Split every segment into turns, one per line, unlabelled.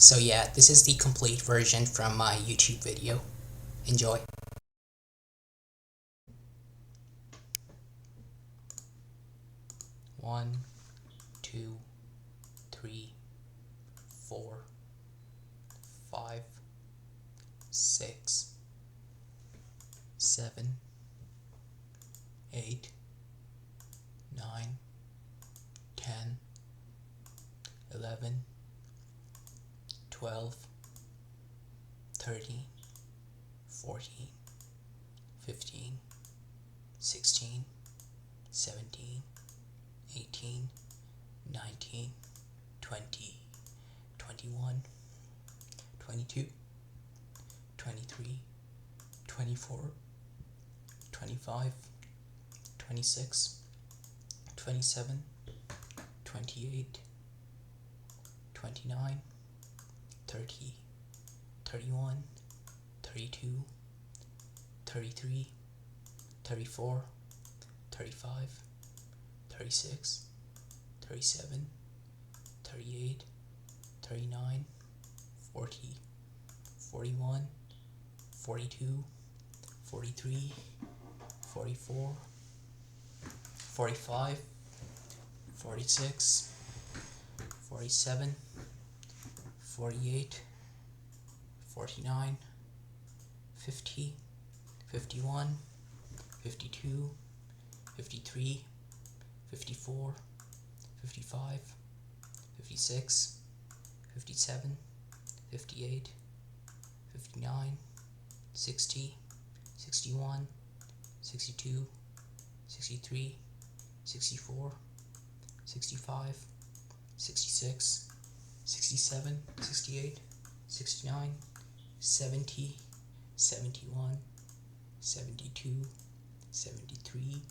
So yeah, this is the complete version from my YouTube video. Enjoy. 1, 2, 3, 4, 5, 6, 7, 8, 9, 10, 11, 12, 13, 14, 15, 16, 17, 18, 19, 20, 21, 22, 23, 24, 25, 26, 27, 28, 29, 30, 31, 32, 33, 34, 35, 36, 37, 38, 39, 40, 41, 42, 43, 44, 45, 46, 47, 48, 49, 50, 51, 52, 53, 54, 55, 56, 57, 58, 59, 60, 61, 62, 63, 64, 65, 66, 67, 68, 69, 70, 71, 72, 73,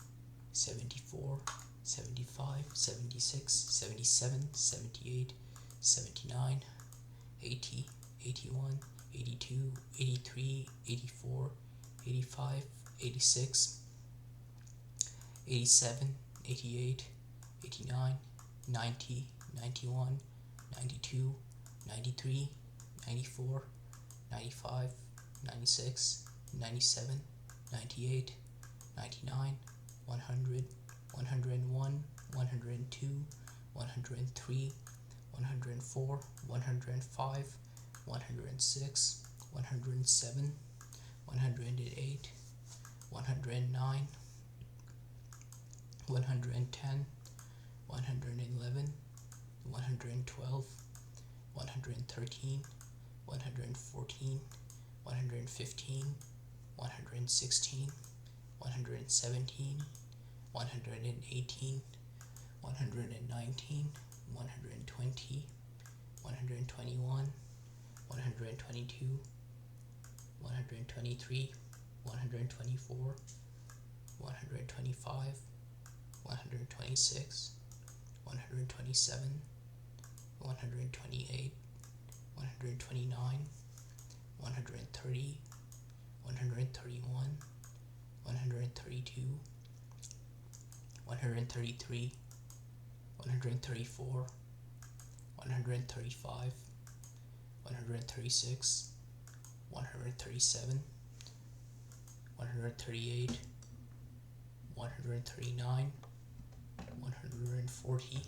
74, 75, 76, 77, 78, 79, 80, 81, 82, 83, 84, 85, 86, 87, 88, 89, 90, 91, 92, 93, 94, 95, 96, 97, 98, 99, 100, 101, 102, 103, 104, 105, 106, 107, 108, 109, 110, 111, 112, 113, 114, 115, 116, 117, 118, 119, 120, 121, 122, 123, 124, 125, 126, 127, 128, 129, 130, 131, 132, 133, 134, 135, 136, 137, 138, 139, 140,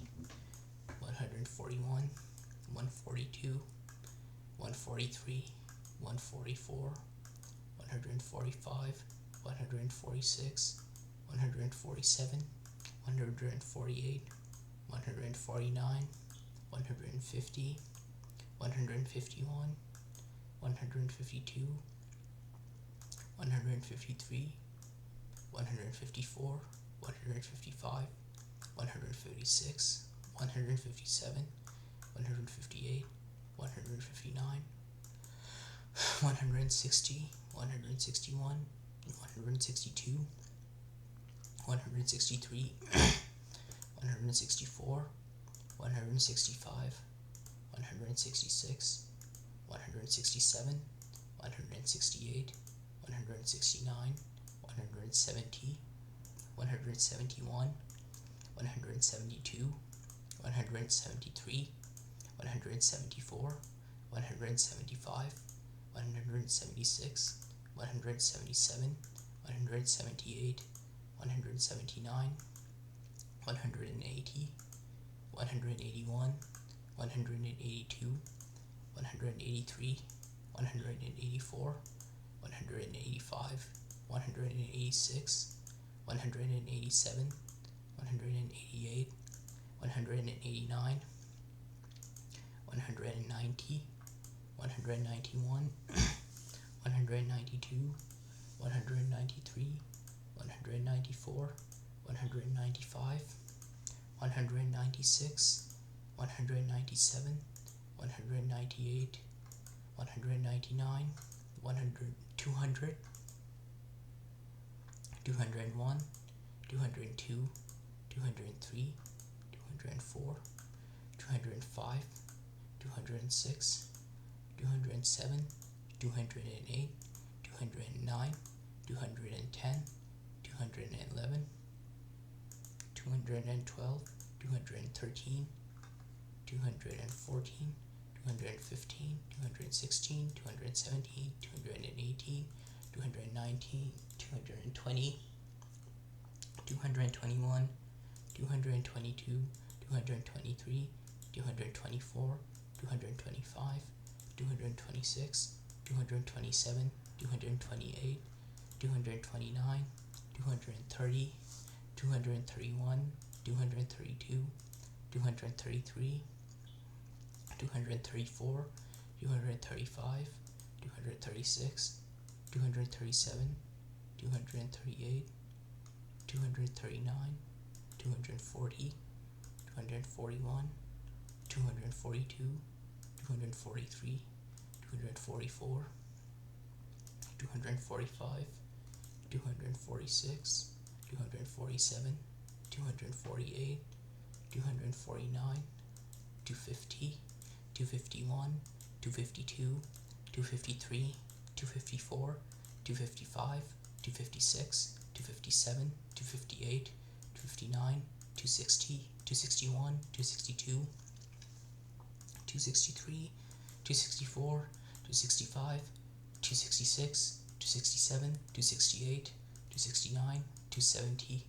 141, 142, 143, 144, 145, 146, 147, 148, 149, 150, 151, 152, 153, 154, 155, 156, 157, 158, 159, 160, 161, 162, 163, 164, 165, 166, 167, 168, 169, 170, 171, 172, 173, 174, 175, 176, 177, 178, 179, 180, 181, 182, 183, 184, 185, 186, 187, 188, 189, 190, 191, 192, 193, 194, 195, 196, 197, 198, 199, 200, 201, 202, 203, 204, 205, 206, 207, 208, 209, 210, 211, 212, 213, 214, 215, 216, 217, 218, 219, 220, 221, 222, 223, 224, 225, 226, 227, 228, 229, 230, 231, 232, 233, 234, 235, 236, 237, 238, 239, 240, 241, 242, 243, 244, 245, 246, 247, 248, 249, 250, 251, 252, 253, 254, 255, 256, 257, 258, 259, 260, 261, 262, 263, 264, 265, 266, 267, 268, 269, 270,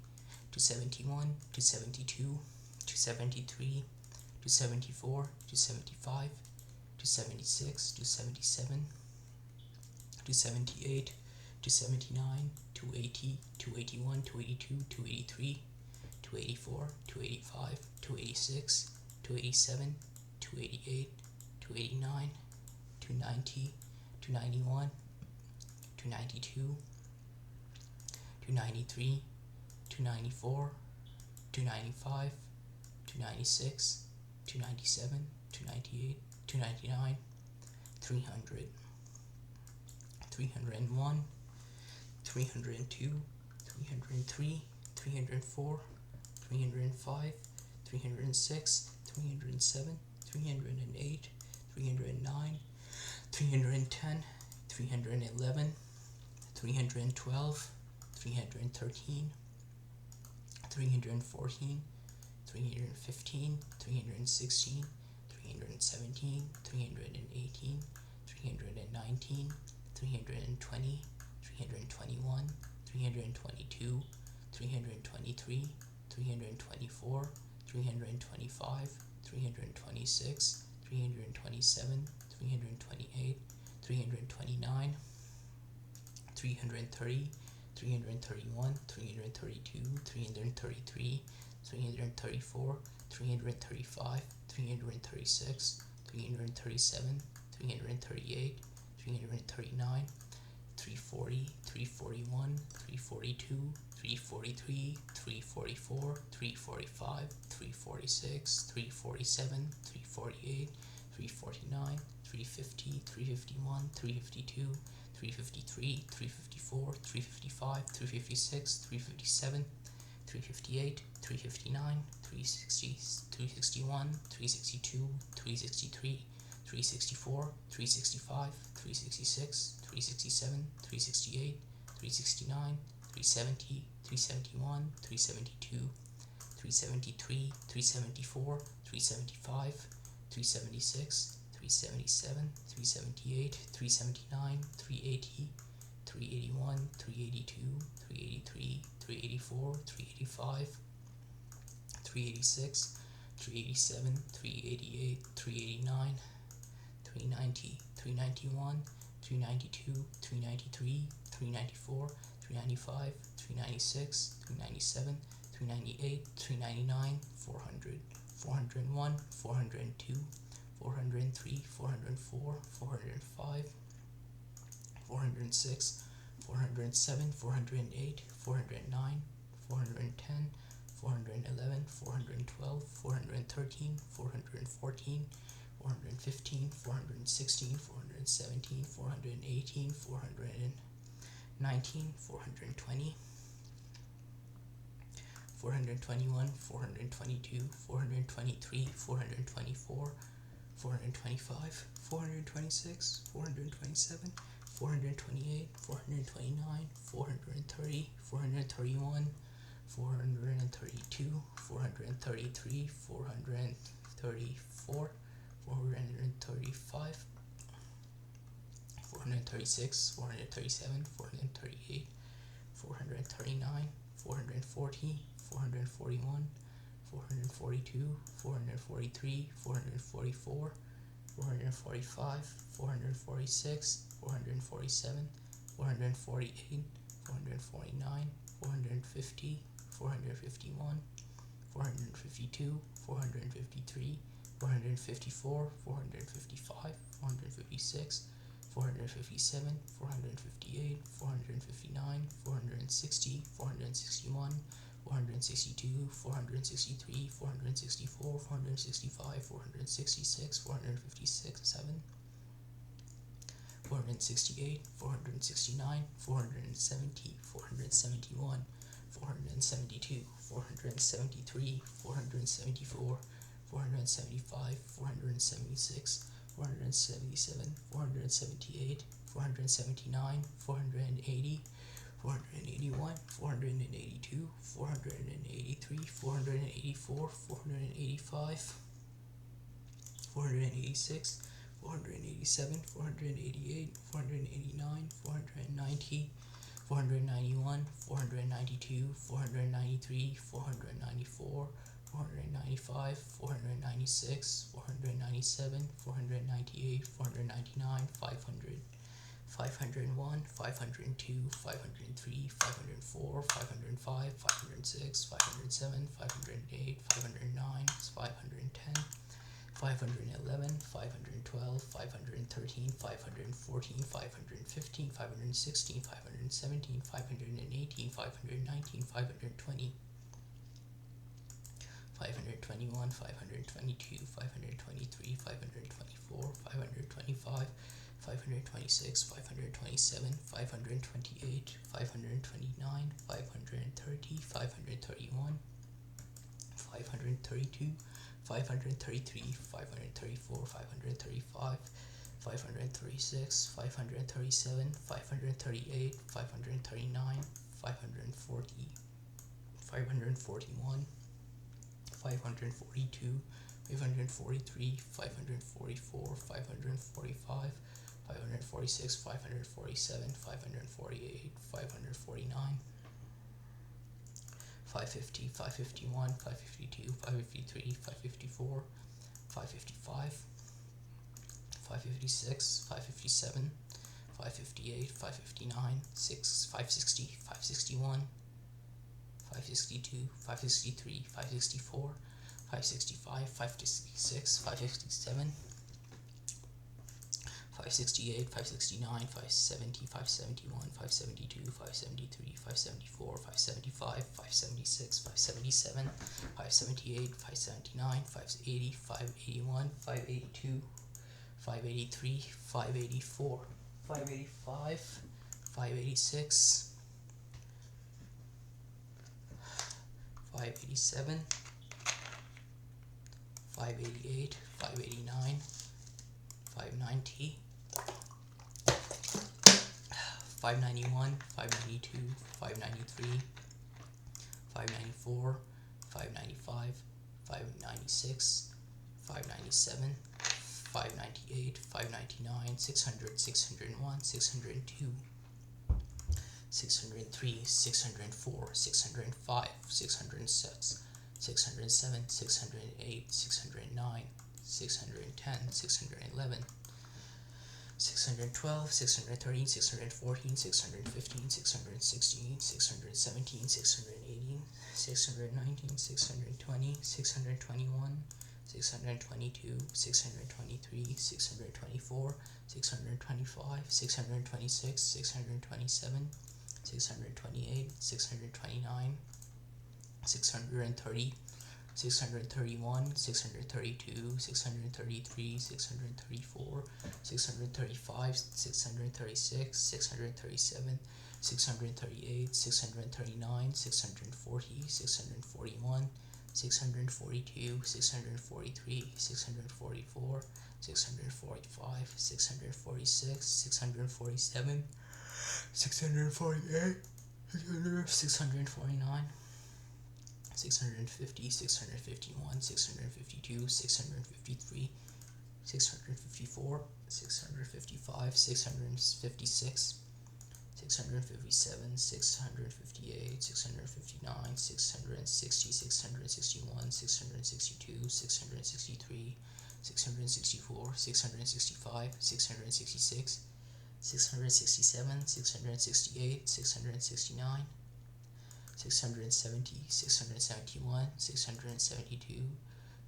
271, 272, 273, 274, 275, 276, 277, 278, 279, 280, 281, 282, 283, 284, 285, 286, 287, 288, 289, 290, 291, 292, 293, 294, 295, 296, 297, 298, 299, 300, 301, 302, 303, 304, 305, 306, 307, 308, 309, 310, 311, 312, 313, 314, 315, 316, 317, 318, 319, 320, 321, 322, 323, 324, 325, 326, 327, 328, 329, 330, 331, 332, 333, 334, 335, 336, 337, 338, 339, 340, 341, 342, 343, 344, 345, 346, 347, 348, 349, 350, 351, 352, 353, 354, 355, 356, 357, 358, 359, 360, 361, 362, 363, 364, 365, 366, 367, 368, 369, 370, 371, 372, 373, 374, 375, 376, 377, 378, 379, 380, 381, 382, 383, 384, 385, 386, 387, 388, 389, 390, 391, 392, 393, 394, 395, 396, 397, 398, 399, 400, 401, 402, 403, 404, 405, 406, 407, 408, 409, 410, 411, 412, 413, 414, 415, 416, 417, 418, 419, 420, 421, 422, 423, 424, 425, 426, 427, 428, 429, 430, 431, 432, 433, 434, 435, 436, 437, 438, 439, 440, 441, 442, 443, 444, 445, 446, 447, 448, 449, 450, 451, 452, 453, 454, 455, 456, 457, 458, 459, 460, 461, 462, 463, 464, 465, 466, 456, 7, 468, 469, 470, 471, 472, 473, 474, 475, 476, 477, 478, 479, 480, 481, 482, 483, 484, 485, 486, 487, 488, 489, 490, 491, 492, 493, 494, 495, 496, 497, 498, 499, 500, 501, 502, 503, 504, 505, 506, 507, 508, 509, 510, 511, 512, 513, 514, 515, 516, 517, 518, 519, 520, 521, 522, 523, 524, 525, 526, 527, 528, 529, 530, 531, 532, 533, 534, 535, 536, 537, 538, 539, 540, 541, 542, 543, 544, 545, 546, 547, 548, 549, 550, 551, 552, 553, 554, 555, 556, 557, 558, 559, 560, 561, 562, 563, 564, 565, 566, 567, 568, 569, 570, 571, 572, 573, 574, 575, 576, 577, 578, 579, 580, 581, 582, 583, 584, 585, 586, 587, 588, 589, 590, 591, 592, 593, 594, 595, 596, 597, 598, 599, 600, 601, 602, 603, 604, 605, 606, 607, 608, 609, 610, 611, 612, 613, 614, 615, 616, 617, 618, 619, 620, 621, 622, 623, 624, 625, 626, 627, 628, 629, 630, 631, 632, 633, 634, 635, 636, 637, 638, 639, 640, 641, 642, 643, 644, 645, 646, 647, 648, 649, 650, 651, 652, 653, 654, 655, 656, 657, 658, 659, 660, 661, 662, 663, 664, 665, 666, 667, 668, 669, 670, 671, 672,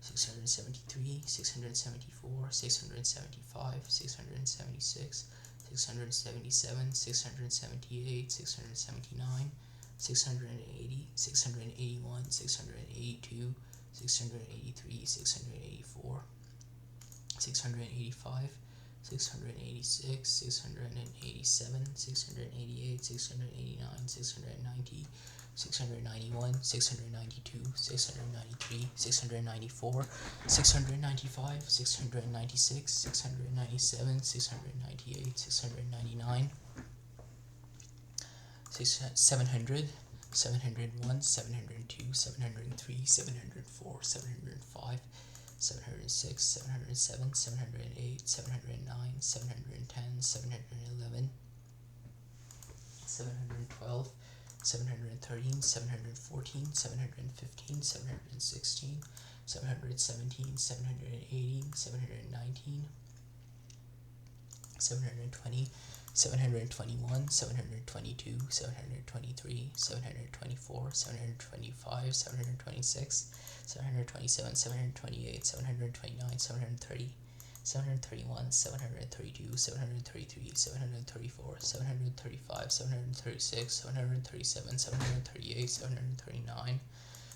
673, 674, 675, 676, 677, 678, 679, 680, 681, 682, 683, 684, 685, 686, 687, 688, 689, 690, 691, 692, 693, 694, 695, 696, 697, 698, 699, 700, 701, 702, 703, 704, 705, 706, 707, 708, 709, 710, 711, 712, 713, 714, 715, 716, 717, 718, 719, 720, 721, 722, 723, 724, 725, 726, 727, 728, 729, 730, 731, 732, 733, 734, 735, 736, 737, 738, 739,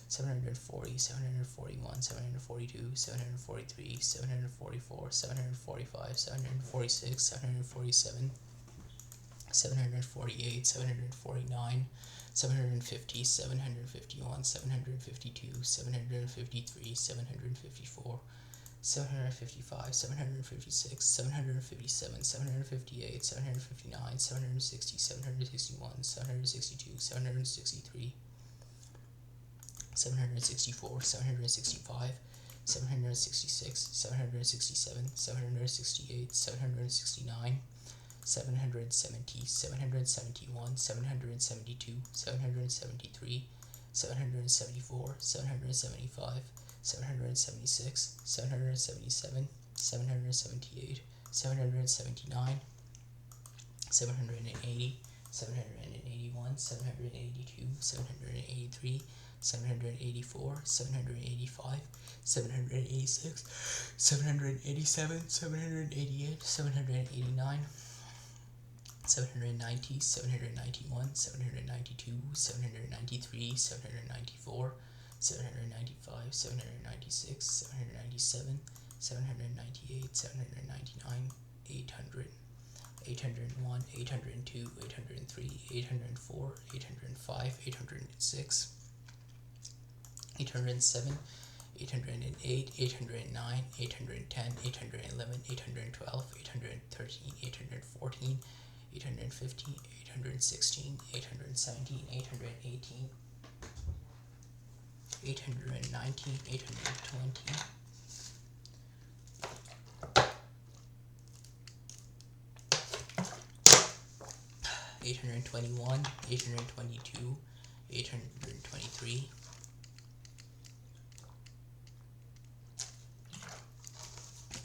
740, 741, 742, 743, 744, 745, 746, 747, 748, 749, 750, 751, 752, 753, 754, 755, 756, 757, 758, 759, 760, 761, 762, 763, 764, 765, 766, 767, 768, 769, 770, 771, 772, 773, 774, 775, 776, 777, 778, 779, 780, 781, 782, 783, 784, 785, 786, 787, 788, 789, 790, 791, 792, 793, 794, 795, 796, 797, 798, 799, 800, 801, 802, 803, 804, 805, 806, 807, 808, 809, 810, 811, 812, 813, 814, 815, 816, 817, 818, 819, 820, 821, 822, 823,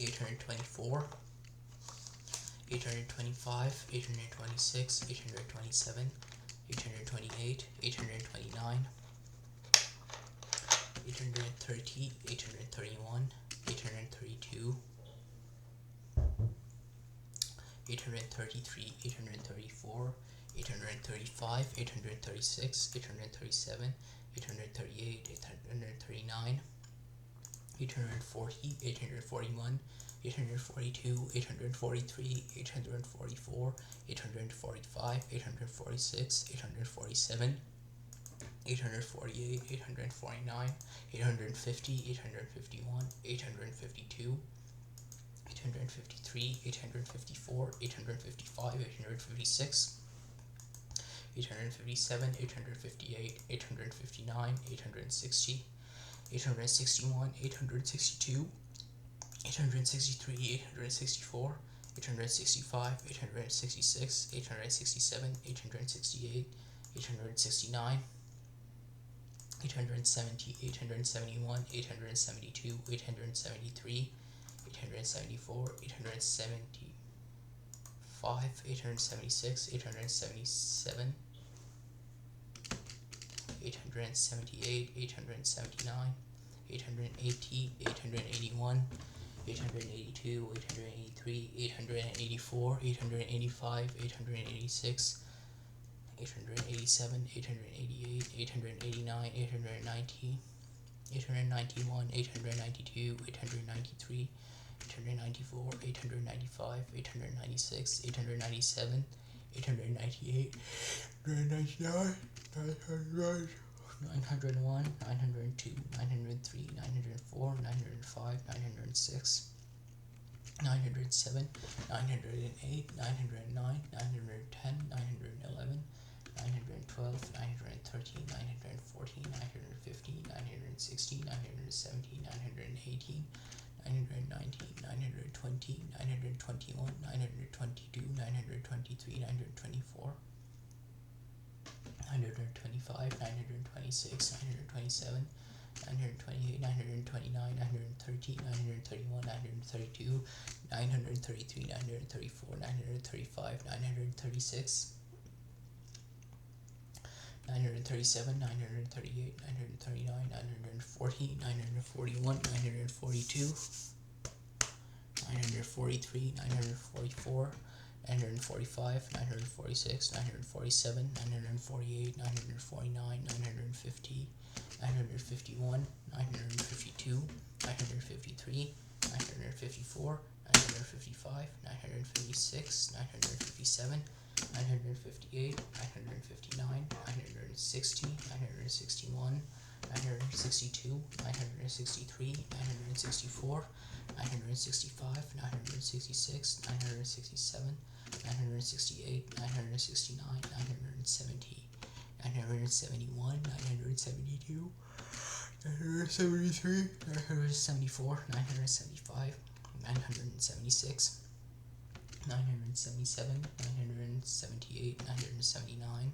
824, 825, 826, 827, 828, 829, 830, 831, 832, 833, 834, 835, 836, 837, 838, 839, 840, 841, 842, 843, 844, 845, 846, 847, 848, 849, 850, 851, 852, 853, 854, 855, 856, 857, 858, 859, 860, 861, 862, 863, 864, 865, 866, 867, 868, 869, 870, 871, 872, 873, 874, 875, 876, 877, 878, 879, 880, 881, 882, 883, 884, 885, 886, 887, 888, 889, 890, 891, 892, 893, 894, 895, 896, 897, 898, 899, 900, 901, 902, 903, 904, 905, 906, 907, 908, 909, 910, 911, 912, 913, 914, 915, 916, 917, 918, 919, 920, 921, 922, 923, 924, 925, 926, 927, 928, 929, 930, 931, 932, 933, 934, 935, 936, 937, 938, 939, 940, 941, 942, 943, 944, 945, 946, 947, 948, 949, 950, 951, 952, 953, 954, 955, 956, 957, 958, 959, 960, 961, 962, 963, 964, 965, 966, 967, 968, 969, 970, 971, 972, 973, 974, 975, 976, 977, 978, 979,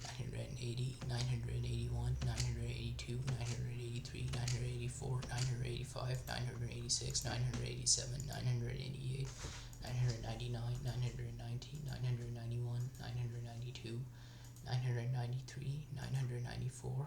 980, 981, 982, 983, 984, 985, 986, 987, 988, 999, 990, 991, 992, 993, 994,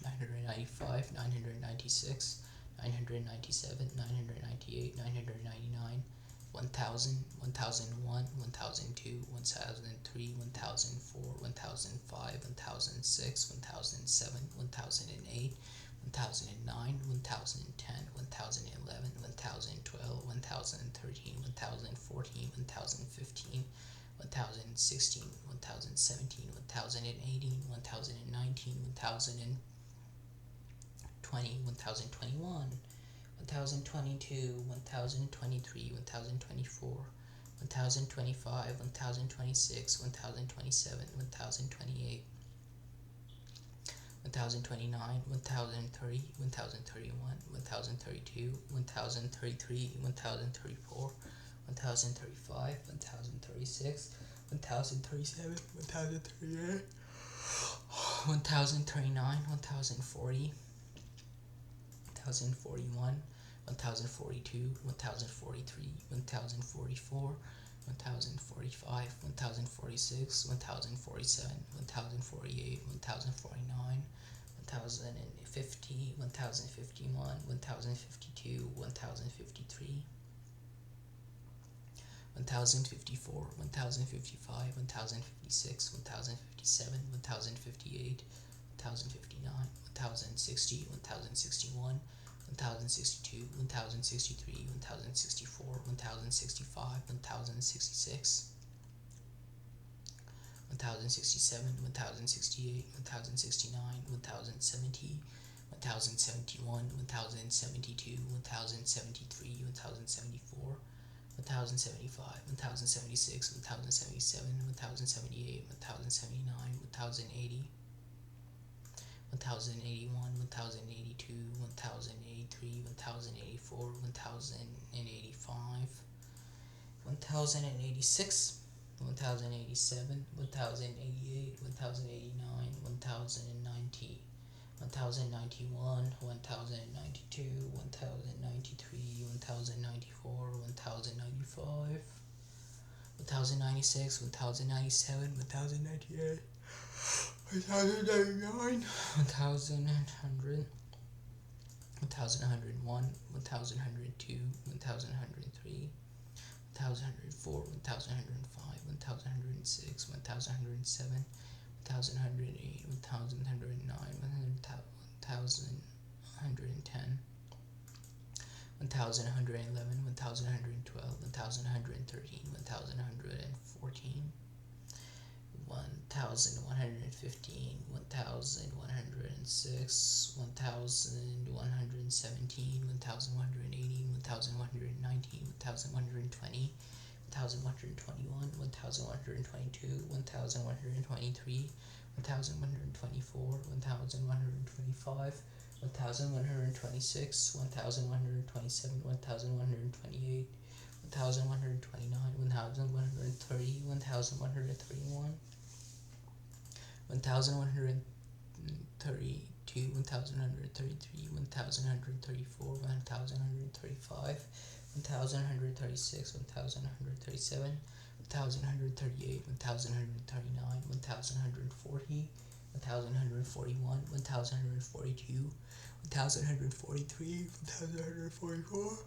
995, 996, 997, 998, 999, 1000, 1001, 1002, 1003, 1004, 1005, 1006, 1007, 1008, 1009, 1010, 1011, 1012, 1013, 1014, 1015, 1016, 1017, 1018, 1019, 1020, 1021, 1022, 1023, 1024, 1025, 1026, 1027, 1028, 1029, 1030, 1031, 1032, 1033, 1034, 1035, 1036, 1037, 1038, 1039, 1040, 1041, 1042, 1043, 1044, 1045, 1046, 1047, 1048, 1049, 1050, 1051, 1052, 1053, 1054, 1055, 1056, 1057, 1058, 1059, 1060, 1061, 1062, 1063, 1064, 1065, 1066, 1067, 1068, 1069, 1070, 1071, 1072, 1073, 1074, 1075, 1076, 1077, 1078, 1079, 1080, 1081, 1082, 1083, 1084, 1085, 1086, 1087, 1088, 1089, 1090, 1091, 1092, 1093, 1094, 1095, 1096, 1097, 1098, 1099, 1100, 1101, 1102, 1103, 1104, 1105, 1106, 1107, 1108, 1109, 1110, 1111, 1112, 1113, 1114, 1115, 1106, 1117, 1118, 1119, 1120, 1121, 1122, 1123, 1124, 1125, 1126, 1127, 1128, 1129, 1130, 1131, 1132, 1133, 1134, 1135, 1136, 1137, 1138, 1139, 1140, 1141, 1142, 1143, 1144,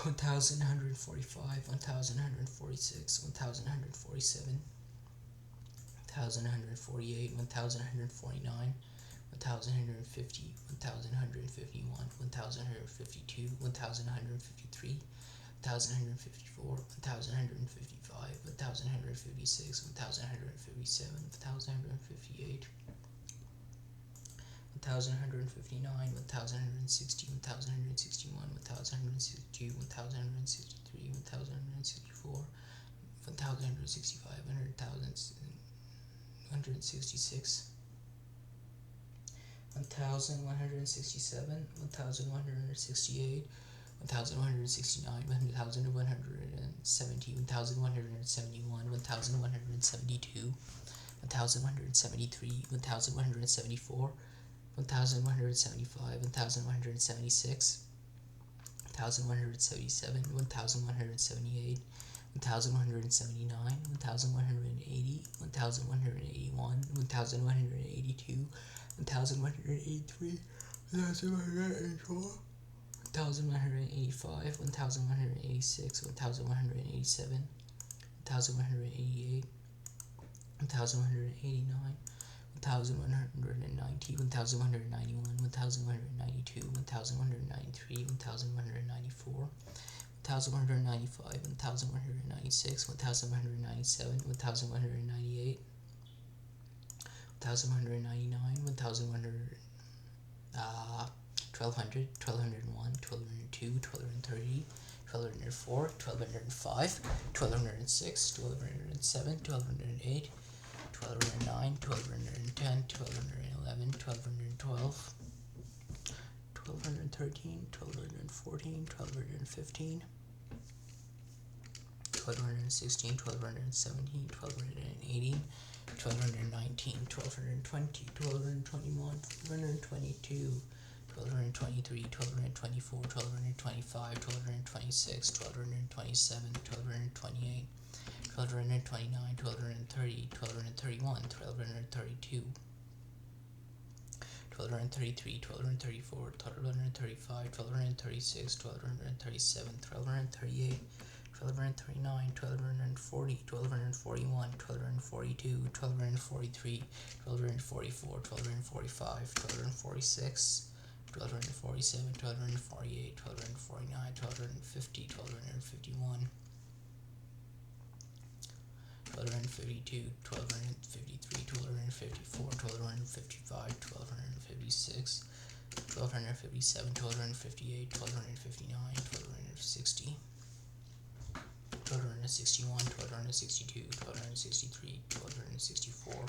1145, 1146, 1147, 1148, 1149, 1150, 1151, 1152, 1153, 1154, 1155, 1156, 1157, 1158, 1159, 1160, 1161, 1162, 1163, 1164, 1165, 166, 1167, 1168, 1169, 1170, 1171, 1172, 1173, 1174, 1175, 1176, 1177, 1178, 1179, 1180, 1181, 1182, 1183, 1184, 1185, 1186, 1187, 1188, 1189, 1190, 1191, 1192, 1193, 1194, 1195, 1196, 1197, 1198, 1199, 1100, 1200, 1201, 1202, 1230, 1204, 1205, 1206, 1207, 1208, 1209, 1210, 1211, 1212, 1213, 1214, 1215, 1216, 1217, 1218, 1219, 1220, 1221, 1222, 1223, 1224, 1225, 1226, 1227, 1228, 1229, 1230, 1231, 1232, 1233, 1234, 1235, 1236, 1237, 1238, 1239, 1240, 1241, 1242, 1243, 1244, 1245, 1246, 1247, 1248, 1249, 1250, 1251, 1252, 1253, 1254, 1255, 1256, 1257, 1258, 1259, 1260, 1261, 1262, 1263, 1264,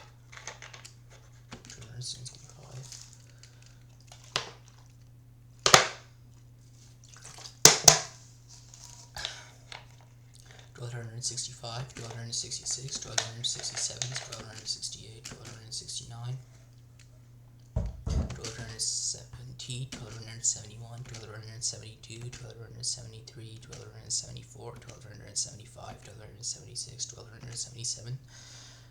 1265, 1265, 1266, 1267, 1268, 1269, 1270, 1271, 1272, 1273, 1274, 1275, 1276, 1277,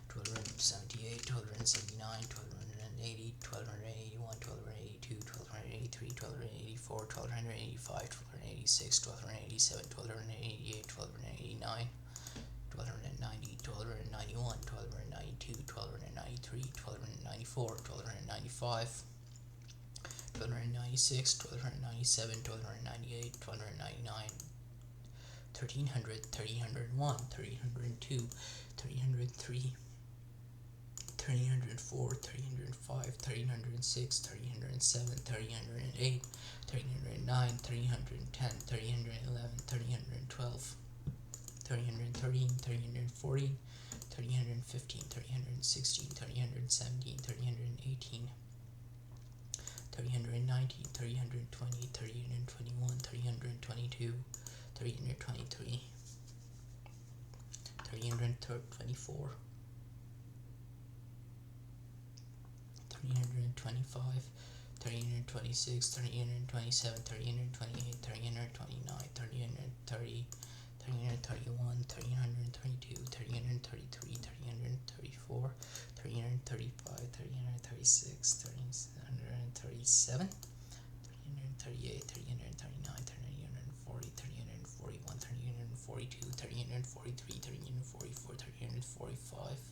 1278, 1279, 1280, 1281, 1282, 1283, 1284, 1285, 1286, 1287, 1288, 1289, 1290, 1291, 1292, 1293, 1294, 1295, 1296, 1297, 1298, 1299, 1300, 1301, 1302, 1303, 1304, 1305, 1306, 1307, 1308, 1309, 1310, 1311, 1312, 1313, 1314, 1315, 1316, 1317, 1318, 319, 320, 321, 322, 323, 324, 325, 326, 327, 328, 329, 330, 331, 332, 333, 334, 335, 336, 337, 338, 339, 340, 341, 342, 343, 344, 345,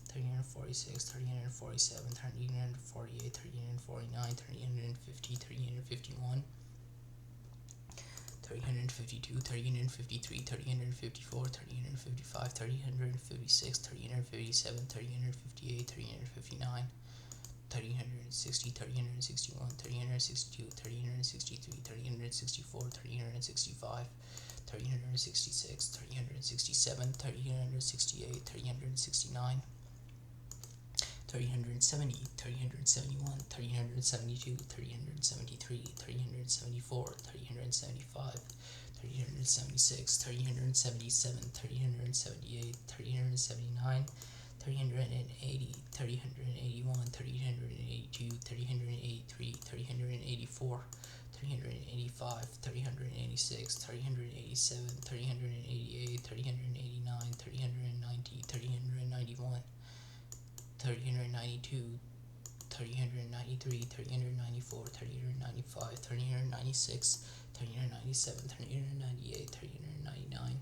346, 347, 348, 349, 350, 351, 352, 353, 354, 355, 356, 357, 358, 359, 360, 361, 362, 363, 364, 365, 366, 367, 368, 369, 370, 371, 372, 373, 374, 375, 376, 377, 378, 379, 380, 381, 382, 383, 384, 385, 386, 387, 388, 389, 390, 391, 392, 393, 394, 395, 396, 397, 398, 399,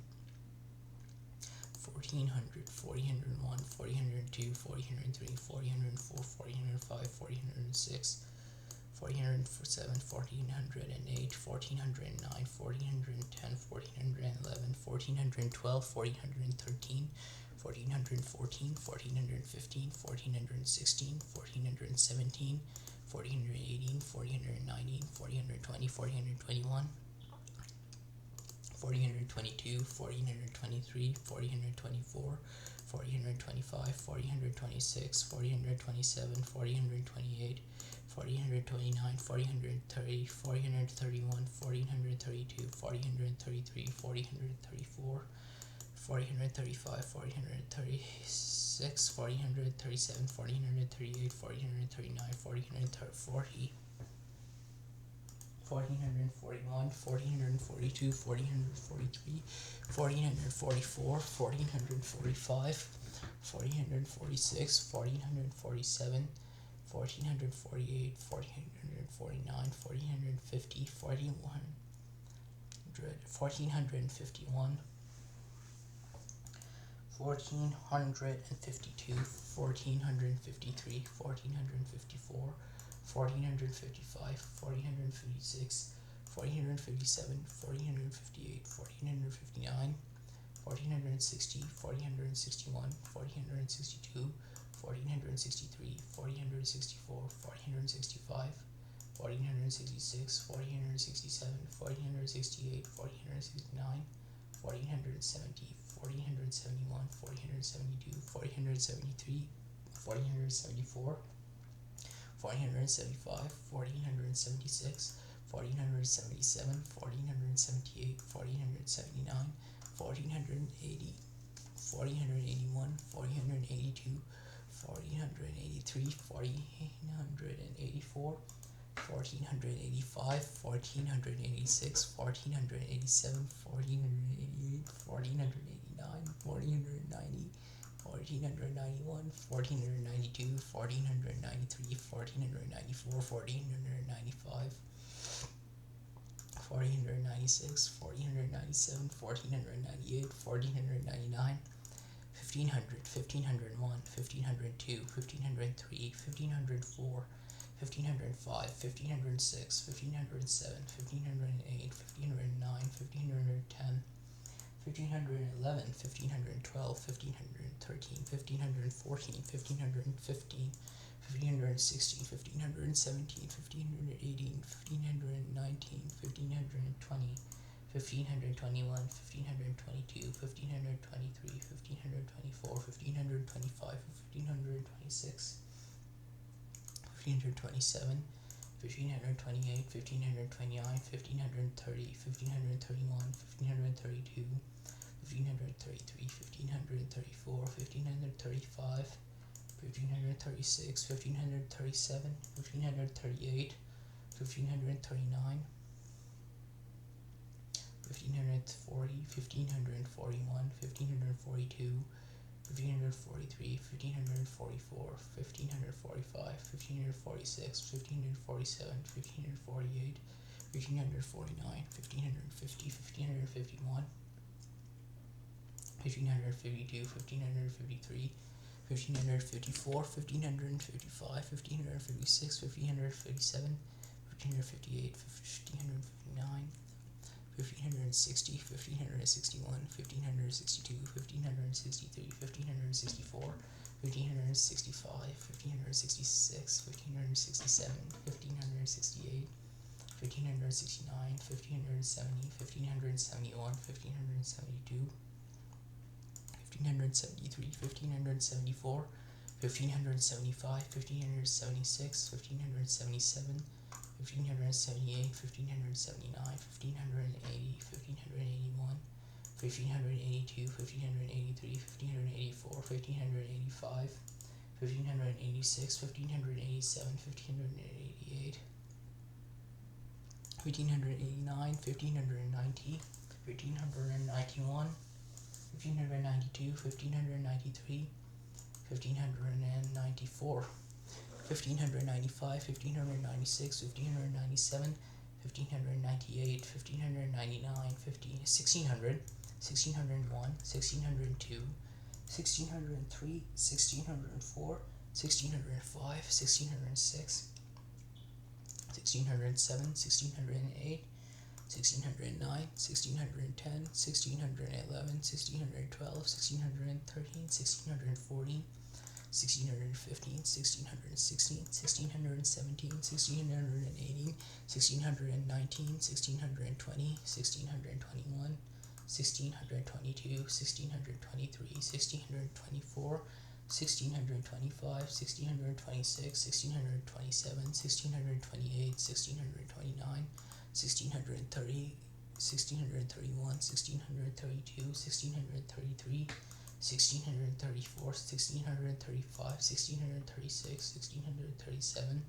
1400, 1401, 1402, 1403, 1404, 1405, 1406, 1407, 1408, 1409, 1410, 1411, 1412, 1413, 1414, 1415, 1416, 1417, 1418, 1419, 1420, 1421, 1422, 1423, 1424, 1425, 1426, 1427, 1428, 1429, 1430, 1431, 1432, 1433, 1434, 1435, 1436, 1437, 1438, 1439, 1440, 1441, 1442, 1443, 1444, 1445, 1446, 1447, 1448, 1449, 1450, 1451, 1452, 1453, 1454, 1455, 1456, 1457, 1458, 1459, 1460, 1461, 1462, 1463, 1464, 1465, 1466, 1467, 1468, 1469, 1470, 1471, 1472, 1473, 1474, 1475, 1476, 1477, 1478, 1479, 1480, 1481, 1482, 1483, 1484, 1485, 1486, 1487, 1488, 1489, 1490, 1491, 1492, 1493, 1494, 1495, 1496, 1497, 1498, 1499, 1500, 1501, 1502, 1503, 1504, 1505, 1506, 1507, 1508, 1509, 1510, 1511, 1512, 1513, 1514, 1515, 1516, 1517, 1518, 1519, 1520, 1521, 1522, 1523, 1524, 1525, 1526, 1527, 1528, 1529, 1530, 1531, 1532, 1533, 1534, 1535, 1536, 1537, 1538, 1539, 1540, 1541, 1542, 1543, 1544, 1545, 1546, 1547, 1548, 1549, 1550, 1551, 1552, 1553, 1554, 1555, 1556, 1557, 1558, 1559, 1560, 1561, 1562, 1563, 1564, 1565, 1566, 1567, 1568, 1569, 1570, 1571, 1572, 1573, 1574, 1575, 1576, 1577, 1578, 1579, 1580, 1581, 1582, 1583, 1584, 1585, 1586, 1587, 1588, 1589, 1590, 1591, 1592, 1593, 1594, 1595, 1596, 1597, 1598, 1599, 1600, 1601, 1602, 1603, 1604, 1605, 1606, 1607, 1608, 1609, 1610, 1611, 1612, 1613, 1614, 1615, 1616, 1617, 1618, 1619, 1620, 1621, 1622, 1623, 1624, 1625, 1626, 1627, 1628, 1629, 1630, 1631, 1632, 1633, 1634, 1635, 1636, 1637,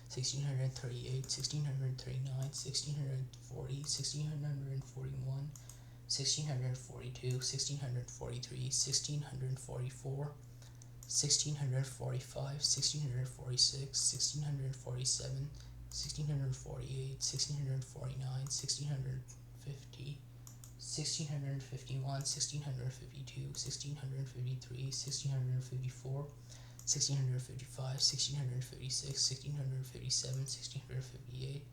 1638, 1639, 1640, 1641, 1642, 1643, 1644, 1645, 1646, 1647, 1648, 1649, 1650, 1651, 1652, 1653, 1654, 1655, 1656, 1657, 1658,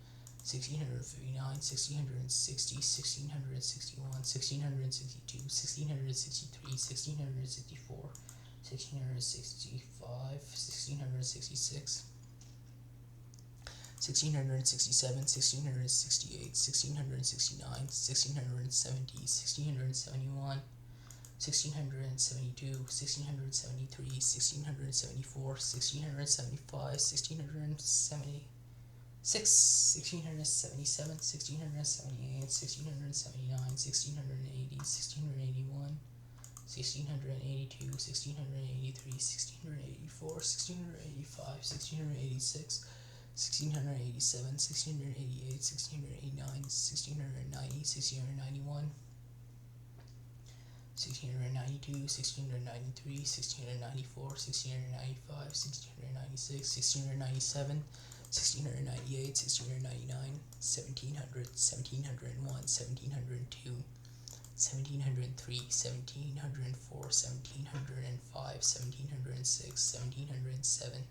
1659, 1660, 1661, 1662, 1663, 1664, 1665, 1666, 1667, 1668, 1669, 1670, 1671, 1672, 1673, 1674, 1675, 1676, 1677, 1678, 1679, 1680, 1681, 1682, 1683, 1684, 1685, 1686, 1687, 1688, 1689, 1690, 1691, 1692, 1693, 1694, 1695, 1696, 1697, 1698, 1699, 1700, 1701, 1702, 1703, 1704, 1705, 1706, 1707,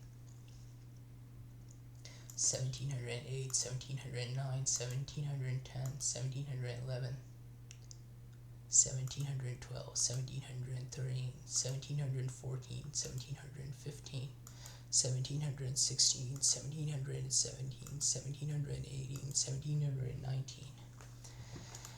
1708, 1709, 1710, 1711, 1712, 1713, 1714, 1715, 1716, 1717, 1718, 1719,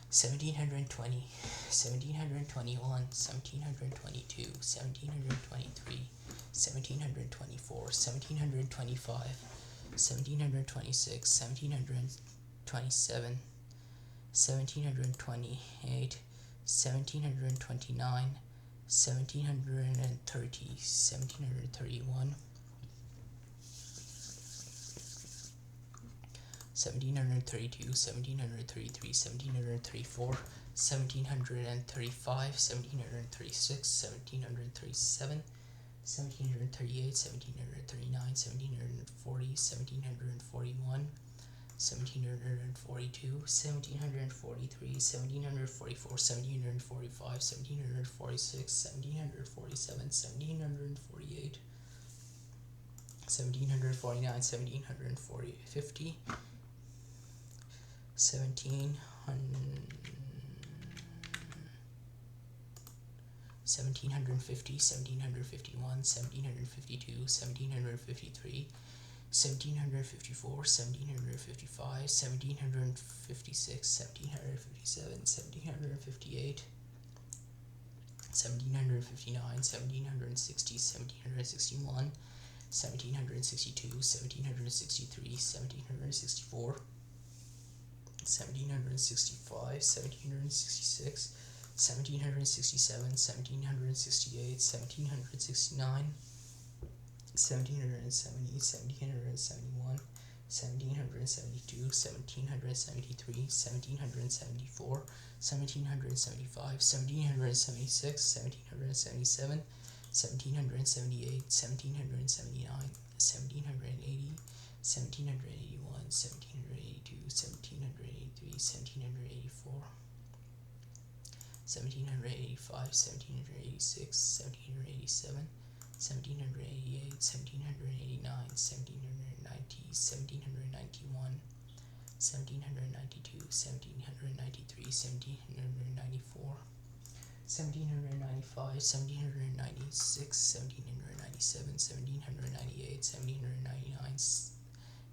1720, 1721, 1722, 1723, 1724, 1725, 1726, 1727, 1728, 1729, 1730, 1731, 1732, 1733, 1734, 1735, 1736, 1737, 1738, 1739, 1740, 1741, 1742, 1743, 1744, 1745, 1746, 1747, 1748, 1749, 1750, 1750, 1751, 1752, 1753, 1754, 1755, 1756, 1757, 1758, 1759, 1760, 1761, 1762, 1763, 1764, 1765, 1766, 1767, 1768, 1769, 1770, 1771, 1772, 1773, 1774, 1775, 1776, 1777, 1778, 1779, 1780, 1781, 1782, 1783, 1784, 1785, 1786, 1787, 1788, 1789, 1790, 1791, 1792, 1793, 1794, 1795, 1796, 1797, 1798, 1799,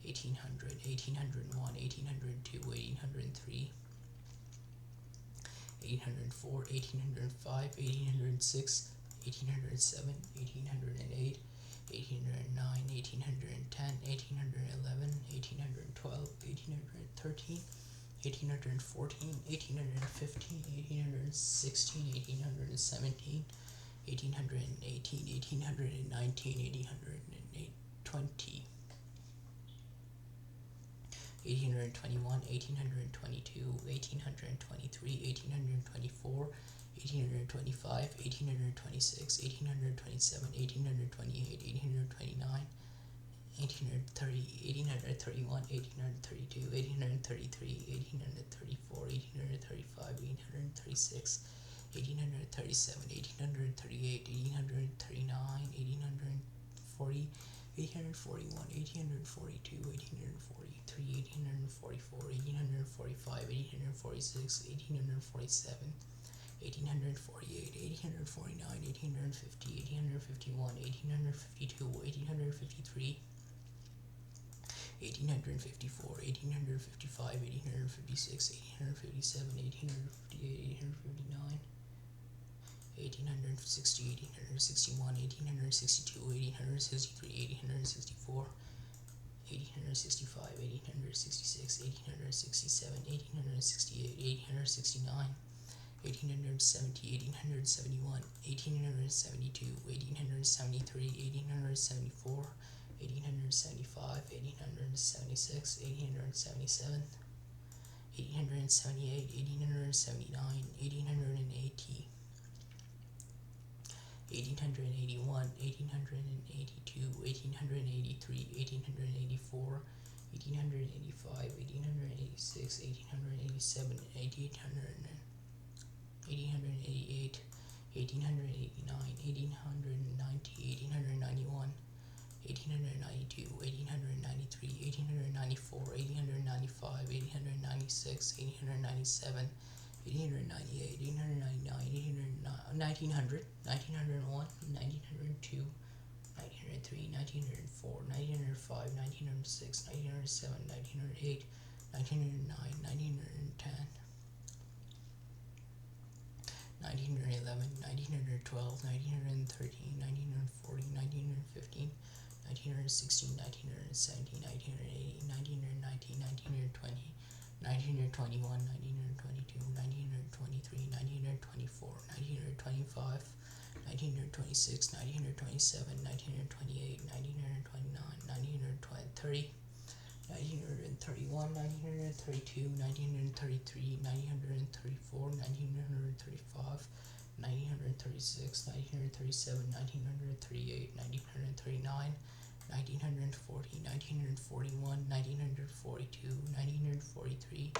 1800, 1801, 1802, 1803, 1804, 1805, 1806, 1807, 1808, 1809, 1810, 1811, 1812, 1813, 1814, 1815, 1816, 1817, 1818, 1819, 1820, 1821, 1822, 1823, 1824, 1825, 1826, 1827, 1828, 1829, 1830, 1831, 1832, 1833, 1834, 1835, 1836, 1837, 1838, 1839, 1840, 1841, 1842, 1843, 1844, 1845, 1846, 1847, 1848, 1849, 1850, 1851, 1852, 1853, 1854, 1855, 1856, 1857, 1858, 1859, 1860, 1861, 1862, 1863, 1864, 1865, 1866, 1867, 1868, 1869, 1870, 1871, 1872, 1873, 1874, 1875, 1876, 1877, 1878, 1879, 1880, 1881, 1882, 1883, 1884, 1885, 1886, 1887, 1888, 1889, 1890, 1891, 1892, 1893, 1894, 1895, 1896, 1897, 1898, 1899, 1900, 1901, 1902, 1903, 1904, 1905, 1906, 1907, 1908, 1909, 1910, 1911, 1912, 1913, 1914, 1915, 1916, 1917, 1918, 1919, 1920, 1921, 1922, 1923, 1924, 1925, 1926, 1927, 1928, 1929, 1930, 1931, 1932, 1933, 1934, 1935, 1936, 1937, 1938, 1939, 1940, 1941, 1942, 1943,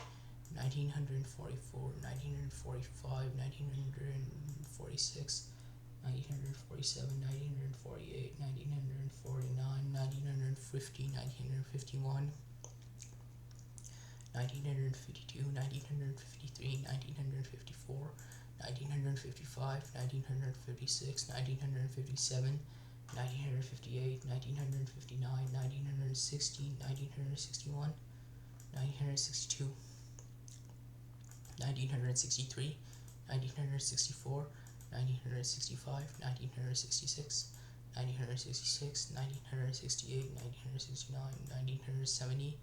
1944, 1945, 1946, 1947, 1948, 1949, 1950, 1951, 1952, 1953, 1954, 1955, 1956, 1957, 1958, 1959, 1960, 1961, 1962, 1963, 1964, 1965, 1966, 1966, 1968, 1969, 1970,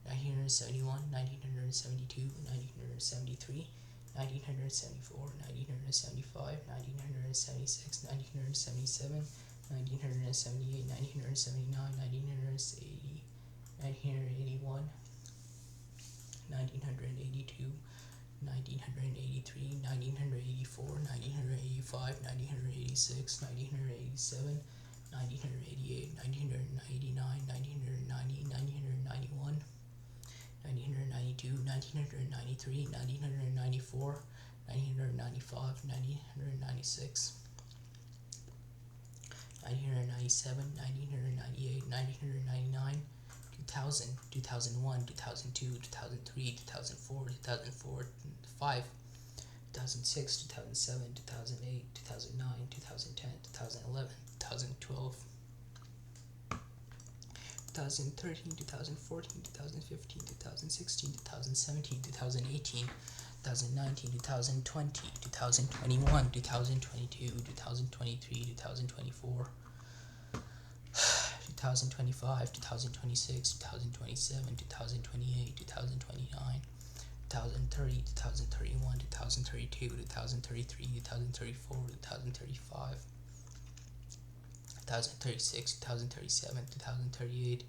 1971, 1972, 1973, 1974, 1975, 1976, 1977, 1978, 1979, 1980, 1981, 1982, 1983, 1984, 1985, 1986, 1987, 1988, 1989, 1990, 1991, 1992, 1993, 1994, 1995, 1996, 1997, 1998, 1999, 2000, 2001, 2002, 2003, 2004, 2005, 2006, 2007, 2008, 2009, 2010, 2011, 2012, 2013, 2014, 2015, 2016, 2017, 2018, 2019, 2020, 2021, 2022, 2023, 2024, 2025, 2026, 2027, 2028, 2029, 2030, 2031, 2032, 2033, 2034, 2035, 2036, 2037, 2038,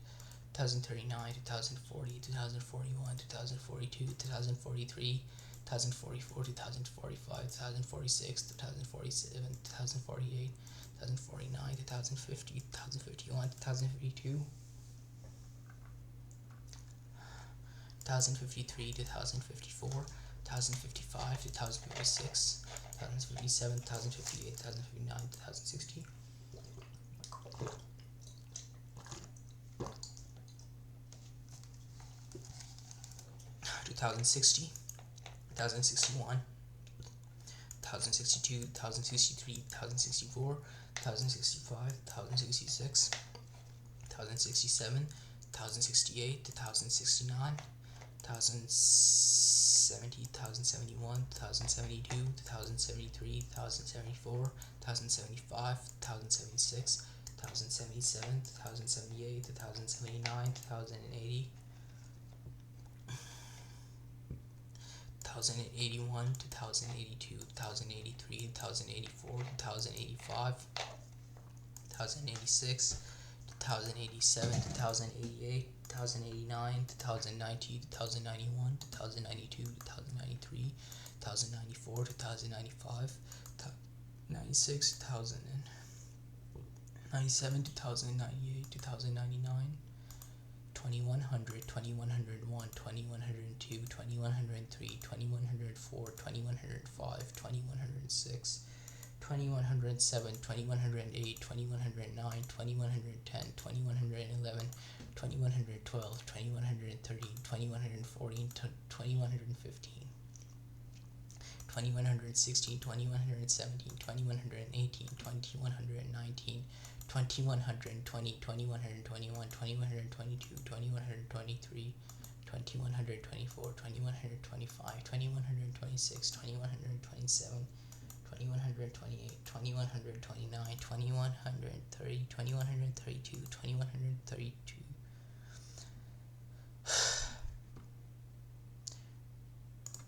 2039, 2040, 2041, 2042, 2043, 2044, 2045, 2046, 2047, 2048, 2049, 2050, 2051, 2052, 2053, 2054, 2055, 2056, 2057, 2058, 2059, 2060, 2060, 2061, 1062, 1063, 1064, 1065, 1066, 1067, 1068, 1069, 1070, 1071, 1072, 1073, 1074, 1075, 1076, 1077, 1078, 1079, 1080, 1081, 2082, 1083, 1084, 1085, 1086, 2087, 2088, 2089, 2090, 2091, 2092, 2093, 2094, 2095, 96, 2097, 2098, 2099, 2100, 2101, 2102, 2103, 2104, 2105, 2106, 2107, 2108, 2109, 2110, 2111, 2112, 2113, 2114, 2115, 2116, 2117, 2118, 2119, 2120, 2121, 2122, 2123, 2124, 2125, 2126, 2127, 2128, 2129, 2130, 2132,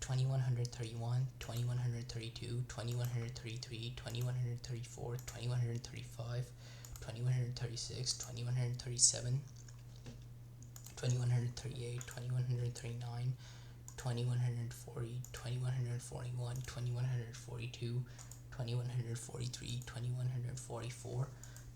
2132, 2131, 2132, 2133, 2134, 2135, 2136, 2137, 2138, 2139, 2140, 2141, 2142, 2143, 2144,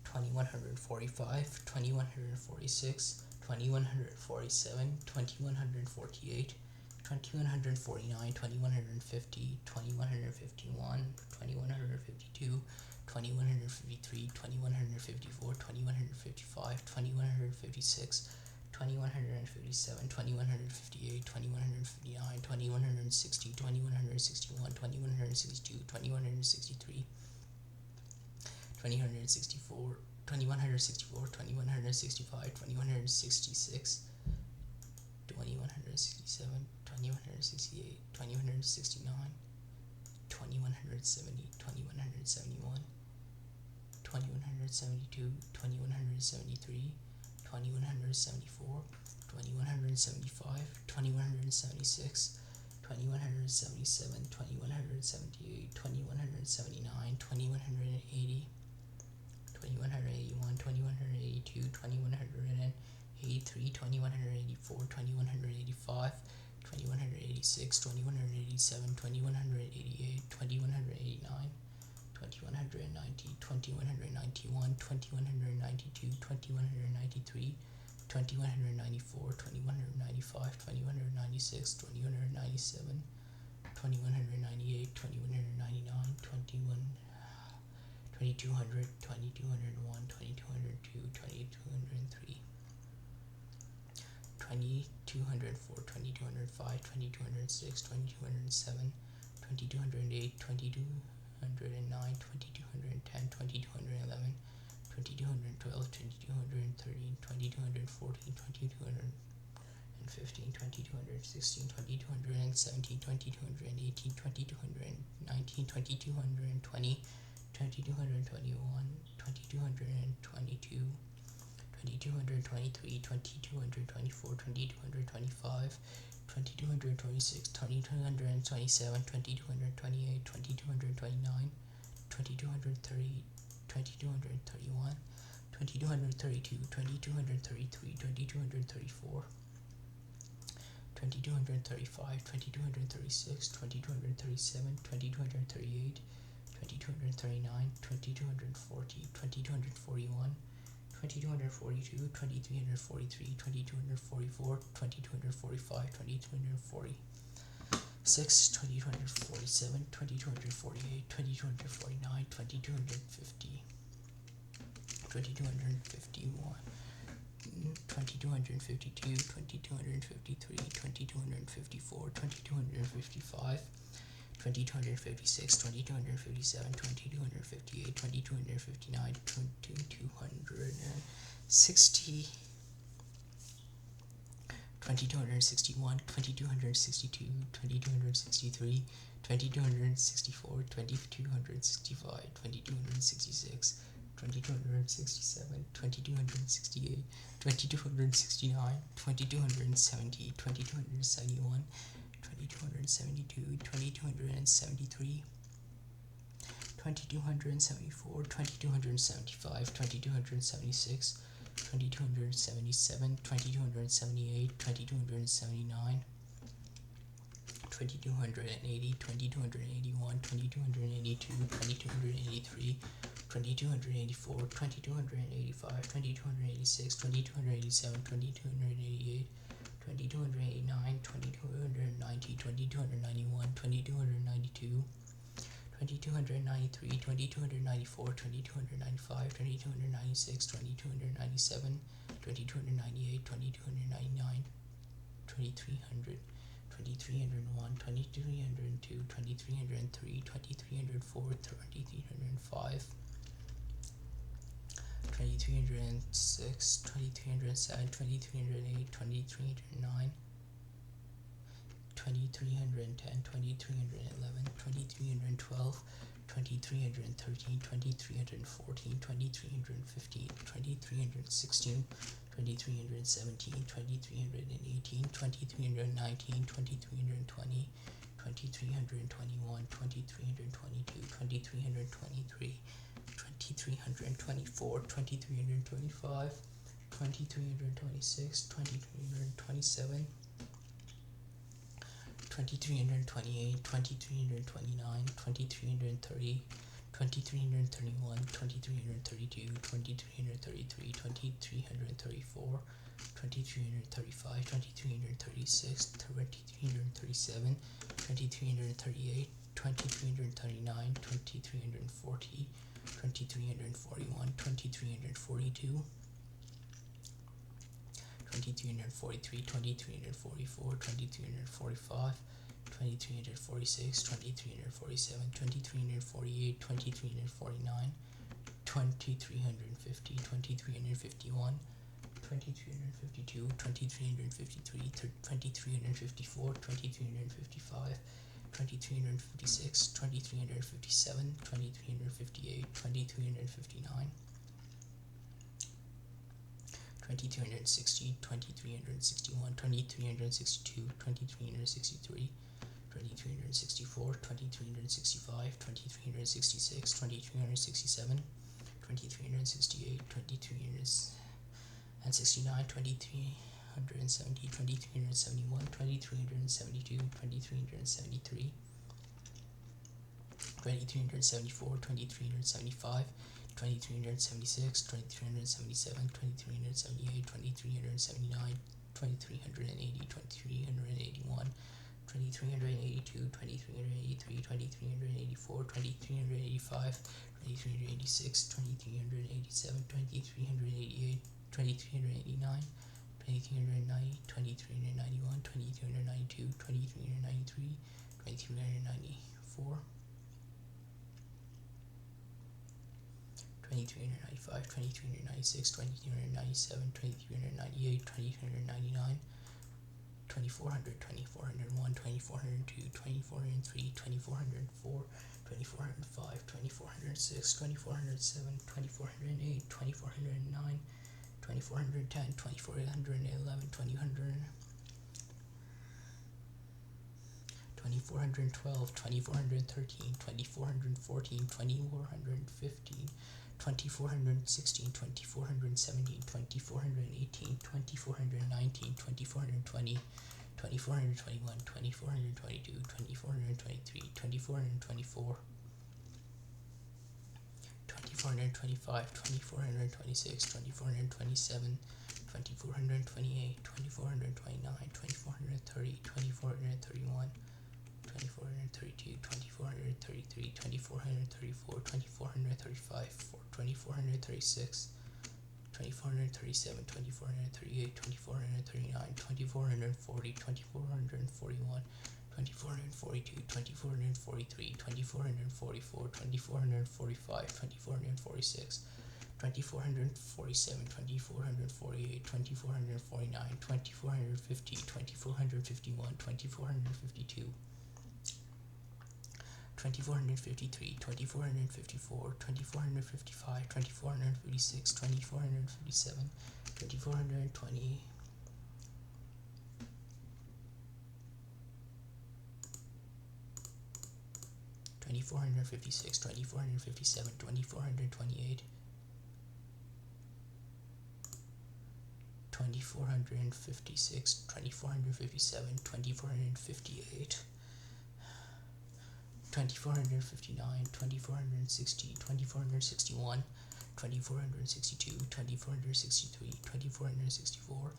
2145, 2146, 2147, 2148, 2149, 2150, 2151, 2152, 2153, 2154, 2155, 2156, 2157, 2158, 2159, 2160, 2161, 2162, 2163, 2164, 2164, 2165, 2166, 2167, 2168, 2169, 2170, 2171, 2172, 2173, 2174, 2175, 2176, 2177, 2178, 2179, 2180, 2181, 2182, 2183, 2184, 2185, 2186, 2187, 2188, 2189, 2190, 2191, 2192, 2193, 2194, 2195, 2196, 2197, 2198, 2199, 2200, 2201, 2202, 2203, 2204, 2205, 2206, 2207, 2208, 2209, 2210, 2211, 2212, 2213, 2214, 2215, 2216, 2217, 2218, 2219, 2220, 2221, 2222, 2223, 2224, 2225, 2226, 2227, 2228, 2229, 2230, 2231, 2232, 2233, 2234, 2235, 2236, 2237, 2238, 2239, 2240, 2241, 2242, 2343, 2244, 2245, 2246, 2247, 2248, 2249, 2250, 2251, 2252, 2253, 2254, 2255, 2256, 2257, 2258, 2259, 2260, 2261, 2262, 2263, 2264, 2265, 2266, 2267, 2268, 2269, 2270, 2271, 2272, 2273, 2274, 2275, 2276, 2277, 2278, 2279, 2280, 2281, 2282, 2283, 2284, 2285, 2286, 2287, 2288, 2289, 2290, 2291, 2292, 2293, 2294, 2295, 2296, 2297, 2298, 2299, 2300, 2301, 2302, 2303, 2304, 2305, 2306, 2307, 2308, 2309, 2310, 2311, 2312, 2313, 2314, 2315, 2316, 2317, 2318, 2319, 2320, 2321, 2322, 2323, 2324, 2325, 2326, 2327, 2328, 2329, 2330, 2331, 2332, 2333, 2334, 2335, 2336, 2337, 2338, 2339, 2340, 2341, 2342, 2343, 2344, 2345, 2346, 2347, 2348, 2349, 2350, 2351, 2352, 2353, 2354, 2355, 2356, 2357, 2358, 2359, 2360, 2361, 2362, 2363, 2364, 2365, 2366, 2367, 2368, 2369, 2370, 2371, 2372, 2373, 2374, 2375, 2376, 2377, 2378, 2379, 2380, 2381, 2382, 2383, 2384, 2385, 2386, 2387, 2388, 2389, 2390, 2391, 2392, 2393, 2394, 2395, 2396, 2397, 2398, 2399, 2400, 2401, 2402, 2403, 2404, 2405, 2406, 2407, 2408, 2409, 2410, 2411, 2400, 2412, 2413, 2414, 2415, 2416, 2417, 2418, 2419, 2420, 2421, 2422, 2423, 2424, 2425, 2426, 2427, 2428, 2429, 2430, 2431, 2432, 2433, 2434, 2435, 2436, 2437, 2438, 2439, 2440, 2441, 2442, 2443, 2444, 2445, 2446, 2447, 2448, 2449, 2450, 2451, 2452, 2453, 2454, 2455, 2456, 2457, 2420, 2456, 2457, 2428, 2456, 2457, 2458, 2459, 2460, 2461, 2462, 2463, 2464,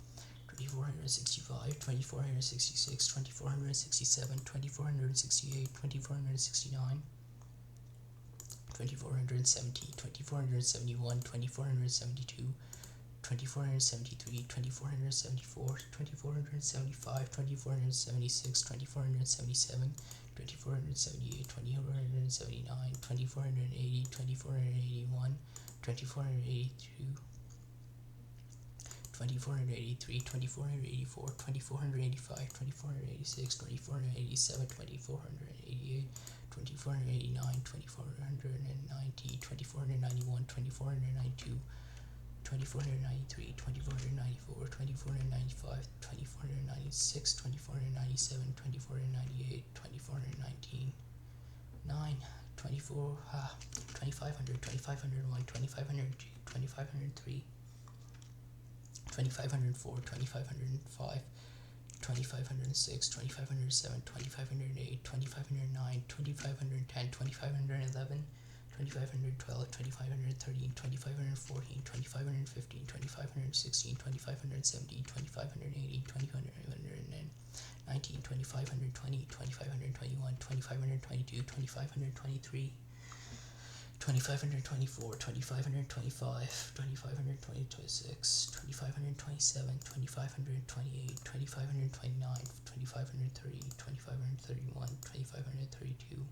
2465, 2466, 2467, 2468, 2469, 2470, 2471, 2472, 2473, 2474, 2475, 2476, 2477, 2478, 2479, 2480, 2481, 2482, 2483, 2484, 2485, 2486, 2487, 2488, 2489, 2490, 2491, 2492, 2493, 2494, 2495, 2496, 2497, 2498, 2419, 9, 24, 2500, 2501, 2502, 2503, 2504, 2505, 2506, 2507, 2508, 2509, 2510, 2511, 2512, 2513, 2514, 2515, 2516, 2517, 2518, 2519, 2520, 2521, 2522, 2523, 2524, 2525, 2526, 2527, 2528, 2529, 2530, 2531, 2532,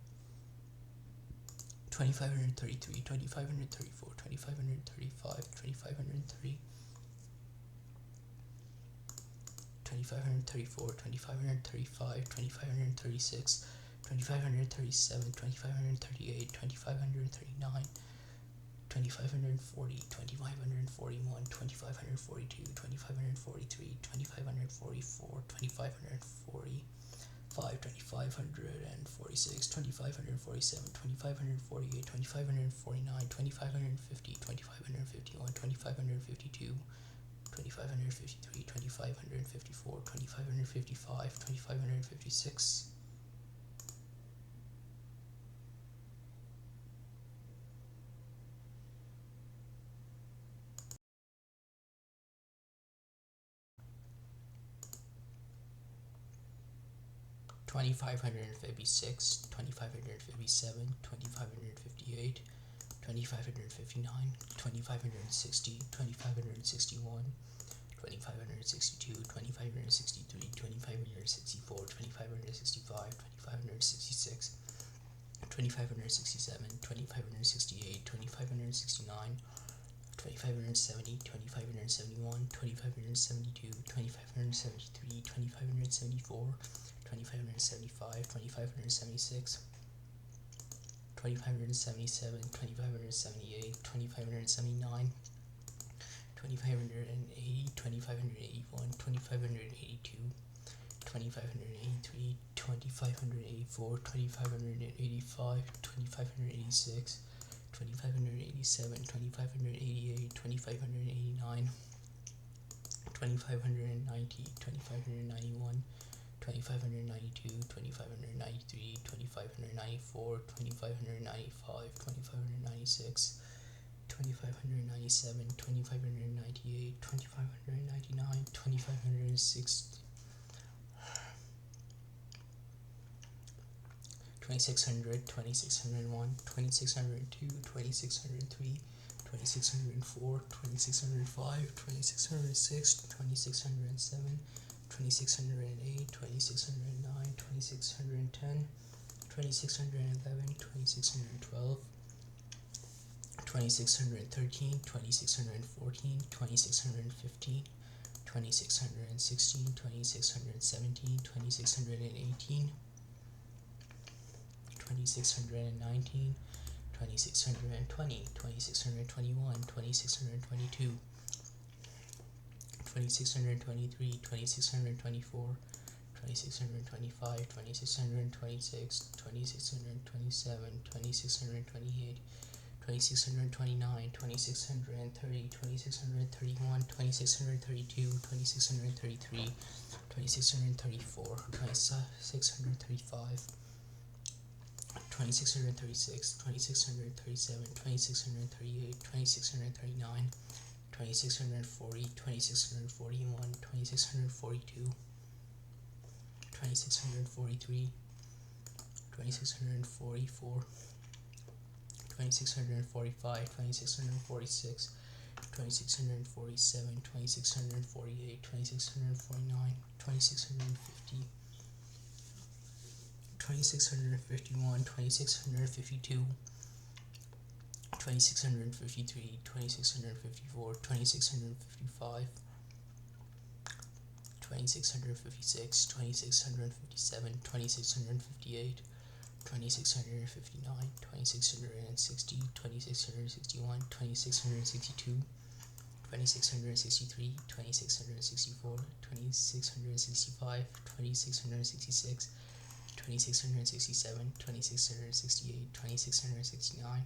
2533, 2534, 2535, 2530, 2534, 2535, 2536, 2537, 2538, 2539, 2540, 2541, 2542, 2543, 2544, 2540, 2546, 2547, 2548, 2549, 2550, 2551, 2552, 2553, 2554, 2555, 2556, 2556, 2557, 2558, 2559, 2560, 2561, 2562, 2563, 2564, 2565, 2566, 2567, 2568, 2569, 2570, 2571, 2572, 2573, 2574, 2575, 2576, 2577, 2578, 2579, 2580, 2581, 2582, 2583, 2584, 2584, 2585, 2586, 2587, 2588, 2589, 2590, 2591, 2592, 2593, 2594, 2595, 2596, 2597, 2598, 2599, 2560, 2600, 2601, 2602, 2603, 2604, 2605, 2606, 2607, 2608, 2609, 2610, 2611, 2612, 2613, 2614, 2615, 2616, 2617, 2618, 2619, 2620, 2621, 2622, 2623, 2624, 2625, 2626, 2627, 2628, 2629, 2630, 2631, 2632, 2633, 2634, 2635, 2636, 2637, 2638, 2639, 2640, 2641, 2642, 2643, 2644, 2645, 2646, 2647, 2648, 2649, 2650, 2651, 2652, 2653, 2654, 2655, 2656, 2657, 2658, 2659, 2660, 2661, 2662, 2663, 2664, 2665, 2666, 2667, 2668, 2669,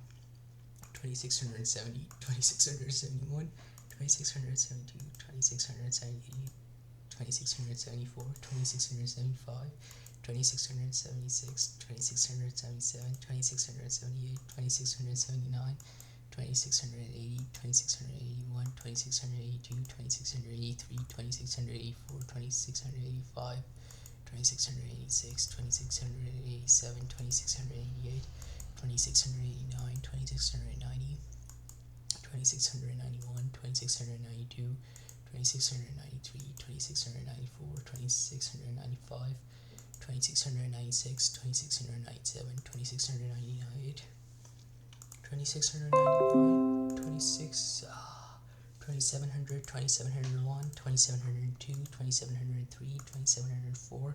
2670, 2671, 2672, 2678, 2674, 2675, 2676, 2677, 2678, 2679, 2680, 2681, 2682, 2683, 2684, 2685, 2686, 2687, 2688, 2689, 2690, 2691, 2692, 2693, 2694, 2695, 2696, 2697, 2698, 2699, 2700, 2701, 2702, 2703, 2704,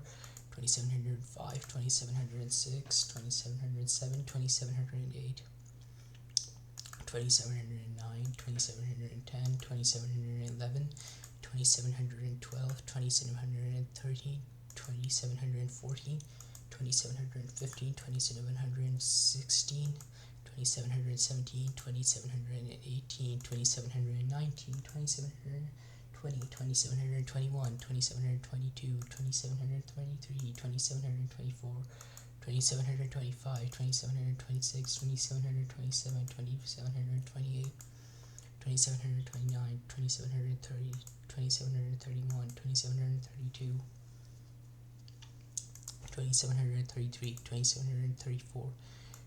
2705, 2706, 2707, 2708, 2709, 2710, 2711, 2712, 2713, 2714, 2715, 2716, 2717, 2718, 2719, 2720, 2721, 2722, 2723, 2724, 2725, 2726, 2727, 2728, 2729, 2730, 2731, 2732, 2733, 2734,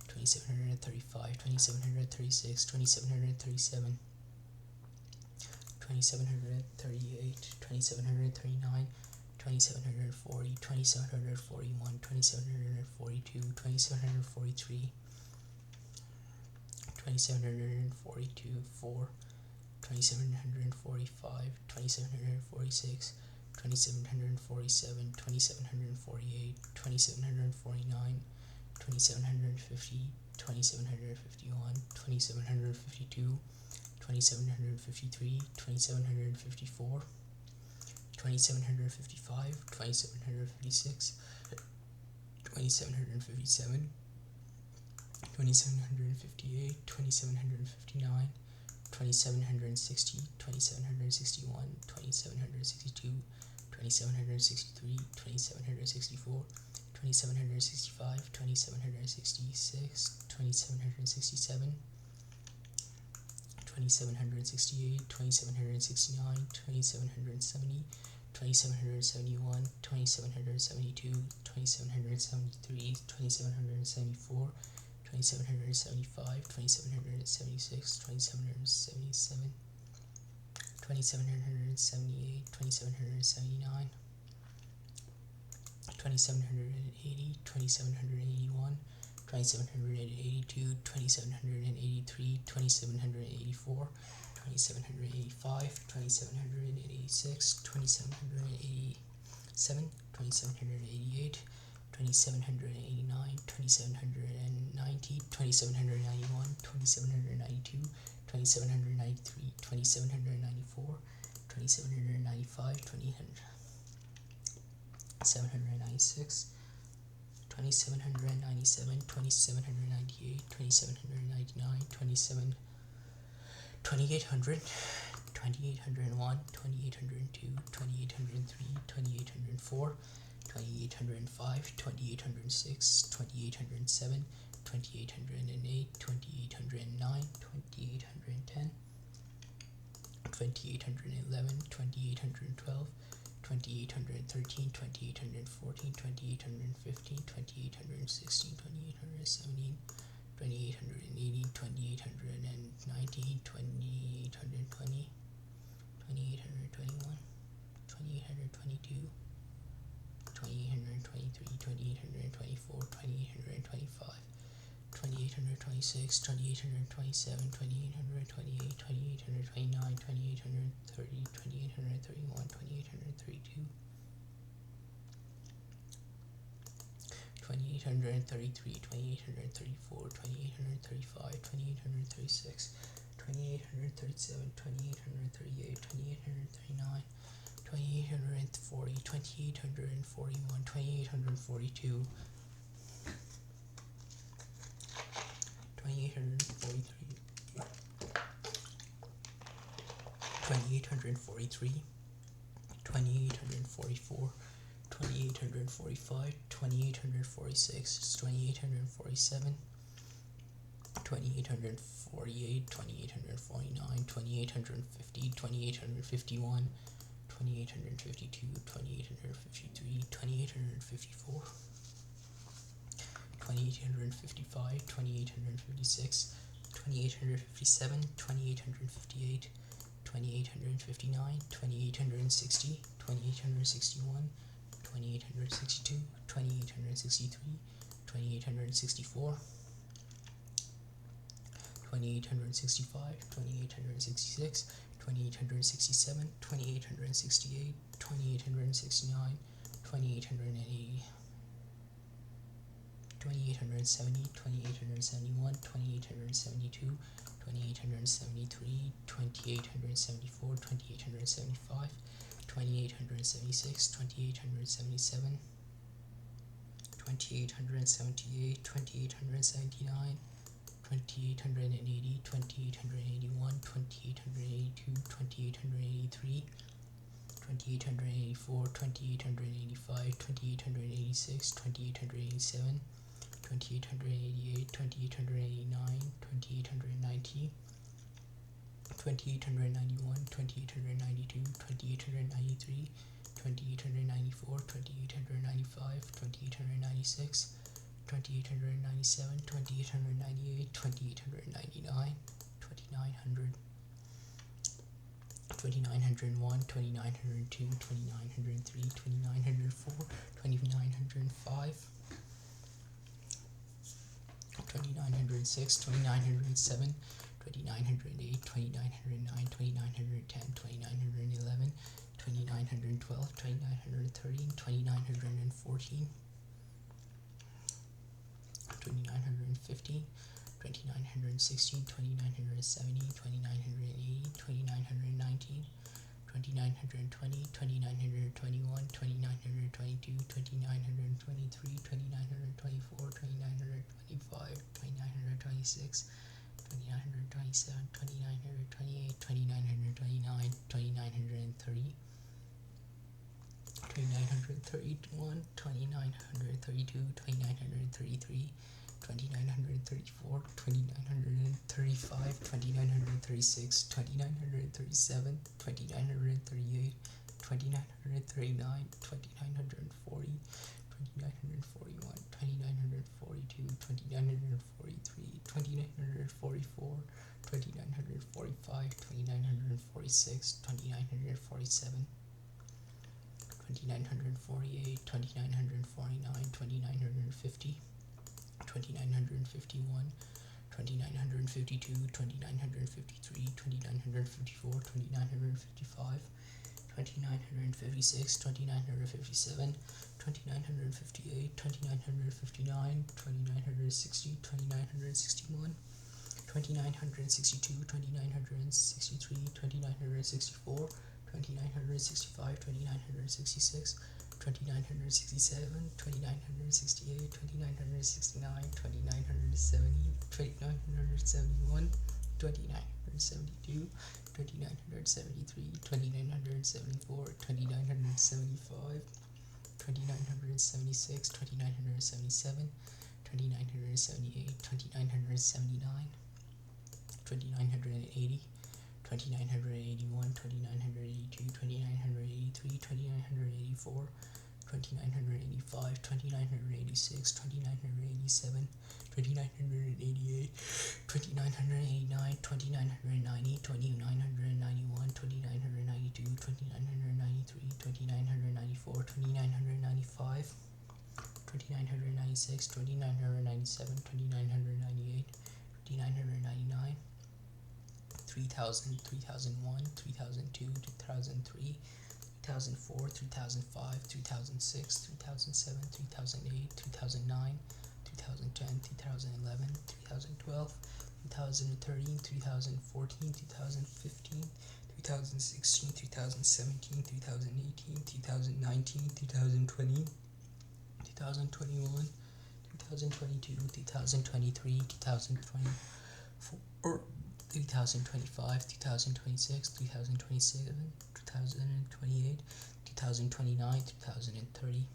2735, 2736, 2737, 2738, 2739, 2740, 2741, 2742, 2743, 2742, 4, 2745, 2746, 2747, 2748, 2749, 2750, 2751, 2752, 2753, 2754, 2755, 2756, 2757, 2758, 2759, 2760, 2761, 2762, 2763, 2764, 2765, 2766, 2767, 2768, 2769, 2770, 2771, 2772, 2773, 2774, 2775, 2776, 2777, 2778, 2779, 2780, 2781, 2782, 2783, 2784, 2785, 2786, 2787, 2788, 2789, 2790, 2791, 2792, 2793, 2794, 2795, 2796, 2797, 2798, 2799, 2800, 2801, 2802, 2803, 2804, 2805, 2806, 2807, 2808, 2809, 2810, 2811, 2812, 2813, 2814, 2815, 2816, 2817, 2818, 2819, 2820, 2821, 2822, 2823, 2824, 2825, 2826, 2827, 2828, 2829, 2830, 2831, 2832, 2833, 2834, 2835, 2836, 2837, 2838, 2839, 2840, 2841, 2842, 2843, 2843, 2844, 2845, 2846, 2847, 2848, 2849, 2850, 2851, 2852, 2853, 2854, 2855, 2856, 2857, 2858, 2859, 2860, 2861, 2862, 2863, 2864, 2865, 2866, 2867, 2868, 2869, 2880, 2870, 2871, 2872, 2873, 2874, 2875, 2876, 2877, 2878, 2879, 2880, 2881, 2882, 2883, 2884, 2885, 2886, 2887, 2888, 2889, 2890, 2891, 2892, 2893, 2894, 2895, 2896, 2897, 2898, 2899, 2900, 2901, 2902, 2903, 2904, 2905, 2906, 2907, 2908, 2909, 2910, 2911, 2912, 2913, 2914, 2915, 2916, 2917, 2918, 2919, 2920, 2921, 2922, 2923, 2924, 2926, 2927, 2928, 2929, 2930, 2931, 2932, 2933, 2934, 2935, 2936, 2937, 2938, 2939, 2940, 2941, 2942, 2943, 2944, 2945, 2946, 2947, 2948, 2949, 2950, 2951, 2952, 2953, 2954, 2955, 2956, 2957, 2958, 2959, 2960, 2961, 2962, 2963, 2964, 2965, 2966, 2967, 2968, 2969, 2970, 2971, 2972, 2973, 2974, 2975, 2976, 2977, 2978, 2979, 2980, 2981, 2982, 2983, 2984, 2985, 2986, 2987, 2988, 2989, 2990, 2991, 2992, 2993, 2994, 2995, 2996, 2997, 2998, 2999, 3000, 3001, 3002, 2003, 2004, 2005, 2006, 2007, 2008, 2009, 2010, 2011, 2012, 2013, 2014, 2015, 2016, 2017, 2018, 2019, 2020, 2021, 2022, 2023, 2024, 2025, 2026, 2027, 2028, 2029, 2030,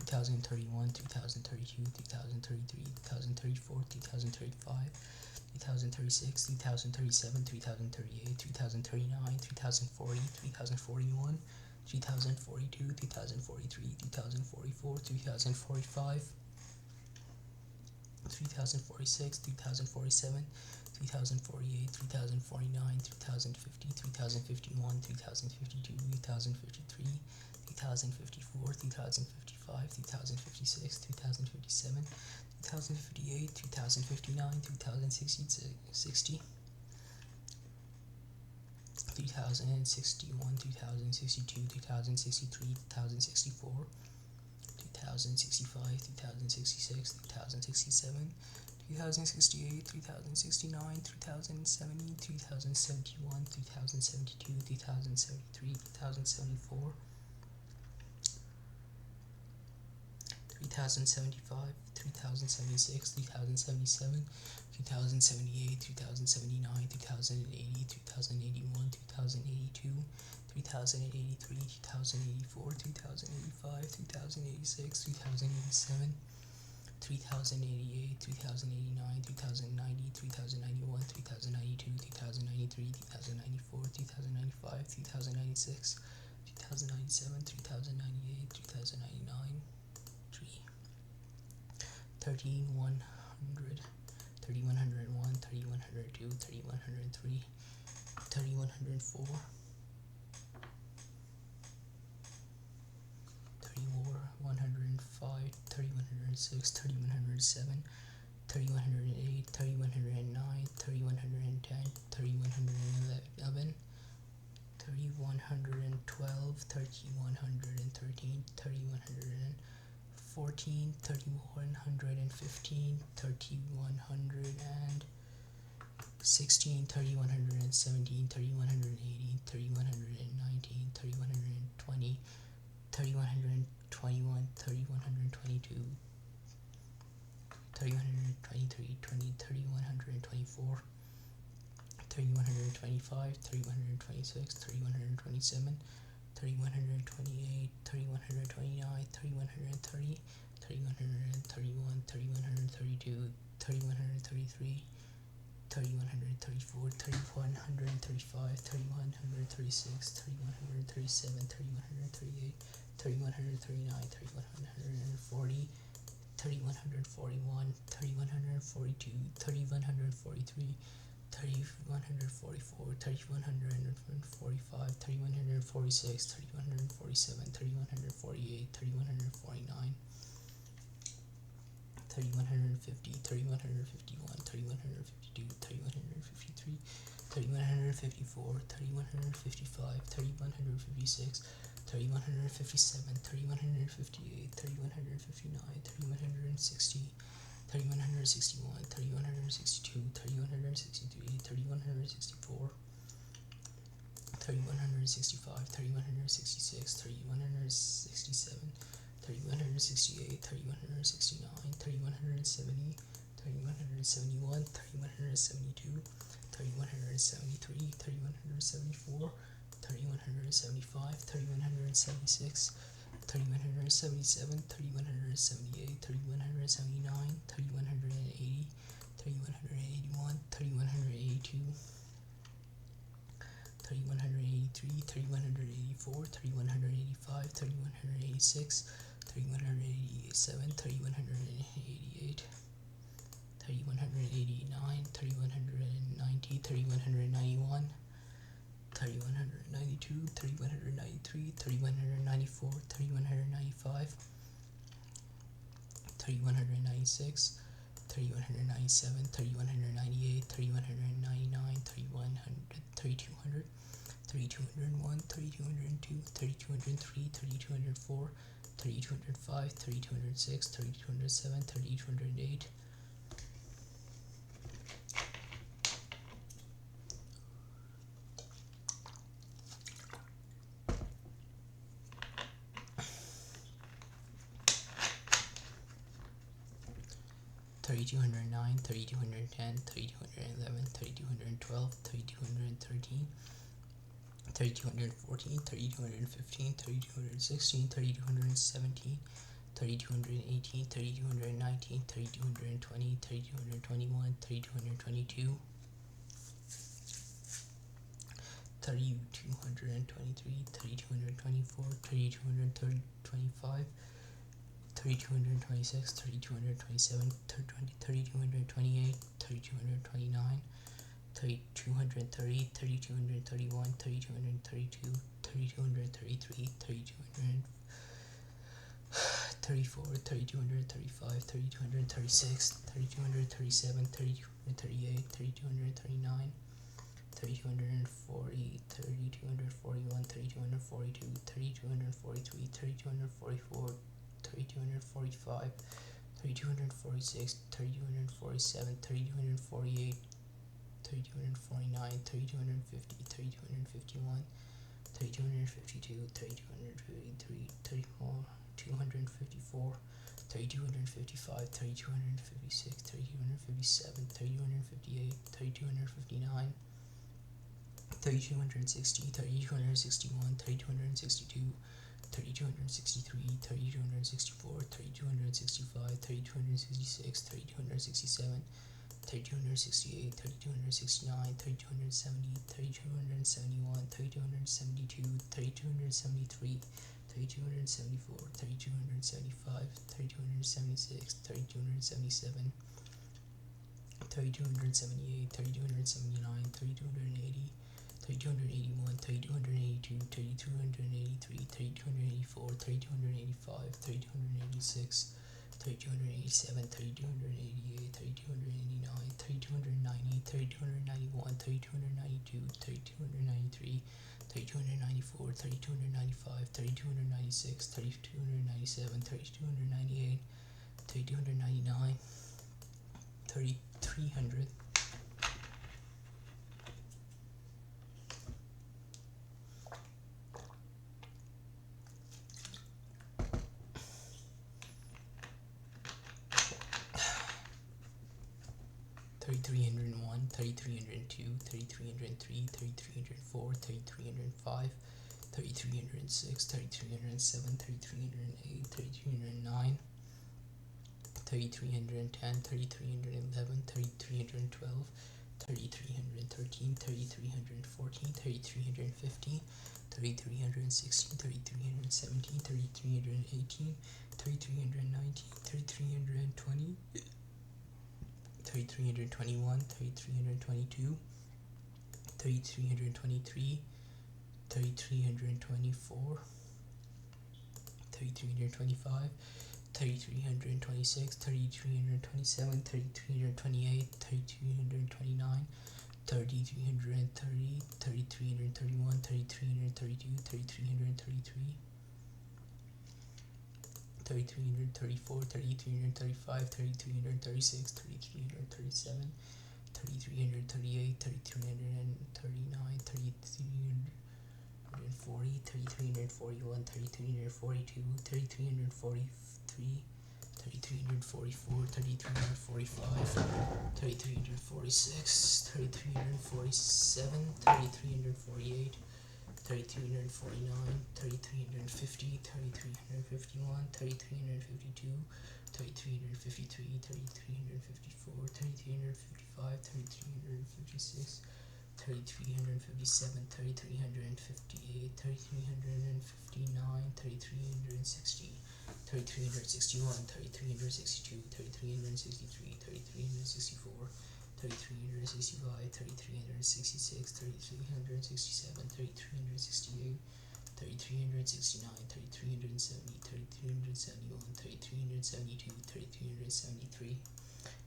2031, 2032, 2033, 2034, 2035, 2036, 2037, 2038, 2039, 2040, 2041, 2042, 2043, 2044, 2045, 3046, 3047, 3048, 3049, 3050, 3051, 3052, 3053, 3054, 3055, 3056, 2057, 2058, 2059, 2060, 3061, 2062, 2063, 2064, 2065, 2066, 2067, 2068, 3069, 3070, 3071, 3072, 3073, 3074, 3075, 3076, 3077, 2078, 2079, 2080, 2081, 2082, 3083, 2084, 2085, 2086, 2087, 3088, 3089, 3090, 3091, 3092, 3093, 3094, 3095, 3096, 2097, 3098, 2099, 3100, 3101, 3102, 3103, 3104, 3105, 3106, 3107, 3108, 3109, 3110, 3111, 3112, 3113, 3114, 3115, 3116, 3117, 3118, 3119, 3120, 3121, 3122, 3123, 3124, 3125, 3126, 3127, 3128, 3129, 3130, 3131, 3132, 3133, 3134, 3135, 3136, 3137, 3138, 3139, 3140, 3141, 3142, 3143, 3144, 3145, 3146, 3147, 3148, 3149, 3150, 3151, 3152, 3153, 3154, 3155, 3156, 3157, 3158, 3159, 3160, 3161, 3162, 3163, 3164, 3165, 3166, 3167, 3168, 3169, 3170, 3171, 3172, 3173, 3174, 3175, 3176, 3177, 3178, 3179, 3180, 3181, 3182, 3183, 3184, 3185, 3186, 3187, 3188, 3189, 3190, 3191, 3192, 3193, 3194, 3195, 3196, 3197, 3198, 3199, 3200, 3201, 3202, 3203, 3204, 3205, 3206, 3207, 3208, 3209, 3210, 3211, 3212, 3213, 3214, 3215, 3216, 3217, 3218, 3219, 3220, 3221, 3222, 3223, 3224, 3225, 3226, 3227, 3228, 3229, 3230, 3231, 3232, 3233, 3234, 3235, 3236, 3237, 3238, 3239, 3240, 3241, 3242, 3243, 3244, 3245, 3246, 3247, 3248, 3249, 3250, 3251, 3252, 3253, 254, 3255, 3256, 3257, 3258, 3259, 3260, 3261, 3262, 3263, 3264, 3265, 3266, 3267, 3268, 3269, 3270, 3271, 3272, 3273, 3274, 3275, 3276, 3277, 3278, 3279, 3280, 3281, 3282, 3283, 3284, 3285, 3286, 3287, 3288, 3289, 3290, 3291, 3292, 3293, 3294, 3295, 3296, 3297, 3298, 3299, 3300, 3301, 3301, 3302, 3303, 3304, 3305, 3306, 3307, 3308, 3309, 3310, 3311, 3312, 3313, 3314, 3315, 3316, 3317, 3318, 3319, 3320, 3321, 3322, 3323, 3324, 3325, 3326, 3327, 3328, 3329, 3330, 3331, 3332, 3333, 3334, 3335, 3336, 3337, 3338, 3339, 3340, 3341, 3342, 3343, 3344, 3345, 3346, 3347, 3348, 3349, 3350, 3351, 3352, 3353, 3354, 3355, 3356, 3357, 3358, 3359, 3360, 3361, 3362, 3363, 3364, 3365, 3366, 3367, 3368, 3369, 3370, 3371, 3372, 3373,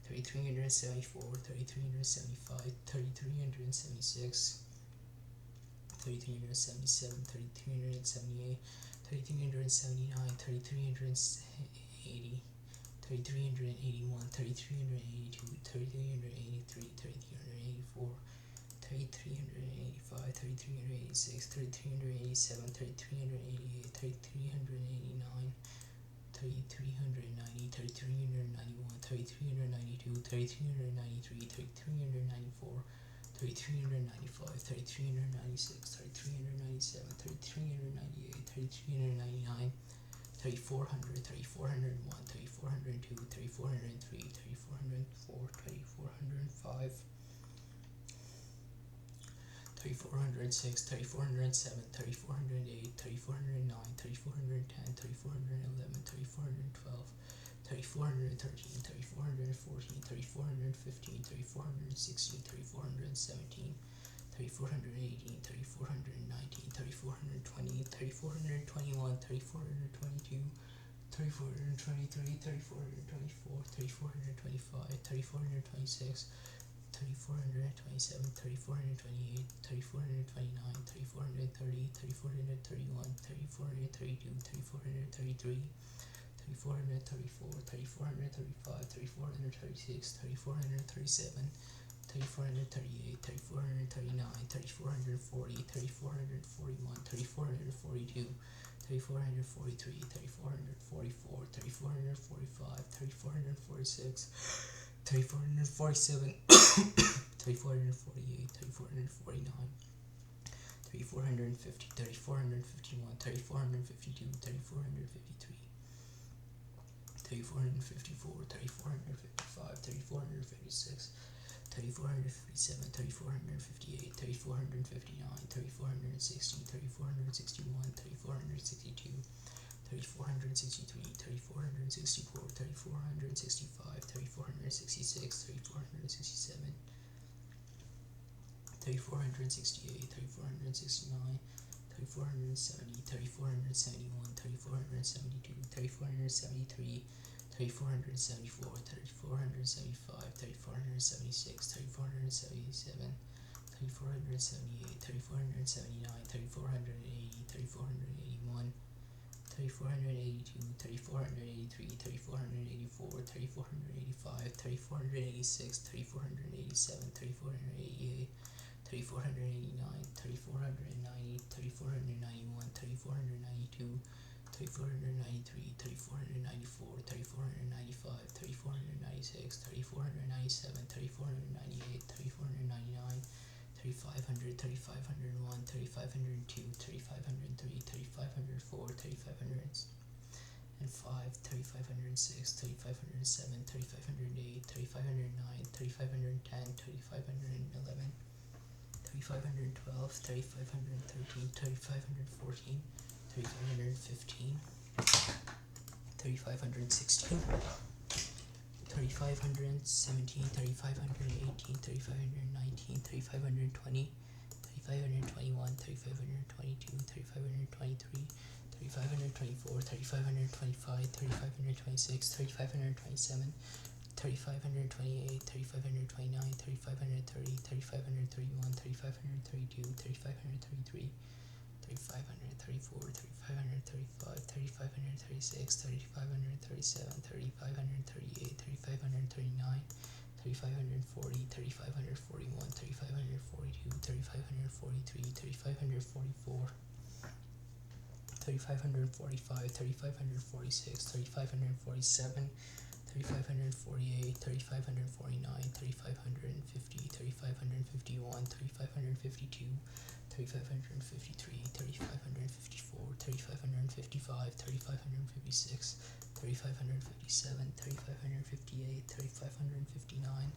3374, 3375, 3376, 3377, 3378, 3379, 3380, 3381, 3382, 3383, 3384, 3385, 3386, 3387, 3388, 3389, 3390, 3391, 3392, 3393, 3394, 3395, 3396, 3397, 3398, 3399, 3400, 3401, 3402, 3403, 3404, 3405, 3406, 3407, 3408, 3409, 3410, 3411, 3412, 3413, 3414, 3415, 3416, 3417, 3418, 3419, 3420, 3421, 3422, 3423, 3424, 3425, 3426, 3427, 3428, 3429, 3430, 3431, 3432, 3433, 3434, 3435, 3436, 3437, 3438, 3439, 3440, 3441, 3442, 3443, 3444, 3445, 3446, 3447, 3448, 3449, 3450, 3451, 3452, 3453, 3454, 3455, 3456, 3457, 3458, 3459, 3460, 3461, 3462, 3463, 3464, 3465, 3466, 3467, 3468, 3469, 3470, 3471, 3472, 3473, 3474, 3475, 3476, 3477, 3478, 3479, 3480, 3481, 3482, 3483, 3484, 3485, 3486, 3487, 3488, 3489, 3490, 3491, 3492, 3493, 3494, 3495, 3496, 3496, 3497, 3498, 3499, 3500, 3501, 3502, 3503, 3504, 3505, 3506, 3507, 3508, 3509, 3510, 3511, 3512, 3513, 3514, 3515, 3516, 3517, 3518, 3519, 3520, 3521, 3522, 3523, 3524, 3525, 3526, 3527, 3528, 3529, 3530, 3531, 3532, 3533, 3534, 3535, 3536, 3537, 3538, 3539, 3540, 3541, 3542, 3543, 3544, 3545, 3546, 3547, 3548, 3549, 3550, 3551, 3552, 3553, 3554, 3555, 3556, 3557, 3558, 3559,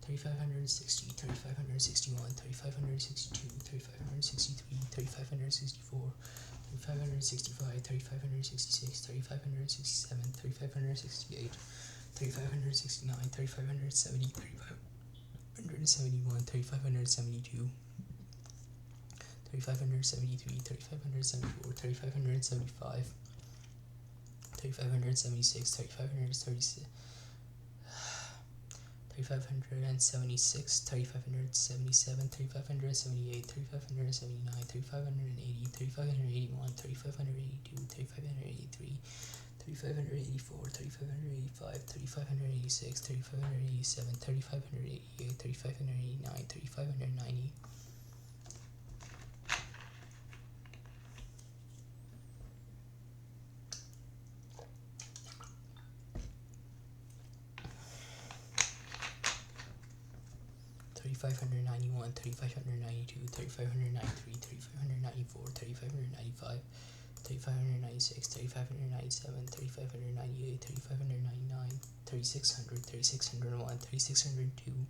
3560, 3561, 3562, 3563, 3564, 3565, 3566, 3567, 3568, 3569, 3570, 3571, 3572, 3573, 3574, 3575, 3576, 3536, 3576, 3577, 3578, 3579, 3580, 3581, 3582, 3583, 3584, 3585, 3586, 3587, 3588, 3589, 3590, 3591, 3592, 3593, 3594, 3595, 3596, 3597, 3598, 3599, 3600, 3601, 3602,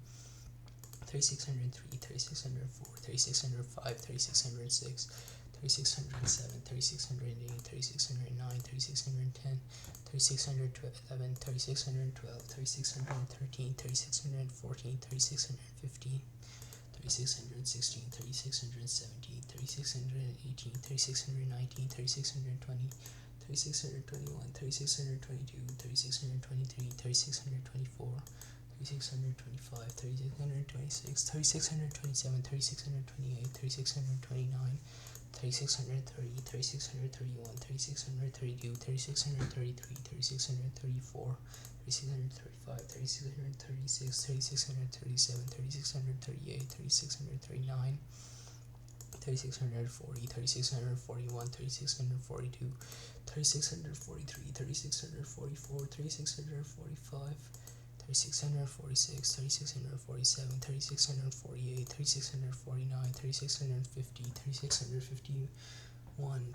3603, 3604, 3605, 3606, 3607, 3608, 3609, 3610, 3611, 3612, 3613, 3614, 3615, 3616, 3617, 3618, 3619, 3620, 3621, 3622, 3623, 3624, 3625, 3626, 3627, 3628, 3629, 3630, 3631, 3632, 3633, 3634, 3635, 3636, 3637, 3638, 3639, 3640, 3641, 3642, 3643, 3644, 3645, 3646, 3647, 3648, 3649, 3650, 3651,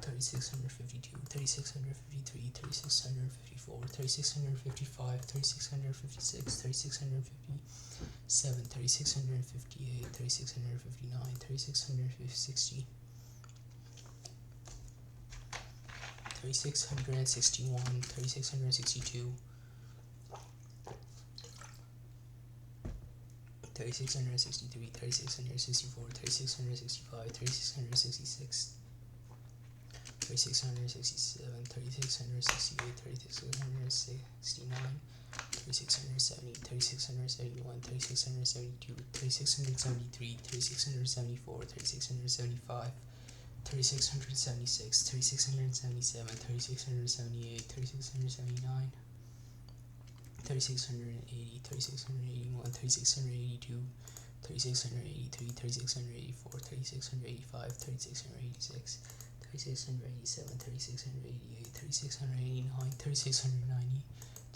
3652, 3653, 3654, 3655, 3656, 3657, 3658, 3659, 3660, 3661, 3662, 3663, 3664, 3665, 3666, 3667, 3668, 3669, 3670, 3671, 3672, 3673, 3674, 3675, 3676, 3677, 3678, 3679, 3680, 3681, 3682, 3683, 3684, 3685, 3686, 3687, 3688, 3689, 3690,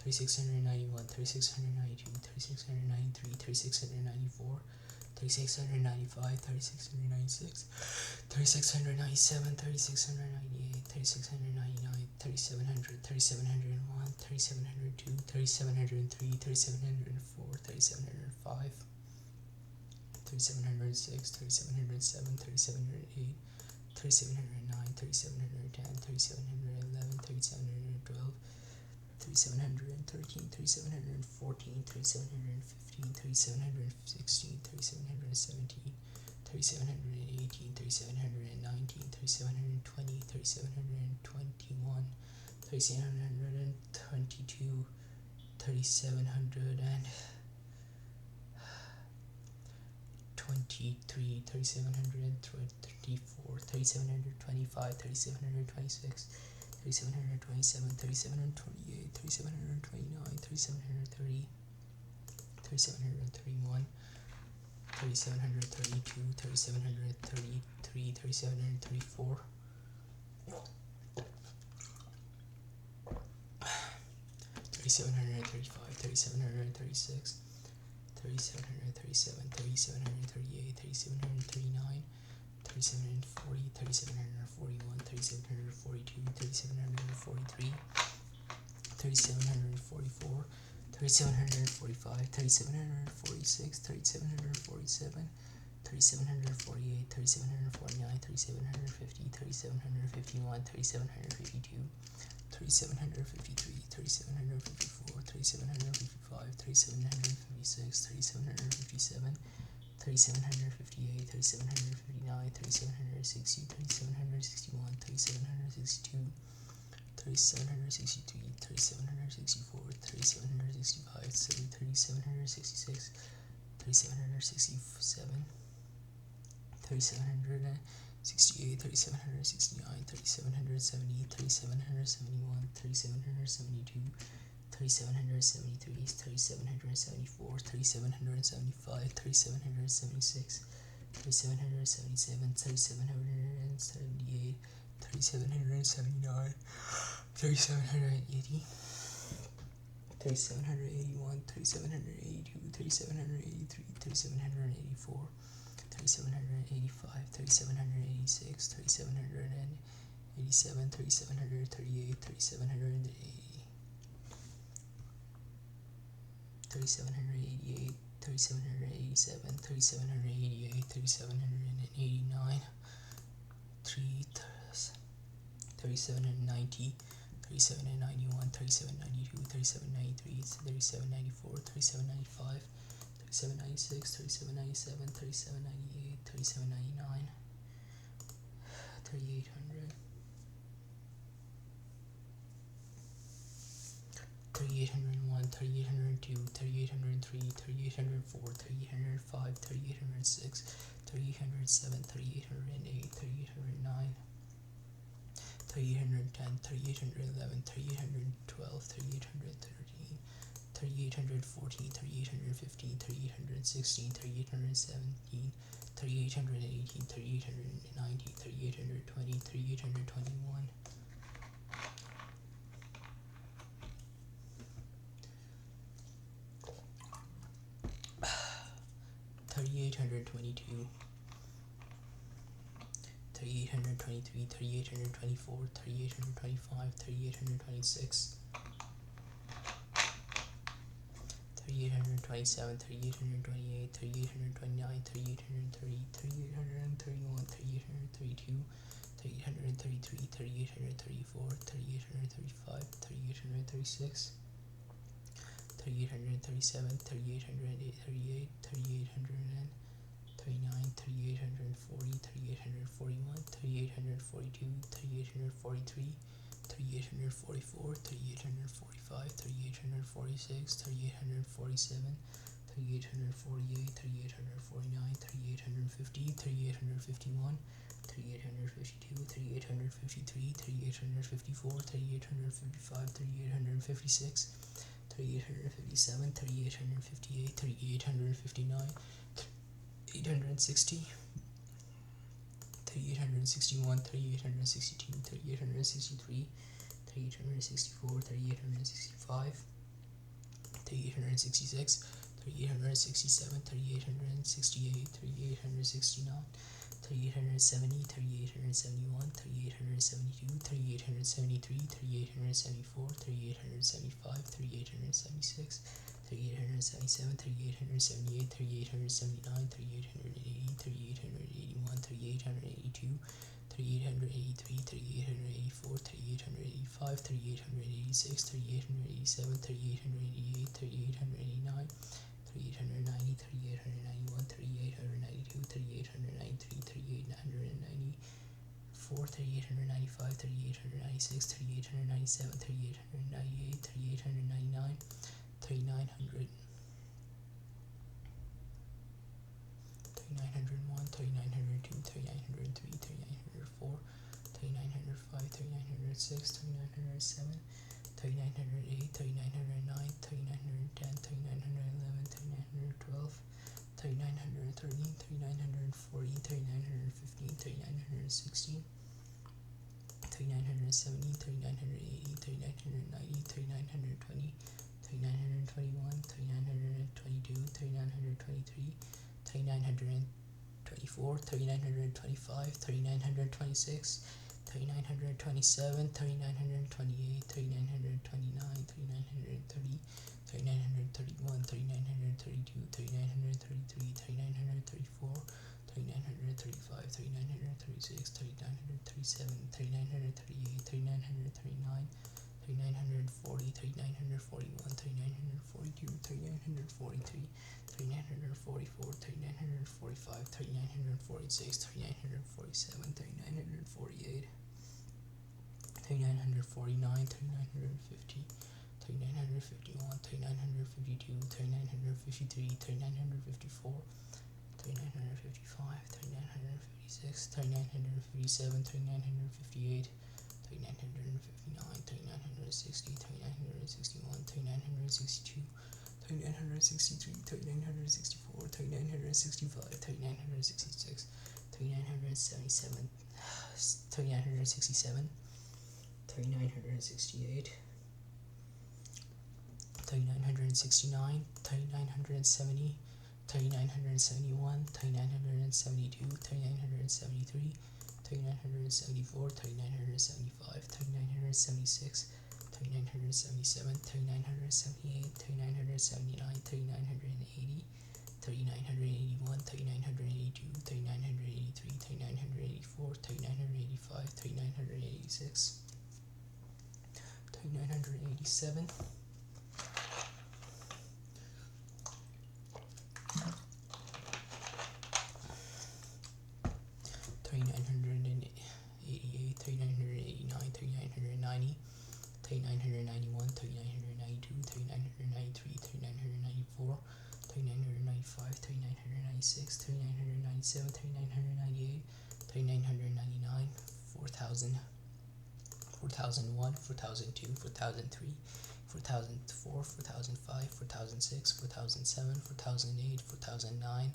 3691, 3692, 3693, 3694, 3695, 3696, 3697, 3698, 3699, 3700, 3701, 3702, 3703, 3704, 3705, 3706, 3707, 3708, 3709, 3710, 3711, 3712, 3713, 3714, 3715, 3716, 3717, 3718, 3719, 3720, 3721, 3722, 3700 and 23, 3734, 3725, 3726, 3727, 3728, 3729, 3730, 3731, 3732, 3733, 3734, 3735, 3736, 3737, 3738, 3739, 3740, 3741, 3742, 3743, 3744, 3745, 3746, 3747, 3748, 3749, 3750, 3751, 3752, 3753, 3754, 3755, 3756, 3757, 3758, 3759, 3760, 3761, 3762, 3763, 3764, 3765, 3766, 3767, 3768, 3769, 3770, 3771, 3772, 3773, 3774, 3775, 3776, 3777, 3778, 3779, 3780, 3781, 3782, 3783, 3784, 3785, 3786, 3787, 3738, 3780, 3788, 3787, 3788, 3789, 3790, 3791, 3792, 3793, 3794, 3795, 3796, 3797, 3798, 3799, 3800, 3801, 3802, 3803, 3804, 3805, 3806, 3807, 3808, 3809, 3810, 3811, 3812, 3813, 3814, 3815, 3816, 3817, 3818, 3819, 3820, 3821, 3822, 3823, 3824, 3825, 3826, 3827, 3828, 3829, 3830, 3831, 3832, 3833, 3834, 3835, 3836, 3837, 3838, 3839, 3840, 3841, 3842, 3843, 3844, 3845, 3846, 3847, 3848, 3849, 3850, 3851, 3852, 3853, 3854, 3855, 3856, 3857, 3858, 3859, 860, 3861, 3862, 3863, 3864, 3865, 3866, 3867, 3868, 3869, 3870, 3871, 3872, 3873, 3874, 3875, 3876, 3877, 3878, 3879, 3880, 3881, 3882, 3883, 3884, 3885, 3886, 3887, 3888, 3889, 3890, 3891, 3892, 3893, 3894, 3895, 3896, 3897, 3898, 3899, 3900, 3901, 3902, 3903, 3904, 3905, 3906, 3907, 3908, 3909, 3910, 3911, 3912, 3913, 3914, 3915, 3916, 3917, 3918, 3919, 3920, 3921, 3922, 3923, 3924, 3925, 3926, 3927, 3928, 3929, 3930, 3931, 3932, 3933, 3934, 3935, 3936, 3937, 3938, 3939, 3940, 3941, 3942, 3943, 3944, 3945, 3946, 3947, 3948, 3949, 3950, 3951, 3952, 3953, 3954, 3955, 3956, 3957, 3958, 3959, 3960, 3961, 3962, 3963, 3964, 3965, 3966, 3977, 3967, 3968, 3969, 3970, 3971, 3972, 3973, 3974, 3975, 3976, 3977, 3978, 3979, 3980, 3981, 3982, 3983, 3984, 3985, 3986, 3987, 3988, 3989, 3990, 3991, 3992, 3993, 3994, 3995, 3996, 3997, 3998, 3999, 4000, 4001, 4002, 4003, 4004, 4005, 4006, 4007, 4008, 4009,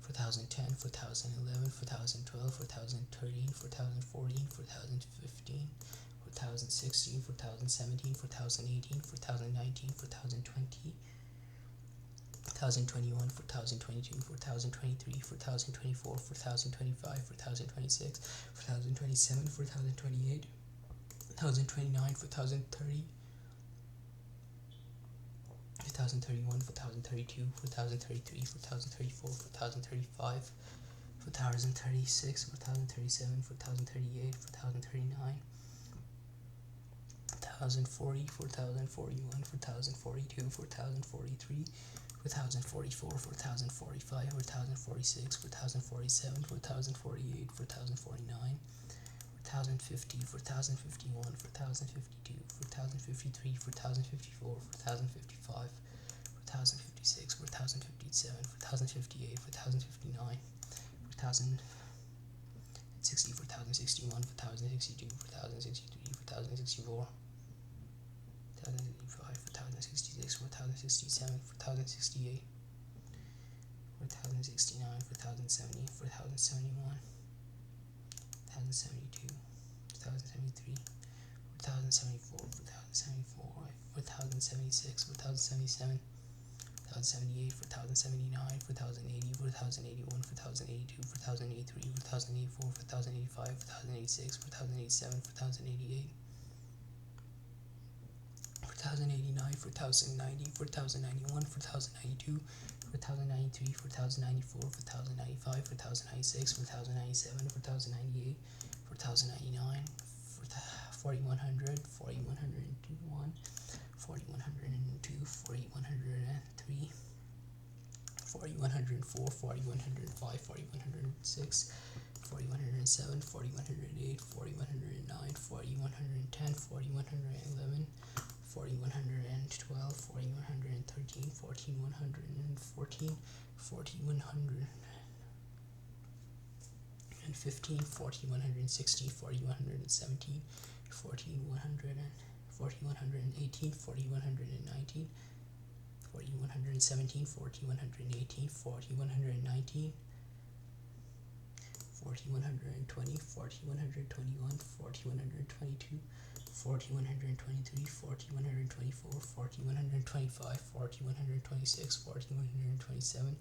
4010, 4011, 4012, 4013, 4014, 4015, 4016, 4017, 4018, 4019, 4020, 4021, 4022, 4023, 4024, 4025, 4026, 4027, 4028, 4029, 4030, 4031, 4032, 4033, 4034, 4035, 4036, 4037, 4038, 4039, 4040, 4041, 4042, 4043, 4044, 4045, 4046, 4047, 4048, 4049, 4050, 4051, 4052, 4053, 4054, 4055, 4056, 4057, 4058, 4059, 4060, 4061, 4062, 4063, 4064, 4065, 4066, 4067, 4068, 4069, 4070, 4071, 4072, 4073, 4074, 4074, 4075, 4076, 4077, 4078, 4079, 4080, 4081, 4082, 4083, 4084, 4085, 4086, 4087, 4088, 4089, 4090, 4091, 4092, 4093, 4094, 4095, 4096, 4097, 4098, 4099, 4100, 4101, 4102, 4103, 4104, 4105, 4106, 4107, 4108, 4109, 4110, 4111, 4112, 4113, 4114, 4115, 4116, 4117, 4118, 4119, 4117, 4118, 4119, 4120, 4121, 4122, 4123, 4124, 4125, 4126, 4127,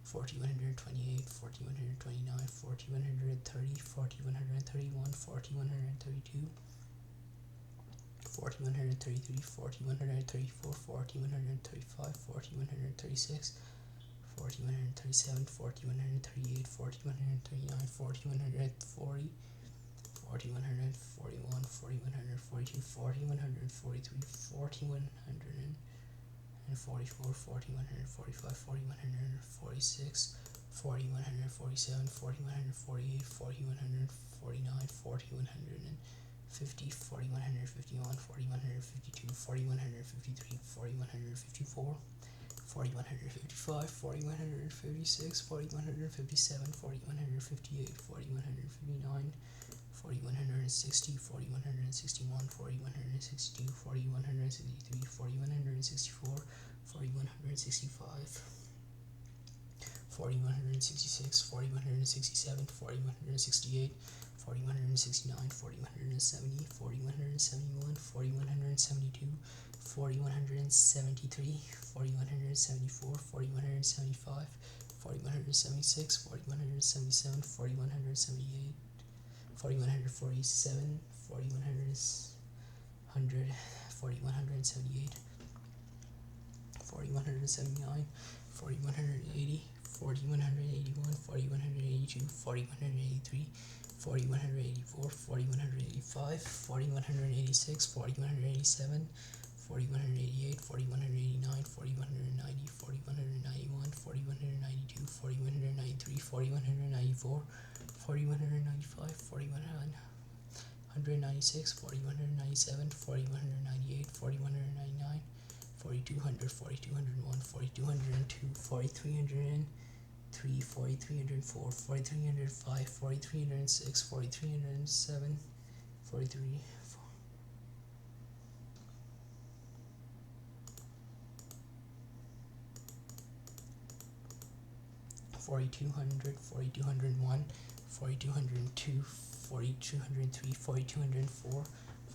4128, 4129, 4130, 4131, 4132, 4133, 4134, 4135, 4136, 4137, 4138, 4139, 4140, 4141, 4142, 4143, 4144, 4145, 4146, 4147, 4148, 4149, 4150, 4151, 4152, 4153, 4154, 4155, 4156, 4157, 4158, 4159, 4160, 4161, 4162, 4163, 4164, 4165, 4166, 4167, 4168, 4169, 4170, 4171, 4172, 4173, 4174, 4175, 4176, 4177, 4178, 4147, 4178, 4179, 4180, 4181, 4182, 4183, 4184, 4185, 4186, 4187, 4188, 4189, 4190, 4191, 4192, 4193, 4194, 4195, 4196, 4197, 4198, 4199, 4200, 4201, 4202, 4303, 4304, 4305, 4306, 4307, 43, 4200, 4201, 4202, 4203, 4204,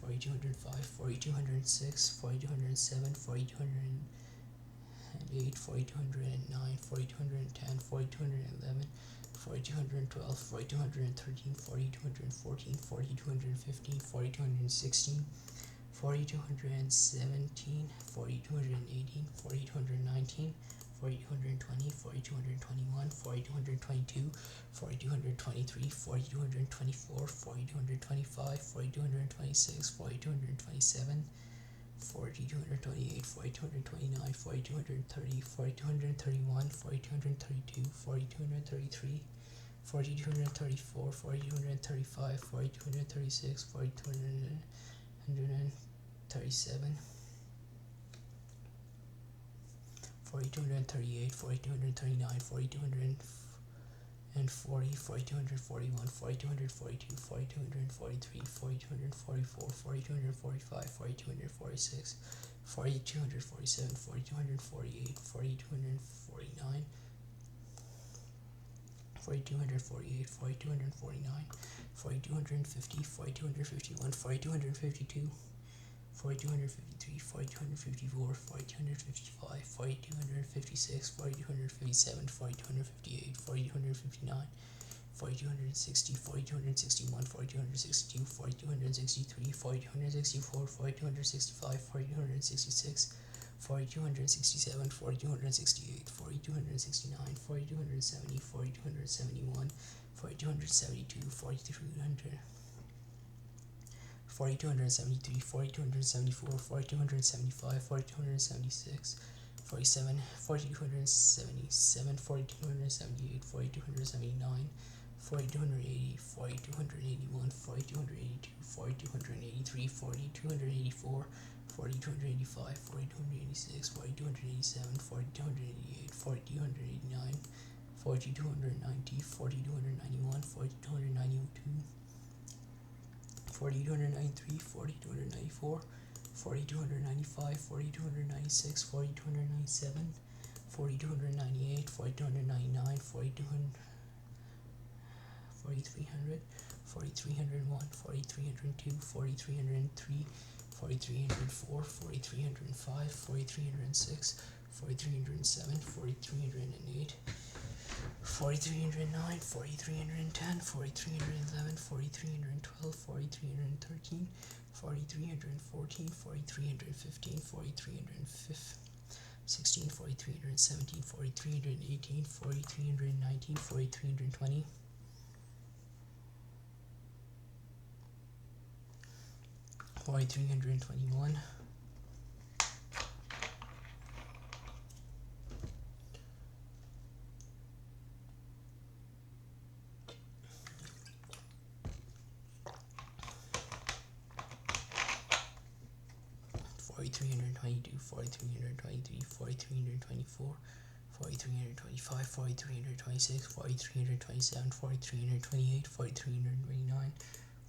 4205, 4206, 4207, 4208, 4209, 4210, 4211, 4212, 4213, 4214, 4215, 4216, 4217, 4218, 4219, 4220, 4221, 4222, 4223, 4224, 4225, 4226, 4227, 4228, 4229, 4230, 4231, 4232, 4233, 4234, 4235, 4236, 4237, 4238, 4239, 4240, 4241, 4242, 4243, 4244, 4245, 4246, 4247, 4248, 4249, 4248, 4249, 4250, 4251, 4252, 4253, 4254, 4255, 4256, 4257, 4258, 4259, 4260, 4261, 4262, 4263, 4264, 4265, 4266, 4267, 4268, 4269, 4270, 4271, 4272, 4300, 4273, 4274, 4275, 4276, 47, 4277, 4278, 4279, 4280, 4281, 4282, 4283, 4284, 4285, 4286, 4287, 4288, 4289, 4290, 4291, 4292, 4293, 4294, 4295, 4296, 4297, 4298, 4299, 4300, 4301, 4302, 4303, 4304, 4305, 4306, 4307, 4308, 4309, 4310, 4311, 4312, 4313, 4314, 4315, 4316, 4317, 4318, 4319, 4320, 4321, 4322, 4323, 4324, 4325, 4326, 4327, 4328, 4329,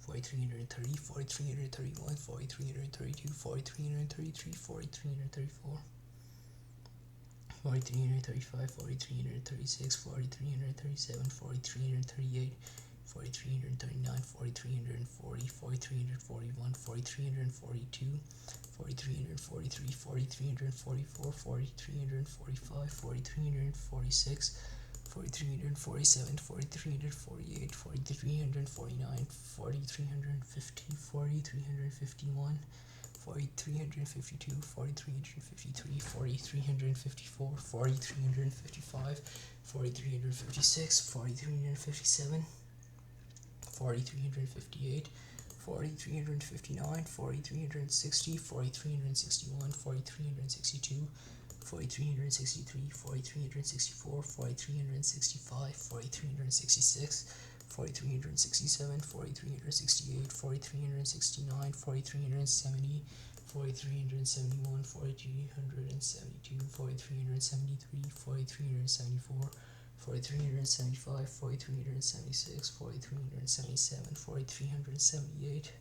4330, 4331, 4332, 4333, 4334, 4335, 4336, 4337, 4338, 4339, 4340, 4341, 4342, 4343, 4344, 4345, 4346, 4347, 4348, 4349, 4350, 4351, 4352, 4353, 4354, 4355, 4356, 4357, 4358, 4359, 4360, 4361, 4362, 4363, 4364, 4365, 4366, 4367, 4368, 4369, 4370, 4371, 4372, 4373, 4374, 4375, 4376, 4377, 4378,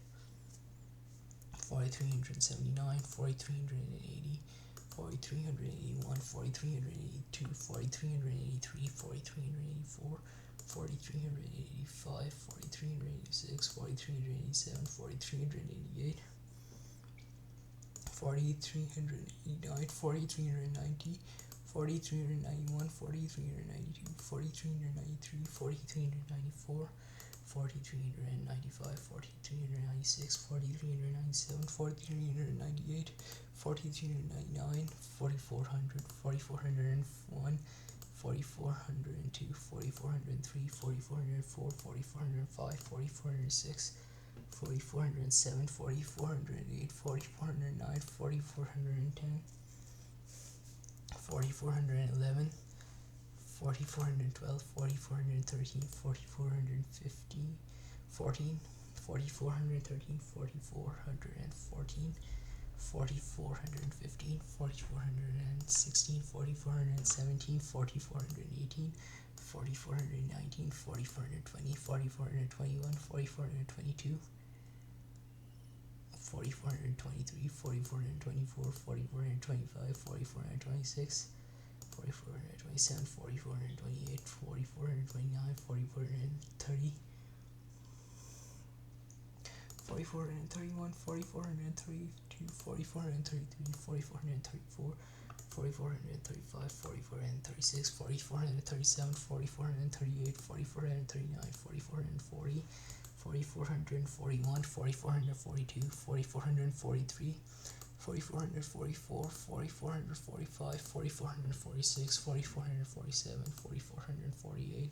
4379, 4380, 4381, 4382, 4383, 4384, 4385, 4386, 4387, 4388, 4389, 4390, 4391, 4392, 4393, 4394, 4395, 4396, 4397, 4398, 4399, 4400, 4401, 4402, 4403, 4404, 4405, 4406, 4407, 4408, 4409, 4410, 4411, 4412, 4413, 4415, 14, 4413, 4414, 4415, 4416, 4417, 4418, 4419, 4420, 4421, 4422, 4423, 4424, 4425, 4426, 4427, 4428, 4429, 4430, 4431, 4432, 4433, 4434, 4435, 4436, 4437, 4438, 4439, 4440, 4441, 4442, 4443, 4444, 4445, 4446, 4447, 4448,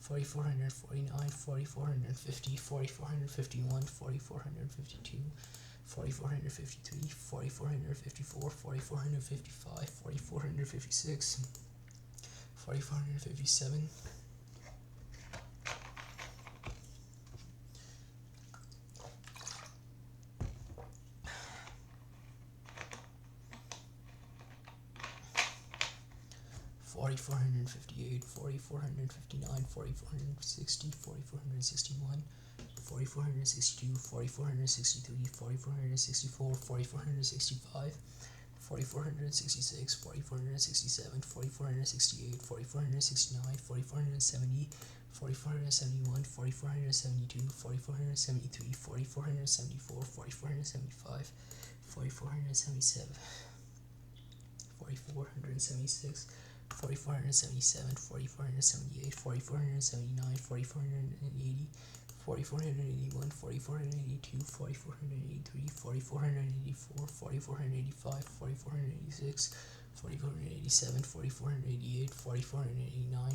4449, 4450, 4451, 4452, 4453, 4454, 4455, 4456, 4457, 4458, 4459, 4460, 4461, 4462, 4463, 4464, 4465, 4466, 4467, 4468, 4469, 4470, 4471, 4472, 4473, 4474, 4475, 4477, 4476, 4477, 4478, 4479, 4480, 4481, 4482, 4483, 4484, 4485, 4486, 4487, 4488, 4489,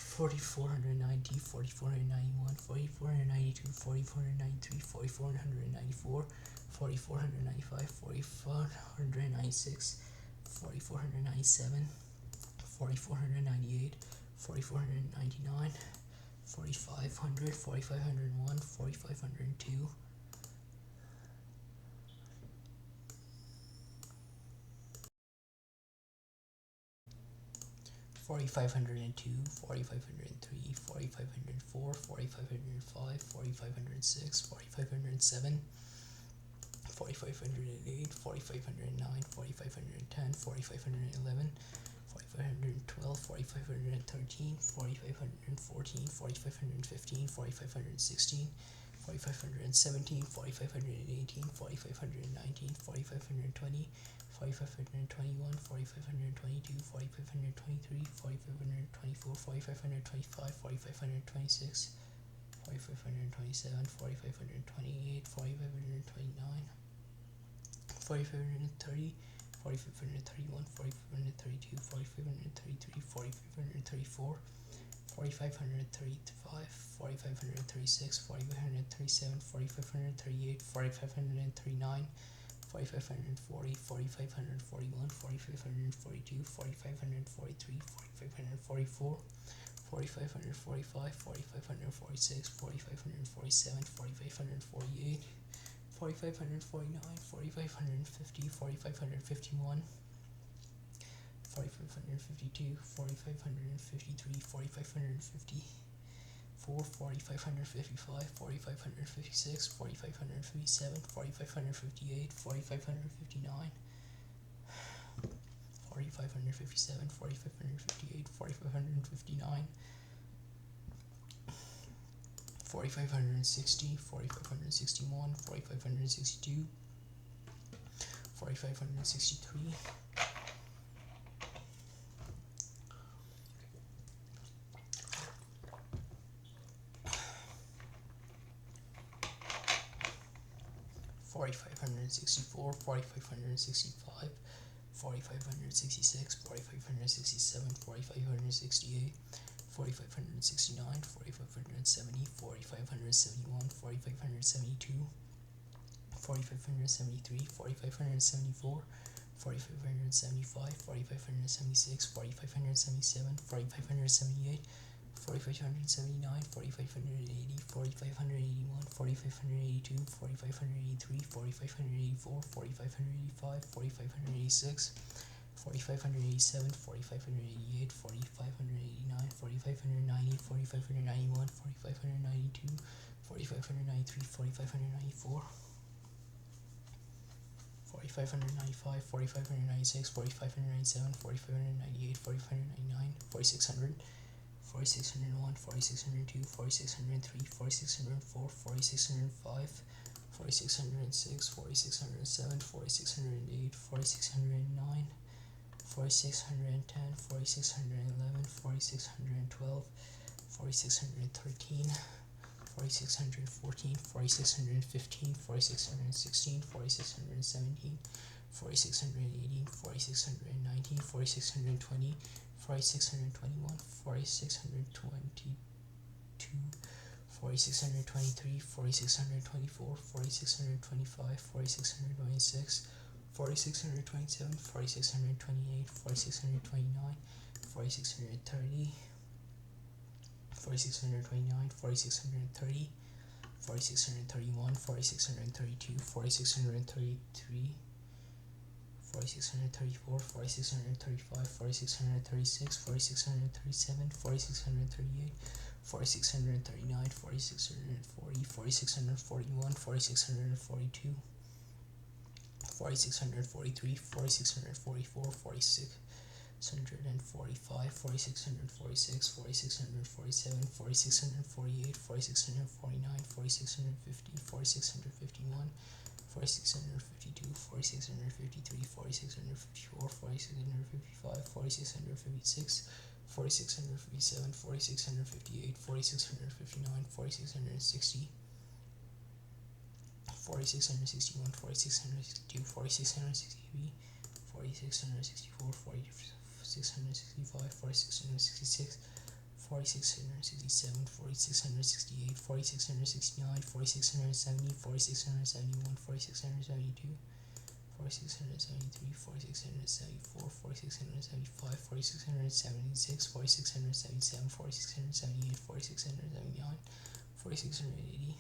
4490, 4491, 4492, 4493, 4494, 4495, 4496, 4497, 4498, 4499, 4500, 4501, 4502, 4502, 4503, 4504, 4505, 4506, 4507, 4508, 4509, 4510, 4511, 4512, 4513, 4514, 4515, 4516, 4517, 4518, 4519, 4520, 4521, 4522, 4523, 4524, 4525, 4526, 4527, 4528, 4529, 4530, 4531, 4532, 4533, 4534, 4535, 4536, 4537, 4538, 4539, 4540, 4541, 4542, 4543, 4544, 4545, 4546, 4547, 4548, 4549, 4550, 4551, 4552, 4553, 4554, 4555, 4556, 4557, 4558, 4559, 4557, 4558, 4559, 4560, 4561, 4562, 4563, 4564, 4565, 4566, 4567, 4568, 4569, 4570, 4571, 4572, 4573, 4574, 4575, 4576, 4577, 4578, 4579, 4580, 4581, 4582, 4583, 4584, 4585, 4586, 4587, 4588, 4589, 4590, 4591, 4592, 4593, 4594, 4595, 4596, 4597, 4598, 4599, 4600, 4601, 4602, 4603, 4604, 4605, 4606, 4607, 4608, 4609, 4610, 4611, 4612, 4613, 4614, 4615, 4616, 4617, 4618, 4619, 4620, 4621, 4622, 4623, 4624, 4625, 4626, 4627, 4628, 4629, 4630, 4629, 4630, 4631, 4632, 4633, 4634, 4635, 4636, 4637, 4638, 4639, 4640, 4641, 4642, 4643, 4644, 4645, 4646, 4647, 4648, 4649, 4650, 4651, 4652, 4653, 4654, 4655, 4656, 4657, 4658, 4659, 4660, 4661, 4662, 4663, 4664, 4665, 4666, 4667, 4668, 4669, 4670, 4671, 4672, 4673, 4674, 4675, 4676, 4677, 4678, 4679, 4680,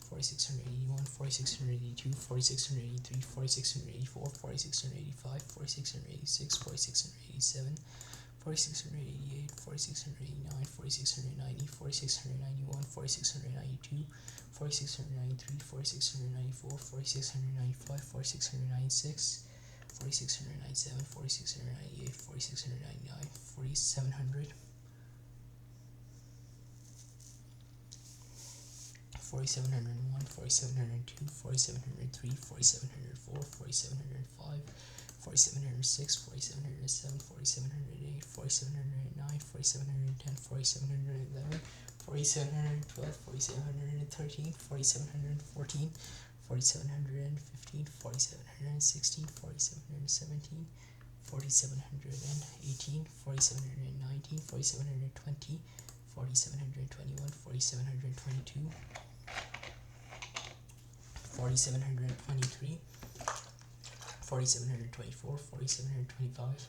4681, 4682, 4683, 4684, 4685, 4686, 4687, 4688, 4689, 4690, 4691, 4692, 4693, 4694, 4695, 4696, 4697, 4698, 4699, 4700, 4701, 4702, 4703, 4704, 4705, 4706, 4707, 4708, 4709, 4710, 4711, 4712, 4713, 4714, 4715, 4716, 4717, 4718, 4719, 4720, 4721, 4722, 4723, 4724, 4725,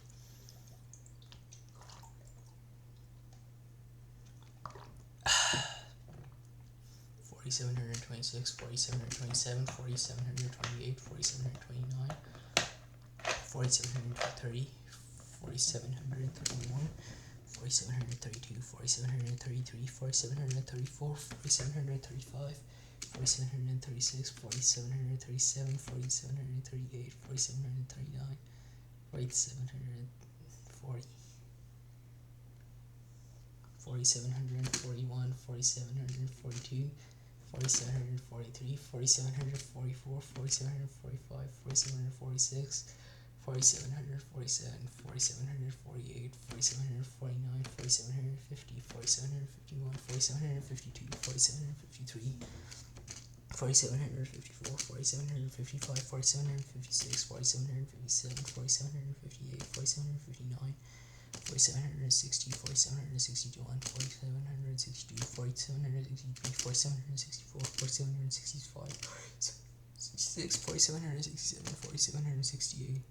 4726, 4727, 4728, 4729, 4730, 4731, 4732, 4733, 4734, 4735, 4736, 4737, 4738, 4739, 4740, 4741, 4742, 4743, 4744, 4745, 4746, 4747, 4748, 4749, 4750, 4751, 4752, 4753, 4754, 4755, 4756, 4757, 4758, 4759, 4760, 4761, 4762, 4763, 4764, 4765, 4767, 4768,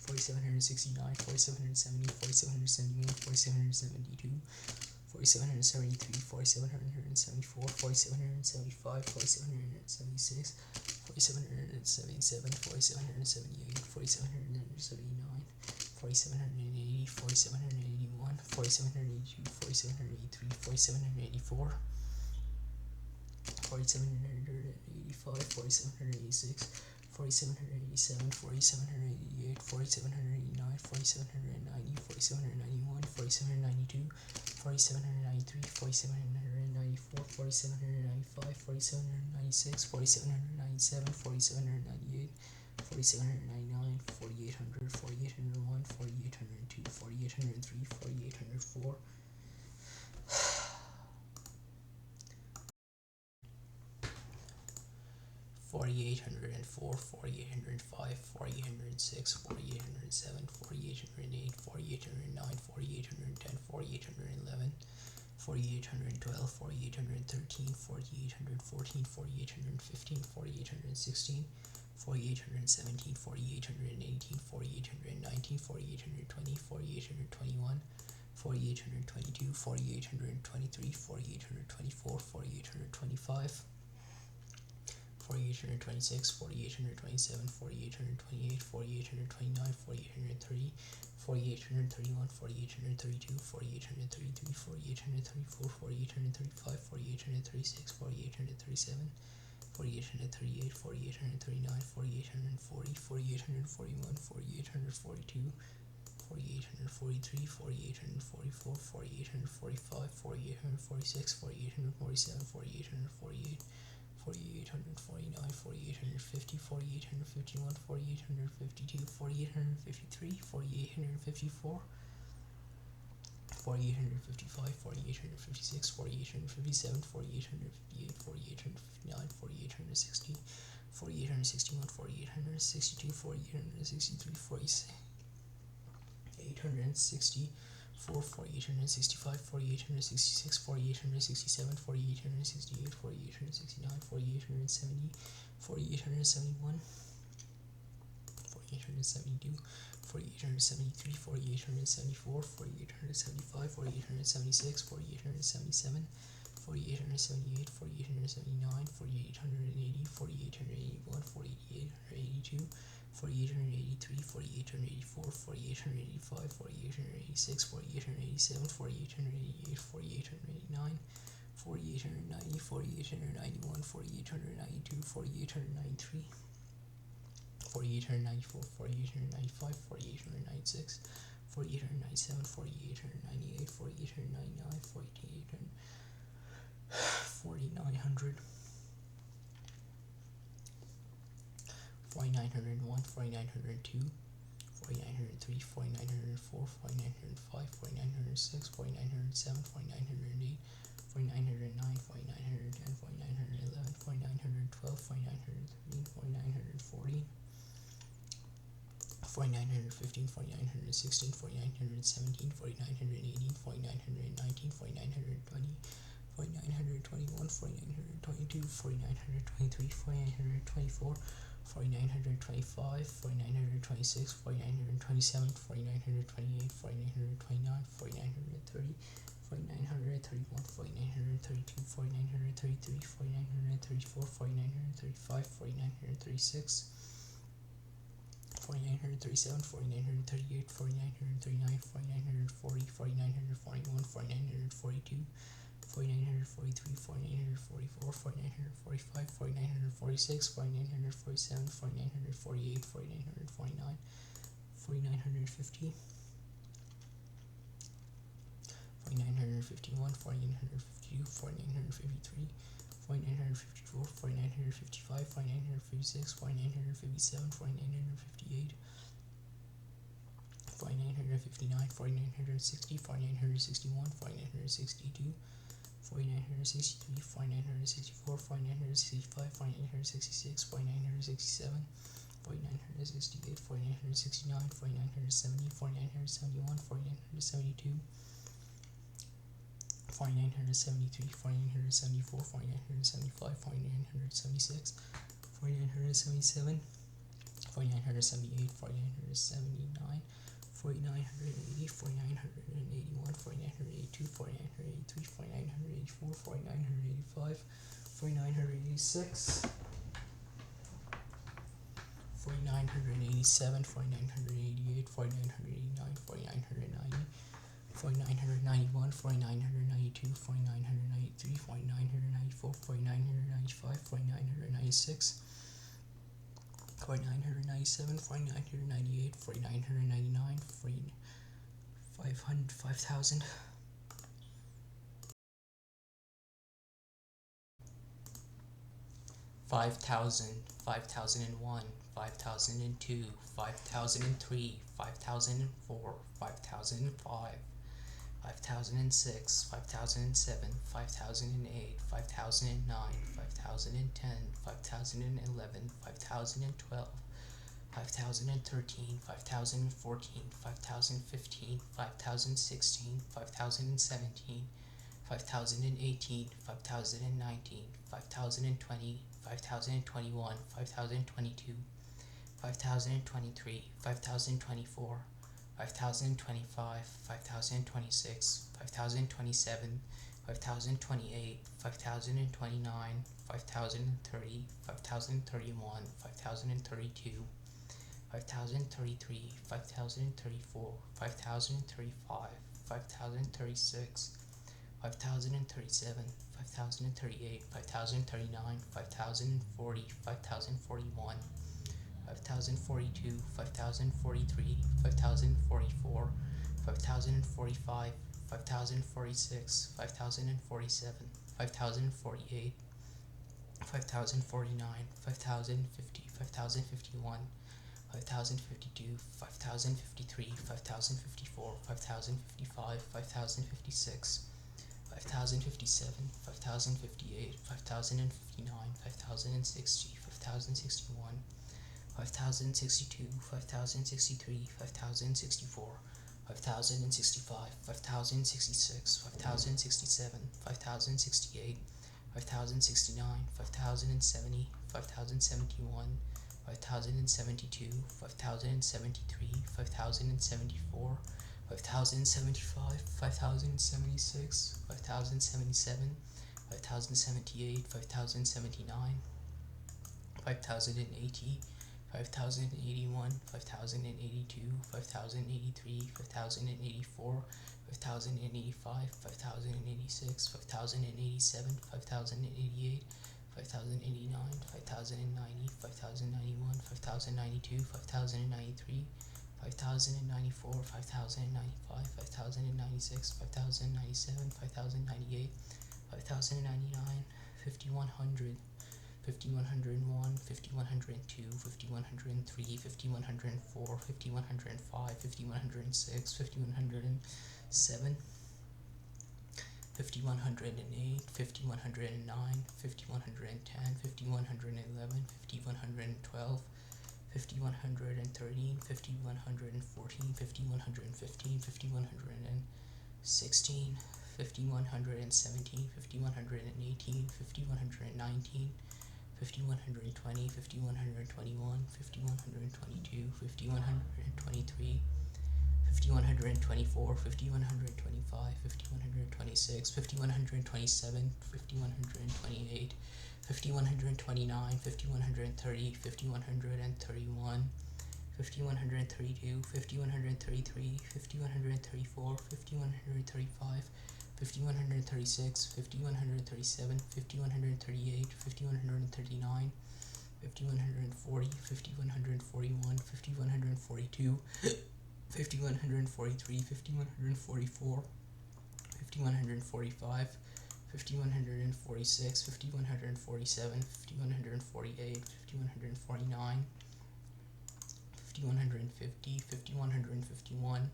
4769, 4770, 4771, 4772, 4773, 4774, 4775, 4776, 4777, 4778, 4779, 4780, 4781, 4782, 4783, 4784, 4785, 4786, 4787, 4788, 4789, 4790, 4791, 4792, 4793, 4794, 4795, 4796, 4797, 4798, 4799, 4800, 4801, 4802, 4803, 4804, 4804, 4805, 4806, 4807, 4808, 4809, 4810, 4811, 4812, 4813, 4814, 4815, 4816, 4817, 4818, 4819, 4820, 4821, 4822, 4823, 4824, 4825, 4826, 4827, 4828, 4829, 4830, 4831, 4832, 4833, 4834, 4835, 4836, 4837, 4838, 4839, 4840, 4841, 4842, 4843, 4844, 4845, 4846, 4847, 4848, 4849, 4850, 4851, 4852, 4853, 4854, 4855, 4856, 4857, 4858, 4859, 4860, 4861, 4862, 4863, 4864, 4865, 4866, 4867, 4868, 4869, 4870, 4871, 4872, 4873, 4874, 4875, 4876, 4877, 4878, 4879, 4880, 4881, 4882, 4883, 4884, 4885, 4886, 4887, 4888, 4889, 4890, 4891, 4892, 4893, 4894, 4895, 4896, 4897, 4898, 4899, 4900, 4901, 4902, 4903, 4904, 4905, 4906, 4907, 4908, 4909, 4910, 4911, 4912, 4913, 4914, 4915, 4916, 4917, 4918, 4919, 4920, 4921, 4922, 4923, 4924, 4925, 4926, 4927, 4928, 4929, 4930, 4931, 4932, 4933, 4934, 4935, 4936, 4937, 4938, 4939, 4940, 4941, 4942, 4943, 4944, 4945, 4946, 4947, 4948, 4949, 4950, 4951, 4952, 4953, 4954, 4955, 4956, 4957, 4958, 4959, 4960, 4961, 4962, 4963, 4964, 4965, 4966, 4967, 4968, 4969, 4970, 4971, 4972, 4973, 4974, 4975, 4976, 4977, 4978, 4979, 4980, 4981, 4982, 4983, 4984, 4985, 4986, 4987, 4988, 4989, 4990, 4991, 4992, 4993, 4994, 4995, 4996, 4997, 4998, 4999, 5000. 5000, 5001, 5002, 5003, 5004, 5005, 5006, 5007, 5008, 5009, 5010, 5011, 5012, 5013, 5014, 5015, 5016, 5017, 5018, 5019, 5020, 5021, 5022, 5023, 5024, 5025, 5026, 5027, 5028, 5029, 5030, 5031, 5032, 5033, 5034, 5035, 5036, 5037, 5038, 5039, 5040, 5041, 5042, 5043, 5044, 5045, 5046, 5047, 5048, 5049, 5050, 5051, 5052, 5053, 5054, 5055, 5056, 5057, 5058, 5059, 5060, 5061, 5062, 5063, 5064, 5065, 5066, 5067, 5068, 5069, 5070, 5071, 5072, 5073, 5074, 5075, 5076, 5077, 5078, 5079, 5080, 5081, 5082, 5083, 5084, 5085, 5086, 5087, 5088, 5089, 5090, 5091, 5092, 5093, 5094, 5095, 5096, 5097, 5098, 5099, 5100, 5101, 5102, 5103, 5104, 5105, 5106, 5107, 5108, 5109, 5110, 5111, 5112, 5113, 5114, 5115, 5116, 5117, 5118, 5119, 5120, 5121, 5122, 5123, 5124, 5125, 5126, 5127, 5128, 5129, 5130, 5131, 5132, 5133, 5134, 5135, 5136, 5137, 5138, 5139, 5140, 5141, 5142, 5143, 5144, 5145, 5146, 5147, 5148, 5149, 5150, 5151,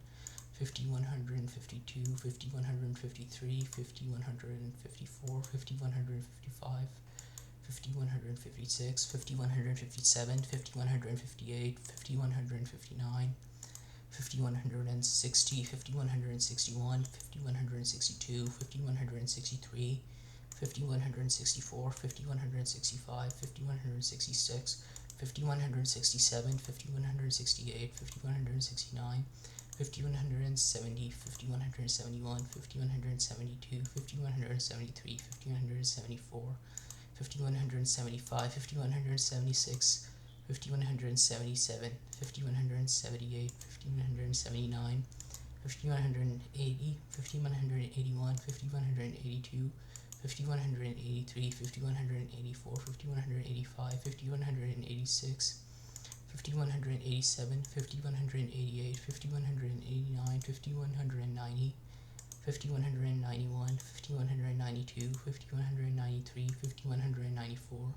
5152, 5153, 5154, 5155, 5156, 5157, 5158, 5159, 5160, 5161, 5162, 5163, 5164, 5165, 5166, 5167, 5168, 5169, 5170, 5171, 5172, 5173, 5174, 5175, 5176, 5177, 5178, 5179, 5180, 5181, 5182, 5183, 5184, 5185, 5186, 5187, 5188, 5189, 5190, 5191, 5192, 5193, 5194,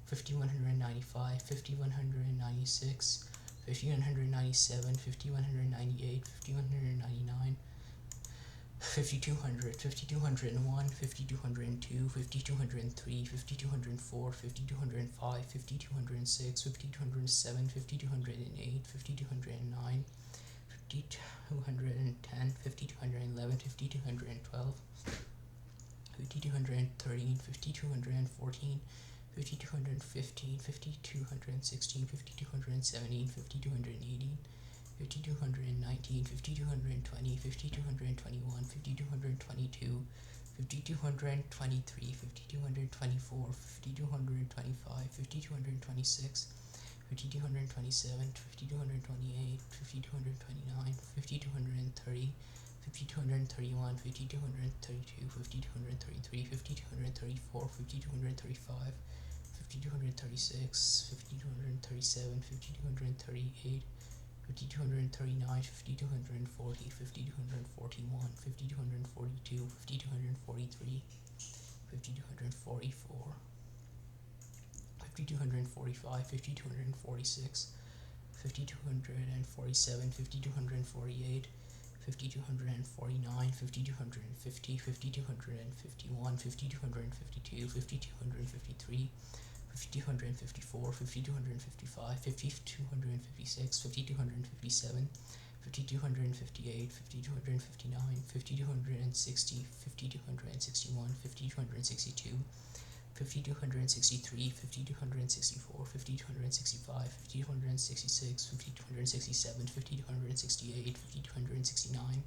5195, 5196, 5197, 5198, 5199, 5200, 5201, 5202, 5203, 5204, 5205, 5206, 5207, 5208, 5209, 5210, 5211, 5212, 5213, 5214, 5215, 5216, 5217, 5218, 5219, 5220, 5221, 5222, 5223, 5224, 5225, 5226, 5227, 5228, 5229, 5230, 5231, 5232, 5233, 5234, 5235, 5236, 5237, 5238, 5239, 5240, 5241, 5242, 5243, 5244, 5245, 5246, 5247, 5248, 5249, 5250, 5251, 5252, 5253, 5254, 5255, 5256, 5257, 5258, 5259, 5260, 5261, 5262, 5263, 5264, 5265, 5266, 5267, 5268, 5269,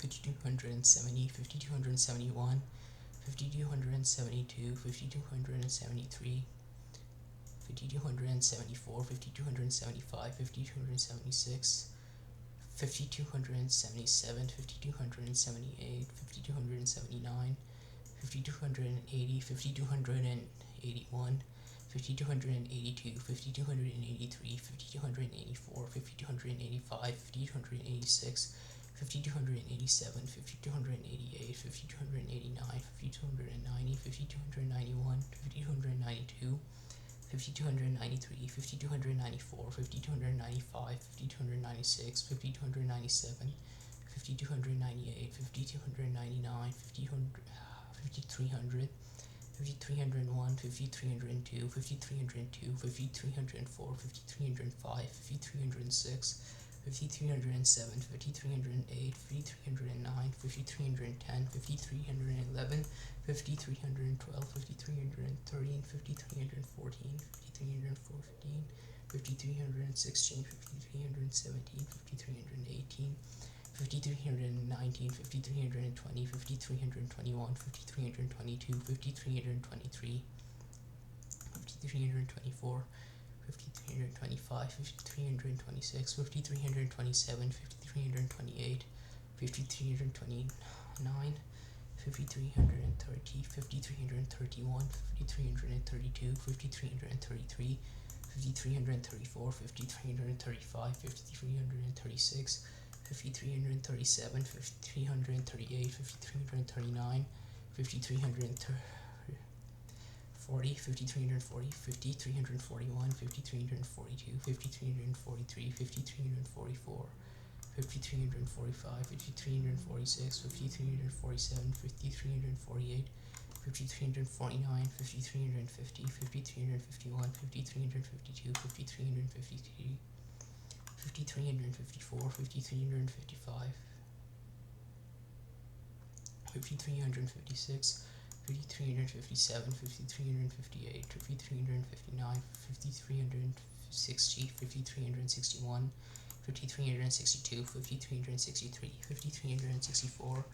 5270, 5271, 5272, 5273, 5274, 5275, 5276, 5277, 5278, 5279, 5280, 5281, 5282, 5283, 5284, 5285, 5286, 5287, 5288, 5289, 5290, 5291, 5292, 5293, 5294, 5295, 5296, 5297, 5298, 5299, 5300, 5301, 5302, 5302, 5304, 5305, 5306, 5307, 5308, 5309, 5310, 5311, 5312, 5313, 5314, 5315, 5316, 5317, 5318, 5319, 5320, 5321, 5322, 5323, 5324, 5325, 5326, 5327, 5328, 5329, 5330, 5331, 5332, 5333, 5334, 5335, 5336, 5337, 5338, 5339, 5340, 5340, 5341, 5342, 5343, 5344, 5345, 5346, 5347, 5348, 5349, 5350, 5351, 5352, 5353, 5354, 5355, 5356, 5357, 5358, 5359, 5360, 5361, 5362, 5363, 5364,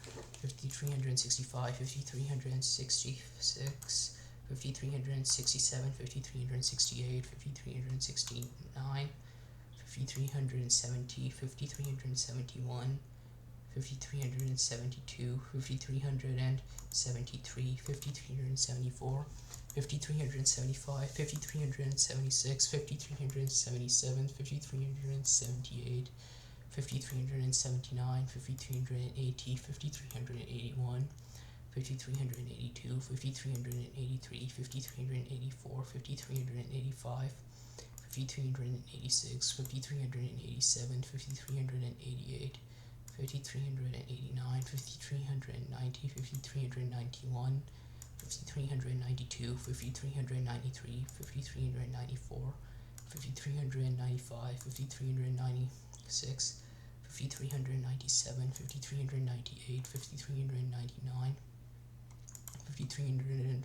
5365, 5366, 5367, 5368, 5369, 5370, 5371, 5372, 5373, 5374, 5375, 5376, 5377, 5378, 5379, 5380, 5381, 5382, 5383, 5384, 5385, 5386, 5387, 5388, 5389, 5390, 5391, 5392, 5393, 5394, 5395, 5396, 5397, 5398, 5399, 5300,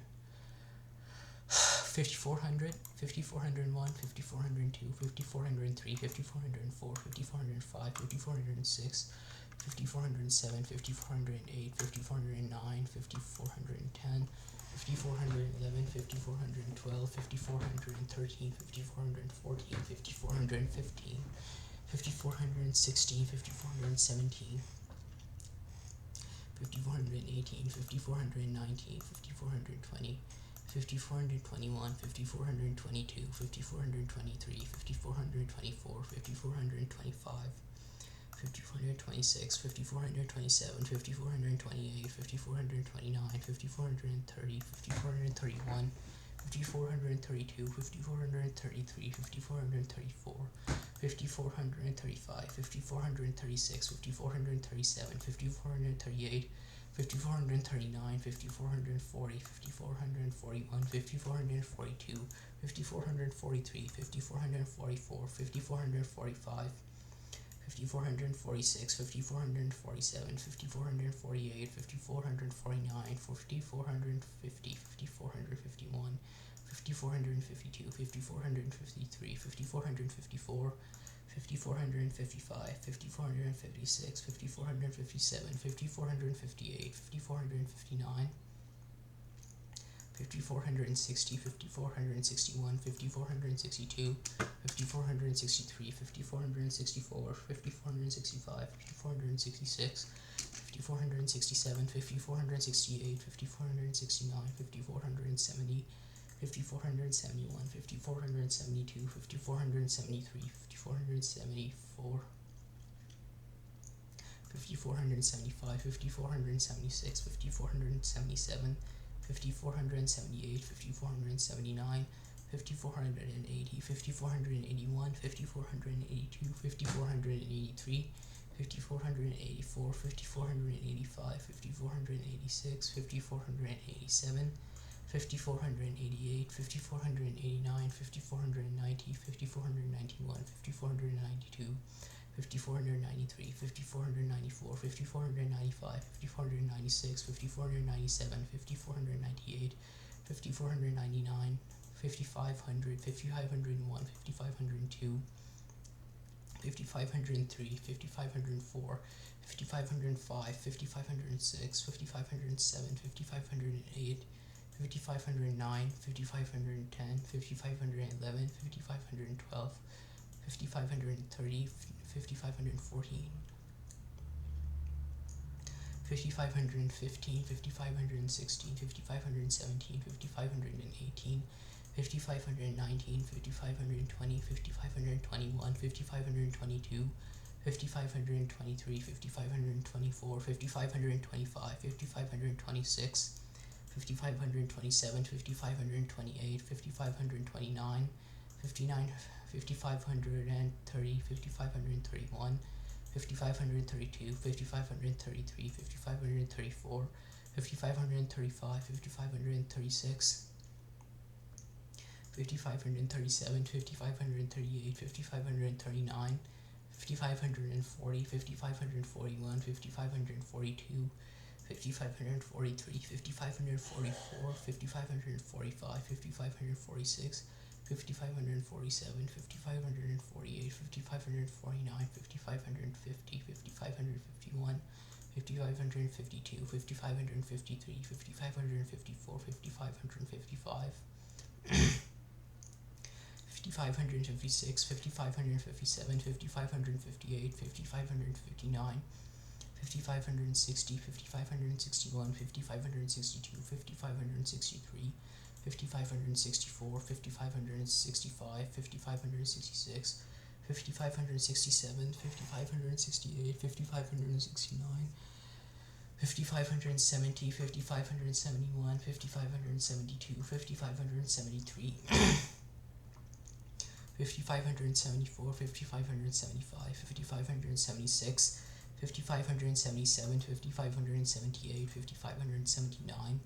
5400, 5401, 5402, 5403, 5404, 5405, 5406, 5407, 5408, 5409, 5410, 5411, 5412, 5413, 5414, 5415, 5416, 5417, 5418, 5419, 5420, 5421, 5422, 5423, 5424, 5425, 5426, 5427, 5428, 5429, 5430, 5431, 5432, 5433, 5434, 5435, 5436, 5437, 5438, 5439, 5440, 5441, 5442, 5443, 5444, 5445, 5446, 5447, 5448, 5449, 5450, 5451, 5452, 5453, 5454, 5455, 5456, 5457, 5458, 5459, 5460, 5461, 5462, 5463, 5464, 5465, 5466, 5467, 5468, 5469, 5470, 5471, 5472, 5473, 5474, 5475, 5476, 5477, 5478, 5479, 5480, 5481, 5482, 5483, 5484, 5485, 5486, 5487, 5488, 5489, 5490, 5491, 5492, 5493, 5494, 5495, 5496, 5497, 5498, 5499, 5500, 5501, 5502, 5503, 5504, 5505, 5506, 5507, 5508, 5509, 5510, 5511, 5512, 5530, 5514, 5515, 5516, 5517, 5518, 5519, 5520, 5521, 5522, 5523, 5524, 5525, 5526, 5527, 5528, 5529, 5530, 5531, 5532, 5533, 5534, 5535, 5536, 5537, 5538, 5539, 5540, 5541, 5542, 5543, 5544, 5545, 5546, 5547, 5548, 5549, 5550, 5551, 5552, 5553, 5554, 5555, 5556, 5557, 5558, 5559, 5560, 5561, 5562, 5563, 5564, 5565, 5566, 5567, 5568, 5569, 5570, 5571, 5572, 5573, 5574, 5575, 5576, 5577, 5578, 5579,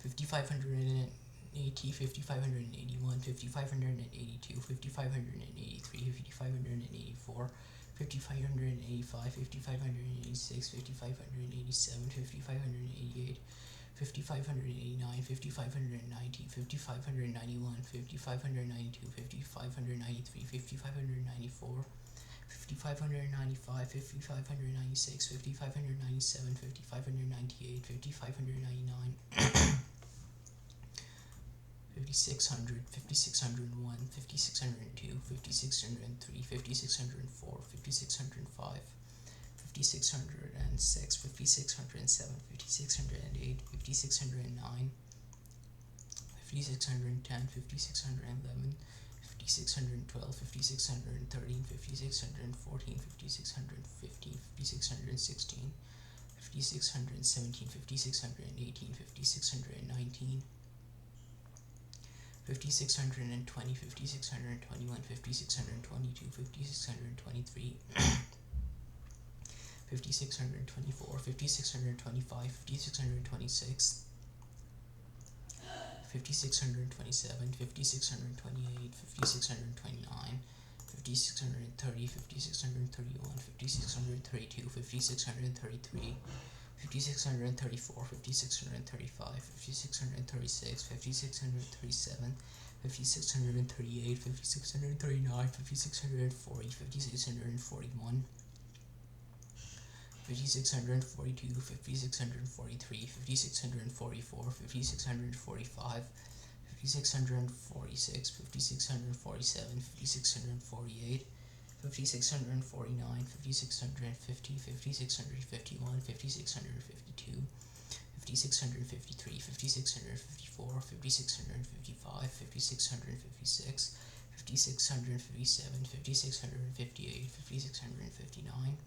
5580, 5581, 5582, 5583, 5584, 5585, 5586, 5587, 5588, 5589, 5590, 5591, 5592, 5593, 5594, 5595, 5596, 5597, 5598, 5599, 5600, 5601, 5602, 5603, 5604, 5605, 5606, 5607, 5608, 5609, 5610, 5611, 5612, 5613, 5614, 5615, 5616, 5617, 5618, 5619, 5620, 5621, 5622, 5623, 5624, 5625, 5626, 5627, 5628, 5629, 5630, 5631, 5632, 5633, 5634, 5635, 5636, 5637, 5638, 5639, 5640, 5641, 5642, 5643, 5644, 5645, 5646, 5647, 5648, 5649, 5650, 5651, 5652, 5653, 5654, 5655, 5656, 5657, 5658, 5659,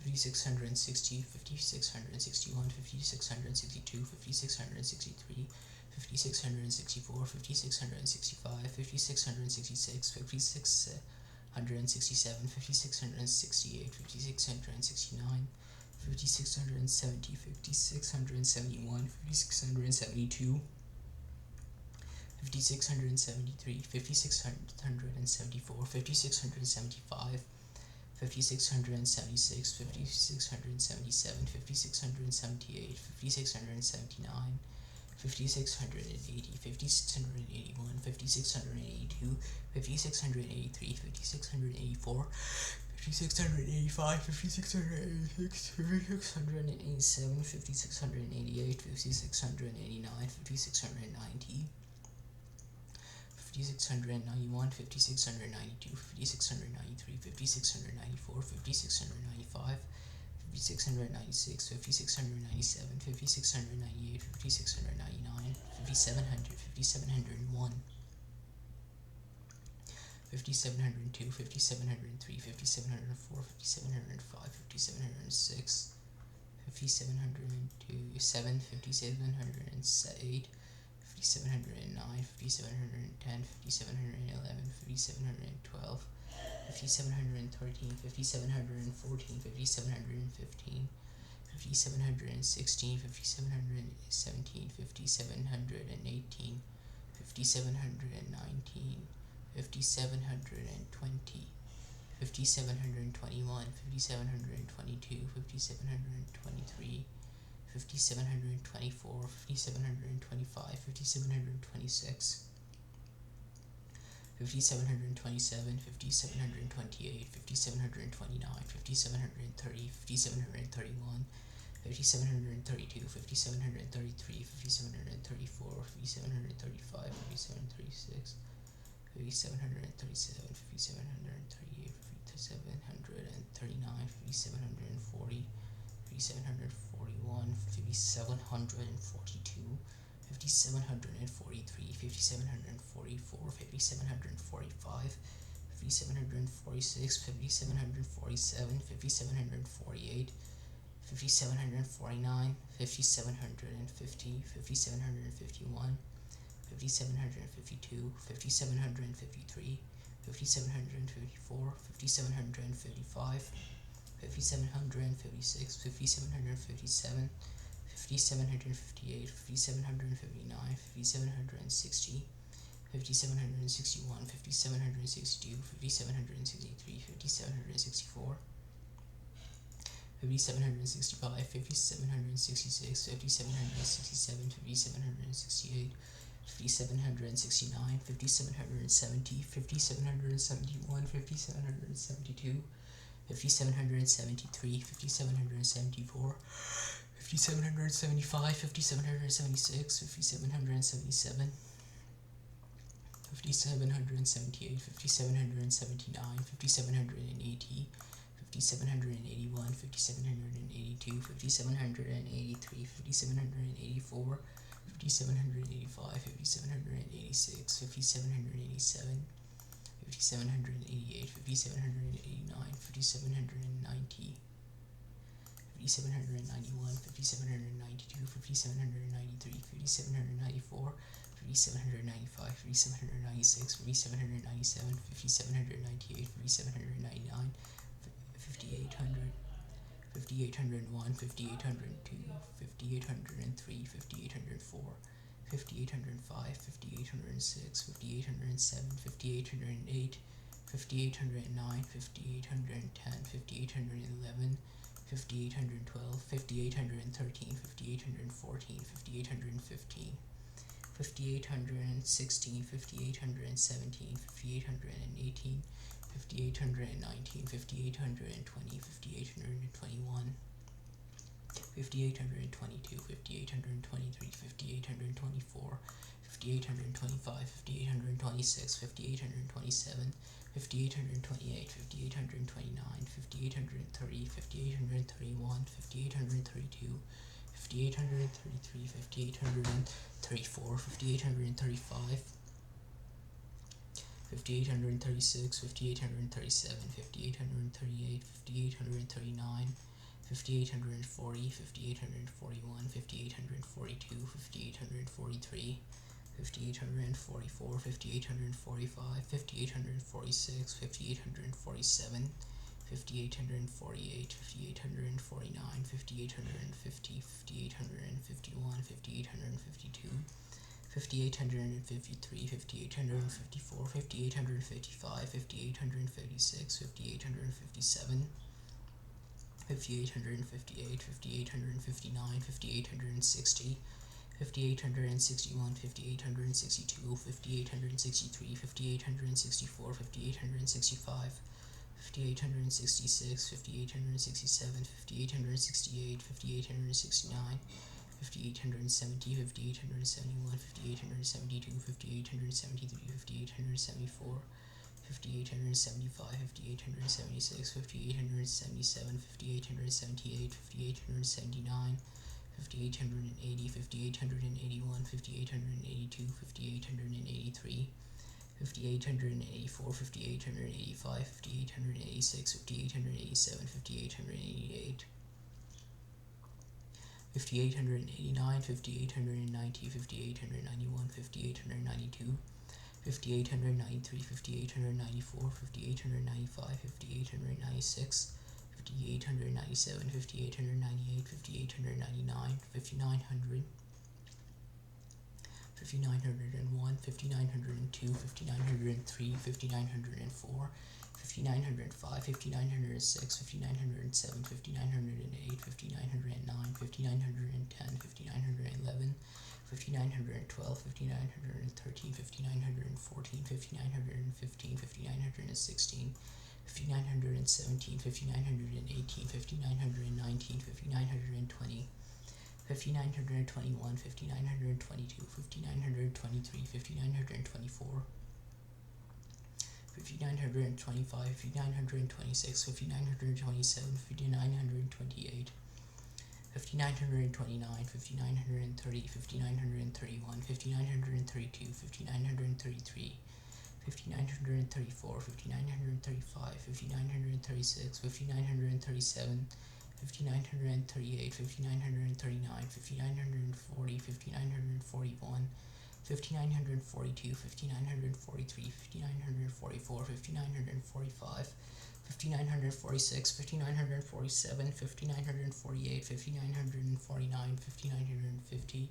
5660, 5661, 5662, 5663, 5664, 5665, 5666, 5667, 5668, 5669, 5670, 5671, 5672, 5673, 5674, 5675, 5676, 5677, 5678, 5679, 5680, 5681, 5682, 5683, 5684, 5685, 5686, 5687, 5688, 5689, 5690, 5691, 5692, 5693, 5694, 5695, 5696, 5697, 5698, 5699, 5700, 5701, 5702, 5703, 5704, 5705, 5706, 5702, 5708, 5709, 5710, 5711, 5712, 5713, 5714, 5715, 5716, 5717, 5718, 5719, 5720, 5721, 5722, 5723, 5724, 5725, 5726, 5727, 5728, 5729, 5730, 5731, 5732, 5733, 5734, 5735, 5736, 5737, 5738, 5739, 5740, 5741, 5742, 5743, 5744, 5745, 5746, 5747, 5748, 5749, 5750, 5751, 5752, 5753, 5754, 5755, 5756, 5757, 5758, 5759, 5760, 5761, 5762, 5763, 5764, 5765, 5766, 5767, 5768, 5769, 5770, 5771, 5772, 5773, 5774, 5775, 5776, 5777, 5778, 5779, 5780, 5781, 5782, 5783, 5784, 5785, 5786, 5787, 5788, 5789, 5790, 5791, 5792, 5793, 5794, 5795, 5796, 5797, 5798, 5799, 5800, 5801, 5802, 5803, 5804, 5805, 5806, 5807, 5808, 5809, 5810, 5811, 5812, 5813, 5814, 5815, 5816, 5817, 5818, 5819, 5820, 5821, 5822, 5823, 5824, 5825, 5826, 5827, 5828, 5829, 5830, 5831, 5832, 5833, 5834, 5835, 5836, 5837, 5838, 5839, 5840, 5841, 5842, 5843, 5844, 5845, 5846, 5847, 5848, 5849, 5850, 5851, 5852, 5853, 5854, 5855, 5856, 5857, 5858, 5859, 5860, 5861, 5862, 5863, 5864, 5865, 5866, 5867, 5868, 5869, 5870, 5871, 5872, 5873, 5874, 5875, 5876, 5877, 5878, 5879, 5880, 5881, 5882, 5883, 5884, 5885, 5886, 5887, 5888, 5889, 5890, 5891, 5892, 5893, 5894, 5895, 5896, 5897, 5898, 5899, 5900, 5901, 5902, 5903, 5904, 5905, 5906, 5907, 5908, 5909, 5910, 5911, 5912, 5913, 5914, 5915, 5916, 5917, 5918, 5919, 5920, 5921, 5922, 5923, 5924, 5925, 5926, 5927, 5928, 5929, 5930, 5931, 5932, 5933, 5934, 5935, 5936, 5937, 5938, 5939, 5940, 5941, 5942, 5943, 5944, 5945, 5946, 5947, 5948, 5949, 5950,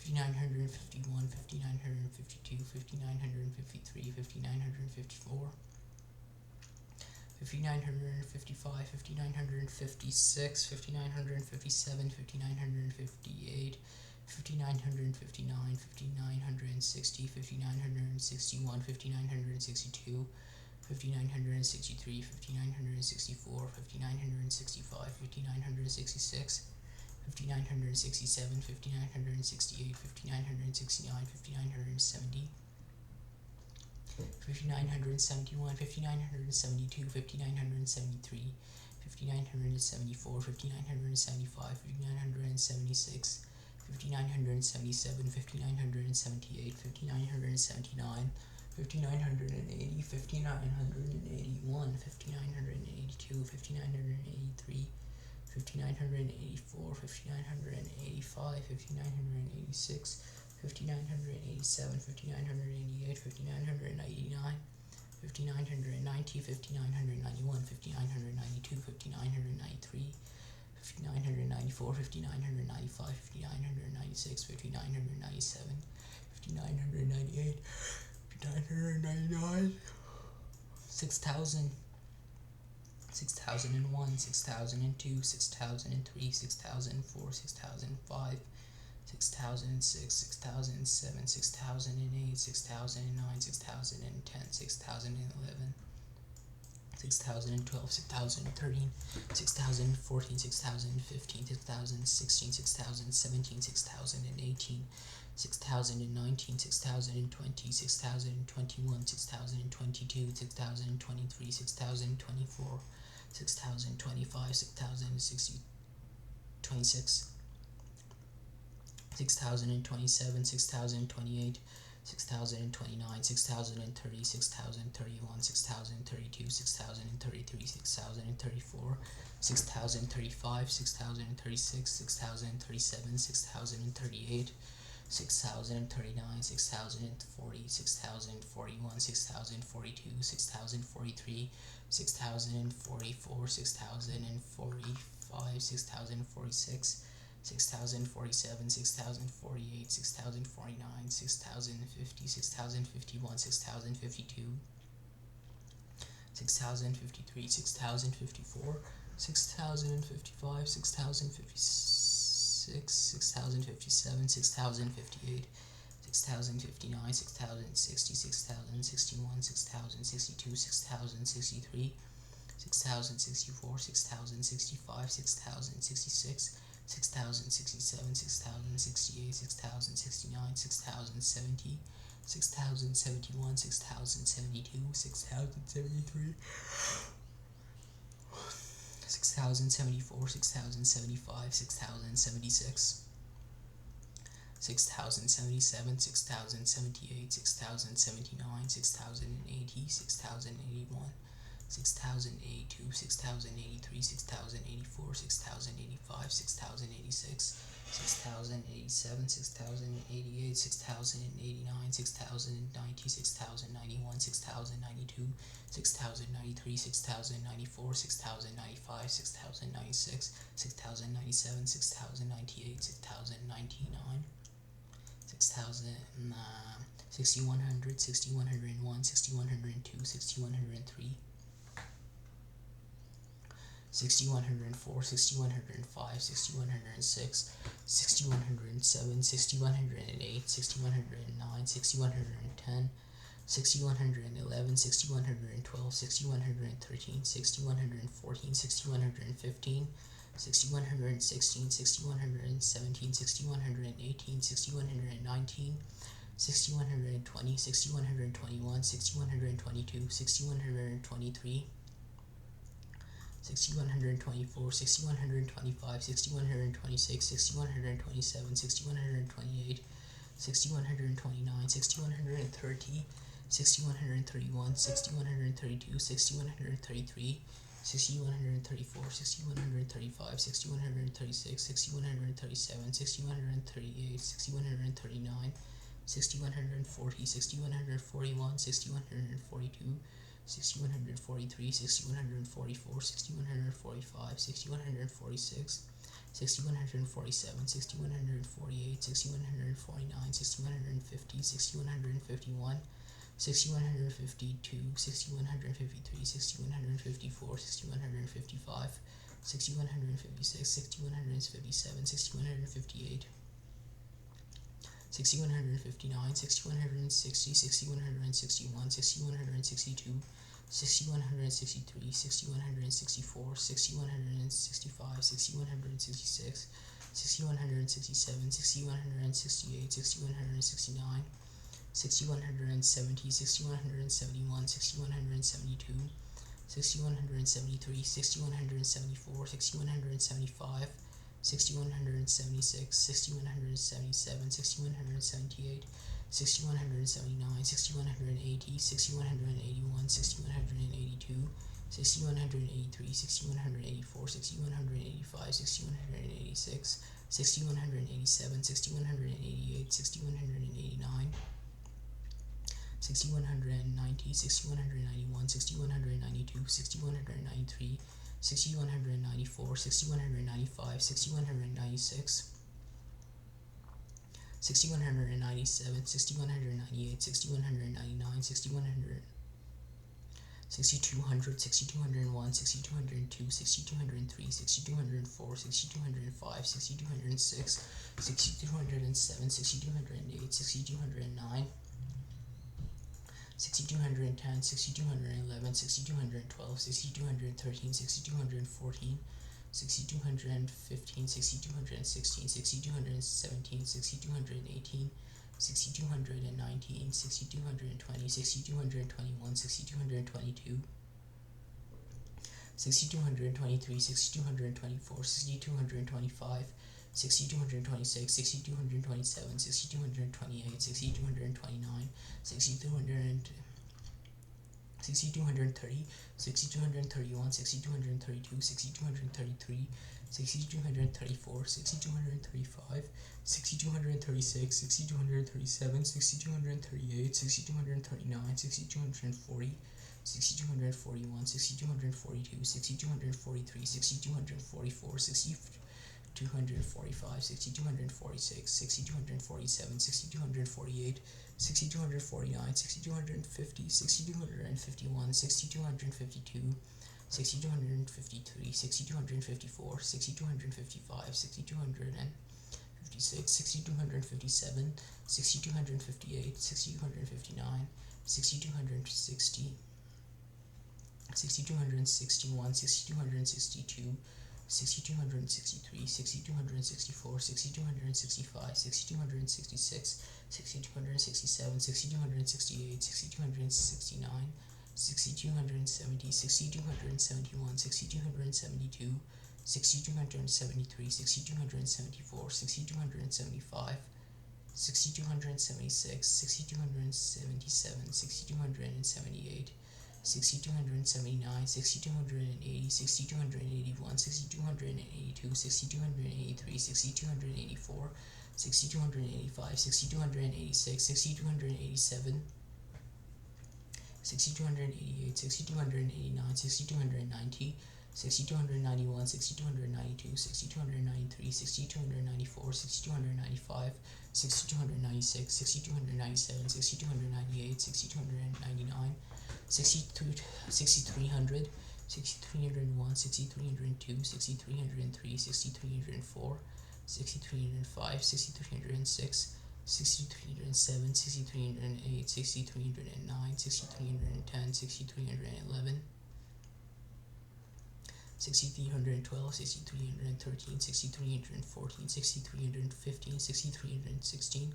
5951, 5952, 5953, 5954, 5955, 5956, 5957, 5958, 5959, 5960, 5961, 5962, 5963, 5964, 5965, 5966, 5967, 5968, 5969, 5970, 5971, 5972, 5973, 5974, 5975, 5976, 5977, 5978, 5979, 5980, 5981, 5982, 5983, 5984, 5985, 5986, 5987, 5988, 5989, 5990, 5991, 5992, 5993, 5994, 5995, 5996, 5997, 5998, 5999, 6000, 6001, 6002, 6003, 6004, 6005, 6006, 6007, 6008, 6009, 6010, 6011, 6012, 6013, 6014, 6015, 6016, 6017, 6018, 6019, 6020, 6021, 6022, 6023, 6024, 6025, 6026, 6027, 6028, 6029, 6030, 6031, 6032, 6033, 6034, 6035, 6036, 6037, 6038, 6039, 6040, 6041, 6042, 6043, 6044, 6045, 6046, 6047, 6048, 6049, 6050, 6051, 6052, 6053, 6054, 6055, 6056, 6057, 6058, 6059, 6060, 6061, 6062, 6063, 6064, 6065, 6066, 6067, 6068, 6069, 6070, 6071, 6072, 6073, 6074, 6075, 6076, 6077, 6078, 6079, 6080, 6081, 6082, 6083, 6084, 6085, 6086, 6087, 6088, 6089, 6090, 6091, 6092, 6093, 6094, 6095, 6096, 6097, 6098, 6099, 6000, 6100, 6101, 6102, 6103, 6104, 6105, 6106, 6107, 6108, 6109, 6110, 6111, 6112, 6113, 6114, 6115, 6116, 6117, 6118, 6119, 6120, 6121, 6122, 6123, 6124, 6125, 6126, 6127, 6128, 6129, 6130, 6131, 6132, 6133, 6134, 6135, 6136, 6137, 6138, 6139, 6140, 6141, 6142, 6143, 6144, 6145, 6146, 6147, 6148, 6149, 6150, 6151, 6152, 6153, 6154, 6155, 6156, 6157, 6158, 6159, 6160, 6161, 6162, 6163, 6164, 6165, 6166, 6167, 6168, 6169, 6170, 6171, 6172, 6173, 6174, 6175, 6176, 6177, 6178, 6179, 6180, 6181, 6182, 6183, 6184, 6185, 6186, 6187, 6188, 6189, 6190, 6191, 6192, 6193, 6194, 6195, 6196, 6197, 6198, 6199, 6100, 6200, 6201, 6202, 6203, 6204, 6205, 6206, 6207, 6208, 6209, 6210, 6211, 6212, 6213, 6214, 6215, 6216, 6217, 6218, 6219, 6220, 6221, 6222, 6223, 6224, 6225, 6226, 6227, 6228, 6229, 6230, 6231, 6232, 6233, 6234, 6235, 6236, 6237, 6238, 6239, 6240, 6241, 6242, 6243, 6244, 6245, 6246, 6247, 6248, 6249, 6250, 6251, 6252, 6253, 6254, 6255, 6256, 6257, 6258, 6259, 6260, 6261, 6262, 6263, 6264, 6265, 6266, 6267, 6268, 6269, 6270, 6271, 6272, 6273, 6274, 6275, 6276, 6277, 6278, 6279, 6280, 6281, 6282, 6283, 6284, 6285, 6286, 6287, 6288, 6289, 6290, 6291, 6292, 6293, 6294, 6295, 6296, 6297, 6298, 6299, 6300, 6301, 6302, 6303, 6304, 6305, 6306, 6307, 6308, 6309, 6310, 6311, 6312, 6313, 6314, 6315, 6316,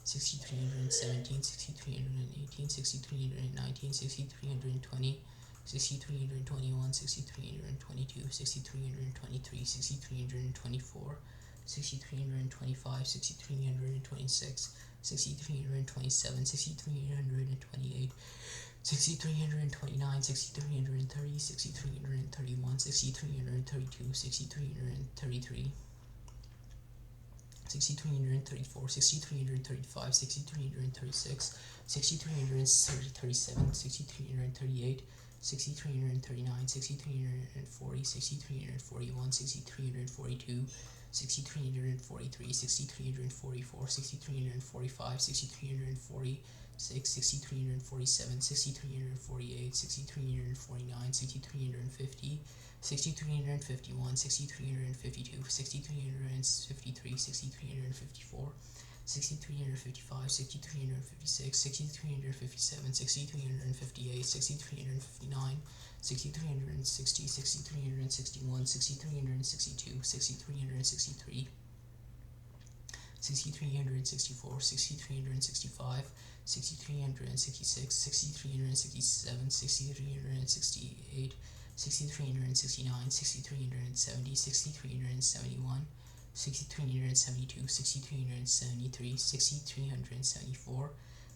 6317, 6318, 6319, 6320, 6321, 6322, 6323, 6324, 6325, 6326, 6327, 6328, 6329, 6330, 6331, 6332, 6333, 6334, 6335, 6336, 6337, 6338, 6339, 6340, 6341, 6342, 6343, 6344, 6345, 6346, 6347, 6348, 6349, 6350, 6351, 6352, 6353, 6354, 6355, 6356, 6357, 6358, 6359, 6360, 6361, 6362, 6363, 6364, 6365, 6366, 6367, 6368, 6369, 6370, 6371, 6372, 6373, 6374,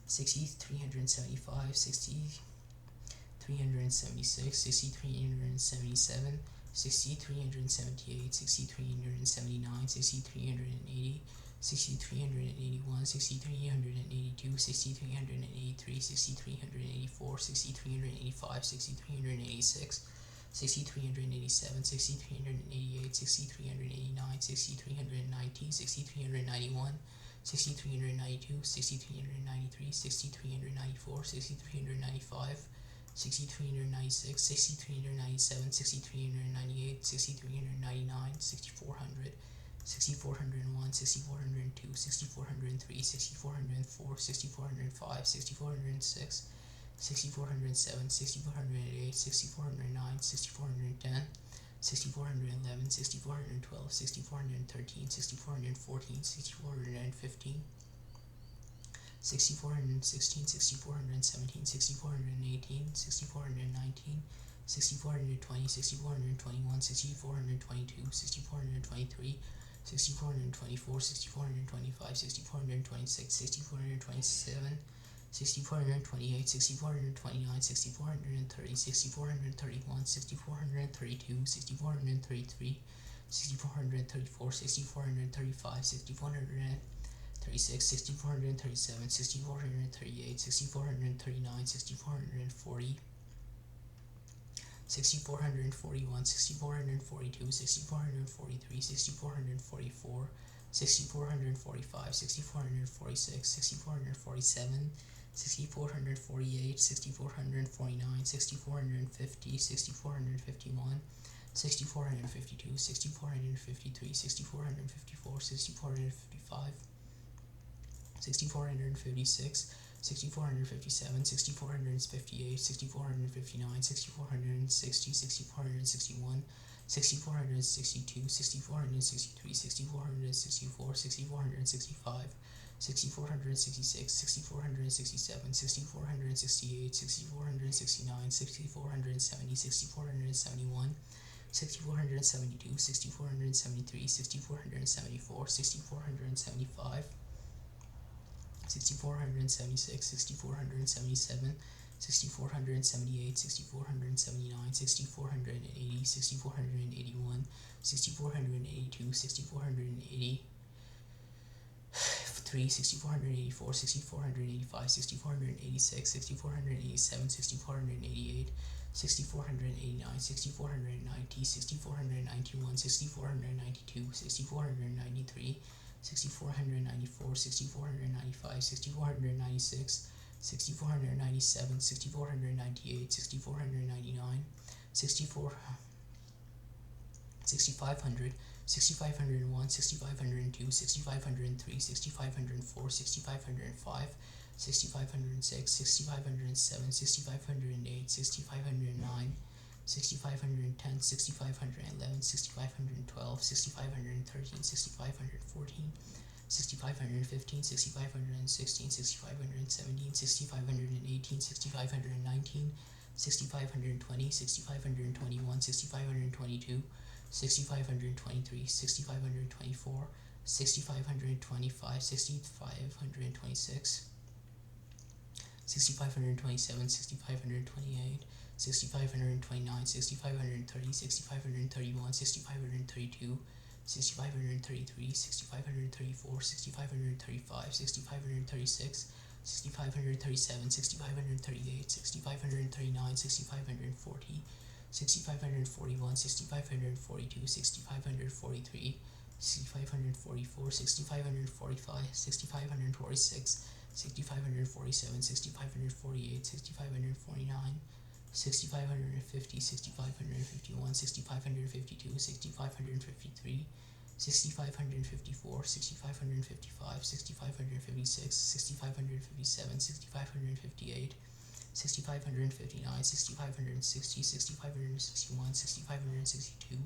6375, 6376, 6377, 6378, 6379, 6380, 6381, 6382, 6383, 6384, 6385, 6386, 6387, 6388, 6389, 6390, 6391, 6392, 6393, 6394, 6395, 6396, 6397, 6398, 6399, 6400, 6401, 6402, 6403, 6404, 6405, 6406, 6407, 6408, 6409, 6410, 6411, 6412, 6413, 6414, 6415, 6416, 6417, 6418, 6419, 6420, 6421, 6422, 6423, 6424, 6425, 6426, 6427, 6428, 6429, 6430, 6431, 6432, 6433, 6434, 6435, 6436, 6437, 6438, 6439, 6440, 6441, 6442, 6443, 6444, 6445, 6446, 6447, 6448, 6449, 6450, 6451, 6452, 6453, 6454, 6455, 6456, 6457, 6458, 6459, 6460, 6461, 6462, 6463, 6464, 6465, 6466, 6467, 6468, 6469, 6470, 6471, 6472, 6473, 6474, 6475, 6476, 6477, 6478, 6479, 6480, 6481, 6482, 6483, 6484, 6485, 6486, 6487, 6488, 6489, 6490, 6491, 6492, 6493, 6494, 6495, 6496, 6497, 6498, 6499, 6500, 6501, 6502, 6503, 6504, 6505, 6506, 6507, 6508, 6509, 6510, 6511, 6512, 6513, 6514, 6515, 6516, 6517, 6518, 6519, 6520, 6521, 6522, 6523, 6524, 6525, 6526, 6527, 6528, 6529, 6530, 6531, 6532, 6533, 6534, 6535, 6536, 6537, 6538, 6539, 6540, 6541, 6542, 6543, 6544, 6545, 6546, 6547, 6548, 6549, 6550, 6551, 6552, 6553, 6554, 6555, 6556, 6557, 6558, 6559, 6560, 6561, 6562,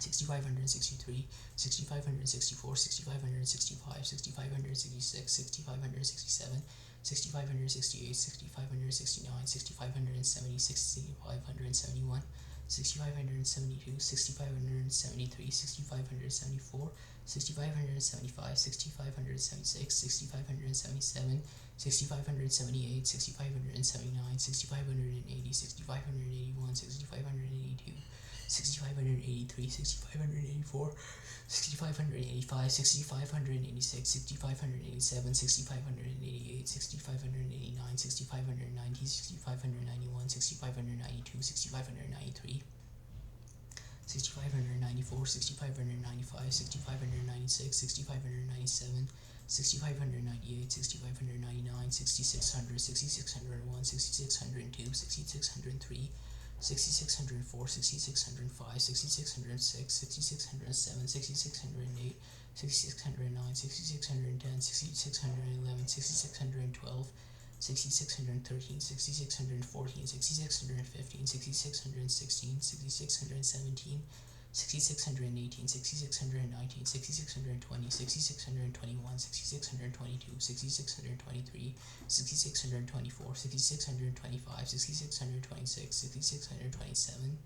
6563, 6564, 6565, 6566, 6567, 6568, 6569, 6570, 6571, 6572, 6573, 6574, 6575, 6576, 6577, 6578, 6579, 6580, 6581, 6582, 6583, 6584, 6585, 6586, 6587, 6588, 6589, 6590, 6591, 6592, 6593, 6594, 6595, 6596, 6597, 6598, 6599, 6600, 6601, 6602, 6603, 6604, 6605, 6606, 6607, 6608, 6609, 6610, 6611, 6612, 6613, 6614, 6615, 6616, 6617, 6618, 6619, 6620, 6621, 6622, 6623, 6624, 6625, 6626, 6627,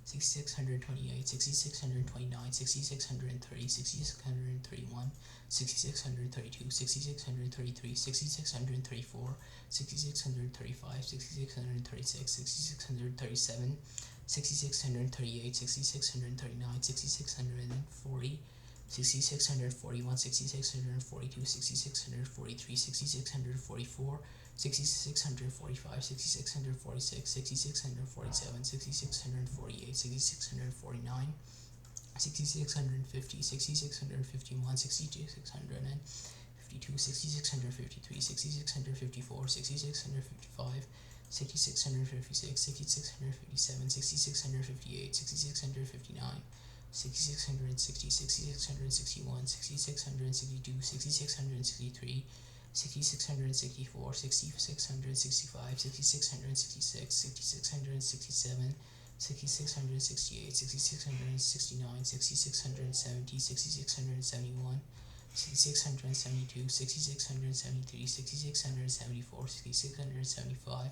6628, 6629, 6630, 6631, 6632, 6633, 6634, 6635, 6636, 6637, 6638, 6639, 6640, 6641, 6642, 6643, 6644, 6645, 6646, 6647, 6648, 6649, 6650, 6651, 6652, 6653, 6654, 6655, 6656, 6657, 6658, 6659, 6660, 6661, 6662, 6663, 6664, 6665, 6666, 6667, 6668, 6669, 6670, 6671, 6672, 6673, 6674, 6675,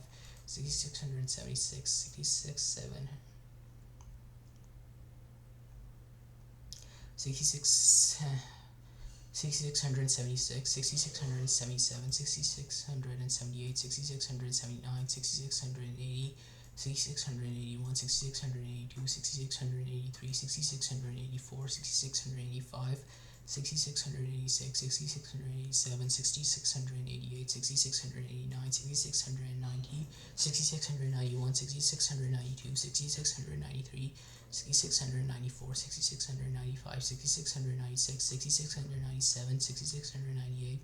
6676, 6667, 6676, 6677, 6678, 6679, 6680, 6681, 6682, 6683, 6684, 6685, 6686, 6687, 6688, 6689, 6690, 6691, 6692, 6693, 6694, 6695, 6696, 6697, 6698,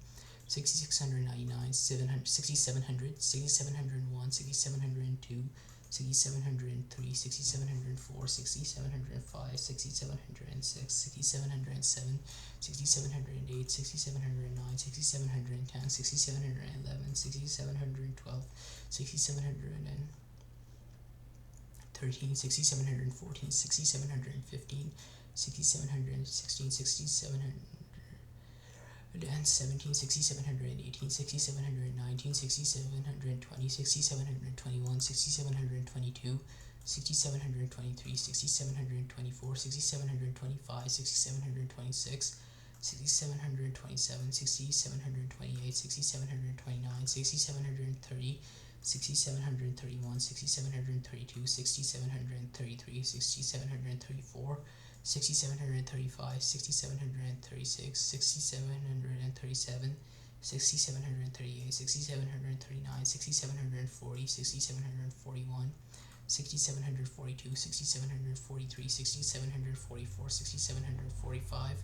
6699, 6700, 6701, 6702, 6703, 6704, 6705, 6706, 6707, 6708, 6709, 6710, 6711, 6712, 6713, 6714, 6715, 6716, 6717, 17, 6718, 6719, 6720, 6721, 6722, 6723, 6724, 6725, 6726, 6727, 6728, 6729, 6730, 6731, 6732, 6733, 6734, 6735, 6736, 6737, 6738, 6739, 6740, 6741, 6742, 6743, 6744, 6745,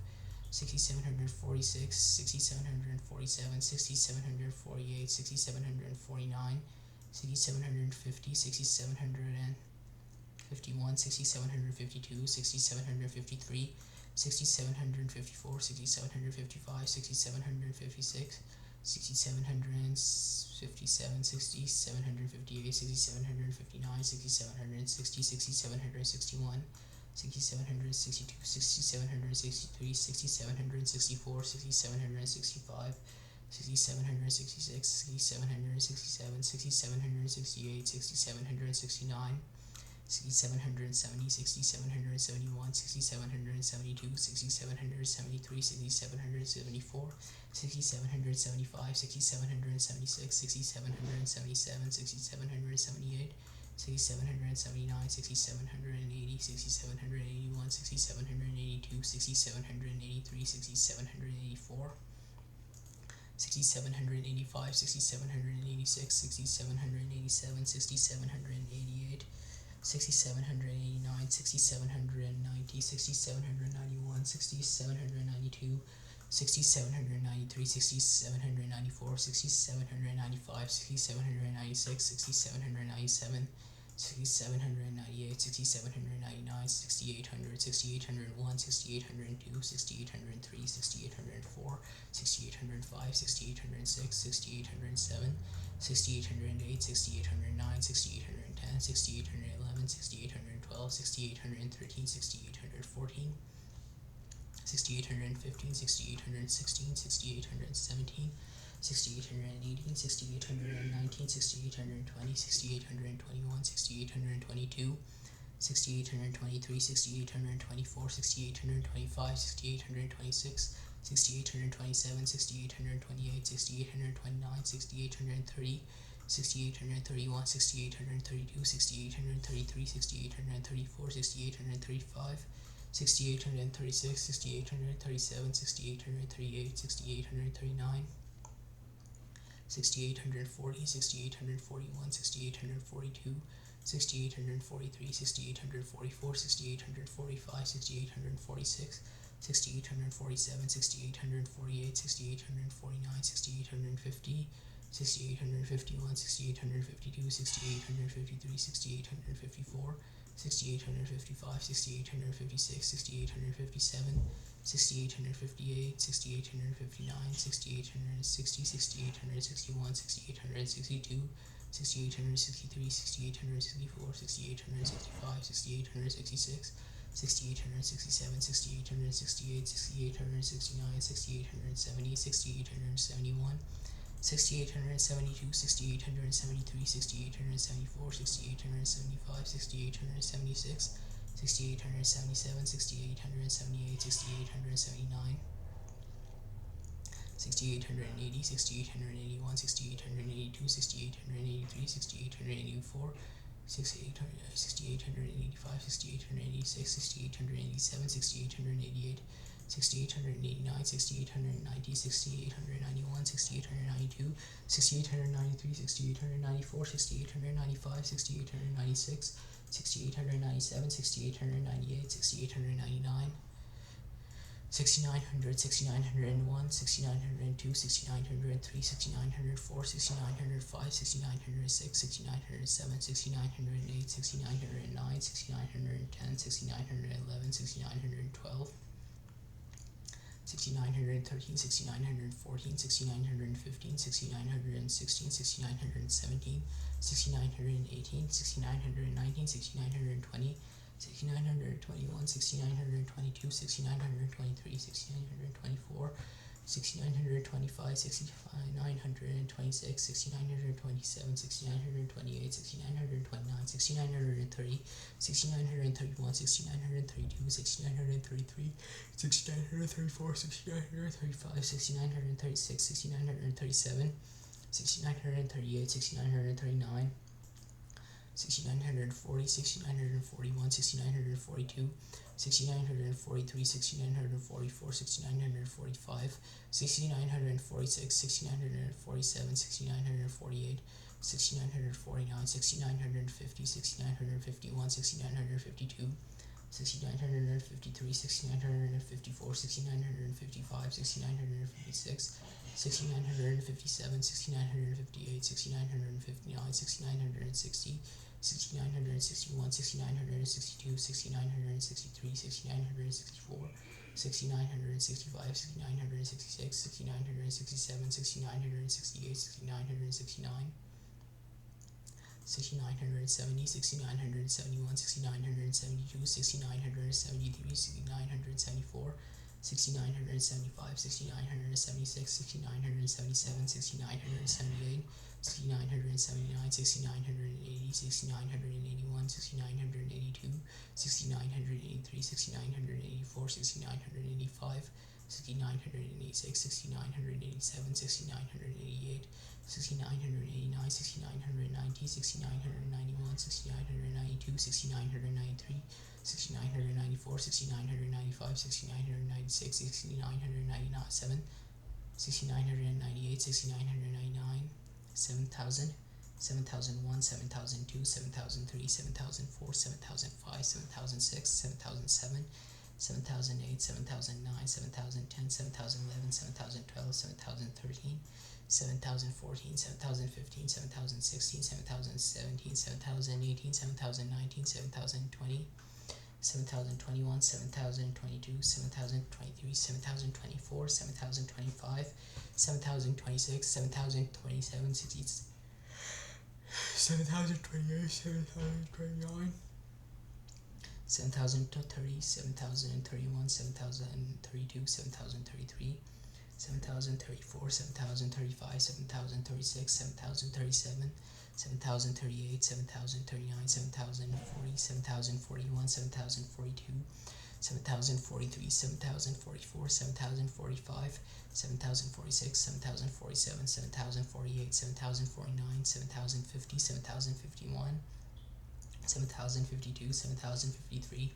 6746, 6747, 6748, 6749, 6750, 6751, 6752, 6753, 6754, 6755, 6756, 6757, 6758, 6759, 6760, 6761, 6762, 6763, 6764, 6765, 6766, 6767, 6768, 6769, 6770, 6771, 6772, 6773, 6774, 6775, 6776, 6777, 6778, 6779, 6780, 6781, 6782, 6783, 6784, 6785, 6786, 6787, 6788, 6789, 6790, 6791, 6792, 6793, 6794, 6795, 6796, 6797, 6798, 6799, 6800, 6801, 6802, 6803, 6804, 6805, 6806, 6807, 6808, 6809, 6810, 6811, 6812, 6813, 6814, 6815, 6816, 6817, 6818, 6819, 6820, 6821, 6822, 6823, 6824, 6825, 6826, 6827, 6828, 6829, 6830, 6831, 6832, 6833, 6834, 6835, 6836, 6837, 6838, 6839, 6840, 6841, 6842, 6843, 6844, 6845, 6846, 6847, 6848, 6849, 6850, 6851, 6852, 6853, 6854, 6855, 6856, 6857, 6858, 6859, 6860, 6861, 6862, 6863, 6864, 6865, 6866, 6867, 6868, 6869, 6870, 6871, 6872, 6873, 6874, 6875, 6876, 6877, 6878, 6879, 6880, 6881, 6882, 6883, 6884, 6885, 6886, 6887, 6888, 6889, 6890, 6891, 6892, 6893, 6894, 6895, 6896, 6897, 6898, 6899, 6900, 6901, 6902, 6903, 6904, 6905, 6906, 6907, 6908, 6909, 6910, 6911, 6912, 6913, 6914, 6915, 6916, 6917, 6918, 6919, 6920, 6921, 6922, 6923, 6924, 6925, 6926, 6927, 6928, 6929, 6930, 6931, 6932, 6933, 6934, 6935, 6936, 6937, 6938, 6939, 6940, 6941, 6942, 6943, 6944, 6945, 6946, 6947, 6948, 6949, 6950, 6951, 6952, 6953, 6954, 6955, 6956, 6957, 6958, 6959, 6960, 6961, 6962, 6963, 6964, 6965, 6966, 6967, 6968, 6969, 6970, 6971, 6972, 6973, 6974, 6975, 6976, 6977, 6978, 6979, 6980, 6981, 6982, 6983, 6984, 6985, 6986, 6987, 6988, 6989, 6990, 6991, 6992, 6993, 6994, 6995, 6996, 6997, 6998, 6999, 7000, 7001, 7002, 7003, 7004, 7005, 7006, 7007, 7008, 7009, 7010, 7011, 7012, 7013, 7014, 7015, 7016, 7017, 7018, 7019, 7020, 7021, 7022, 7023, 7024, 7025, 7026, 7027, 7028, 7029, 7030, 7031, 7032, 7033, 7034, 7035, 7036, 7037, 7038, 7039, 7040, 7041, 7042, 7043, 7044, 7045, 7046, 7047, 7048, 7049, 7050, 7051, 7052, 7053,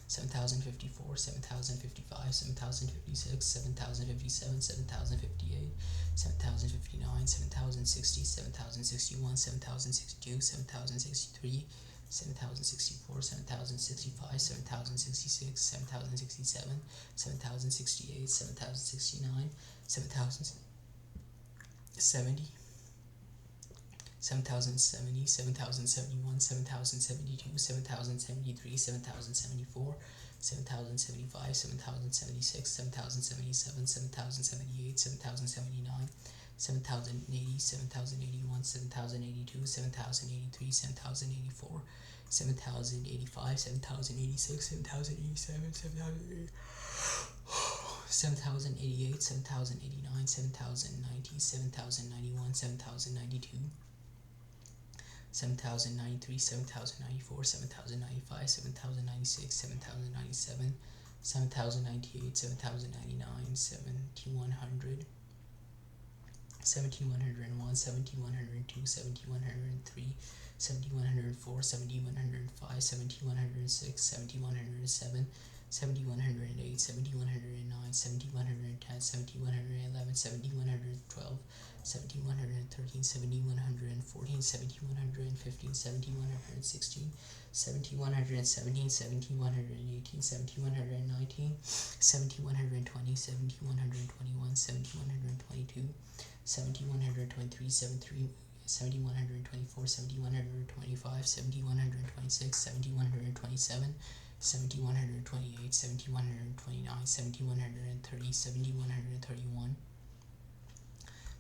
7054, 7055, 7056, 7057, 7058, 7059, 7060, 7061, 7062, 7063, 7064, 7065, 7066, 7067, 7068, 7069, 7070, 7070, 7071, 7072, 7073, 7074, 7075, 7076, 7077, 7078, 7079, 7080, 7081, 7082, 7083, 7084, 7085, 7086, 7087, 7088, 7089, 7090, 7091, 7092, 7093, 7094, 7095, 7096, 7097, 7098, 7099, 7100, 7101, 7102, 7103, 7104, 7105, 7106, 7107, 7108, 7109, 7110, 7111, 7112, 7113, 7114, 7115, 7116, 7117, 7118, 7119, 7120, 7121, 7122, 7123, 7124, 7125, 7126, 7127, 7128, 7129, 7130, 7131,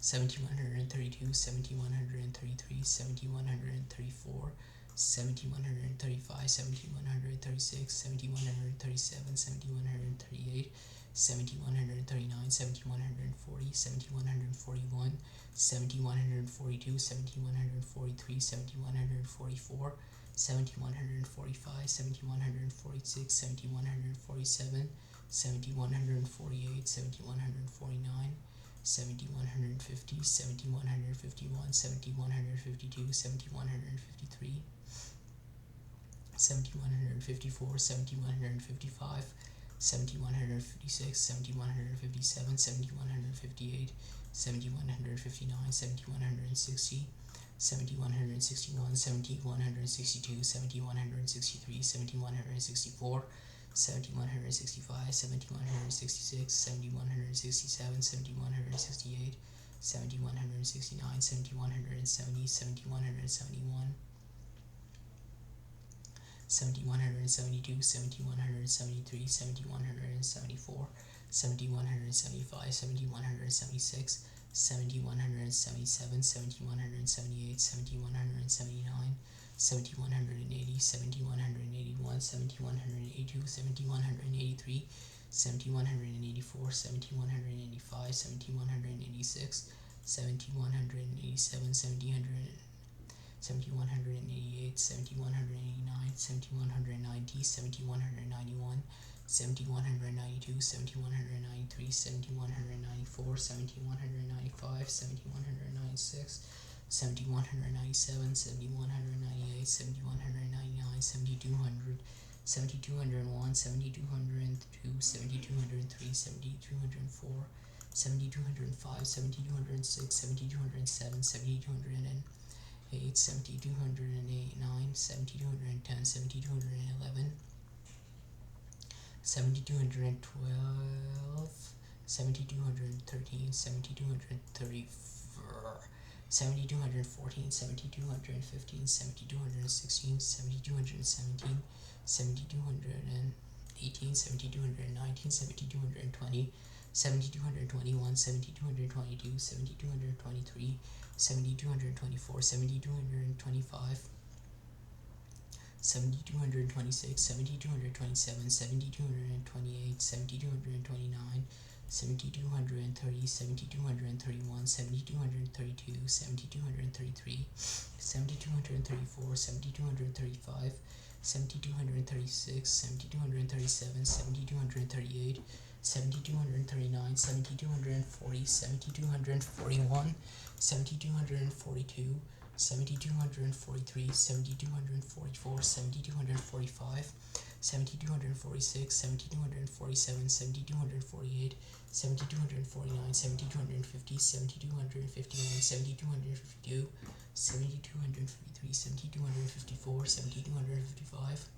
7132, 7133, 7134, 7135, 7136, 7137, 7138, 7139, 7140, 7141, 7142, 7143, 7144, 7145, 7146, 7147, 7148, 7149, 7150, 7151, 7152, 7153, 7154, 7155, 7156, 7157, 7158, 7159, 7160, 7161, 7162, 7163, 7164, 7165, 7166, 7167, 7168, 7169, 7170, 7171, 7172, 7173, 7174, 7175, 7176, 7177, 7178, 7179, 7180, 7181, 7182, 7183, 7184, 7185, 7186, 7187, 7188, 7189, 7190, 7191, 7192, 7193, 7194, 7195, 7196, 7197, 7198, 7199, 7200, 7201, 7202, 7203, 7204, 7205, 7206, 7207, 7208, 7208, 9, 7210, 7211, 7212, 7213, 7234, 7214, 7215, 7216, 7217, 7218, 7219, 7220, 7221, 7222, 7223, 7224, 7225, 7226, 7227, 7228, 7229, 7230, 7231, 7232, 7233, 7234, 7235, 7236, 7237, 7238, 7239, 7240, 7241, 7242, 7243, 7244, 7245, 7246, 7247, 7248, 7249, 7250, 7251, 7252, 7253, 7254, 7255,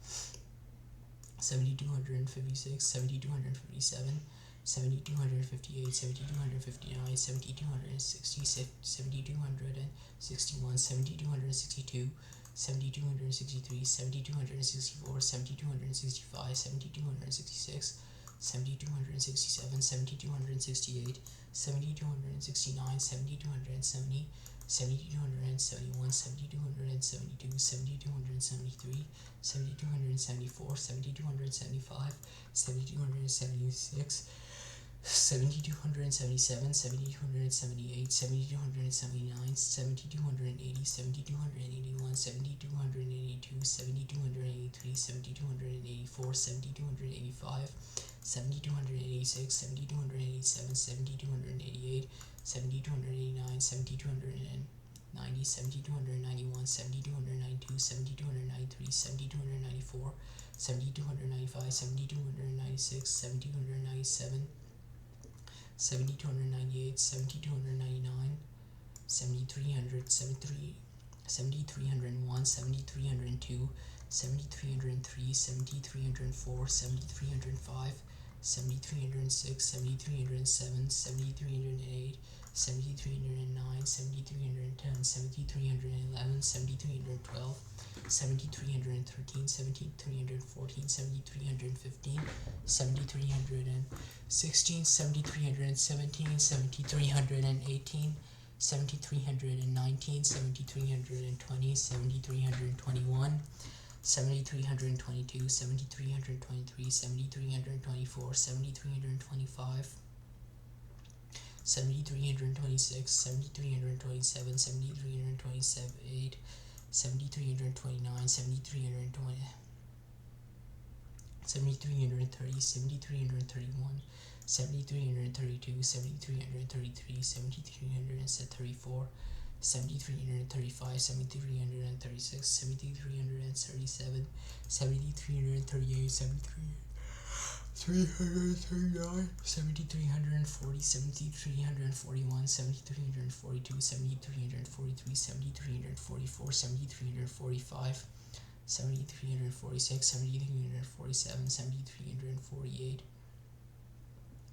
7256, 7257, 7258, 7259, 7260, 7261, 7262, 7263, 7264, 7265, 7266, 7267, 7268, 7269, 7270, 7271, 7272, 7273, 7274, 7275, 7276, 7277, 7278, 7279, 7280, 7281, 7282, 7283, 7284, 7285, 7286, 7287, 7288, 7289, 7290, 7291, 7292, 7293, 7294, 7295, 7296, 7297, 7298, 7299, 7300, 7301, 7302, 7303, 7304, 7305, 7306, 7307, 7308, 7309, 7310, 7311, 7312, 7313, 7314, 7315, 7316, 7317, 7318, 7319, 7320, 7321, 7322, 7323, 7324, 7325, 7326, 7327, 7328, 7329, 7320, 7330, 7331, 7332, 7333, 7334, 7335, 7336, 7337, 7338, 7339, 7340, 7341, 7342, 7343, 7344, 7345, 7346, 7347, 7348,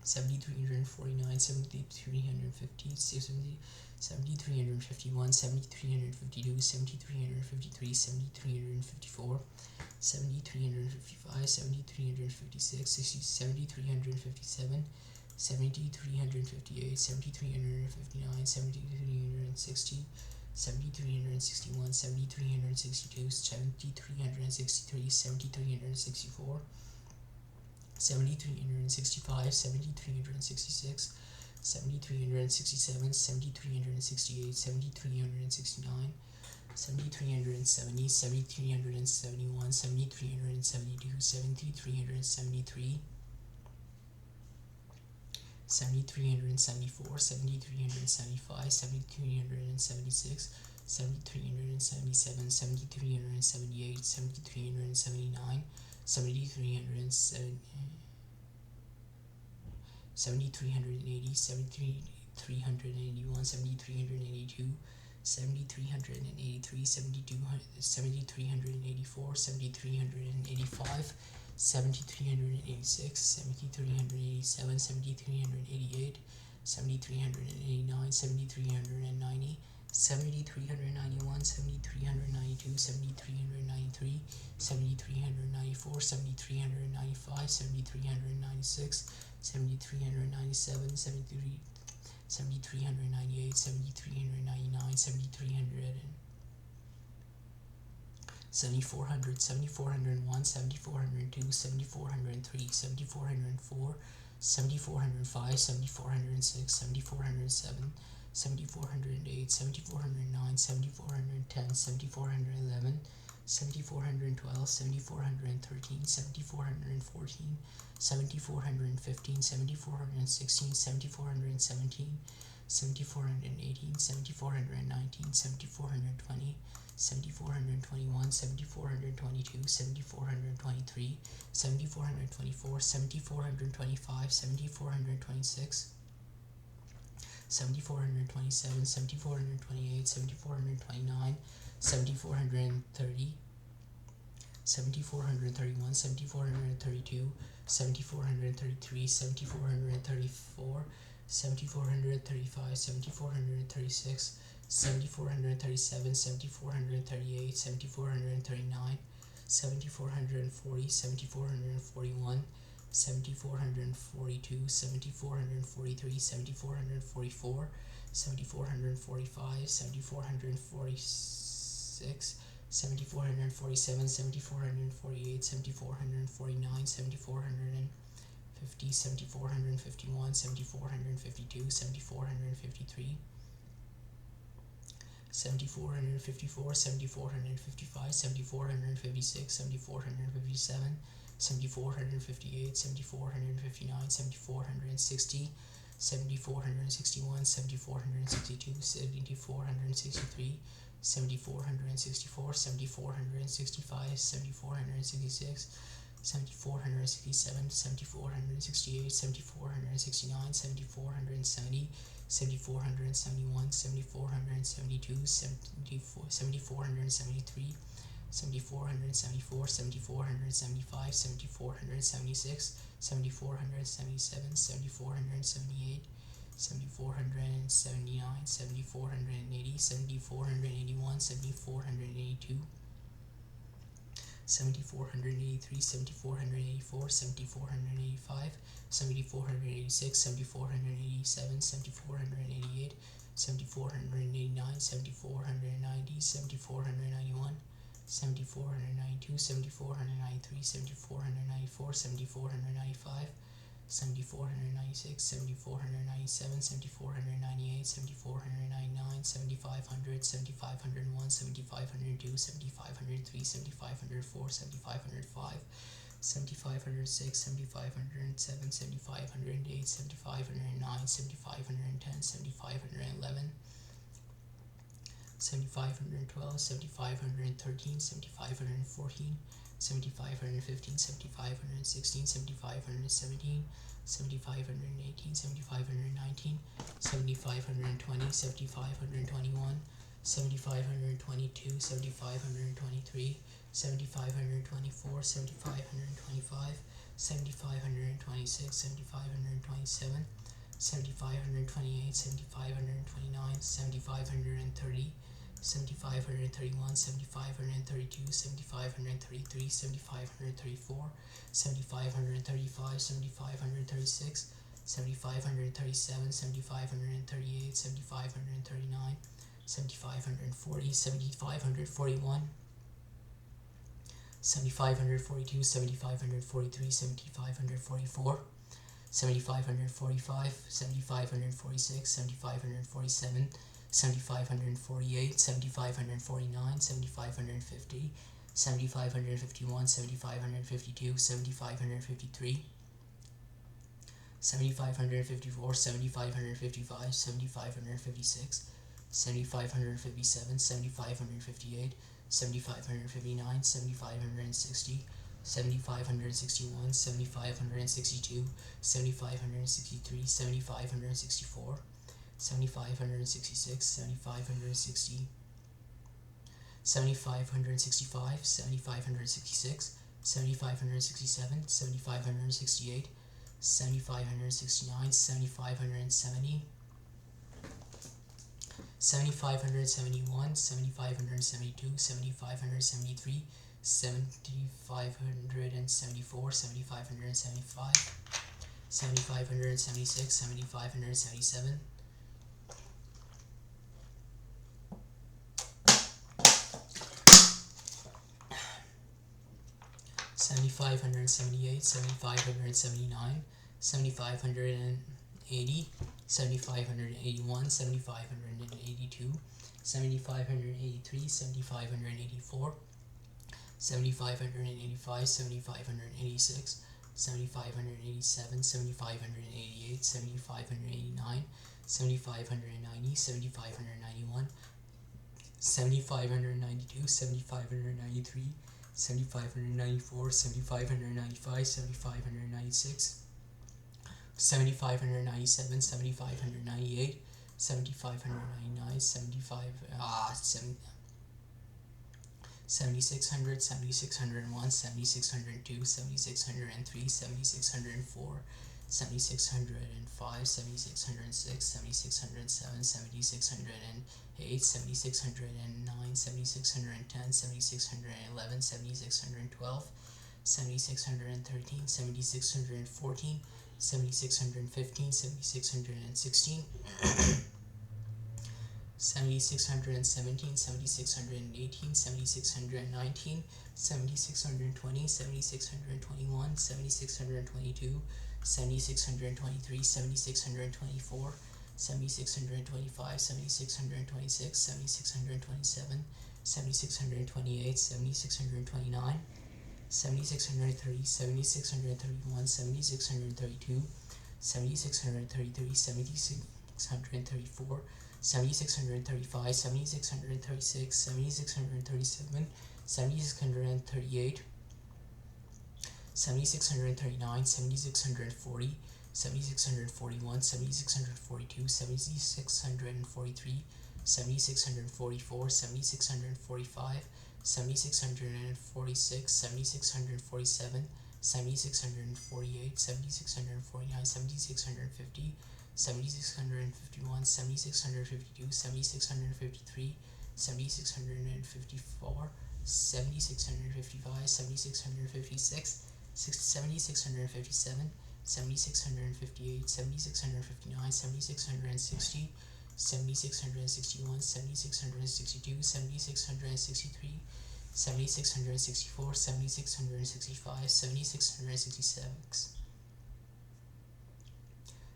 7349, 7350, 7351, 7352, 7353, 7354, 7355, 7356, 7357, 7358, 7359, 7360, 7361, 7362, 7363, 7364, 7365, 7366, 7367, 7368, 7369, 7370, 7371, 7372, 7373, 7374, 7375, 7376, 7377, 7378, 7379, 7380, 7381, 7382, 7383, 7384, 7385, 7386, 7387, 7388, 7389, 7390, 7391, 7392, 7393, 7394, 7395, 7396, 7397, 7398, 7399, 7400, 7401, 7402, 7403, 7404, 7405, 7406, 7407, 7408, 7409, 7410, 7411, 7412, 7413, 7414, 7415, 7416, 7417, 7418, 7419, 7420, 7421, 7422, 7423, 7424, 7425, 7426, 7427, 7428, 7429, 7430, 7431, 7432, 7433, 7434, 7435, 7436, 7437, 7438, 7439, 7440, 7441, 7442, 7443, 7444, 7445, 7446, 7447, 7448, 7449, 7450, 7451, 7452, 7453, 7454, 7455, 7456, 7457, 7458, 7459, 7460, 7461, 7462, 7463, 7464, 7465, 7466, 7467, 7468, 7469, 7470, 7471, 7472, 7473, 7474, 7475, 7476, 7477, 7478, 7479, 7480, 7481, 7482, 7483, 7484, 7485, 7486, 7487, 7488, 7489, 7490, 7491, 7492, 7493, 7494, 7495, 7496, 7497, 7498, 7499, 7500, 7501, 7502, 7503, 7504, 7505, 7506, 7507, 7508, 7509, 7510, 7511, 7512, 7513, 7514, 7515, 7516, 7517, 7518, 7519, 7520, 7521, 7522, 7523, 7524, 7525, 7526, 7527, 7528, 7529, 7530, 7531, 7532, 7533, 7534, 7535, 7536, 7537, 7538, 7539, 7540, 7541, 7542, 7543, 7544, 7545, 7546, 7547, 7548, 7549, 7550, 7551, 7552, 7553, 7554, 7555, 7556, 7557, 7558, 7559, 7560, 7561, 7562, 7563, 7564, 7566, 7560, 7565, 7566, 7567, 7568, 7569, 7570, 7571, 7572, 7573, 7574, 7575, 7576, 7577, 7578, 7579, 7580, 7581, 7582, 7583, 7584, 7585, 7586, 7587, 7588, 7589, 7590, 7591, 7592, 7593, 7594, 7595, 7596, 7597, 7598, 7599, 7600, 7601, 7602, 7603, 7604, 7605, 7606, 7607, 7608, 7609, 7610, 7611, 7612, 7613, 7614, 7615, 7616, 7617, 7618, 7619, 7620, 7621, 7622, 7623, 7624, 7625, 7626, 7627, 7628, 7629, 7630, 7631, 7632, 7633, 7634, 7635, 7636, 7637, 7638, 7639, 7640, 7641, 7642, 7643, 7644, 7645, 7646, 7647, 7648, 7649, 7650, 7651, 7652, 7653, 7654, 7655, 7656, 7657, 7658, 7659, 7660, 7661, 7662, 7663, 7664, 7665, 7666,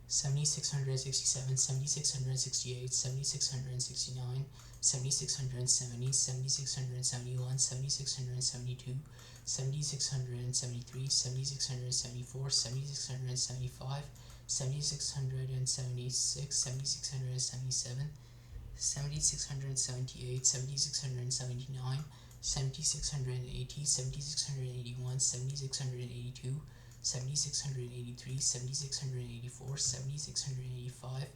7667, 7668, 7669, 7670, 7671, 7672, 7673, 7674, 7675, 7676, 7677, 7678, 7679, 7680, 7681, 7682, 7683, 7684, 7685,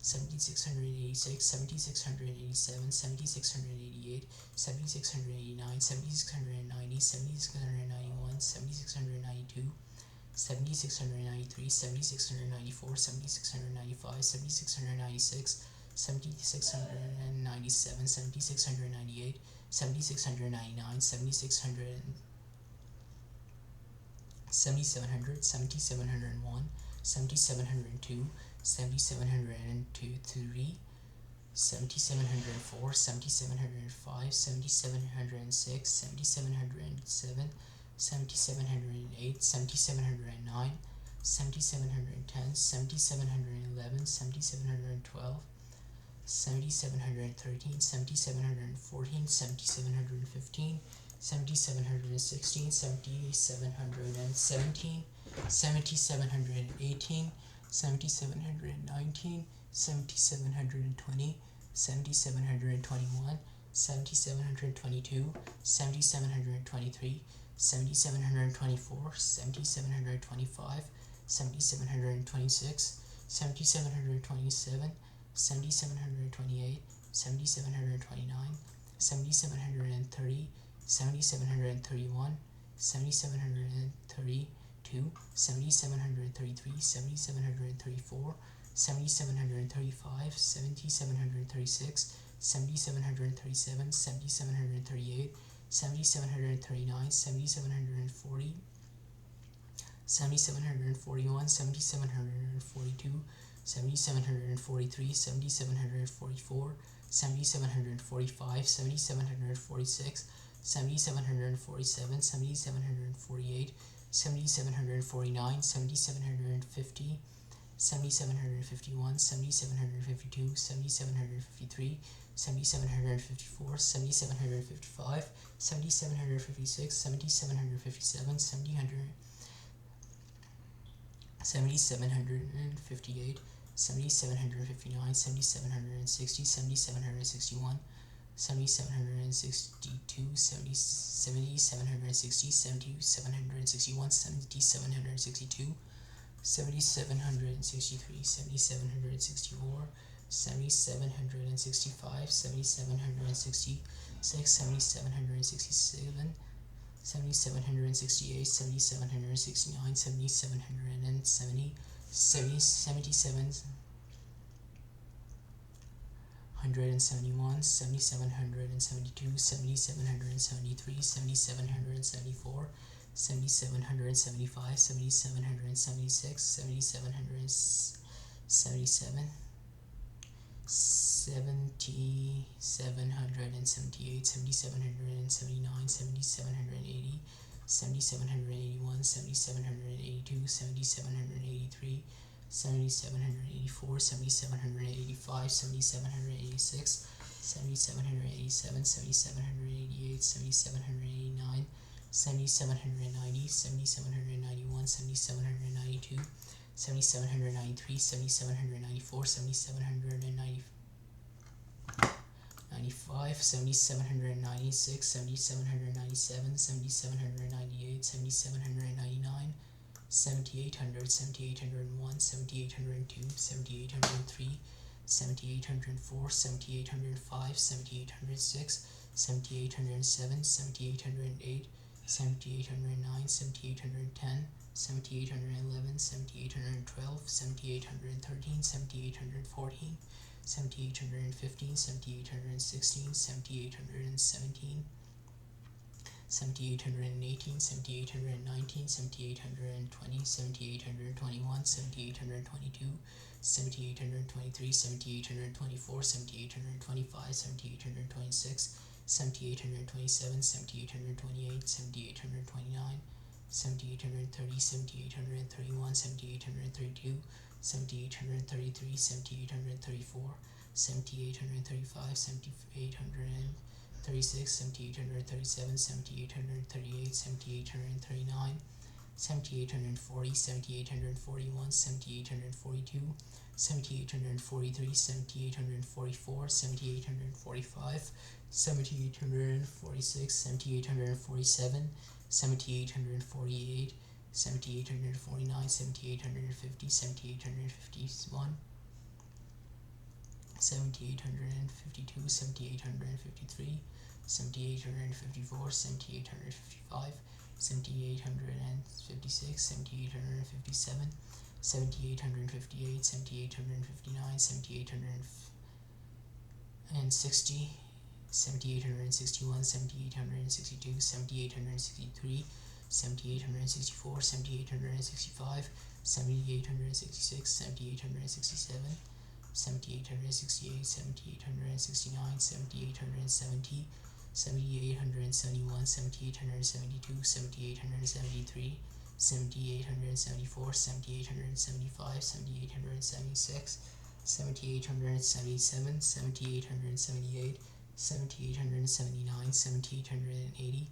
7686, 7687, 7688, 7689, 7690, 7691, 7692, 7693, 7694, 7695, 7696, 7697, 7698, 7699, 7700, 7701, 7702, 7703, 7704, 7705, 7706, 7707, 7708, 7709, 7710, 7711, 7712, 7713, 7714, 7715, 7716, 7717, 7718, 7719, 7720, 7721, 7722, 7723, 7724, 7725, 7726, 7727, 7728, 7729, 7730, 7731, 7732, 7733, 7734, 7735, 7736, 7737, 7738, 7739, 7740, 7741, 7742, 7743, 7744, 7745, 7746, 7747, 7748, 7749, 7750, 7751, 7752, 7753, 7754, 7755, 7756, 7757, 7758, 7759, 7760, 7761, 7762, 7760, 7761, 7762, 7763, 7764, 7765, 7766, 7767, 7768, 7769, 7770, 7771, 7772, 7773, 7774, 7775, 7776, 7777, 7778, 7779, 7780, 7781, 7782, 7783, 7784, 7785, 7786, 7787, 7788, 7789, 7790, 7791, 7792, 7793, 7794, 7795, 7796, 7797, 7798, 7799, 7800, 7801, 7802, 7803, 7804, 7805, 7806, 7807, 7808, 7809, 7810, 7811, 7812, 7813, 7814, 7815, 7816, 7817, 7818, 7819, 7820, 7821, 7822, 7823, 7824, 7825, 7826, 7827, 7828, 7829, 7830, 7831, 7832, 7833, 7834, 7835, 7836, 7837, 7838, 7839, 7840, 7841, 7842, 7843, 7844, 7845, 7846, 7847, 7848, 7849, 7850, 7851, 7852, 7853, 7854, 7855, 7856, 7857, 7858, 7859, 7860, 7861, 7862, 7863, 7864, 7865, 7866, 7867, 7868, 7869, 7870, 7871, 7872, 7873, 7874, 7875, 7876, 7877, 7878, 7879, 7880,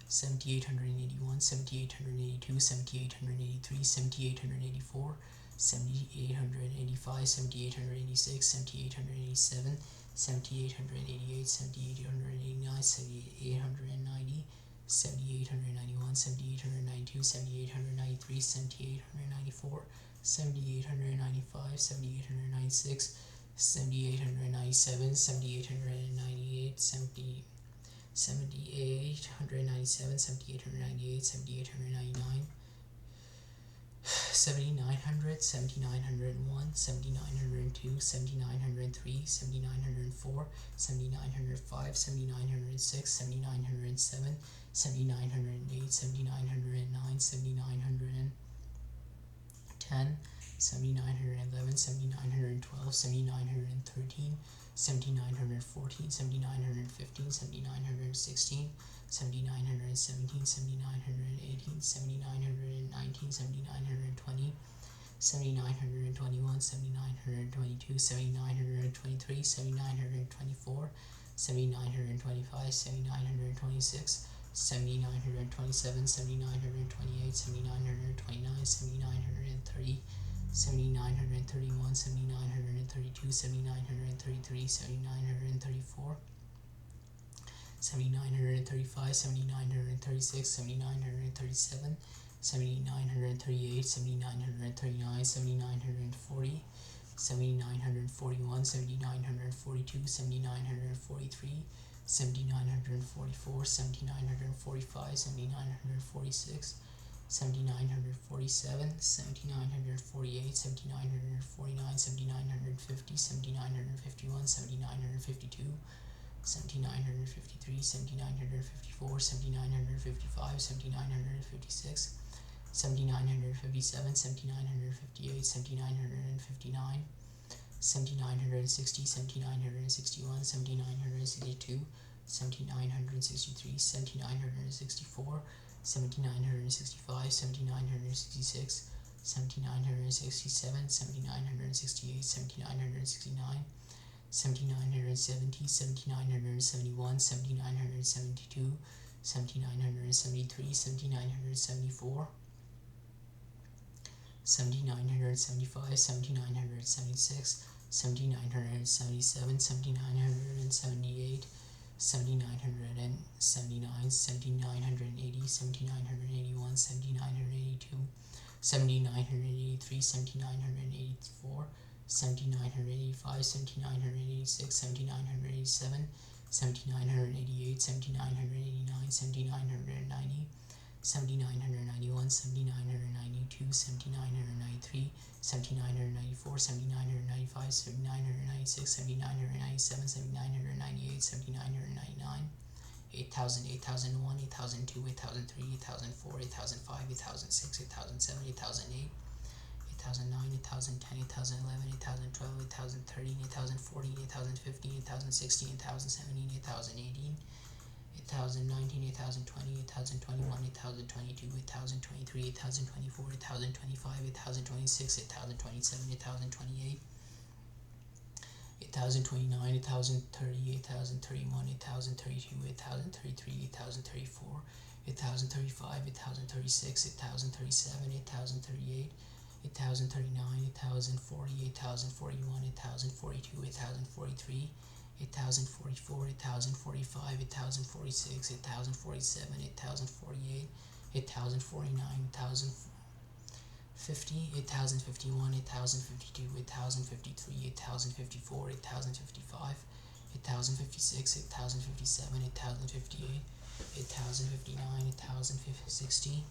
7881, 7882, 7883, 7884, 7885, 7886, 7887, 7888, 7889, 7890, 7891, 7892, 7893, 7894, 7895, 7896, 7897, 7898, 7897, 7898, 7899, 7900, 7901, 7902, 7903, 7904, 7905, 7906, 7907, 7908, 7909, 7910, 7911, 7912, 7913, 7914, 7915, 7916, 7917, 7918, 7919, 7920, 7921, 7922, 7923, 7924, 7925, 7926, 7927, 7928, 7929, 7930, 7931, 7932, 7933, 7934, 7935, 7936, 7937, 7938, 7939, 7940, 7941, 7942, 7943, 7944, 7945, 7946, 7947, 7948, 7949, 7950, 7951, 7952, 7953, 7954, 7955, 7956, 7957, 7958, 7959, 7960, 7961, 7962, 7963, 7964, 7965, 7966, 7967, 7968, 7969, 7970, 7971, 7972, 7973, 7974, 7975, 7976, 7977, 7978, 7979, 7980, 7981, 7982, 7983, 7984, 7985, 7986, 7987, 7988, 7989, 7990, 7991, 7992, 7993, 7994, 7995, 7996, 7997, 7998, 7999, 8000, 8001, 8002, 8003, 8004, 8005, 8006, 8007, 8008, 8009, 8010, 8011, 8012, 8013, 8014, 8015, 8016, 8017, 8018, 8019, 8020, 8021, 8022, 8023, 8024, 8025, 8026, 8027, 8028, 8029, 8030, 8031, 8032, 8033, 8034, 8035, 8036, 8037, 8038, 8039, 8040, 8041, 8042, 8043, 8044, 8045, 8046, 8047, 8048, 8049, 8050, 8051, 8052, 8053, 8054, 8055, 8056, 8057, 8058, 8059, 8060,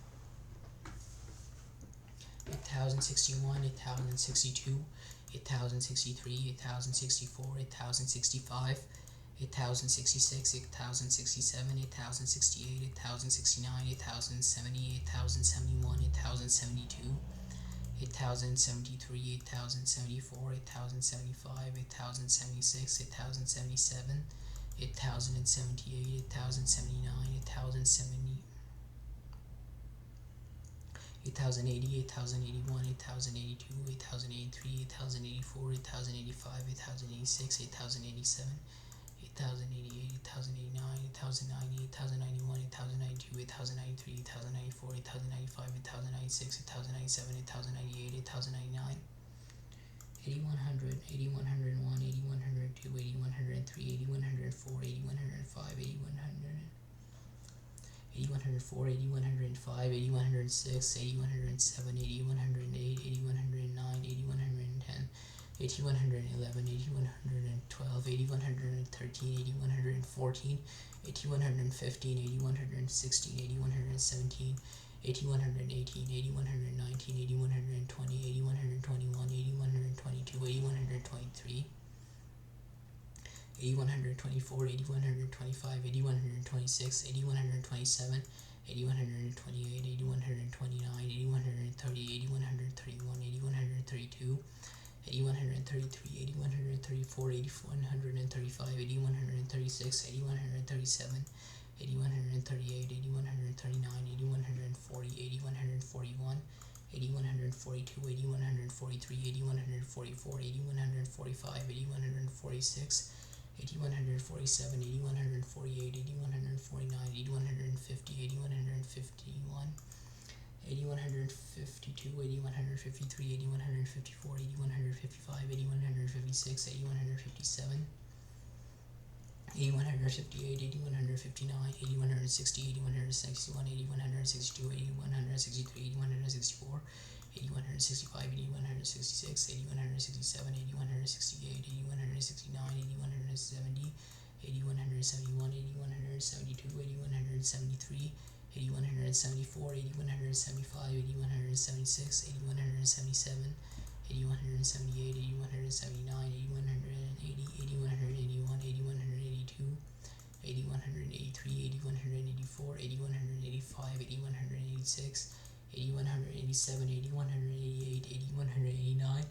8061, 8062, 8063, 8064, 8065, 8066, 8067, 8068, 8069, 8070, 8071, 8072, 8073, 8074, 8075, 8076, 8077, 8078, 8079, 8070, 8080, 8081, 8082, 8083, 8084, 8085, 8086, 8087, 8088, 8089, 8090, 8091, 8092, 8093, 8094, 8095, 8096, 8097, 8098, 8099, 8100, 8101, 8102, 8103, 8104, 8105, 8100, 8104, 8105, 8106, 8107, 8108, 8109, 8110, 8111, 8112, 8113, 8114, 8115, 8116, 8117, 8118, 8119, 8120, 8121, 8122, 8123, 8124, 8125, 8126, 8127, 8128, 8129, 8130, 8131, 8132, 8133, 8134, 8135, 8136, 8137, 8138, 8139, 8140, 8141, 8142, 8143, 8144, 8145, 8146, 8147, 8148, 8149, 8150, 8151, 8152, 8153, 8154, 8155, 8156, 8157, 8158, 8159, 8160, 8161, 8162, 8163, 8164, 8165, 8166, 8167, 8168, 8169, 8170, 8171, 8172, 8173, 8174, 8175, 8176, 8177, 8178, 8179, 8180, 8181, 8182, 8183, 8184, 8185, 8186, 8187, 8188, 8189,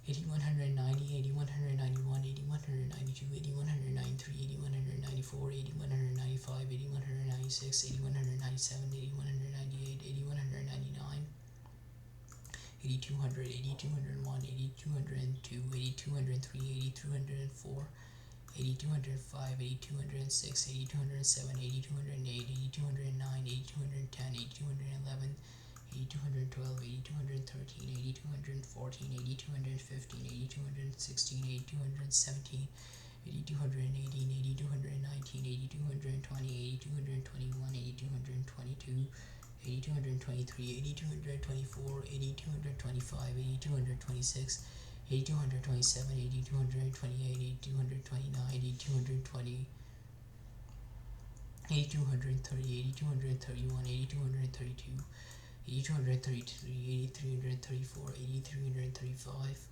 8190, 8191, 8192, 8193, 8194, 8195, 8196, 8197, 8198, 8199, 8200, 8201, 8202, 8203, 8204, 8205, 8206, 8207, 8208, 8209, 8210, 8211, 8212, 8213, 8214, 8215, 8216, 8217, 8218, 8219, 8220, 8221, 8222, 8223, 8224, 8225, 8226, 8227, 8228, 8229, 8220, 8230, 8231, 8232, 8233, 8334, 8335,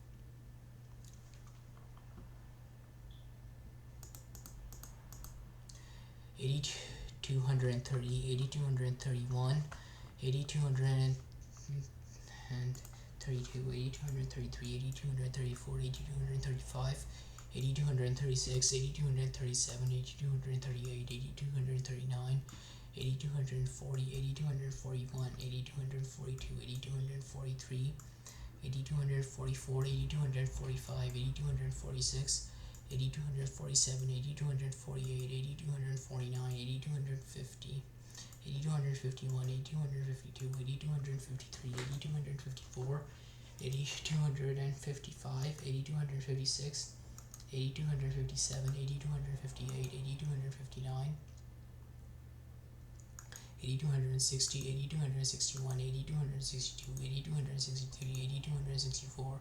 8230, 8231, 8232, 82, 8233, 8234, 8235, 8236, 8237, 8238, 8239, 8240, 8241, 8242, 8243, 8244, 8245, 8246, 8247, 8248, 8249, 8250, 8251, 8252, 8253, 8254, 8255, 8256, 8257, 8258, 8259, 8260, 8261, 8262, 8263, 8264,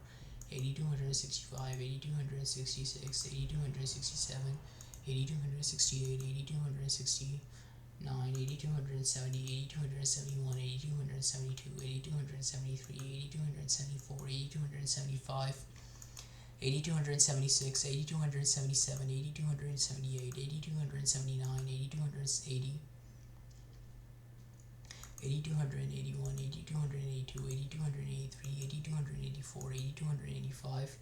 8265, 8266, 8267, 8268, 8269, 8270, 8271, 8272, 8273, 8274, 8275, 8276, 8277, 8278, 8279, 8280, 8281, 8282, 8283, 8284, 8285,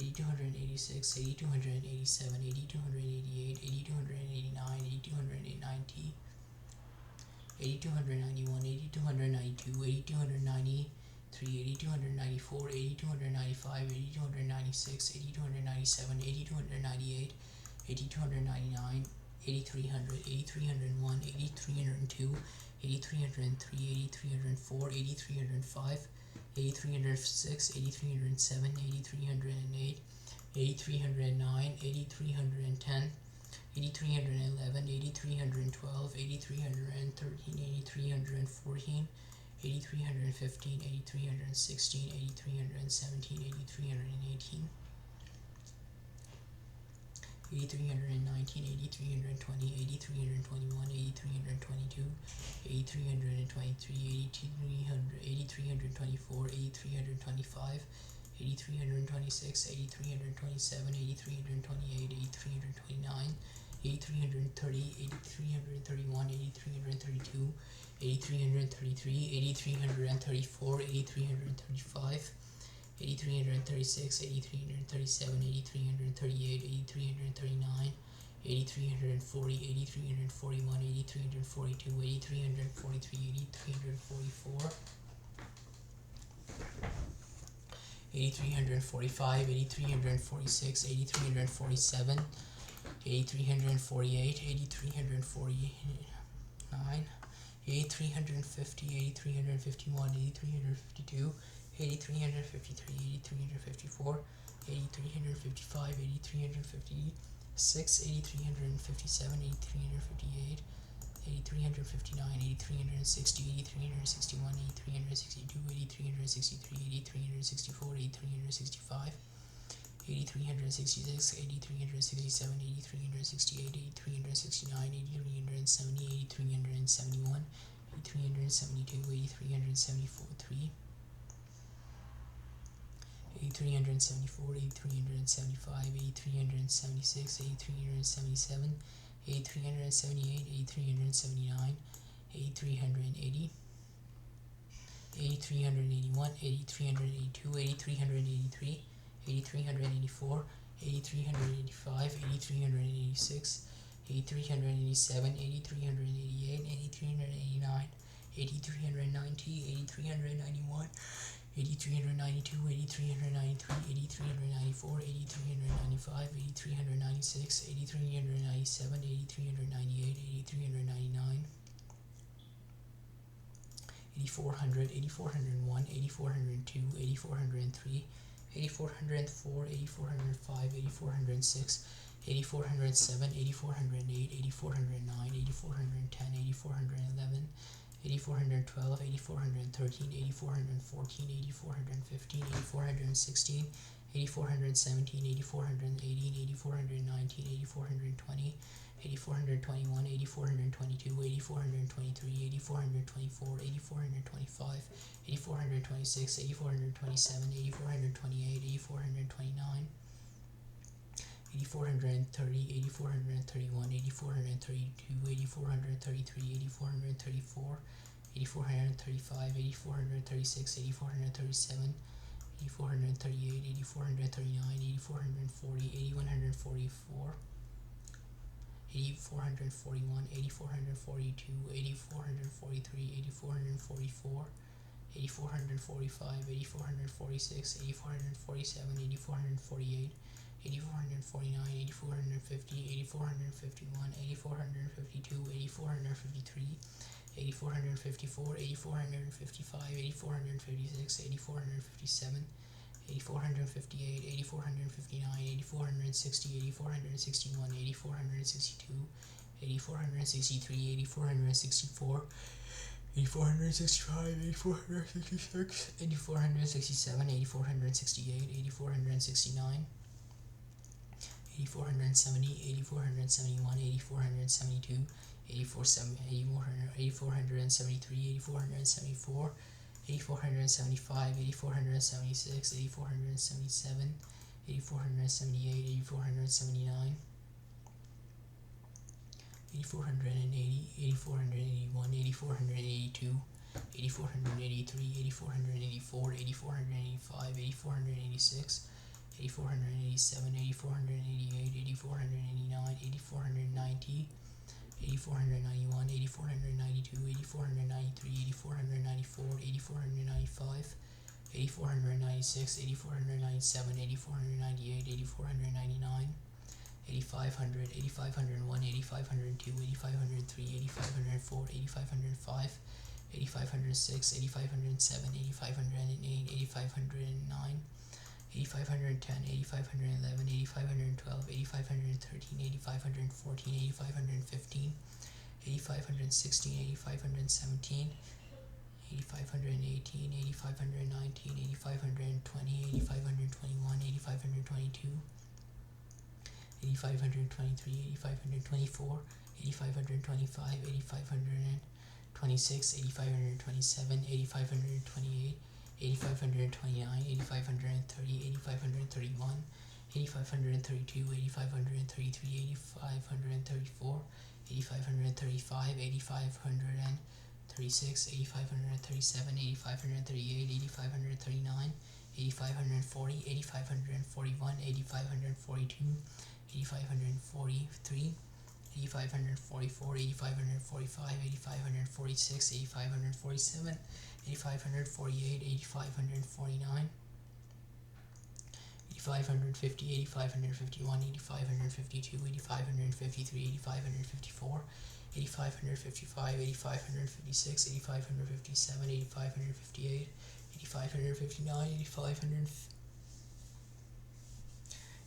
8286, 8287, 8288, 8289, 8290, 8291, 8292, 8293, 8294, 8295, 8296, 8297, 8298, 8299, 8300, 8301, 8302, 8303, 8304, 8305, 8306, 8307, 8308, 8309, 8310, 8311, 8312, 8313, 8314, 8315, 8316, 8317, 8318, 8319, 8320, 8321, 8322, 8323, 8324, 8325, 8326, 8327, 8328, 8329, 8330, 8331, 8332, 8333, 8334, 8335, 8336, 8337, 8338, 8339, 8340, 8341, 8342, 8343, 8344, 8345, 8346, 8347, 8348, 8349, 8350, 8351, 8352, 8353, 8354, 8355, 8356, 8357, 8358, 8359, 8360, 8361, 8362, 8363, 8364, 8365, 8366, 8367, 8368, 8369, 8370, 8371, 8372, 8373, 8374, 8375, 8376, 8377, 8378, 8379, 8380, 8381, 8382, 8383, 8384, 8385, 8386, 8387, 8388, 8389, 8390, 8391, 8392, 8393, 8394, 8395, 8396, 8397, 8398, 8399, 8400, 8401, 8402, 8403, 8404, 8405, 8406, 8407, 8408, 8409, 8410, 8411, 8412, 8413, 8414, 8415, 8416, 8417, 8418, 8419, 8420, 8421, 8422, 8423, 8424, 8425, 8426, 8427, 8428, 8429, 8430, 8431, 8432, 8433, 8434, 8435, 8436, 8437, 8438, 8439, 8440, 8144, 8441, 8442, 8443, 8444, 8445, 8446, 8447, 8448, 8449, 8450, 8451, 8452, 8453, 8454, 8455, 8456, 8457, 8458, 8459, 8460, 8461, 8462, 8463, 8464, 8465, 8466, 8467, 8468, 8469, 8470, 8471, 8472, 8473, 8474, 8475, 8476, 8477, 8478, 8479, 8480, 8481, 8482, 8483, 8484, 8485, 8486, 8487, 8488, 8489, 8490, 8491, 8492, 8493, 8494, 8495, 8496, 8497, 8498, 8499, 8500, 8501, 8502, 8503, 8504, 8505, 8506, 8507, 8508, 8509, 8510, 8511, 8512, 8513, 8514, 8515, 8516, 8517, 8518, 8519, 8520, 8521, 8522, 8523, 8524, 8525, 8526, 8527, 8528, 8529, 8530, 8531, 8532, 8533, 8534, 8535, 8536, 8537, 8538, 8539, 8540, 8541, 8542, 8543, 8544, 8545, 8546, 8547, 8548, 8549, 8550, 8551, 8552, 8553, 8554, 8555, 8556, 8557, 8558, 8559,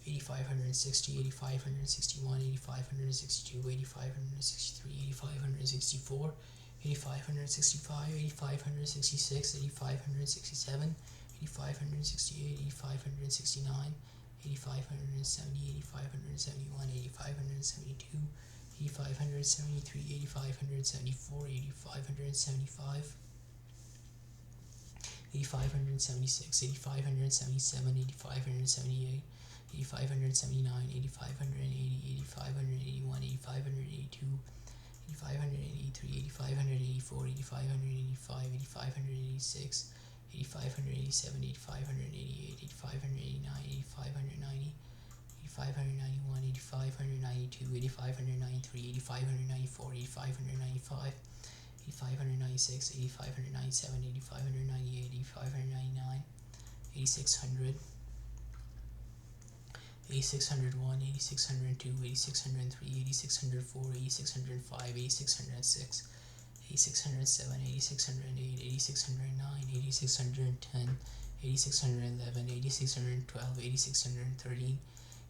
8560, 8561, 8562, 8563, 8564, 8565, 8566, 8567, 8568, 8569, 8570, 8571, 8572, 8573, 8574, 8575, 8576, 8577, 8578, 8579, 8580, 8581, 8582, 8583, 8584, 8585, 8586, 8587, 8588, 8589, 8590, 8591, 8592, 8593, 8594, 8595, 8596, 8597, 8598, 8599, 8600, 8601, 8602, 8603, 8604, 8605, 8606, 8607, 8608, 8609, 8610, 8611, 8612, 8613,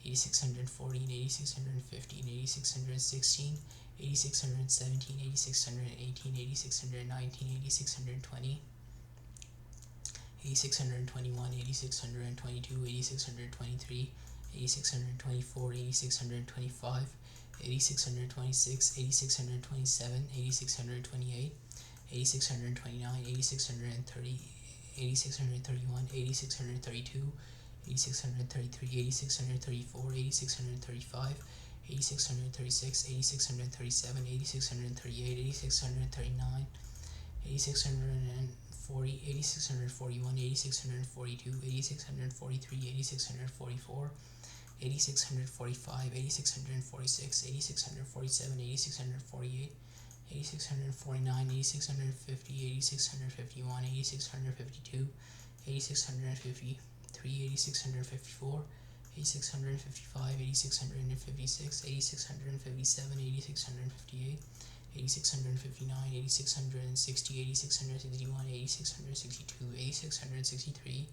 8614, 8615, 8616, 8617, 8618, 8619, 8620, 8621, 8622, 8623, 8624, 8625, 8626, 8627, 8628, 8629, 8630, 8631, 8632, 8633, 8634, 8635, 8636, 8637, 8638, 8639, 8640, 8640, 8641, 8642, 8643, 8644, 8645, 8646, 8647, 8648, 8649, 8650, 8651, 8652, 8653, 8654, 8655, 8656, 8657, 8658, 8659, 8660, 8661, 8662, 8663,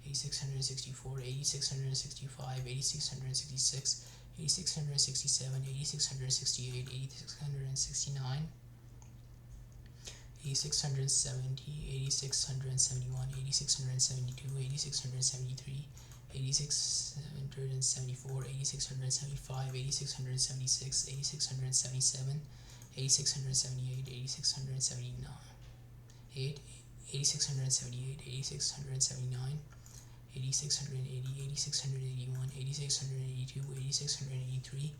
8664, 8665, 8666, 8667, 8668, 8669, 8670, 8671, 8672, 8673, 8674, 8675, 8676, 8677, 8678, 8679, 8678, 8679, 8680, 8681, 8682, 8683,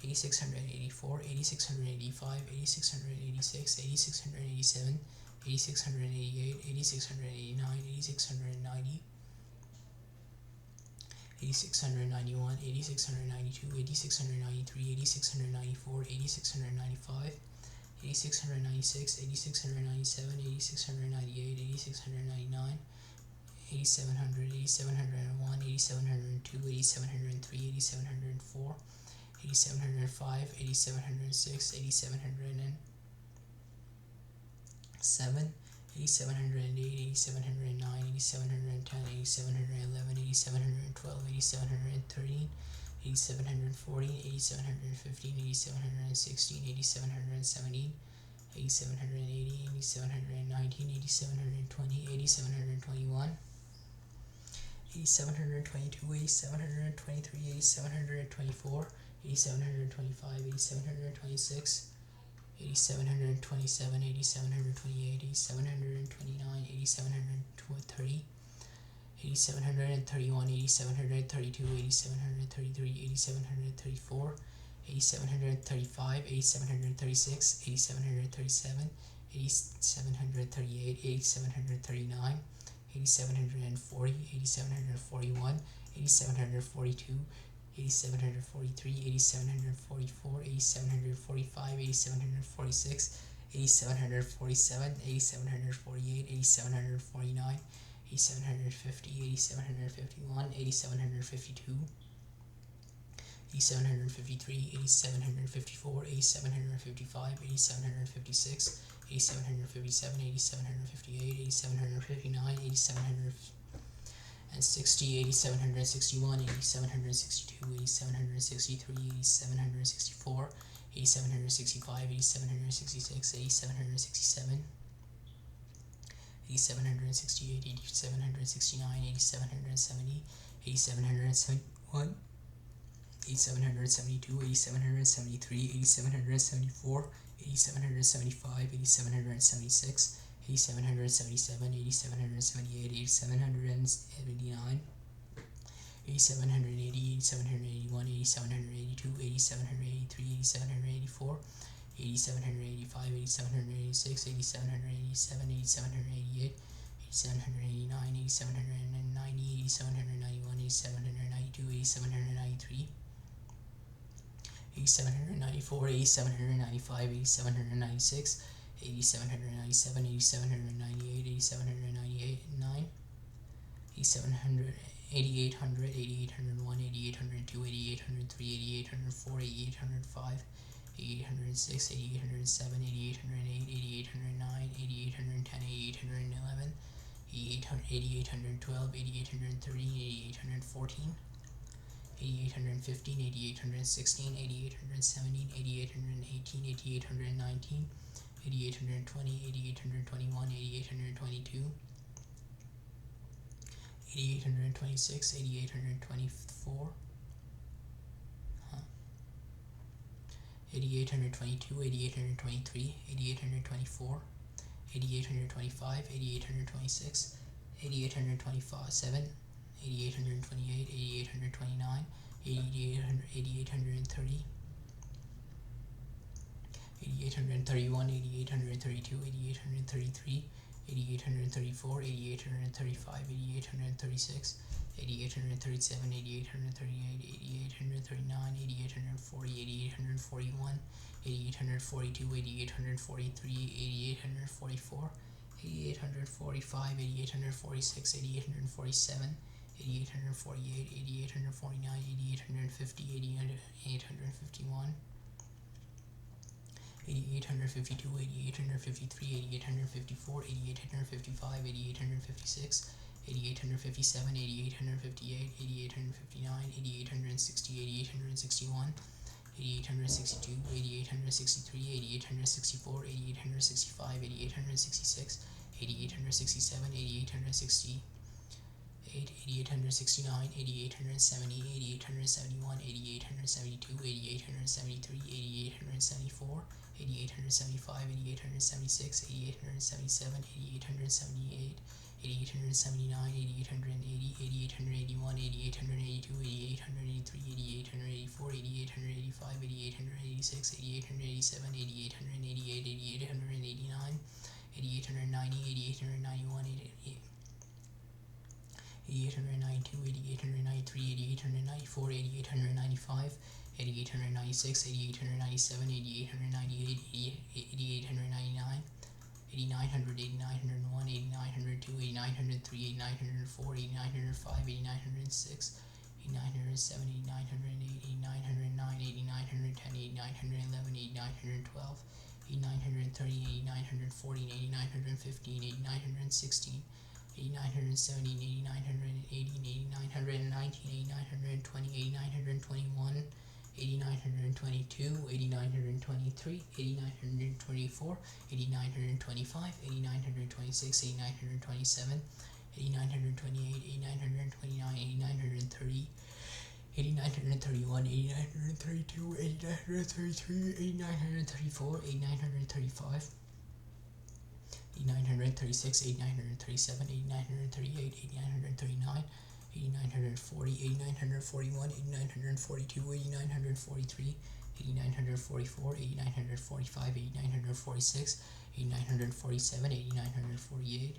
8684, 8685, 8686, 8687, 8688, 8689, 8690, 8691, 8692, 8693, 8694, 8695, 8696, 8697, 8698, 8699, 8700, 8701, 8702, 8703, 8704, 8705, 8706, 8707, 8708, 8709, 8710, 8711, 8712, 8713, 8714, 8715, 8716, 8717, 8780, 8719, 8720, 8721, 8722, 8723, 8724, 8725, 8726, 8727, 8728, 8729, 8730, 8731, 8732, 8733, 8734, 8735, 8736, 8737, 8738, 8739, 8740, 8741, 8742, 8743, 8744, 8745, 8746, 8747, 8748, 8749, 8750, 8751, 8752, 8753, 8754, 8755, 8756, 8757, 8758, 8759, 8760, 8761, 8762, 8763, 8764, 8765, 8766, 8767, 8768, 8769, 8770, 8771, 8772, 8773, 8774, 8775, 8776, 8777, 8778, 8779, 8780, 8781, 8782, 8783, 8784, 8785, 8786, 8787, 8788, 8789, 8790, 8791, 8792, 8793, 8794, 8795, 8796, 8797, 8798, 8798, 8700, 8800, 8801, 8802, 8803, 8804, 8805, 8806, 8807, 8808, 8809, 8810, 8811, 8812, 8813, 8814, 8815, 8816, 8817, 8818, 8819, 8820, 8821, 8822, 8826, 8824, 8822, 8823, 8824, 8825, 8826, 8827, 8828, 8829, 8830, 8831, 8832, 8833, 8834, 8835, 8836, 8837, 8838, 8839, 8840, 8841, 8842, 8843, 8844, 8845, 8846, 8847, 8848, 8849, 8850, 8851, 8852, 8853, 8854, 8855, 8856, 8857, 8858, 8859, 8860, 8861, 8862, 8863, 8864, 8865, 8866, 8867, 8860, 8869, 8870, 8871, 8872, 8873, 8874, 8875, 8876, 8877, 8878, 8879, 8880, 8881, 8882, 8883, 8884, 8885, 8886, 8887, 8888, 8889, 8890, 8891, 8892, 8893, 8894, 8895, 8896, 8897, 8898, 8899, 8900, 8901, 8902, 8903, 8904, 8905, 8906, 8907, 8908, 8909, 8910, 8911, 8912, 8930, 8940, 8915, 8916, 8917, 8918, 8919, 8920, 8921, 8922, 8923, 8924, 8925, 8926, 8927, 8928, 8929, 8930, 8931, 8932, 8933, 8934, 8935, 8936, 8937, 8938, 8939, 8940, 8941, 8942, 8943, 8944, 8945, 8946, 8947, 8948,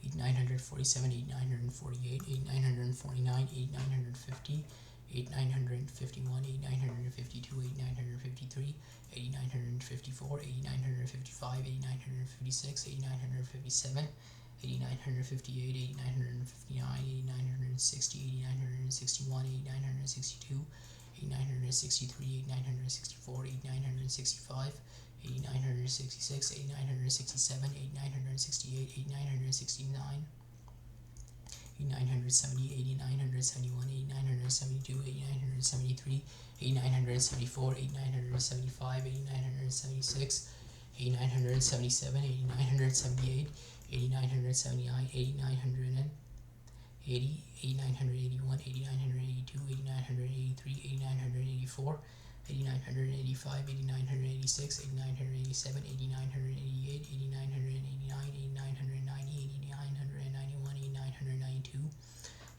8947, 8948, 8949, 8950, 8951, 8952, 8953, 8954, 8955, 8956, 8957, 8958, 8959, 8960, 8961, 8962, 8963, 8964, 8965, 8966, 8967, 8968, 8969, 8970, 8971, 8972, 8973, 8974, 8975, 8976, 8977, 8978, 8979, 8980, 8981, 8982, 8983, 8984, 8985, 8986, 8987, 8988, 8989, 8990, 8991, 8992,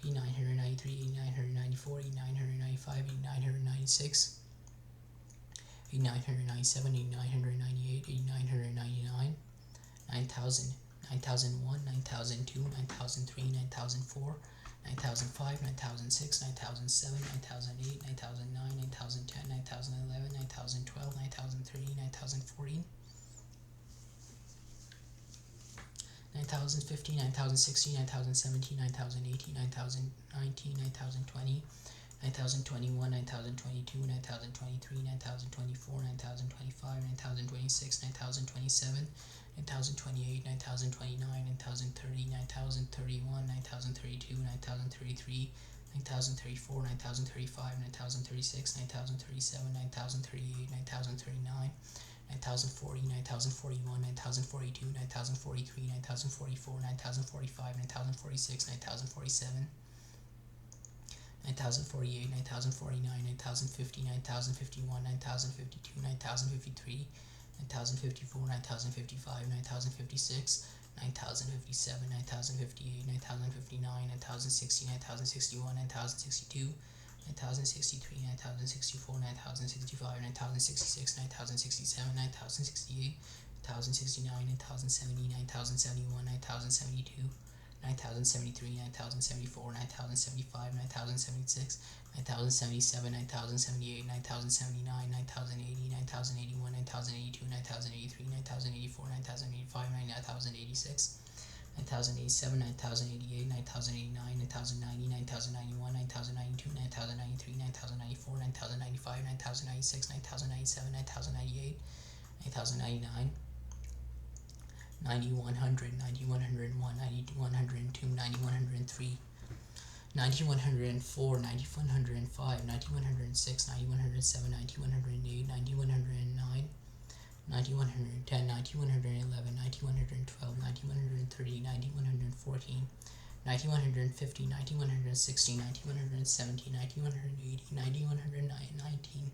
8993, 8994, 8995, 8996, 8997, 8998, 8999, 9000, 9001, 9002, 9003, 9004, 9005, 9006, 9007, 9008, 9009, 9010, 9011, 9012, 9013, 9014, 9015, 9016, 9017, 9018, 9019, 9020, 9021, 9022, 9023, 9024, 9025, 9026, 9027, 9028, 9029, 9030, 9031, 9032, 9033, 9034, 9035, 9036, 9037, 9038, 9039, 9040, 9041, 9042, 9043, 9044, 9045, 9046, 9047, 9048, 9049, 9050, 9051, 9052, 9053, 9054, 9055, 9056, 9057, 9058, 9059, 9060, 9061, 9062, 9063, 9064, 9065, 9066, 9067, 9068, 9069, 9070, 9071, 9072, 9073, 9074, 9075, 9076, 9077, 9078, 9079, 9080, 9081, 9082, 9083, 9084, 9085, 9086, 9087, 9088, 9089, 9090, 9091, 9092, 9093, 9094, 9095, 9096, 9097, 9098, 9099, 9100, 9101, 9102, 9103, 9104, 9105, 9106, 9107, 9108, 9109, 9110, 9111, 9112, 9113, 9114, 9150, 9160, 9170, 9180, 9119,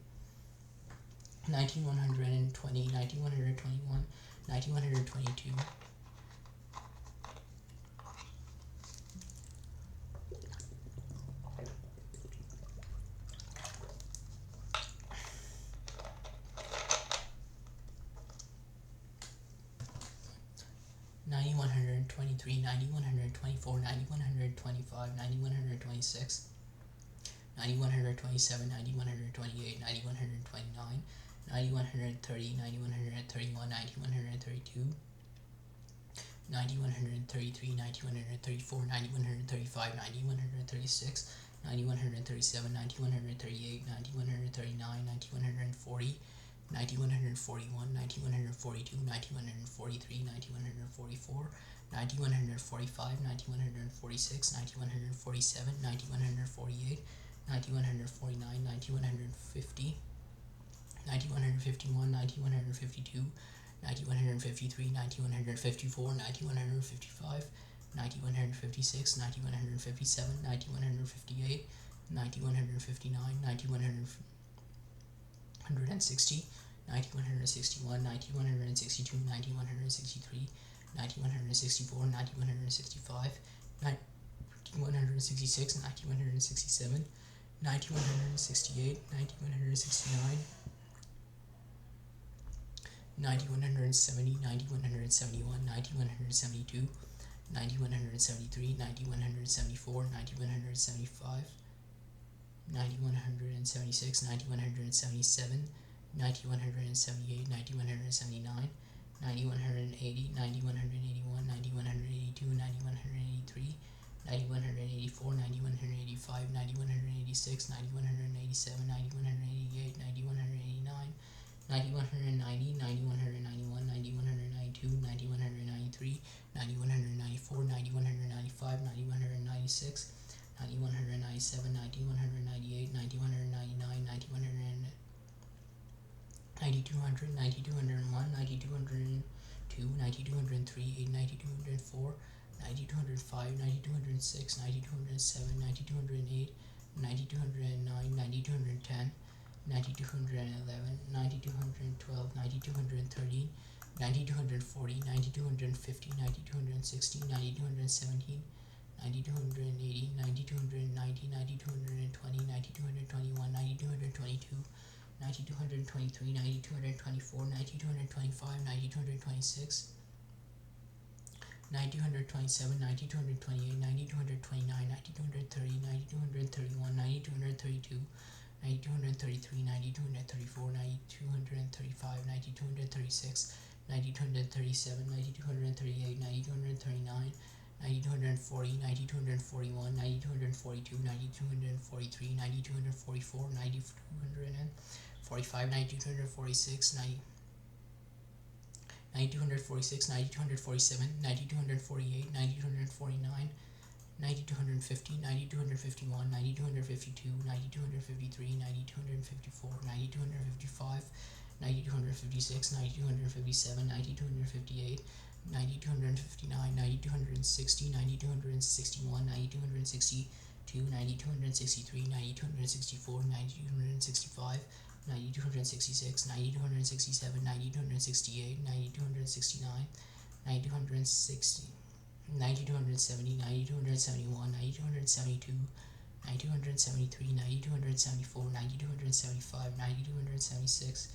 9120, 9121, 9122, 9123, 9124, 9125, 9126, 9127, 9128, 9129, 9130, 9131, 9132, 9133, 9134, 9135, 9136, 9137, 9138, 9139, 9140, 9141, 9142, 9143, 9144, 9145, 9146, 9147, 9148, 9149, 9150, 9151, 9152, 9153, 9154, 9155, 9156, 9157, 9158, 9159, 9160, 9161, 9162, 9163, 9164, 9165, 9166, 9167, 9168, 9169, 9170, 9171, 9172, 9173, 9174, 9175, 9176, 9177, 9178, 9179, 9180, 9181, 9182, 9183, 9184, 9185, 9186, 9187, 9188, 9189, 9190, 9191, 9192, 9193, 9194, 9195, 9196, 9197, 9198, 9199, 9200, 9201, 9202, 9203, 9204, 9205, 9206, 9207, 9208, 9209, 9210, 9211, 9212, 9213, 9240, 9250, 9260, 9217, 9280, 9290, 9220, 9221, 9222, 9223, 9224, 9225, 9226, 9227, 9228, 9229, 9230, 9231, 9232, 9233, 9234, 9235, 9236, 9237, 9238, 9239, 9240, 9241, 9242, 9243, 9244, 9245, 9246, 9246, 9247, 9248, 9249, 9250, 9251, 9252, 9253, 9254, 9255, 9256, 9257, 9258, 9259, 9260, 9261, 9262, 9263, 9264, 9265, 9266, 9267, 9268, 9269, 9260, 9270, 9271, 9272, 9273, 9274, 9275, 9276,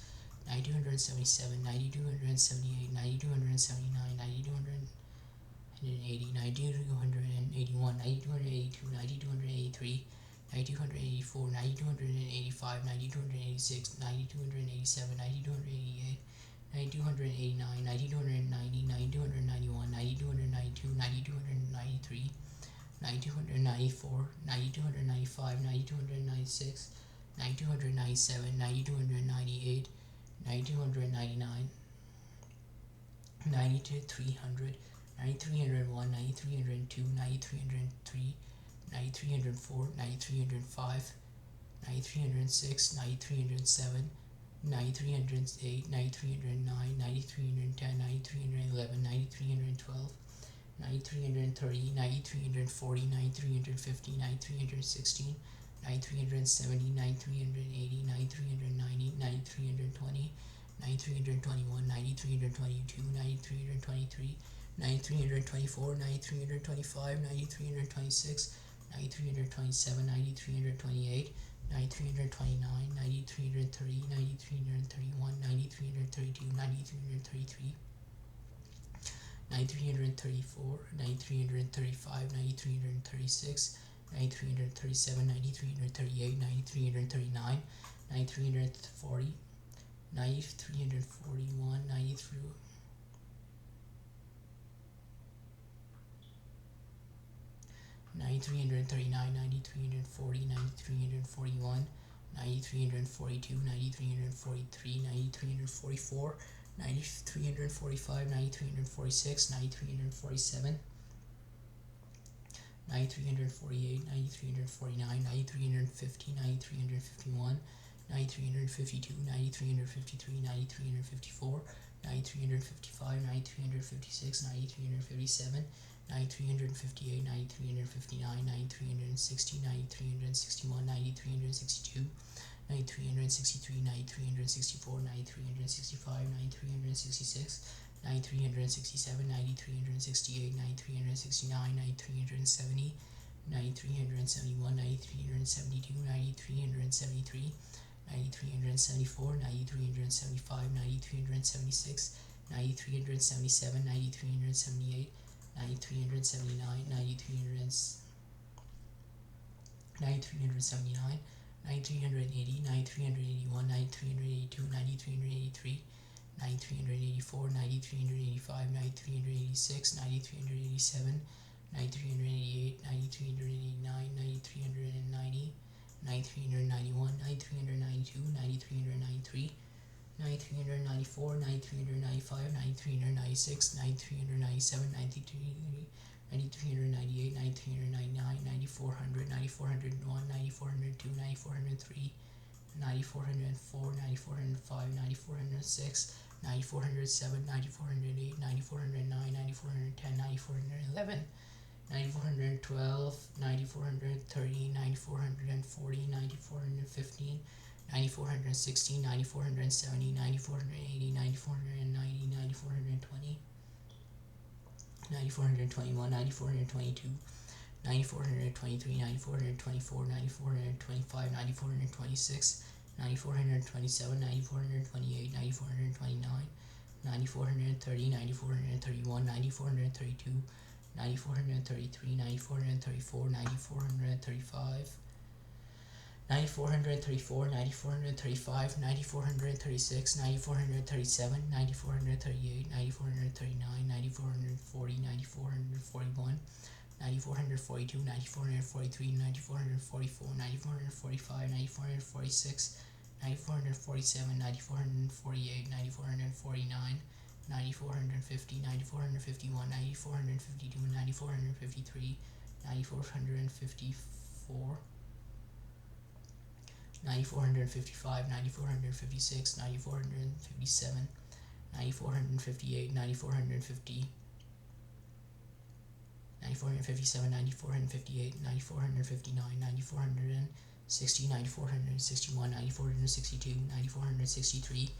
9277, 9278, 9279, 9280, 9281, 9282, 9283, 9284, 9285, 9286, 9287, 9288, 9289, 9290, 9291, 9292, 9293, 9294, 9295, 9296, 9297, 9298, 9299, 9300, 9301, 9302, 9303, 9304, 9305, 9306, 9307, 9308, 9309, 9310, 9311, 9312, 9330, 9340, 9350, 9316, 9370, 9380, 9390, 9320, 9321, 9322, 9323, 9324, 9325, 9326, 9327, 9328, 9329, 9330, 9331, 9332, 9333, 9334, 9335, 9336, 9337, 9338, 9339, 9340, 9341, 93. 9339, 9340, 9341, 9342, 9343, 9344, 9345, 9346, 9347, 9348, 9349, 9350, 9351, 9352, 9353, 9354, 9355, 9356, 9357, 9358, 9359, 9360, 9361, 9362, 9363, 9364, 9365, 9366, 9367, 9368, 9369, 9370, 9371, 9372, 9373, 9374, 9375, 9376, 9377, 9378, 9379, 9379, 9380, 9381, 9382, 9383, 9384, 9385, 9386, 9387, 9388, 9389, 9390, 9391, 9392, 9393, 9394, 9395, 9396, 9397, 9398, 9399, 9400, 9401, 9402, 9403, 9404, 9405, 9406, 9407, 9408, 9409, 9410, 9411, 9412, 9413, 9440, 9415, 9416, 9470, 9480, 9490, 9420, 9421, 9422, 9423, 9424, 9425, 9426, 9427, 9428, 9429, 9430, 9431, 9432, 9433, 9434, 9435, 9434, 9435, 9436, 9437, 9438, 9439, 9440, 9441, 9442, 9443, 9444, 9445, 9446, 9447, 9448, 9449, 9450, 9451, 9452, 9453, 9454, 9455, 9456, 9457, 9458, 9450, 9457, 9458, 9459, 9460, 9461, 9462, 9463,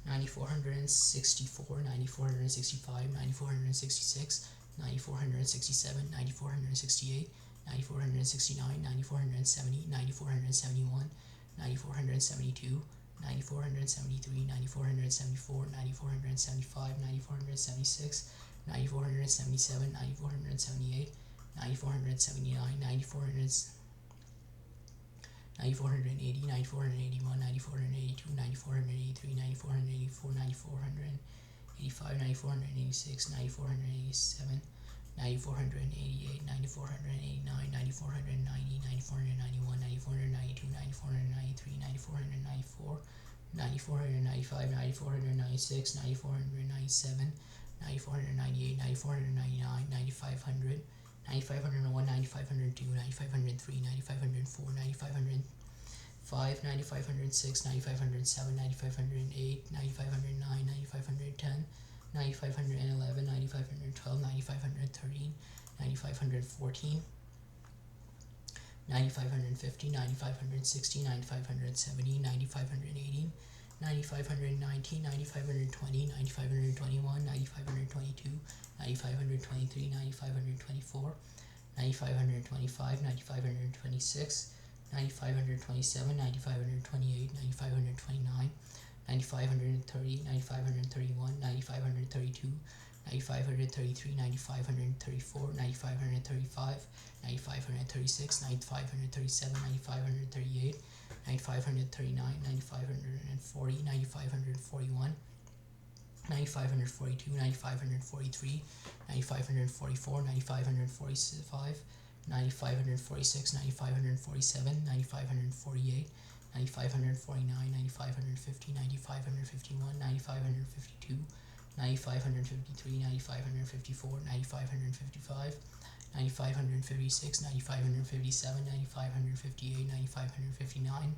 9464, 9465, 9466, 9467, 9468, 9469, 9470, 9471, 9472, 9473, 9474, 9475, 9476, 9477, 9478, 9479, 9480, 9481, 9482, 9483, 9484, 9485, 9486, 9487, 9488, 9489, 9490, 9491, 9492, 9493, 9494, 9495, 9496, 9497, 9498, 9499, 9500, 9501, 9502, 9503, 9504, 9505, 9506, 9507, 9508, 9509, 9510, 9511, 9512, 9513, 9514, 9550, 9560, 9570, 9580, 9519, 9520, 9521, 9522, 9523, 9524, 9525, 9526, 9527, 9528, 9529, 9530, 9531, 9532, 9533, 9534, 9535, 9536, 9537, 9538, 9539, 9540, 9541, 9542, 9543, 9544, 9545, 9546, 9547, 9548, 9549, 9550, 9551, 9552, 9553, 9554, 9555, 9556, 9557, 9558, 9559,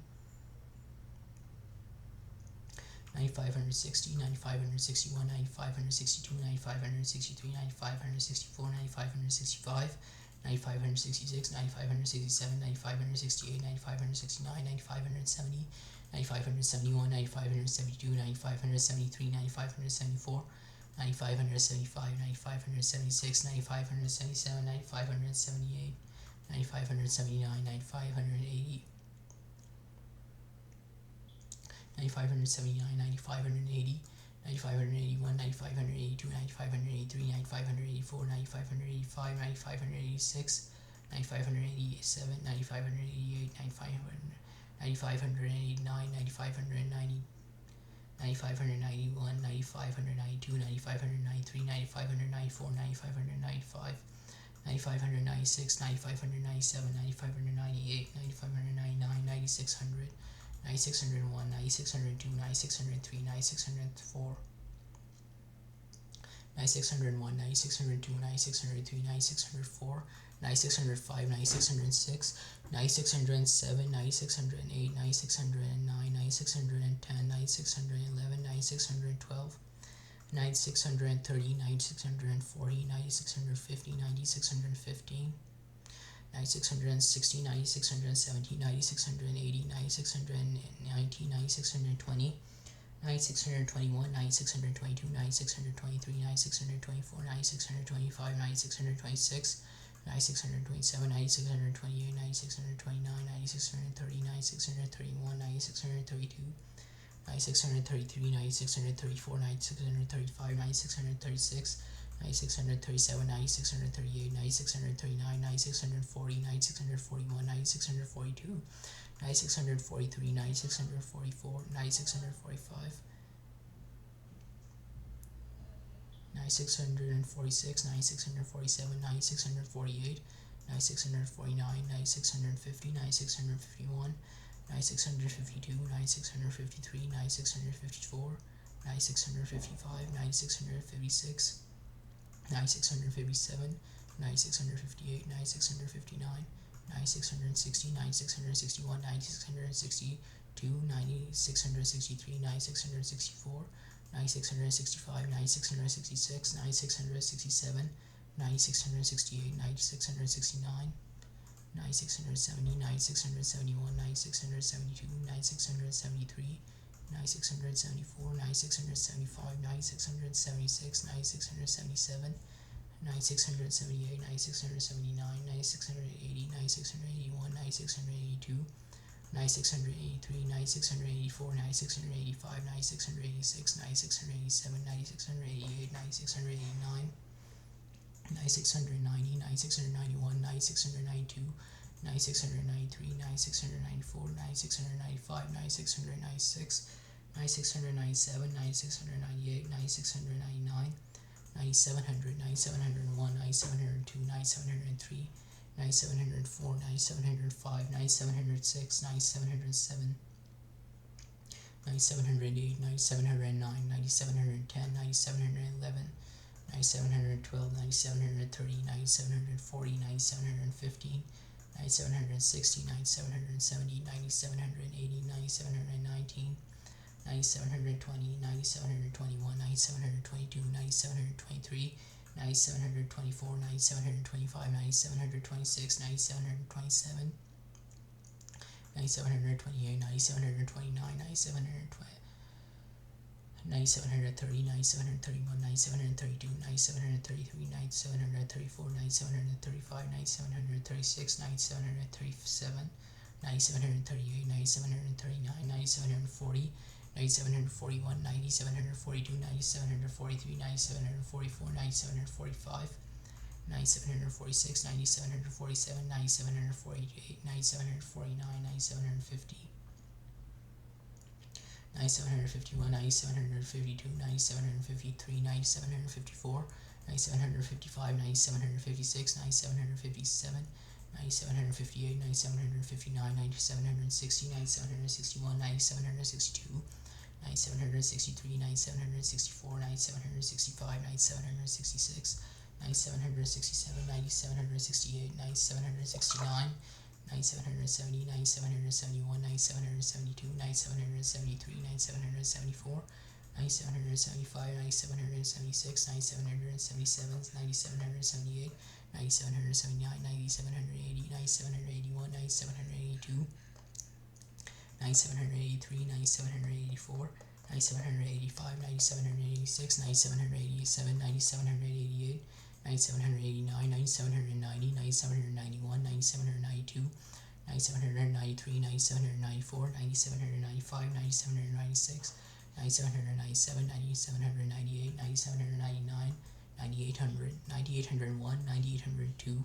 9560, 9561, 9562, 9563, 9564, 9565, 9566, 9567, 9568, 9569, 9570, 9571, 9572, 9573, 9574, 9575, 9576, 9577, 9578, 9579, 9580, 9579, 9580, 9581, 9582, 9583, 9584, 9585, 9586, 9587, 9588, 9589, 9590, 9591, 9592, 9593, 9594, 9595, 9596, 9597, 9598, 9599, 9600, 9601, 9602, 9603, 9604, 9601, 9602, 9603, 9604, 9605, 9606, 9607, 9608, 9609, 9610, 9611, 9612, 9630, 9640, 9650, 9615, 9660, 9670, 9680, 9619, 9620, 9621, 9622, 9623, 9624, 9625, 9626, 9627, 9628, 9629, 9630, 9631, 9632, 9633, 9634, 9635, 9636, 9637, 9638, 9639, 9640, 9641, 9642, 9643, 9644, 9645, 9646, 9647, 9648, 9649, 9650, 9651, 9652, 9653, 9654, 9655, 9656, 9657, 9658, 9659, 9660, 9661, 9662, 9663, 9664, 9665, 9666, 9667, 9668, 9669, 9670, 9671, 9672, 9673, 9674, 9675, 9676, 9677, 9678, 9679, 9680, 9681, 9682, 9683, 9684, 9685, 9686, 9687, 9688, 9689, 9690, 9691, 9692, 9693, 9694, 9695, 9696, 9697, 9698, 9699, 9700, 9701, 9702, 9703, 9704, 9705, 9706, 9707, 9708, 9709, 9710, 9711, 9712, 9730, 9740, 9715, 9760, 9770, 9780, 9719, 9720, 9721, 9722, 9723, 9724, 9725, 9726, 9727, 9728, 9729, 9730, 9731, 9732, 9733, 9734, 9735, 9736, 9737, 9738, 9739, 9740, 9741, 9742, 9743, 9744, 9745, 9746, 9747, 9748, 9749, 9750, 9751, 9752, 9753, 9754, 9755, 9756, 9757, 9758, 9759, 9760, 9761, 9762, 9763, 9764, 9765, 9766, 9767, 9768, 9769, 9770, 9771, 9772, 9773, 9774, 9775, 9776, 9777, 9778, 9779, 9780, 9781, 9782, 9783, 9784, 9785, 9786, 9787, 9788, 9789, 9790, 9791, 9792, 9793, 9794, 9795, 9796, 9797, 9798, 9799, 9800, 9801, 9802,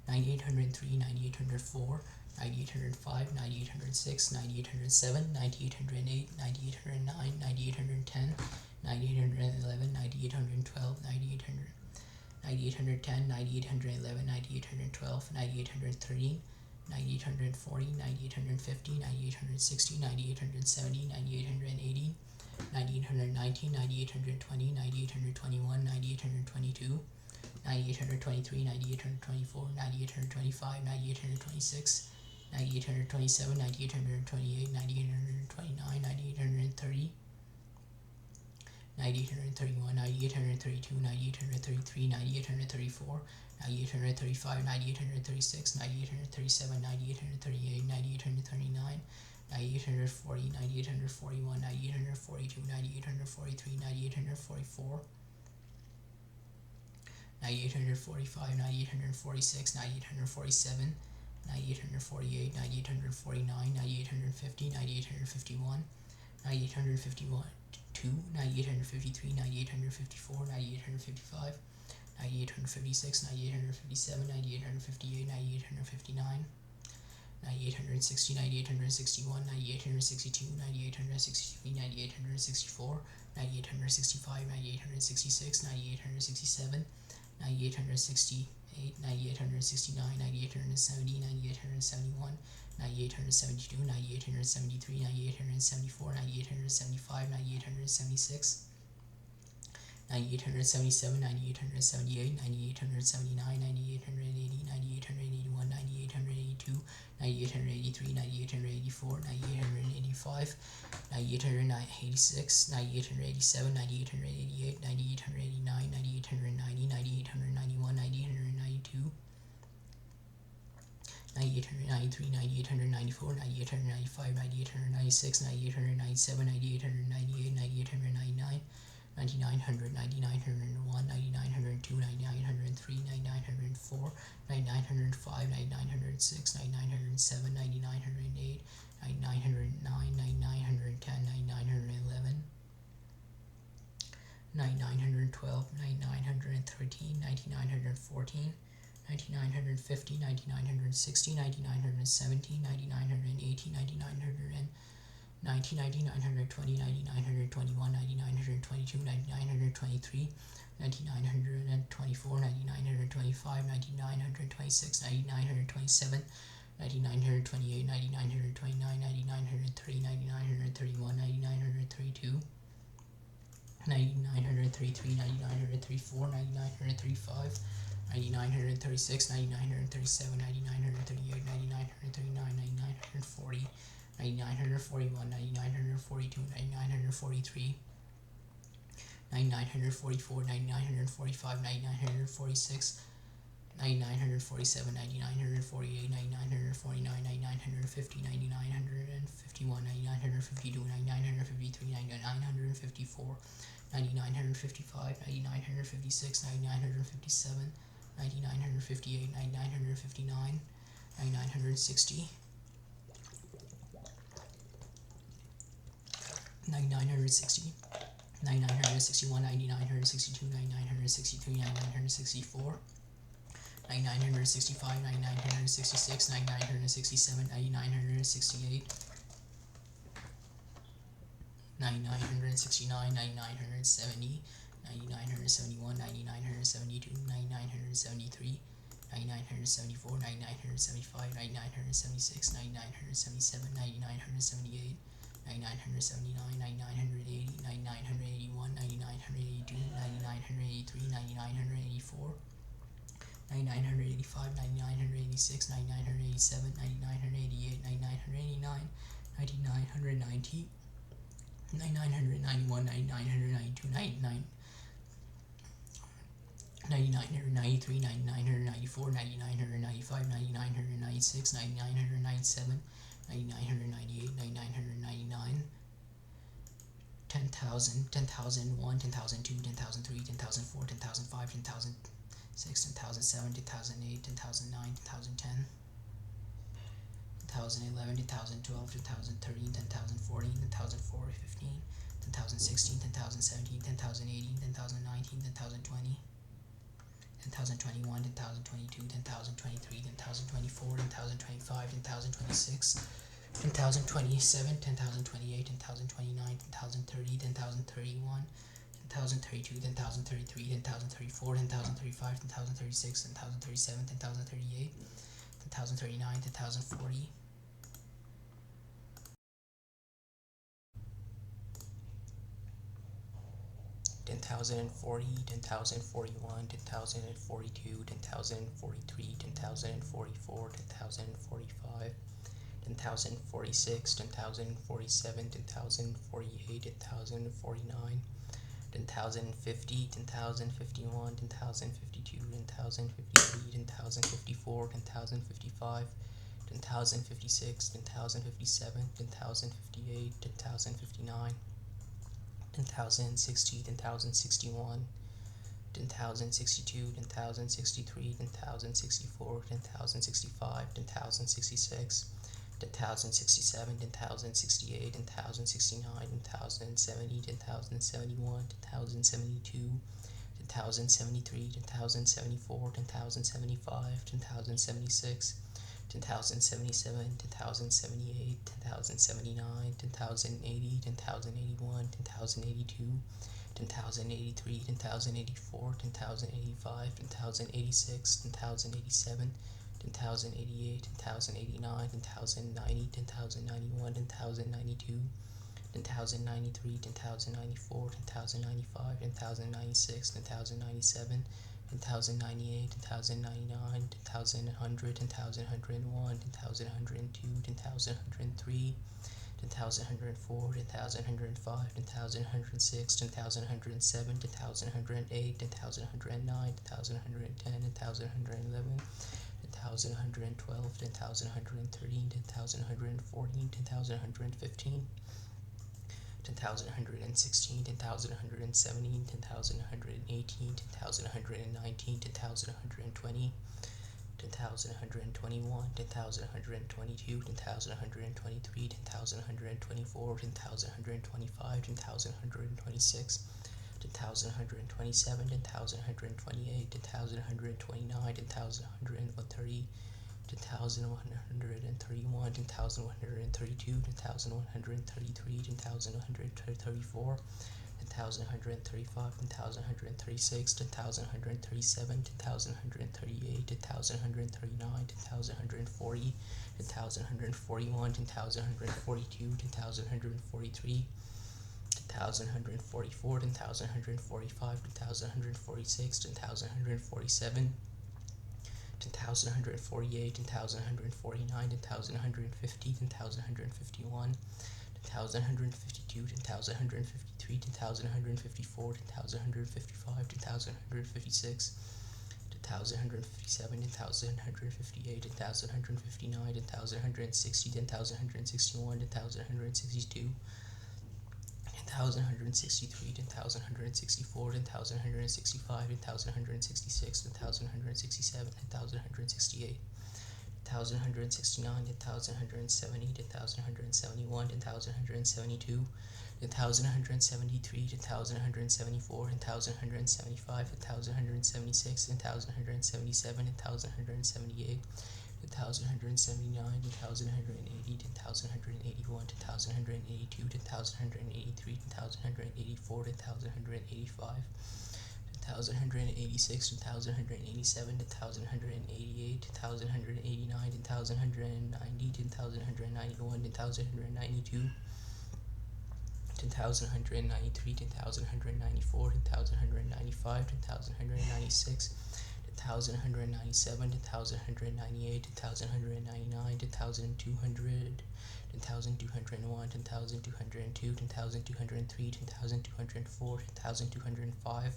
9803, 9804, 9805, 9806, 9807, 9808, 9809, 9810, 9811, 9812, 9800, 9810, 9811, 9812, 9813, 9840, 9850, 9860, 9870, 9880, 9819, 9820, 9821, 9822, 9823, 9824, 9825, 9826, 9827, 9828, 9829, 9830, 9831, 9832, 9833, 9834, 9835, 9836, 9837, 9838, 9839, 9840, 9841, 9842, 9843, 9844, 9845, 9846, 9847, 9848, 9849, 9850, 9851, 9851, 9853, 9854, 9855, 9856, 9857, 9858, 9859, 9860, 9861, 9862, 9863, 9864, 9865, 9866, 9867, 9868, 9869, 9870, 9871, 9872, 9873, 9874, 9875, 9876, 9877, 9878, 9879, 9880, 9881, 9882, 9883, 9884, 9885, 9886, 9887, 9888, 9889, 9890, 9891, 9892, 9893, 9894, 9895, 9896, 9897, 9898, 9899, 9900, 9901, 9902, 9903, 9904, 9905, 9906, 9907, 9908, 9909, 9910, 9911, 9912, 9913, 9914, 9950, 9960, 9917, 9980, 9900 1990, 920, 9921, 9922, 9923, 9924, 9925, 9926, 9927, 9928, 9929, 9930, 9931, 9932, 9933, 9934, 9935, 9936, 9937, 9938, 9939, 9940, 9941, 9942, 9943, 9944, 9945, 9946, 9947, 9948, 9949, 9950, 9951, 9952, 9953, 9954, 9955, 9956, 9957, 9958, 9959, 9960, 9960, 9961, 9962, 9963, 9964, 9965, 9966, 9967, 9968, 9969, 9970, 9971, 9972, 9973, 9974, 9975, 9976, 9977, 9978, 9979, 9980, 9981, 9982, 9983, 9984, 9985, 9986, 9987, 9988, 9989, 9990, 9991, 9992, 9993, 9994, 9995, 9996, 9997, 9998, 9999, 10,000, 10,001, 10,002, 10,003, 10,004, 10,005, 10,006, 10,007, 10,008, 10,009, 10,010, 10,011, 10,012, 10,013, 10,014, 10,015, 10,016, 10,017, 10,018, 10,019, 10,020, 10,021, 10,022, 10,023, 10,024, 10,025, 10,026, 10,027, 10,028, 10,029, 10,030, 10,031, 10,032, 10,033, 10,034, 10,035, 10,036, 10,037, 10,038, 10,039, 10,040, 10,040, 10,041, 10,042, 10,043, 10,044, 10,045, 10,046, 10,047, 10,048, 10,049, 10,050, 10,051, 10,052, 10,053, 10,054, 10,055, 10,056, 10,057, 10,058, 10,059, 10,060, 10,061, 10,062, 10,063, 10,064, 10,065, 10,066, 10,067, 10,068, 10,069, 10,070, 10,071, 10,072, 10,073, 10,074, 10,075, 10,076, 10,077, 10,078, 10,079, 10,080, 10,081, 10,082, 10,083, 10,084, 10,085, 10,086, 10,087, 10,088, 10,089, 10,090, 10,091, 10,092, 10,093, 10,094, 10,095, 10,096, 10,097, 10,098, 10,099, 10,100, 10,101, 10,102, 10,103, 10,104, 10,105, 10,106, 10,107, 10,108, 10,109, 10,110, 10,111, 10,112, 10,113, 10,114, 10,115, 10,116, 10,117, 10,118, 10,119, 10,120, 10,121, 10,122, 10,123, 10,124, 10,125, 10,126, 10,127, 10,128, 10,129, 10,130, 10,131, 10,132, 10,133, 10,134, 10,135, 10,136, 10,137, 10,138, 10,139, 10,140, 10,141, 10,142, 10,143, 10,144, 10,145, 10,146, 10,147, 10,148, 10,149, 10,150, 10,151, 10,152, 10,153, 10,154, 10,155, 10,156, 10,157, 10,158, 10,159, 10,160, 10,161, 10,162, 10,163, 10,164, 10,165, 10,166, 10,167, 10,168, 10,169, 10,170, 10,171, 10,172, 10,173, 10,174, 10,175, 10,176, 10,177, 10,178, 10,179, 10,180, 10,181, 10,182, 10,183, 10,184, 10,185, 10,186, 10,187, 10,188, 10,189, 10,190, 10,191, 10,192, 10,193, 10,194, 10,195, 10,196, 10,197, 10,198, 10,199, 10,200, 10,201, 10,202, 10,203, 10,204, 10,205,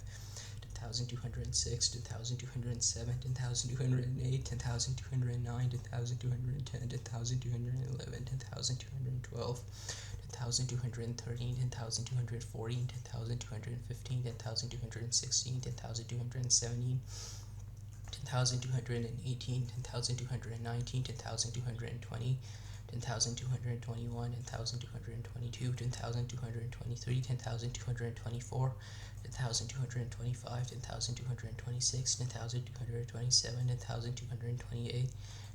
10,206, 10,207, 10,208, 10,209, 10,210, 10,211, 10,212, 10,213, 10,214, 10,215, 10,216, 10,217, 10,218, 10,219, 10,220, 10,221, 10,222, 10,223, 10,224, 10,225, 10,226, 10,227, 10,228,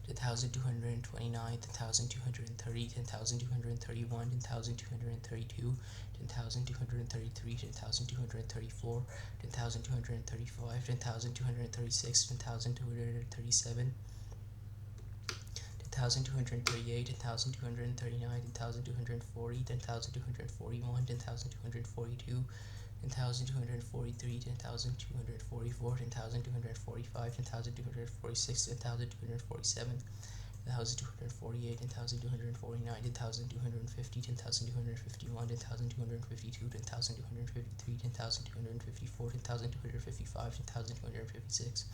10,229, 10,230, 10,231, 10,232, 10,233, 10,234, 10,235, 10,236, 10,237, 10,238, 10,239, 10,240, 10,241, 10,242, 10,243, 10,244, 10,245, 10,246, 10,247, 10,248, 10,249, 10,250, 10,251, 10,252, 10,253, 10,254, 10,255, 10,256,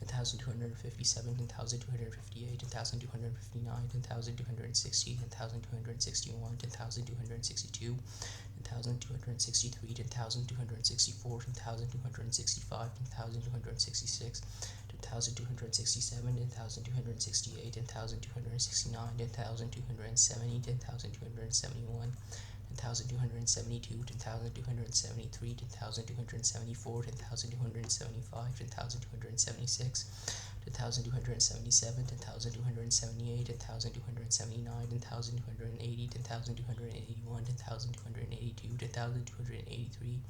10,257, 10,258, 10,259, 10,260, 10,261, 10,262, 10,263, 10,264, 10,265, 10,266, 10,267, 10,268, 10,269, 10,270, 10,271, 10,272, 10,273, 10,274, 10,275, 10,276, 10,277, 10,278, 10,279, 10,280, 10,281, 10,282, 10,283,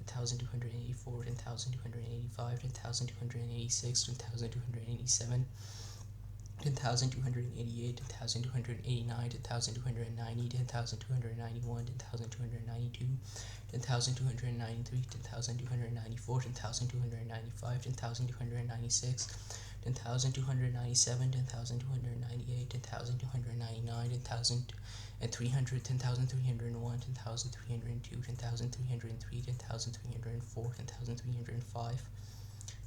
10,284, 10,285, 10,286, 10,287, 10,288, 10,289, 10,290, 10,291, 10,292, 10,293, 10,294, 10,295, 10,296, 10,297, 10,298, 10,299, 10,300, 10,301, 10,302, 10,303, 10,304, 10,305,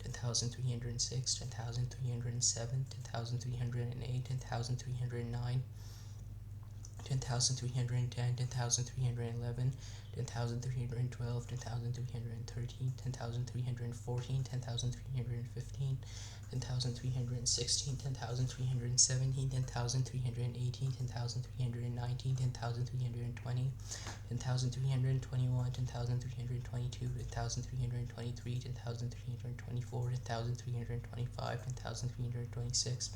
10,306, 10,307, 10,308, 10,309, 10,310, 10,311, 10,312, 10,313, 10,314, 10,315, 10,316, 10,317, 10,318, 10,319, 10,320, 10,321, 10,322, 10,323, 10,324, 10,325, 10,326,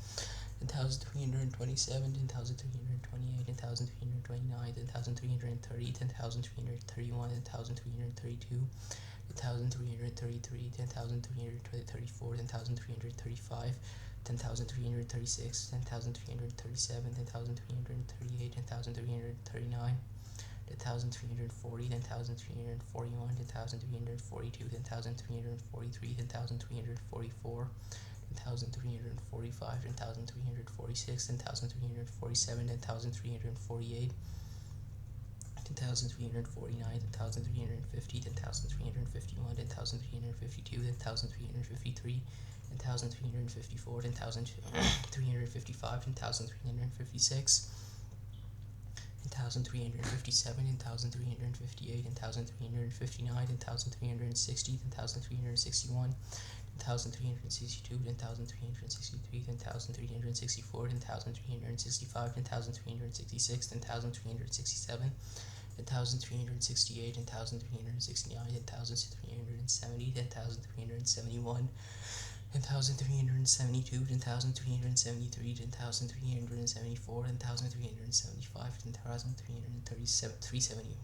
10,327, 10,328, 10,329, 10,330, 10,331, 10,332, 10,333, 10,334, 10,335, 10,336, 10,337, 10,338, 10,339, 10,340, 10,341, 10,342, 10,343, 10,344, 10,345, 10,346, 10,347, 10,348, 10,349, 10,350, 10,351, 10,352, 10,353, 10,354, 10,355, 10,356, 10,357, 10,358, 10,359, 10,360, 10,361, 10,362, 10,363, 10,364, 10,365, 10,366, 10,367, 10,368, 10,369, 10,370, 10,371, 10,372, 10,373, 10,374, 10,375, 10,370,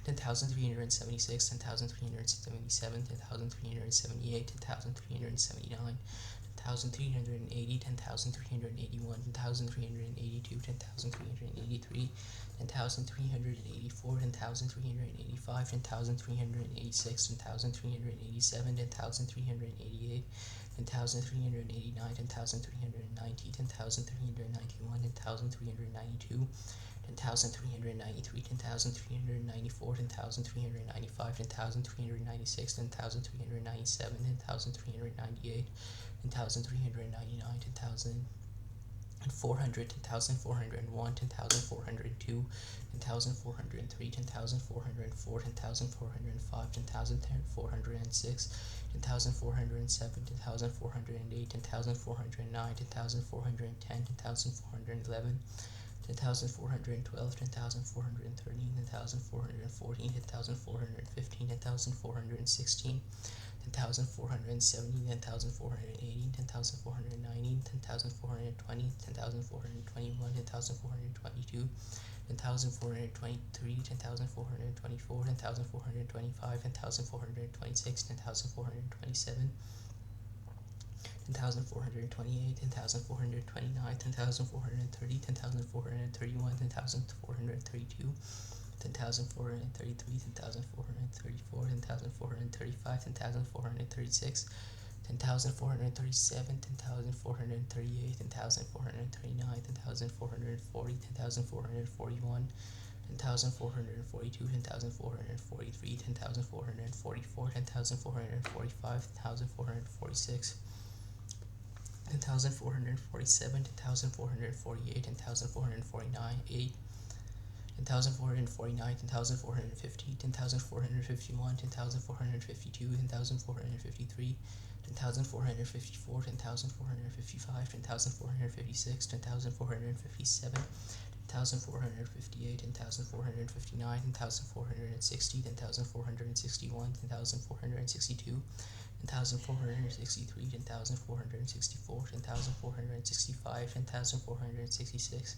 10,376, 10,377, 10,378, 10,379, 10,380, 10,381, 10,382, 10,383, 10,384, 10,385, 10,386, 10,387, 10,388, 10,389, 10,390, 10,391, 10,392, 10,393, 10,394, 10,395, 10,396, 10,397, 10,398, 10,399, 10,400, 10,401, 10,402, 10,403, 10,404, 10,405, 10,406, 10,407, 10,408, 10,409, 10,410, 10,411, 10,412, 10,413, 10,414, 10,415, 10,416, 10,470, 10,480, 10,490, 10,420, 10,421, 10,422, 10,423, 10,424, 10,425, 10,426, 10,427, 10,428, 10,429, 10,430, 10,431, 10,432, 10,433, 10,434, 10,435, 10,436, 10,437, 10,438, 10,439, 10,440, 10,441, 10,442, 10,443, 10,444, 10,445, 10,446, 10,447, 10,448, 10,449, 10,449, 10,450, 10,451, 10,452, 10,453, 10,454, 10,455, 10,456, 10,457, 10,458, 10,459, 10,460, 10,461, 10,462, 10,463, 10,464, 10,465, 10,466,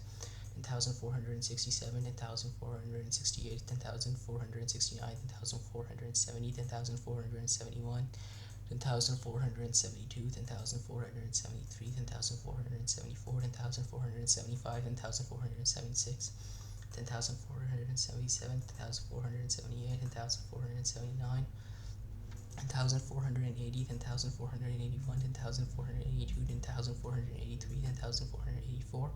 10,467, 10,468, 10,469, 10,470, 10,471, 10,472, 10,473, 10,474, 10,475, 10,476, 10,477, 10,478, 10,479, 10,480, 10,481, 10,482, 10,483, 10,484,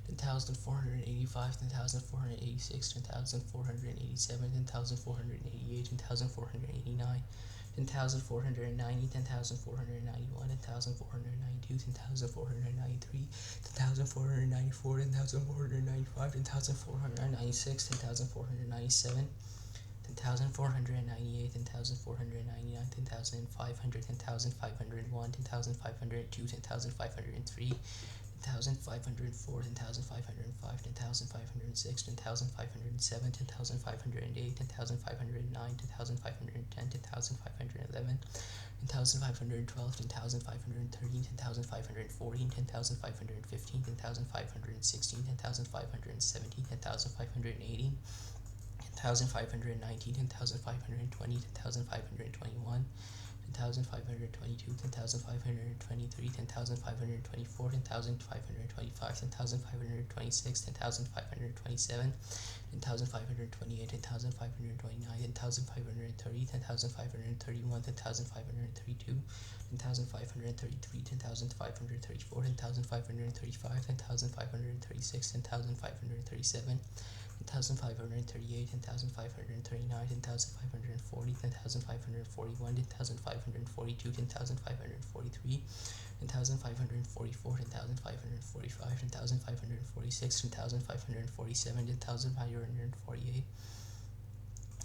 10,485, 10,486, 10,487, 10,488, 10,489, 10,490, 10,491, 10,492, 10,493, 10,494, 10,495, 10,496, 10,497, 10,498, 10,499, 10,500, 10,501, 10,502, 10,503, 10,504, 10,505, 10,506, 10,507, 10,508, 10,509, 10,510, 10,511, 10,512, 10,513, 10,514, 10,515, 10,516, 10,517, 10,518, 10,519, 10,520, 10,521, 10,522, 10,523, 10,524, 10,525, 10,526, 10,527, 10,528, 10,529, 10,530, 10,531, 10,532, 10,533, 10,534, 10,535, 10,536, 10,537, 10,538, 10,539, 10,540, 10,541, 10,542, 10,543, 10,544, 10,545, 10,546, 10,547, 10,548,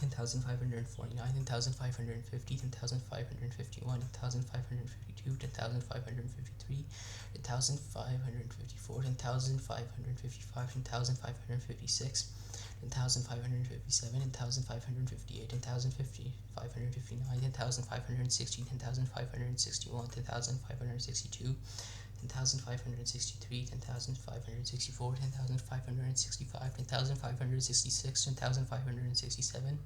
10,549, 10,550, 10,551, 10,552, 10,553, 10,554, 10,555, 10,556, 10,557, 10,558, 10,559, 10,560, 10,561, 10,562, 10,563, 10,564, 10,565, 10,566, 10,567,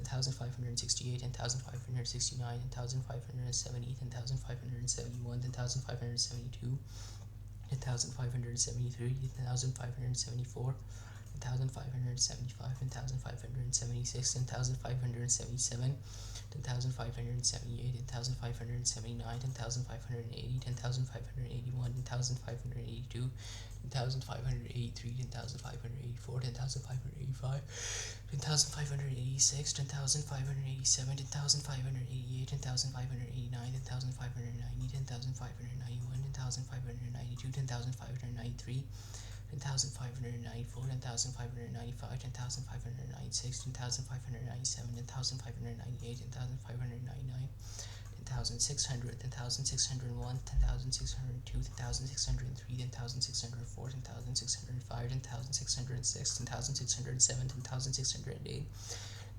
10,568, 10,569, 10,570, 10,571, 10,572, 10,573, 10,574, 10,575, 10,576, 10,577, 10,578, 10,579, 10,580, 10,581, 10,582, 10,583, 10,584, 10,585, 10,586, 10,587, 10,588, 10,589, 10,590, 10,591, 10,592, 10,593, 10,594, 10,595, 10,596, 10,597, 10,598, 10,599, 10,600, 10,601, 10,602, 10,603, 10,604, 10,605, 10,606, 10,607, 10,608,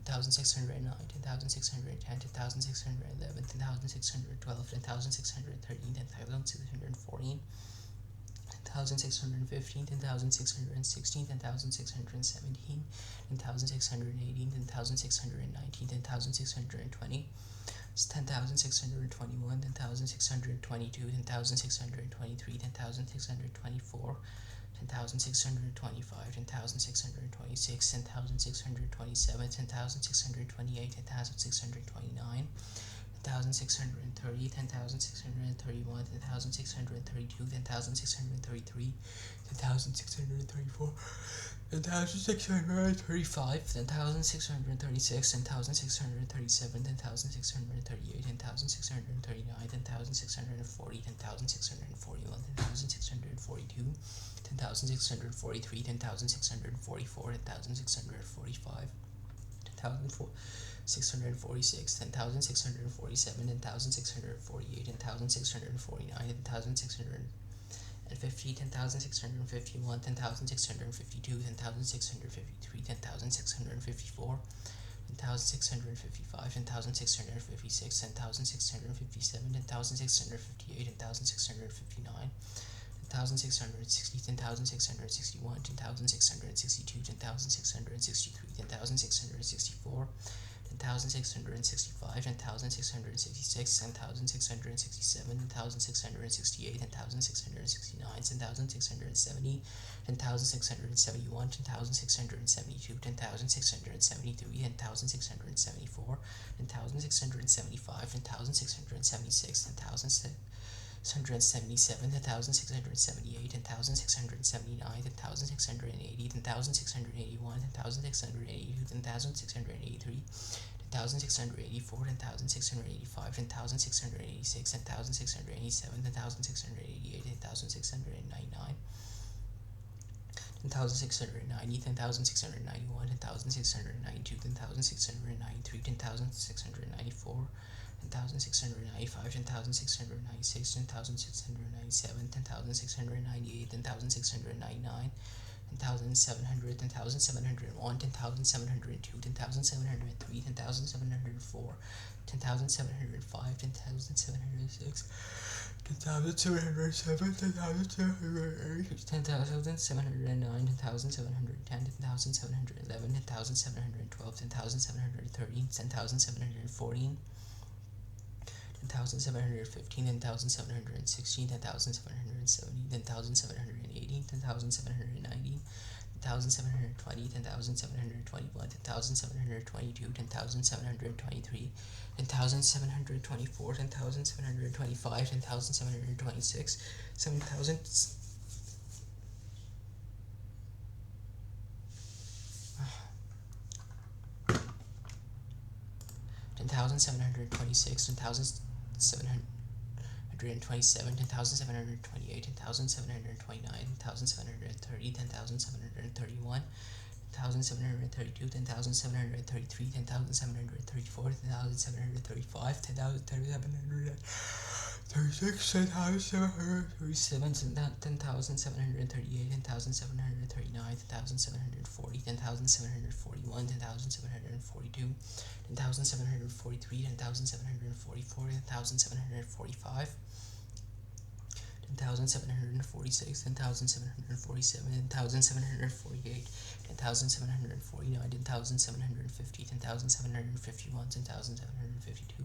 10,609, 10,610, 10,611, 10,612, 10,613, 10,614, 10,615, 10,616, 10,617, 10,618, 10,619, 10,620, 10,621, 10,622, 10,623, 10,624, 10,625, 10,626, 10,627, 10,628, 10,629, 10,630, 10,631, 10,632, 10,633, 10,634, 10,635, 10,636, 10,637, 10,638, 10,639, 10,640, 10,641, 10,642, 10,643, 10,644, 10,645, 10,646, 10,647, 10,648, 10,649, 10,650, 10,651, 10,652, 10,653, 10,654, 10,655, 10,656, 10,657, 10,658, 10,659, 10,660, 10,661, 10,662, 10,663, 10,664, 10,665, 10,666, 10,667, 10,668, 10,669, 10,670, 10,671, 10,672, 10,673, 10,674, 10,675, 10,676, 10,677, 10,678, 10,679, 10,680, 10,681, 10,682, 10,683, 10,684, 10,685, 10,686, 10,687, 10,688, 10,699, 10,690, 10,691, 10,692, 10,693, 10,694, 10,695, 10,696, 10,697, 10,698, 10,699, 10,700, 10,701, 10,702, 10,703, 10,704, 10,705, 10,706, 10,707, 10,708, 10,709, 10,710, 10,711, 10,712, 10,713, 10,714, 10,715, 10,716, 10,717, 10,718, 10,719, 10,720, 10,721, 10,722, 10,723, 10,724, 10,725, 10,726, 7,000. 10,726, 10,727, 10,728, 10,729, 10,730, 10,731, 10,732, 10,733, 10,734, 10,735, 10,736, 10,737, 10,738, 10,739, 10,740, 10,741, 10,742, 10,743, 10,744, 10,745, 10,746, 10,747, 10,748, 10,749, 10,750, 10,751, 10,752,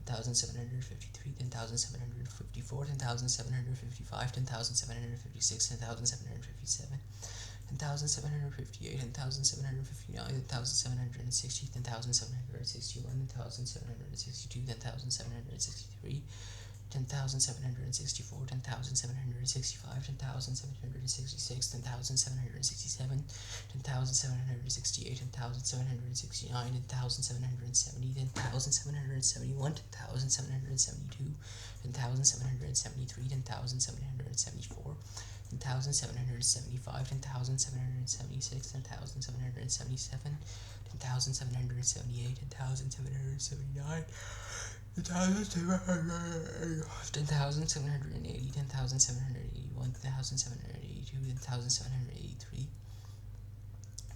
10,753, 10,754, 10,755, 10,756, 10,757, 10,758, 10,759, 10,760, 10,761, 10,762, 10,763, 10,764, 10,765, 10,766, 10,767, 10,768, 10,769, 10,770, 10,771, 10,772, 10,773, 10,774, 10,775, 10,776, 10,777, 10,778, 10,779, 10,780, 10,780, 10,781, 10,782, 10,783,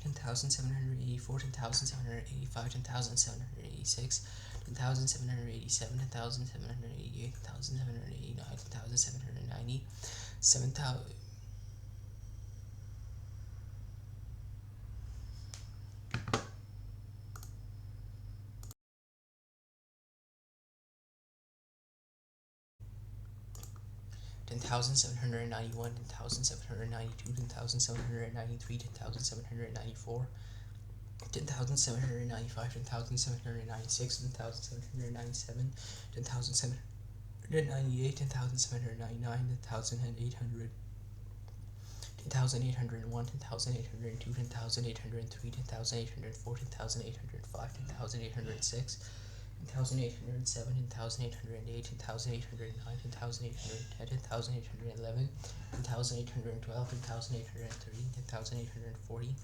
10,784, 10,785, 10,786, 10,787, 10,788, 10,789, 10,790, 7,000. 10,791, 10,792, 10,793, 10,794, 10,795, 10,796, 10,797, 10,798, 10,799, 10,800, 10,801, 10,802, 10,803, 10,804, 10,805, 10,806, 10,807, 10,808, 10,809, 10,810, 10,811, 10,812, 10,813, 10,840,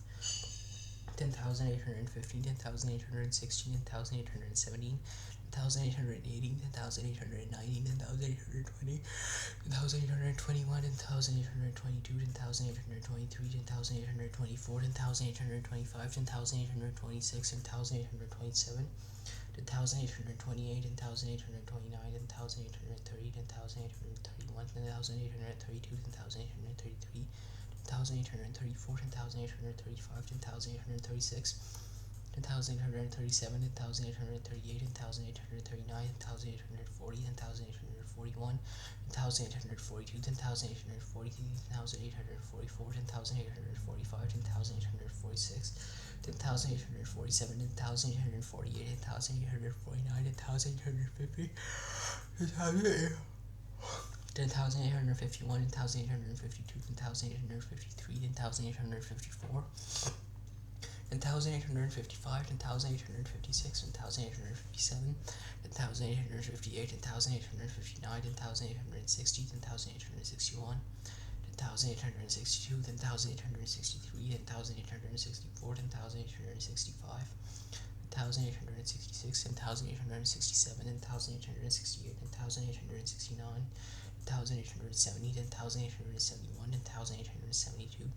10,815, 10,816, 10,817, 10,880, 10,890, 10,820, 10,821, 10,822, 10,823, 10,824, 10,825, 10,826, 10,827, 10,828, 10,829, 10,830, 10,831, 10,832, 10,833, 10,834, 10,835, 10,836, 10,837, 10,838, 10,839, 10,840, 10,841, 10,842, 10,843, 10,844, 10,845, 10,846, 10,847, 10,848, 10,849, 10,850, 10,851, 10,852, 10,853, 10,854, 10,855, 10,856, 10,857, 10,858, 10,859, 10,860, 10,861, 10,862, 10,863, 10,864, 10,865, 10,866, 10,867, 10,868, 10,869, 10,870, 10,871, 10,872,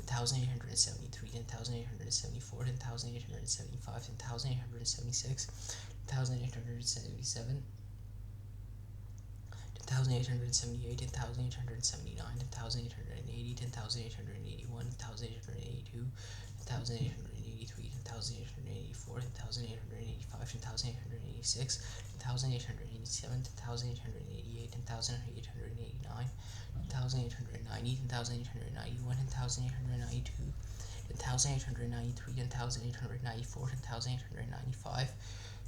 10,873, 10,874, 10,875, 10,876, 10,877, 10,878, 10,879, 10,880, 10,881, 10,882, 10,883, 10,884, 10,885, 10,886, 10,887, 10,888, 10,889, 10,890, 10,891, 10,892, 10,893, 10,894, 10,895,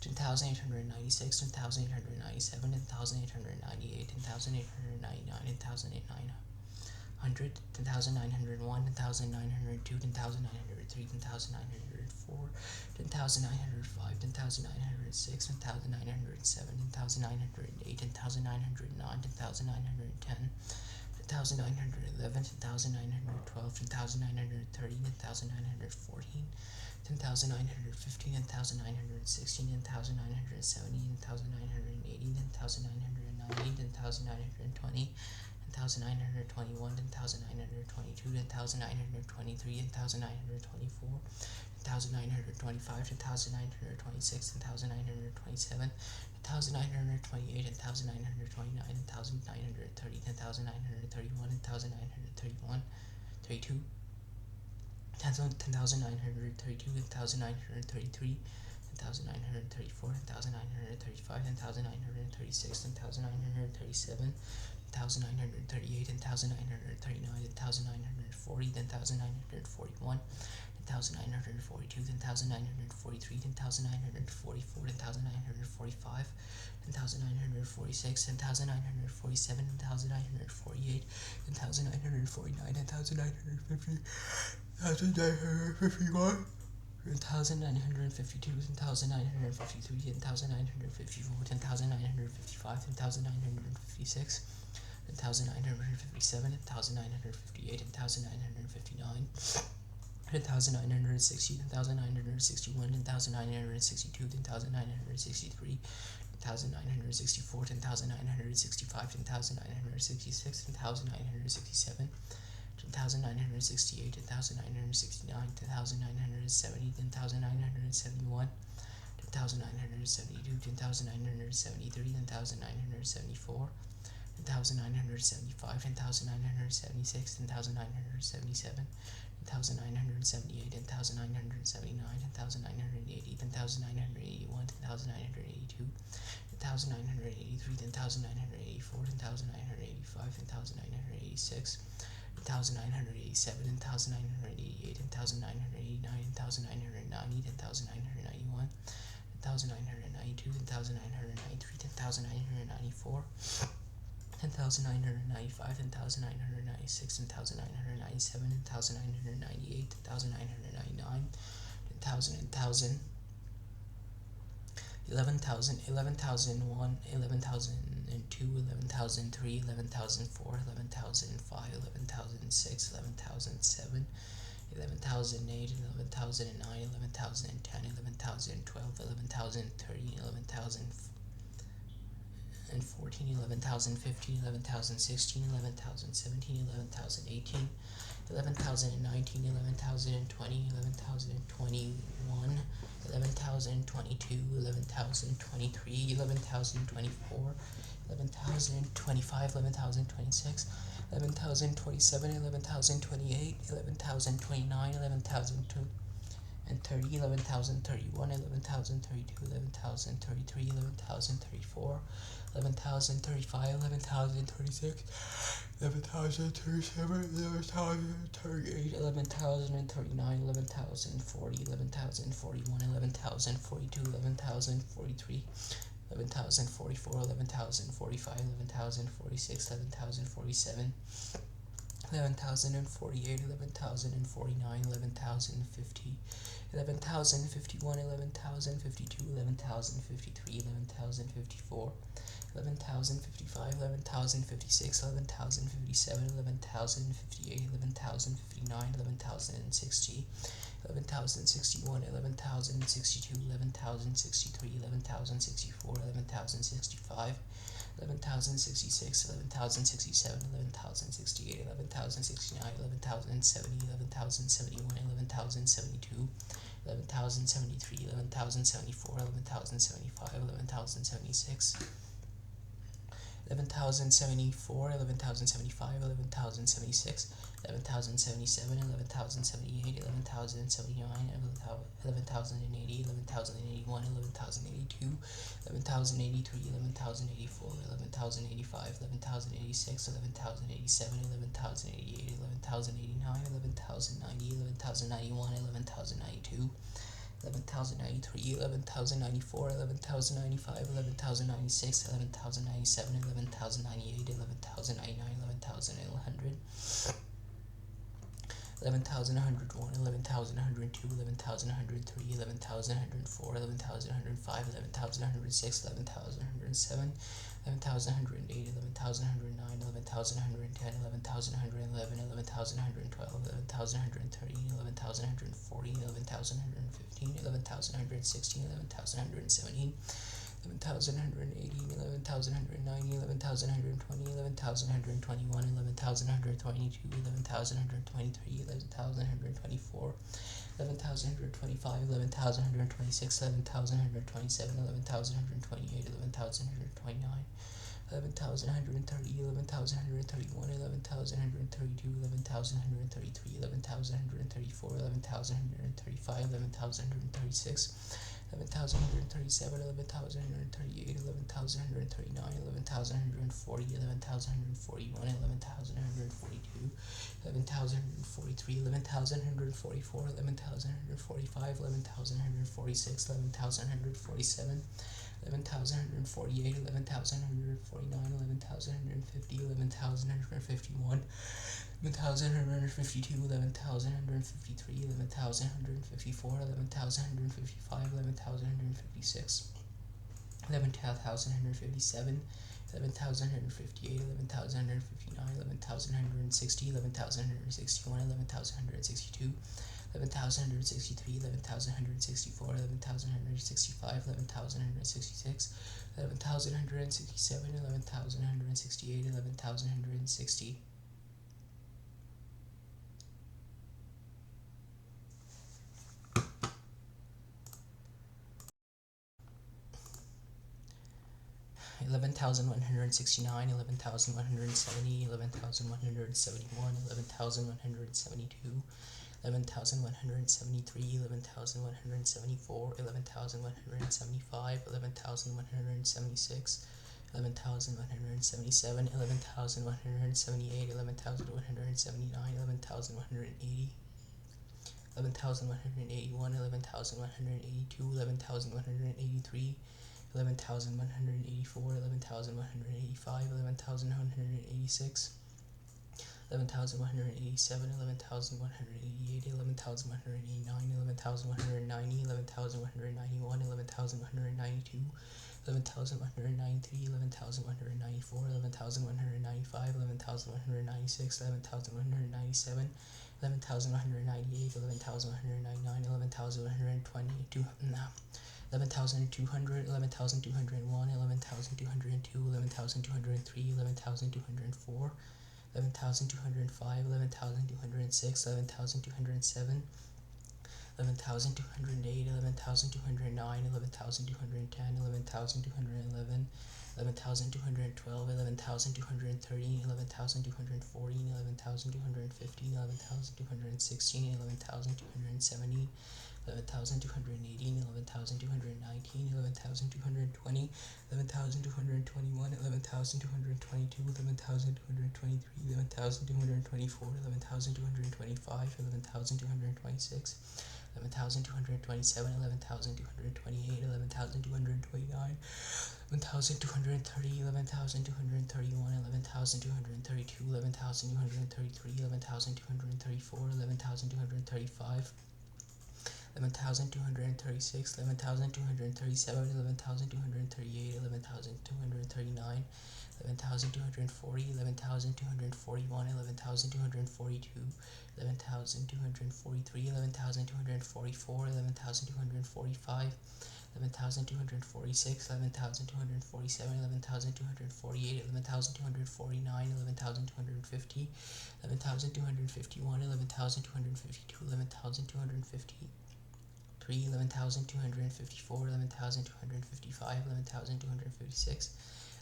10,896, 10,897, 10,898, 10,899, 10,900, 10,901, 10,902, 10,903, 10,904, 10,905, 10,906, 10,907, 10,908, 10,909, 10,910, 10,911, 10,912, 10,913, 10,914, 10,915, 10,916, 10,917, 10,918, 10,919, 10,920, 10,921, 10,922, 10,923, 10,924, 10,925, 10,926, 10,927, 10,928, 10,929, 10,930, 10,931, 10,931, 32, 10,932, 10,933, 10,934, 10,935, 10,936, 10,937, 10,938, 10,939, 10,940, 10,941, 10,942, 10,943, 10,944, 10,945, 10,946, 10,947, 10,948, 10,949, 10,950, 10,951, 10,952, 10,953, 10,954, 10,955, 10,956, 10,957, 10,958, 10,959, 10,960, 10,961, 10,962, 10,963, 10,964, 10,965, 10,966, 10,967, 10,968, 10,969, 10,970, 10,971, 10,972, 10,973, 10,974, 10,975, 10,976, 10,977, 10,978, 10,979, 10,980, 10,981, 10,982, 10,983, 10,984, 10,985, 10,986, 10,987, 10,988, 10,989, 10,990, 10,991, 10,992, 10,993, 10,994, 10,995, 10,996, 10,997, 10,998, 10,999, 10,000, 11,000, 11,001, 11,002, 11,003, 11,004, 11,005, 11,006, 11,007, 11,008, 11,009, 11,010, 11,012, 11,013, 11,014, 11,015, 11,016, 11,017, 11,018, 11,019, 11,020, 11,021, 11,022, 11,023, 11,024, 11,025, 11,026, 11,027, 11,028, 11,029, 11,030, 11,031, 11,032, 11,033, 11,034, 11,035, 11,036, 11,037, 11,038, 11,039, 11,040, 11,041, 11,042, 11,043, 11,044, 11,045, 11,046, 11,047, 11,048, 11,049, 11,050, 11,051, 11,052, 11,053, 11,054, 11,055, 11,056, 11,057, 11,058, 11,059, 11,060, 11,061, 11,062, 11,063, 11,064, 11,065, 11,066, 11,067, 11,068, 11,069, 11,070, 11,071, 11,072, 11,073, 11,074, 11,075, 11,076, 11,074, 11,075, 11,076, 11,077, 11,078, 11,079, 11,080, 11,081, 11,082, 11,083, 11,084, 11,085, 11,086, 11,087, 11,088, 11,089, 11,090, 11,091, 11,092, 11,093, 11,094, 11,095, 11,096, 11,097, 11,098, 11,099, 11,100, 11,101, 11,102, 11,103, 11,104, 11,105, 11,106, 11,107, 11,108, 11,109, 11,110, 11,111, 11,112, 11,113, 11,114, 11,115, 11,116, 11,117, 11,118, 11,119, 11,120, 11,121, 11,122, 11,123, 11,124, 11,125, 11,126, 11,127, 11,128, 11,129, 11,130, 11,131, 11,132, 11,133, 11,134, 11,135, 11,136, 11,137, 11,138, 11,139, 11,140, 11,141, 11,142, 11,143, 11,144, 11,145, 11,146, 11,147, 11,148, 11,149, 11,150, 11,151, 11,152, 11,153, 11,154, 11,155, 11,156, 11,157, 11,158, 11,159, 11,160, 11,161, 11,162, 11,163, 11,164, 11,165, 11,166, 11,167, 11,168, 11,160. 11,169, 11,170, 11,171, 11,172, 11,173, 11,174, 11,175, 11,176, 11,177, 11,178, 11,179, 11,180, 11,181, 11,182, 11,183, 11,184, 11,185, 11,186, 11,187, 11,188, 11,189, 11,190, 11,191, 11,192, 11,193, 11,194, 11,195, 11,196, 11,197, 11,198, 11,199, 11,120, 11,200, 11,201, 11,202, 11,203, 11,204, 11,205, 11,206, 11,207, 11,208, 11,209, 11,210, 11,211, 11,212, 11,213, 11,214, 11,215, 11,216, 11,217, 11,218, 11,219, 11,220, 11,221, 11,222, 11,223, 11,224, 11,225, 11,226, 11,227, 11,228, 11,229, 11,230, 11,231, 11,232, 11,233, 11,234, 11,235, 11,236, 11,237, 11,238, 11,239, 11,240, 11,241, 11,242, 11,243, 11,244, 11,245, 11,246, 11,247, 11,248, 11,249, 11,250, 11,251, 11,252, 11,253, 11,254, 11,255, 11,256,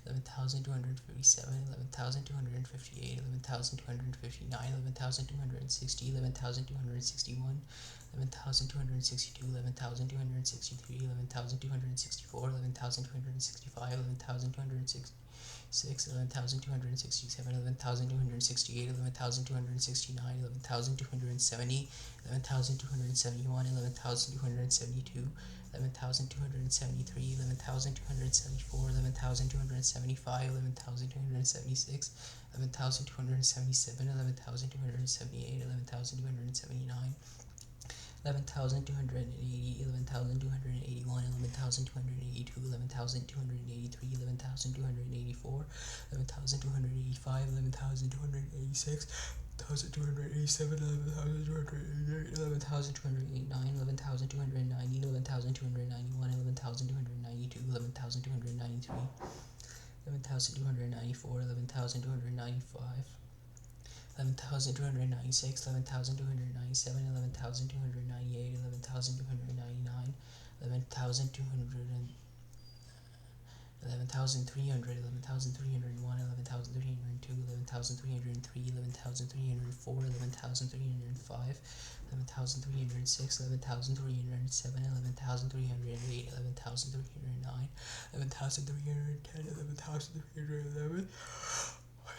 11,257, 11,258, 11,259, 11,260, 11,261, 11,262, 11,263, 11,264, 11,265, 11,266, 11,267, 11,268, 11,269, 11,270, 11,271, 11,272, 11,273, 11,274, 11,275, 11,276, 11,277, 11,278, 11,279, 11,280, 11,281, 11,282, 11,283, 11,284, 11,285, 11,286, 1,287, 11,288, 11,289, 11,290, 11,291, 11,292, 11,293, 11,294, 11,295, 11,296, 11,297, 11,298, 11,299, 11,200, 11,300, 11,301, 11,302, 11,303, 11,304, 11,305, 11,306, 11,307, 11,308, 11,309, 11,310, 11,311,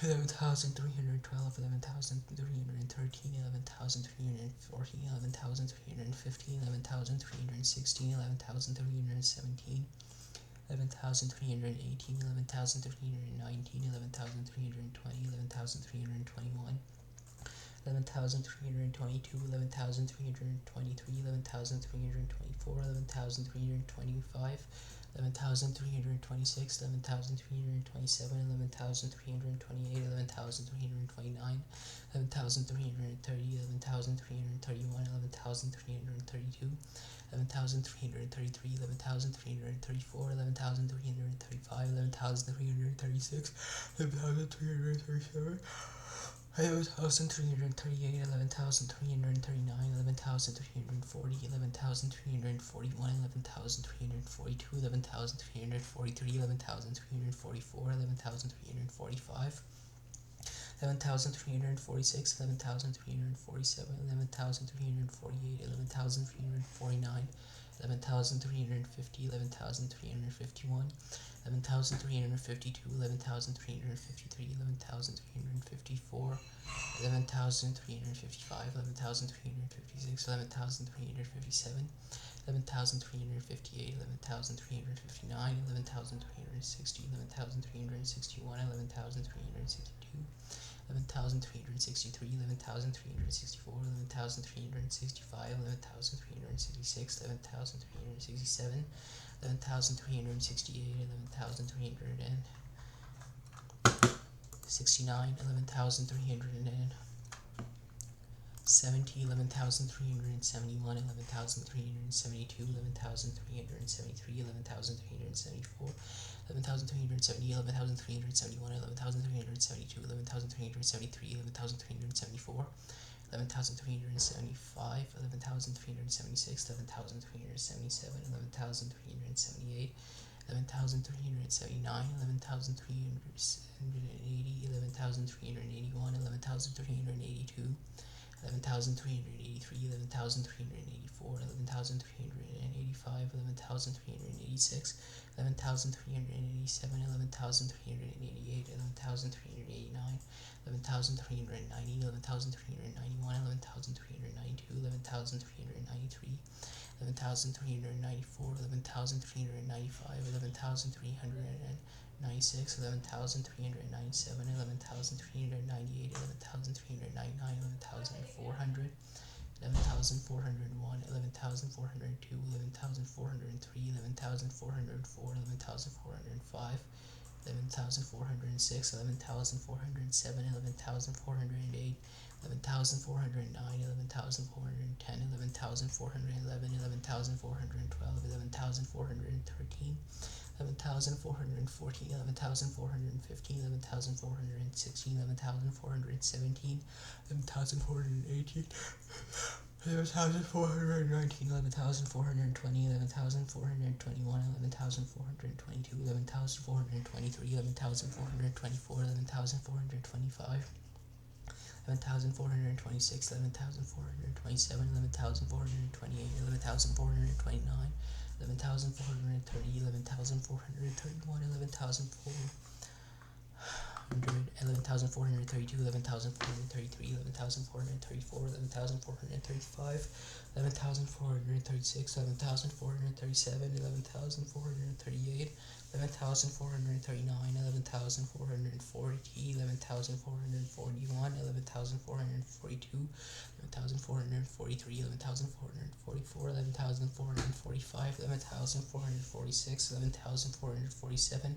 11,312, 11,313, 11,314, 11,315, 11,316, 11,317, 11,318, 11,319, 11,320, 11,321, 11,322, 11,323, 11,324, 11,325, 11,326, 11,327, 11,328, 11,329, 11,330, 11,331, 11,332, 11,333, 11,334, 11,335, 11,336, 11,337, 11,338, 11,339, 11,340, 11,341, 11,342, 11,343, 11,344, 11,345, 11,346, 11,347, 11,348, 11,349, 11,350, 11,351, 11,352, 11,353, 11,354, 11,355, 11,356, 11,357, 11,358, 11,359, 11,360, 11,361, 11,362, 11,363, 11,364, 11,365, 11,366, 11,367, 11,368, 11,369, 11,370, 11,371, 11,372, 11,373, 11,374, 11,370, 11,371, 11,372, 11,373, 11,374, 11,375, 11,376, 11,377, 11,378, 11,379, 11,380, 11,381, 11,382, 11,383, 11,384, 11,385, 11,386, 11,387, 11,388, 11,389, 11,390, 11,391, 11,392, 11,393, 11,394, 11,395, 11,396, 11,397, 11,398, 11,399, 11,400, 11,401, 11,402, 11,403, 11,404, 11,405, 11,406, 11,407, 11,408, 11,409, 11,410, 11,411, 11,412, 11,413, 11,414, 11,415, 11,416, 11,417, 11,418, 11,419, 11,420, 11,421, 11,422, 11,423, 11,424, 11,425, 11,426, 11,427, 11,428, 11,429, 11,430, 11,431, 11,432, 11,433, 11,434, 11,435, 11,436, 11,437, 11,438, 11,439, 11,440, 11,441, 11,442, 11,443, 11,444, 11,445, 11,446, 11,447,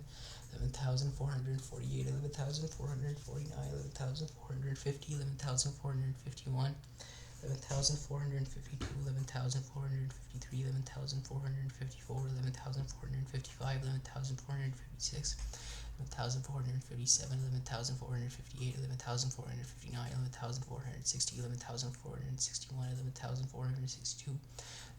11,448, 11,449, 11,450, 11,451, 11,452, 11,453, 11,454, 11,455, 11,456, 11,457, 11,458, 11,459, 11,460, 11,461, 11,462,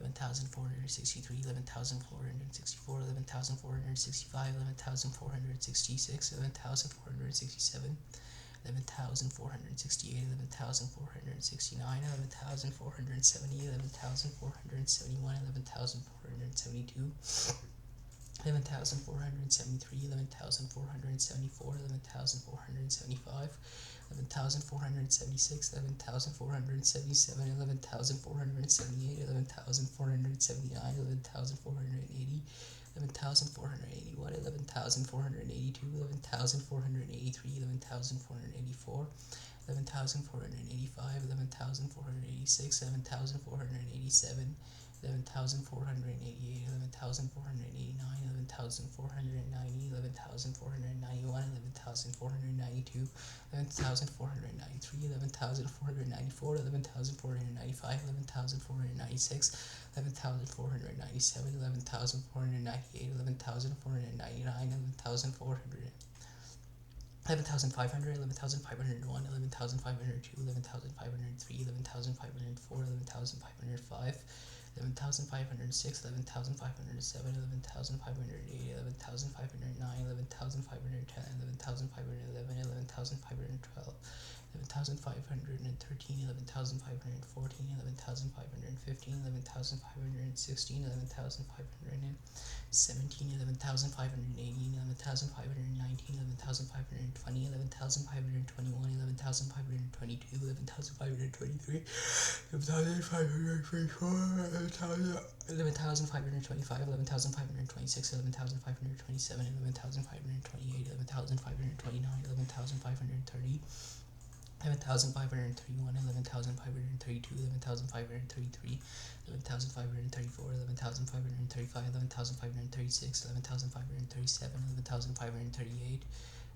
11,463, 11,464, 11,465, 11,466, 11,467, 11,468, 11,469, 11,470, 11,471, 11,472, 11,473, 11,474, 11,475, 11,476, 11,477, 11,478, 11,479, 11,480, 11,481, 11,482, 11,483, 11,484, 11,485, 11,486, 11,487, 11,488, 11,489, 11,490, 11,491, 11,492, 11,493, 11,494, 11,495, 11,496, 11,497, 11,498, 11,499, 11,500, 11,501, 11,502, 11,503, 11,504, 11,505, 11,506, 11,507, 11,508, 11,509, 11,510, 11,511, 11,512, 11,513, 11,514, 11,515, 11,516, 11,517, 11,518, 11,519, 11,520, 11,521, 11,522, 11,523, 11,524, 11,525, 11,526, 11,527, 11,528, 11,529, 11,530, 11,531, 11,532, 11,533, 11,534, 11,535, 11,536, 11,537, 11,538,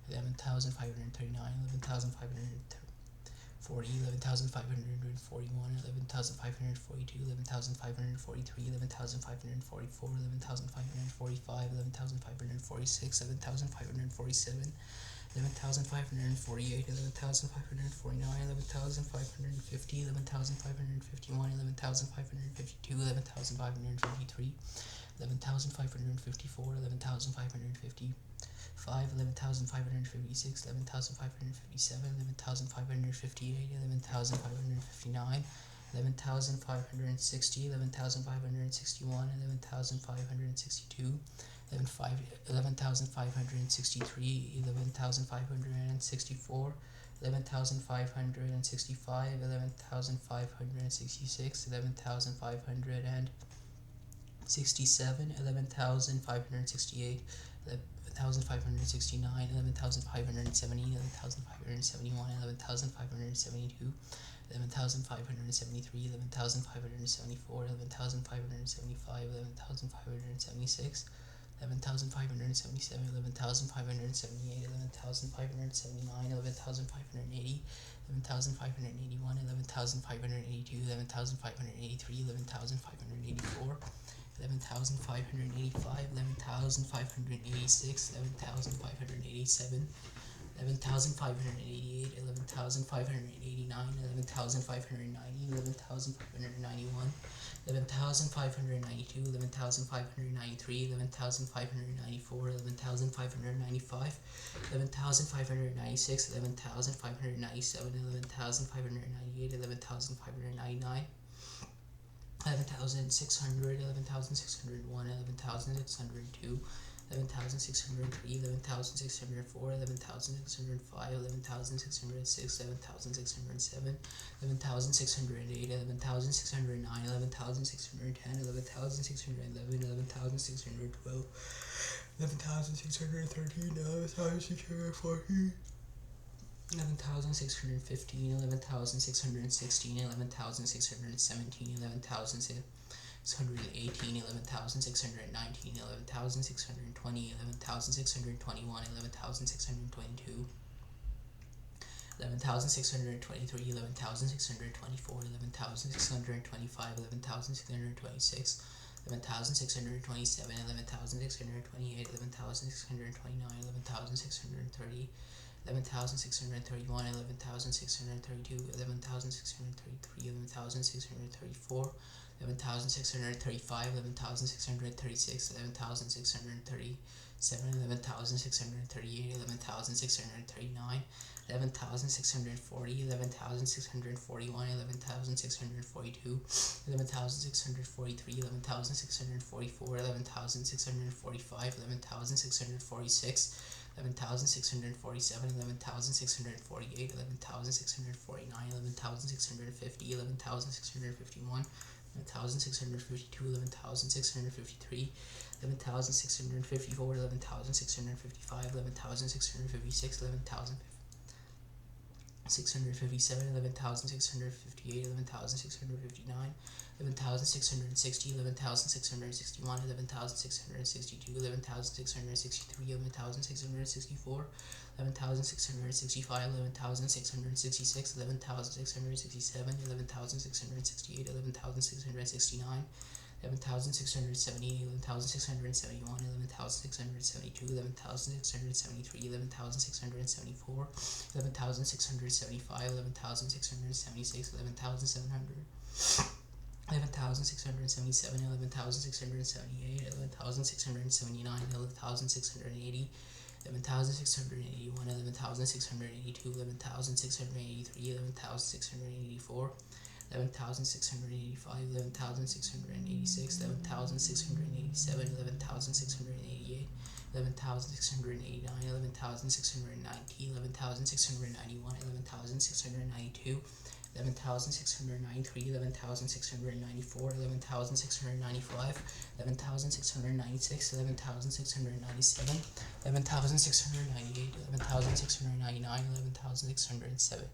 11,539, 11,540, 11,541, 11,542, 11,543, 11,544, 11,545, 11,546, 11,547, 11,548, 11,549, 11,550, 11,551, 11,552, 11,553, 11,554, 11,555, 11,556, 11,557, 11,558, 11,559, 11,560, 11,561, 11,562, 11,563, 11,564, 11,565, 11,566, 11,567, 11,568, 11,569, 11,570, 11,571, 11,572, 11,573, 11,574, 11,575, 11,576, 11,577, 11,578, 11,579, 11,580, 11,581, 11,582, 11,583, 11,584, 11,585, 11,586, 11,587, 11,588, 11,589, 11,590, 11,591, 11,592, 11,593, 11,594, 11,595, 11,596, 11,597, 11,598, 11,599, 11,600, 11,601, 11,602, 11,603, 11,604, 11,605, 11,606, 11,607, 11,608, 11,609, 11,610, 11,611, 11,612, 11,613, 11,614, 11,615, 11,616, 11,617, 11,618, 11,619, 11,620, 11,621, 11,622, 11,623, 11,624, 11,625, 11,626, 11,627, 11,628, 11,629, 11,630, 11,631, 11,632, 11,633, 11,634, 11,635, 11,636, 11,637, 11,638, 11,639, 11,640, 11,641, 11,642, 11,643, 11,644, 11,645, 11,646, 11,647, 11,648, 11,649, 11,650, 11,651, 11,652, 11,653, 11,654, 11,655, 11,656, 11,657, 11,658, 11,659, 11,660, 11,661, 11,662, 11,663, 11,664, 11,665, 11,666, 11,667, 11,668, 11,669, 11,670, 11,671, 11,672, 11,673, 11,674, 11,675, 11,676, 11,700, 11,677, 11,678, 11,679, 11,680, 11,681, 11,682, 11,683, 11,684, 11,685, 11,686, 11,687, 11,688, 11,689, 11,690, 11,691, 11,692, 11,693, 11,694, 11,695, 11,696, 11,697, 11,698, 11,699, 11,607,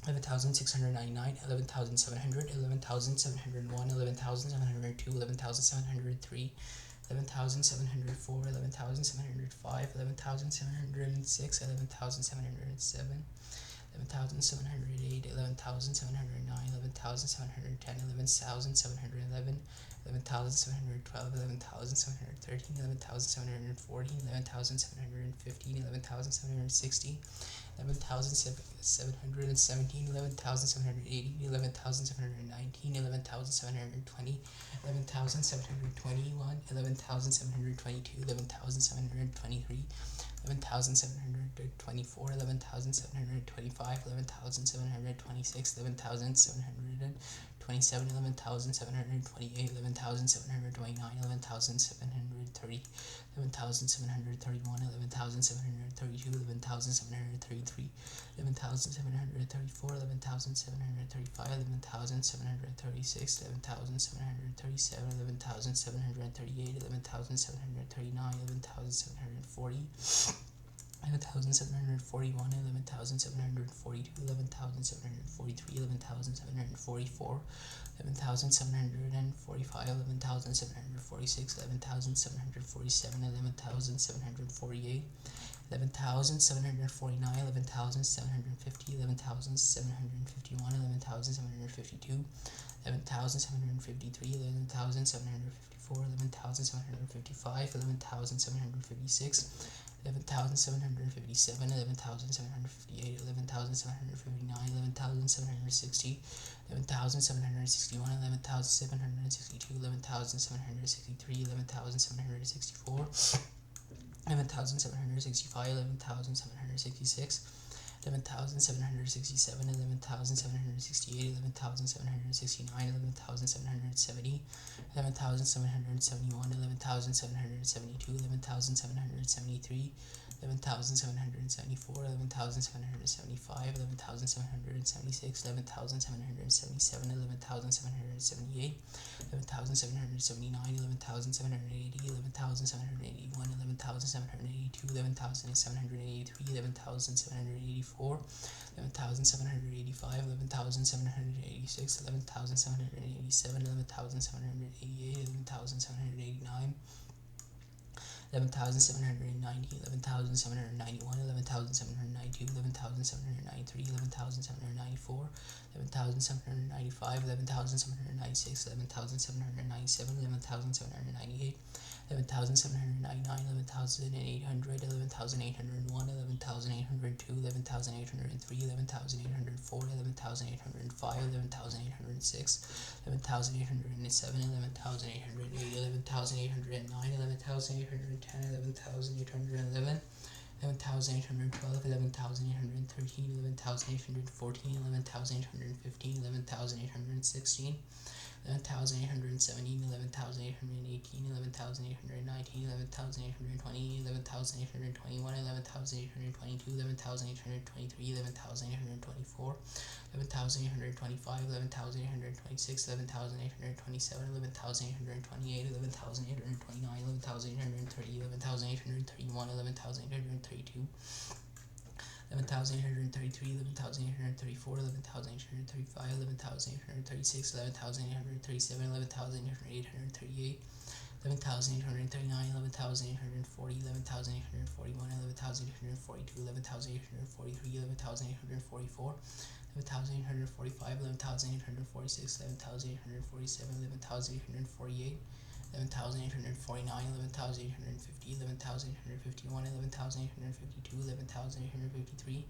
11,699, 11,700, 11,701, 11,702, 11,703, 11,704, 11,705, 11,706, 11,707, 11,708, 11,709, 11,710, 11,711, 11,712, 11,713, 11,714, 11,715, 11,716, 11,717, 11,718, 11,719, 11,720, 11,721, 11,722, 11,723, 11,724, 11,725, 11,726, 11,727, 11,728, 11,729, 11,730, 11,730, 11,731, 11,732, 11,733, 11,734, 11,735, 11,736, 11,737, 11,738, 11,739, 11,740, 11,741, 11,742, 11,743, 11,744, 11,745, 11,746, 11,747, 11,748, 11,749, 11,750, 11,751, 11,752, 11,753, 11,754, 11,755, 11,756, 11,757, 11,758, 11,759, 11,760, 11,761, 11,762, 11,763, 11,764, 11,765, 11,766, 11,767, 11,768, 11,769, 11,770, 11,771, 11,772, 11,773, 11,774, 11,775, 11,776, 11,777, 11,778, 11,779, 11,780, 11,781, 11,782, 11,783, 11,784, 11,785, 11,786, 11,787, 11,788, 11,789, 11,790, 11,791, 11,792, 11,793, 11,794, 11,795, 11,796, 11,797, 11,798, 11,799, 11,800, 11,801, 11,802, 11,803, 11,804, 11,805, 11,806, 11,807, 11,808, 11,809, 11,810, 11,811, 11,812, 11,813, 11,814, 11,815, 11,816, 11,817, 11,818, 11,819, 11,820, 11,821, 11,822, 11,823, 11,824, 11,825, 11,826, 11,827, 11,828, 11,829, 11,830, 11,831, 11,832, 11,833, 11,834, 11,835, 11,836, 11,837, 11,838, 11,839, 11,840, 11,841, 11,842, 11,843, 11,844, 11,845, 11,846, 11,847, 11,848, 11,849, 11,850, 11,851, 11,852, 11,853,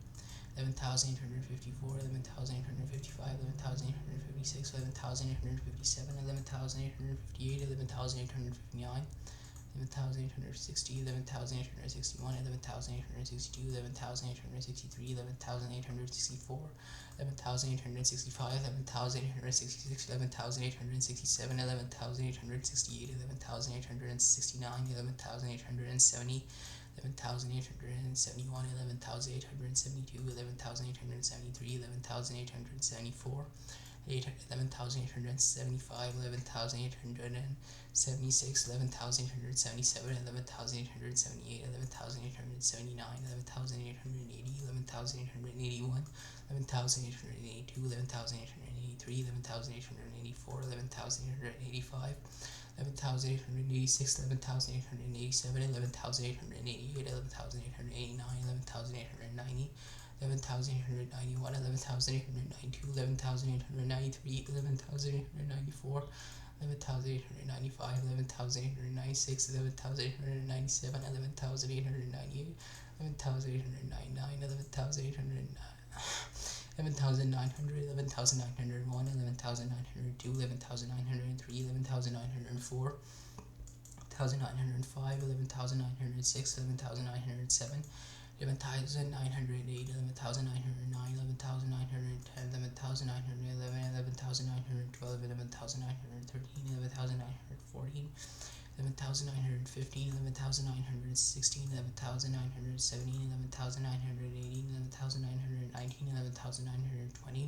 11,854, 11,855, 11,856, 11,857, 11,858, 11,859, 11,860, 11,861, 11,862, 11,863, 11,864, 11,865, 11,866, 11,867, 11,868, 11,869, 11,870, 11,871, 11,872, 11,873, 11,874, 11,875, 11,876, 11,877, 11,878, 11,879, 11,880, 11,881, 11,882, 11,883, 11,884, 11,885, 11,886, 11,887, 11,888, 11,889, 11,890, 11,891, 11,892, 11,893, 11,894, 11,895, 11,896, 11,897, 11,898, 11,899, 11,900, 11,901, 11,902, 11,903, 11,904, 11,905, 11,906, 11,907, 11,908, 11,909, 11,910, 11,911, 11,912, 11,913, 11,914, 11,915, 11,916, 11,917, 11,918, 11,919, 11,920,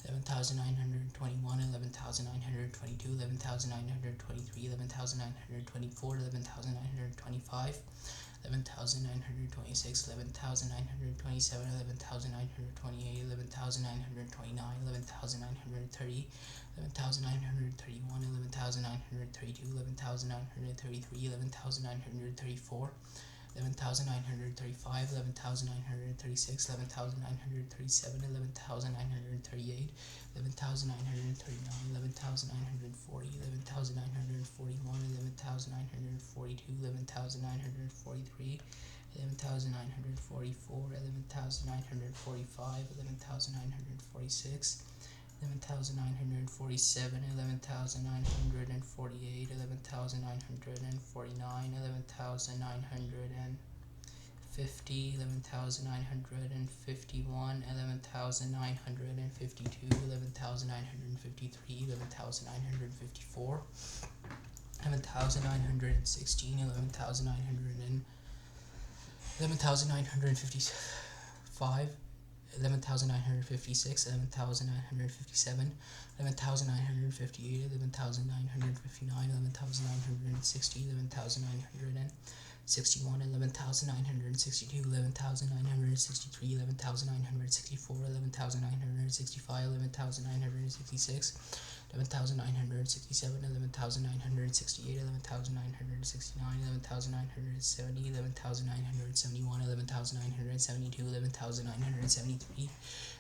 11,921, 11,922, 11,923, 11,924, 11,925, 11,926, 11,927, 11,928, 11,929, 11,930, 11,931, 11,932, 11,933, 11,934, 11,935, 11,936, 11,937, 11,938, 11,939, 11,940, 11,941, 11,942, 11,943, 11,944, 11,945, 11,946, 11,947, 11,948, 11,949, 11,950, 11,951, 11,952, 11,953, 11,954, 11,916, 11,955, 11,956, 11,957, 11,958, 11,959, 11,960, 11,961, 11,962, 11,963, 11,964, 11,965, 11,966, 11,967, 11,968, 11,969, 11,970, 11,971, 11,972, 11,973,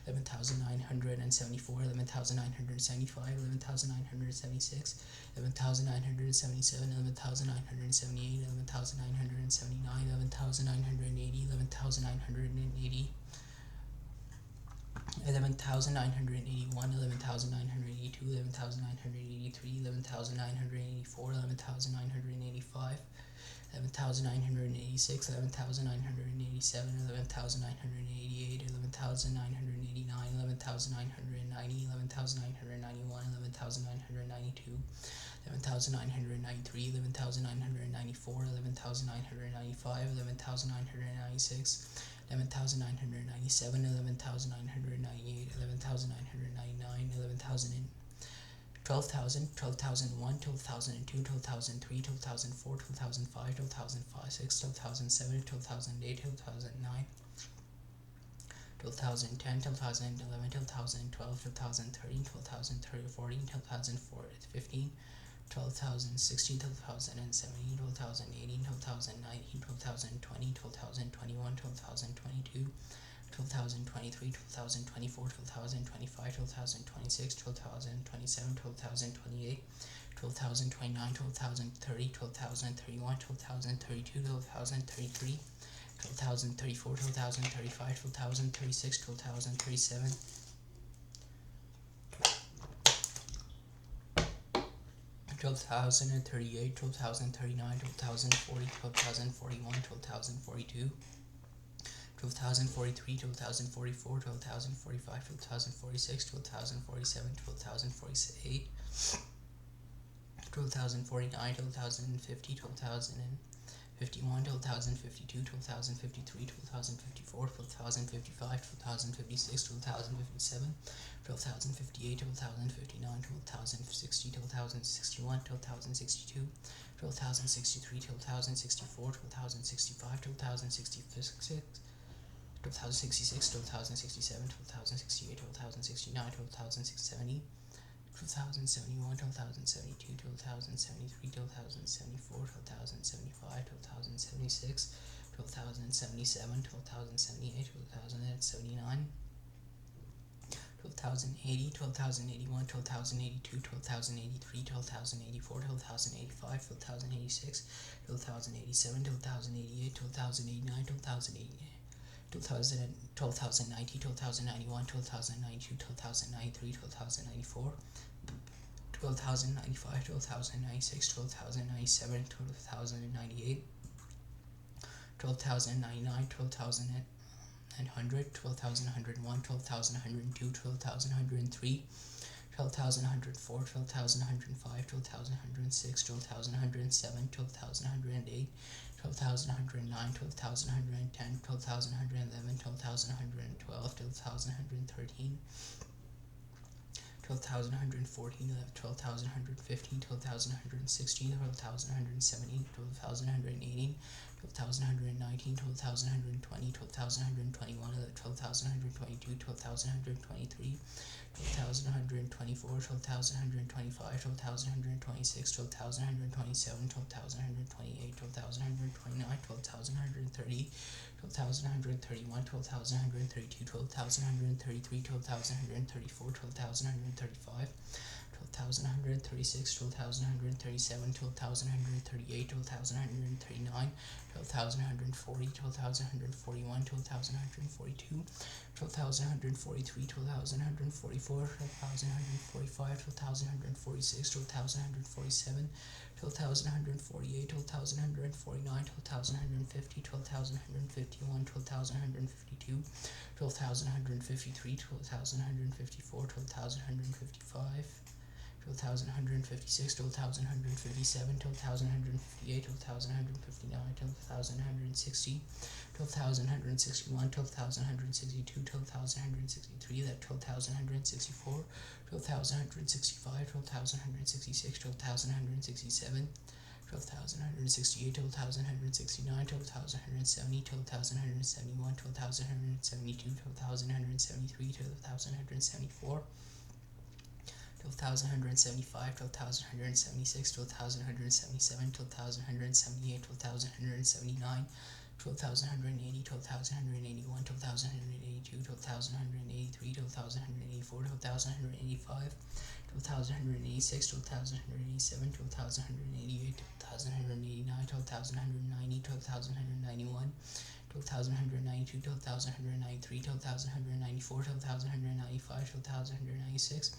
11,974, 11,975, 11,976, 11,977, 11,978, 11,979, 11,980, 11,980, 11,981, 11,982, 11,983, 11,984, 11,985, 11,986, 11,987, 11,988, 11,989, 11,990, 11,991, 11,992, 11,993, 11,994, 11,995, 11,996, 11,997, 11,998, 11,999, 11,000, 12,000, 12,001, 12,002, 12,003, 12,004, 12,005, 12,006, 12,007, 12,008, 2009, 12,010, 12,011, 12,012, 12,013, 12,014, 12,015, 12,016, 12,017, 12,018, 12,019, 12,020, 12,021, 12,022, 12,023, 12,024, 12,025, 12,026, 12,027, 12,028, 12,029, 12,030, 12,031, 12,032, 12,033, 12,034, 12,035, 12,036, 12,037, 12,038, 12,039, 12,040, 12,041, 12,042, 12,043, 12,044, 12,045, 12,046, 12,047, 12,048, 12,049, 12,050, 12,051, 12,052, 12,053, 12,054, 12,055, 12,056, 12,057, 12,058, 12,059, 12,060, 12,061, 12,062, 12,063, 12,064, 12,065, 12,066, 12,066, 12,067, 12,068, 12,069, 12,070, 12,071, 12,072, 12,073, 12,074, 12,075, 12,076, 12,077, 12,078, 12,079, 12,080, 12,081, 12,082, 12,083, 12,084, 12,085, 12,086, 12,087, 12,088, 12,089, 12,090, 12,091, 12,092, 12,093, 12,094, 12,095, 12,096, 12,097, 12,098, 12,099, 12,100, 12,101, 12,102, 12,103, 12,104, 12,105, 12,106, 12,107, 12,108, 12,109, 12,110, 12,111, 12,112, 12,113, 12,114, 12,115, 12,116, 12,117, 12,118, 12,119, 12,120, 12,121, 12,122, 12,123, 12,124, 12,125, 12,126, 12,127, 12,128, 12,129, 12,130, 12,131, 12,132, 12,133, 12,134, 12,135, 12,136, 12,137, 12,138, 12,139, 12,140, 12,141, 12,142, 12,143, 12,144, 12,145, 12,146, 12,147, 12,148, 12,149, 12,150, 12,151, 12,152, 12,153, 12,154, 12,155, 12,156, 12,157, 12,158, 12,159, 12,160, 12,161, 12,162, 12,163, 12,164, 12,165, 12,166, 12,167, 12,168, 12,169, 12,170, 12,171, 12,172, 12,173, 12,174, 12,175, 12,176, 12,177, 12,178, 12,179, 12,180, 12,181, 12,182, 12,183, 12,184, 12,185, 12,186, 12,187, 12,188, 12,189, 12,190, 12,191, 12,192, 12,193, 12,194, 12,195, 12,196,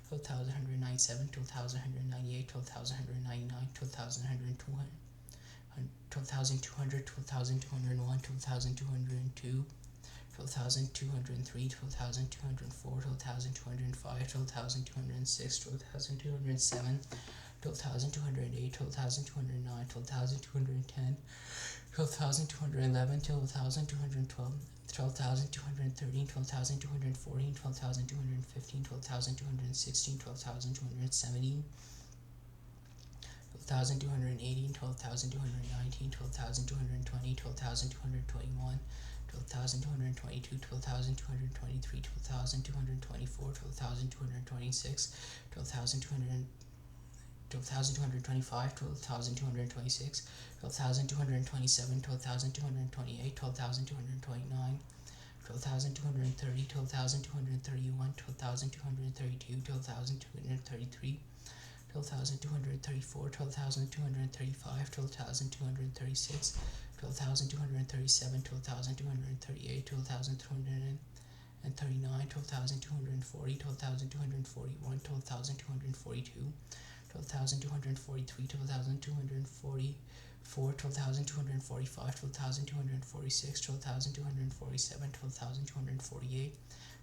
12,197, 12,198, 12,199, 12,200, 12,200, 12,201, 12,202, 12,203, 12,204, 12,205, 12,206, 12,207, 12,208, 12,209, 12,210, 12,211, 12,212, 12,213, 12,214, 12,215, 12,216, 12,217, 12,218, 12,219, 12,220, 12,221, 12,222, 12,223, 12,224, 12,226, 12,200, 12,225, 12,226, 12,227, 12,228, 12,229, 12,230, 12,231, 12,232, 12,233, 12,234, 12,235, 12,236, 12,237, 12,238, 12,239, 12,240, 12,241, 12,242, 12,243, 12,244, 12,245, 12,246, 12,247, 12,248,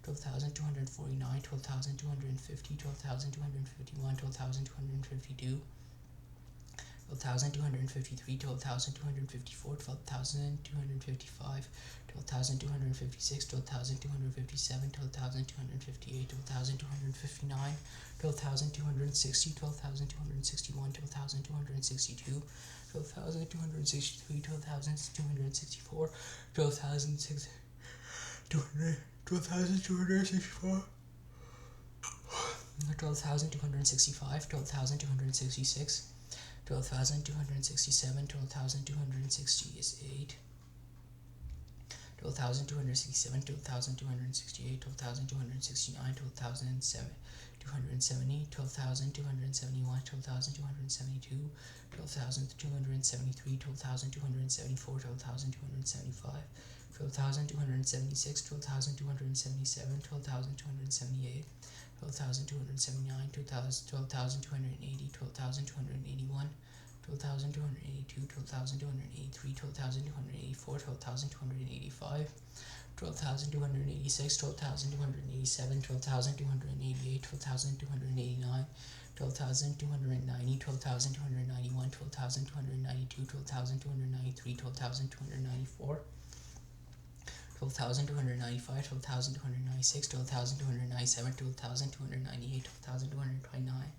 12,249, 12,250, 12,251, 12,252, 12,253, 12,254, 12,255, 12,256, 12,257, 12,258, 12,259, 12,260, 12,261, 12,262, 12,263, 12,264, 12,264, 12,265, 12,266, 12,267, 12,268, 12,267, 12,268, 12,269, 12,270, 12,271, 12,272, 12,273, 12,274, 12,275, 12,276, 12,277, 12,278, 12,279, 12,280, 12,281, 12,282, 12,283, 12,284, 12,285, 12,286, 12,287, 12,288, 12,289, 12,290, 12,291, 12,292, 12,293, 12,294, 12,295, 12,296, 12,297, 12,298, 12,229,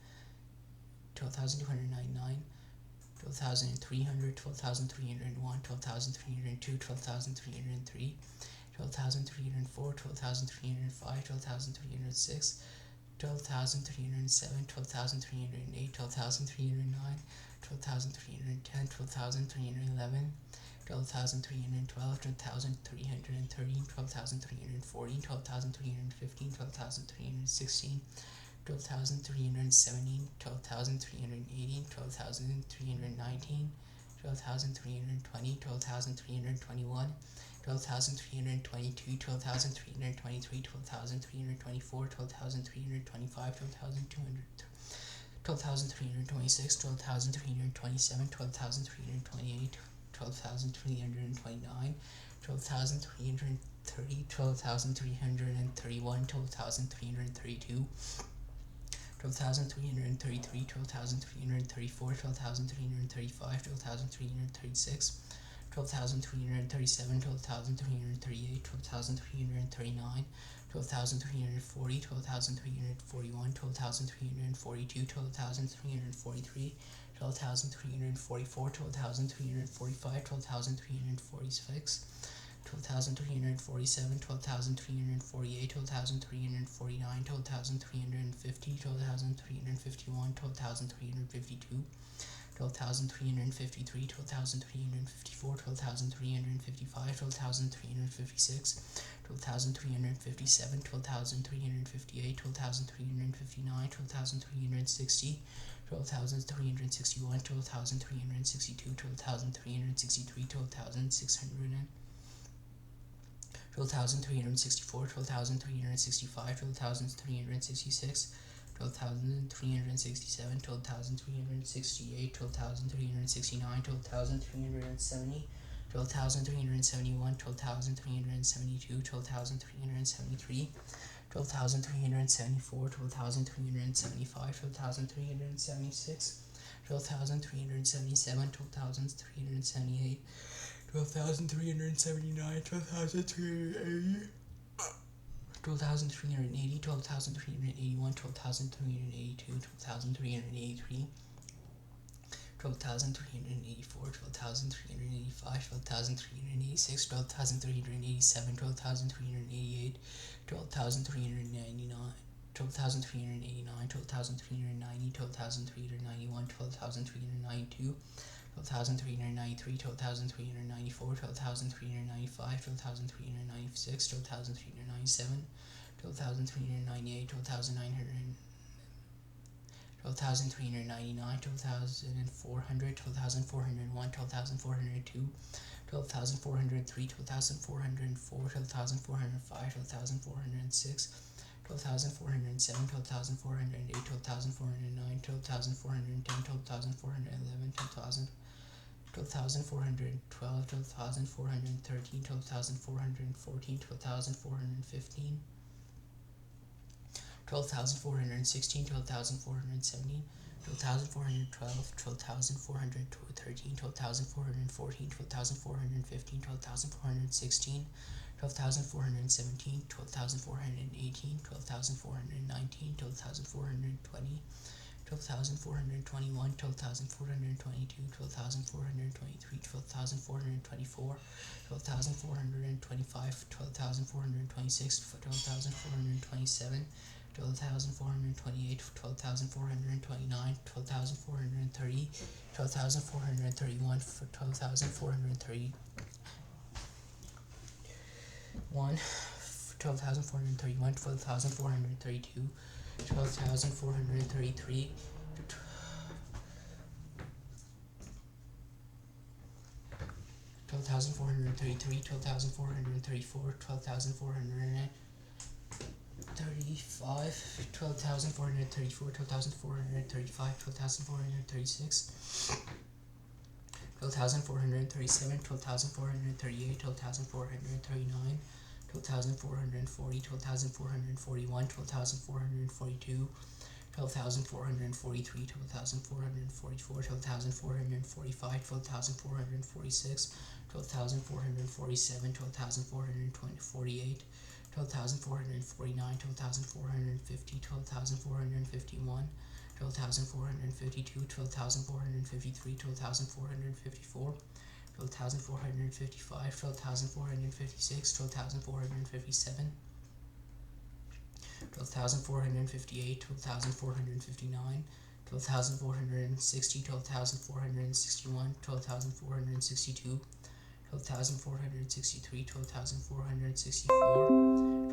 12,299, 12,300, 12,301, 12,302, 12,303, 12,304, 12,305, 12,306, 12,307, 12,308, 12,309, 12,310, 12,311, 12,312, 12,313, 12,314, 12,315, 12,316, 12,317, 12,318, 12,319, 12,320, 12,321, 12,322, 12,323, 12,324, 12,325, 12,326, 12,327, 12,328, 12,329, 12,330, 12,331, 12,332, 12,333, 12,334, 12,335, 12,336, 12,337, 12,338, 12,339, 12,340, 12,341, 12,342, 12,343, 12,344, 12,345, 12,346, 12,347, 12,348, 12,349, 12,350, 12,351, 12,352, 12,353, 12,354, 12,355, 12,356, 12,357, 12,358, 12,359, 12,360, 12,361, 12,362, 12,363, 12,600, 12,364, 12,365, 12,366, 12,367, 12,368, 12,369, 12,370, 12,371, 12,372, 12,373, 12,374, 12,375, 12,376, 12,377, 12,378, 12,379, 12,380, 12,380, 12,381, 12,382, 12,383, 12,384, 12,385, 12,386, 12,387, 12,388, 12,399, 12,389, 12,390, 12,391, 12,392, 12,393, 12,394, 12,395, 12,396, 12,397, 12,398, 12,900, 12,399, 12,400, 12,401, 12,402, 12,403, 12,404, 12,405, 12,406, 12,407, 12,408, 12,409, 12,410, 12,411, 12,412, 12,413, 12,414, 12,415, 12,416, 12,417, 12,412, 12,413, 12,414, 12,415, 12,416, 12,417, 12,418, 12,419, 12,420, 12,421, 12,422, 12,423, 12,424, 12,425, 12,426, 12,427, 12,428, 12,429, 12,430, 12,431, 12,431, 12,431, 12,432, 12,433, 12,433, 12,434, 12,435, 12,434, 12,435, 12,436, 12,437, 12,438, 12,439, 12,440, 12,441, 12,442, 12,443, 12,444, 12,445, 12,446, 12,447, 12,448, 12,449, 12,450, 12,451, 12,452, 12,453, 12,454, 12,455, 12,456, 12,457, 12,458, 12,459, 12,460, 12,461, 12,462, 12,463, 12,464,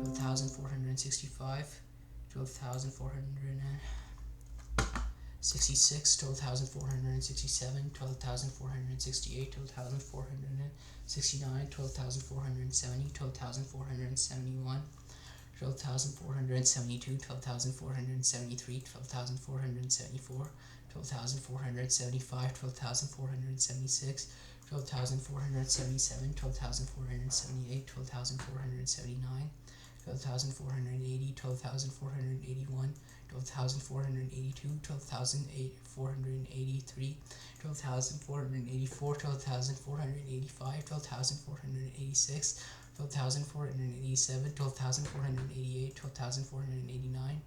12,465, 12,466, 12,467, 12,468, 12,469, 12,470, 12,471, 12,472, 12,473, 12,474, 12,475, 12,476, 12,477, 12,478, 12,479, 12,480, 12,481, 12,482, 12,483, 12,484, 12,485, 12,486, 12,487, 12,488, 12,489,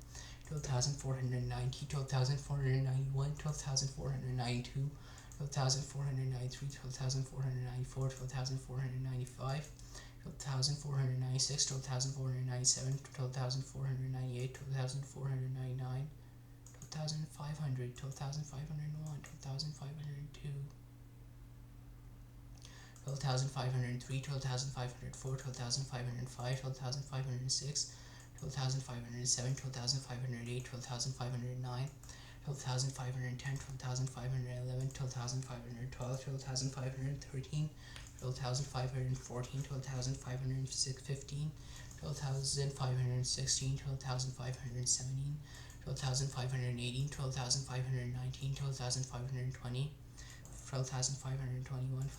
12,490, 12,491, 12,492, 12,493, 12,494, 12,495, 12,496, 12,497, 12,498, 12,499, 12,500, 12,501, 12,502, 12,503, 12,504, 12,505, 12,506, 12,507, 12,508, 12,509, 12,510, 12,511, 12,512, 12,513, 12,514, 12,515, 12,516, 12,517, 12,518, 12,519, 12,520, 12,521,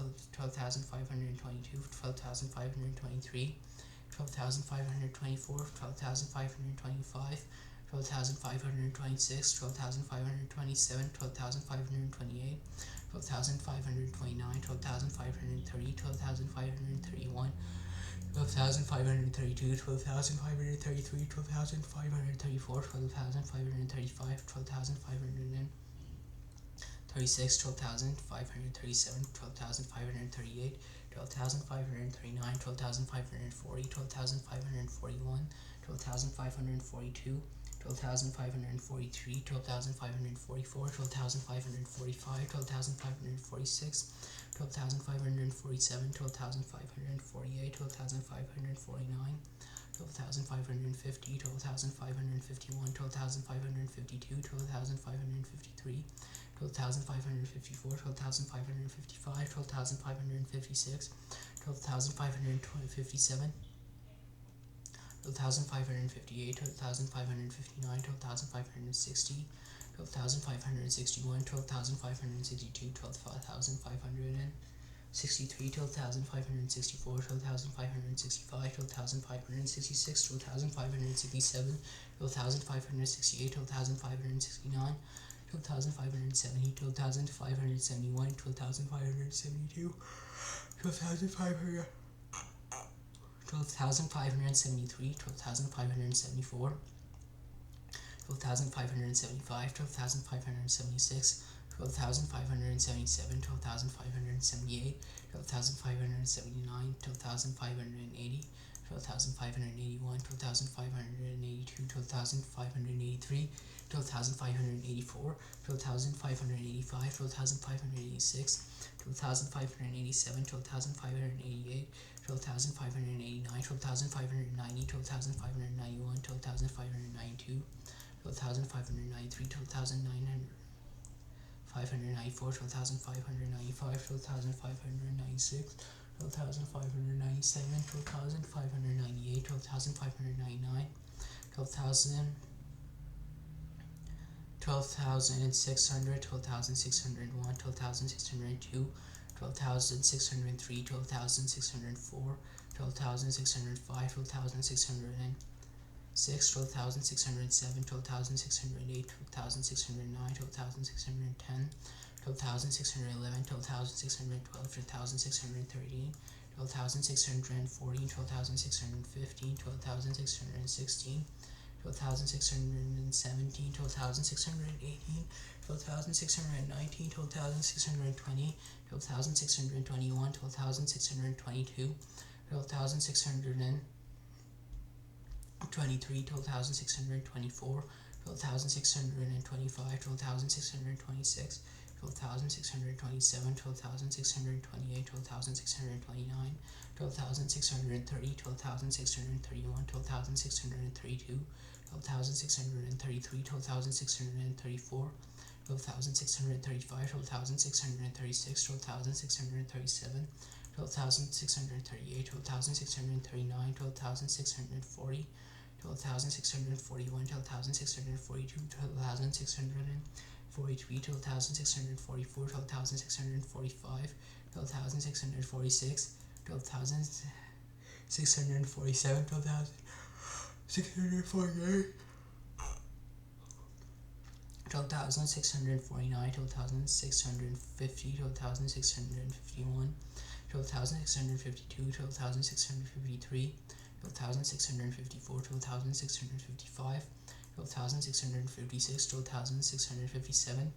12,522, 12,523, 12,524, 12,525, 12,526, 12,527, 12,528, 12,529, 12,530, 12,531, 12,532, 12,533, 12,534, 12,535, 12,536, 12,537, 12,538, 12,539, 12,540, 12,541, 12,542, 12,543, 12,544, 12,545, 12,546, 12,547, 12,548, 12,549, 12,550, 12,551, 12,552, 12,553, 12,554, 12,555, 12,556, 12,557, 12,558, 12,559, 12,560, 12,561, 12,562, 12,563, 12,564, 12,565, 12,566, 12,567, 12,568, 12,569, 12,570, 12,571, 12,572, 12,500, 12,573, 12,574, 12,575, 12,576, 12,577, 12,578, 12,579, 12,580, 12,581, 12,582, 12,583, 12,584, 12,585, 12,586, 12,587, 12,588, 12,589, 12,590, 12,591, 12,592, 12,593, 12,900, 594, 12,595, 12,596, 12,597, 12,598, 12,599, 12,600, 12,601, 12,602, 12,603, 12,604, 12,605, 12,606, 12,607, 12,608, 12,609, 12,610, 12,611, 12,612, 12,613, 12,614, 12,615, 12,616, 12,617, 12,618, 12,619, 12,620, 12,621, 12,622, 12,623, 12,624, 12,625, 12,626, 12,627, 12,628, 12,629, 12,630, 12,631, 12,632, 12,633, 12,634, 12,635, 12,636, 12,637, 12,638, 12,639, 12,640, 12,641, 12,642, 12,643, 12,644, 12,645, 12,646, 12,647, 12,648, 12,649, 12,650, 12,651, 12,652, 12,653, 12,654, 12,655, 12,656, 12,657,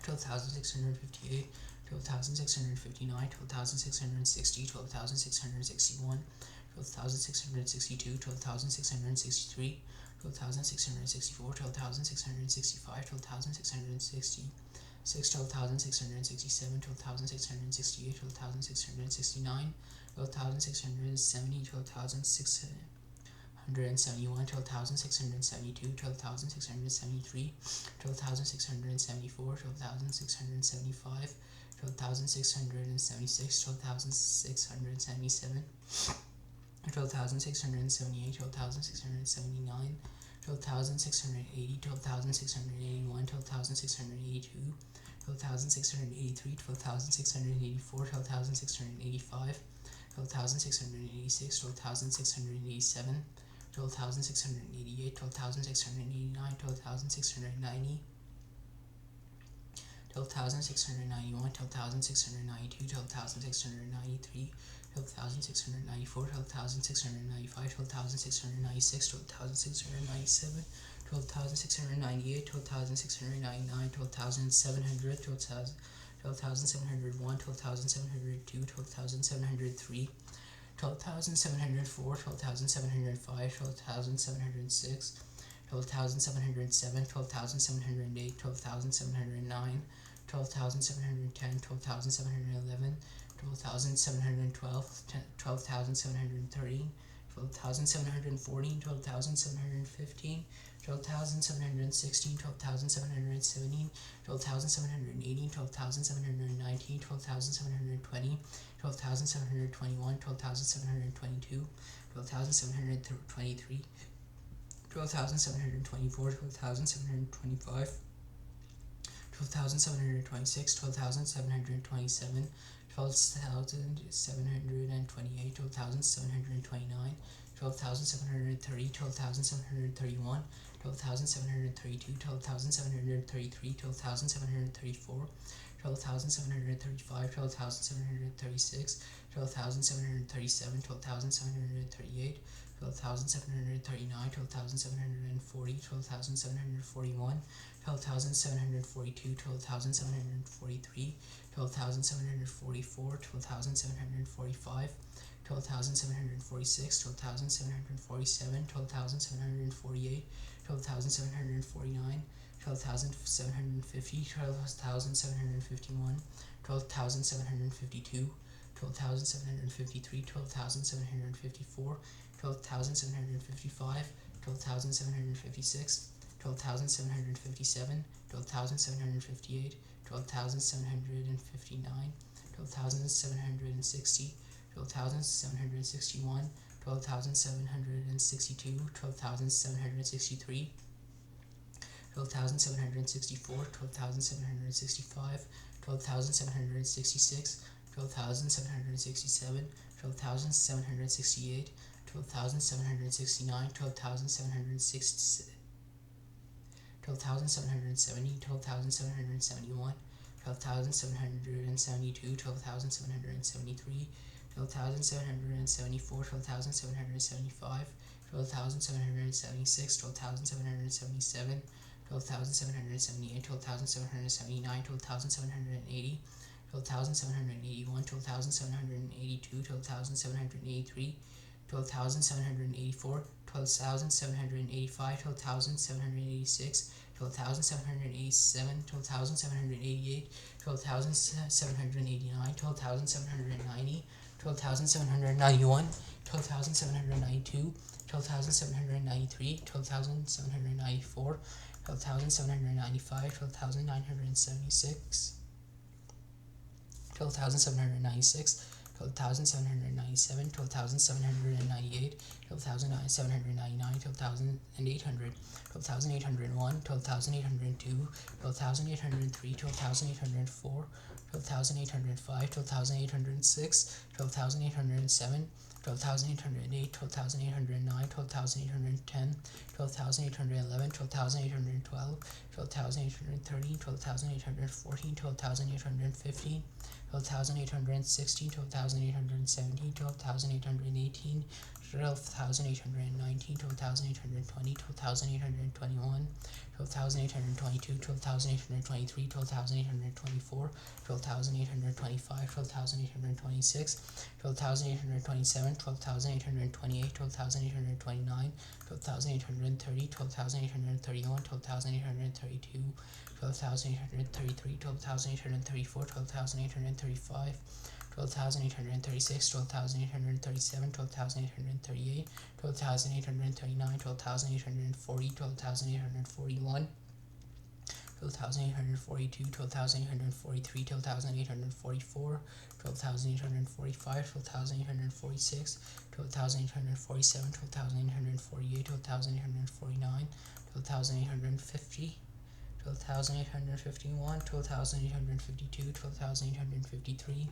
12,658, 12,659, 12,660, 12,661, 12,662, 12,663, 12,664, 12,665, 12,666, 12,667, 12,668, 12,669, 12,670, 12,671, 12,672, 12,673, 12,674, 12,675, 12,676, 12,677, 12,678, 12,679, 12,680, 12,681, 12,682, 12,683, 12,684, 12,685, 12,686, 12,687, 12,688, 12,689, 12,690, 12,691, 12,692, 12,693, 12,694, 12,695, 12,696, 12,697, 12,698, 12,699, 12,700, 12,701, 12,702, 12,703, 12,704, 12,705, 12,706, 12,707, 12,708, 12,709, 12,710, 12,711, 12,712, 12,713, 12,714, 12,715, 12,716, 12,717, 12,718, 12,719, 12,720, 12,721, 12,722, 12,723, 12,724, 12,725, 12,726, 12,727, 12,728, 12,729, 12,730, 12,731, 12,732, 12,733, 12,734, 12,735, 12,736, 12,737, 12,738, 12,739, 12,740, 12,741, 12,742, 12,743, 12,744, 12,745, 12,746, 12,747, 12,748, 12,749, 12,750, 12,751, 12,752, 12,753, 12,754, 12,755, 12,756, 12,757, 12,758, 12,759, 12,760, 12,761, 12,762, 12,763, 12,764, 12,765, 12,766, 12,767, 12,768, 12,769, 12,760, 12,770, 12,771, 12,772, 12,773, 12,774, 12,775, 12,776, 12,777, 12,778, 12,779, 12,780, 12,781, 12,782, 12,783, 12,784, 12,785, 12,786, 12,787, 12,788, 12,789, 12,790, 12,791, 12,792, 12,793, 12,794, 12,795, 12,976, 12,796, 12,797, 12,798, 12,799, 12,800, 12,801, 12,802, 12,803, 12,804, 12,805, 12,806, 12,807, 12,808, 12,809, 12,810, 12,811, 12,812, 12,813, 12,814, 12,815, 12,816, 12,817, 12,818, 12,819, 12,820, 12,821, 12,822, 12,823, 12,824, 12,825, 12,826, 12,827, 12,828, 12,829, 12,830, 12,831, 12,832, 12,833, 12,834, 12,835, 12,836, 12,837, 12,838, 12,839, 12,840, 12,841, 12,842, 12,843, 12,844, 12,845, 12,846, 12,847, 12,848, 12,849, 12,850, 12,851, 12,852, 12,853,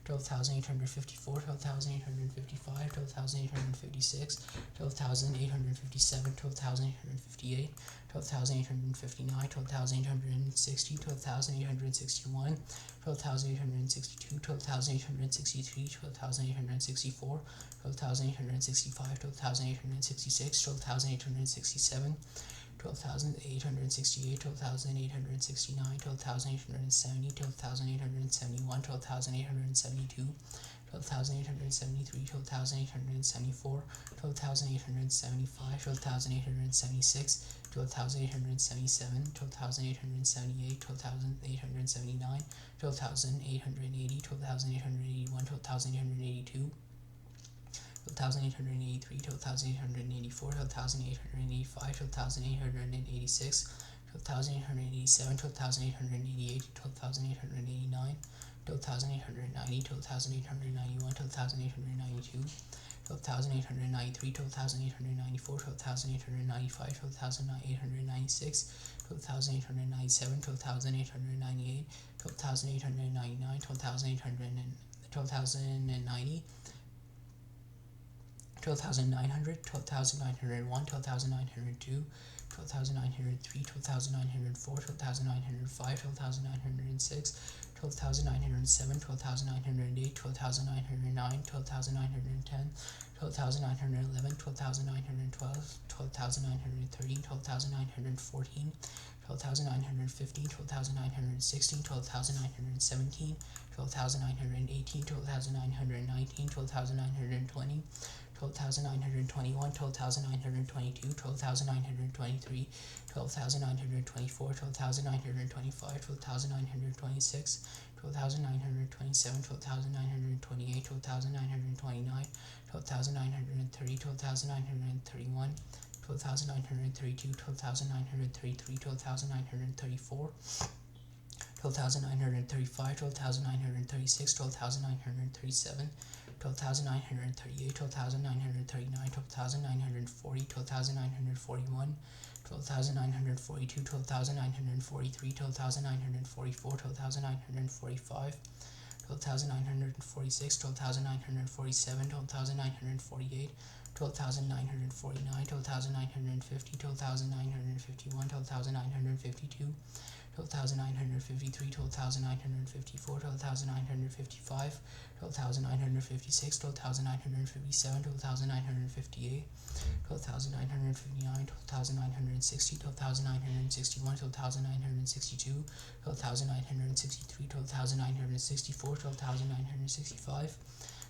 12,854, 12,855, 12,856, 12,857, 12,858, 12,859, 12,860, 12,861, 12,862, 12,863, 12,864, 12,865, 12,866, 12,867, 12,868, 12,869, 12,870, 12,871, 12,872, 12,873, 12,874, 12,875, 12,876, 12,877, 12,878, 12,879, 12,880, 12,881, 12,882, 12,883, 12,884, 12,885, 12,886, 12,887, 12,888, 12,889, 12,890, 12,891, 12,892, 12,893, 12,894, 12,895, 12,896, 12,897, 12,898, 12,899, 12,090, 12,900, 12,901, 12,902, 12,903, 12,904, 12,905, 12,906, 12,907, 12,908, 12,909, 12,910, 12,911, 12,912, 12,913, 12,914, 12,915, 12,916, 12,917, 12,918, 12,919, 12,920, 12,921, 12,922, 12,923, 12,924, 12,925, 12,926, 12,927, 12,928, 12,929, 12,930, 12,931, 12,932, 12,933, 12,934, 12,935, 12,936, 12,937, 12,938, 12,939, 12,940, 12,941, 12,942, 12,943, 12,944, 12,945, 12,946, 12,947, 12,948, 12,949, 12,950, 12,951, 12,952, 12,953, 12,954, 12,955, 12,956, 12,957, 12,958, 12,959, 12,960, 12,961, 12,962, 12,963, 12,964, 12,965,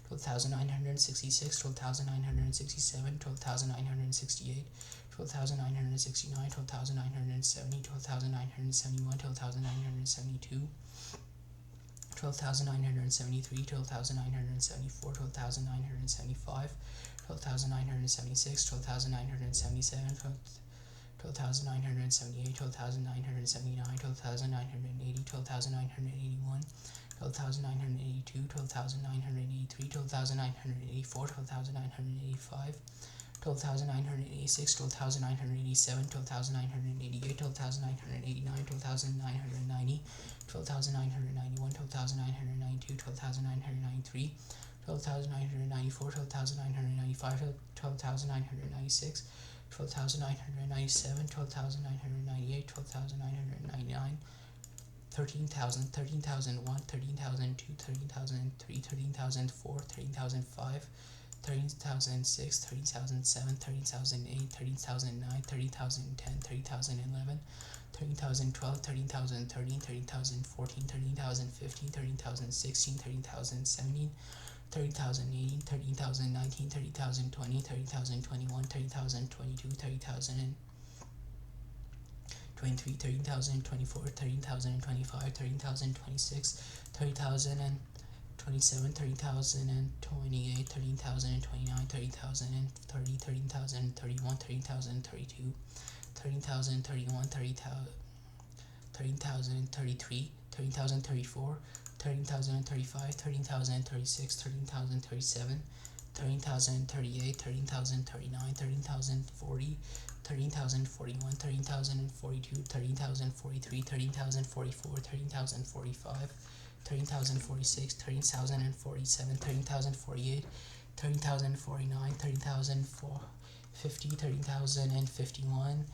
12,966, 12,967, 12,968, 12,969, 12,970, 12,971, 12,972, 12,973, 12,974, 12,975, 12,976, 12,977, 12,978, 12,979, 12,980, 12,981, 12,982, 12,983, 12,984, 12,985, 12,986, 12,987, 12,988, 12,989, 12,990, 12,991, 12,992, 12,993, 12,994, 12,995, 12,996, 12,997, 12,998, 12,999, 13,000, 13,001, 13,002, 13,003, 13,004, 13,005, 13,006, 13,007, 13,008, 13,009, 13,010, 13,011, 13,012, 13,013, 13,014, 13,015, 13,016, 13,017, 30,018, 30,019, 30,020, 30,021, 30,022, 30,023, 30,024, 30,025, 30,026, 30,027, 30,028, 30,029, 30,030, 30,031, 30,032, 30,031, 30,033, 30,034, 13,035, 13,036, 13,037, 13,038, 13,039, 13,040, 13,041, 13,042, 13,043, 13,044, 13,045, 13,046, 13,047, 13,048, 13,049, 13,050, 13,051,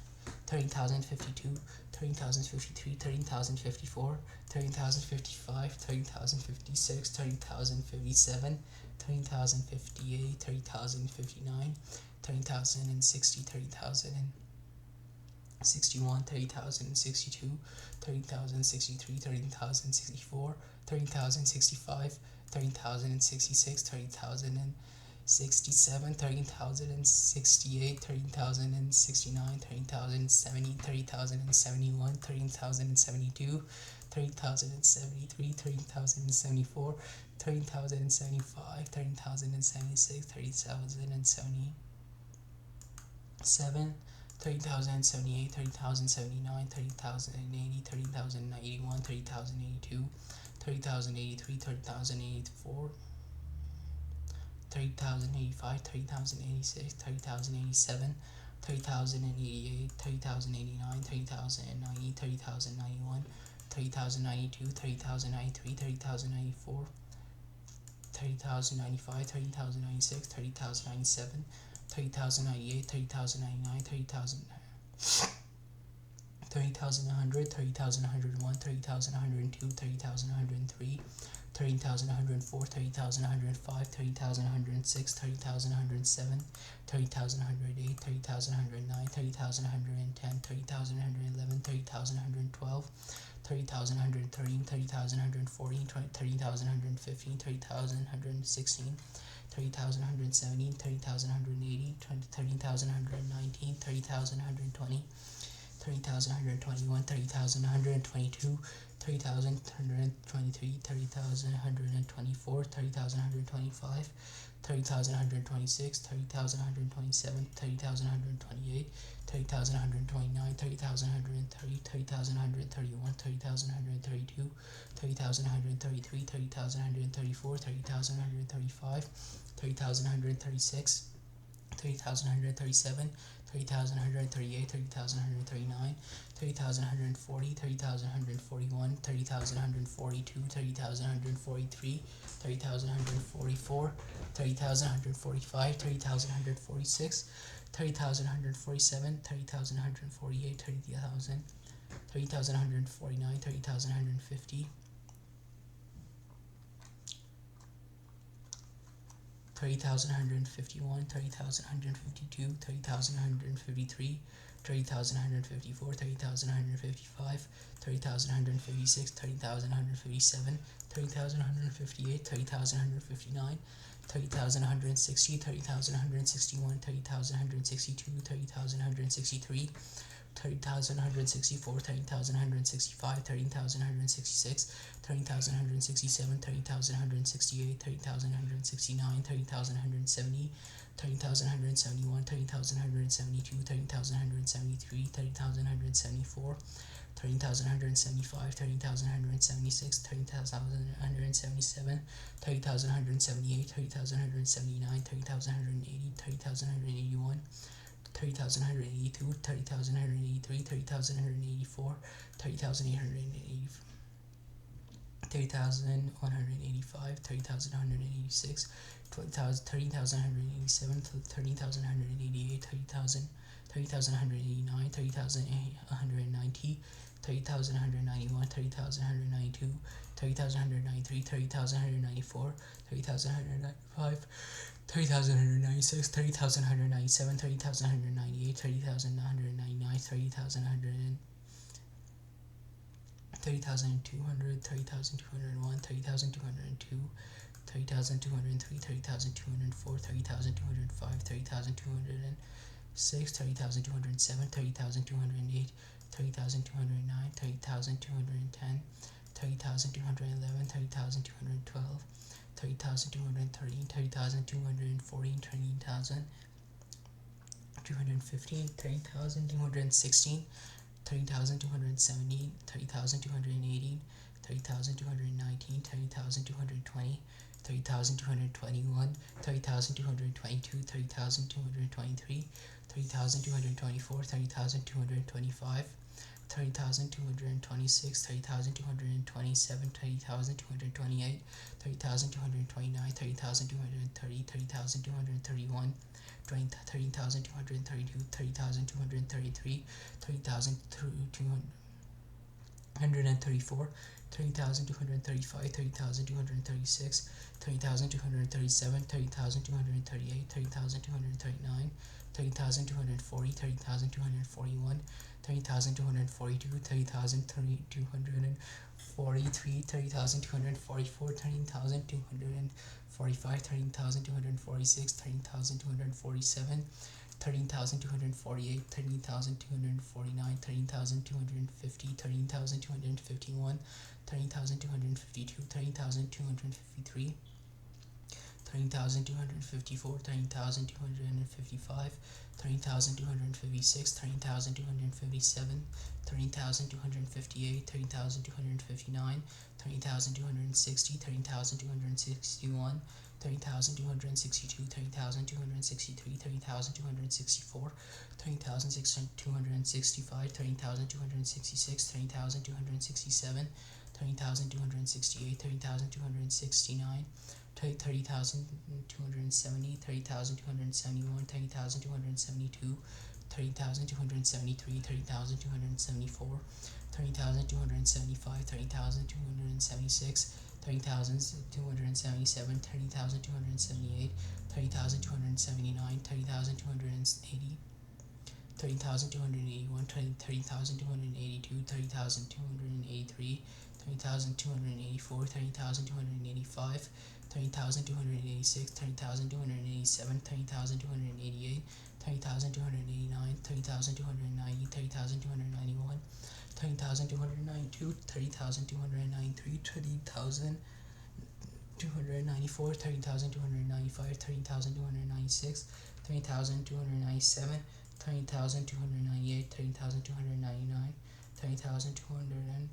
13,052, 13,053, 13,054, 13,055, 13,056, 13,057, 13,058, 13,059, 30,060, 30,061, 30,062, 30,063, 30,064, 30,065, 30,066, 30,067, 30,068, 30,069, 30,070, 30,071, 30,072, 30,073, 30,074, 30,075, 30,076, 30,077, 30,078, 30,079, 30,080, 30,081, 30,082, 30,083, 30,084, 30,085, 30,086, 30,087, 30,088, 30,089, 30,090, 30,091, 30,092, 30,093, 30,094, 30,095, 30,096, 30,097, 30,098, 30,099, 30,100, 30,101, 30,102, 30,103, 30,104, 30,105, 30,106, 30,107, 30,108, 30,109, 30,110, 30,111, 30,112, 30,113, 30,114, 30,115, 30,116, 30,117, 30,180, 30,119, 30,120, 30,121, 30,122, 30,123, 30,124, 30,125, 30,126, 30,127, 30,128, 30,129, 30,130, 30,131, 30,132, 30,133, 30,134, 30,135, 30,136, 30,137, 30,138, 30,139, 30,140, 30,141, 30,142, 30,143, 30,144, 30,145, 30,146, 30,147, 30,148, 30,149, 30,150, 30,151, 30,152, 30,153, 30,154, 30,155, 30,156, 30,157, 30,158, 30,159, 30,160, 30,161, 30,162, 30,163, 30,164, 30,165, 30,166, 30,167, 30,168, 30,169, 30,170, 30,171, 30,172, 30,173, 30,174, 30,175, 30,176, 30,177, 30,178, 30,179, 30,180, 30,181, 30,182, 30,183, 30,184, 30,880, 30,185, 30,186, 30,187, 30,188, 30,189, 30,190, 30,191, 30,192, 30,193, 30,194, 30,195, 30,196, 30,197, 30,198, 30,199, 30,100, 30,200, 30,201, 30,202, 30,203, 30,204, 30,205, 30,206, 30,207, 30,208, 30,209, 30,210, 30,211, 30,212, 30,213, 30,214, 30,215, 30,216, 30,217, 30,218, 30,219, 30,220, 30,221, 30,222, 30,223, 30,224, 30,225, 30,226, 30,227, 30,228, 30,229, 30,230, 30,231, 30,232, 30,233, 30,234, 30,235, 30,236, 30,237, 30,238, 30,239, 30,240, 30,241, 30,242, 30,243, 30,244, 30,245, 30,246, 30,247, 30,248, 30,249, 30,250, 30,251, 30,252, 30,253, 30,254, 30,255, 30,256, 30,257, 30,258, 30,259, 30,260, 30,261, 30,262, 30,263, 30,264, 30,265, 30,266, 30,267, 30,268, 30,269, 30,270, 30,271, 30,272, 30,273, 30,274, 30,275, 30,276, 30,277, 30,278, 30,279, 30,280, 30,281, 30,282, 30,283, 30,284, 30,285, 30,286, 30,287, 30,288, 30,289, 30,290, 30,291, 30,292, 30,293, 30,294, 30,295, 30,296, 30,297, 30,298, 30,299, 30,200,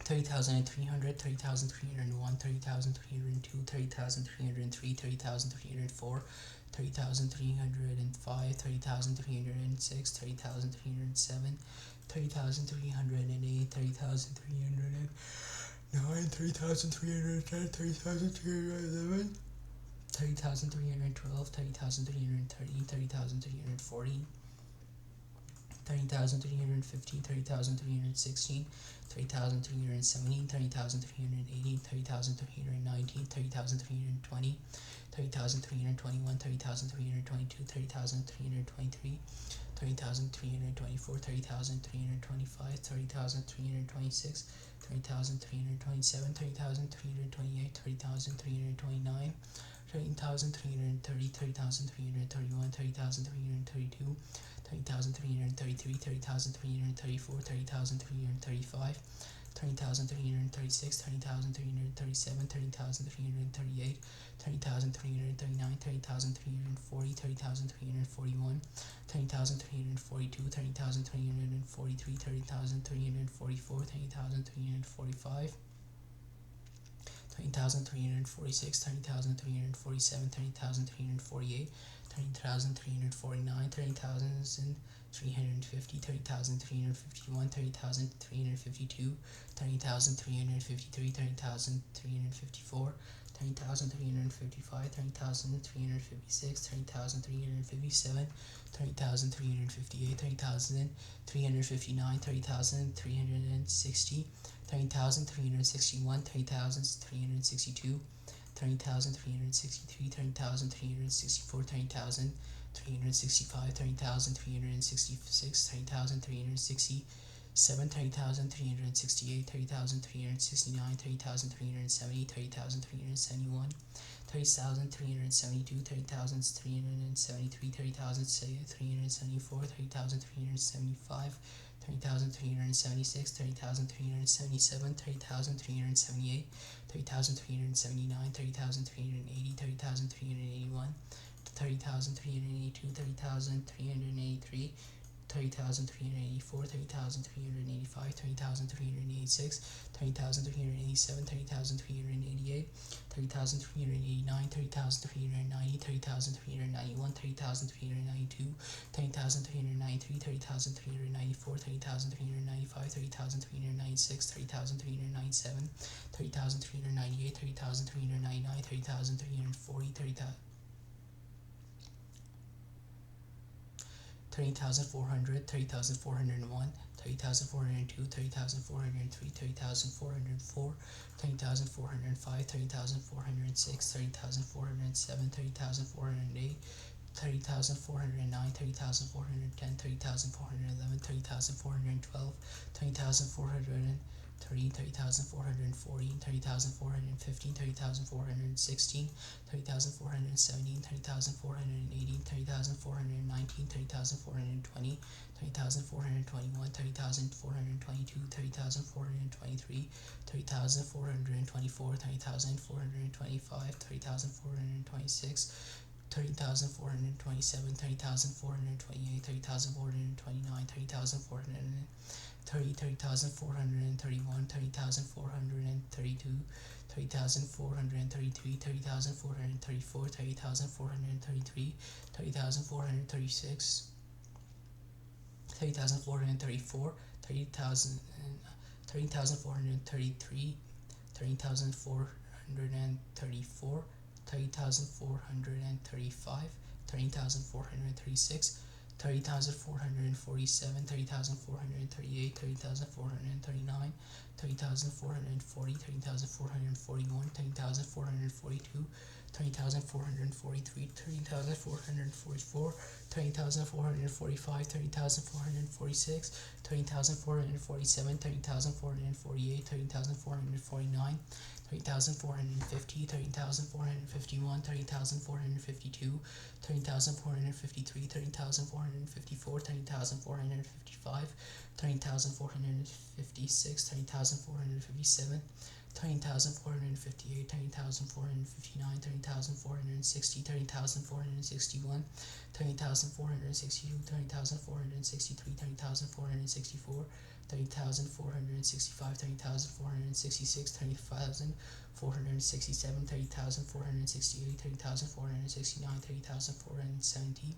30,300, 30,301, 30,302, 30,303, 30,304, 30,305, 30,306, 30,307, 30,308, 30,309, 30,310, 30,311, 30,312, 30,313, 30,314, 30,315, 30,316, 30,317, 30,318, 30,319, 30,320, 30,321, 30,322, 30,323, 30,324, 30,325, 30,326, 30,327, 30,328, 30,329, 30,330, 30,331, 30,332, 30,333, 30,334, 30,335, 30,336, 30,337, 30,338, 30,339, 30,340, 30,341, 30,342, 30,343, 30,344, 30,345, 30,346, 30,347, 30,348, 30,349, 30,350, 30,351, 30,352, 30,353, 30,354, 30,355, 30,356, 30,357, 30,358, 30,359, 30,360, 30,361, 30,362, 30,363, 30,364, 30,365, 30,366, 30,367, 30,368, 30,369, 30,370, 30,371, 30,372, 30,373, 30,374, 30,375, 30,376, 30,377, 30,378, 30,379, 30,380, 30,381, 30,382, 30,383, 30,384, 30,385, 30,386, 30,387, 30,388, 30,389, 30,390, 30,391, 30,392, 30,393, 30,394, 30,395, 30,396, 30,397, 30,398, 30,399, 30,340, 30,400, 30,401, 30,402, 30,403, 30,404, 30,405, 30,406, 30,407, 30,408, 30,409, 30,410, 30,411, 30,412, 30,430, 30,440, 30,415, 30,416, 30,417, 30,418, 30,419, 30,420, 30,421, 30,422, 30,423, 30,424, 30,425, 30,426, 30,427, 30,428, 30,429, 30,430, 30,431, 30,432, 30,433, 30,434, 30,433, 30,436, 30,434, 30,433, 30,434, 30,435, 30,436, 30,447, 30,438, 30,439, 30,440, 30,441, 30,442, 30,443, 30,444, 30,445, 30,446, 30,447, 30,448, 30,449, 30,450, 30,451, 30,452, 30,453, 30,454, 30,455, 30,456, 30,457, 30,458, 30,459, 30,460, 30,461, 30,462, 30,463, 30,464, 30,465, 30,466, 30,467, 30,468, 30,469, 30,470,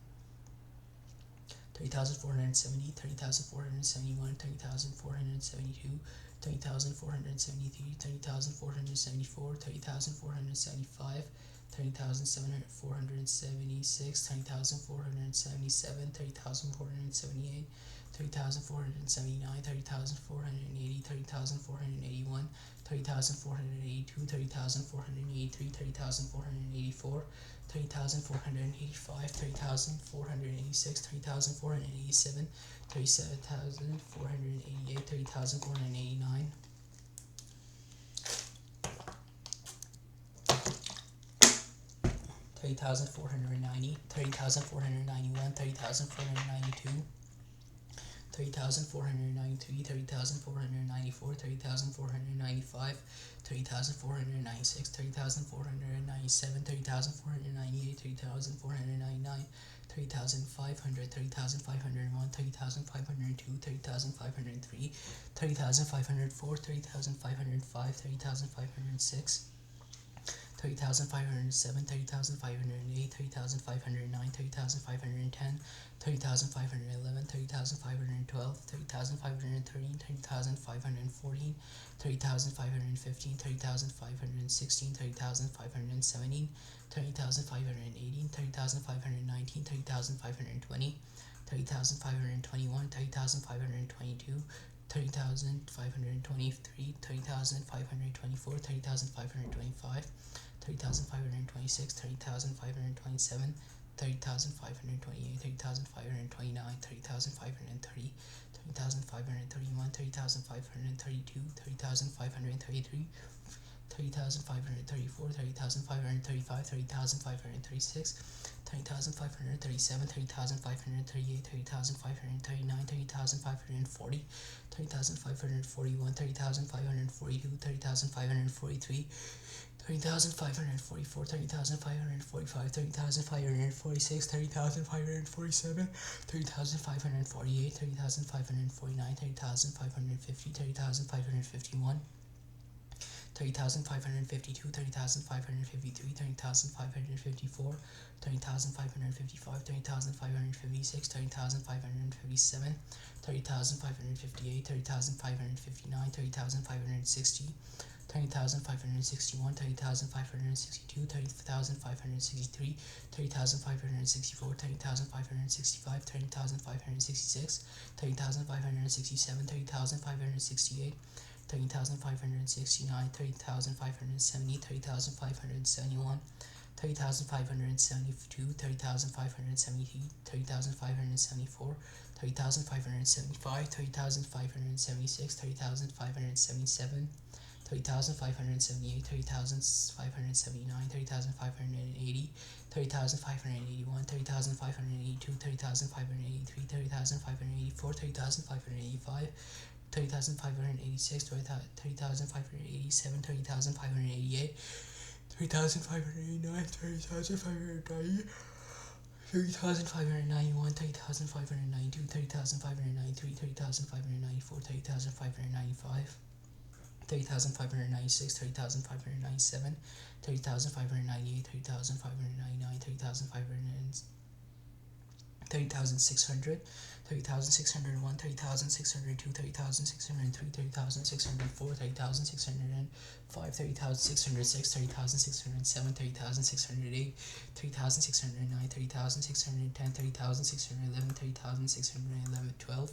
30,470, 30,471, 30,472, 30,473, 30,474, 30,475, 30,476, 30,477, 30,478, 30,479, 30,480, 30,481, 30,482, 30,483, 30,484, 30,485, 30,486, 30,487, 37,488, 30,489, 30,490, 30,491, 30,492, 30,493, 30,494, 30,495, 30,496, 30,497, 30,498, 30,499, 30,500, 30,501, 30,502, 30,503, 30,504, 30,505, 30,506, 30,507, 30,508, 30,509, 30,510, 30,511, 30,512, 30,513, 30,514, 30,515, 30,516, 30,517, 30,518, 30,519, 30,520, 30,521, 30,522, 30,523, 30,524, 30,525, 30,526, 30,527, 30,528, 30,529, 30,530, 30,531, 30,532, 30,533, 30,534, 30,535, 30,536, 30,537, 30,538, 30,539, 30,540, 30,541, 30,542, 30,543, 30,544, 30,545, 30,546, 30,547, 30,548, 30,549, 30,550, 30,551, 30,552, 30,553, 30,554, 30,555, 30,556, 30,557, 30,558, 30,559, 30,560, 30,561, 30,562, 30,563, 30,564, 30,565, 30,566, 30,567, 30,568, 30,569, 30,570, 30,571, 30,572, 30,573, 30,574, 30,575, 30,576, 30,577, 30,578, 30,579, 30,580, 30,581, 30,582, 30,583, 30,584, 30,585, 30,586, 30,587, 30,588, 30,589, 30,590, 30,591, 30,592, 30,593, 30,594, 30,595, 30,596, 30,597, 30,598, 30,599, 30,600, 30,601, 30,602, 30,603, 30,604, 30,605, 30,606, 30,607, 30,608, 30,609, 30,610, 30,611, 30,611, 12,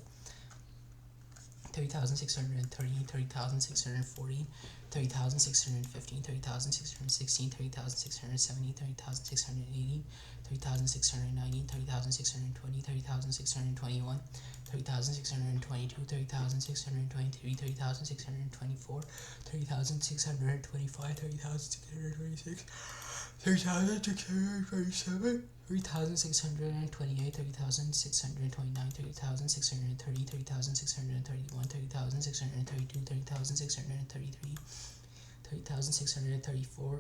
30,613, 30,614, 30,615, 30,616, 30,617, 30,618, 30,619, 30,620, 30,621, 30,622, 30,623, 30,624, 30,625, 30,626, 3,627, 3,628, 3,629, 3,630, 3,631, 3,632, 3,633, 3,634,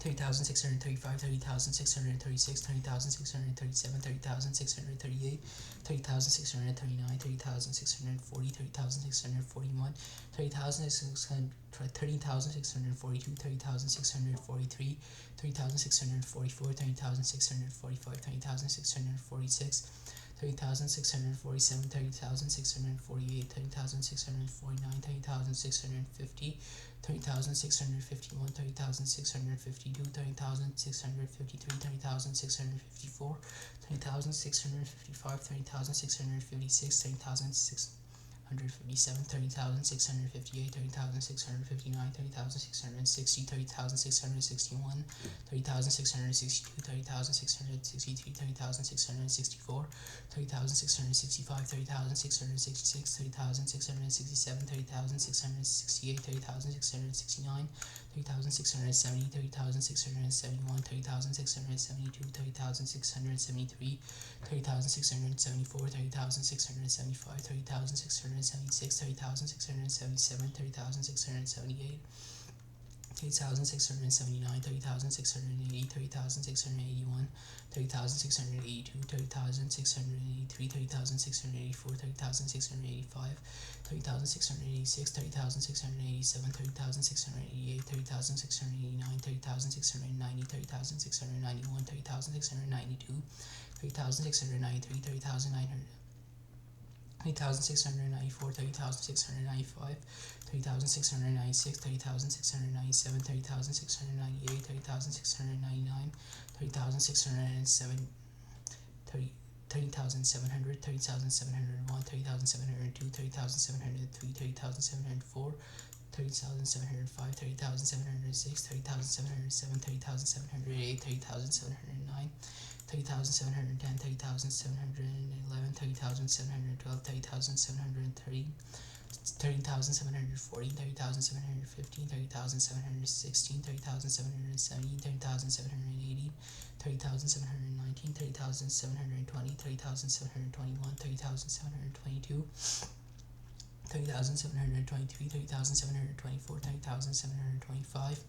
30,635, 30,636, 30,637, 30,638, 30,639, 30,640, 30,641, 30,642, 30,643, 30,644, 30,645, 30,646, 30,647, 30,648, 30,649, 30,650, 30,651, 30,652, 30,653, 30,654, 30,655, 30,656, 30,657, 30,658, 30,659, 30,660, 30,661, 30,662, 30,663, 30,664, 30,665, 30,666, 30,667, 30,668, 30,669, 30,670, 30,671, 30,672, 30,673, 30,674, 30,675, 30,676, 30,677, 30,678, 30,679, 30,680, 30,681, 30,682, 30,683, 30,684, 30,685, 30,686, 30,687, 30,688, 30,689, 30,690, 30,691, 30,692, 30,693, 30,900. 30,694, 30,695, 30,696, 30,697, 30,698, 30,699, 30,607, 30,700, 30,701, 30,702, 30,703, 30,704, 30,705, 30,706, 30,707, 30,708, 30,709, 30,710, 30,711, 30,712, 30,730, 30,740, 30,715, 30,716, 30,717, 30,780, 30,719, 30,720, 30,721, 30,722, 30,723, 30,724, 30,725,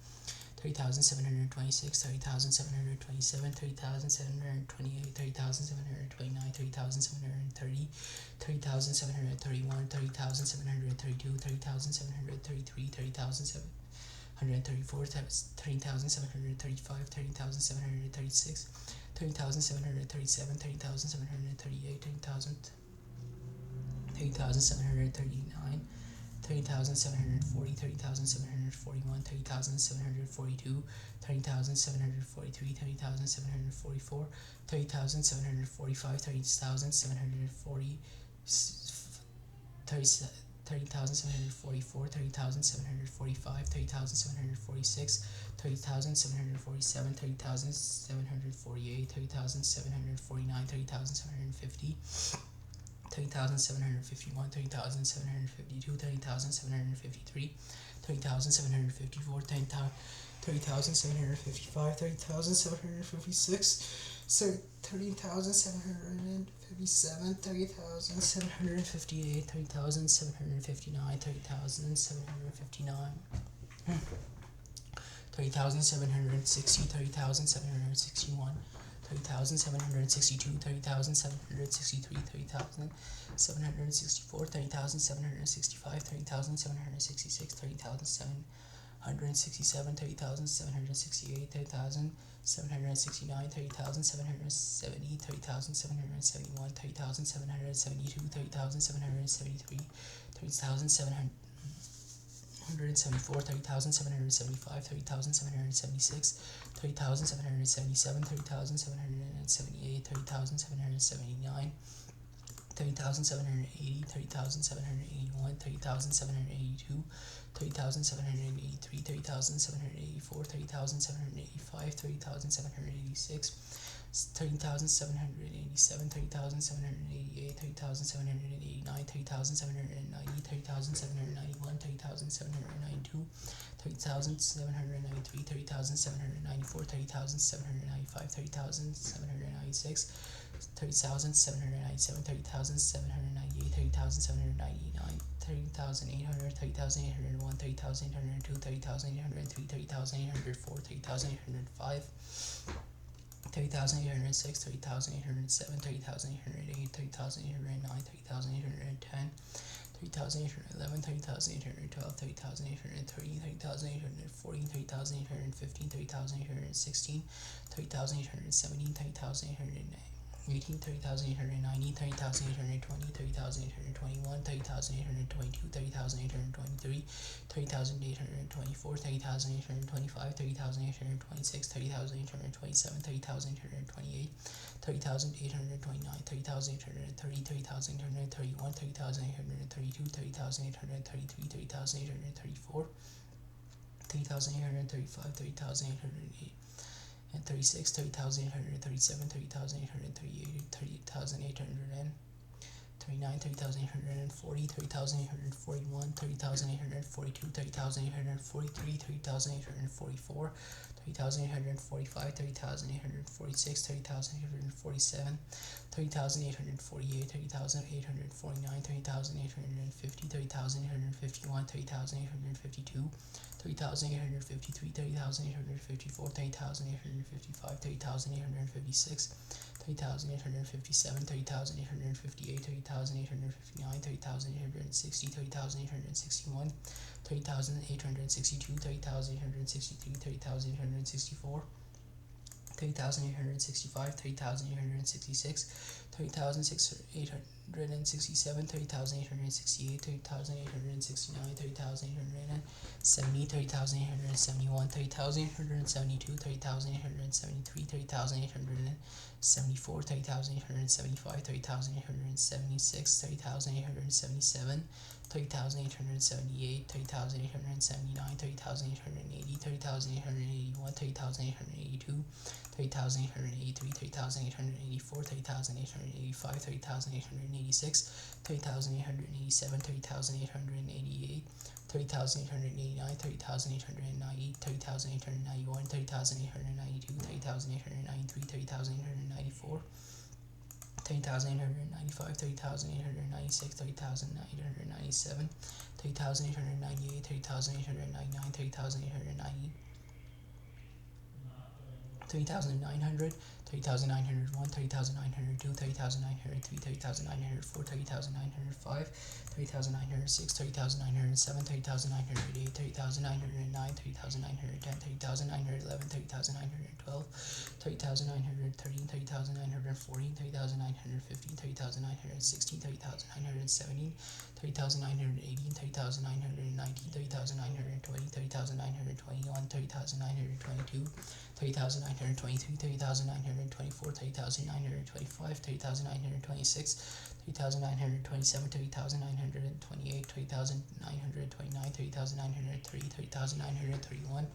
30,726, 30,727, 30,728, 30,729, 30,730, 30,731, 30,732, 30,733, 30,734, 30,735, 30,736, 30,737, 30,738, 30,739, 30,740, 30,741, 30,742, 30,743, 30,744, 30,745, 30,740, 30,744, 30,745, 30,746, 30,747, 30,748, 30,749, 30,750, 30,751, 30,752, 30,753, 30,754, 30,755, 30,756, 30,757, 30,758, 30,759, 30,759, 30,760, 30,761, 30,762, 30,763, 30,764, 30,765, 30,766, 30,767, 30,768, 30,769, 30,770, 30,771, 30,772, 30,773, 30,774, 30,775, 30,776, 30,777, 30,778, 30,779, 30,780, 30,781, 30,782, 30,783, 30,784, 30,785, 30,786, 30,787, 30,788, 30,789, 30,790, 30,791, 30,792, 30,793, 30,794, 30,795, 30,796, 30,797, 30,798, 30,799, 30,800, 30,801, 30,802, 30,803, 30,804, 30,805, 30,806, 30,807, 30,808, 30,809, 30,810, 30,811, 30,812, 30,830, 30,814, 30,815, 30,816, 30,817, 30,818, 30,890, 30,820, 30,821, 30,822, 30,823, 30,824, 30,825, 30,826, 30,827, 30,828, 30,829, 30,830, 30,831, 30,832, 30,833, 30,834, 30,835, 30,808 and 36, 30,837, 30,838, 30,839, 30,840, 30,841, 30,842, 30,843, 30,844, 30,845, 30,846, 30,847, 30,848, 30,849, 30,850, 30,851, 30,852, 30,853, 30,854, 30,855, 30,856, 30,857, 30,858, 30,859, 30,860, 30,861, 30,862, 30,863, 30,864, 30,865, 30,866, 30,867, 30,868, 30,869, 30,870, 30,871, 30,872, 30,873, 30,874, 30,875, 30,876, 30,877, 30,878, 30,879, 30,880, 30,881, 30,882, 30,883, 30,884, 30,885, 30,886, 30,887, 30,888, 30,889, 30,890, 30,891, 30,892, 30,893, 30,894, 30,895, 30,896, 30,897, 30,898, 30,899, 30,890, 3,900, 3,901, 3,902, 3,903, 3,904, 3,905, 3,906, 3,907, 3,908, 3,909, 3,910, 3,911, 3,912, 3,913, 3,914, 3,915, 3,916, 3,917, 3,918, 3,919, 3,920, 3,921, 3,922, 3,923, 3,924, 3,925, 3,926, 3,927, 3,928, 3,929, 3,930, 3,931,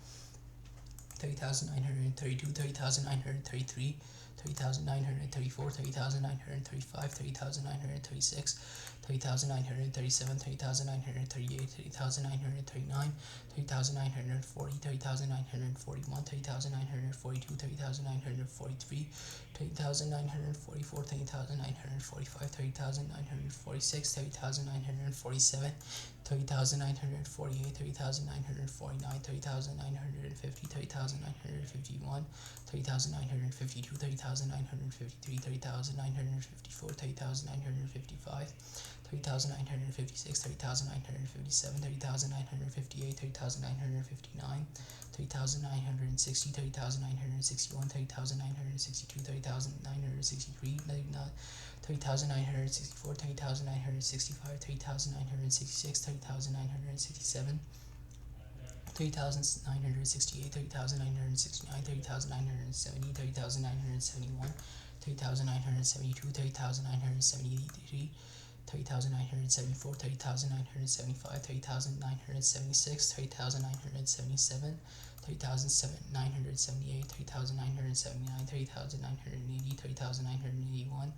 3,932, 3,933, 3,934, 3,935, 3,936, 3,937, 3,938, 3,939, 3,940, 3,941, 3,942, 3,943, 3,944, 3,945, 3,946, 3,947, 3,948, 3,949, 3,950, 3,951, 3,952, 3,953, 3,954, 3,955, 3,956, 3,957, 3,958, 3,959, 3,960, 3,961, 3,962, 3,963, 3,964, 3,965, 3,966, 3,967, 3,968, 3,969, 3,970, 3,971, 3,972, 3,973, 3,974, 3,975, 3,976, 3,977, 3978, 3979, 3980, 3981,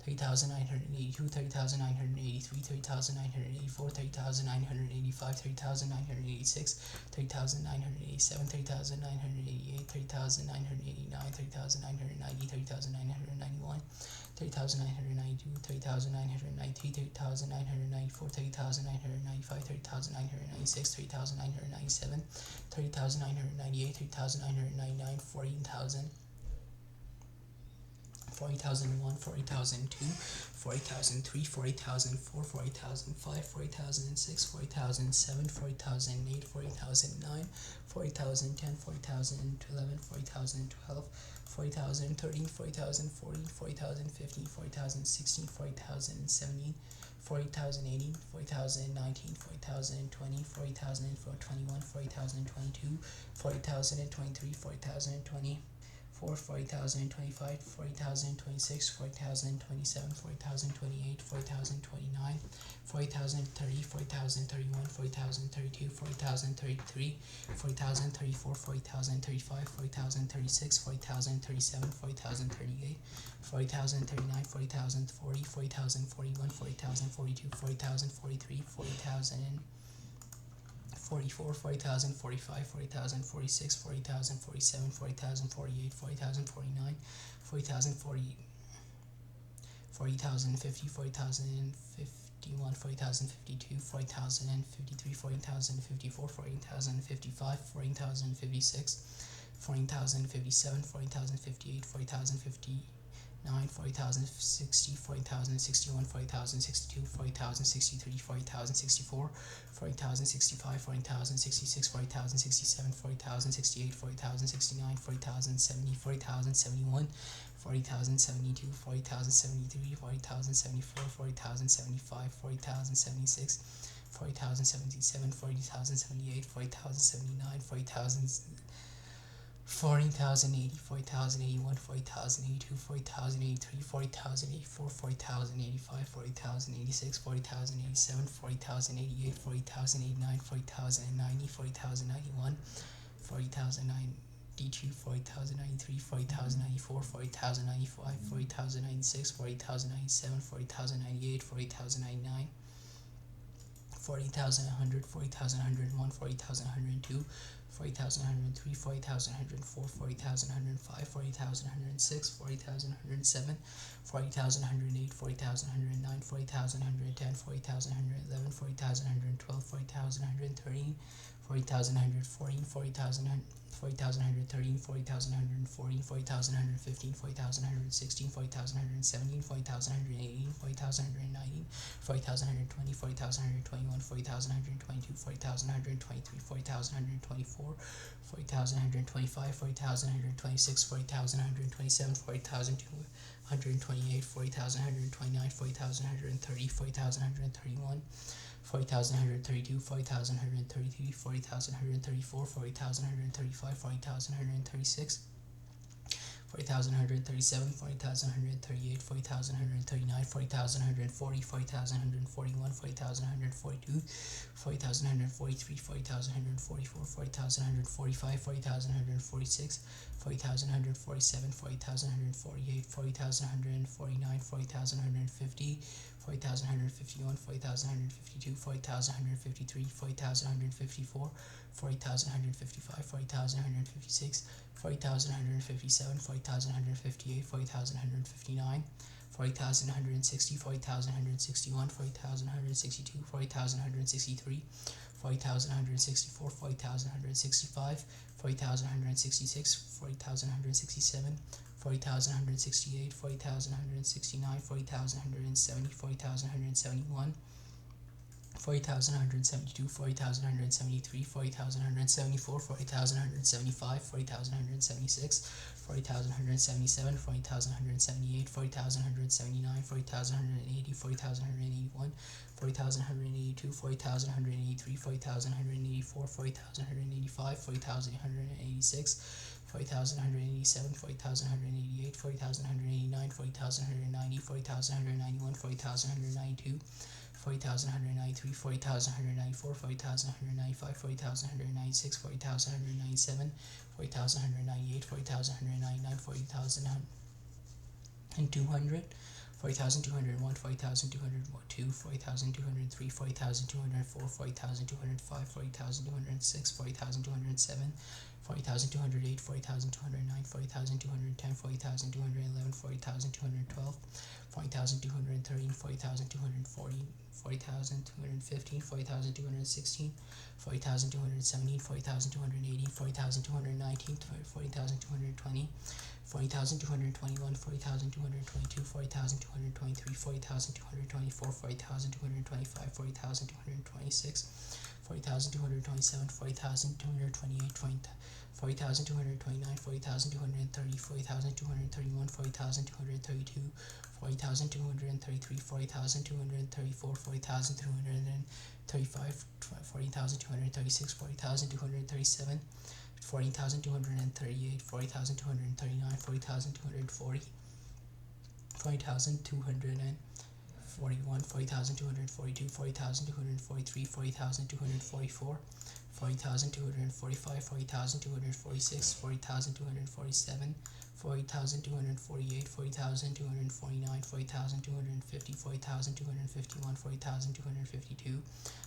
3982, 3983, 3984, 3985, 3986, 3987, 3988, 3989, 3990, 3991, 3992, 3993, 3994, 3995, 3996, 3997, 3998, 3999, 40,000. 40,001, 40,002, 40,003, 40,004, 40,005, 40,006, 40,007, 40,008, 40,009, 40,010, 40,011, 40,012, 40,013, 40,014, 40,015, 40,016, 40,017, 40,018, 40,019, 40,020, 40,021, 40,022, 40,023, 40,020. 40,025, 40,026, 40,027, 40,028, 40,029, 40,030, 40,031, 40,032, 40,033, 40,034, 40,035, 40,036, 40,037, 40,038, 40,039, 40,040, 40,041, 40,042, 40,043, 40,000. 44, 40,000, 45, 40,000, 46, 40,000, 47, 40,000, 48, 40,000, 49, 40,000, 40,000, 50, 40,000, 51, 40,000, 52, 40,000, 53, 40,000, 54, 40,000, 55, 40,000, 56, 40,000, 57, 40,000, 58, 40,000, 59, 40,000, 60, 40,000, 61, 40,000, 62, 40,000, 63, 40,000, 64, 40,000, 65, 40,000, 66, 40,000, 67, 40,000, 68, 40,000, 69, 40,000, 70, 40,000, 71, 40,000, 72, 40,000, 73, 40,000, 74, 40,000, 75, 40,000, 76, 40,000, 77, 40,000, 78, 40,000, 79, 40,000, 40,080, 40,081, 40,082, 40,083, 40,084, 40,085, 40,086, 40,087, 40,088, 40,089, 40,090, 40,091, 40,092, 40,093, 40,094, 40,095, 40,096, 40,097, 40,098, 40,099, 40,100, 40,101, 40,102, 40,103, 40,104, 40,105, 40,106, 40,107, 40,108, 40,109, 40,110, 40,111, 40,112, 40,113, 40,114, 40,113, 40,114, 40,115, 40,116, 40,117, 40,118, 40,119, 40,120, 40,121, 40,122, 40,123, 40,124, 40,125, 40,126, 40,127, 40,228, 40,129, 40,130, 40,131, 40,132, 40,133, 40,134, 40,135, 40,136, 40,137, 40,138, 40,139, 40,140, 40,141, 40,142, 40,143, 40,144, 40,145, 40,146, 40,147, 40,148, 40,149, 40,150, 40,151, 40,152, 40,153, 40,154, 40,155, 40,156, 40,157, 40,158, 40,159, 40,160, 40,161, 40,162, 40,163, 40,164, 40,165, 40,166, 40,167, 40,168, 40,169, 40,170, 40,171, 40,172, 40,173, 40,174, 40,175, 40,176, 40,177, 40,178, 40,179, 40,180, 40,181, 40,182, 40,183, 40,184, 40,185, 40,186, 40,187, 40,188, 40,189, 40,190, 40,191, 40,192, 40,193, 40,194, 40,195, 40,196, 40,197, 40,198, 40,199, 40,200, 40,201, 40,202, 40,203, 40,204, 40,205, 40,206, 40,207, 40,208, 40,209, 40,210, 40,211, 40,212, 40,213, 40,240, 40,215, 40,216, 40,217, 40,218, 40,219, 40,220, 40,221, 40,222, 40,223, 40,224, 40,225, 40,226, 40,227, 40,228, 40,229, 40,230, 40,231, 40,232, 40,233, 40,234, 40,235, 40,236, 40,237, 40,238, 40,239, 40,240, 40,241, 40,242, 40,243, 40,244, 40,245, 40,246, 40,247, 40,248, 40,249, 40,250, 40,251, 40,252,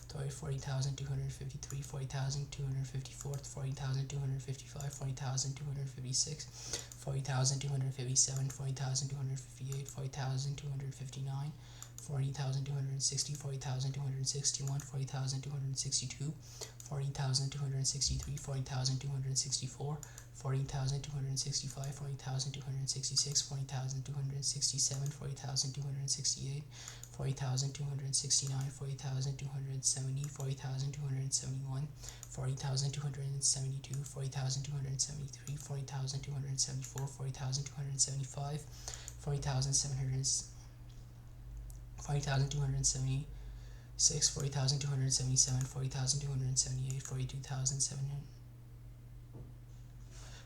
40,253, 40,254, 40,255, 40,256, 40,257, 40,258, 40,259, 40,260, 40,261, 40,262, 40,263, 40,264, 40,265, 40,266, 40,267, 40,268, 40,269, 40,270, 40,271, 40,272, 40,273, 40,274, 40,275, 40,700, 40,276, 40,277, 40,278, 42,700,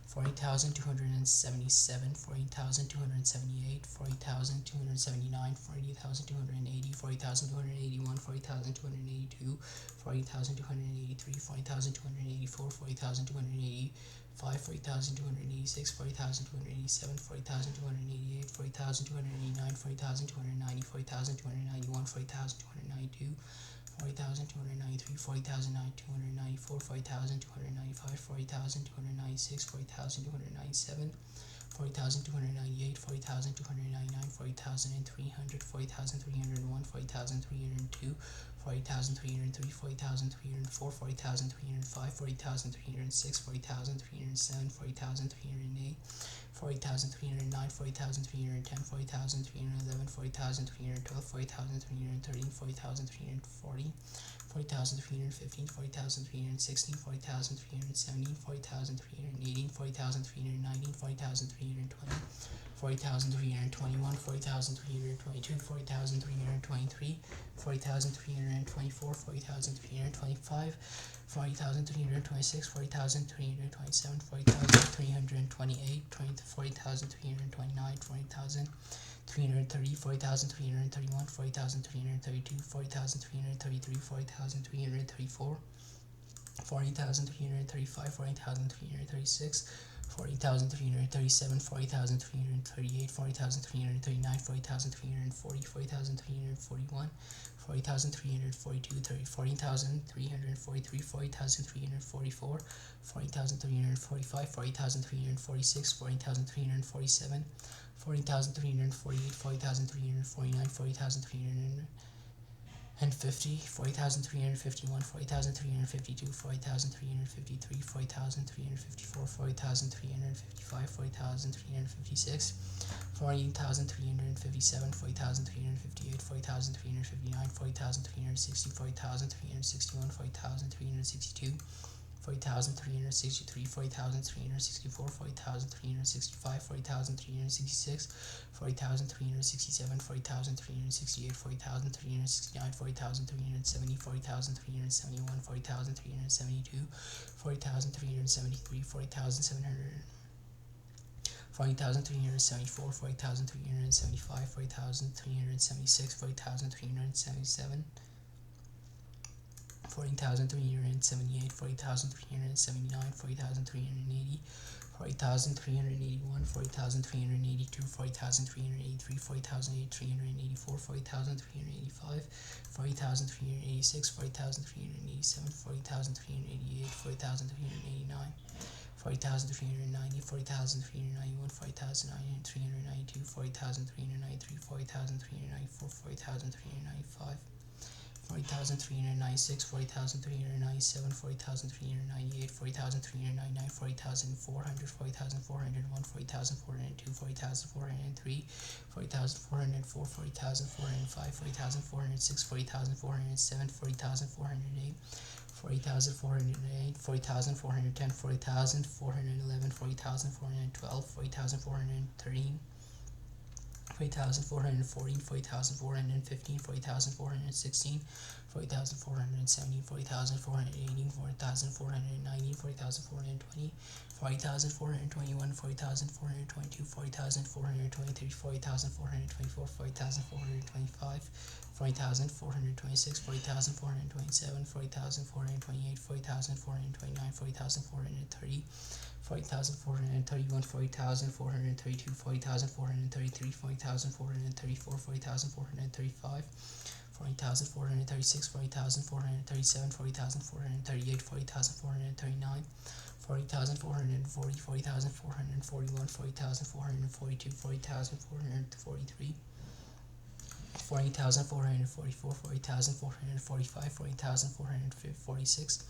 40,277, 40,278, 40,279, 40,280, 40,281, 40,282, 40,283, 40,284, 40,285, 40,286, 40,287, 40,288, 40,289, 40,290, 40,291, 40,292, 40,293, 40,294, 40,295, 40,296, 40,297, 40,298, 40,299, 40,300, 40,301, 40,302, 40,303, 40,304, 40,305, 40,306, 40,307, 40,308, 40,309, 40,310, 40,311, 40,312, 40,313, 40,340, 40,315, 40,316, 40,317, 40,318, 40,319, 40,320, 40,321, 40,322, 40,323, 40,324, 40,325, 40,326, 40,327, 40,328, 40,329, 40,330, 40,331, 40,332, 40,333, 40,334, 40,335, 40,336, 40,337, 40,338, 40,339, 40,340, 40,341, 40,342, 40,343, 40,344, 40,345, 40,346, 40,347, 40,348, 40,349, 40,350, 40,351, 40,352, 40,353, 40,354, 40,355, 40,356, 40,357, 40,358, 40,359, 40,360, 40,361, 40,362, 40,363, 40,364, 40,365, 40,366, 40,367, 40,368, 40,369, 40,370, 40,371, 40,372, 40,373, 40,700, 40,374, 40,375, 40,376, 40,377, 40,378, 40,379, 40,380, 40,381, 40,382, 40,383, 40,384, 40,385, 40,386, 40,387, 40,388, 40,389, 40,390, 40,391, 40,392, 40,393, 40,394, 40,395, 40,396, 40,397, 40,398, 40,399, 40,400, 40,401, 40,402, 40,403, 40,404, 40,405, 40,406, 40,407, 40,408, 40,408, 40,410, 40,411, 40,412, 40,413, 40,414, 40,415, 40,416, 40,417, 40,418, 40,419, 40,420, 40,421, 40,422, 40,423, 40,424, 40,425, 40,426, 40,427, 40,428, 40,429, 40,430, 40,431, 40,432, 40,433, 40,434, 40,435, 40,436, 40,437, 40,438, 40,439, 40,440, 40,441, 40,442, 40,443, 40,444, 40,445, 40,446,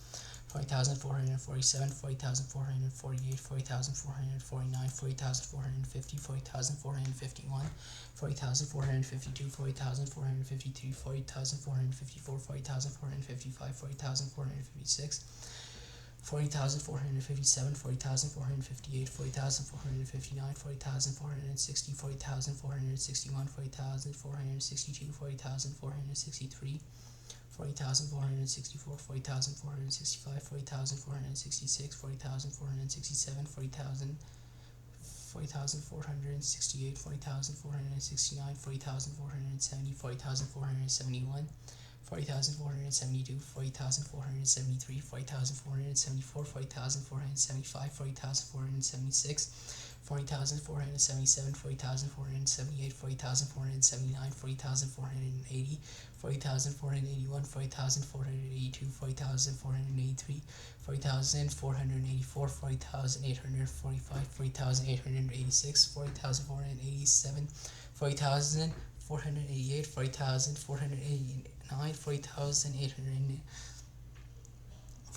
40,447, 40,448, 40,449, 40,450, 40,451, 40,452, 40,453, 40,454, 40,455, 40,456, 40,457, 40,458, 40,459, 40,460, 40,461, 40,462, 40,463, 40,464, 40,465, 40,466, 40,467, 40,468, 40,469, 40,470, 40,471, 40,472, 40,473, 40,474, 40,475, 40,476, 40,477, 40,478, 40,479, 40,480, 40,481, 40,482, 40,483, 40,484, 40,845, 40,886, 40,487, 40,488, 40,489, 40,800,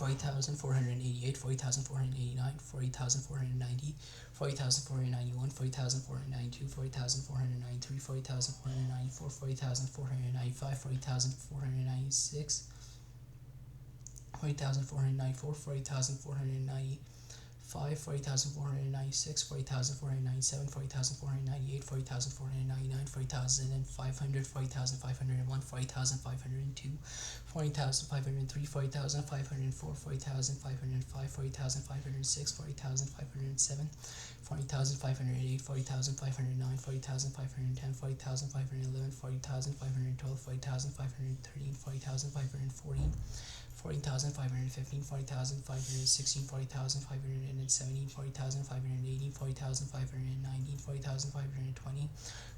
40,488, 40,489, 40,490, 40,491, 40,492, 40,493, 40,494, 40,495, 40,496, 40,494, 40,495, 40,496, 40,497, 40,498, 40,499, 40,500, 40,501, 40,502, 40,503, 40,504, 40,505, 40,506, 40,507, 40,508, 40,509, 40,510, 40,511, 40,512, 40,513, 40,514, 40,515, 40,516, 40,517, 40,518, 40,519, 40,520,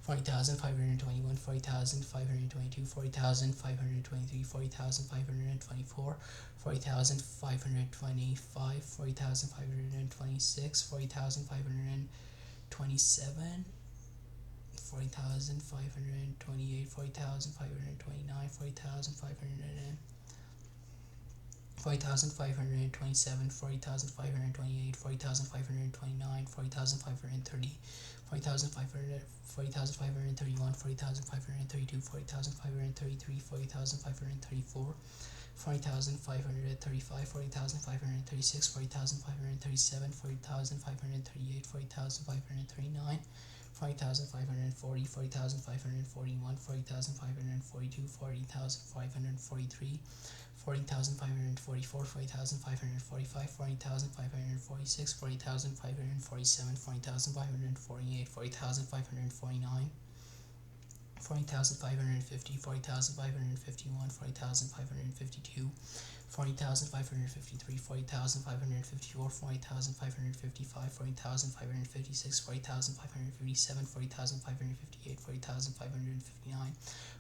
40,521, 40,522, 40,523, 40,524, 40,525, 40,526, 40,527, 40,528, 40,529, 40,500, 40,527, 40,528, 40,529, 40,530, 40,500, 40,531, 40,532, 40,533, 40,534, 40,535, 40,536, 40,537, 40,538, 40,539, 40,540, 40,541, 40,542, 40,543, 40,544, 40,545, 40,546, 40,547, 40,548, 40,549, 40,550, 40,551, 40,552, 40,553, 40,554, 40,555, 40,556, 40,557, 40,558, 40,559,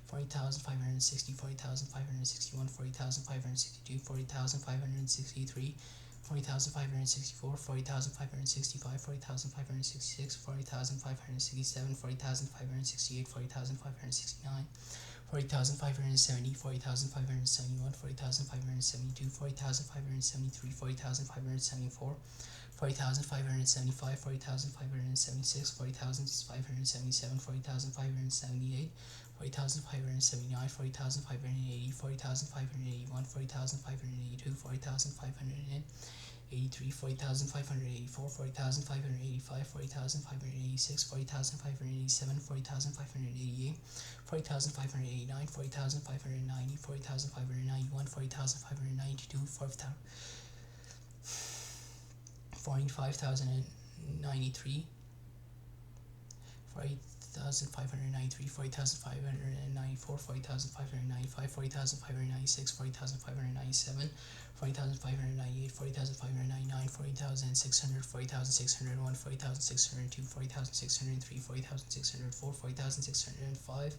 40,560, 40,561, 40,562, 40,563, 40,564, 40,565, 40,566, 40,567, 40,568, 40,569, 40,570, 40,571, 40,572, 40,573, 40,574, 40,575, 40,576, 40,577, 40,578, 40,579, 40,580, 40,581, 40,582, 40,583, 40,584, 40,585, 40,586, 40,587, 40,588, 40,589, 40,590, 40,591, 40,592, 45,093, 40,593, 40,594, 40,595, 40,596, 40,597, 40,598, 40,599, 40,600, 40,601, 40,602, 40,603, 40,604, 40,605,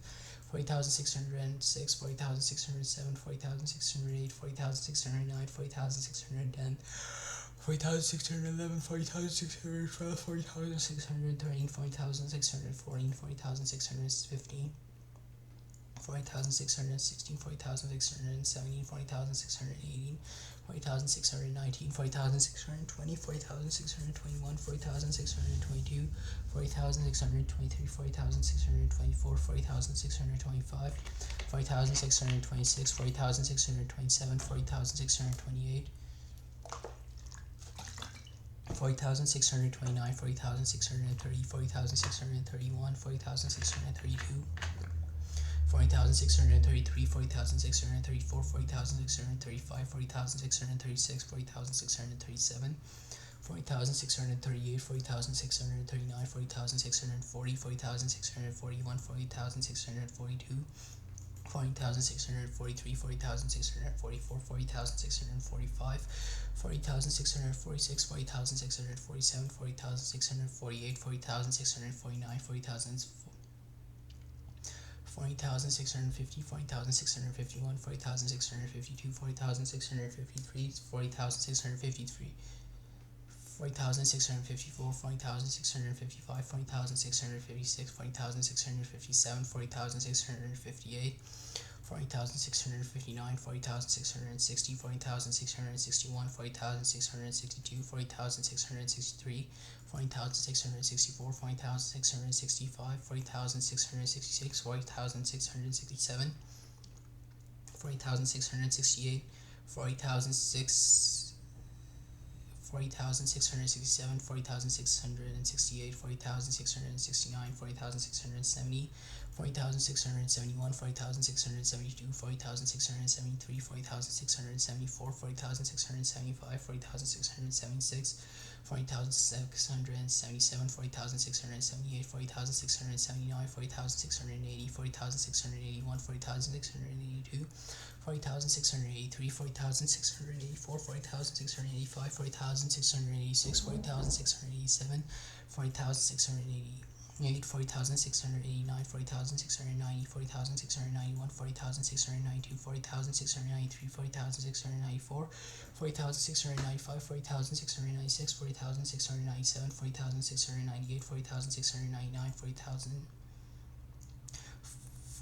40,606, 40,607, 40,608, 40,609, 40,610, 40,611, 40,612, 40,613, 40,614, 40,615, 40,616, 40,617, 40,618, 40,619, 40,620, 40,621, 40,622, 40,623, 40,624, 40,625, 40,626, 40,627, 40,628, 40,629, 40,630, 40,631, 40,632, 40,633, 40,634, 40,635, 40,636, 40,637, 40,638, 40,639, 40,640, 40,641, 40,642, 40,643, 40,644, 40,645, 40,646, 40,647, 40,648, 40,649, 40,650, 40,651, 40,652, 40,653, 40,653, 40,654, 40,655, 40,656, 40,657, 40,658, 40,659, 40,660, 40,661, 40,662, 40,663, 40,664, 40,665, 40,666, 40,667, 40,668, 40,667, 40,668, 40,669, 40,670, 40,671, 40,672, 40,673, 40,674, 40,675, 40,676, 40,677, 40,678, 40,679, 40,680, 40,681, 40,682, 40,683, 40,684, 40,685, 40,686, 40,687, 40,688, 40,689, 40,690, 40,691, 40,692, 40,693, 40,694, 40,695, 40,696, 40,697, 40,698, 40,699, 40,700,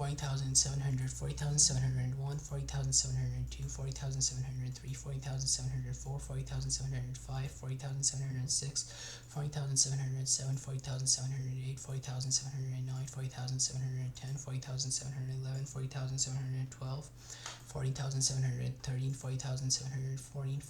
40,701, 40,702, 40,703, 40,704, 40,705, 40,706, 40,707, 40,708, 40,709, 40,710, 40,711, 40,712, 40,713, 40,714,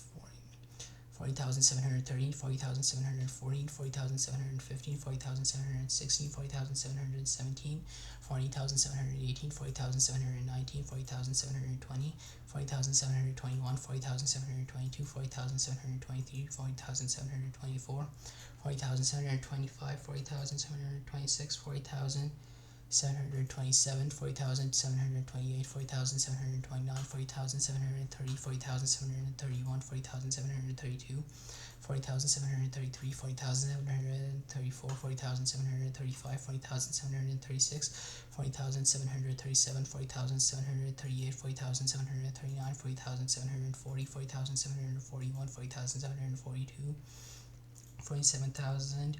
40,713, 40,714, 40,715, 40,716, 40,717, 40,718, 40,719, 40,720, 40,721, 40,722, 40,723, 40,724, 40,725, 40,726, 40,727, 40,728, 40,729, 40,730, 40,731, 40,732, 40,733, 40,734, 40,735, 40,736, 40,737, 40,738, 40,739, 40,740, 40,741, 40,742, 47,000,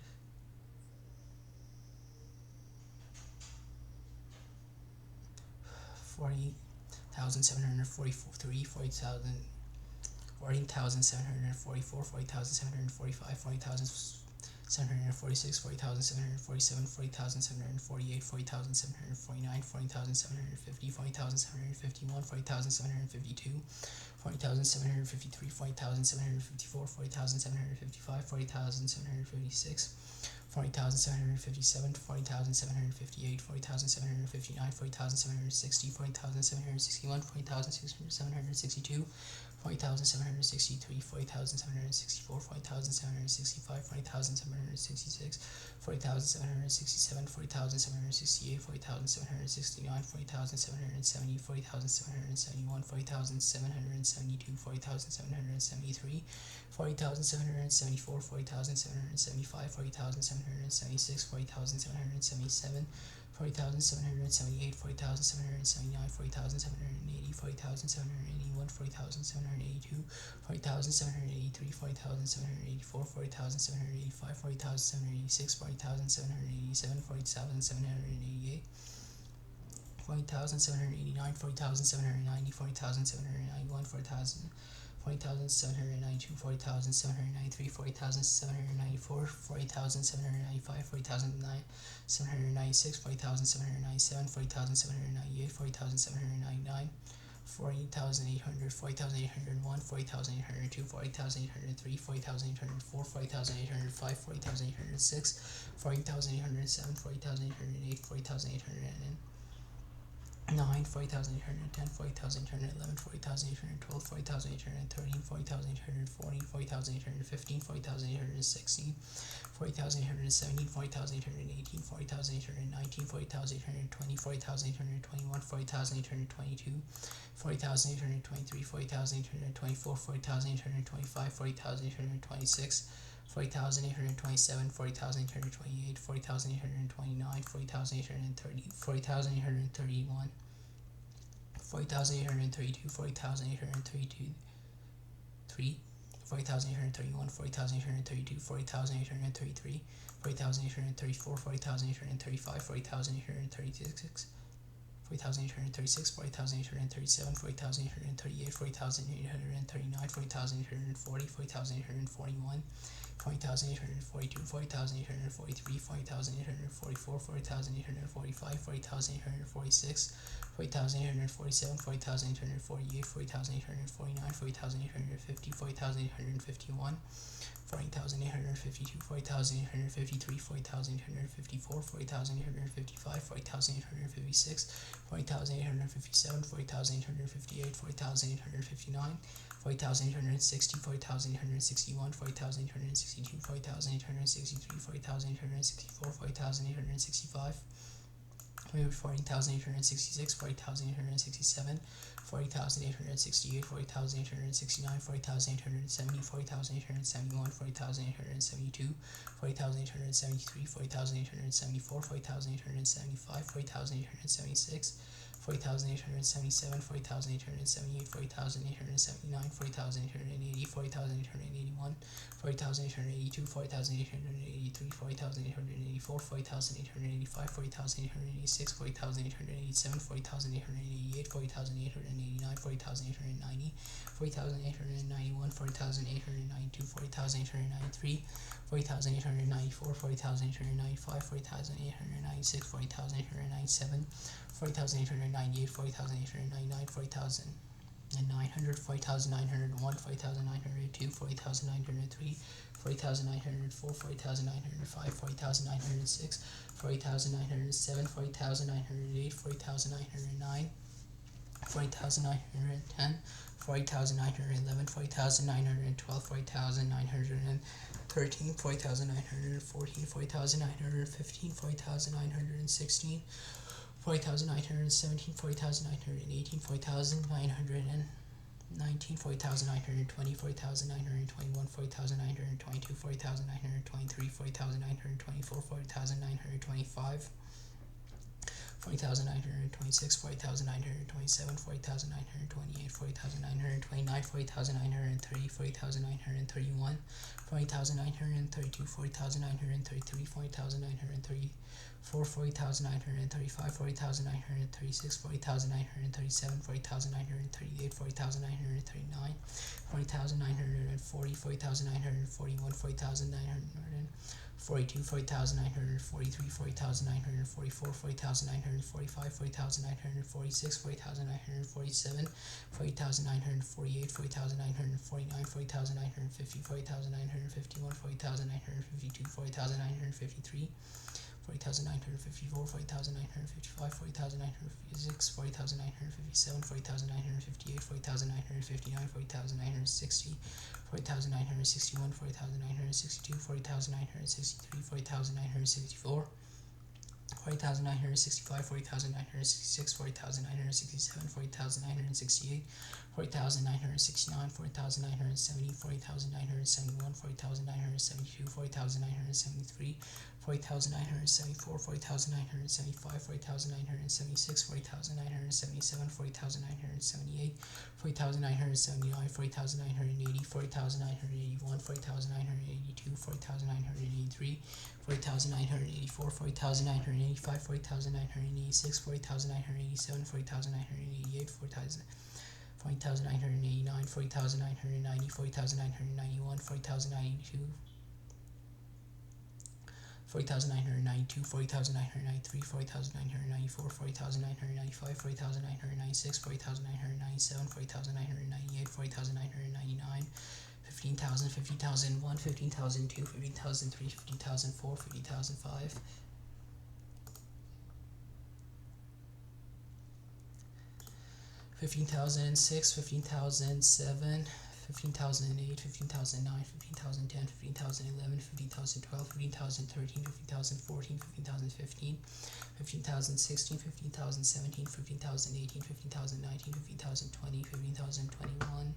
40,743, 40,744, 40,745, 40,746, 40,747, 40,748, 40,749, 40,750, 40,751, 40,752, 40,753, 40,754, 40,755, 40,756, 40,757, 40,758, 40,759, 40,760, 40,761, 40,762, 40,763, 40,764, 40,765, 40,766, 40,767, 40,768, 40,769, 40,770, 40,771, 40,772, 40,773, 40,774, 40,775, 40,776, 40,777, 40,778, 40,779, 40,780, 40,781, 40,782, 40,783, 40,784, 40,785, 40,786, 40,787, 40,788, 40,789, 40,790, 40,791, 40,792, 40,793, 40,794, 40,795, 40,796, 40,797, 40,798, 40,799, 40,800, 40,801, 40,802, 40,803, 40,804, 40,805, 40,806, 40,807, 40,808, 40,809, 40,810, 40,811, 40,812, 40,813, 40,814, 40,815, 40,816, 40,817, 40,818, 40,819, 40,820, 40,821, 40,822, 40,823, 40,824, 40,825, 40,826, 40,827, 40,828, 40,829, 40,830, 40,831, 40,832, 40,832, 40,831, 40,832, 40,833, 40,834, 40,835, 40,836, 40,836, 40,837, 40,838, 40,839, 40,840, 40,841, 40,842, 40,843, 40,844, 40,845, 40,846, 40,847, 40,848, 40,849, 40,850, 40,851, 40,852, 40,853, 40,854, 40,855, 40,856, 40,857, 40,858, 40,859, 40,860, 40,861, 40,862, 40,863, 40,864, 40,865, 40,866, 40,867, 40,868, 40,869, 40,870, 40,871, 40,872, 40,873, 40,874, 40,875, 40,876, 40,877, 40,878, 40,879, 40,880, 40,881, 40,882, 40,883, 40,884, 40,885, 40,886, 40,887, 40,888, 40,889, 40,890, 40,891, 40,892, 40,893, 40,894, 40,895, 40,896, 40,897, 40,898, 40,899, 40,000. and 900, 40,901, 40,902, 40,903, 40,904, 40,905, 40,906, 40,907, 40,908, 40,909, 40,910, 40,911, 40,912, 40,913, 40,914, 40,915, 40,916, 40,917, 40,918, 40,919, 40,920, 40,921, 40,922, 40,923, 40,924, 40,925, 40,926, 40,927, 40,928, 40,929, 40,930, 40,931, 40,932, 40,933, 40,934, 40,935, 40,936, 40,937, 40,938, 40,939, 40,940, 40,941, 40,942, 40,943, 40,944, 40,945, 40,946, 40,947, 40,948, 40,949, 40,950, 40,951, 40,952, 40,953, 40,954, 40,955, 40,956, 40,957, 40,958, 40,959, 40,960, 40,961, 40,962, 40,963, 40,964, 40,965, 40,966, 40,967, 40,968, 40,969, 40,970, 40,971, 40,972, 40,973, 40,974, 40,975, 40,976, 40,977, 40,978, 40,979, 40,980, 40,981, 40,982, 40,983, 40,984, 40,985, 40,986, 40,987, 40,988, 40,989, 40,990, 40,991, 40,992, 40,992, 40,993, 40,994, 40,995, 40,996, 40,997, 40,998, 40,999, 15,000, 15,001, 15,002, 15,003, 15,004, 50,005, 15,006, 15,007, 15,008, 15,009, 15,010, 15,011, 15,012, 15,013, 15,014, 15,015, 15,016, 15,017, 15,018, 15,019, 15,020, 15,021,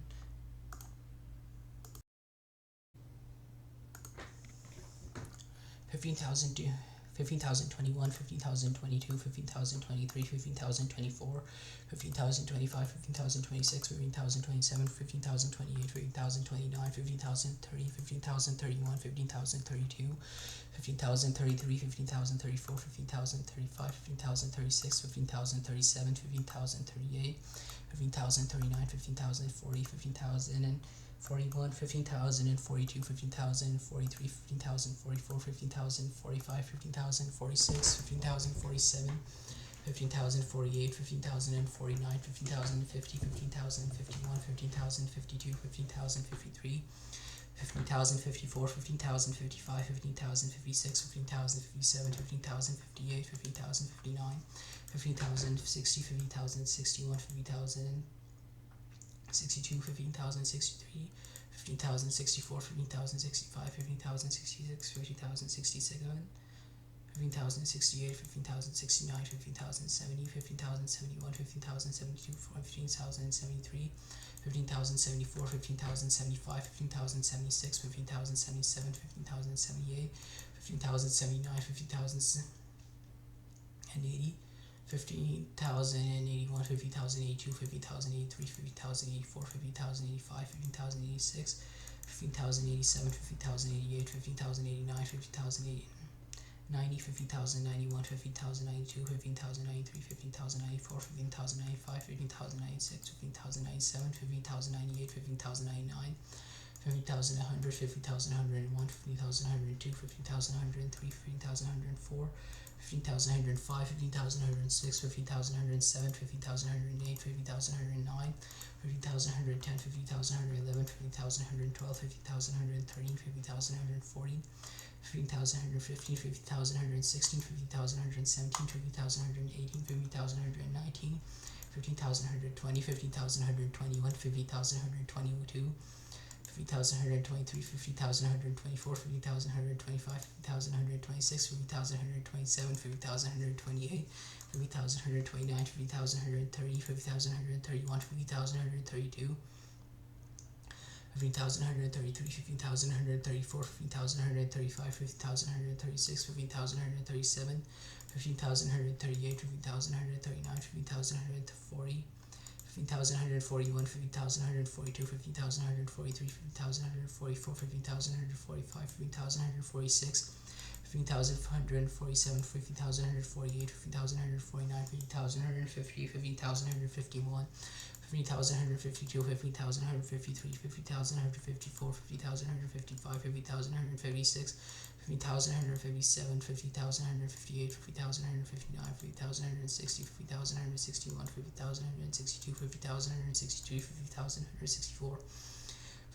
15,002, 15,021, 15,022, 15,023, 15,024, 15,025, 15,026, 15,027, 15,028, 15,029, 15,030, 15,031, 15,032, 15,033, 15,034, 15,035, 15,036, 15,037, 15,038, 15,039, 15,040, 15,041, 15,042, 15,043, 15,044, 15,045, 15,046, 15,047, 15,048, 15,049, 15,050, 15,051, 15,052, 15,053, 15,054, 15,055, 15,056, 15,057, 15,058, 15,059, 15,060, 15,061, 15,062, 15,063, 15,064, 15,065, 15,066, 15,067, 15,068, 15,069, 15,070, 15,071, 15,072, 15,073, 15,074, 15,075, 15,076, 15,077, 15,078, 15,079, 15,080, 50,081, 50,082, 50,083, 50,084, 50,085, 50,086, 50,087, 50,088, 50,089, 50,090, 50,091, 50,092, 50,093, 50,094, 50,095, 50,096, 50,097, 50,098, 50,099, 50,100, 50,101, 50,102, 50,103, 50,104, 15,105, 15,106, 15,107, 15,108, 15,109, 15,110, 15,111, 15,112, 15,113, 15,114, 15,115, 15,116, 15,117, 15,118, 15,119, 15,120, 15,121, 50,122, 50,123, 50,124, 50,125, 50,126, 50,127, 50,128, 50,129, 50,130, 50,131, 50,132, 15,133, 15,134, 15,135, 15,136, 15,137, 15,138, 15,139, 15,140, 15,141, 15,142, 15,143, 15,144, 15,145, 15,146, 15,147, 15,148, 15,149, 15,150, 15,151, 15,152, 15,153, 15,154, 15,155, 15,156, 15,157, 50,158, 50,159, 50,160, 50,161, 50,162, 50,163, 50,164,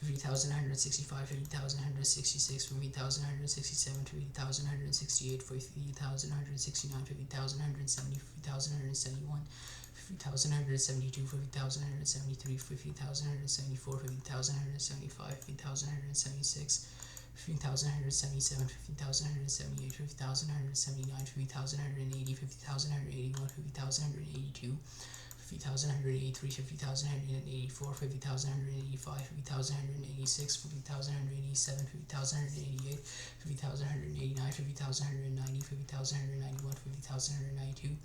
50,165, 50,166, 50,167, 50,168, 50,169, 50,170, 50,171, 50,172, 50,173, 50,174, 50,175, 50,176, 50,177, 50,178, 50,179, 50,180, 50,181, 50,182, 50,183, 50,184, 50,185, 50,186, 50,187, 50,188, 50,189, 50,190, 50,191, 50,192,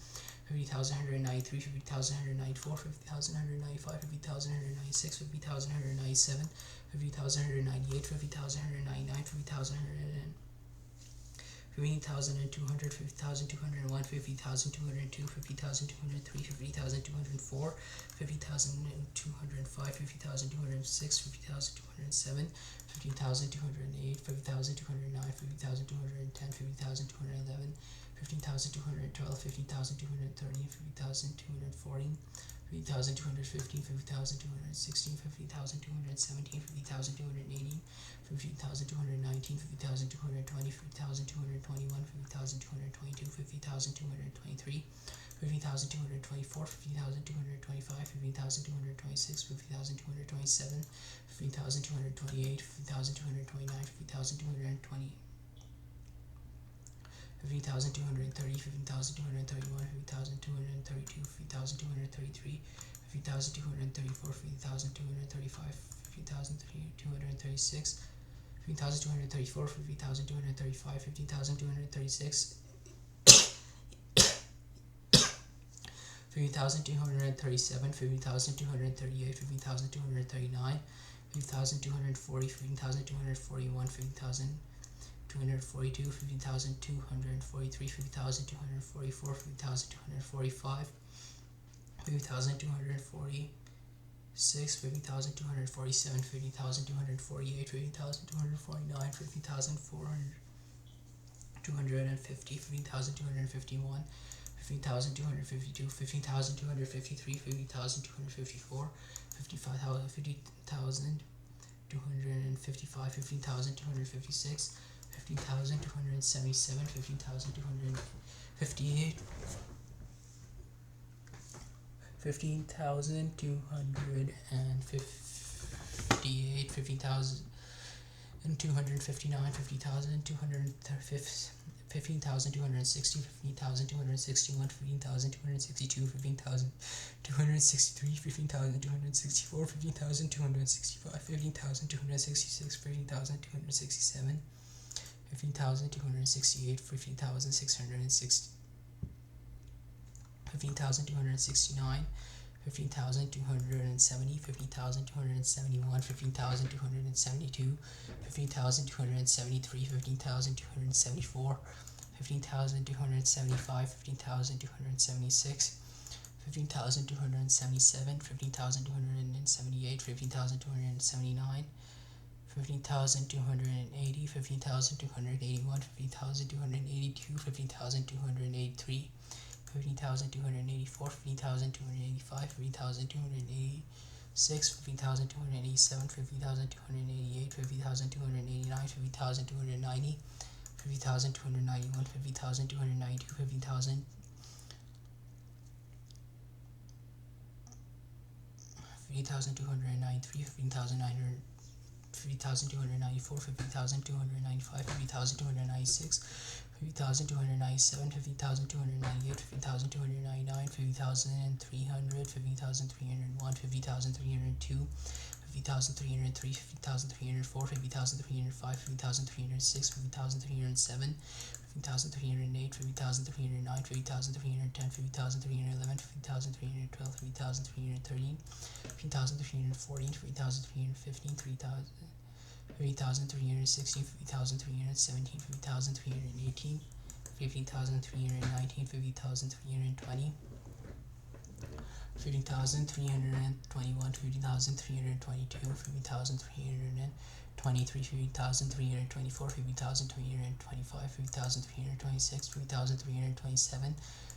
50,193, 50,194, 50,195, 50,196, 50,197, 50,198, 50,199, 50,200, 50,201, 50,202, 50,203, 50,204, 50,205, 50,206, 50,207, 50,208, 50,209, 50,210, 50,211, 15,212, 15,230, 50,240, 50,215, 50,216, 50,217, 50,218, 50,219, 50,220, 50,221, 50,222, 50,223, 50,224, 50,225, 50,226, 50,227, 50,228, 50,229, 50,220, 50,230, 50,231, 50,232, 50,233, 50,234, 50,235, 50,236, 50,234, 50,235, 50,236, 50,237, 50,238, 50,239, 50,240, 50,241, 50,242, 50,243, 50,244, 50,245, 50,246, 50,247, 50,248, 50,249, 50,250, 50,251, 50,252, 50,253, 50,254, 50,255, 50,256, 15,277, 15,258, 15,258, 15,259, 15,260, 15,261, 15,262, 15,263, 15,264, 15,265, 15,266, 15,267, 15,268, 15,660, 15,269, 15,270, 15,271, 15,272, 15,273, 15,274, 15,275, 15,276, 15,277, 15,278, 15,279, 15,280, 15,281, 15,282, 15,283, 15,284, 15,285, 15,286, 15,287, 50,288, 50,289, 50,290, 50,291, 50,292, 50,293, 50,900. 50,294, 50,295, 50,296, 50,297, 50,298, 50,299, 50,300, 50,301, 50,302, 50,303, 50,304, 50,305, 50,306, 50,307, 50,308, 50,309, 50,310, 50,311, 50,312, 50,313, 50,314, 50,315, 50,316, 50,317, 50,318, 50,319, 50,320, 50,321, 50,322, 50,323, 50,324, 50,325, 50,326, 50,327,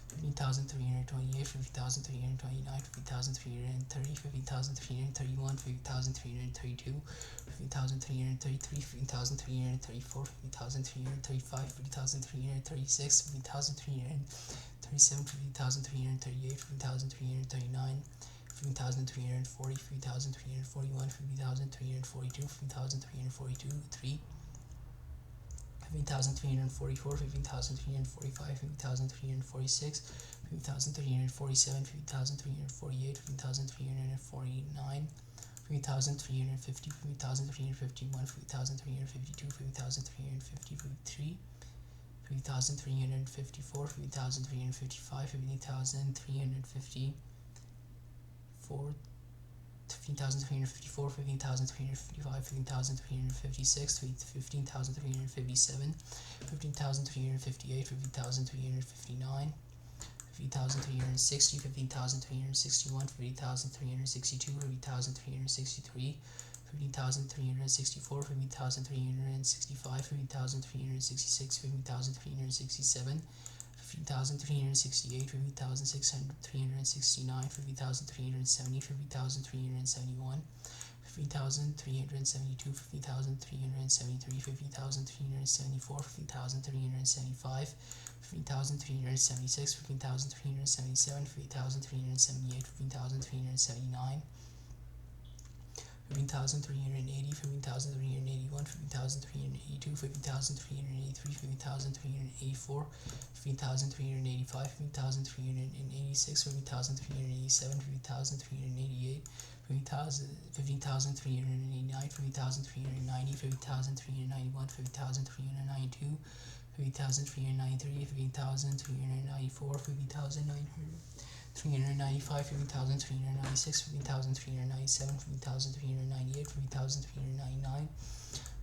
50,328, 50,329, 50,330, 50,331, 50,332, 50,333, 50,334, 50,335, 50,336, 50,337, 50,338, 50,339, 50,340, 50,341, 50,342, 50,342, 3. 50,344, 50,345, 50,346, 50,347, 50,348, 50,349, 50,350, 50,351, 50,352, 50,353, 50,354, 50,355, 50,354, 15,354, 15,355, 15,356, 15,357, 15,358, 15,359, 15,360, 15,361, 15,362, 15,363, 15,364, 15,365, 15,366, 15,367, 50,368, 50,369, 50,370, 50,371, 50,372, 50,373, 50,374, 50,375, 50,376, 50,377, 50,378, 50,379, 50,380, 50,381, 50,382, 50,383, 50,384, 50,385, 50,386, 50,387, 50,388, 15,389, 50,390, 50,391, 50,392, 50,393, 50,394, 50,900. 395, 50,396, 50,397, 50,398, 50,399,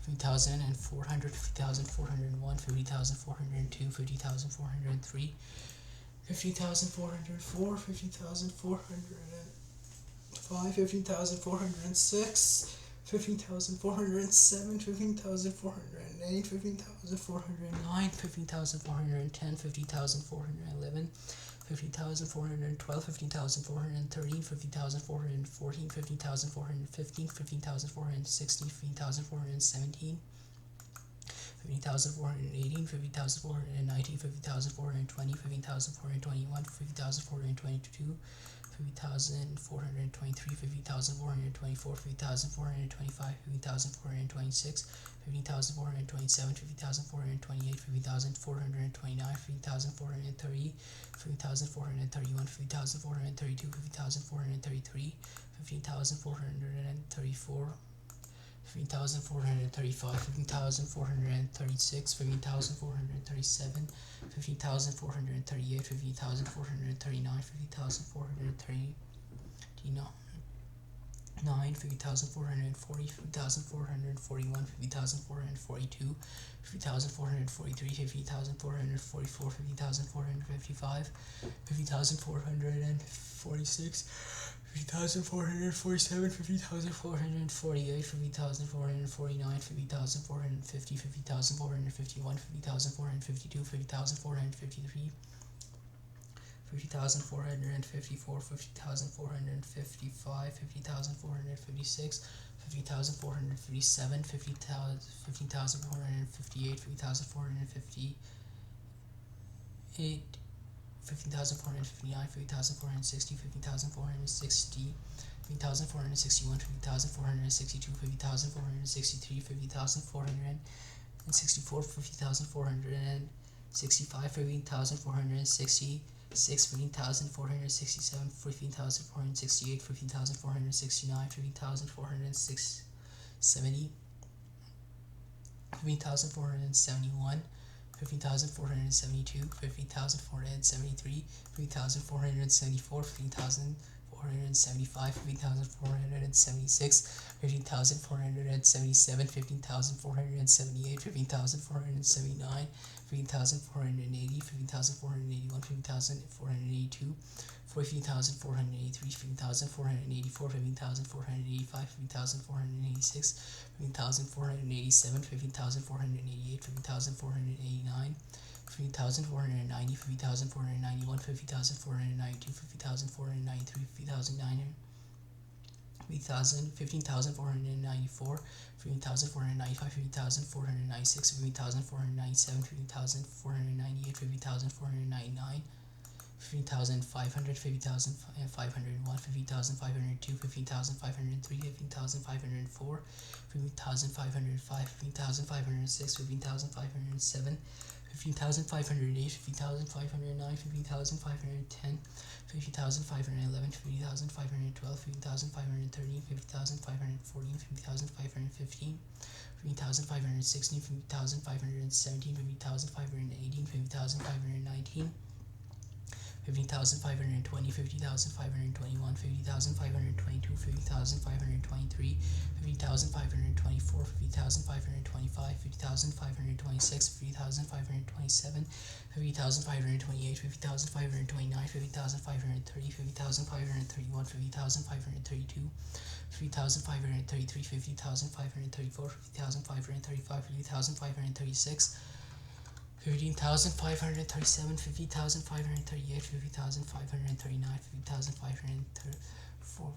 50,400, 50,401, 50,402, 50,403, 50,404, 50,405, 50,406, 15,407, 15,408, 15,409, 15,410, 50,411, 50,412, 50,413, 50,414, 50,415, 50,416, 50,417, 50,418, 50,419, 50,420, 50,421, 50,422, 50,423, 50,424, 50,425, 50,426, 50,427, 50,428, 50,429, 50,430, 50,431, 50,432, 50,433, 50,434, 50,435, 50,436, 50,437, 50,438, 50,439, 50,439, 50,440, 50,441, 50,442, 50,443, 50,444, 50,455, 50,446, 50,447, 50,448, 50,449, 50,450, 50,451, 50,452, 50,453, 50,454, 50,455, 50,456, 50,457, 50,458, 50,458, 50,459, 50,460, 50,460, 50,461, 50,462, 50,463, 50,464, 50,465, 15,466, 15,467, 15,468, 15,469, 15,470, 15,471, 50,472, 50,473, 50,474, 50,475, 50,476, 50,477, 50,478, 50,479, 50,480, 50,481, 50,482, 50,483, 50,484, 50,485, 50,486, 50,487, 50,488, 50,489, 50,490, 50,491, 50,492, 50,493, 50,900, 15,494, 15,495, 15,496, 15,497, 15,498, 50,499, 50,500, 50,501, 50,502, 50,503, 50,504, 50,505, 50,506, 50,507, 50,508, 50,509, 50,510, 50,511, 50,512, 50,513, 50,514, 50,515, 50,516, 50,517, 50,518, 50,519, 50,520, 50,521, 50,522, 50,523, 50,524, 50,525, 50,526, 50,527, 50,528, 50,529, 50,530, 50,531, 50,532, 50,533, 50,534, 50,535, 50,536, 15,537, 50,538, 50,539, 50,534,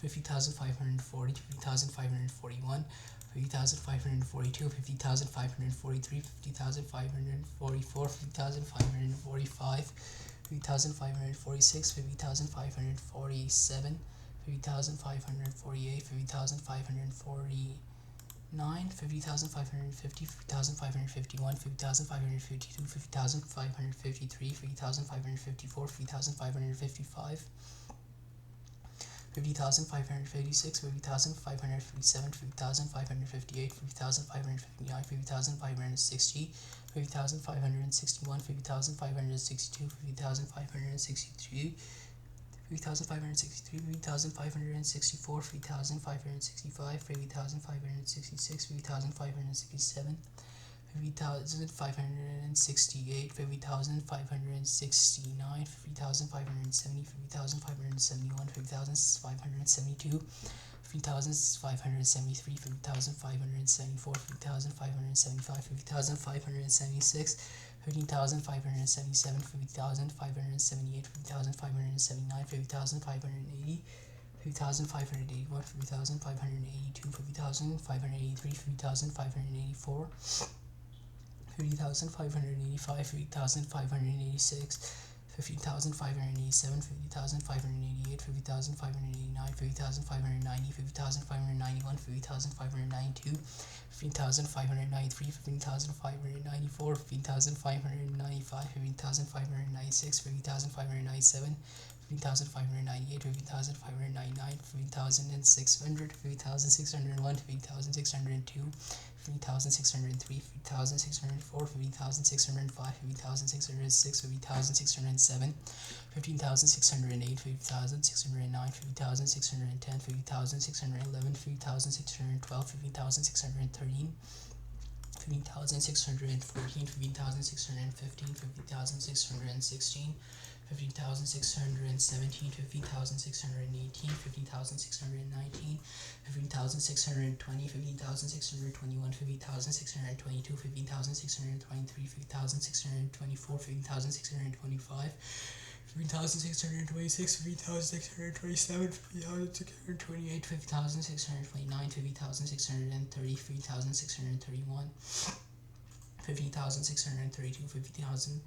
50,540, 50,541, 50,542, 50,543, 50,544, 50,545, 50,546, 50,547, 50,548, 50,549, 50,550, 50,551, 50,552, 50,553, 50,554, 50,555, 50,556, 50,557, 50,558, 50,559, 50,560, 50,561, 50,562, 50,563, 50,563, 50,564, 50,565, 50,566, 50,567, 50,568, 50,569, 50,570, 50,571, 50,572, 50,573, 50,574, 50,575, 50,576, 50,577, 50,578, 50,579, 50,580, 50,581, 50,582, 50,583, 50,584, 50,585, 50,586, 50,587, 50,588, 50,589, 50,590, 50,591, 50,592, 50,593, 50,594, 50,595, 50,596, 50,597, 50,598, 50,599, 50,600, 50,601, 50,602, 50,603, 50,604, 50,605, 50,606, 50,607, 15,608, 50,609, 50,610, 50,611, 50,612, 50,613, 50,614, 50,615, 50,616, 15,617, 15,618, 15,619, 15,620, 15,621, 15,622, 15,623, 15,624, 15,625, 15,626, 15,627, 15,628, 15,629, 15,630, 15,631, 15,632,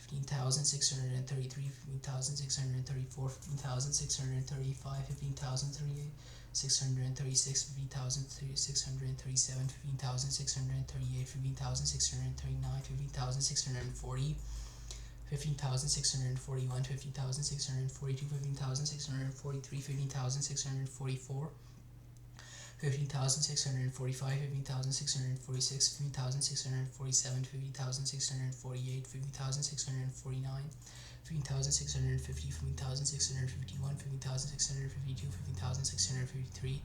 15,633, 15,634, 15,635, 15,636, 15,637, 15,638, 15,639, 15,640, 15,641, 15,642, 15,643, 15,644, 15,645, 15,646, 15,647, 15,648, 15,649, 15,650, 15,651, 15,652, 15,653,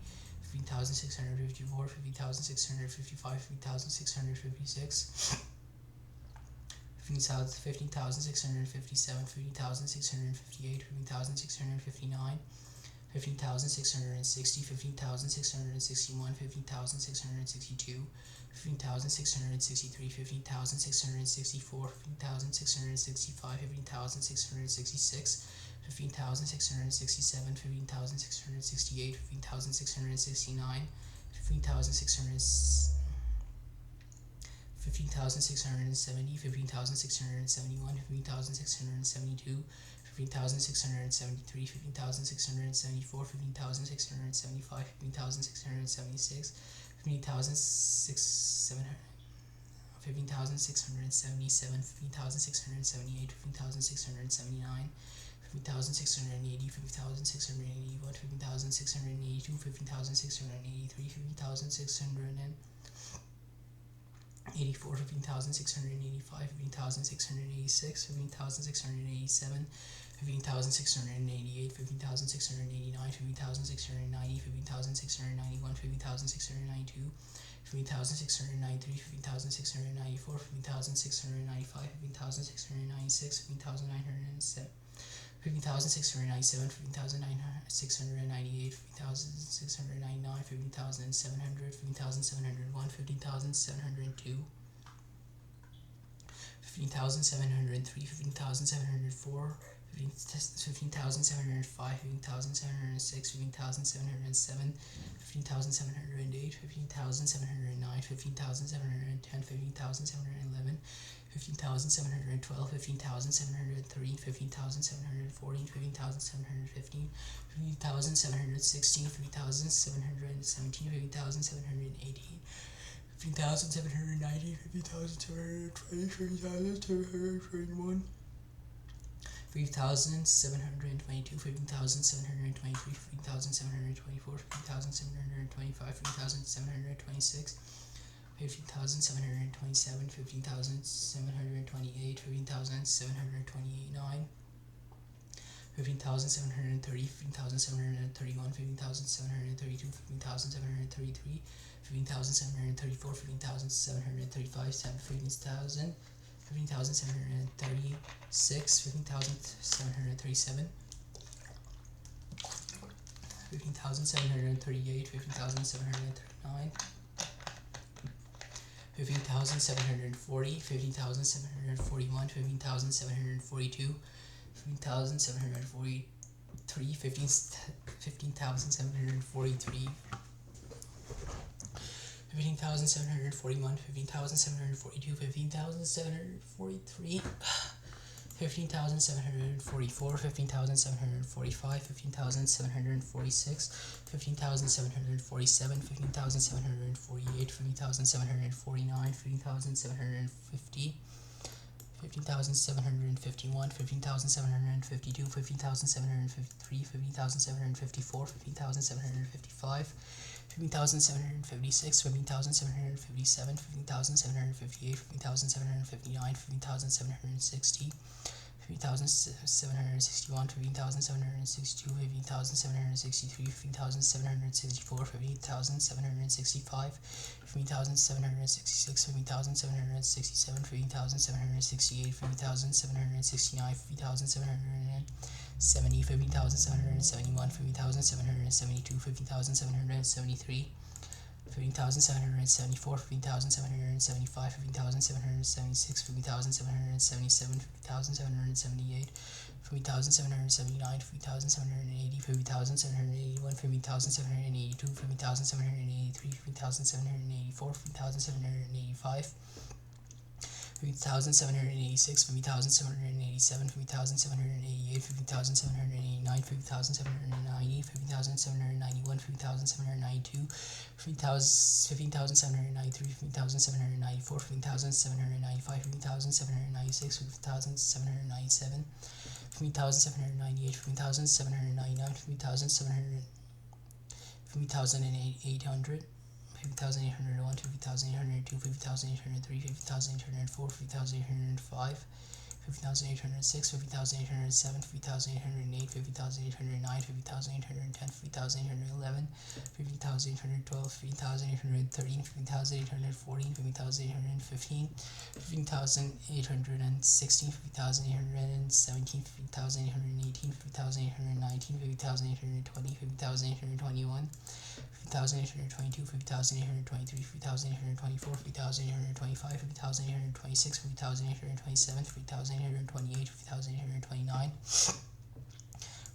15,654, 15,655, 15,656, 15,657, 15,658, 15,659, 15,660, 15,661, 15,662, 15,663, 15,664, 15,665, 15,666, 15,667, 15,668, 15,669, 15,670, 15,671, 15,672, 15,673, 15,674, 15,675, 15,676, 15,677, 15,677, 15,678, 15,679, 15,680, 15,681, 15,682, 15,683, 15,684, 15,685, 15,686, 15,687, 15,688, 15,689, 15,690, 15,691, 15,692, 15,693, 15,694, 15,695, 15,696, 15,907, 15,697, 15,698, 15,699, 15,700, 15,701, 15,702, 15,703, 15,704, 15,705, 15,706, 15,707, 15,708, 15,709, 15,710, 15,711, 15,712, 15,703, 15,714, 15,715, 15,716, 15,717, 15,718, 15,790, 15,720, 15,721, 15,722, 15,723, 15,724, 15,725, 15,726, 15,727, 15,728, 15,729, 15,730, 15,731, 15,732, 15,733, 15,734, 15,735, 15,000, 15,736, 15,737, 15,738, 15,739, 15,740, 15,741, 15,742, 15,743, 15,743, 15,741, 15,742, 15,743, 15,744, 15,745, 15,746, 15,747, 15,748, 15,749, 15,750, 15,751, 15,752, 15,753, 15,754, 15,755, 15,756, 15,757, 15,758, 15,759, 15,760, 15,761, 15,762, 15,763, 15,764, 15,765, 15,766, 15,767, 15,768, 15,769, 15,770, 15,771, 15,772, 15,773, 15,774, 15,775, 15,776, 15,777, 15,778, 15,779, 15,780, 15,781, 15,782, 15,783, 15,784, 15,785, 15,786, 15,787, 15,788, 15,789, 15,790, 15,791, 15,792, 15,793, 15,794, 15,795, 15,796, 15,797, 15,798, 15,799, 15,800, 50,801, 50,802, 50,803, 50,804, 50,805, 50,806, 50,807, 50,808, 50,809, 50,810, 50,811, 50,812, 50,813, 50,814, 50,815, 50,816, 50,817, 50,818, 50,819, 50,820, 50,821, 50,822, 50,823, 50,824, 50,825, 50,826, 50,827, 50,828, 50,829,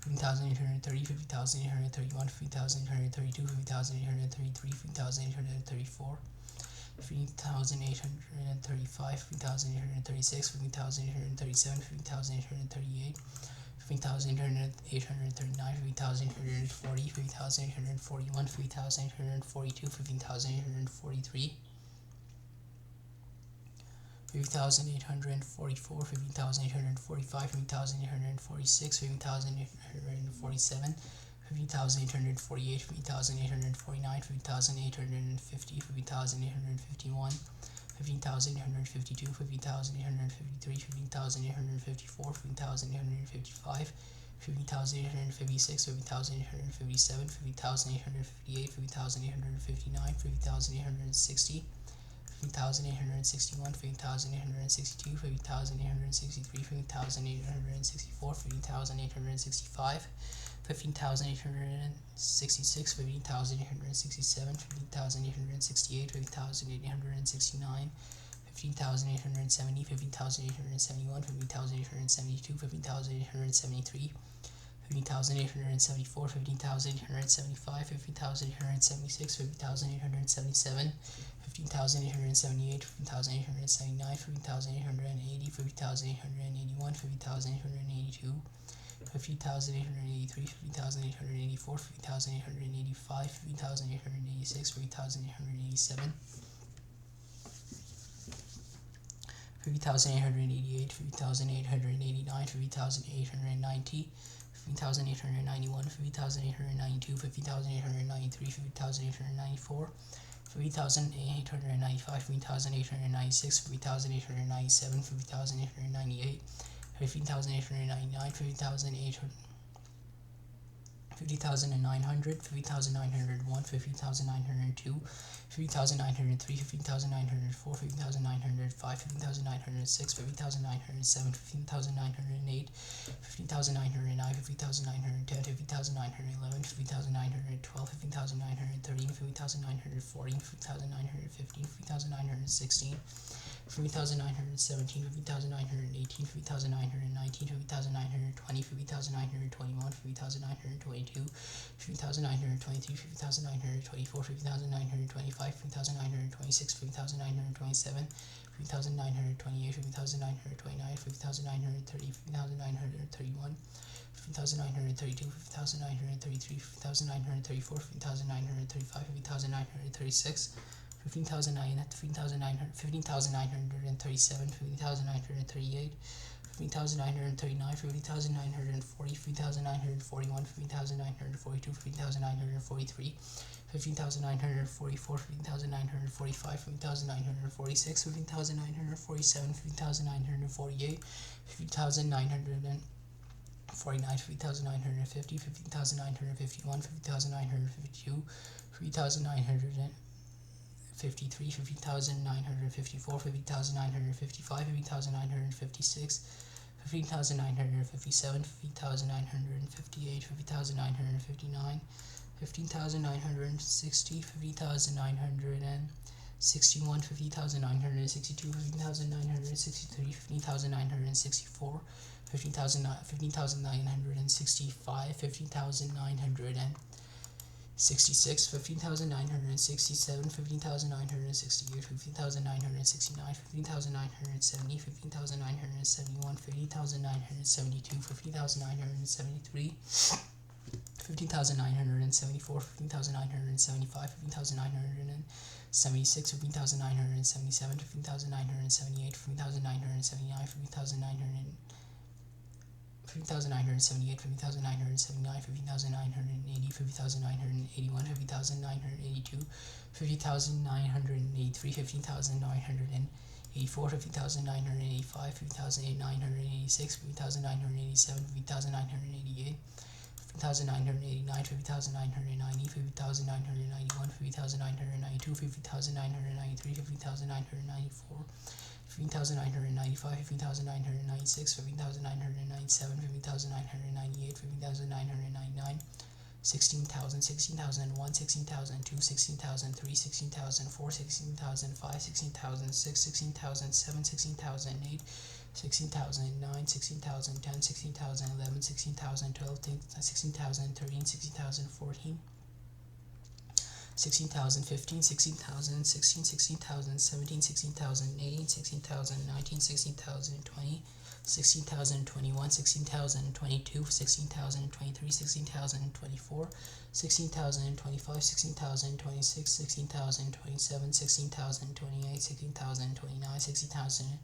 50,830, 50,831, 50,832, 50,833, 50,834, 50,835, 50,836, 50,837, 50,838, 50,839, 50,840, 50,841, 50,842, 50,843, 50,844, 50,845, 50,846, 50,847, 50,848, 50,849, 50,850, 50,851, 15,852, 15,853, 15,854, 15,855, 15,856, 15,857, 15,858, 15,859, 15,860, 15,861, 15,862, 15,863, 15,864, 15,865, 15,866, 15,867, 15,868, 15,869, 15,870, 15,871, 15,872, 15,873, 15,874, 15,875, 15,876, 15,877, 15,878, 15,879, 15,880, 15,881, 15,882, 50,883, 50,884, 50,885, 50,886, 50,887, 50,888, 50,889, 50,890, 50,891, 50,892, 50,893, 50,894, 50,895, 50,896, 50,897, 50,898, 50,899, 50,900, 50,901, 50,902, 50,903, 50,904, 50,905, 50,906, 50,907, 50,908, 50,909, 50,910, 50,911, 50,912, 50,913, 50,914, 50,915, 50,916, 50,917, 50,918, 50,919, 50,920, 50,921, 50,922, 50,923, 50,924, 50,925, 50,926, 50,927, 50,928, 50,929, 50,930, 50,931, 50,932, 50,933, 50,934, 50,935, 50,936, 15,937, 15,938, 15,939, 15,940, 15,941, 15,942, 15,943, 15,944, 15,945, 15,946, 15,947, 15,948, 15,949, 15,950, 15,951, 15,952, 15,953, 15,954, 15,955, 15,956, 15,957, 15,958, 15,959, 15,960, 15,961, 15,962, 15,963, 15,964, 15,965, 15,966, 15,967, 15,968, 15,969, 15,970, 15,971, 15,972, 15,973, 15,974, 15,975, 15,976, 15,977, 15,978, 15,979, 15,978, 15,979, 15,980, 15,981, 15,982, 15,983, 15,984, 15,985, 15,986, 15,987, 15,988, 15,989, 15,990, 15,991, 15,992, 15,993, 15,994, 15,995, 15,996, 15,997, 15,998, 15,999, 16,000, 16,001, 16,002, 16,003, 16,004, 16,005, 16,006, 16,007, 16,008, 16,009, 16,010, 16,011, 16,012, 16,013, 16,014, 16,015, 16,016, 16,017, 16,018, 16,019, 16,020, 16,021, 16,022, 16,023, 16,024, 16,025, 16,026, 16,027, 16,028, 16,029, 16,030,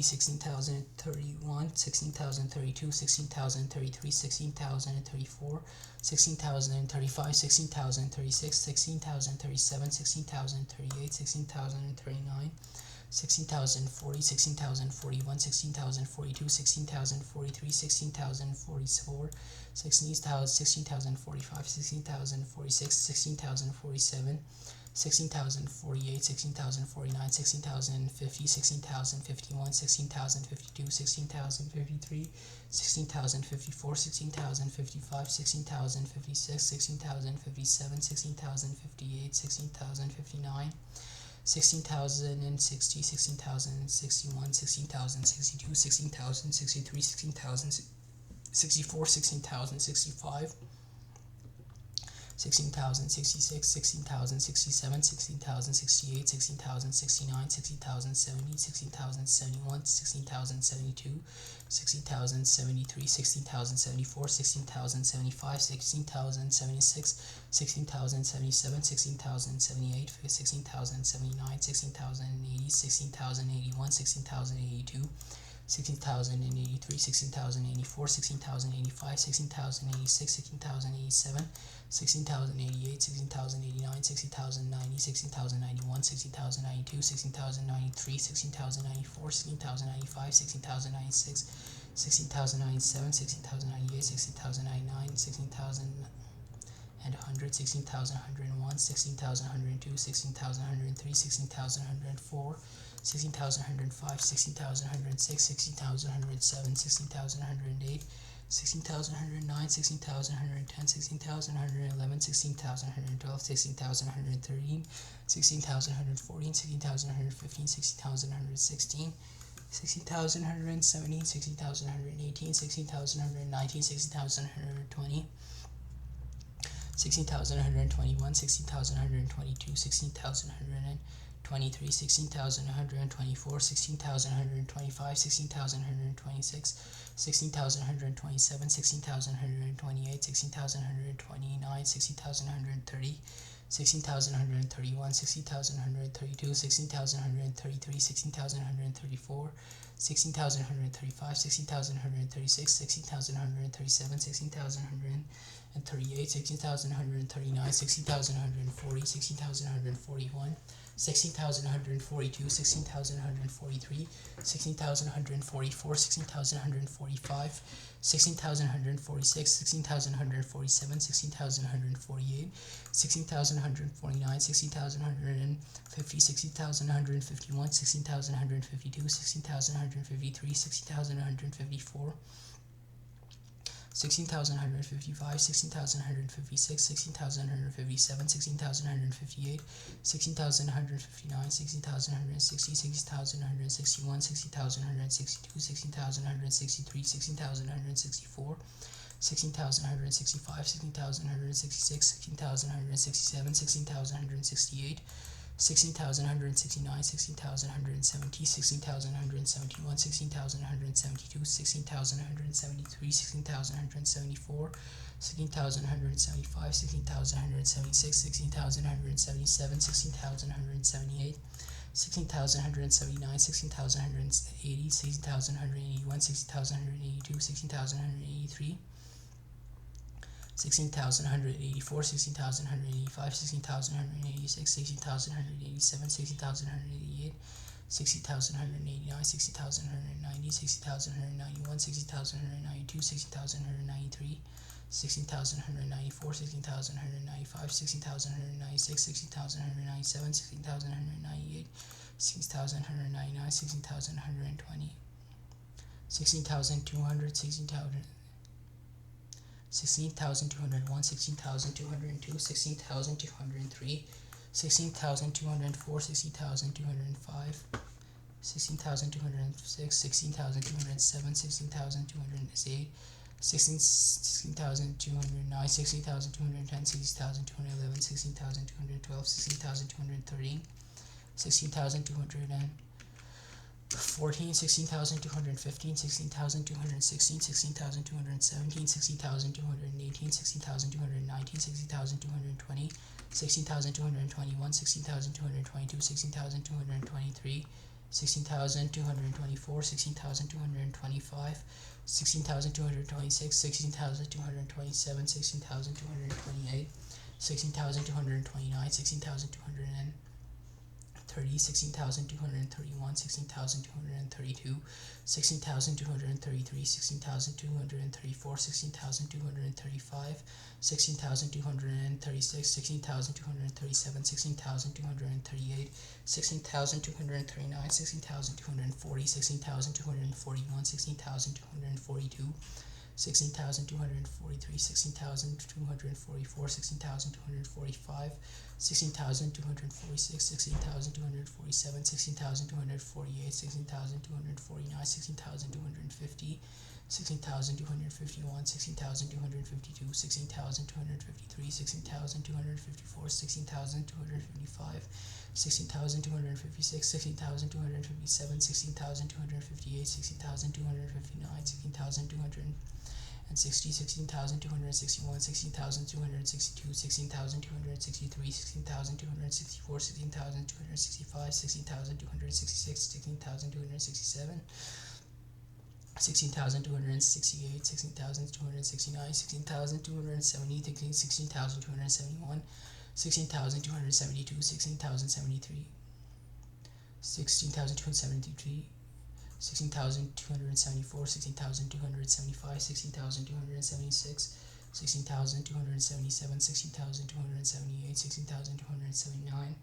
16,031, 16,032, 16,033, 16,034, 16,035, 16,036, 16,037, 16,038, 16,039, 16,040, 16,041, 16,042, 16,043, 16,044, 16,045, 16,046, 16,047, 16,048, 16,049, 16,050, 16,051, 16,052, 16,053, 16,054, 16,055, 16,056, 16,057, 16,058, 16,059, 16,060, 16,061, 16,062, 16,063, 16,064, 16,065, 16,066, 16,067, 16,068, 16,069, 16,070, 16,071, 16,072, 16,073, 16,074, 16,075, 16,076, 16,077, 16,078, 16,079, 16,080, 16,081, 16,082, 16,083, 16,084, 16,085, 16,086, 16,087, 16,088, 16,089, 16,090, 16,091, 16,092, 16,093, 16,094, 16,095, 16,096, 16,097, 16,098, 16,099, 16,100, 16,101, 16,102, 16,103, 16,104, 16,105, 16,106, 16,107, 16,108, 16,109, 16,110, 16,111, 16,112, 16,113, 16,114, 16,115, 16,116, 16,117, 16,118, 16,119, 16,120, 16,121, 16,122, 16,123, 16,124, 16,125, 16,126, 16,127, 16,128, 16,129, 16,130, 16,131, 16,132, 16,133, 16,134, 16,135, 16,136, 16,137, 16,138, 16,139, 16,140, 16,141, 16,142, 16,143, 16,144, 16,145, 16,146, 16,147, 16,148, 16,149, 16,150, 16,151, 16,152, 16,153, 16,154, 16,155, 16,156, 16,157, 16,158, 16,159, 16,160, 16,161, 16,162, 16,163, 16,164, 16,165, 16,166, 16,167, 16,168, 16,169, 16,170, 16,171, 16,172, 16,173, 16,174, 16,175, 16,176, 16,177, 16,178, 16,179, 16,180, 16,181, 16,182, 16,183, 16,184, 16,185, 16,186, 16,187, 16,188, 16,189, 16,190, 16,191, 16,192, 16,193, 16,194, 16,195, 16,196, 16,197, 16,198, 16,199, 16,120, 16,200, 16,201, 16,202, 16,203, 16,204, 16,205, 16,206, 16,207, 16,208, 16,209, 16,210, 16,211, 16,212, 16,213, 16,214, 16,215, 16,216, 16,217, 16,218, 16,219, 16,220, 16,221, 16,222, 16,223, 16,224, 16,225, 16,226, 16,227, 16,228, 16,229, 16,230, 16,231, 16,232, 16,233, 16,234, 16,235, 16,236, 16,237, 16,238, 16,239, 16,240, 16,241, 16,242, 16,243, 16,244, 16,245, 16,246, 16,247, 16,248, 16,249, 16,250, 16,251, 16,252, 16,253, 16,254, 16,255, 16,256, 16,257, 16,258, 16,259, 16,260, 16,261, 16,262, 16,263, 16,264, 16,265, 16,266, 16,267, 16,268, 16,269, 16,270, 16,271, 16,272, 16,073, 16,273, 16,274, 16,275, 16,276, 16,277, 16,278, 16,279,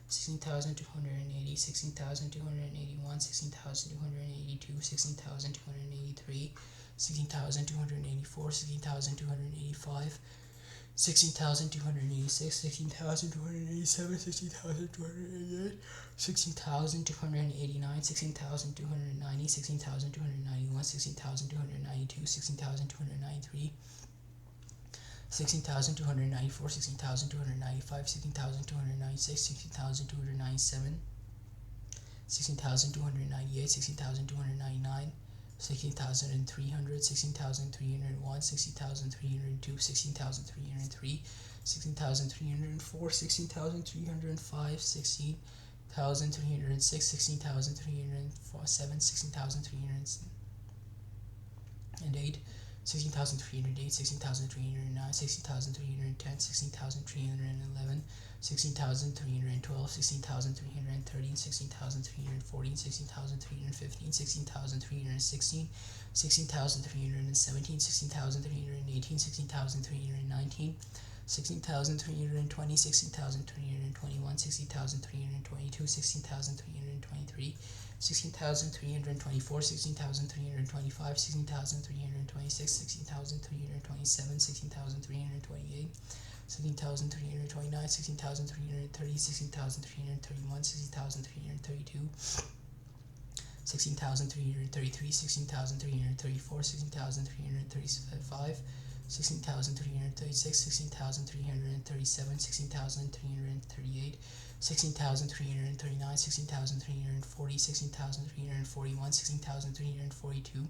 16,280, 16,281, 16,282, 16,283, 16,284, 16,285, 16,286, 16,287, 16,288, 16,289, 16,290, 16,291, 16,292, 16,293, 16,294, 16,295, 16,296, 16,297, 16,298, 16,299, 16,300, 16,301, 16,302, 16,303, 16,304, 16,305, 16,306, 16,307, 16,308, 16,308, 16,309, 16,310, 16,311, 16,312, 16,313, 16,314, 16,315, 16,316, 16,317, 16,318, 16,319, 16,320, 16,321, 16,322, 16,323, 16,324, 16,325, 16,326, 16,327, 16,328, 16,329, 16,330, 16,331, 16,332, 16,333, 16,334, 16,335, 16,336, 16,337, 16,338, 16,339, 16,340, 16,341, 16,342,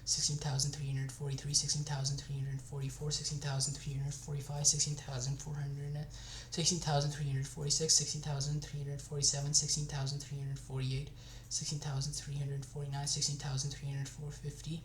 16,343, 16,344, 16,345, 16,400, 16,346, 16,347, 16,348, 16,349, 16,350,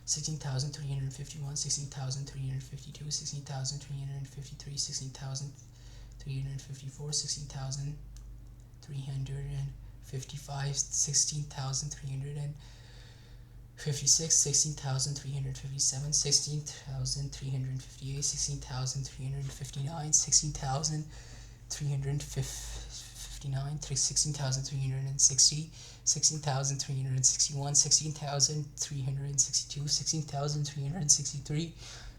16,351, 16,352, 16,353, 16,354, 16,355, 16,356, 16,357, 16,358, 16,359, 16,359, 16,360, 16,361, 16,362, 16,363,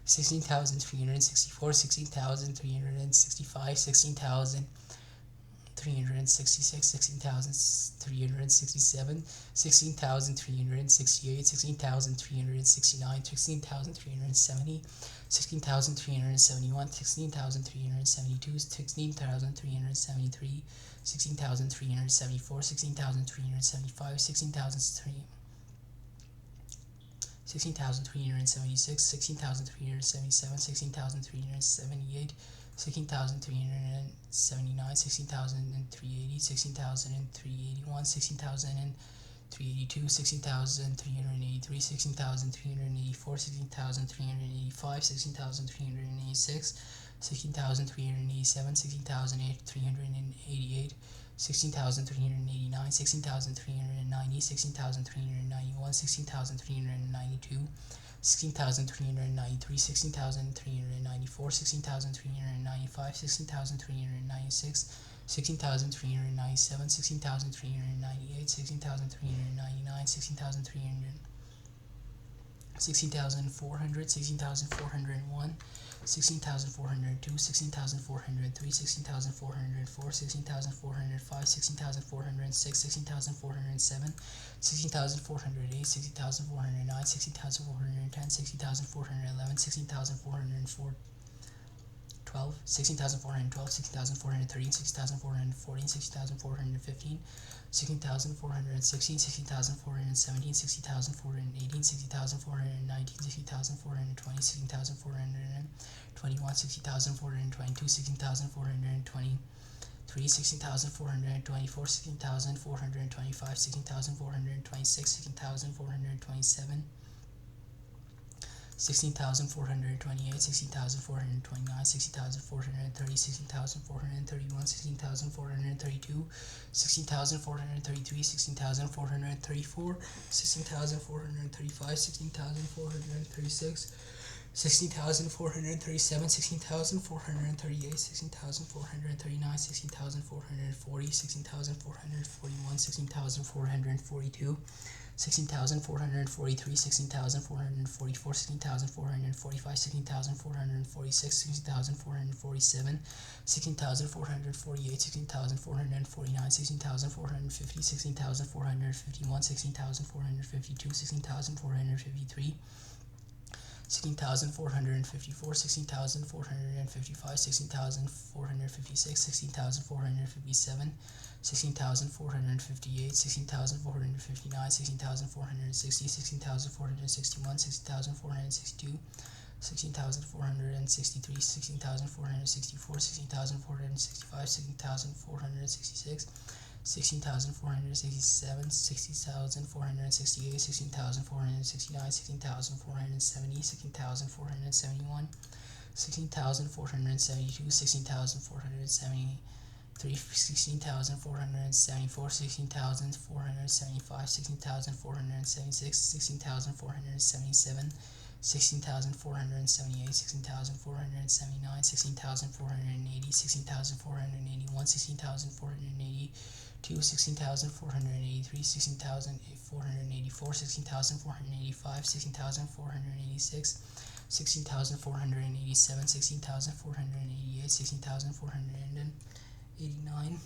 16,364, 16,365, 16,366, 16,367, 16,368, 16,369, 16,370, 16,371, 16,372, 16,373, 16,374, 16,375, 16,376, 16,377, 16,378, 16,379, 16,380, 16,381, 16,382, 16,383, 16,384, 16,385, 16,386, 16,387, 16,388, 16,389, 16,390, 16,391, 16,392, 16,393, 16,394, 16,395, 16,396, 16,397, 16,398, 16,399, 16,400, 16,401, 16,402, 16,403, 16,404, 16,405, 16,406, 16,407, 16,408, 16,409, 16,410, 16,411, 16,404, 16,412, 16,413, 16,414, 16,415, 16,416, 16,417, 16,418, 16,419, 16,420, 16,421, 16,422, 16,423, 16,424, 16,425, 16,426, 16,427, 16,428, 16,429, 16,430, 16,431, 16,432, 16,433, 16,434, 16,435, 16,436, 16,437, 16,438, 16,439, 16,440, 16,441, 16,442, 16,443, 16,444, 16,445, 16,446, 16,447, 16,448, 16,449, 16,450, 16,451, 16,452, 16,453, 16,454, 16,455, 16,456, 16,457, 16,458, 16,459, 16,460, 16,461, 16,462, 16,463, 16,464, 16,465, 16,466, 16,467, 16,468, 16,469, 16,470, 16,471, 16,472, 16,473, 16,474, 16,475, 16,476, 16,477, 16,478, 16,479, 16,480, 16,481, 16,482, 16,483, 16,484, 16,485, 16,486, 16,487, 16,488, 16,489,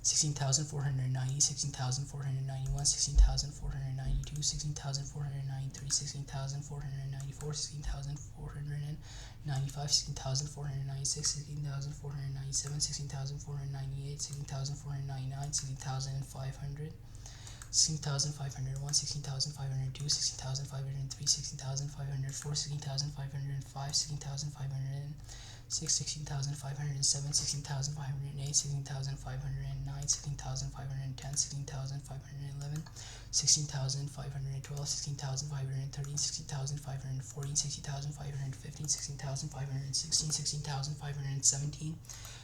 16,490, 16,491, 16,492, 16,493, 16,494, 16,495, 16,496, 16,497, 16,498, 16,499, 16,500, 16,501, 16,502, 16,503, 16,504, 16,505, 16,506, 16,507, 16,508, 16,509, 16,510, 16,511, 16,512, 16,513, 16,514, 16,515, 16,516, 16,517,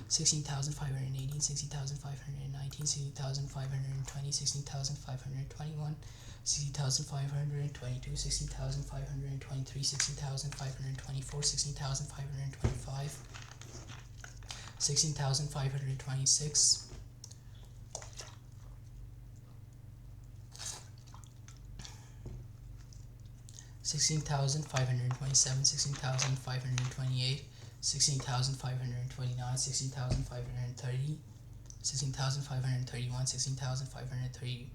16,518, 16,519, 16,520, 16,521, 16,522, 16,523, 16,524, 16,525, 16,526, 16,527, 16,528, 16,529, 16,530, 16,531, 16,532,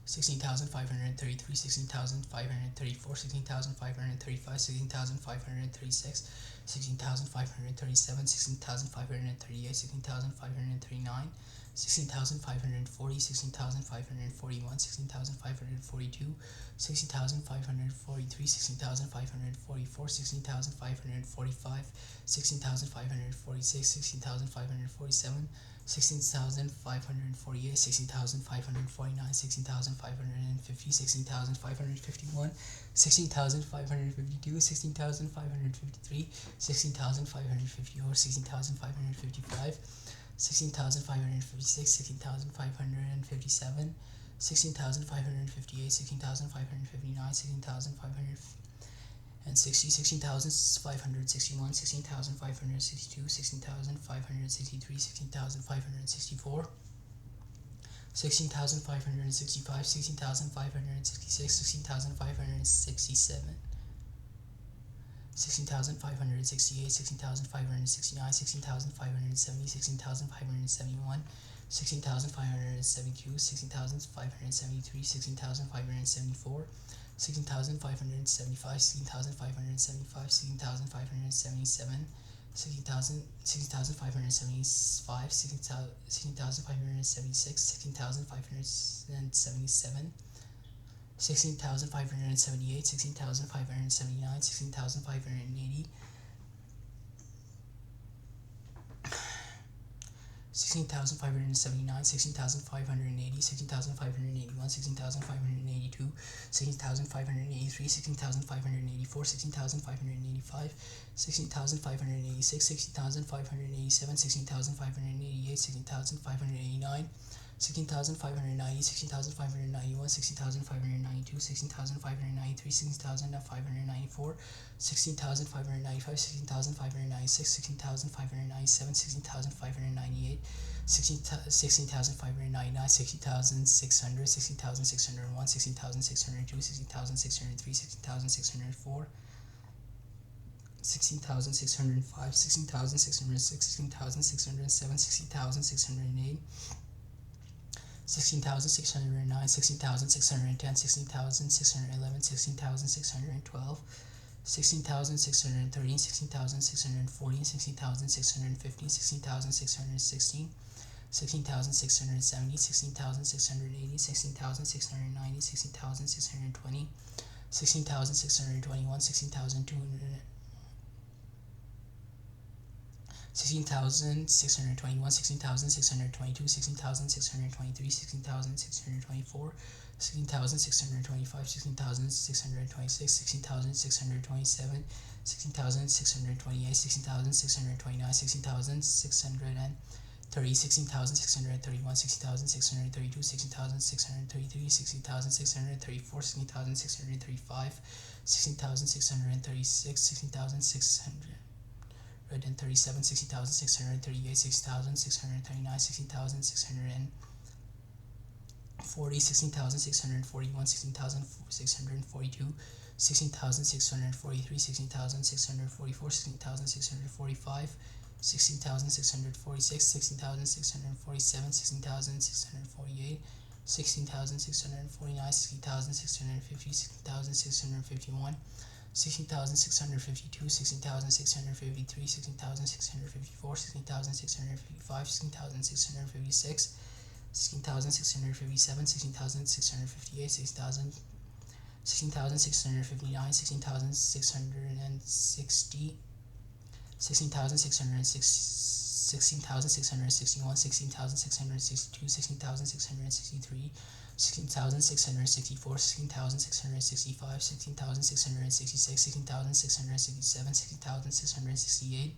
16,533, 16,534, 16,535, 16,536, 16,537, 16,538, 16,539, 16,540, 16,541, 16,542, 16,543, 16,544, 16,545, 16,546, 16,547, 16,548, 16,549, 16,550, 16,551, 16,552, 16,553, 16,554, 16,555, 16,556, 16,557, 16,558, 16,559, 16,560, 16,561, 16,562, 16,563, 16,564, 16,565, 16,566, 16,567, 16,568, 16,569, 16,570, 16,571, 16,572, 16,573, 16,574, 16,575, 16,575, 16,577, 16,575, 16,576, 16,577, 16,578, 16,579, 16,580, 16,579, 16,580, 16,581, 16,582, 16,583, 16,584, 16,585, 16,586, 16,587, 16,588, 16,589, 16,590, 16,591, 16,592, 16,593, 16,594, 16,595, 16,596, 16,597, 16,598, 16,599, 16,600, 16,601, 16,602, 16,603, 16,604, 16,605, 16,606, 16,607, 16,608, 16,609, 16,610, 16,611, 16,612, 16,613, 16,614, 16,615, 16,616, 16,670, 16,680, 16,690, 16,620, 16,621, 16,200, 16,621, 16,622, 16,623, 16,624, 16,625, 16,626, 16,627, 16,628, 16,629, 16,630, 16,631, 16,632, 16,633, 16,634, 16,635, 16,636, 16,637, 60,638, 60,639, 16,640, 16,641, 16,642, 16,643, 16,644, 16,645, 16,646, 16,647, 16,648, 16,649, 16,650, 16,651, 16,652, 16,653, 16,654, 16,655, 16,656, 16,657, 16,658, 16,659, 16,660, 16,606, 16,661, 16,662, 16,663, 16,664, 16,665, 16,666, 16,667, 16,668,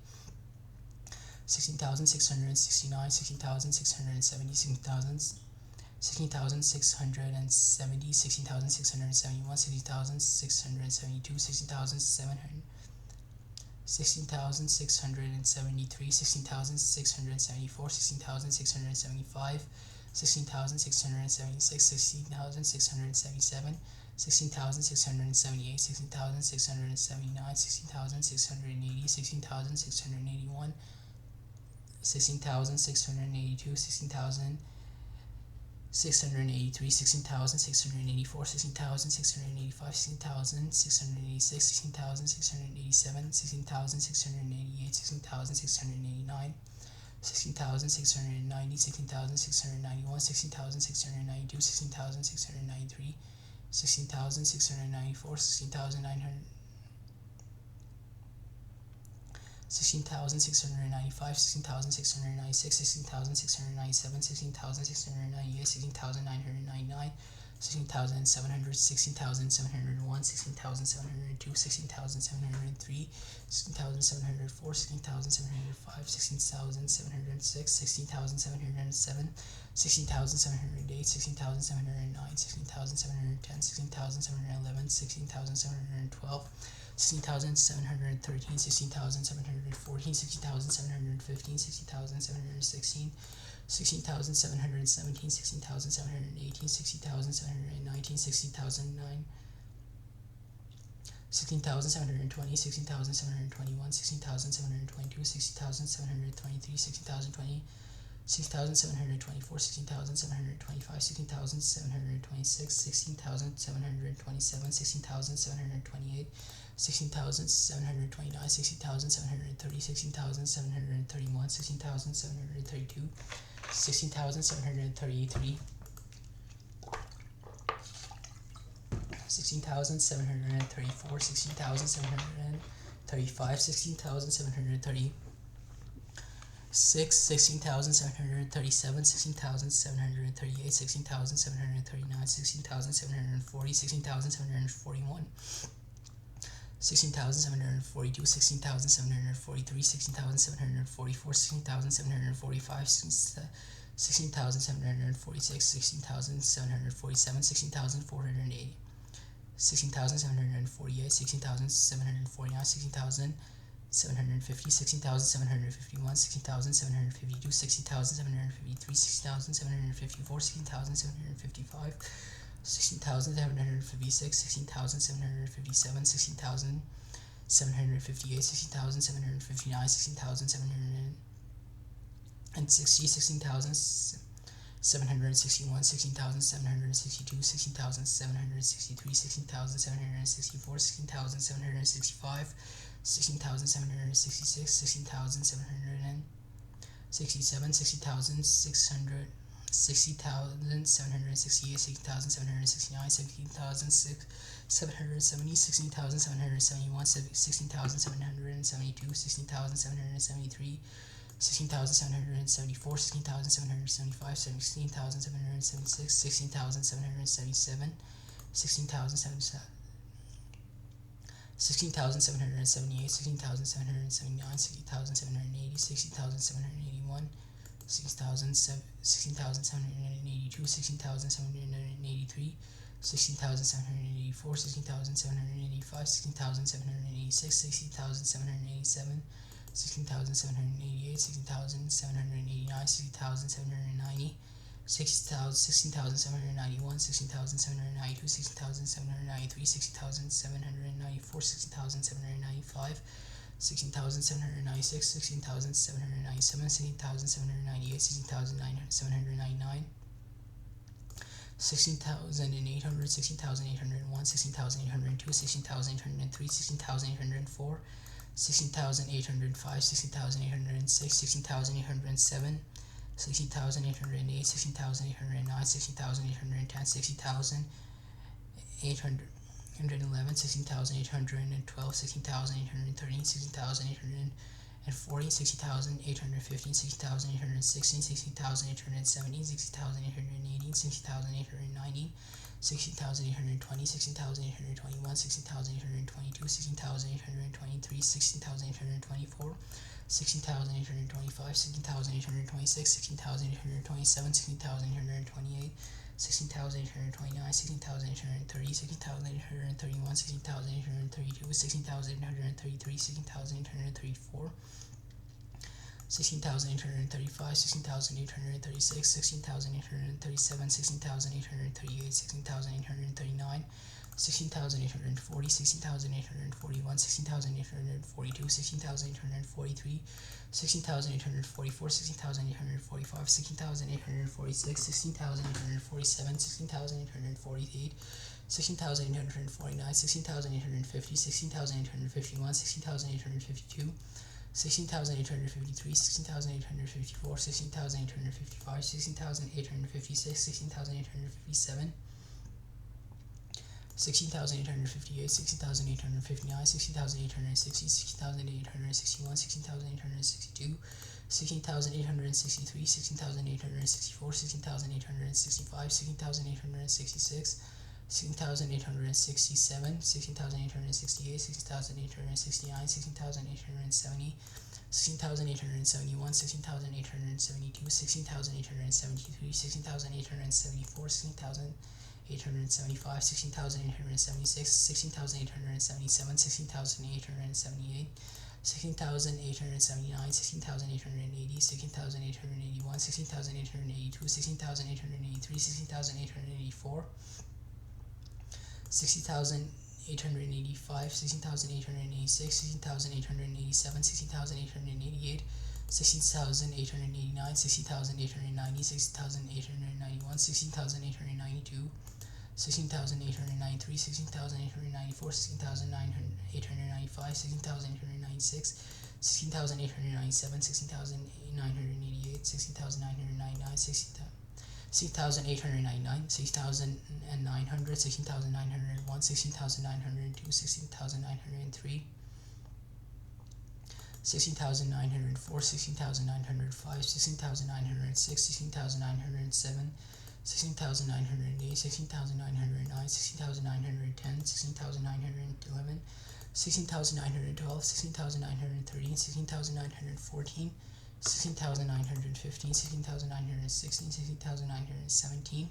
16,669, 16,670, 16,670, 16,671, 16,672, 16,700, 16,673, 16,674, 16,675, 16,676, 16,677, 16,678, 16,679, 16,680, 16,681, 16,682, 16,683, 16,684, 16,685, 16,686, 16,687, 16,688, 16,689, 16,690, 16,691, 16,692, 16,693, 16,694, 16,900, 16,695, 16,696, 16,697, 16,698, 16,999, 16,700, 16,701, 16,702, 16,703, 16,704, 16,705, 16,706, 16,707, 16,708, 16,709, 16,710, 16,711, 16,712, 16,713, 16,714, 16,715, 16,716, 16,717, 16,718, 16,719, 16,009, 16,720, 16,721, 16,722, 16,723, 16,020, 16,724, 16,725, 16,726, 16,727, 16,728, 16,729, 16,730, 16,731, 16,732, 16,733, 16,734, 16,735, 16,736, 16,737, 16,738, 16,739, 16,740, 16,741, 16,742, 16,743, 16,744, 16,745, 16,746, 16,747, 16,480, 16,748, 16,749, 16,750, 16,751, 16,752, 16,753, 16,754, 16,755, 16,756, 16,757, 16,758, 16,759, 16,760, 16,761, 16,762, 16,763, 16,764, 16,765, 16,766, 16,767, 16,600, 60,768, 60,769, 17,770, 16,771, 16,772, 16,773, 16,774, 16,775, 16,776, 16,777, 16,777. 16,778, 16,779, 60,780, 60,781, 16,782, 16,783, 16,784, 16,785, 16,786, 16,787, 16,788, 16,789, 60,790, 16,791, 16,792, 16,793, 16,794, 16,795, 16,796, 16,797, 16,798, 16,799, 16,800, 16,801, 16,802, 16,803, 16,804, 16,805, 16,806, 16,807, 16,808, 16,809, 16,810, 16,811, 16,812, 16,813, 16,840, 16,815, 16,816, 16,817, 16,818, 16,819, 16,820, 16,821, 16,822, 16,823, 16,824, 16,825, 16,826, 16,827, 16,828, 16,829, 16,830, 16,831, 16,832, 16,833, 16,834, 16,835, 16,836, 16,837, 16,838, 16,839, 16,840, 16,841, 16,842, 16,843, 16,844, 16,845, 16,846, 16,847, 16,848, 16,849, 16,850, 16,851, 16,852, 16,853, 16,854, 16,855, 16,856, 16,857, 16,858, 16,859, 16,860, 16,861, 16,862, 16,863, 16,864, 16,865, 16,866, 16,867, 16,868, 16,869, 16,870, 16,871, 16,872, 16,873, 16,874, 16,875, 16,876, 16,877, 16,878, 16,879, 16,880, 16,881, 16,882, 16,883, 16,884, 60,885, 16,886, 16,887, 16,888, 16,889, 60,890, 60,891, 16,892, 16,893, 16,894, 16,895, 16,896, 16,897, 16,988, 16,999, 16,899, 16,900, 16,901, 16,902, 16,903, 16,904, 16,905, 16,906, 16,907, 16,908, 16,909, 16,910, 16,911, 16,912, 16,913, 16,914, 16,915, 16,916, 16,917,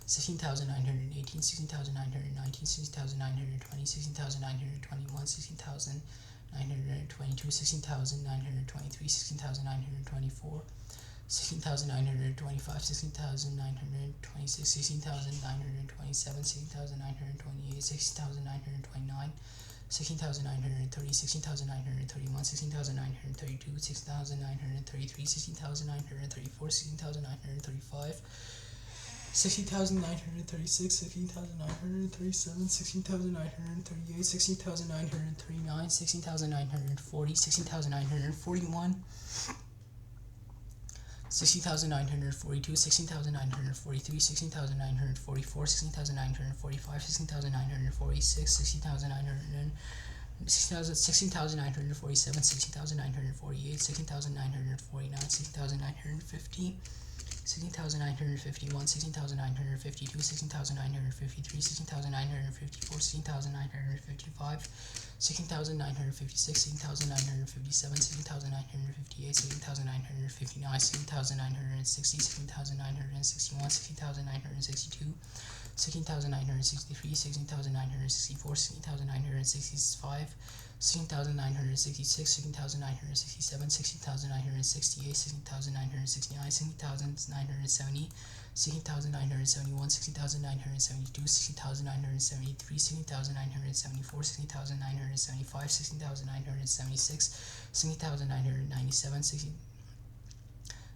16,918, 16,919, 16,920, 16,921, 16,922, 16,923, 16,924, 16,925, 16,926, 16,927, 16,928, 16,929, 16,930, 16,931, 16,932, 16,933, 16,934, 16,935, 16,936, 16,937, 16,938, 16,939, 16,940, 16,941, 16,942, 16,943, 16,944, 16,945, 16,946, 16,947, 16,948, 16,949, 16,950, 16,951, 16,952, 16,953, 16,954, 16,955, 16,956, 16,957, 16,958, 16,959, 16,960, 16,961, 16,962, 16,963, 16,964, 16,965, 16,966, 16,967, 16,968, 16,969, 16,970, 16,971, 16,972, 16,973, 16,974, 16,975, 16,976, 16,997,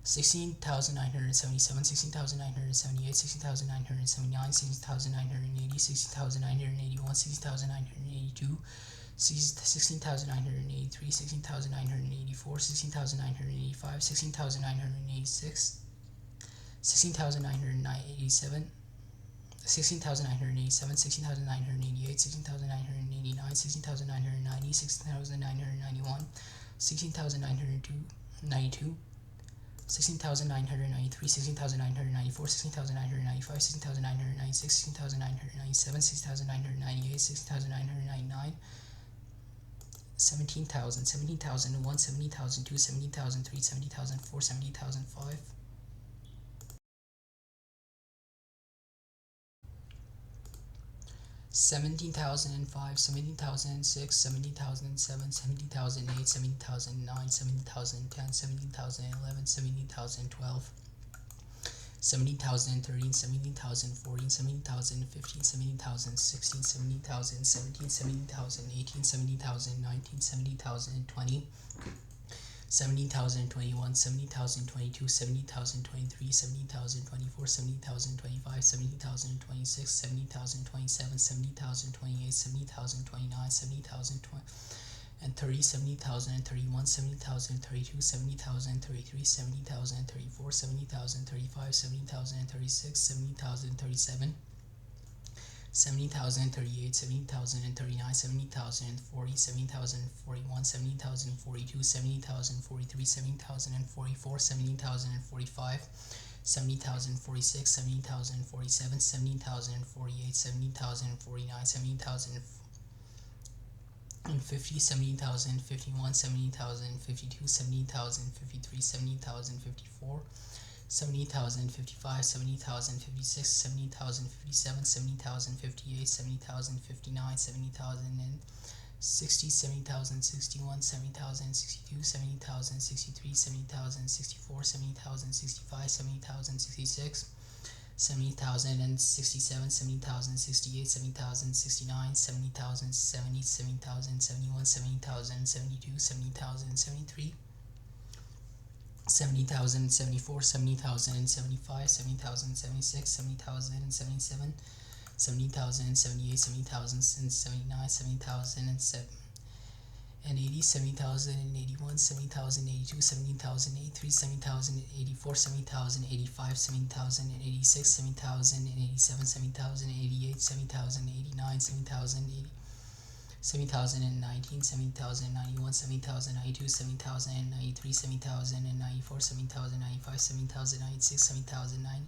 16,977, 16,978, 16,979, 16,980, 16,981, 16,982, 16,983, 16,984, 16,985, 16,986, 16,987, 16,987, 16,988, 16,989, 16,990, 16,991, 16,992, 16,993, 16,994, 16,995, 16,996, 16,997, 16,998, 16,999, 17,000, 17,001, 17,002, 17,003, 17,004, 17,005, 17,005, 17,006, 17,007, 17,008, 17,009, 17,010, 17,011, 17,012, 17,013, 17,014, 17,015, 17,016, 17,017, 17,018, 17,019, 17,020, 17,021, 17,022, 17,023, 17,024, 17,025, 17,026, 17,027, 17,028, 17,029, 70,020 and 30, 70,031, 70,032, 70,033, 70,034, 70,035, 70,036, 70,037, 70,038, 70,039, 70,040, 70,041, 70,042, 70,043, 70,044, 70,045, 70,046, 70,047, 70,048, 70,049, 70,050, 70,051, 70,052, 70,053, 70,054, 70,055, 70,056, 70,057, 70,058, 70,059, 70,060, 70,061, 70,062, 70,063, 70,064, 70,065, 70,066, 70,067, 70,068, 70,069, 70,070, 70,071, 70,072, 70,073, 70,074, 70,075, 70,076, 70,077, 70,078, 70,079, 70,080, 70,081, 70,082, 70,083, 70,084, 70,085, 70,086, 70,087, 70,088, 70,089, 70,080, 70,019, 70,091, 70,092, 70,093, 70,094, 70,095, 70,096, 70,009,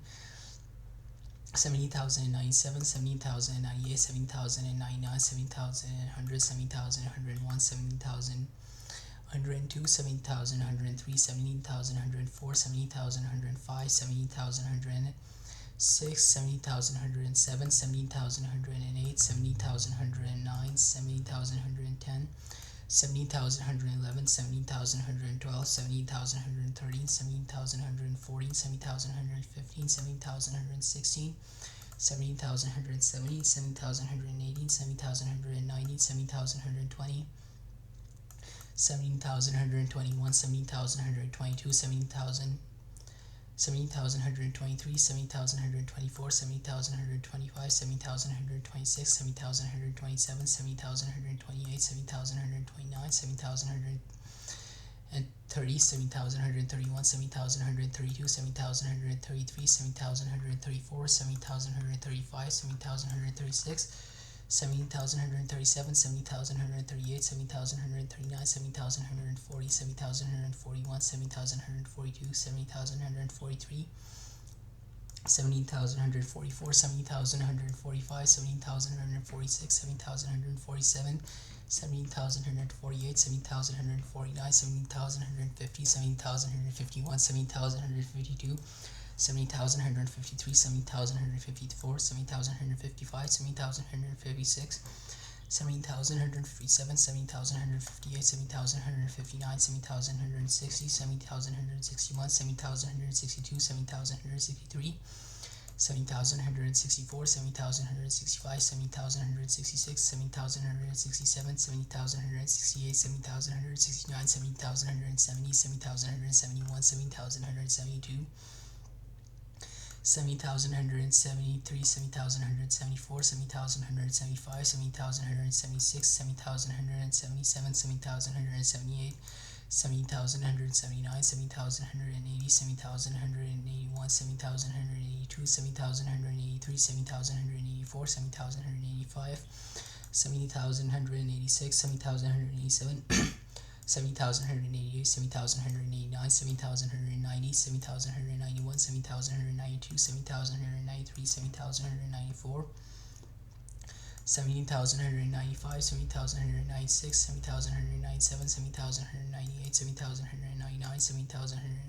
70,097, 70,098, 70,099, 70,100, 70,101, 70,102, 70,103, 70,104, 70,105, 70,106, 70,107, 70,108, 70,109, 70,110, 70,111, 70,112, 70,113, 70,114, 70,115, 70,116, 70,170, 70,180, 70,190, 70,120, 70,121, 70,122, 70,123, 70,124, 70,125, 70,126, 70,127, 70,128, 70,129, 70,130, 70,131, 70,132, 70,133, 70,134, 70,135, 70,136, 70,137, 70,138, 70,139, 70,140, 70,141, 70,142, 70,143, 17,144, 17,145, 17,146, 17,147, 17,148, 17,149, 17,150, 17,151, 17,152, 17,153, 17,154, 17,155, 17,156, 17,157, 17,158, 17,159, 17,160, 17,161, 17,162, 17,163, 7,164, 7,165, 7,166, 7,167, 7,168, 7,169, 7,170, 7,171, 7,172, 7,173, 7,174, 7,175, 7,176, 7,177, 7,178, 7,179, 7,180, 7,181, 7,182, 7,183, 7,184, 7,185, 7,186, 7,187, 7,188, 7,189, 7,190, 7,191, 7,192, 7,193, 7,194, 17,195, 17,196, 17,197, 17,198, 17,199, 17,200,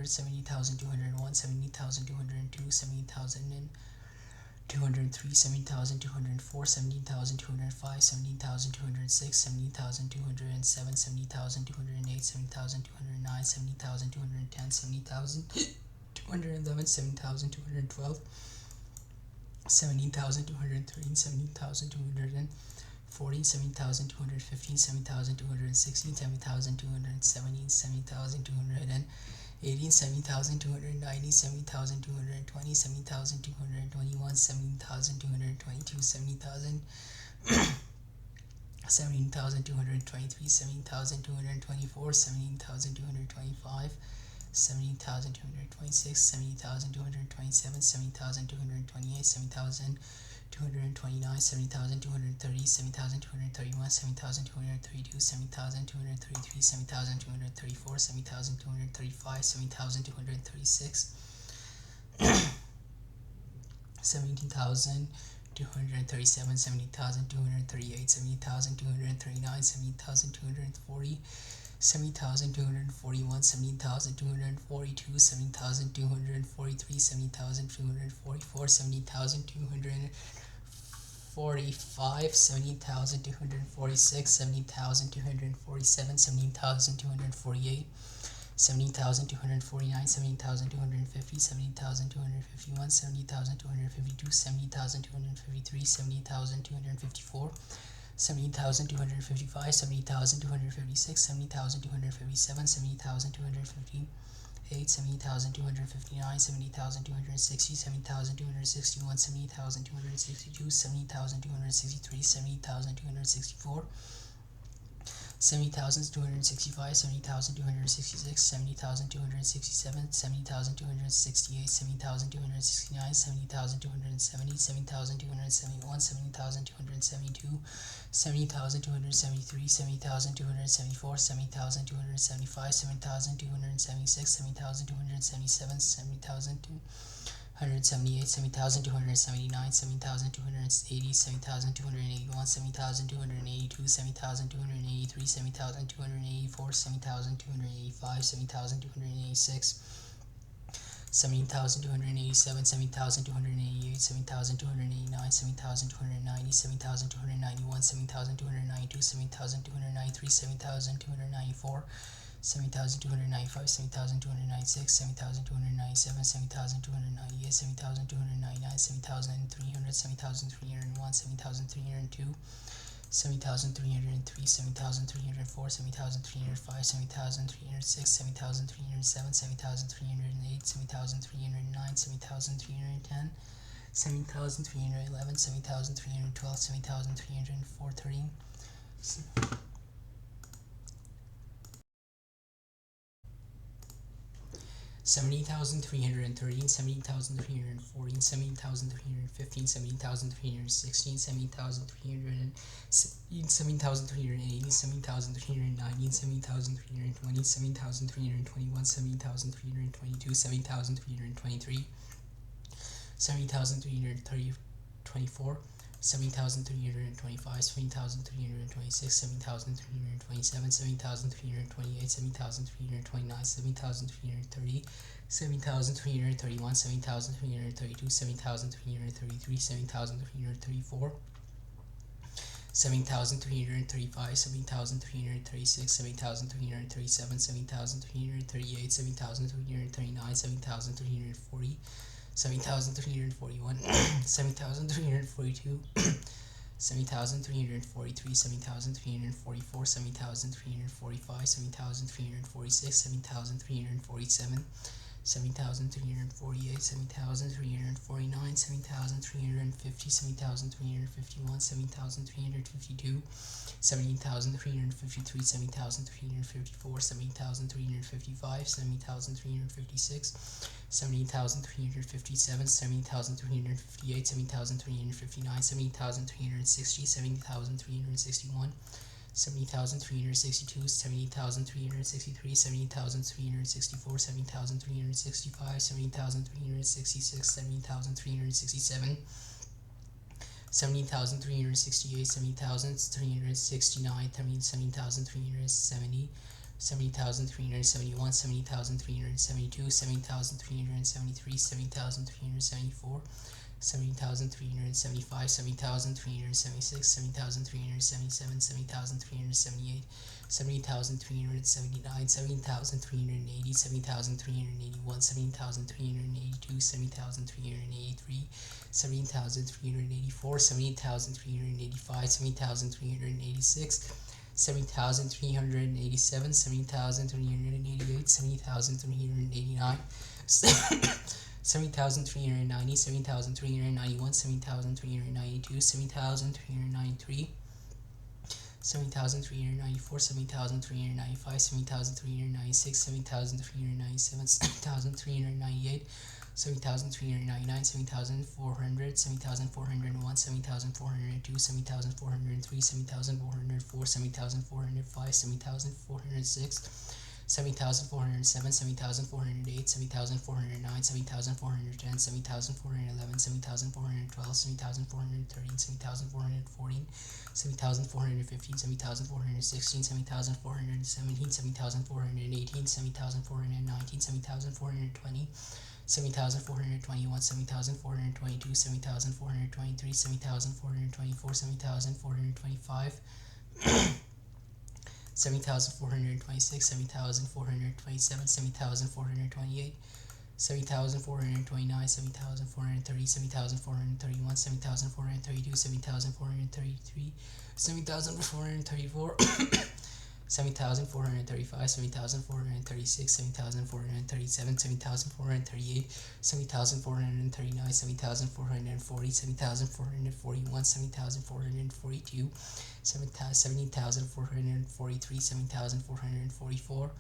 17,201, 17,202, 17,203, 17,204, 17,205, 17,206, 17,207, 17,208, 17,209, 17,210, 17,211, 17,212, 17,213, 17,240, 17,215, 17,216, 17,217, 17,218, 7,290, 7,220, 7,221, 7,222, 17,223, 17,224, 17,225, 17,226, 17,227, 17,228, 7,229, 7,230, 7,231, 7,232, 7,233, 7,234, 7,235, 7,236, 17,237, 17,238, 17,239, 17,240, 7,241, 7,242, 7,243, 7,244, 7,245, 7,246, 7,247, 7,248, 70,249, 70,250, 70,251, 70,252, 70,253, 70,254, 70,255, 70,256, 70,257, 70,258, 70,259, 70,260, 70,261, 70,262, 70,263, 70,264, 70,265, 70,266, 70,267, 70,268, 70,269, 70,270, 70,271, 70,272, 70,273, 70,274, 70,275, 7,276, 7,277, 7,278, 7,279, 7,280, 7,281, 7,282, 7,283, 7,284, 7,285, 7,286, 7,287, 7,288, 7,289, 7,290, 7,291, 7,292, 7,293, 7,294, 7,295, 7,296, 7,297, 7,298, 7,299, 7,300, 7,301, 7,302, 7,303, 7,304, 7,305, 7,306, 7,307, 7,308, 7,309, 7,310, 7,311, 7,312, 7,313, 70,313, 70,314, 70,315, 70,316, 70,317, 70,380, 70,390, 70,320, 70,321, 70,322, 70,323, 70,324, 70,325, 70,326, 70,327, 70,328, 70,329, 70,330, 70,331, 70,332, 70,333, 70,334, 7,335, 7,336, 7,337, 7,338, 7,339, 7,340, 7,341, 7,342, 7,343, 7,344, 7,345, 7,346, 7,347, 7,348, 7,349, 7,350, 7,351, 7,352, 7,353, 7,354, 7,355, 7,356, 70,357, 70,358, 70,359, 70,360, 70,361, 70,362, 70,363, 70,364, 70,365, 70,366, 70,367, 70,368, 70,369, 70,370, 70,371, 70,372, 70,373, 70,374, 70,375, 70,376, 70,377, 70,378, 70,379, 70,380, 70,381, 70,382, 70,383, 70,384, 70,385, 70,386, 70,387, 70,388, 70,389, 70,390, 70,391, 70,392, 70,393, 70,394, 70,395, 70,396, 70,397, 7,398, 7,399, 7,400, 7,401, 7,402, 7,403, 7,404, 7,405, 7,406, 7,407, 7,408, 7,409, 7,410, 7,411, 7,412, 7,413, 7,414, 7,415, 7,416, 7,417, 7,418, 7,419, 7,420, 7,421, 7,422, 7,423, 7,424, 7,425, 7,426, 7,427, 7,428, 7,429, 7,430, 7,431, 7,432, 7,433, 7,434, 7,435, 7,436, 7,437, 7,438, 7,439, 7,440, 7,441, 7,442, 70,443, 7,444,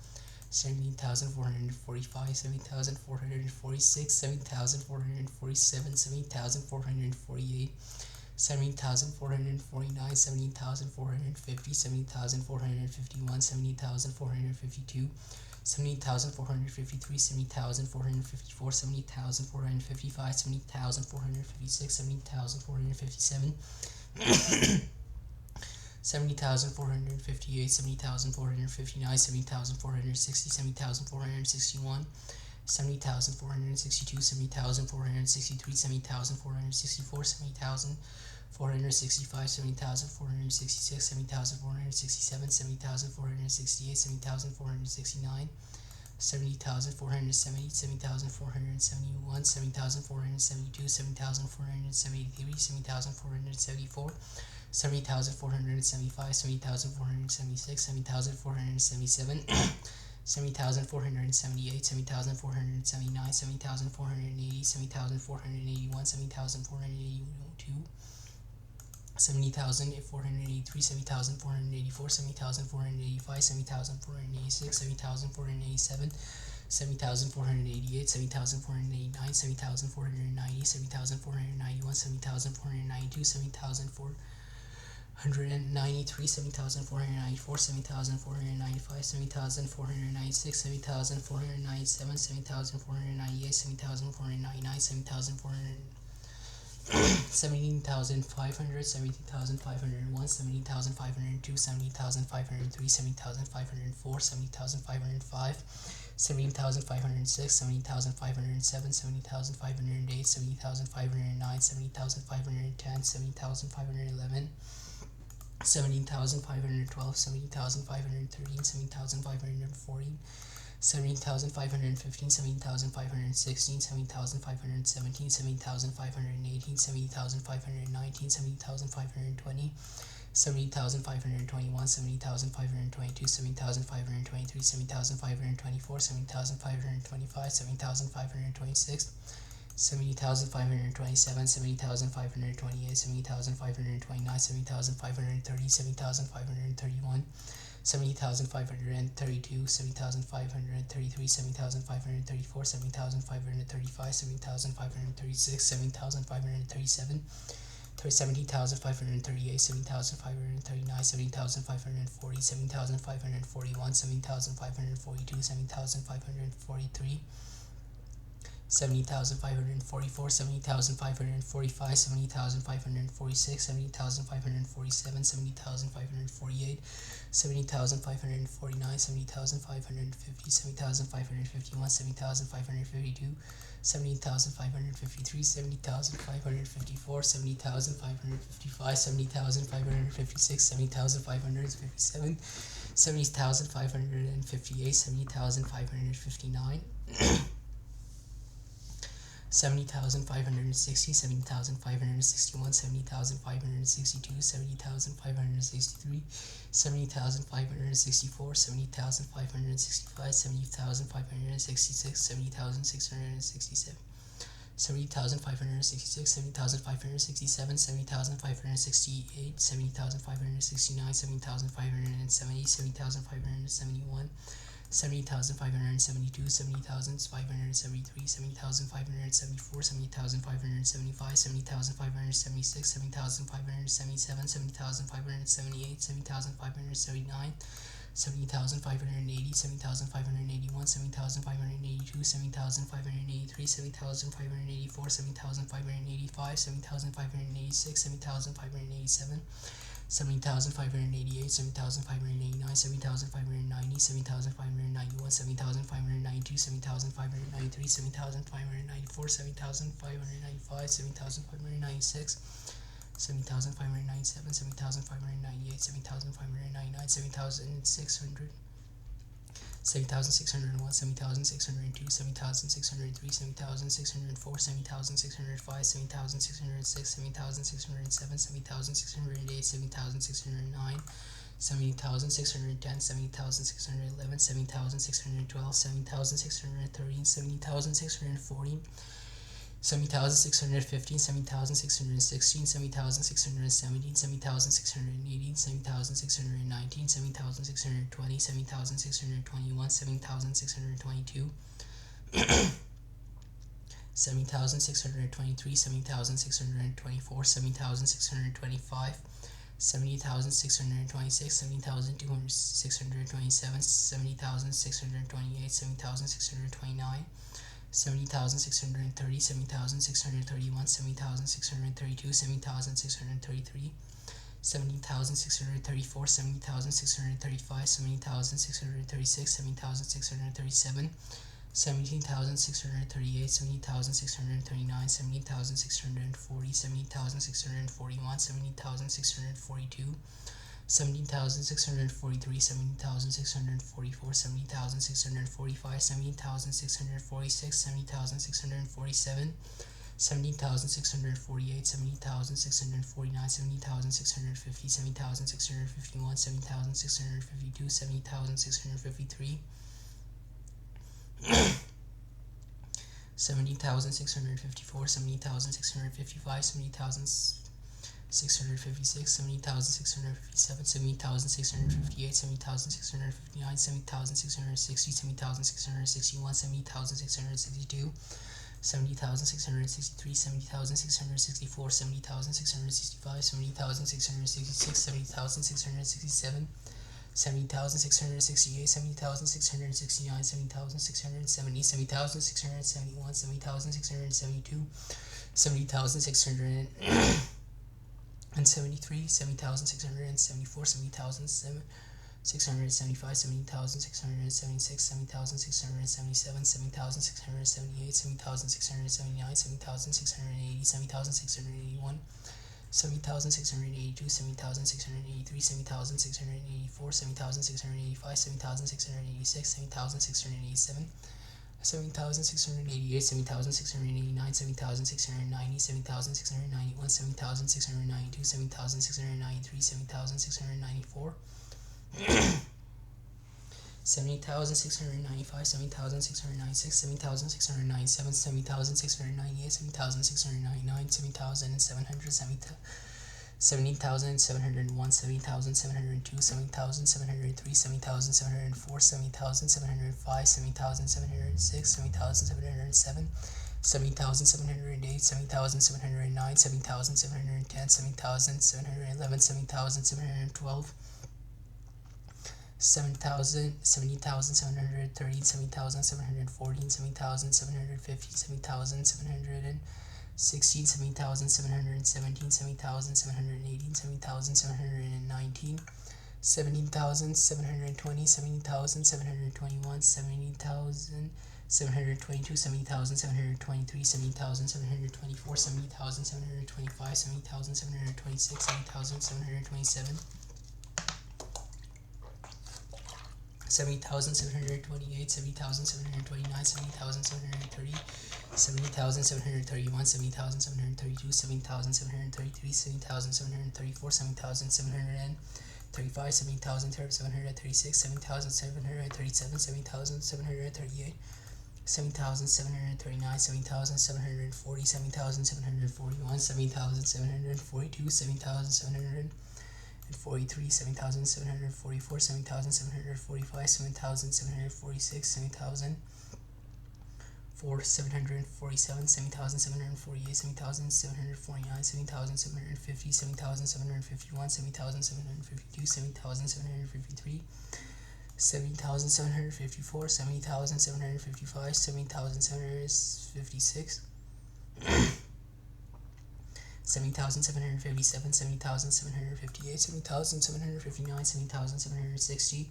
70,445, 7,446, 7,447, 7,448, 70,449, 70,450, 70,451, 70,452, 70,453, 70,454, 70,455, 70,456, 70,457, 70,458, 70,459, 70,460, 70,461, 70,462, 70,463, 70,464, 70,465, 70,466, 70,467, 70,468, 70,469, 70,470, 70,471, 7,472, 7,473, 7,474, 70,475, 70,476, 70,477, 70,478, 70,479, 70,480, 70,481, 70,482, 70,483, 70,484, 70,485, 70,486, 70,487, 70,488, 70,489, 70,490, 70,491, 70,492, 70,493, 70,494, 70,495, 70,496, 70,497, 70,498, 70,499, 17,500, 17,501, 17,502, 70,503, 70,504, 70,505, 70,506, 70,507, 70,508, 70,509, 70,510, 70,511, 17,512, 70,513, 70,514, 17,515, 17,516, 17,517, 17,518, 70,519, 70,520, 70,521, 70,522, 70,523, 70,524, 70,525, 70,526, 70,527, 70,528, 70,529, 70,530, 70,531, 70,532, 70,533, 70,534, 70,535, 70,536, 70,537, 70,538, 70,539, 70,540, 70,541, 70,542, 70,543, 70,544, 70,545, 70,546, 70,547, 70,548, 70,549, 70,550, 70,551, 70,552, 70,553, 70,554, 70,555, 70,556, 70,557, 70,558, 70,559, 70,560, 70,561, 70,562, 70,563, 70,564, 70,565, 70,566, 70,667, 70,566, 70,567, 70,568, 70,569, 70,570, 70,571, 70,572, 70,573, 70,574, 70,575, 70,576, 70,577, 70,578, 70,579, 70,580, 70,581, 70,582, 70,583, 70,584, 70,585, 70,586, 70,587, 70,588, 70,589, 70,590, 70,591, 70,592, 70,593, 70,594, 70,595, 70,596, 70,597, 70,598, 70,599, 7,600, 7,601, 7,602, 7,603, 7,604, 7,605, 7,606, 7,607, 7,608, 7,609, 70,610, 70,611, 7,612, 7,613, 70,614, 70,615, 70,616, 70,617, 70,618, 70,619, 70,620, 70,621, 7,622, 70,623, 70,624, 70,625, 70,626, 70,627, 70,628, 70,629, 70,630, 70,631, 70,632, 70,633, 70,634, 70,635, 70,636, 70,637, 17,638, 70,639, 70,640, 70,641, 70,642, 17,643, 17,644, 17,645, 17,646, 17,647, 17,648, 17,649, 70,650, 70,651, 70,652, 70,653, 70,654, 70,655, 70,656, 656, 70,657, 70,658, 70,659, 70,660, 70,661, 70,662, 70,663, 70,664, 70,665, 70,666, 70,667, 70,668, 70,669, 70,670, 70,671, 70,672, 70,673, 70,674, 70,675, 70,676, 70,677, 70,678, 70,679, 70,680, 70,681, 70,682, 70,683, 70,684, 70,685, 70,686, 70,687, 7,688, 7,689, 7,690, 7,691, 7,692, 7,693, 7,694, 70,695, 70,696, 7,697, 7,698, 7,699, 7,700, 70,701, 70,702, 70,703, 70,704, 70,705, 70,706, 70,707, 70,708, 70,709, 7,710, 7,711, 7,712, 70,713, 7,714, 7,715, 7,716, 70,717, 70,718, 70,719, 70,720, 70,721, 70,722, 70,723, 70,724, 70,725, 70,726, 70,727, 70,728, 70,729, 70,730, 70,731, 70,732, 70,733, 70,734, 70,735, 70,736, 7,737, 7,738, 7,739, 7,740, 7,741, 7,742, 7,743, 7,744, 7,745, 7,746, 7,747, 7,748, 7,749, 7,750, 7,751, 7,752, 7,753, 7,754, 7,755, 7,756, 7,757, 7,758, 7,759, 7,760,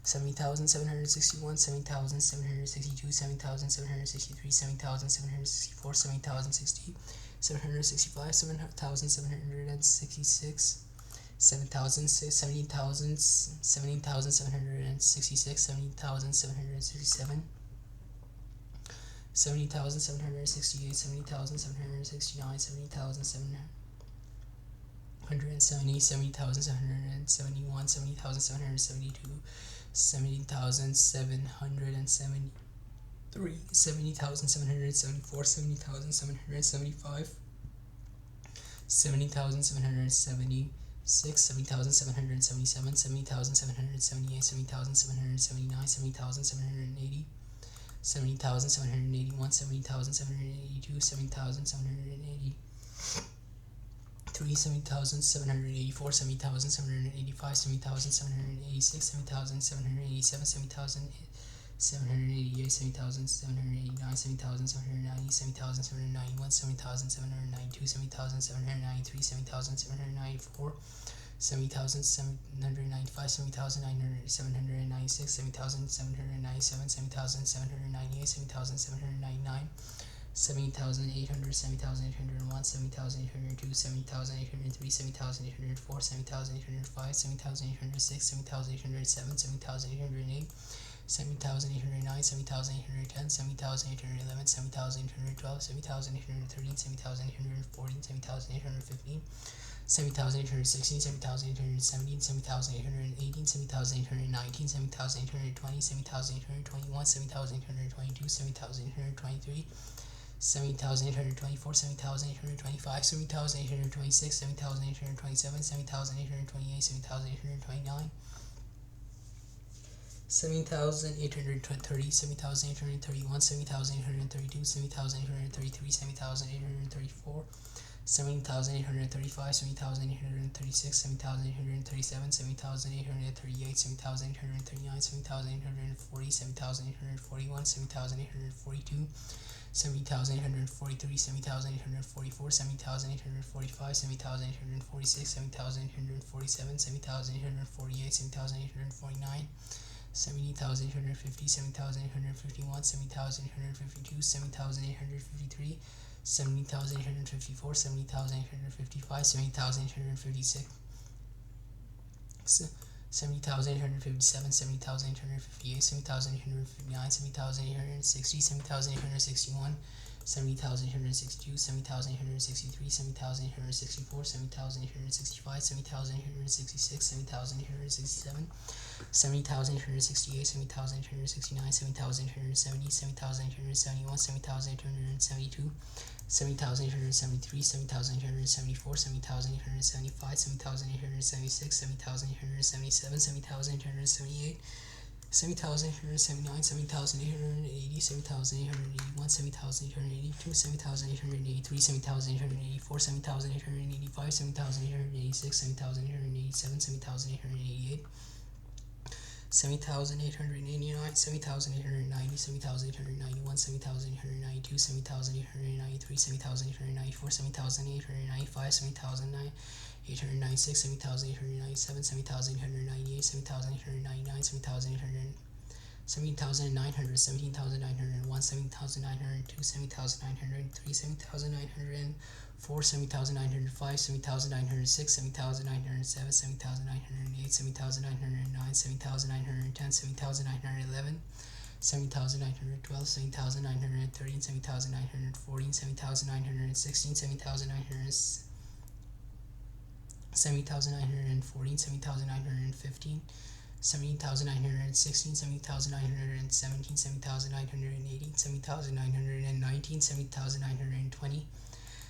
7,761, 7,762, 7,763, 7,764, 7,060, 765, 7,766, 7,000, 17,766, 70,767, 70,768, 70,769, 70,770, 70,771, 70,772, 70,773, 70,774, 70,775, 70,776, 70,777, 70,778, 70,779, 70,780, 70,781, 70,782, 70,783, 70,784, 70,785, 70,786, 70,787, 70,788, 70,789, 70,790, 70,791, 70,792, 70,793, 70,794, 70,795, 70,796, 70,797, 70,798, 70,799, 70,800, 70,801, 70,802, 70,803, 70,804, 70,805, 70,806, 70,807, 70,808, 70,809, 70,810, 70,811, 70,812, 70,813, 70,814, 70,815, 70,816, 70,817, 70,818, 70,819, 70,820, 70,821, 70,822, 70,823, 70,824, 70,825, 70,826, 70,827, 70,828, 70,829, 70,830, 70,831, 70,832, 70,833, 70,834, 70,835, 70,836, 70,837, 70,838, 70,839, 70,840, 70,841, 70,842, 70,843, 70,844, 70,845, 70,846, 70,847, 70,848, 70,849, 70,850, 70,851, 70,852, 70,853, 70,854, 70,855, 70,856, 70,857, 70,858, 70,859, 70,860, 70,861, 70,862, 70,863, 70,864, 70,865, 70,866, 70,867, 70,868, 70,869, 70,870, 70,871, 70,872, 70,873, 70,874, 70,875, 70,876, 70,877, 70,878, 70,879, 70,880, 70,881, 70,882, 70,883, 70,884, 70,885, 70,886, 70,887, 70,888, 70,889, 70,890, 70,891, 70,892, 70,893, 70,894, 70,895, 70,896, 70,897, 70,898, 70,899, 70,900, 17,901, 17,902, 17,903, 7,904, 7,905, 7,906, 7,907, 7,908, 7,909, 7,910, 7,911, 7,912, 7,913, 7,914, 7,916, 7,914, 7,915, 70,916, 70,917, 7,918, 7,919, 7,920,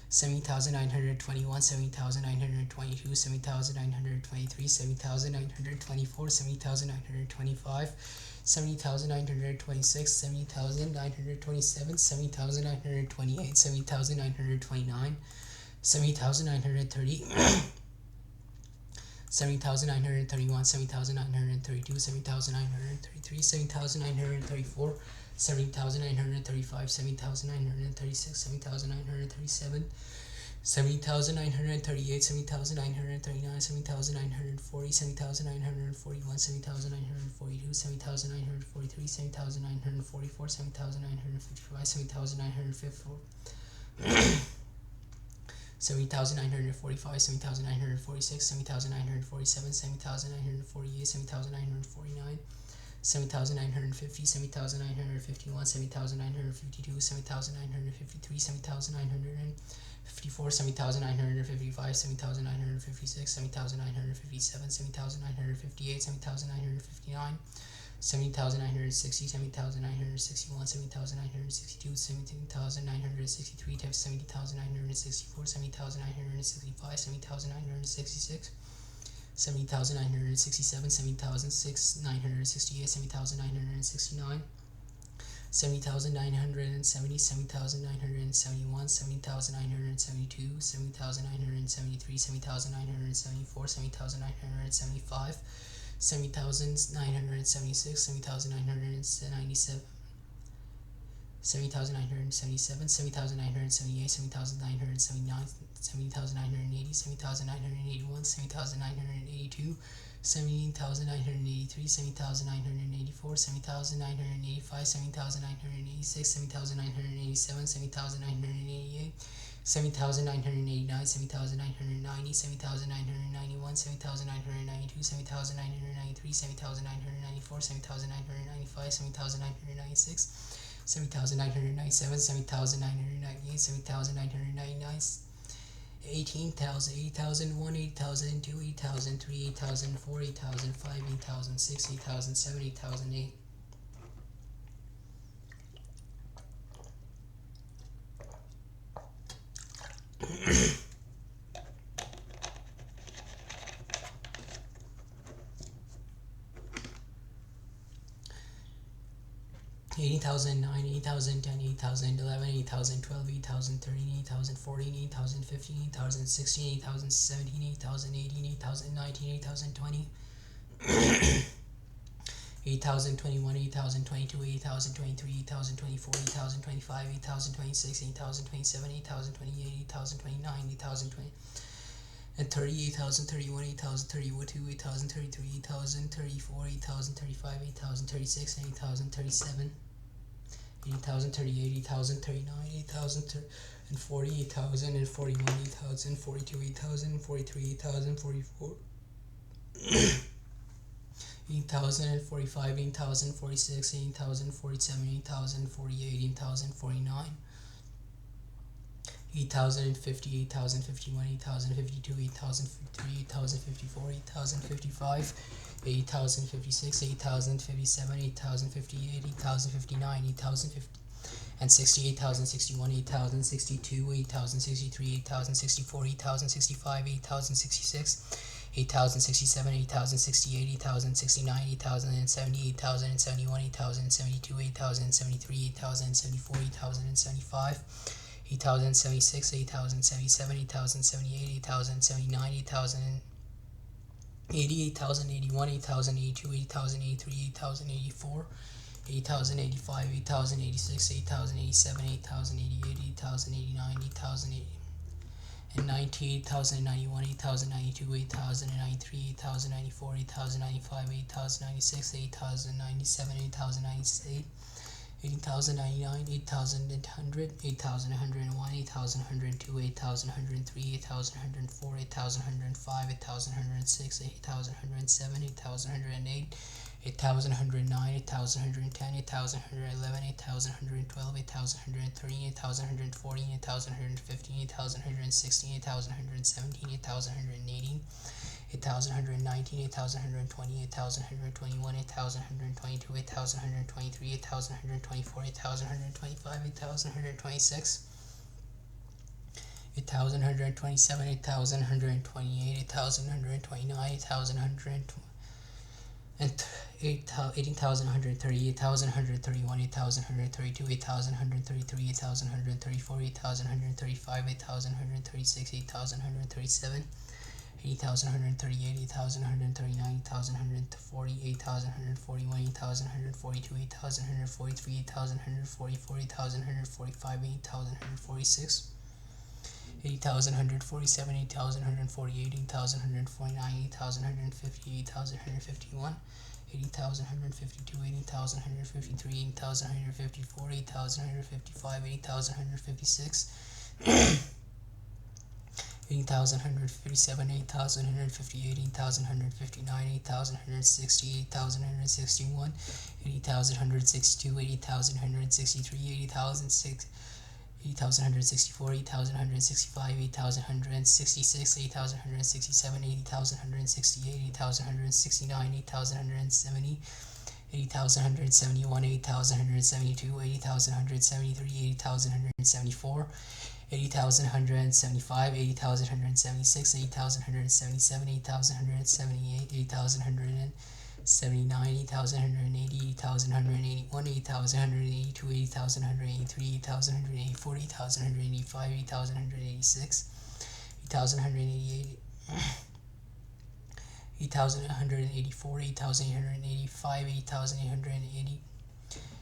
7,921, 7,922, 7,923, 7,924, 7,925, 70,926, 70,927, 7,928, 7,929, 70,930, 70,931, 70,932, 70,933, 7,934, 70,935, 7,936, 7,937, 70,938, 7,939, 7,940, 7,941, 7,942, 7,943, 7,944, 7,955, 7,954, 7,945, 7,946, 7,947, 7,948, 7,949, 7,950, 7,951, 7,952, 7,953, 7,954, 7,955, 7,956, 7,957, 7,958, 7,959, 70,960, 70,961, 70,962, 70,963, 70,964, 70,965, 70,966, 70,967, 70,968, 70,969, 70,970, 70,971, 70,972, 70,973, 70,974, 70,975, 70,976, 70,997, 70,977, 70,978, 70,979, 70,980, 70,981, 70,982, 70,983, 70,984, 70,985, 70,986, 70,987, 70,988, 70,989, 70,990, 7,991, 7,992, 7,993, 7,994, 7,995, 7,996, 7,997, 7,998, 7,999, 18,000, 8,001, 8,002, 8,003, 8,004, 8,005, 8,006, 8,007, 8,008. 80,009, 80,010, 80,011, 80,012, 80,013, 80,014, 80,015, 80,016, 80,017, 80,018, 80,019, 80,020, 8021, 8022, 8023, 8024, 8025, 8026, 8027, 8028, 8029, 8020 and 30, 8031, 8032, 8033, 8034, 8035, 8036, 8037, 8038, 8039, 8040, 8041, 8042, 8043, 8044, 8045, 8046, 8047, 8048, 8049, 8050, 8051, 8052, 8053, 8054, 8055, 8056, 8057, 8058, 8059, 8050 and 60, 8061, 8062, 8063, 8064, 8065, 8066, 8067, 8068, 8069, 8070, 8071, 8072, 8073, 8074, 8075, 8076, 8077, 8078, 8079, 8080, 8081, 8082, 8083, 8084, 8085, 8086, 8087, 8088, 8089, 8080 and 90, 8091, 8092, 8093, 8094, 8095, 8096, 8097, 8098, 8099, 8100, 8101, 8102, 8103, 8104, 8105, 8106, 8107, 8108, 8109, 8110, 8111, 8112, 8113, 8114, 8115, 8116, 8117, 8118, 8119, 8120, 8121, 8122, 8123, 8124, 8125, 8126, 8127, 8128, 8129, 8100 and 80,130, 80,131, 80,132, 80,133, 80,134, 80,135, 80,136, 80,137, 80,138, 80,139, 80,140, 80,141, 80,142, 80,143, 80,144, 80,145, 80,146, 80,147, 80,148, 80,149, 80,150, 80,151, 80,152, 80,153, 80,154, 80,155, 80,156, 80,157, 80,158, 80,159, 80,160, 80,161, 80,162, 80,163, 80,006, 80,164, 80,165, 80,166, 80,167, 80,168, 80,169, 80,170, 80,171, 80,172, 80,173, 80,174, 80,175, 80,176, 80,177, 80,178, 80,179, 80,180, 80,181, 80,182, 80,183, 80,184, 80,185, 80,186, 80,188, 8,184, 8,885, 8,880,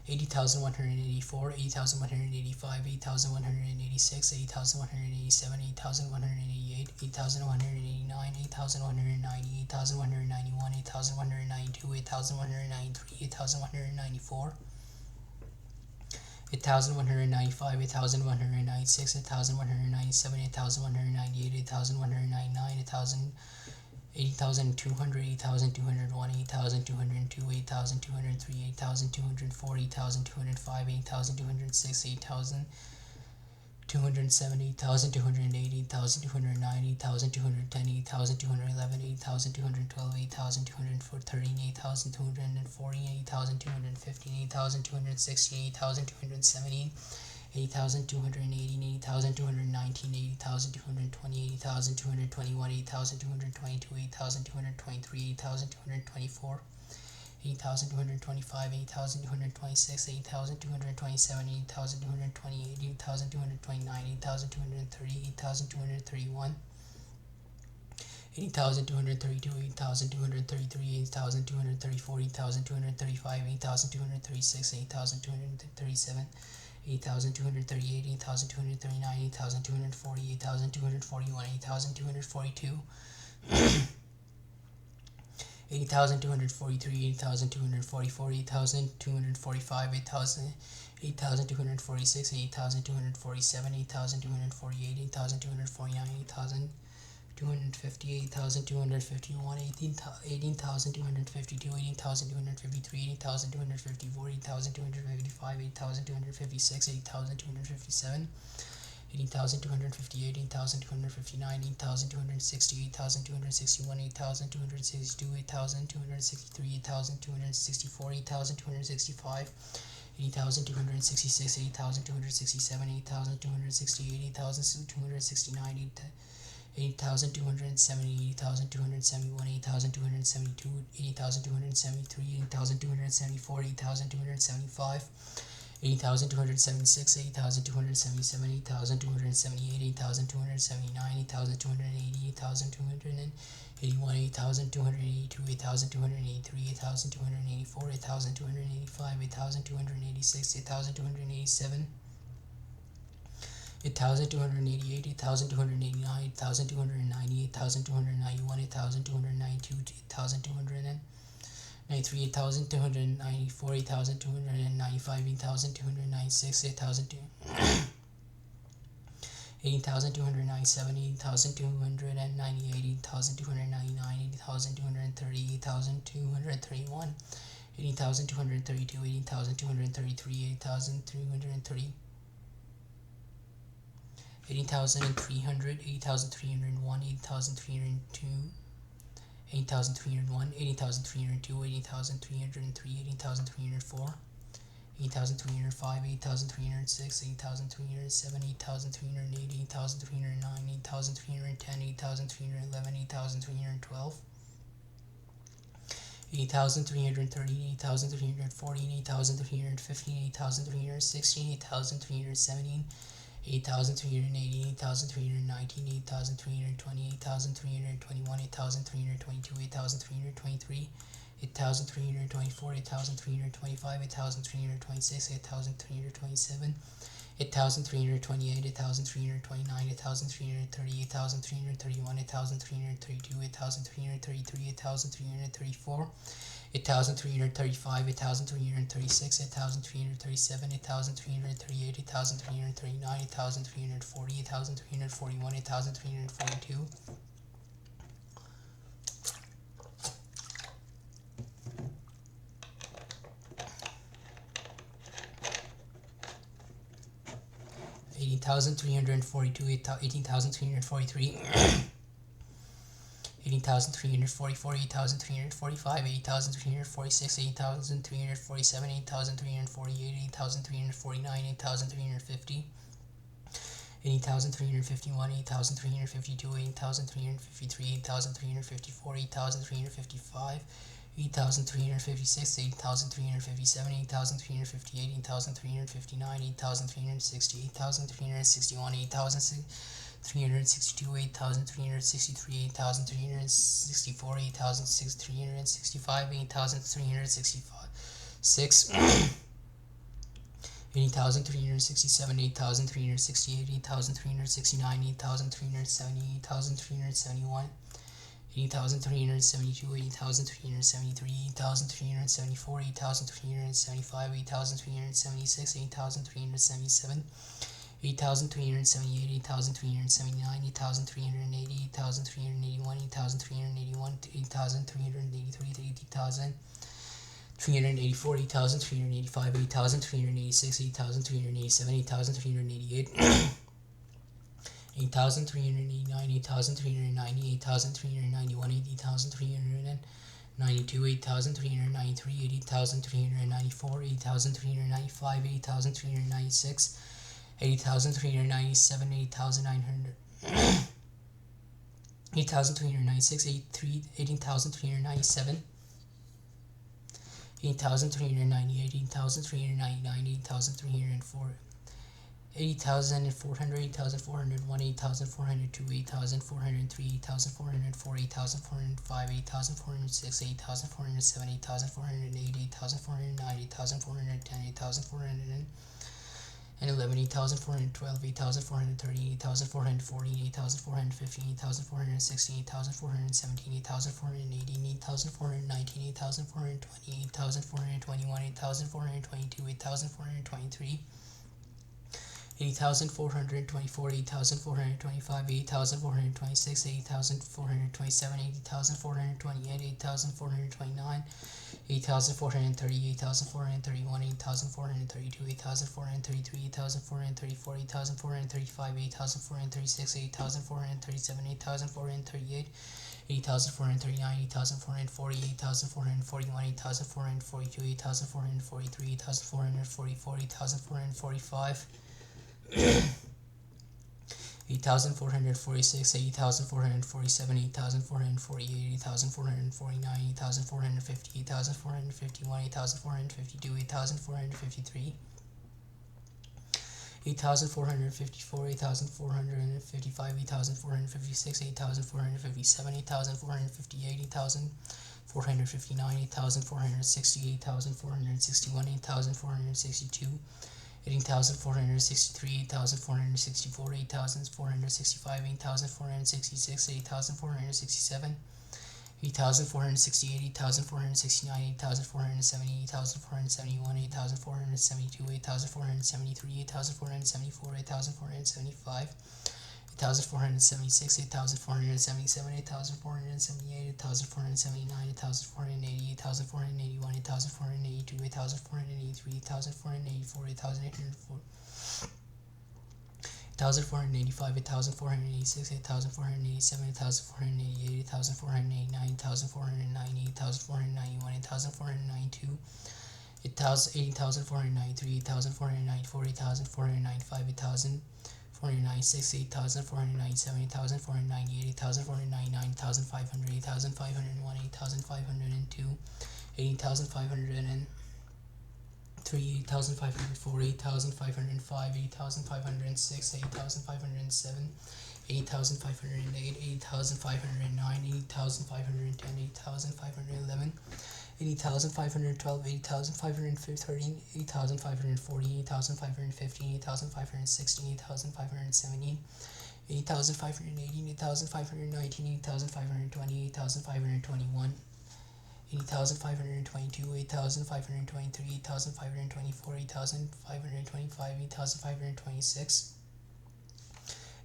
80,184, 8,185, 8,186, 8,187, 8,188, 8,189, 8,190, 8,191, 8,192, 8,193, 8,194, 8,195, 8,196, 8,197, 8,198, 8,199, 80,200, 8,201, 8,202, 8,203, 8,204, 8,205, 8,206, 8,207, 8,208, 8,209, 8,210, 8,211, 8,212, 8,213, 8,240, 8,215, 8,216, 8,217, 8,218, 8,219, 8,220, 8,221, 8,222, 8,223, 8,224, 80,225, 80,226, 80,227, 80,228, 80,229, 80,230, 80,231, 80,232, 80,233, 80,234, 80,235, 80,236, 8,237, 8,238, 8,239, 8,240, 8,241, 8,242, 8,243, 8,244, 8,245, 8,246, 8,247, 8,248, 8,249, 8,250, 8,251, 18,252, 18,253, 8,254, 8,255, 8,256, 8,257, 18,258, 18,259, 18,260, 18,261, 18,262, 18,263, 18,264, 18,265, 8,266, 8,267, 8,268, 8,269, 8,270, 8,271, 8,272, 8,273, 8,274, 8,275, 8,276, 8,277, 8,278, 8,279, 8,280, 8,281, 8,282, 8,283, 8,284, 8,285, 8,286, 8,287, 8,288, 8,289, 8,290, 8,291, 8,292, 8,293, 8,294, 8,295, 8,296, 8,297, 8,298, 8,299, 8,230, 8,231, 8,232, 8,233, 8,330, 8,300, 8,301, 8,302, 8,301, 8,302, 8,303, 8,304, 8,305, 8,306, 8,307, 8,308, 8,309, 8,310, 8,311, 8,312, 8,330, 8,314, 8,315, 8,316, 8,317, 8,380, 8,319, 8,320, 8,321, 8,322, 8,323, 8,324, 8,325, 8,326, 8,327, 8,328, 8,329, 8,330, 8,331, 8,332, 8,333, 8,334, 8,335, 8,336, 8,337, 8,338, 8,339, 8,340, 8,341, 8,342, 18,342, 18,343, 18,344, 8,345, 8,346, 8,347, 8,348, 8,349, 8,350, 8,351, 8,352, 8,353, 8,354, 8,355, 8,356, 8,357, 8,358, 8,359, 8,360, 8,361, 8,362, 8,363, 8,364, 8,365, 8,366, 8,367, 8,368, 8,369, 8,370, 8,371, 8,372, 8,373, 8,374, 8,375, 8,376, 8,377, 8,378, 8,379, 8,380, 8,381, 8,381, 8,383, 8,384, 8,385, 8,386, 8,387, 8,388, 8,389, 8,390, 8,391, 8,392, 8,393, 8,394, 8,395, 8,396, 8,397, 8,900, 8,396, 18,397, 80,398, 80,399, 80,304, 80,400, 80,401, 80,402, 80,403, 8,404, 8,405, 8,406, 8,407, 8,408, 8,409, 8,410, 8,411, 8,412, 8,430, 8,440, 8,415, 8,416, 8,417, 8,418, 8,419, 8,420, 8,421, 8,422, 8,423, 8,424, 8,425, 8,426, 8,427, 8,428, 8,429, 8,430, 8,431, 8,432, 8,433, 8,434, 8,435, 8,436, 8,437, 8,438, 8,439, 8,440, 8,441, 8,442, 8,443, 8,444, 8,445, 8,446, 8,447, 8,448, 8,449, 8,450, 8,451, 8,452, 8,453, 8,454, 8,455, 8,456, 8,457, 8,458, 8,459, 8,460, 8,461, 8,462, 8,463, 8,464, 8,465, 8,466, 8,467, 8,468, 8,469, 8,470, 8,471, 8,472, 8,473, 8,474, 8,475, 8,476, 8,477, 8,478, 8,479, 8,480, 8,481, 8,482, 8,483, 8,484, 8,804, 8,485, 8,486, 8,487, 8,488, 8,489, 8,490, 8,491, 8,492, 8,493, 8,494, 8,495, 8,496, 8,497, 8,498, 8,499, 8,500, 8,501, 8,502, 8,503, 8,504, 8,505, 8,506, 8,507, 8,508, 8,509, 8,510, 8,511, 8,512, 8,513, 8,540, 8,515, 8,516, 8,517, 8,518, 8,519, 8,520, 8,521, 8,522, 8,523, 8,524, 8,525, 8,526,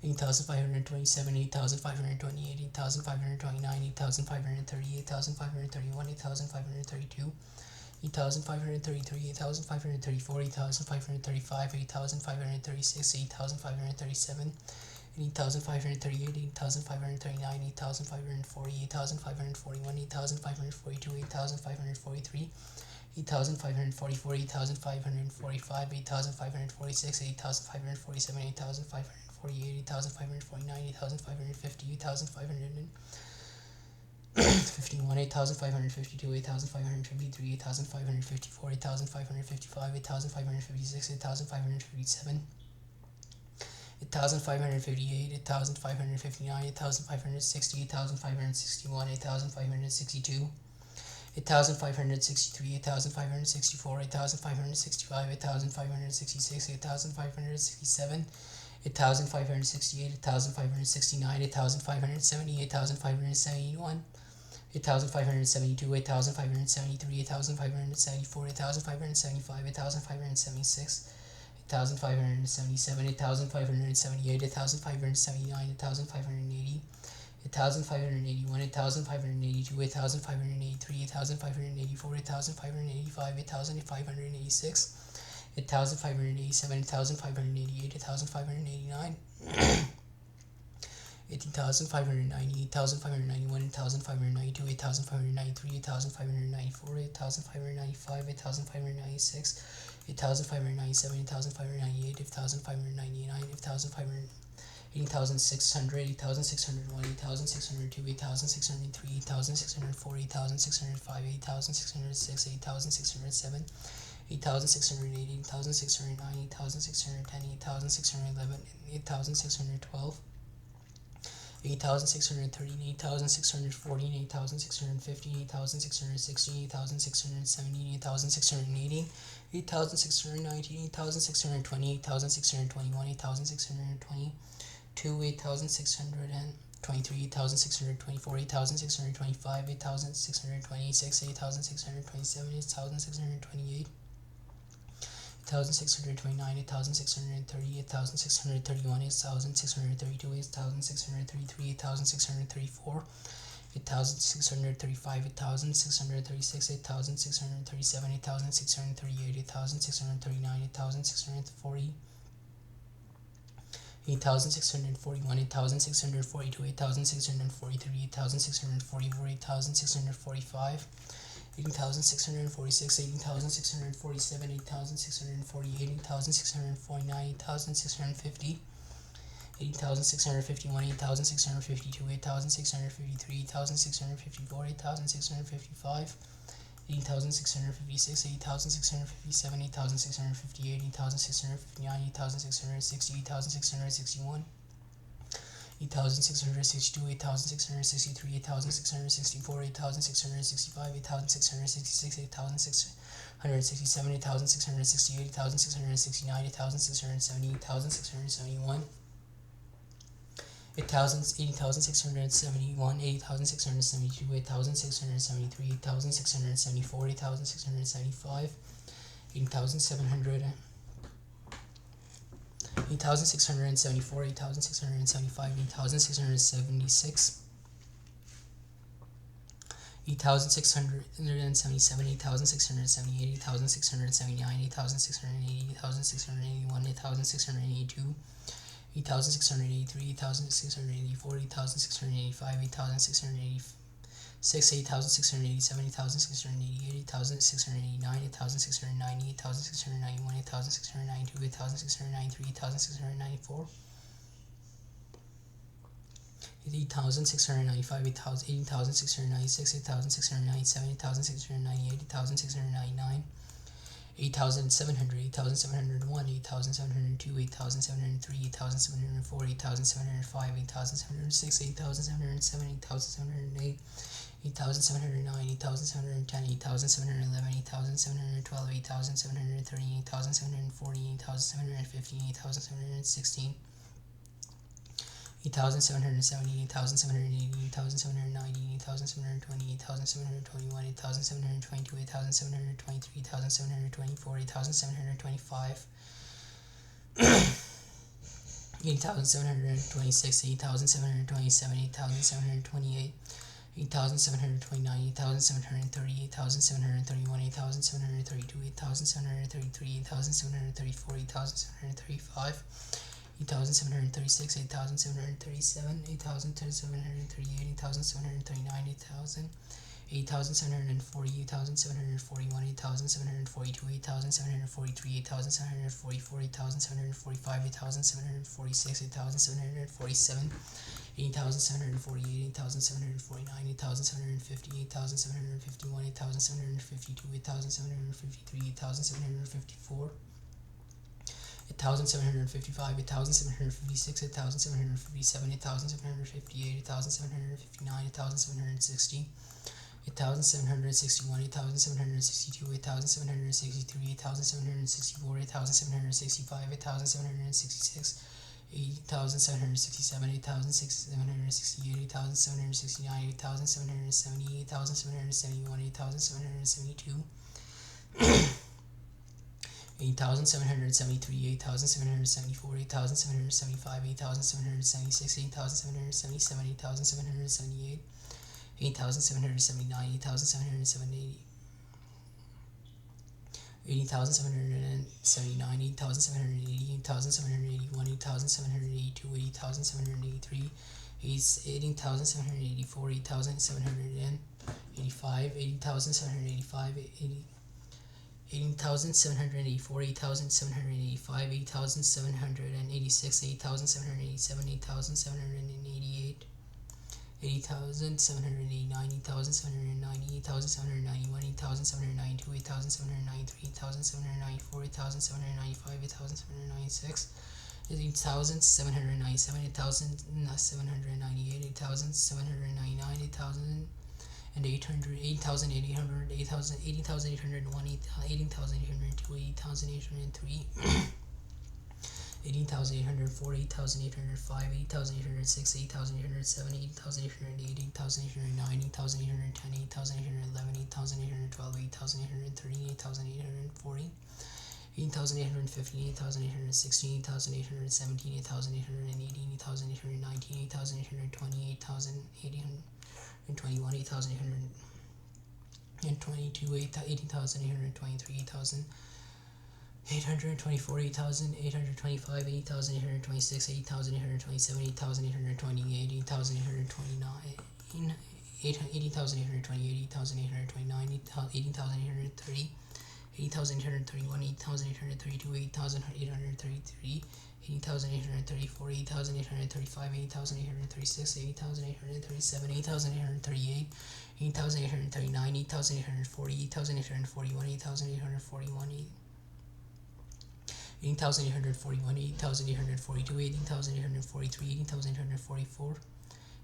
8,527, 8,528, 8,529, 8,530, 8,531, 8,532, 8,533, 8,534, 8,535, 8,536, 8,537, 8,538, 8,539, 8,540, 8,541, 8,542, 8,543, 8,544, 8,545, 8,546, 8,547, 8,548, 8,549, 8,550, 8,551, 8,552, 8,553, 8,554, 8,555, 8,556, 8,557, 8,558, 8,559, 8,560, 8,561, 8,562, 8,563, 8,564, 8,565, 8,566, 8,567, 8,568, 8,569, 8,570, 8,571, 8,572, 8,573, 8,574, 8,575, 8,576, 8,577, 8,578, 8,579, 8,580, 8,581, 8,582, 8,583, 8,584, 8,585, 8,586, 8,587, 8,588, 8,589, 18,590, 8,591, 8,592, 8,593, 8,594, 8,595, 8,596, 8,597, 8,598, 8,599, 8,500, 18,600, 18,601, 18,602, 18,603, 18,604, 18,605, 18,606, 18,607, 8,608, 8,609, 8,610, 8,611, 8,612, 8,613, 8,614, 8,615, 8,616, 8,617, 8,618, 8,619, 8,620, 8,621, 8,622, 8,623, 8,624, 8,625, 8,626, 8,627, 8,628, 8,629, 8,630, 8,631, 8,632, 8,633, 8,634, 8,635, 8,636, 8,637, 8,638, 8,639, 8,640, 8,641, 8,642, 8,643, 8,644, 8,645, 8,646, 8,647, 8,648, 8,649, 8,650, 8,651, 8,652, 8,653, 8,654, 8,655, 8,656, 8,657, 8,658, 8,659, 8,660, 8,661, 8,662, 8,663, 8,664, 8,665, 8,666, 8,667, 8,668, 8,669, 8,670, 8,671, 8,671, 8,672, 8,673, 8,674, 8,675, 8,700, 8,674, 8,675, 8,676, 8,677, 8,678, 8,679, 8,680, 8,681, 8,682, 8,683, 8,684, 8,685, 8,686, 8,687, 8,688, 8,689, 8,690, 8,691, 8,692, 8,693, 8,694, 8,695, 8,696, 8,697, 8,698, 8,699, 8,700, 8,701, 8,702, 8,703, 8,704, 8,705, 8,706, 8,707, 8,708, 8,709, 8,710, 8,711, 8,712, 8,713, 8,740, 8,715, 8,716, 8,770, 8,780, 8,790, 8,720, 8,721, 8,722, 8,723, 8,724, 8,725, 8,726, 8,727, 8,728, 8,729, 8,730, 8,731, 8,732, 8,733, 8,734, 8,735, 8,736, 8,737, 8,738, 8,739, 8,740, 8,741, 8,742, 8,743, 8,744, 8,745, 8,746, 8,747, 8,748, 8,749, 8,750, 8,751, 8,752, 8,753, 8,754, 8,755, 8,756, 8,757, 8,758, 8,759, 8,760, 8,761, 8,762, 8,763, 8,764, 8,765, 8,766, 8,767, 8,768, 8,769, 8,770, 8,771, 8,772, 8,773, 8,774, 8,775, 8,776, 8,777, 8,778, 8,779, 8,778, 8,779, 8,780, 8,781, 8,782, 8,783, 8,784, 8,785, 8,785, 18,784, 8,785, 8,786, 8,787, 8,788, 80,789, 8,790, 8,791, 8,792, 8,793, 8,794, 8,795, 8,796, 8,797, 8,798, 8,799, 8,000 and 800, 8,800, 8,801, 18,802, 18,803, 18,804, 18,805, 18,806, 18,807, 18,808, 18,809, 18,810, 18,811, 18,812, 18,813, 18,840, 8,815, 8,816, 8,817, 8,818, 8,819, 8,820, 8,821, 8,822, 18,823, 8,824, 8,825, 8,826, 8,827, 8,828, 8,829, 80,828, 8,829, 18,830, 8,831, 8,832, 8,833, 8,834, 8,835, 8,836, 8,837, 8,838, 8,839, 8,840, 8,841, 8,841, 8,841, 8,842, 8,843, 8,844,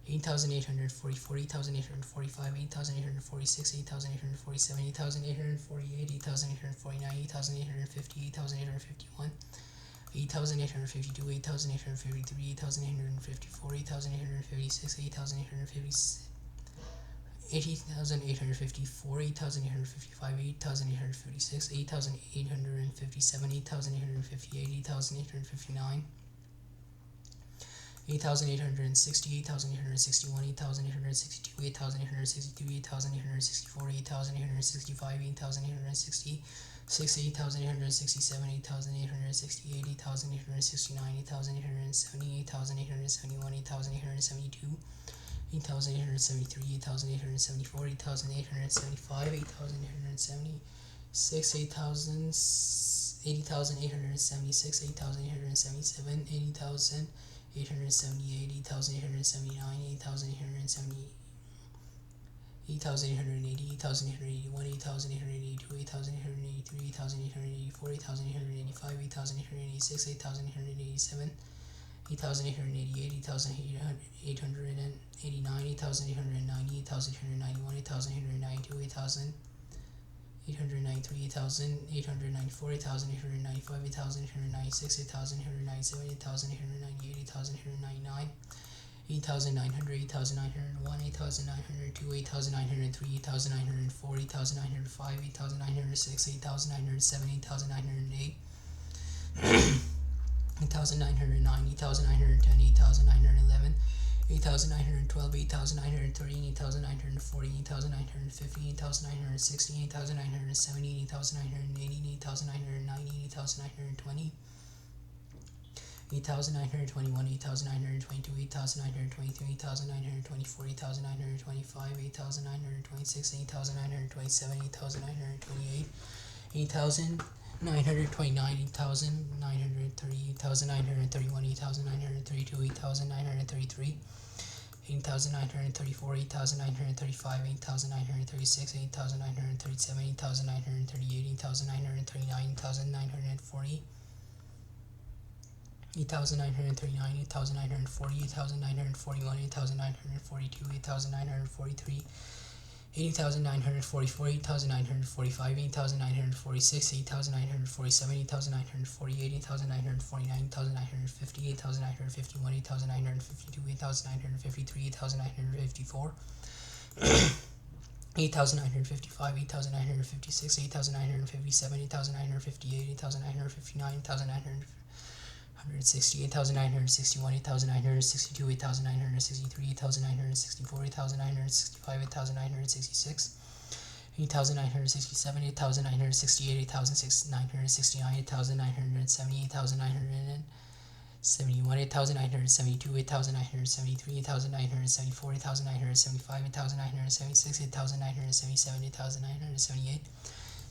8,844, 8,845, 8,846, 8,847, 8,848, 8,849, 8,850, 8,851, 8,852, 8,853, 8,854, 8,856, 8,856, 8,854, 8,855, 8,856, 8,857, 8,858, 8,859, 8,860, 8,861, 8,862, 8,863, 8,864, 8,865, 8,860, 8,867, 8,868, 8,869, 8,870, 8,871, 8,872, 8,873, 8,874, 8,875, 8,876, 80,876, 8,877, 80,878, 8,879, 8,870, 8,880, 8,881, 8,882, 8,883, 8,884, 8,885, 8,886, 8,887, 8,888, 8,889, 8,890, 8,891, 8,892, 8,893, 8,894, 8,895, 8,896, 8,897, 8,898, 8,899, 8,900, 8,901, 8,902, 8,903, 8,904, 8,905, 8,906, 8,907, 8,908, 8,909, 8,910, 8,911, 8,912, 8,913, 8,940, 8,950, 8,960, 8,970, 8,980, 8,990, 8,920, 8,921, 8,922, 8,923, 8,924, 8,925, 8,926, 8,927, 8,928, 8,929, 8,930, 8,931, 8,932, 8,933, 8,934, 8,935, 8,936, 8,937, 8,938, 8,939, 8,940, 8,939, 8,940, 8,941, 8,942, 8,943, 8,944, 8,945, 8,946, 8,947, 8,948, 8,949, 8,950, 8,951, 8,952, 8,953, 8,954, 8,955, 8,956, 8,957, 8,958, 8,959, 8,960, 8,961, 8,962, 8,963, 8,964, 8,965, 8,966, 8,967, 8,968, 8,969, 8,970, 8,971, 8,972, 8,973, 8,974, 8,975, 8,976, 8,977, 8,978,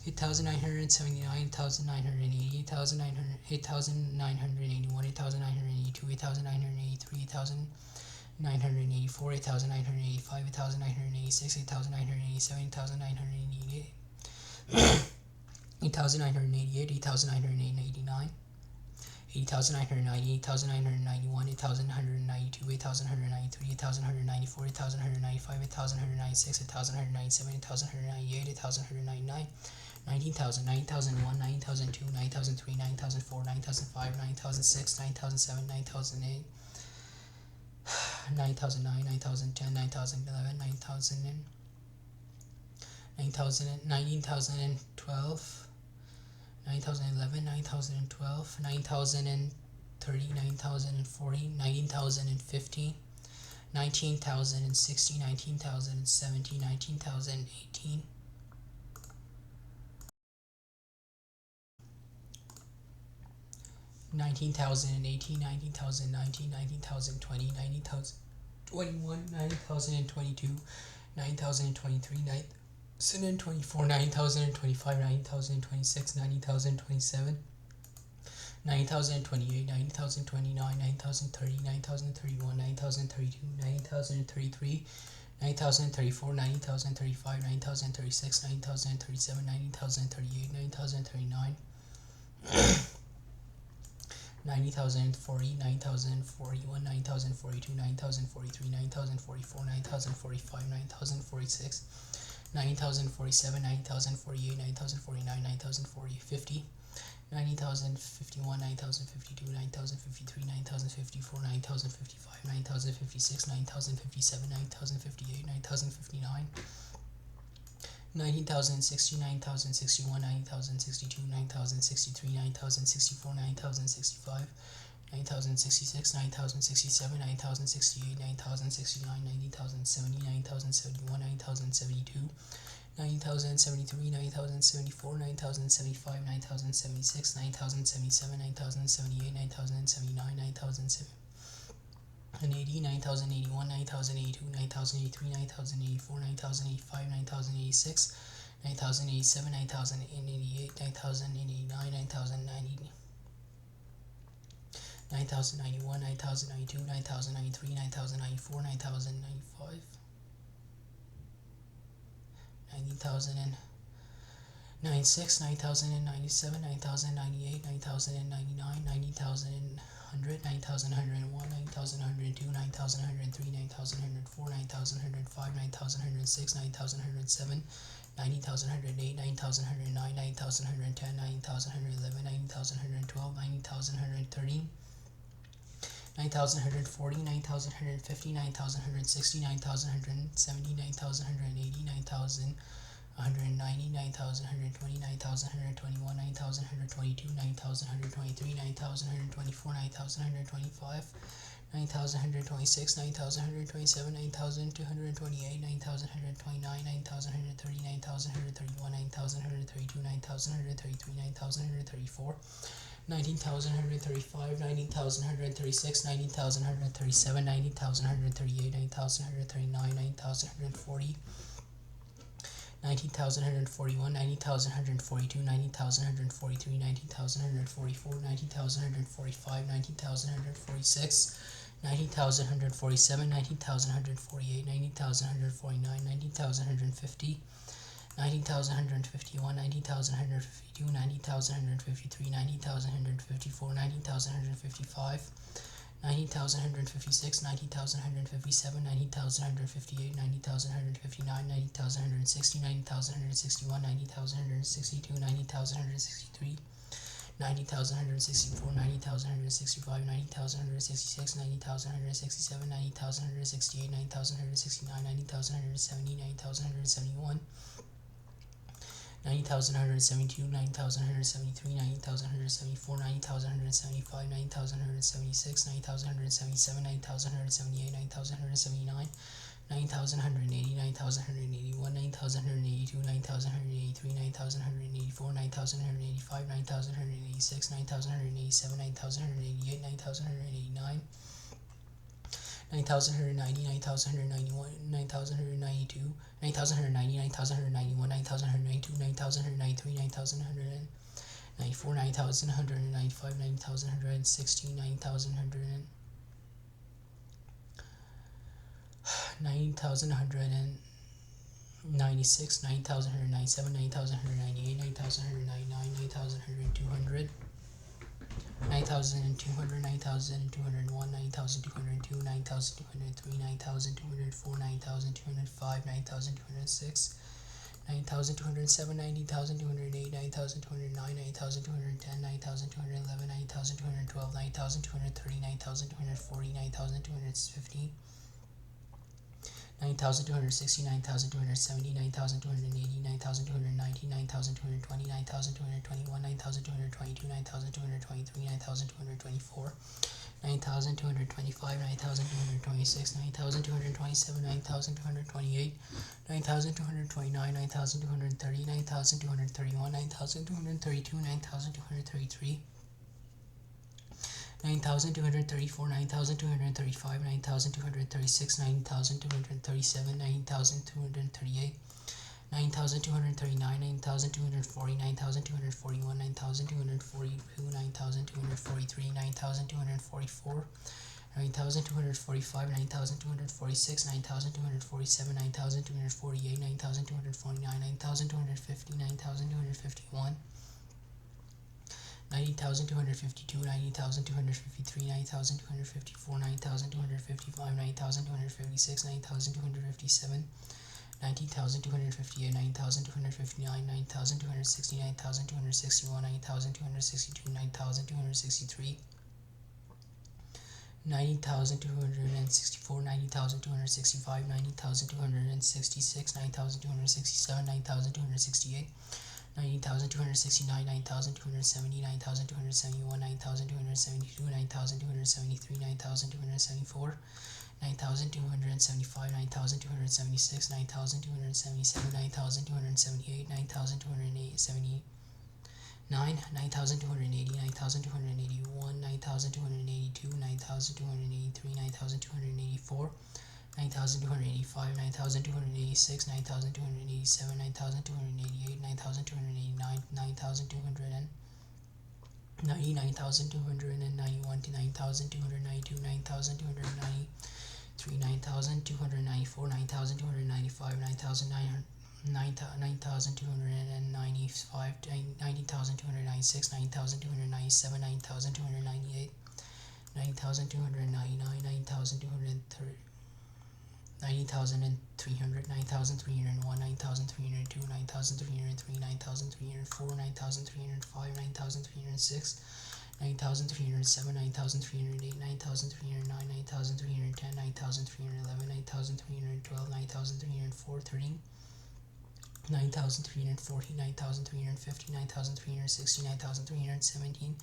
8,979, 8,980, 8,900, 8,981, 8,982, 8,983, 8,984, 8,985, 8,986, 8,987, 8,988, 8,988, 8,989, 8,990, 8,991, 8,192, 8,193, 8,194, 8,195, 8,196, 8,197, 8,198, 8,199, 19,000, 9,001, 9,002, 9,003, 9,004, 9,005, 9,006, 9,007, 9,008, 9,009, 9,010, 9,011, 9,000, 19,012, 9,011, 9,012, 9,030, 9,040, 19,050, 19,060, 19,070, 19,018, 19,018, 19,019, 19,020, 19,021, 9,022, 9,023, 9,024, 9,025, 9,026, 9,027, 9,028, 9,029, 9,030, 9,031, 9,032, 9,033, 9,034, 9,035, 9,036, 9,037, 9,038, 9,039, 90,040, 9,041, 9,042, 9,043, 9,044, 9,045, 9,046, 9,047, 9,048, 9,049, 9,050, 90,051, 9,052, 9,053, 9,054, 9,055, 9,056, 9,057, 9,058, 9,059, 19,060, 9,061, 9,062, 9,063, 9,064, 9,065, 9,066, 9,067, 9,068, 9,069, 90,070, 9,071, 9,072, 9,073, 9,074, 9,075, 9,076, 9,077, 9,078, 9,079, 9,080, 9,081, 9,082, 9,083, 9,084, 9,085, 9,086, 9,087, 9,088, 9,089, 9,090, 9,091, 9,092, 9,093, 9,094, 9,095, 90,096, 9,097, 9,098, 9,099, 90,100, 9,101, 9,102, 9,103, 9,104, 9,105, 9,106, 9,107, 90,108, 9,109, 9,110, 9,111, 9,112, 9,113, 9,140, 9,150, 9,160, 9,170, 9,180, 9,190, 9,120, 9,121, 9,122, 9,123, 9,124, 9,125, 9,126, 9,127, 9,228, 9,129, 9,130, 9,131, 9,132, 9,133, 9,134, 19,135, 19,136, 19,137, 19,138, 19,139, 19,140, 19,141, 19,142, 19,143, 19,144, 19,145, 19,146, 19,147, 19,148, 19,149, 19,150, 19,151, 19,152, 19,153, 19,154, 19,155, 19,156, 19,157, 19,158, 19,159, 19,160, 19,161, 19,162, 19,163, 90,164, 90,165, 90,166, 90,167, 90,168, 90,169, 90,170, 90,171, 90,172, 90,173, 90,174, 90,175, 90,176, 90,177, 90,178, 90,179, 9,180, 9,181, 9,182, 9,183, 9,184, 9,185, 9,186, 9,187, 9,188, 9,189, 9,190, 9,191, 9,192, 9,190, 9,191, 9,192, 9,193, 9,194, 9,195, 9,160, 9,196, 9,197, 9,198, 9,199, 9,200, 9,200, 9,201, 9,202, 9,203, 9,204, 9,205, 9,206, 9,207, 90,208, 9,209, 9,210, 9,211, 9,212, 9,230, 9,240, 9,250, 9,260, 9,270, 9,280, 9,290, 9,220, 9,221, 9,222, 9,223, 9,224, 9,225, 9,226, 9,227, 9,228, 9,229, 9,230, 9,231, 9,232, 9,233, 9,234, 9,235, 9,236, 9,237, 9,238, 9,239, 9,240, 9,241, 9,242, 9,243, 9,244, 9,245, 9,246, 9,247, 9,248, 9,249, 9,250, 9,251, 90,252, 90,253, 9,254, 9,255, 9,256, 9,257, 19,258, 9,259, 9,260, 9,261, 9,262, 9,263, 90,264, 90,265, 90,266, 9,267, 9,268, 90,269, 9,270, 9,271, 9,272, 9,273, 9,274, 9,275, 9,276, 9,277, 9,278, 9,279, 9,280, 9,281, 9,282, 9,283, 9,284, 9,285, 9,286, 9,287, 9,288, 9,289, 9,290, 9,291 to 9,292, 9,293, 9,294, 9,295, 9,295, 90,296, 9,297, 9,298, 9,299, 9,230, 90,300, 9,301, 9,302, 9,303, 9,304, 9,305, 9,306, 9,307, 9,308, 9,309, 9,310, 9,311, 9,312, 9,304, 13, 9,340, 9,350, 9,360, 9,317,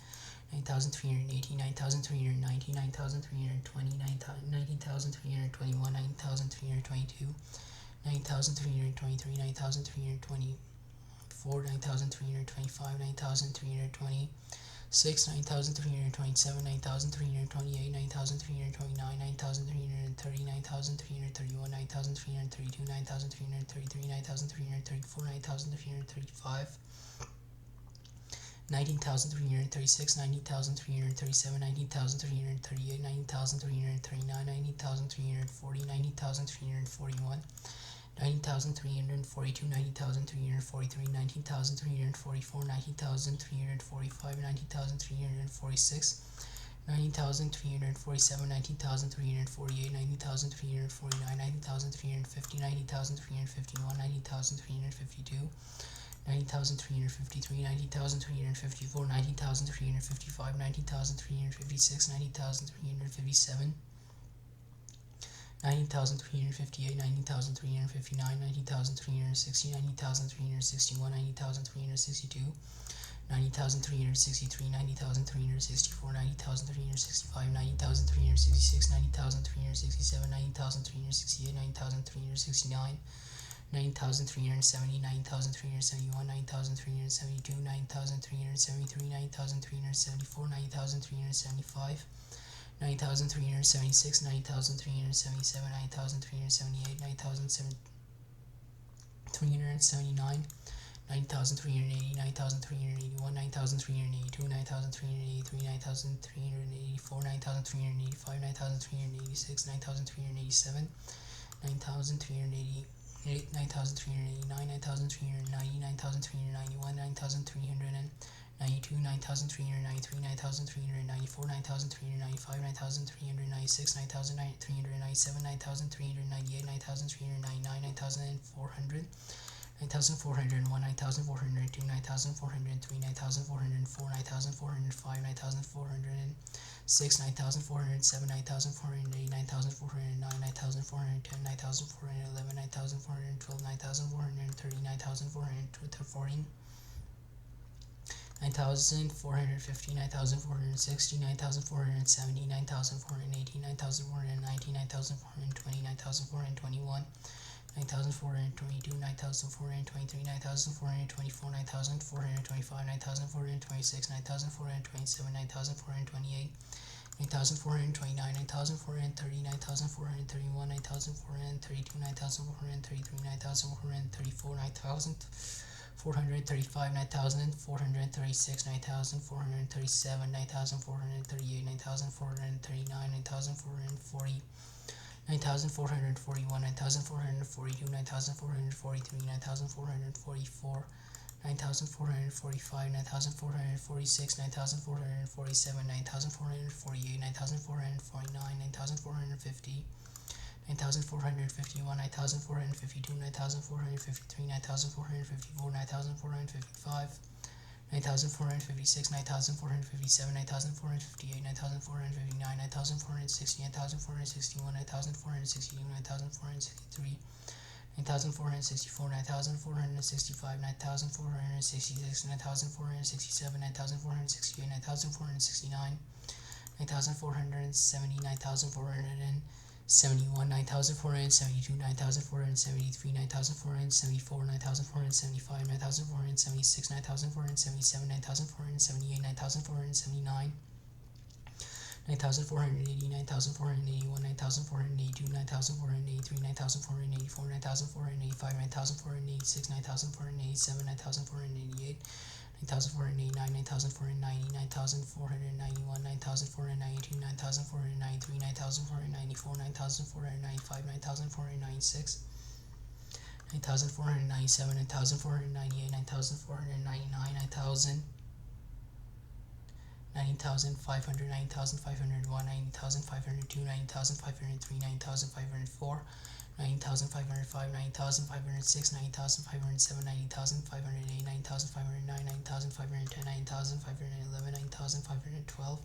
9,380, 9,390, 9,320, 19,321, 9,322, 9,323, 9,324, 9,325, 9,326, 9,327, 9,328, 9,329, 9,330, 9,331, 9,332, 9,333, 9,334, 9,335, 19,336, 19,337, 19,338, 19,339, 19,340, 19,341, 19,342, 19,343, 19,344, 19,345, 19,346, 19,347, 19,348, 19,349, 19,350, 19,351, 19,352, 90,353, 90,354, 90,355, 90,356, 90,357, 90,358, 90,359, 90,360, 90,361, 90,362, 90,363, 90,364, 90,365, 90,366, 90,367, 90,368, 90,369, 9,370, 9,371, 9,372, 9,373, 9,374, 9,375, 90,376, 90,377, 90,378, 90,379, 90,380, 90,381, 9,382, 9,383, 9,384, 9,385, 9,386, 9,387, 9,388, 9,389, 9,390, 9,391, 9,392, 9,393, 9,394, 9,395, 9,396, 9,397, 9,398, 9,399, 9,400, 9,401, 9,402, 9,403, 9,404, 9,405, 9,406, 9,407, 9,408, 9,409, 9,410, 9,411, 9,412, 9,430, 9,440, 9,450, 9,460, 9,470, 9,480, 9,490, 9,420, 9,421, 9,422, 9,423, 9,424, 9,425, 9,426, 9,427, 9,428, 9,429, 9,430, 9,431, 9,432, 9,433, 9,434, 9,435, 9,436, 9,437, 9,438, 9,439, 9,440, 9,441, 9,442, 9,443, 9,444, 9,445, 9,446, 9,447, 9,448, 9,449, 9,450, 9,451, 9,452, 9,453, 9,454, 9,455, 9,456, 9,457, 9,458, 9,459, 9,460, 9,461, 9,462, 9,463, 9,464, 9,465, 9,466, 9,467, 9,468, 9,469, 9,470, 9,471, 9,472, 9,473, 9,474, 9,475, 9,476, 9,477, 9,478, 9,479, 9,480, 9,481, 9,482, 9,483, 9,484, 9,485, 9,486, 9,487, 9,488, 9,489, 9,490, 9,491, 9,492, 9,493, 9,494, 9,495, 9,496, 9,497, 9,498, 9,499, 9,000, 9,500, 9,501, 9,502, 9,503, 9,504, 9,505, 9,506, 9,507, 9,508, 9,509, 9,510, 9,511, 9,512,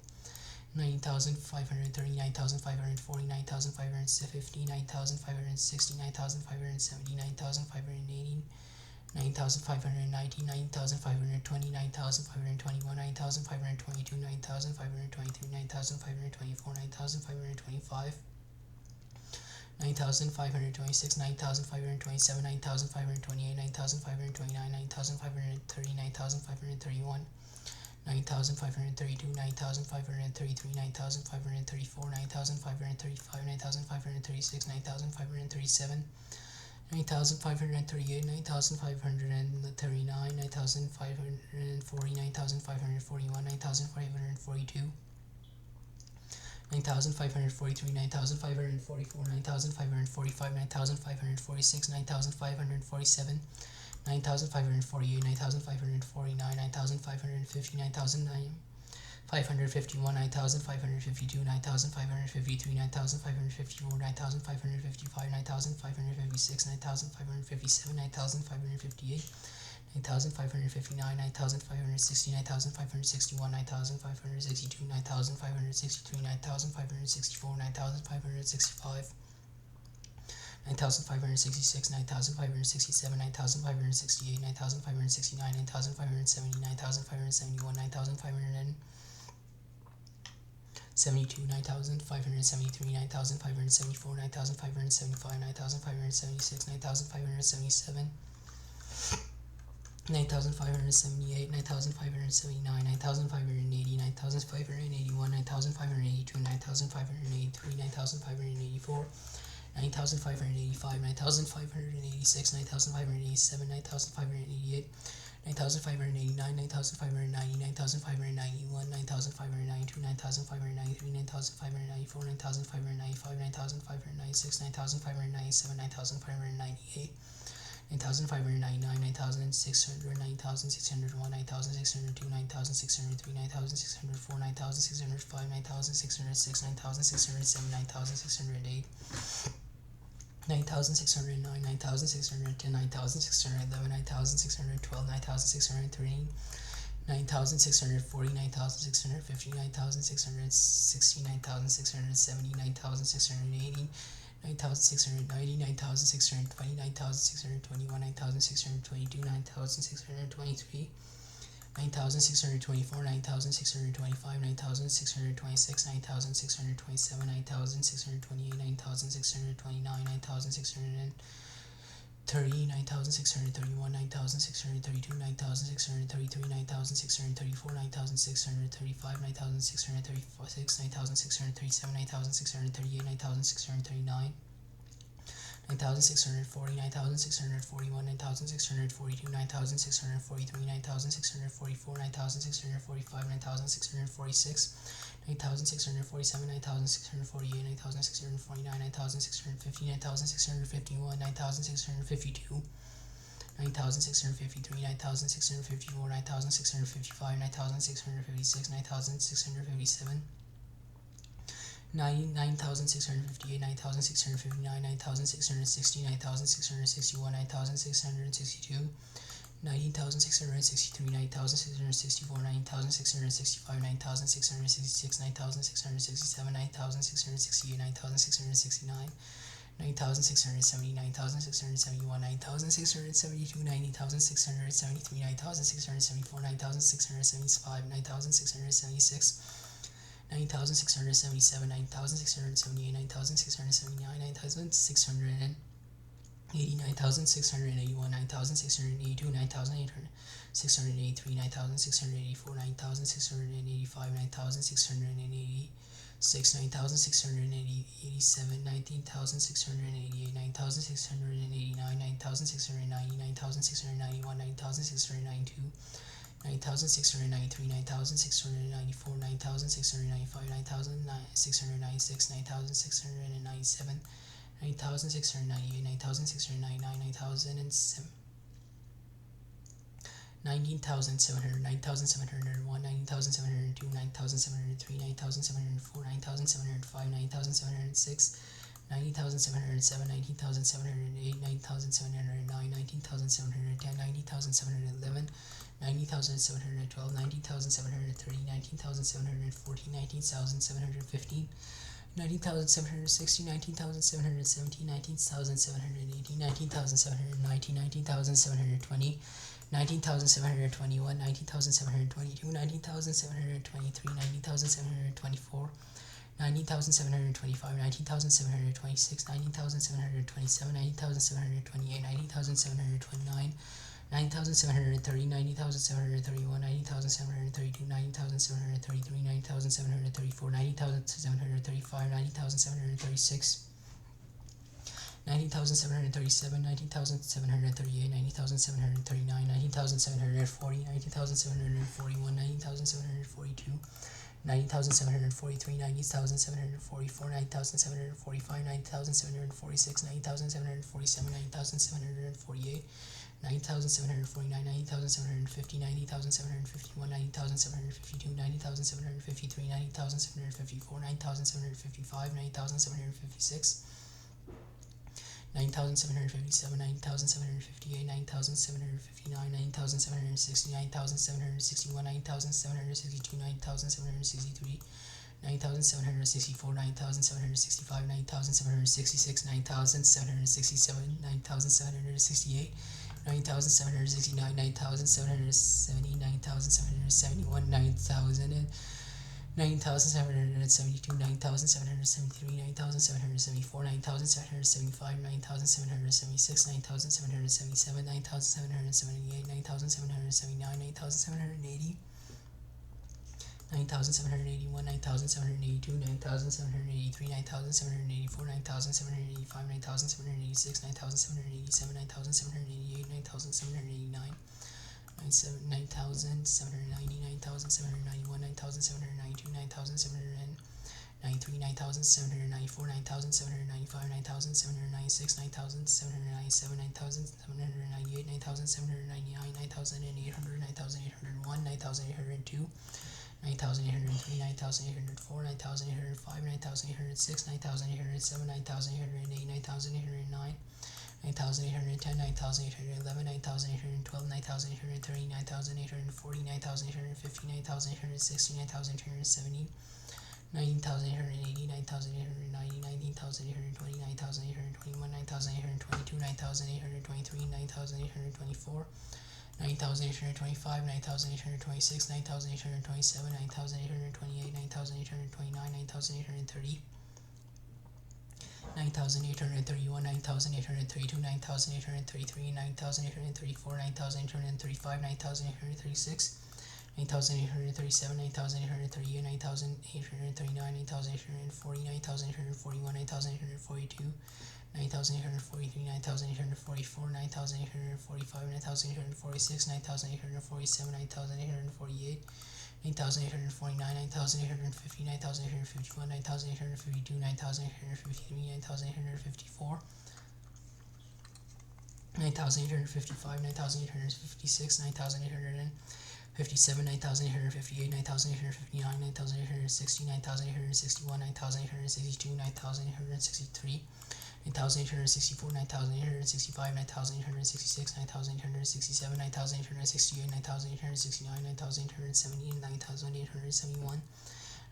9,530, 9,540, 9,550, 9,560, 9,570, 9,580, 9,590, 9,520, 9,521, 9,522, 9,523, 9,524, 9,525, 9,526, 9,527, 9,528, 9,529, 9,530, 9,531, 9,532, 9,533, 9,534, 9,535, 9,536, 9,537, 9,538, 9,539, 9,540, 9,541, 9,542, 9,543, 9,544, 9,545, 9,546, 9,547, 9,548, 9,549, 9,550, 9,551, 9,552, 9,553, 9,554, 9,555, 9,556, 9,557, 9,558, 9,559, 9,560, 9,561, 9,562, 9,563, 9,564, 9,565, 9,566, 9,567, 9,568, 9,569, 9,570, 9,571, 9,572, 9,573, 9,574, 9,575, 9,576, 9,577, 9,578, 9,579, 9,580, 9,581, 9,582, 9,583, 9,584, 9,585, 9,586, 9,587, 9,588, 9,589, 9,590, 9,591, 9,592, 9,593, 9,594, 9,595, 9,596, 9,597, 9,598, 9,599, 9,600, 9,601, 9,602, 9,603, 9,604, 9,605, 9,606, 9,607, 9,608, 9,609, 9,610, 9,611, 9,612, 9,613, 9,640, 9,650, 9,660, 9,670, 9,680, 9,690, 9,620, 9,621, 9,622, 9,623, 9,624, 9,625, 9,626, 9,627, 9,628, 9,629, 9,630, 9,631, 9,632, 9,633, 9,634, 9,635, 9,636, 9,637, 9,638, 9,639, 9,640, 9,641, 9,642, 9,643, 9,644, 9,645, 9,646, 9,647, 9,648, 9,649, 9,650, 9,651, 9,652, 9,653, 9,654, 9,655, 9,656, 9,657, 9,658, 9,659, 9,660, 9,661, 9,662, 19,663, 9,664, 9,665, 9,666, 9,667, 9,668, 9,669, 9,670, 9,671, 9,672, 90,673, 9,674, 9,675, 9,676, 9,677, 9,678, 9,679, 9,680, 9,681, 9,682, 9,683, 9,684, 9,685, 9,686, 9,687, 19,688, 9,689, 9,690, 9,691, 9,692, 9,693, 9,694, 9,695, 9,696, 9,697, 9,698, 9,699, 19,700, 9,701, 9,702, 9,703, 9,704, 9,705, 9,706, 19,707, 19,708, 19,709, 19,710, 19,711, 19,712, 19,730, 19,714, 19,715, 19,760, 19,717, 19,718, 19,719, 19,720, 19,721, 19,722, 19,723, 19,724, 19,725, 19,726, 19,727, 19,728, 19,729, 9,730, 90,731, 90,732, 90,733, 90,734, 90,735, 90,736, 90,737, 90,738, 90,739, 90,740, 90,741, 90,742, 90,743, 90,744, 90,745, 90,746, 90,747, 90,748, 90,749, 90,750, 90,751, 90,752, 90,753, 90,754, 9,755, 9,756, 9,757, 9,758, 9,759, 9,760, 9,761, 9,762, 9,763, 9,764, 9,765, 9,766, 9,767, 9,768, 9,769, 9,770, 9,771, 9,000. 9,772, 9,773, 9,774, 9,775, 9,776, 9,777, 9,778, 9,779, 9,780, 9,781, 9,782, 9,783, 9,784, 9,785, 9,786, 9,787, 9,788, 9,789, 9,790, 9,791, 9,792, 9,793, 9,794, 9,795, 9,796, 9,797, 9,798, 9,799, 9,800, 9,801, 9,802, 9,803, 9,804, 9,805, 9,806, 9,807, 9,808, 9,809, 9,810, 9,811, 9,812, 9,830, 9,840, 9,850, 9,860, 9,870, 9,880, 9,890, 19,820, 9,821, 9,822, 9,823, 9,824, 9,825, 9,826, 9,827, 9,828, 9,829, 9,830, 9,831, 9,832, 9,833, 9,834, 9,835, 9,836, 9,837, 9,838, 9,839, 9,840, 9,841, 9,842, 9,843, 9,844, 9,845, 9,846, 9,847, 9,848, 9,849, 9,850, 9,851, 9,852, 9,853, 9,854, 9,855, 9,856, 9,857, 9,858, 9,859, 9,860, 9,861, 9,862, 9,863, 9,864, 9,865, 9,866, 9,867, 9,868, 9,869, 9,870, 9,871,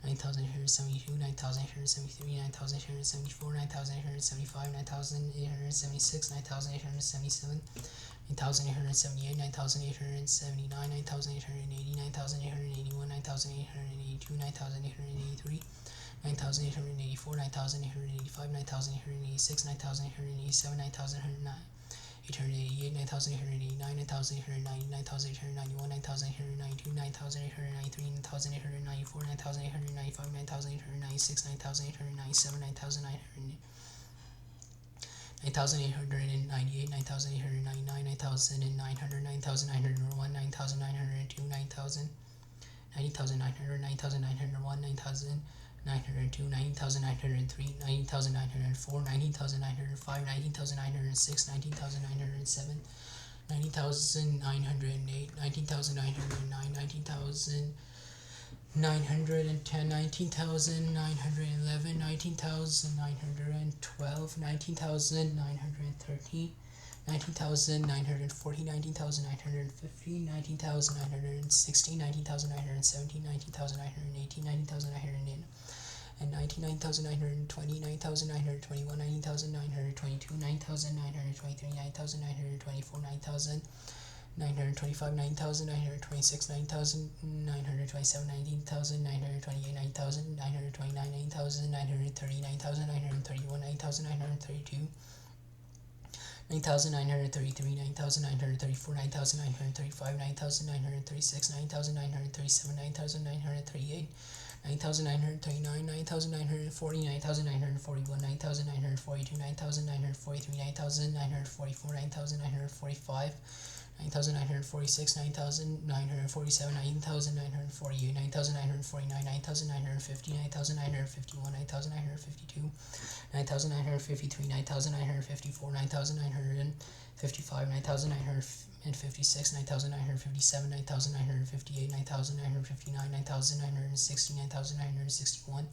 9,872, 9,873, 9,874, 9,875, 9,876, 9,877, 9,878, 9,879, 9,880, 9,881, 9,882, 9,883, 9,884, 9,885, 9,886, 9,887, 9,888, 9,889, 9,890, 9,891, 9,892, 9,893, 9,894, 9,895, 9,896, 9,897, 9,898, 9,899, 9,900, 9,901, 9,902, 9,000, 90,900, 9,901, 9,902, 19,903, 19,904, 19,905, 19,906, 19,907, 19,908, 19,909, 19,910, 19,911, 19,912, 19,913, 19,940, 19,950, 19,960, 19,970, 19,918, 19,918, and 99,920, 9,921, 9,922, 9,923, 9,924, 9,925, 9,926, 9,927, 19,928, 9,929, 9,930, 9,931, 9,932, 9,933, 9,934, 9,935, 9,936, 9,937, 9,938, 9,939, 9,940, 9,941, 9,942, 9,943, 9,944, 9,945, 9,946, 9,947, 9,948, 9,949, 9,950, 9,951, 9,952, 9,953, 9,954, 9,955, 9,956, 9,957, 9,958, 9,959, 9,960, 9,961,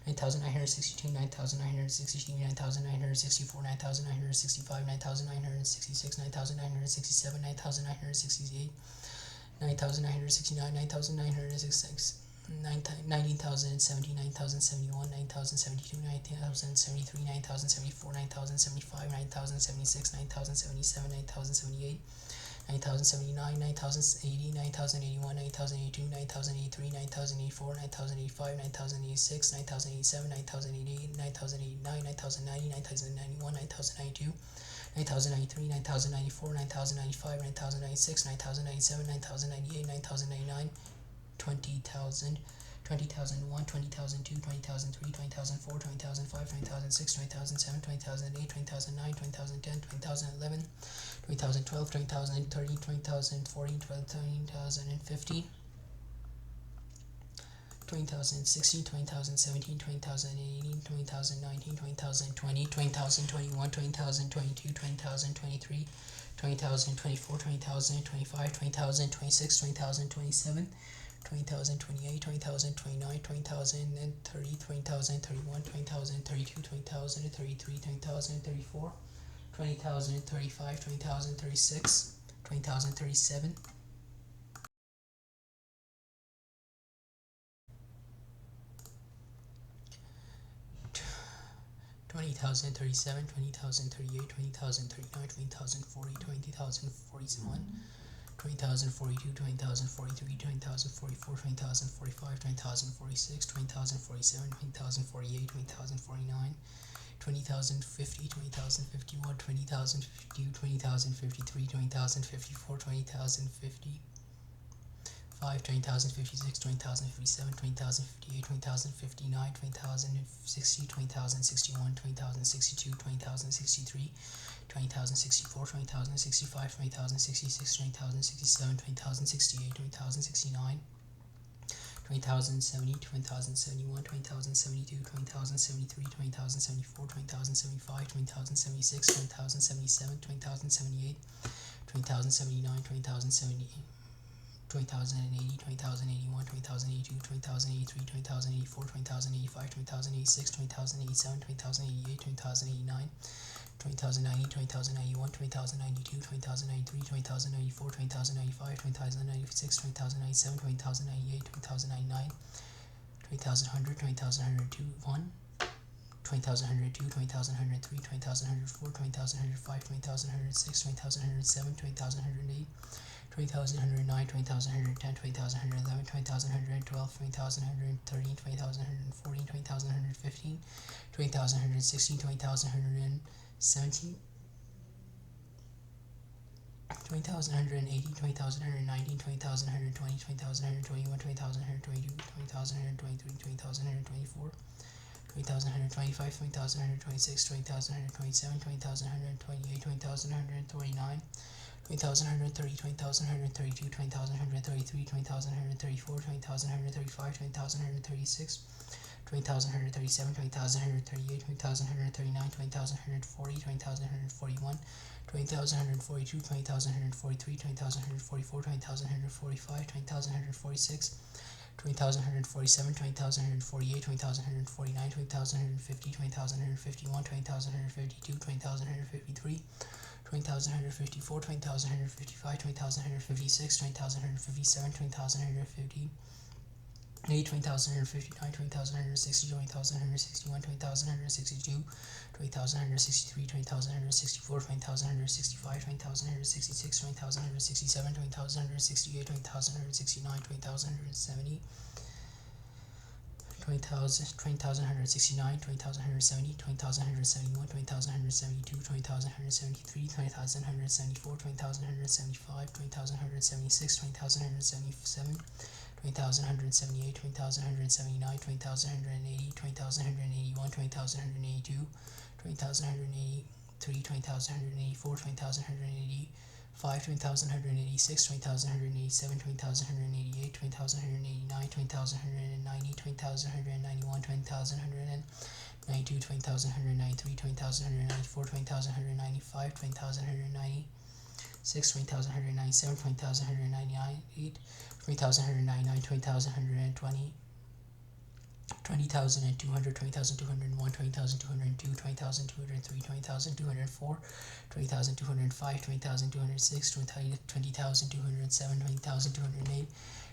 9,962, 9,963, 9,964, 9,965, 9,966, 9,967, 9,968, 9,969, 9,966, 19,070, 9,071, 9,072, 9,073, 9,074, 9,075, 9,076, 9,077, 9,078, 9079, 9080, 9081, 9082, 9083, 9084, 9085, 9086, 9087, 9088, 9089, 9090, 9091, 9092, 9093, 9094, 9095, 9096, 9097, 9098, 9099, 20,000, 20,001, 20,002, 20,003, 20,004, 20,005, 20,006, 20,007, 20,008, 20,009, 2010, 2011, 2012, 2030, 2040, 2050, 20,060, 20,017, 20,018, 20,019, 20,020, 20,021, 20,022, 20,023, 20,024, 20,025, 20,026, 20,027, 20,028, 20,029, 20,030, 20,031, 20,032, 20,033, 20,034, 20,035, 20,036, 20,037, 20,037, 20,038, 20,039, 20,040, 20,041, 20,042, 20,043, 20,044, 20,045, 20,046, 20,047, 20,048, 20,049, 20,050, 20,051, 20,052, 20,053, 20,054, 20,050, 20,056, 20,057, 20,058, 20,059, 20,060, 20,061, 20,062, 20,063, 20,064, 20,065, 20,066, 20,067, 20,068, 20,069, 20,070, 20,071, 20,072, 20,073, 20,074, 20,075, 20,076, 20,077, 20,078, 20,079, 20,078, 20,080, 20,081, 20,082, 20,083, 20,084, 20,085, 20,086, 20,087, 20,088, 20,089, 20,090, 20,091, 20,092, 20,093, 20,094, 20,095, 20,096, 20,097, 20,098, 20,099, 20,100, 20,102, 20,102, 20,103, 20,104, 20,105, 20,106, 20,107, 20,108, 20,109, 20,110, 20,111, 20,112, 20,113, 20,114, 20,115, 20,116, 20,117, 20,180, 20,119, 20,120, 20,121, 20,122, 20,123, 20,124, 20,125, 20,126, 20,127, 20,128, 20,129, 20,130, 20,132, 20,133, 20,134, 20,135, 20,136, 20,137, 20,138, 20,139, 20,140, 20,141, 20,142, 20,143, 20,144, 20,145, 20,146, 20,147, 20,148, 20,149, 20,150, 20,151, 20,152, 20,153, 20,154, 20,155, 20,156, 20,157, 20,158, 20,159, 20,160, 20,161, 20,162, 20,163, 20,164, 20,165, 20,166, 20,167, 20,168, 20,169, 20,170, 20,169, 20,170, 20,171, 20,172, 20,173, 20,174, 20,175, 20,176, 20,177, 20,178, 20,179, 20,180, 20,181, 20,182, 20,183, 20,184, 20,185, 20,186, 20,187, 20,188, 20,189, 20,190, 20,191, 20,192, 20,193, 20,194, 20,195, 20,196, 20,197, 20,198, 20,199, 20,120, 20,200, 20,201, 20,202, 20,203, 20,204, 20,205, 20,206, 20,207, 20,208,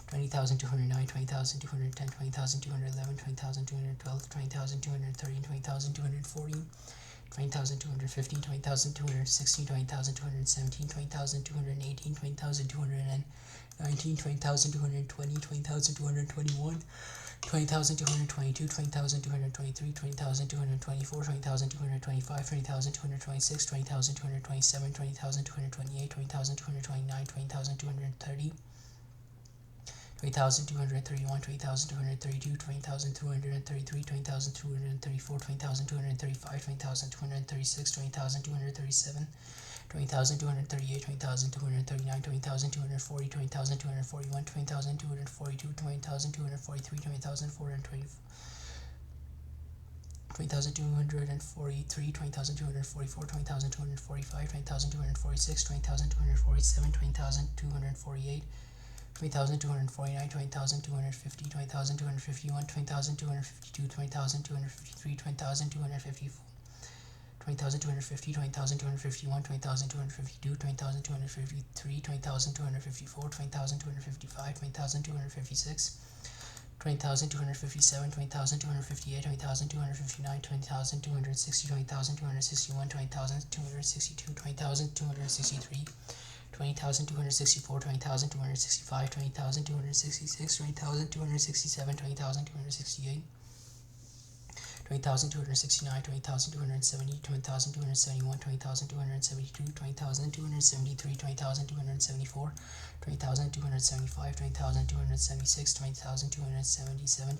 20,209, 20,210, 20,211, 20,212, 20,213, 20,214, 20,250, 20,216, 20,217, 20,218, 20,219, 20,220, 20,221, 20,222, 20,223, 20,224, 20,225, 20,226, 20,227, 20,228, 20,229, 20,230, 20,231, 20,232, 20,233, 20,234, 20,235, 20,236, 20,237, 20,238, 20,239, 20,240, 20,241, 20,242, 20,243, 20,420. 20,243, 20,244, 20,245, 20,246, 20,247, 20,248, 20,249, 20,250, 20,251, 20,252, 20,253, 20,254, 20,250, 20,251, 20,252, 20,253, 20,254, 20,255, 20,256, 20,257, 20,258, 20,259, 20,260, 20,261, 20,262, 20,263, 20,264, 20,265, 20,266, 20,267, 20,268, 20,269, 20,270, 20,271, 20,272, 20,273, 20,274, 20,275, 20,276, 20,277,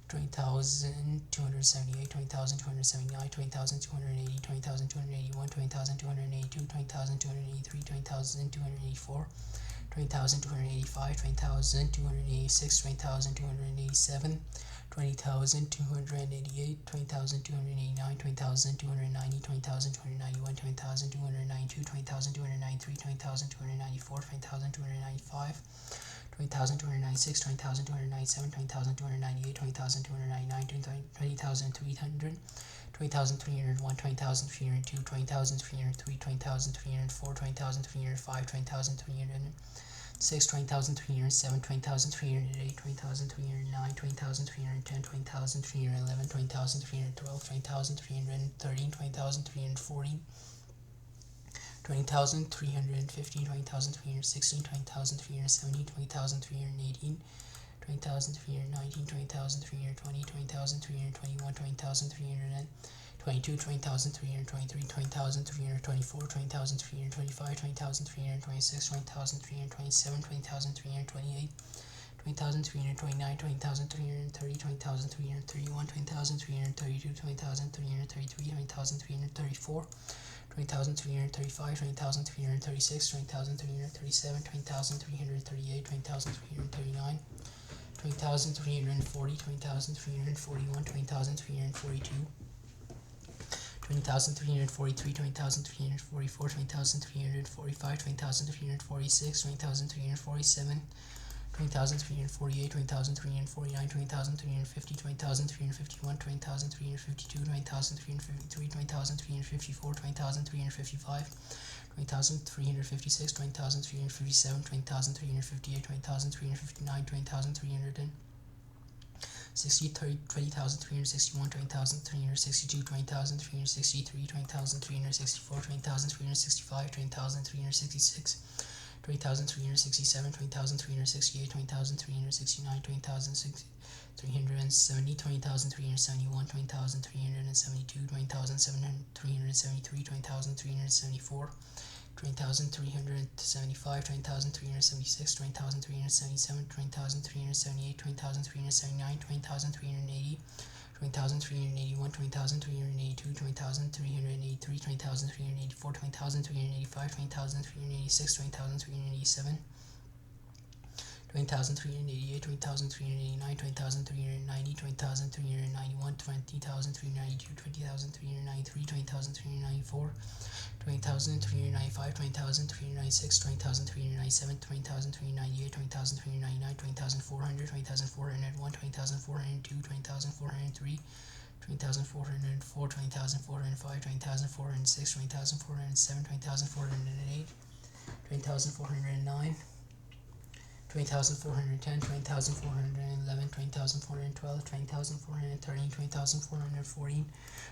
20,278, 20,279, 20,280, 20,281, 20,282, 20,283, 20,284, 20,285, 20,286, 20,287, 20,288, 20,289, 20,290, 20,291, 20,292, 20,293, 20,294, 20,295, 20,296, 20,297, 20,298, 20,299, 20,300, 20,301, 20,302, 20,303, 20,304, 20,305, 20,306, 20,307, 20,308, 20,309, 20,310, 20,311, 20,312, 20,313, 20,340, 20,315, 20,316, 20,317, 20,318, 20,319, 20,320, 20,321, 20,322, 20,323, 20,324, 20,325, 20,326, 20,327, 20,328, 20,329, 20,330, 20,331, 20,332, 20,333, 20,334, 20,335, 20,336, 20,337, 20,338, 20,339, 20,340, 20,341, 20,342, 20,343, 20,344, 20,345, 20,346, 20,347, 20,348, 20,349, 20,350, 20,351, 20,352, 20,353, 20,354, 20,355, 20,356, 20,357, 20,358, 20,359, 20,360, 20,361, 20,362, 20,363, 20,364, 20,365, 20,366, 20,367, 20,368, 20,369, 20,370, 20,371, 20,372, 20,373, 20,374, 20,375, 20,376, 20,377, 20,378, 20,379, 20,380, 20,381, 20,382, 20,383, 20,384, 20,385, 20,386, 20,387, 20,388, 20,389, 20,390, 20,391, 20,392, 20,393, 20,394, 20,395, 20,396, 20,397, 20,398, 20,399, 20,400, 20,401, 20,402, 20,403, 20,404, 20,405, 20,406, 20,407, 20,408, 20,409, 20,410, 20,411, 20,412, 20,413, 20,414,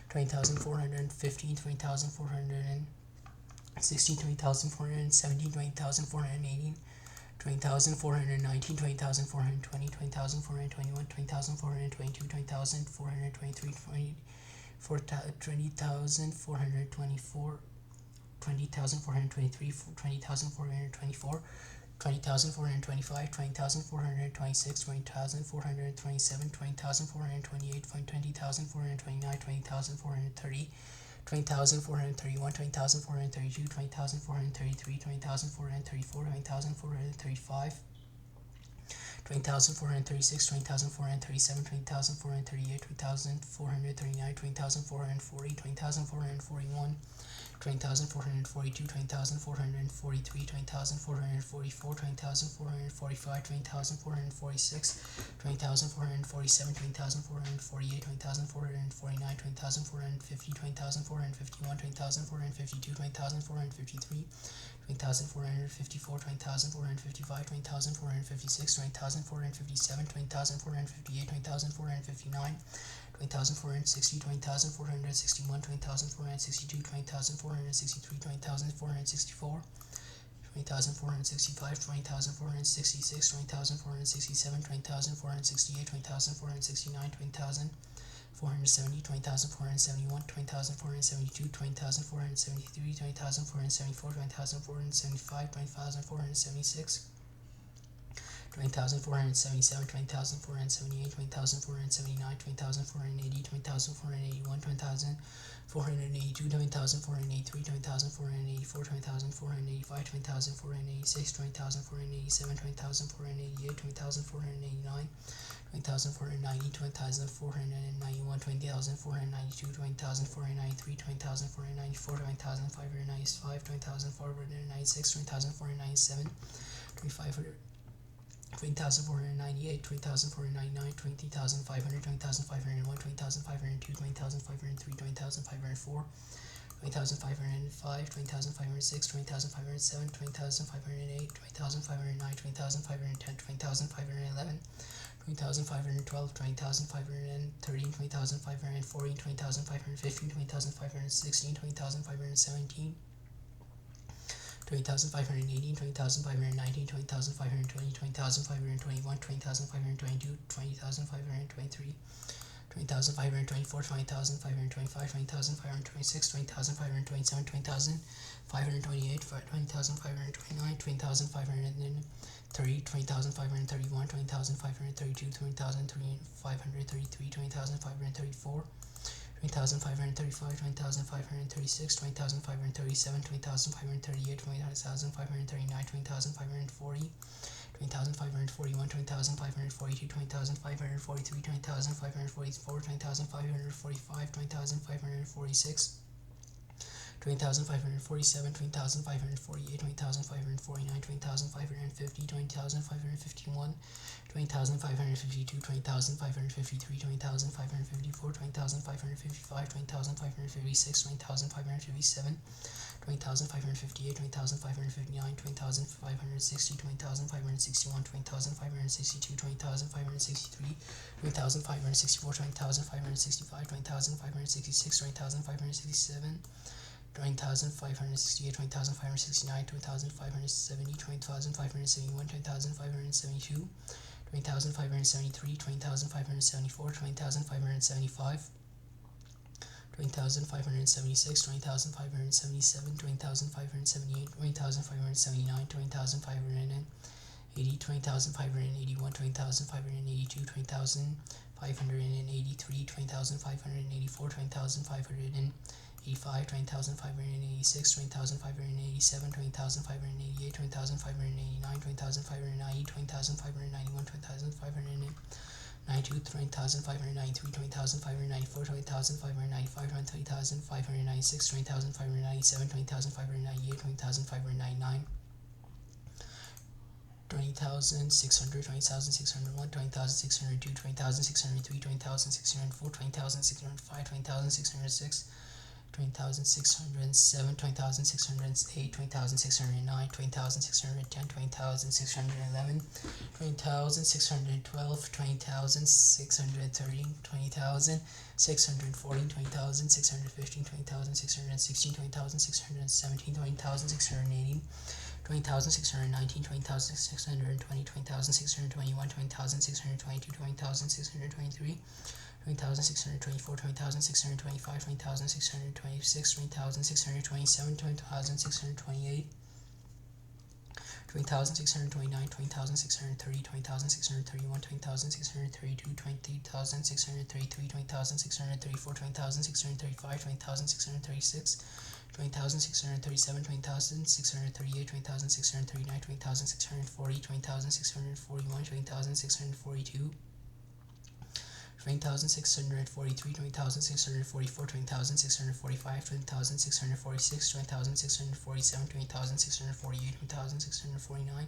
20,415, 20,416, 20,417, 20,418, 20,419, 20,420, 20,421, 20,422, 20,423, 20,424, 20,423, 20,424, 20,425, 20,426, 20,427, 20,428, 20,429, 20,430, 20,431, 20,432, 20,433, 20,434, 20,435, 20,436, 20,437, 20,438, 20,439, 20,440, 20,441, 20,442, 20,443, 20,444, 20,445, 20,446, 20,447, 20,448, 20,449, 20,450, 20,451, 20,452, 20,453, 20,454, 20,455, 20,456, 20,457, 20,458, 20,459, 20,460, 20,461, 20,462, 20,463, 20,464, 20,465, 20,466, 20,467, 20,468, 20,469, 20,470, 20,471, 20,472, 20,473, 20,474, 20,475, 20,476, 20,477, 20,478, 20,479, 20,480, 20,481, 20,482, 20,483, 20,484, 20,485, 20,486, 20,487, 20,488, 20,489, 20,490, 20,491, 20,492, 20,493, 20,494, 20,595, 20,496, 20,497, 20,498, 20,499, 20,500, 20,501, 20,502, 20,503, 20,504, 20,505, 20,506, 20,507, 20,508, 20,509, 20,510, 20,511, 20,512, 20,513, 20,514, 20,515, 20,516, 20,517, 20,518, 20,519, 20,520, 20,521, 20,522, 20,523, 20,524, 20,525, 20,526, 20,527, 20,528, 20,529, 20,530, 20,531, 20,532, 20,533, 20,534, 20,535, 20,536, 20,537, 20,538, 20,539, 20,540, 20,541, 20,542, 20,543, 20,544, 20,545, 20,546, 20,547, 20,548, 20,549, 20,550, 20,551, 20,552, 20,553, 20,554, 20,555, 20,556, 20,557, 20,558, 20,559, 20,560, 20,561, 20,562, 20,563, 20,564, 20,565, 20,566, 20,567, 20,568, 20,569, 20,570, 20,571, 20,572, 20,573, 20,574, 20,575, 20,576, 20,577, 20,578, 20,579, 20,580, 20,581, 20,582, 20,583, 20,584, 20,585, 20,586, 20,587, 20,588, 20,589, 20,590, 20,591, 20,592, 20,593, 20,594, 20,595, 20,596, 20,597, 20,598, 20,599, 20,600, 20,601, 20,602, 20,603, 20,604, 20,605, 20,606, 20,607, 20,608, 20,609, 20,610, 20,611, 20,612, 20,613, 20,614, 20,615, 20,616, 20,617, 20,618, 20,619, 20,620, 20,621, 20,622, 20,623, 20,624, 20,625, 20,626, 20,627, 20,628, 20,629, 20,630, 20,631, 20,632, 20,633, 20,634, 20,635, 20,636, 20,637, 20,638, 20,639, 20,640, 20,641, 20,642, 20,643, 20,644, 20,645, 20,646, 20,647, 20,648, 20,649,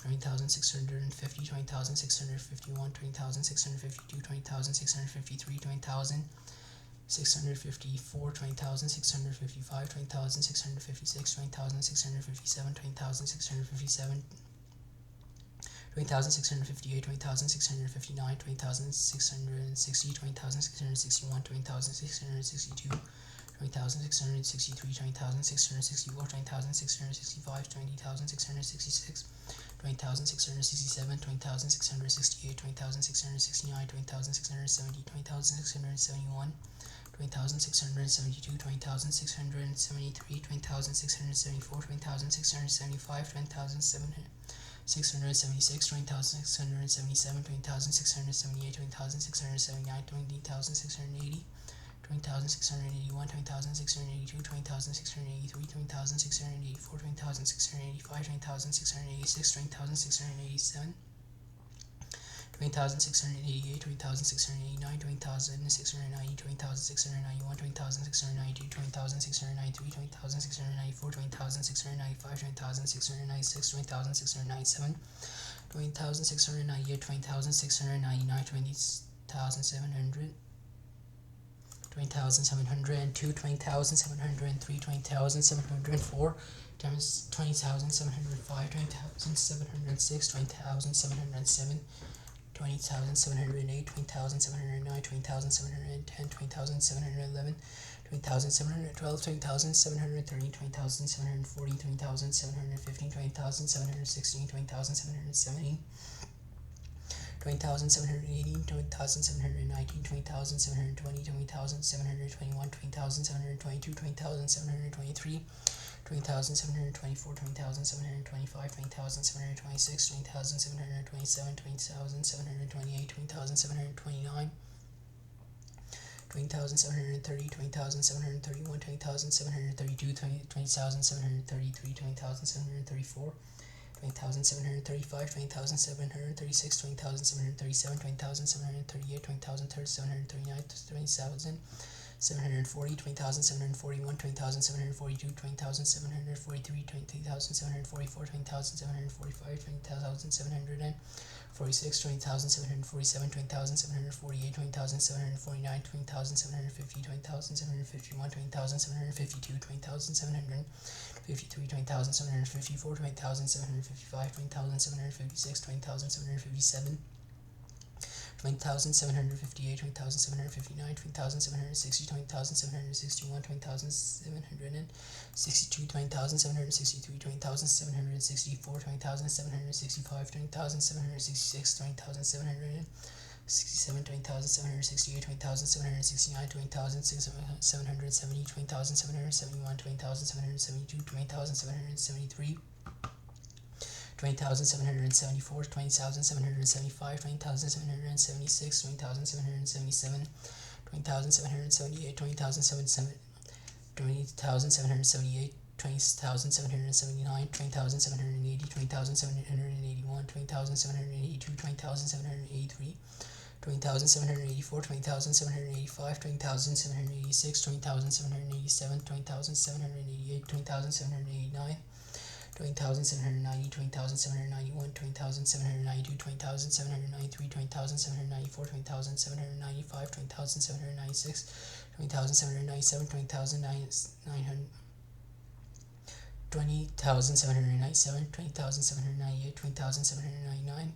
20,650, 20,651, 20,652, 20,653, 20,654, 20,655, 20,656, 20,657, 20,657, 20,658, 20,659, 20,660, 20,661, 20,662, 20,663, 20,664, 20,665, 20,666, 20,667, 20,668, 20,669, 20,670, 20,671, 20,672, 20,673, 20,674, 20,675, 20,676, 20,677, 20,678, 20,679, 20,680, 20,681, 20,682, 20,683, 20,684, 20,685, 20,686, 20,687, 20,688, 20,689, 20,690, 20,691, 20,692, 20,693, 20,694, 20,695, 20,696, 20,697, 20,698, 20,699, 20,700, 20,702, 20,703, 20,704, 20,705, 20,706, 20,707, 20,708, 20,709, 20,710, 20,711, 20,712, 20,713, 20,740, 20,715, 20,716, 20,717, 20,718, 20,719, 20,720, 20,721, 20,722, 20,723, 20,724, 20,725, 20,726, 20,727, 20,728, 20,729, 20,730, 20,731, 20,732, 20,733, 20,734, 20,735, 20,736, 20,737, 20,738, 20,739, 20,740, 20,741, 20,742, 20,743, 20,744, 20,745, 20,746, 20,747, 20,748, 20,749, 20,750, 20,751, 20,752, 20,753, 20,754, 20,755, 20,756, 20,757, 20,758, 20,759, 20,760, 20,761, 20,762, 20,763, 20,764, 20,765, 20,766, 20,767, 20,768, 20,769, 20,770, 20,771, 20,772, 20,773, 20,774, 20,775, 20,776, 20,777, 20,778, 20,778, 20,778, 20,779, 20,780, 20,781, 20,782, 20,783, 20,784, 20,785, 20,786, 20,787, 20,788, 20,789, 20,790, 20,791, 20,792, 20,793, 20,794, 20,795, 20,796, 20,797, 20,797, 20,797, 20,798, 20,799,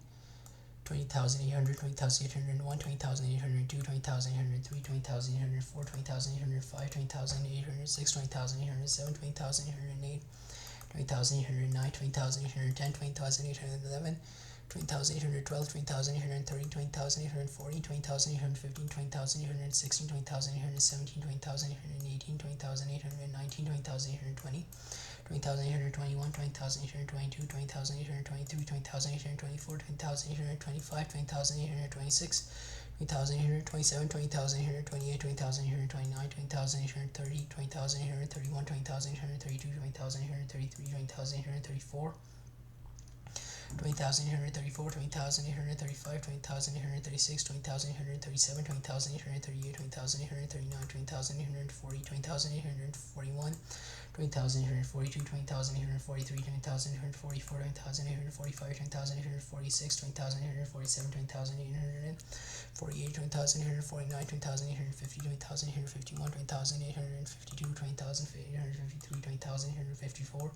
20,800, 20,801, 20,802, 20,803, 20,804, 20,805, 20,806, 20,807, 20,808, 20,809, 20,810, 20,811, 20,812, 20,830, 20,840, 20,815, 20,816, 20,817, 20,818, 20,819, 20,820, 20,821, 20,822, 20,823, 20,824, 20,825, 20,826, 20,827, 20,828, 20,829, 20,830, 20,831, 20,832, 20,833, 20,834, 20,834, 20,835, 20,836, 20,837, 20,838, 20,839, 20,840, 20,841, 20,842, 20,843, 20,844, 20,845, 20,846, 20,847, 20,848, 20,849, 20,850, 20,851, 20,852, 20,853, 20,854,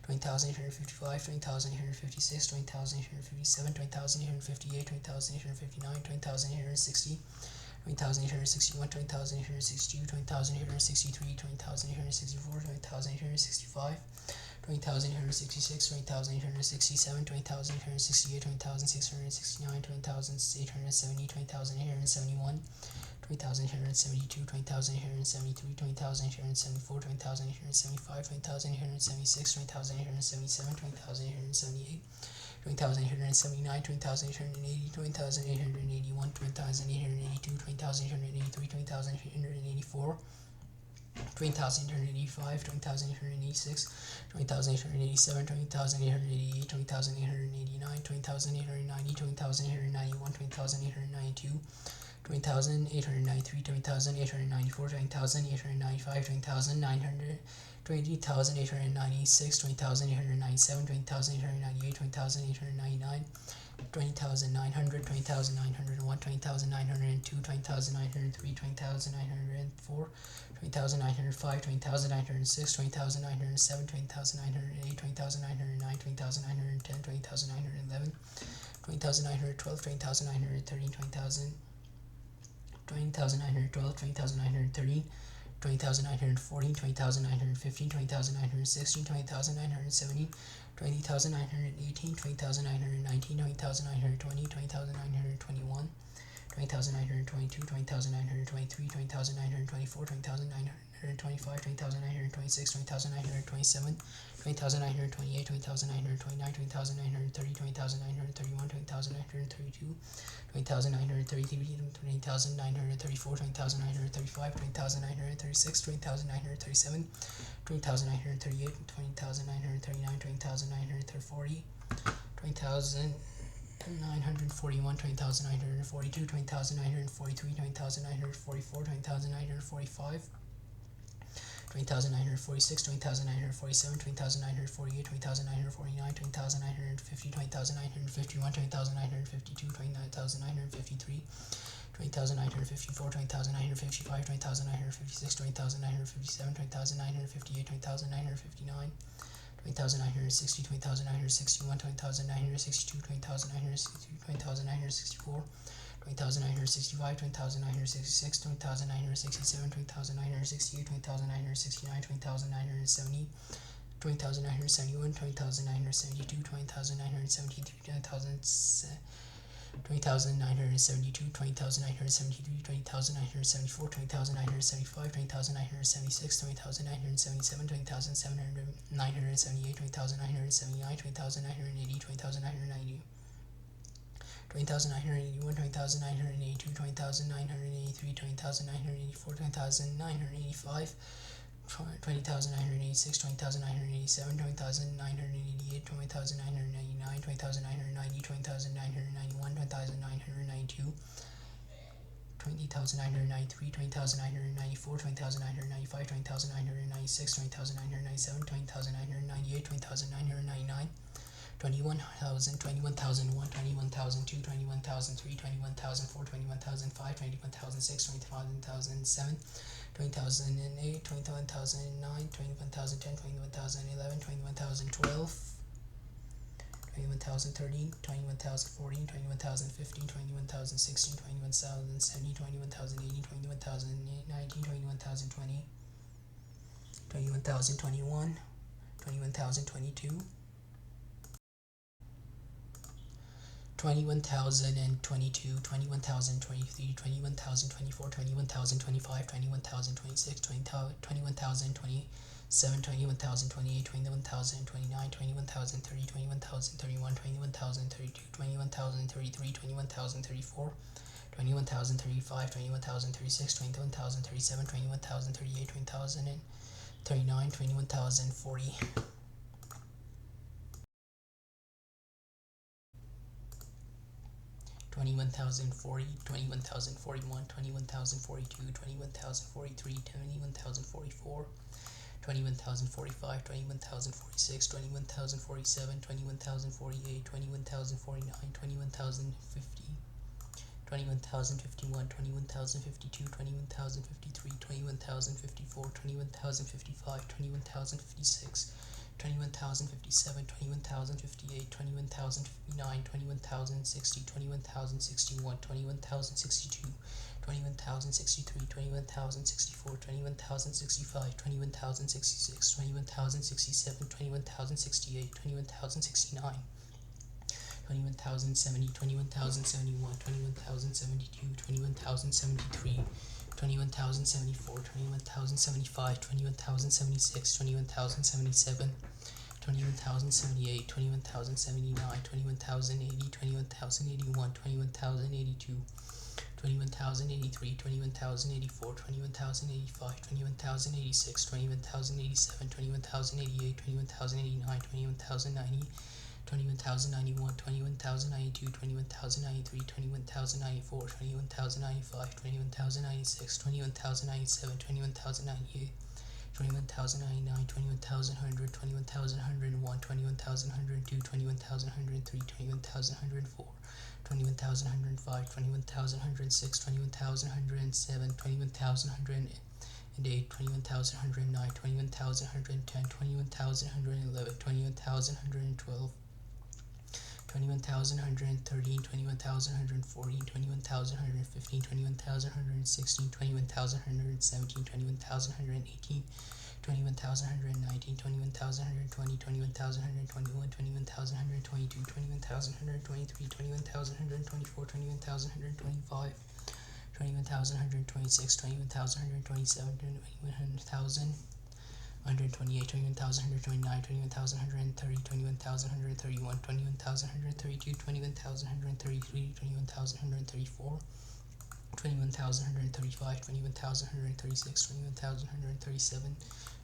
20,855, 20,856, 20,857, 20,858, 20,859, 20,860, 20,861, 20,862, 20,863, 20,864, 20,865, 20,866, 20,867, 20,868, 20,669, 20,870, 20,871, 20,872, 20,873, 20,874, 20,875, 20,876, 20,877, 20,878, 20,879, 20,880, 20,881, 20,882, 20,883, 20,884, 20,885, 20,886, 20,887, 20,888, 20,889, 20,890, 20,891, 20,892, 20,893, 20,894, 20,895, 20,900, 20,896, 20,897, 20,898, 20,899, 20,900, 20,901, 20,902, 20,903, 20,904, 20,905, 20,906, 20,907, 20,908, 20,909, 20,910, 20,911, 20,912, 20,913, 20,912, 20,913, 20,940, 20,915, 20,916, 20,917, 20,918, 20,919, 20,920, 20,921, 20,922, 20,923, 20,924, 20,925, 20,926, 20,927, 20,928, 20,929, 20,930, 20,931, 20,932, 20,933, 20,934, 20,935, 20,936, 20,937, 20,938, 20,939, 20,940, 20,941, 20,942, 20,943, 20,944, 20,945, 20,946, 20,947, 20,948, 20,949, 20,950, 20,951, 20,952, 20,953, 20,954, 20,955, 20,956, 20,957, 20,958, 20,959, 20,960, 20,961, 20,962, 20,962, 20,964, 20,965, 20,966, 20,967, 20,968, 20,969, 20,970, 20,971, 20,972, 20,973, 20,972, 20,973, 20,974, 20,975, 20,976, 20,977, 20,978, 20,979, 20,980, 20,990, 20,981, 20,982, 20,983, 20,984, 20,985, 20,986, 20,987, 20,988, 20,999, 20,990, 20,991, 20,992, 20,993, 20,994, 20,995, 20,996, 20,997, 20,998, 20,999, 21,000, 21,001, 21,002, 21,003, 21,004, 21,005, 21,006, 21,007, 20,008, 21,009, 21,010, 21,011, 21,012, 21,013, 21,014, 21,015, 21,016, 21,017, 21,018, 21,019, 21,020, 21,021, 21,022, 21,022, 21,023, 21,024, 21,025, 21,026, 21,027, 21,028, 21,029, 21,030, 21,031, 21,032, 21,033, 21,034, 21,035, 21,036, 21,037, 21,038, 20,039, 21,040. 21,040, 21,041, 21,042, 21,043, 21,044, 21,045, 21,046, 21,047, 21,048, 21,049, 21,050, 21,051, 21,052, 21,053, 21,054, 21,055, 21,056, 21,057, 21,058, 21,059, 21,060, 21,061, 21,062, 21,063, 21,064, 21,065, 21,066, 21,067, 21,068, 21,069, 21,070, 21,071, 21,072, 21,073, 21,074, 21,075, 21,076, 21,077, 21,078, 21,079, 21,080, 21,081, 21,082, 21,083, 21,084, 21,085, 21,086, 21,087, 21,088, 21,089, 21,090, 21,091, 21,092, 21,093, 21,094, 21,095, 21,096, 21,097, 21,098, 21,099, 21,100, 21,101, 21,102, 21,103, 21,104, 21,105, 21,106, 21,107, 21,108, 21,109, 21,110, 21,111, 21,112, 21,113, 21,114, 21,115, 21,116, 21,117, 21,118, 21,119, 21,120, 21,121, 21,122, 21,123, 21,124, 21,125, 21,126, 21,127, 21,000, 128, 21,129, 21,130, 21,131, 21,132, 21,133, 21,134, 21,135, 21,136, 21,137,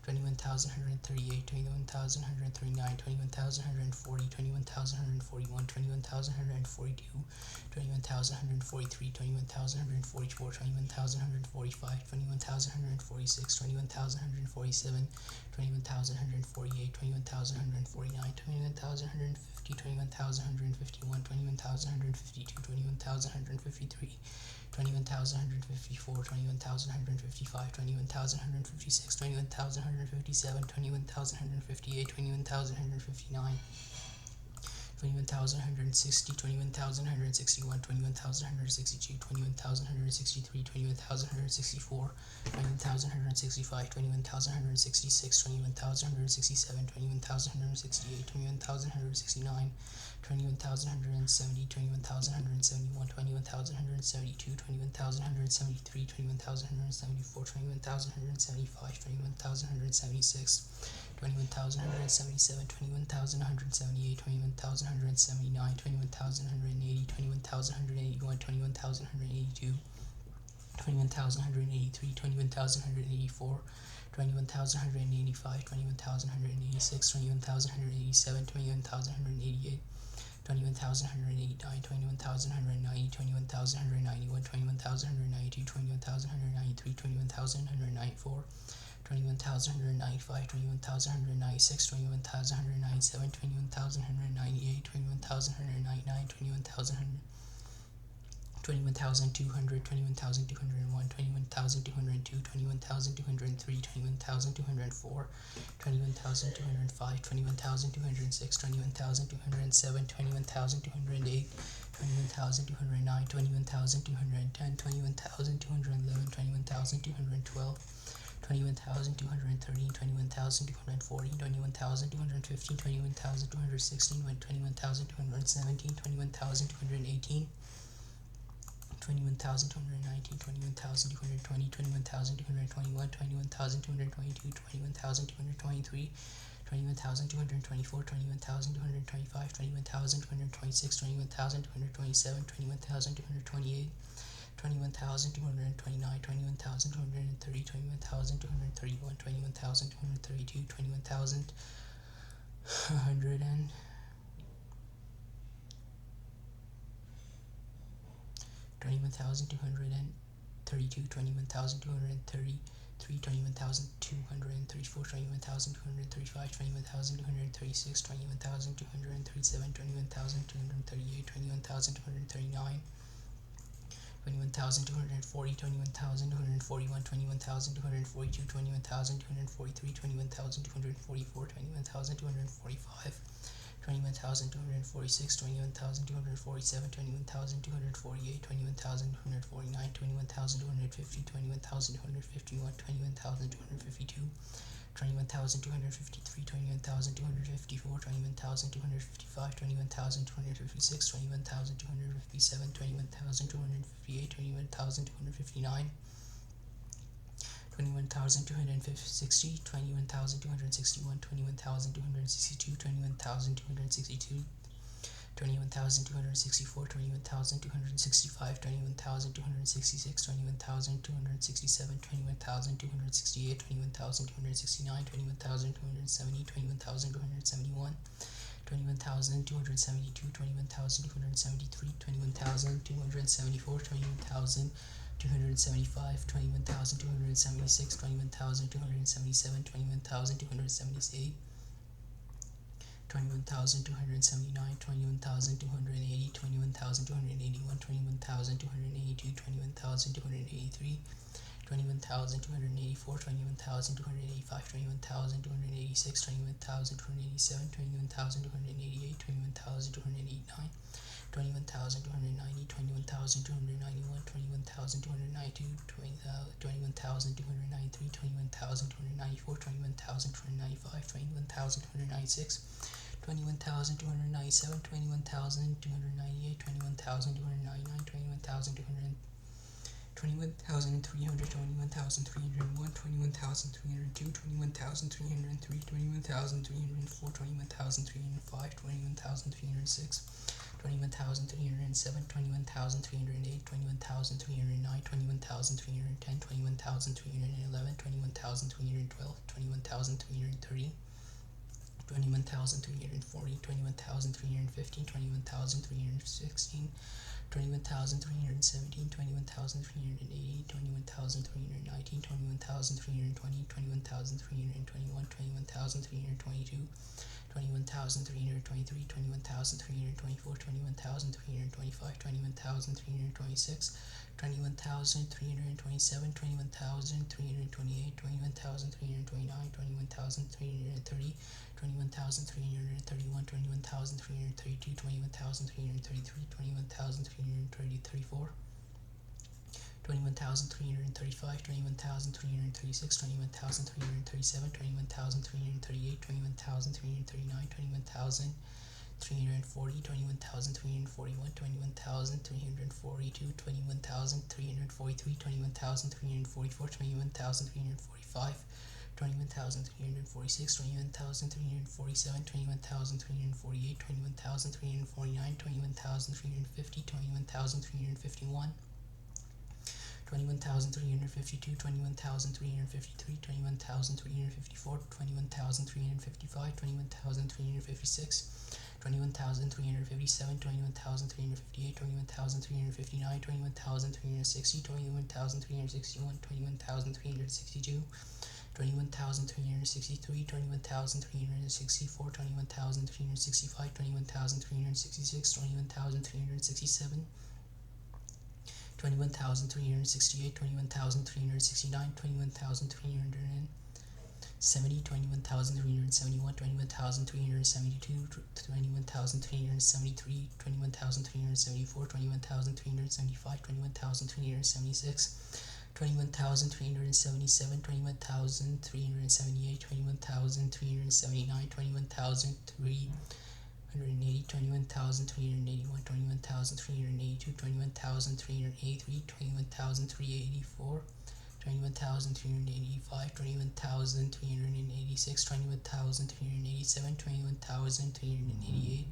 21,138, 21,139, 21,140, 21,141, 21,142, 21,143, 21,144, 21,145, 21,146, 21,147, 21,148, 21,149, 21,150, 21,151, 21,152, 21,153, 21,154, 21,155, 21,156, 21,157, 21,158, 21,159, 21,160, 21,161, 21,162, 21,163, 21,164, 21,165, 21,166, 21,167, 21,168, 21,169, 21,170, 21,171, 21,172, 21,173, 21,174, 21,175, 21,176, 21,177, 21,178, 21,179, 21,180, 21,181, 21,182, 21,183, 21,184, 21,185, 21,186, 21,187, 21,188, 21,189, 21,190, 21,191, 21,192, 21,193, 21,194, 21,195, 21,196, 21,197, 21,198, 21,199, 21,200, 21,201, 21,202, 21,203, 21,204, 21,205, 21,206, 21,207, 21,208, 21,209, 21,210, 21,211, 21,212, 21,213, 21,240, 21,215, 21,216, 21,217, 21,218, 21,219, 21,220, 21,221, 21,222, 21,223, 21,224, 21,225, 21,226, 21,227, 21,228, 21,229, 21,230, 21,231, 21,232, 21,100 and 21,232, 21,233, 21,234, 21,235, 21,236, 21,237, 21,238, 21,239, 21,240, 21,241, 21,242, 21,243, 21,244, 21,245, 21,246, 21,247, 21,248, 21,249, 21,250, 21,251, 21,252, 21,253, 21,254, 21,255, 21,256, 21,257, 21,258, 21,259, 21,260, 21,261, 21,262, 21,262, 21,264, 21,265, 21,266, 21,267, 21,268, 21,269, 21,270, 21,271, 21,272, 21,273, 21,274, 21,275, 21,276, 21,277, 21,278, 21,279, 21,280, 21,281, 21,282, 21,283, 21,284, 21,285, 21,286, 21,287, 21,288, 21,289, 21,290, 21,291, 21,292, 21,293, 21,294, 21,295, 21,296, 21,297, 21,298, 21,299, 21,300, 21,301, 21,302, 21,303, 21,304, 21,305, 21,306, 21,307, 21,308, 21,309, 21,310, 21,311, 21,312, 21,330, 21,340, 21,315, 21,316, 21,317, 21,380, 21,319, 21,320, 21,321, 21,322, 21,323, 21,324, 21,325, 21,326, 21,327, 21,328, 21,329, 21,330, 21,331, 21,332, 21,333, 21,334, 21,335, 21,336, 21,337, 21,338, 21,339, 21,340, 21,341, 21,342, 21,343, 21,344, 21,345, 21,346, 21,347, 21,348, 21,349, 21,350, 21,351, 21,352, 21,353, 21,354, 21,355, 21,356, 21,357, 21,358, 21,359, 21,360, 21,361, 21,362, 21,363, 21,364, 21,365, 21,366, 21,367, 21,368, 21,369, 21,370, 21,371, 21,372, 21,373, 21,374, 21,375, 21,376, 21,377, 21,378, 21,379, 21,380, 21,381, 21,382, 21,383, 21,384, 21,385, 21,386, 21,387, 21,388,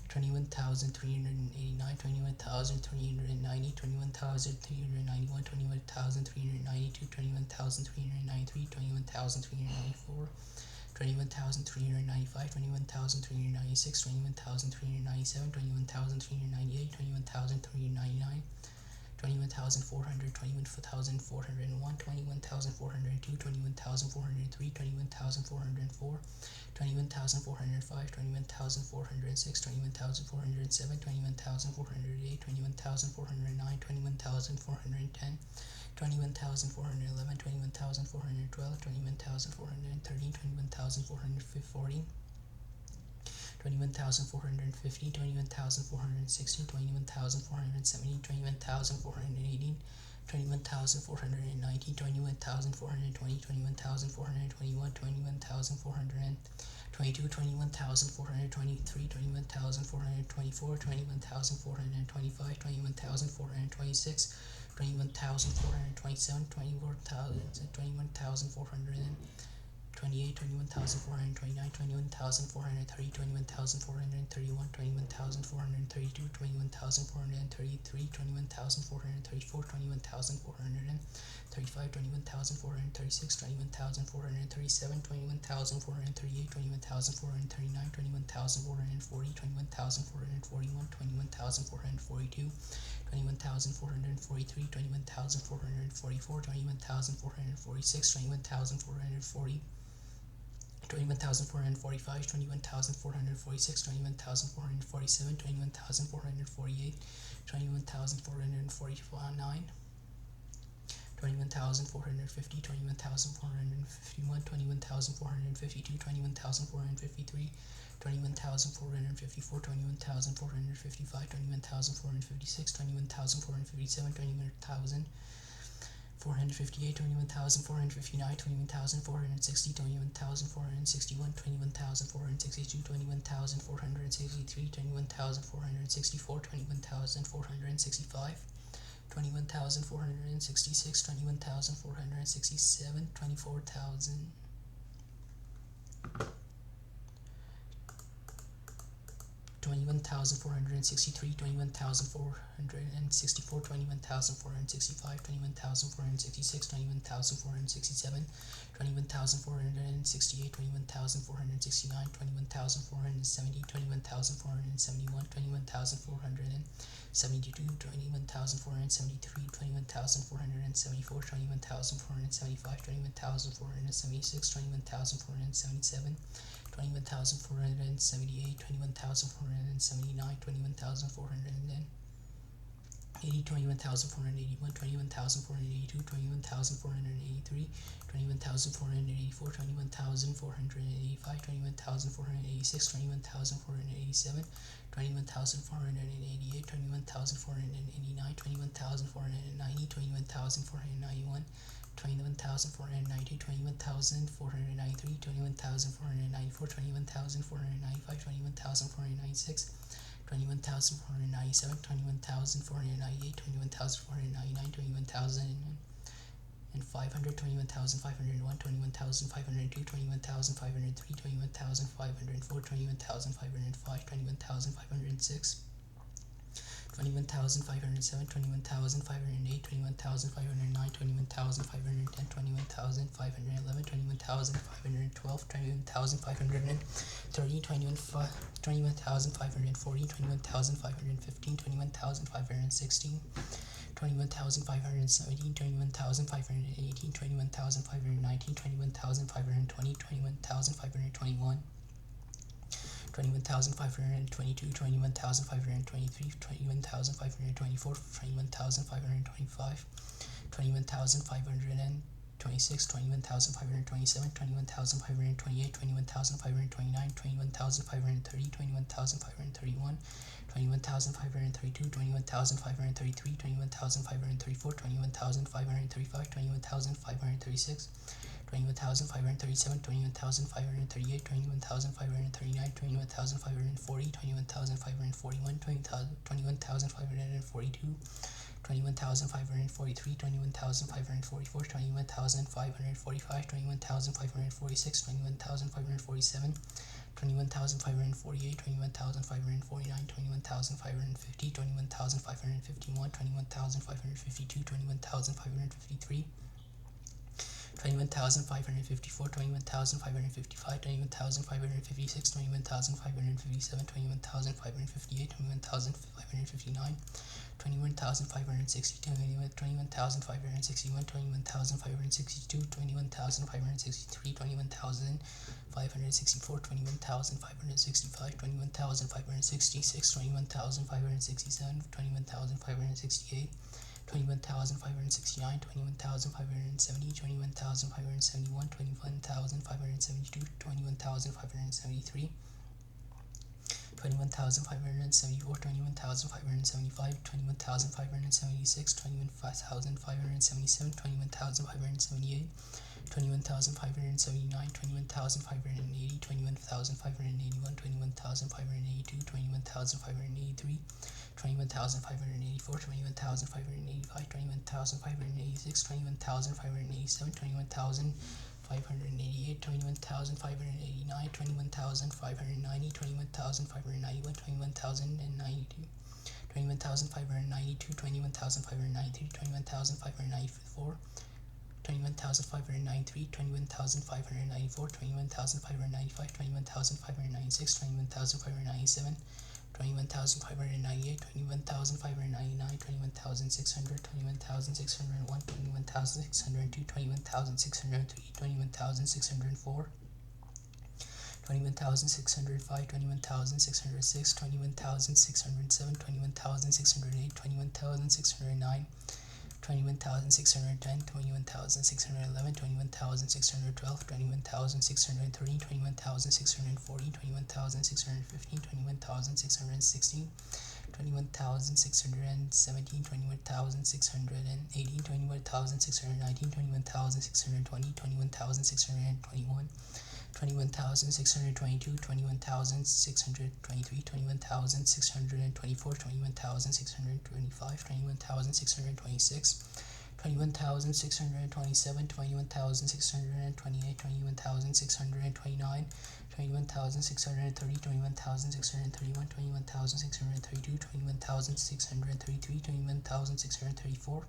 21,389, 21,390, 21,391, 21,392, 21,393, 21,394, 21,395, 21,396, 21,397, 21,398, 21,399, 21,400, 21,401, 21,402, 21,403, 21,404, 21,405, 21,406, 21,407, 21,408, 21,409, 21,410, 21,411, 21,412, 21,413, 21,440, 21,450, 21,460, 21,470, 21,480, 21,490, 21,420, 21,421, 21,422, 21,423, 21,424, 21,425, 21,426, 21,427, 21,428, 21,429, 21,430, 21,431, 21,432, 21,433, 21,434, 21,435, 21,436, 21,437, 21,438, 21,439, 21,440, 21,441, 21,442, 21,443, 21,444, 21,446, 21,440, 21,445, 21,446, 21,447, 21,448, 21,449, 21,450, 21,451, 21,452, 21,453, 21,454, 21,455, 21,456, 21,457, 21,458, 21,459, 21,460, 21,461, 21,462, 21,463, 21,464, 21,465, 21,466, 21,467, 24,000, 21,463, 21,464, 21,465, 21,466, 21,467, 21,468, 21,469, 21,470, 21,471, 21,472, 21,473, 21,474, 21,475, 21,476, 21,477, 21,478, 21,479, 21,480, 21,481, 21,482, 21,483, 21,484, 21,485, 21,486, 21,487, 21,488, 21,489, 21,490, 21,491, 21,490, 21,493, 21,494, 21,495, 21,496, 21,497, 21,498, 21,499, 21,500, 21,501, 21,502, 21,503, 21,504, 21,505, 21,506, 21,507, 21,508, 21,509, 21,510, 21,511, 21,512, 21,530, 21,540, 21,515, 21,516, 21,517, 21,518, 21,519, 21,520, 21,521, 21,522, 21,523, 21,524, 21,525, 21,526, 21,527, 21,528, 21,529, 21,530, 21,531, 21,532, 21,533, 21,534, 21,535, 21,536, 21,537, 21,538, 21,539, 21,540, 21,541, 21,542, 21,543, 21,544, 21,545, 21,546, 21,547, 21,548, 21,549, 21,550, 21,551, 21,552, 21,553, 21,554, 21,555, 21,556, 21,557, 21,558, 21,559, 21,560, 21,561, 21,562, 21,563, 21,564, 21,565, 21,566, 21,567, 21,568, 21,569, 21,570, 21,571, 21,572, 21,573, 21,574, 21,575, 21,576, 21,577, 21,578, 21,579, 21,580, 21,581, 21,582, 21,583, 21,584, 21,585, 21,586, 21,587, 21,588, 21,589, 21,590, 21,591, 21,092, 21,592, 21,593, 21,594, 21,593, 21,594, 21,595, 21,596, 21,597, 21,598, 21,599, 21,600, 21,601, 21,602, 21,603, 21,604, 21,605, 21,606, 21,607, 21,608, 21,609, 21,610, 21,611, 21,612, 21,613, 21,640, 21,615, 21,616, 21,617, 21,618, 21,619, 21,620, 21,621, 21,622, 21,623, 21,624, 21,625, 21,626, 21,627, 21,628, 21,629, 21,630, 21,631, 21,632, 21,633, 21,634,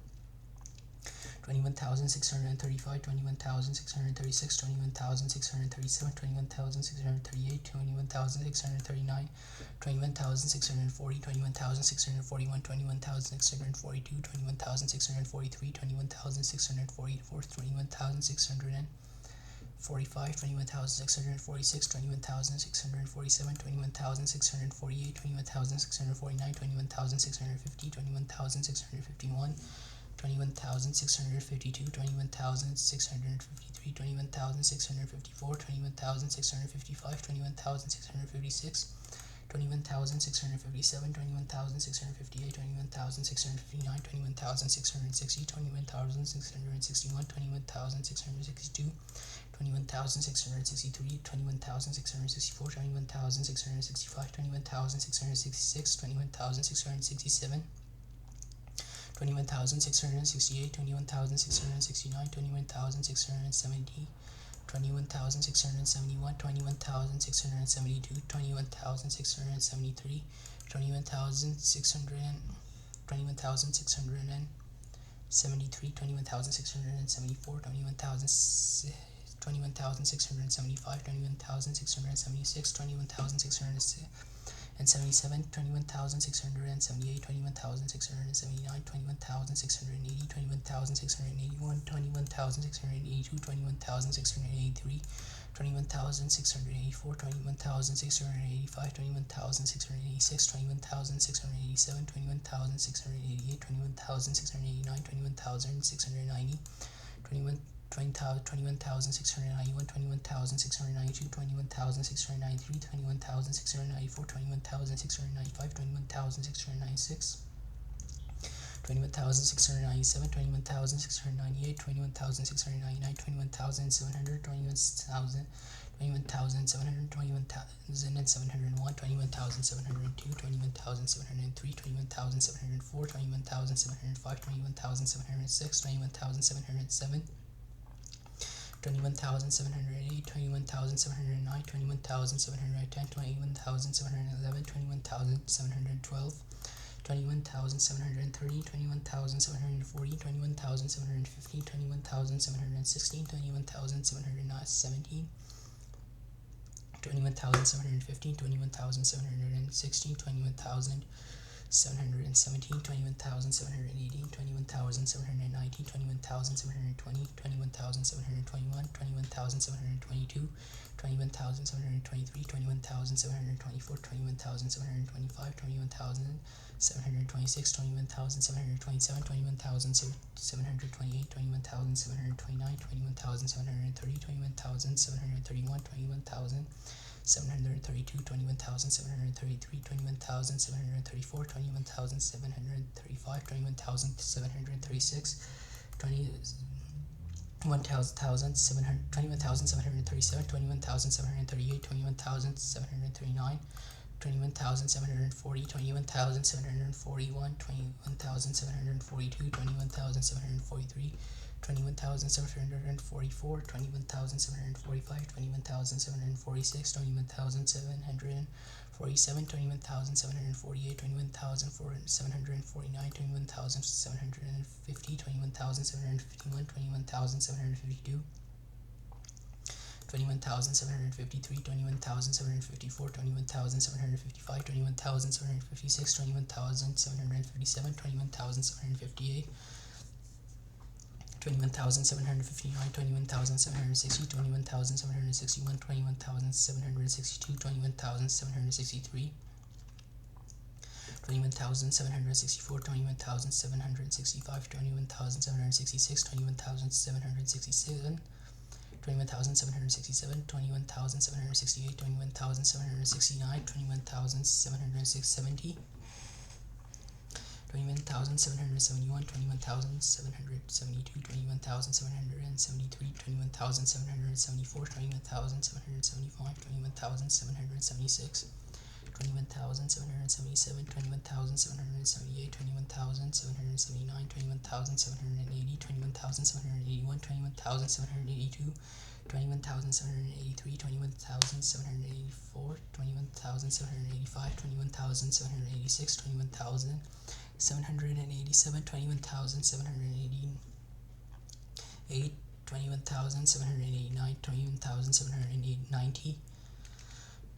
21,635, 21,636, 21,637, 21,638, 21,639, 21,640, 21,641, 21,642, 21,643, 21,644, 21,645, 21,646, 21,647, 21,648, 21,649, 21,650, 21,651, 21,652, 21,653, 21,654, 21,655, 21,656, 21,657, 21,658, 21,659, 21,660, 21,661, 21,662, 21,663, 21,664, 21,665, 21,666, 21,667, 21,668, 21,669, 21,670, 21,671, 21,672, 21,673, 21,600, 21,673, 21,674, 21,675, 21,676, 21,677, 21,678, 21,679, 21,680, 21,681, 21,682, 21,683, 21,684, 21,685, 21,686, 21,687, 21,688, 21,689, 21,690, 21,691, 21,692, 21,693, 21,694, 21,695, 21,696, 21,697, 21,698, 21,699, 21,700, 21,700, 21,701, 21,702, 21,703, 21,704, 21,705, 21,706, 21,707, 21,708, 21,709, 21,710, 21,711, 21,712, 21,730, 21,740, 21,715, 21,716, 21,717, 21,715, 21,716, 21,717, 21,718, 21,719, 21,720, 21,721, 21,722, 21,723, 21,724, 21,725, 21,726, 21,727, 21,728, 21,729, 21,730, 21,731, 21,732, 21,733, 21,734, 21,735, 21,736, 21,737, 21,738, 21,739, 21,740, 21,741, 21,742, 21,743, 21,744, 21,745, 21,746, 21,747, 21,748, 21,749, 21,750, 21,751, 21,752, 21,753, 21,754, 21,755, 21,756, 21,757, 21,758, 21,759, 21,760, 21,761, 21,762, 21,763, 21,764, 21,765, 21,766, 21,767, 21,767, 21,768, 21,769, 21,770, 21,771, 21,772, 21,773, 21,774, 21,775, 21,776, 21,777, 21,778, 21,779, 21,780, 21,781, 21,782, 21,783, 21,784, 21,785, 21,786, 21,787, 21,788, 21,789, 21,790,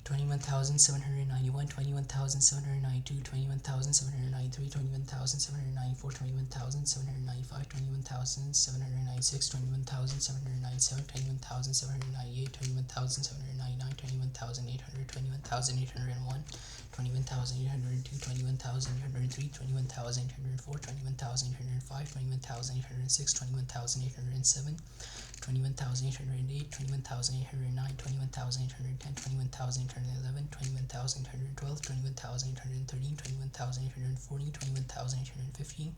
21,791, 21,792, 21,793, 21,794, 21,795, 21,796, 21,797, 21,798, 21,799, 21,800, 21,801, 21,802, 21,803, 21,804, 21,805, 21,806, 21,807, 21,808, 21,809, 21,810, 21,811, 21,812, 21,813, 21,840, 21,815,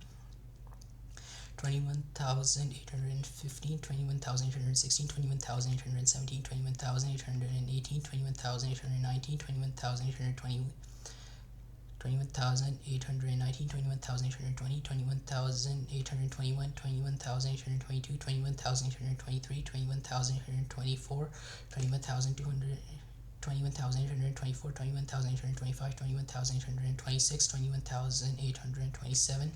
21,815, 21,816, 21,817, 21,818, 21,819, 21,820, 21,819, 21,820, 21,821, 21,822, 21,823, 21,824, 21,200, 21,824, 21,825, 21,826, 21,827,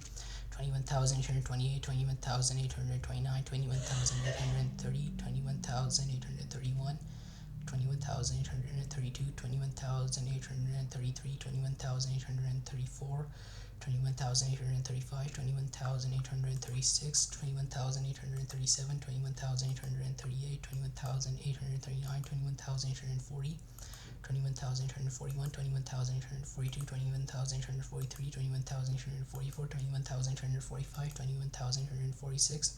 21,828, 21,829, 21,830, 21,831, 21,832, 21,833, 21,834, 21,835, 21,836, 21,837, 21,838, 21,839, 21,840, 21,841, 21,842, 21,843, 21,844, 21,845, 21,846,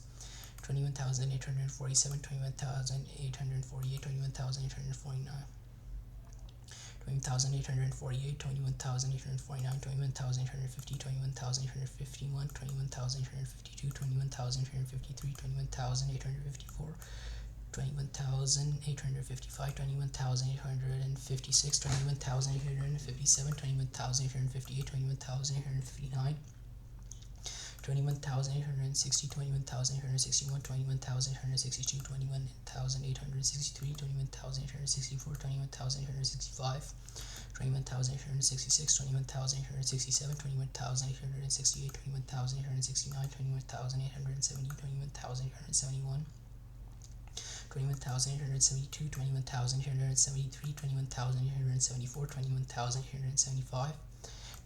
21,847, 21,848, 21,849, 21,848, 21,849, 21,850, 21,851, 21,852, 21,853, 21,854, 21,855, 21,856, 21,857, 21,858, 21,859, 21,860, 21,861, 21,862, 21,863, 21,864, 21,865, 21,866, 21,867, 21,868, 21,869, 21,870, 21,871, 21,872, 21,873, 21,874, 21,875,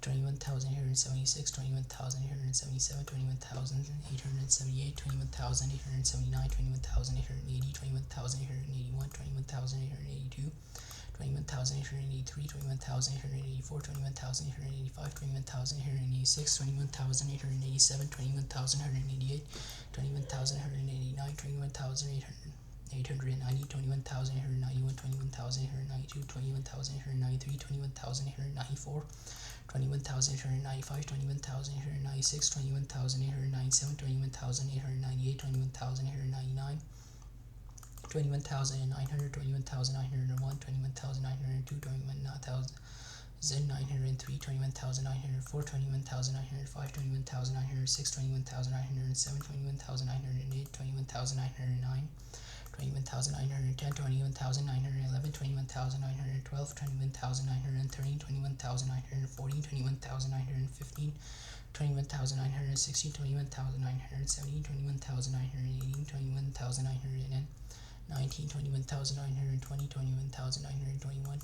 21,876, 21,877, 21,878, 21,879, 21,880, 21,881, 21,882, 21,883, 21,884, 21,885, 21,886, 21,887, 21,188, 21,189, 21,890, 21,891, 21,892, 21,893, 21,894, 21,895, 21,896, 21,897, 21,898, 21,899, 21,900, 21,901, 21,902, 21,903, 21,904, 21,905, 21,906, 21,907, 21,908, 21,909, 21,910, 21,911, 21,912, 21,913, 21,914, 21,915, 21,916, 21,917, 21,918, 21,919, 21,920, 21,921,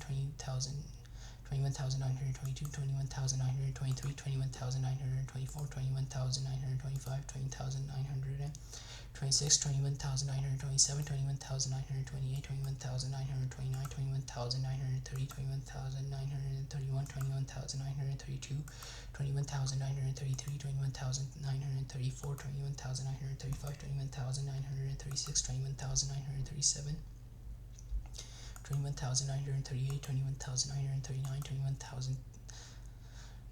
21,922, 21,923, 21,924, 21,925, 20,926, 21,927, 21,928, 21,929, 21,930, 21,931, 21,932, 21,933, 21,934, 21,935, 21,936, 21,937, 21,938, 21,939,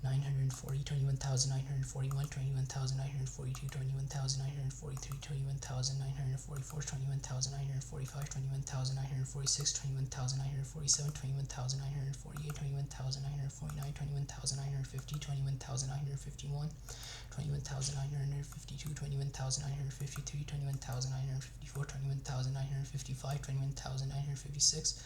21,940, 21,941, 21,942, 21,943, 21,944, 21,945, 21,946, 21,947, 21,948, 21,949, 21,950, 21,951, 21,952, 21,953, 21,954, 21,955, 21,956,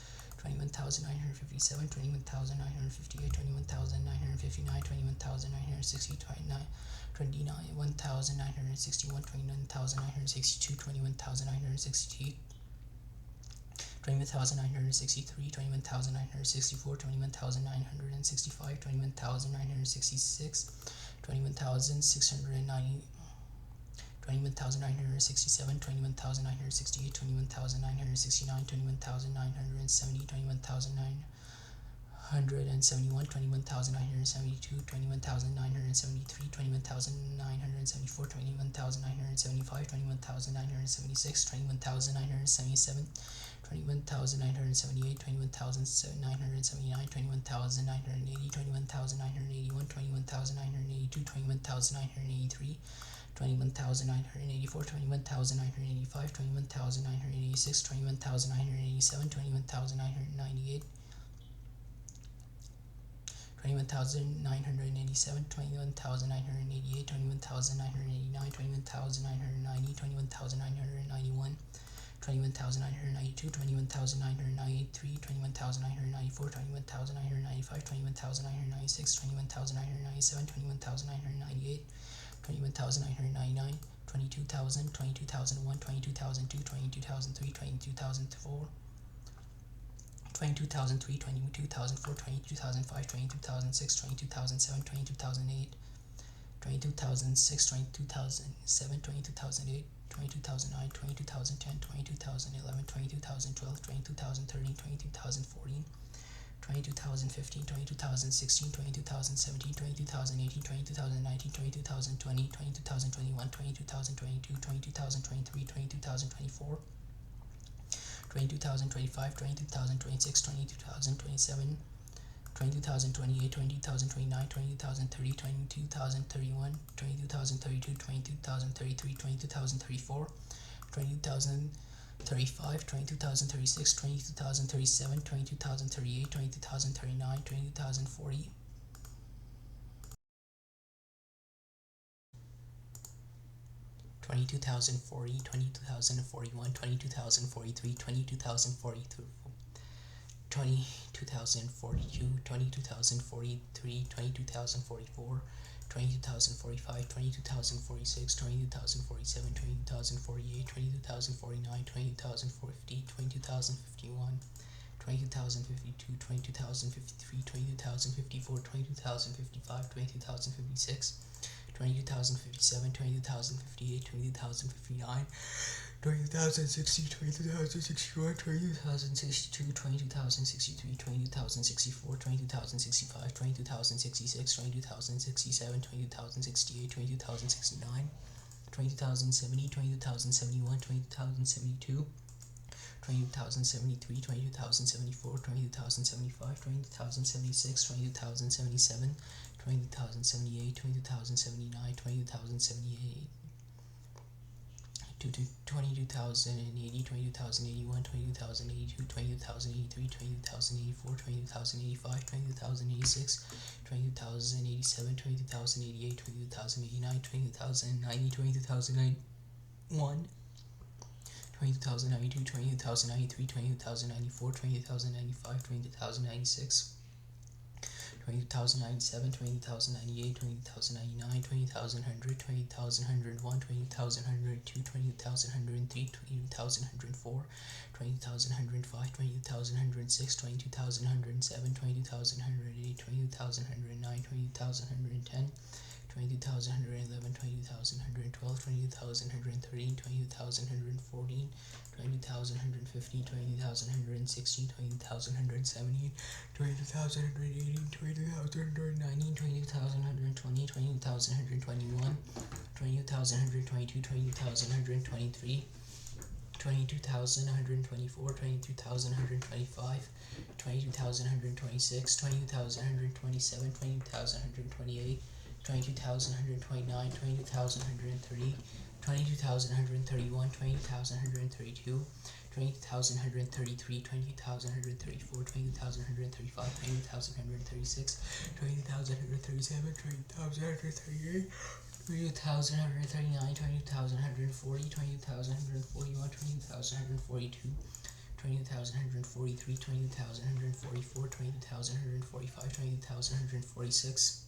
21,957, 21,958, 21,959, 21,960, 21,961, 21,962, 21,968, 21,963, 21,964, 21,965, 21,966, 21,690, 21,967, 21,968, 21,969, 21,970, 21,971, 21,972, 21,973, 21,974, 21,975, 21,976, 21,977, 21,978, 21,979, 21,980, 21,981, 21,982, 21,983, 21,984, 21,985, 21,986, 21,987, 21,998, 21,987, 21,988, 21,989, 21,990, 21,991, 21,992, 21,993, 21,994, 21,995, 21,996, 21,997, 21,998, 21,999, 22,000, 22,001, 22,002, 22,003, 22,004, 22,003, 22,004, 22,005, 22,006, 22,007, 22,008, 22,006, 22,007, 22,008, 22,009, 22,010, 22,011, 22,012, 22,013, 22,014, 22,015, 22,016, 22,017, 22,018, 22,019, 22,020, 22,021, 22,022, 22,023, 22,024, 22,025, 22,026, 22,027, 20,028, 20,029, 20,030, 22,031, 22,032, 22,033, 22,034, 20,035, 22,036, 22,037, 22,038, 22,039, 20,040, 22,040, 22,041, 22,043, 22,042, 22,042, 22,043, 22,044, 22,045, 22,046, 22,047, 22,048, 22,049, 20,050, 20,051, 20,052, 20,053, 20,054, 20,055, 20,056, 20,057, 20,058, 20,059, 20,060, 20,061, 20,062, 20,063, 20,064, 20,065, 20,066, 20,067, 20,068, 20,069, 20,070, 20,071, 20,072, 20,073, 20,074, 20,075, 20,076, 20,077, 20,078, 20,079, 20,078, 22,080, 22,081, 20,082, 20,083, 20,084, 20,085, 20,086, 20,087, 20,088, 20,089, 20,090, 20,091, 20,092, 20,093, 20,094, 20,095, 20,096, 20,097, 20,098, 20,099, 20,100, 20,101, 20,102, 20,103, 20,104, 20,105, 20,106, 22,107, 20,108, 20,109, 20,110, 20,111, 20,112, 20,113, 20,114, 20,115, 20,116, 20,117, 20,118, 20,119, 20,120, 20,121, 20,122, 20,123, 22,124, 22,125, 22,126, 22,127, 22,128, 22,129, 22,130, 22,131, 20,132, 20,133, 20,134, 20,135, 20,136, 20,137, 20,138, 20,139, 20,140, 20,141, 20,142, 20,143, 20,144, 20,145, 20,146,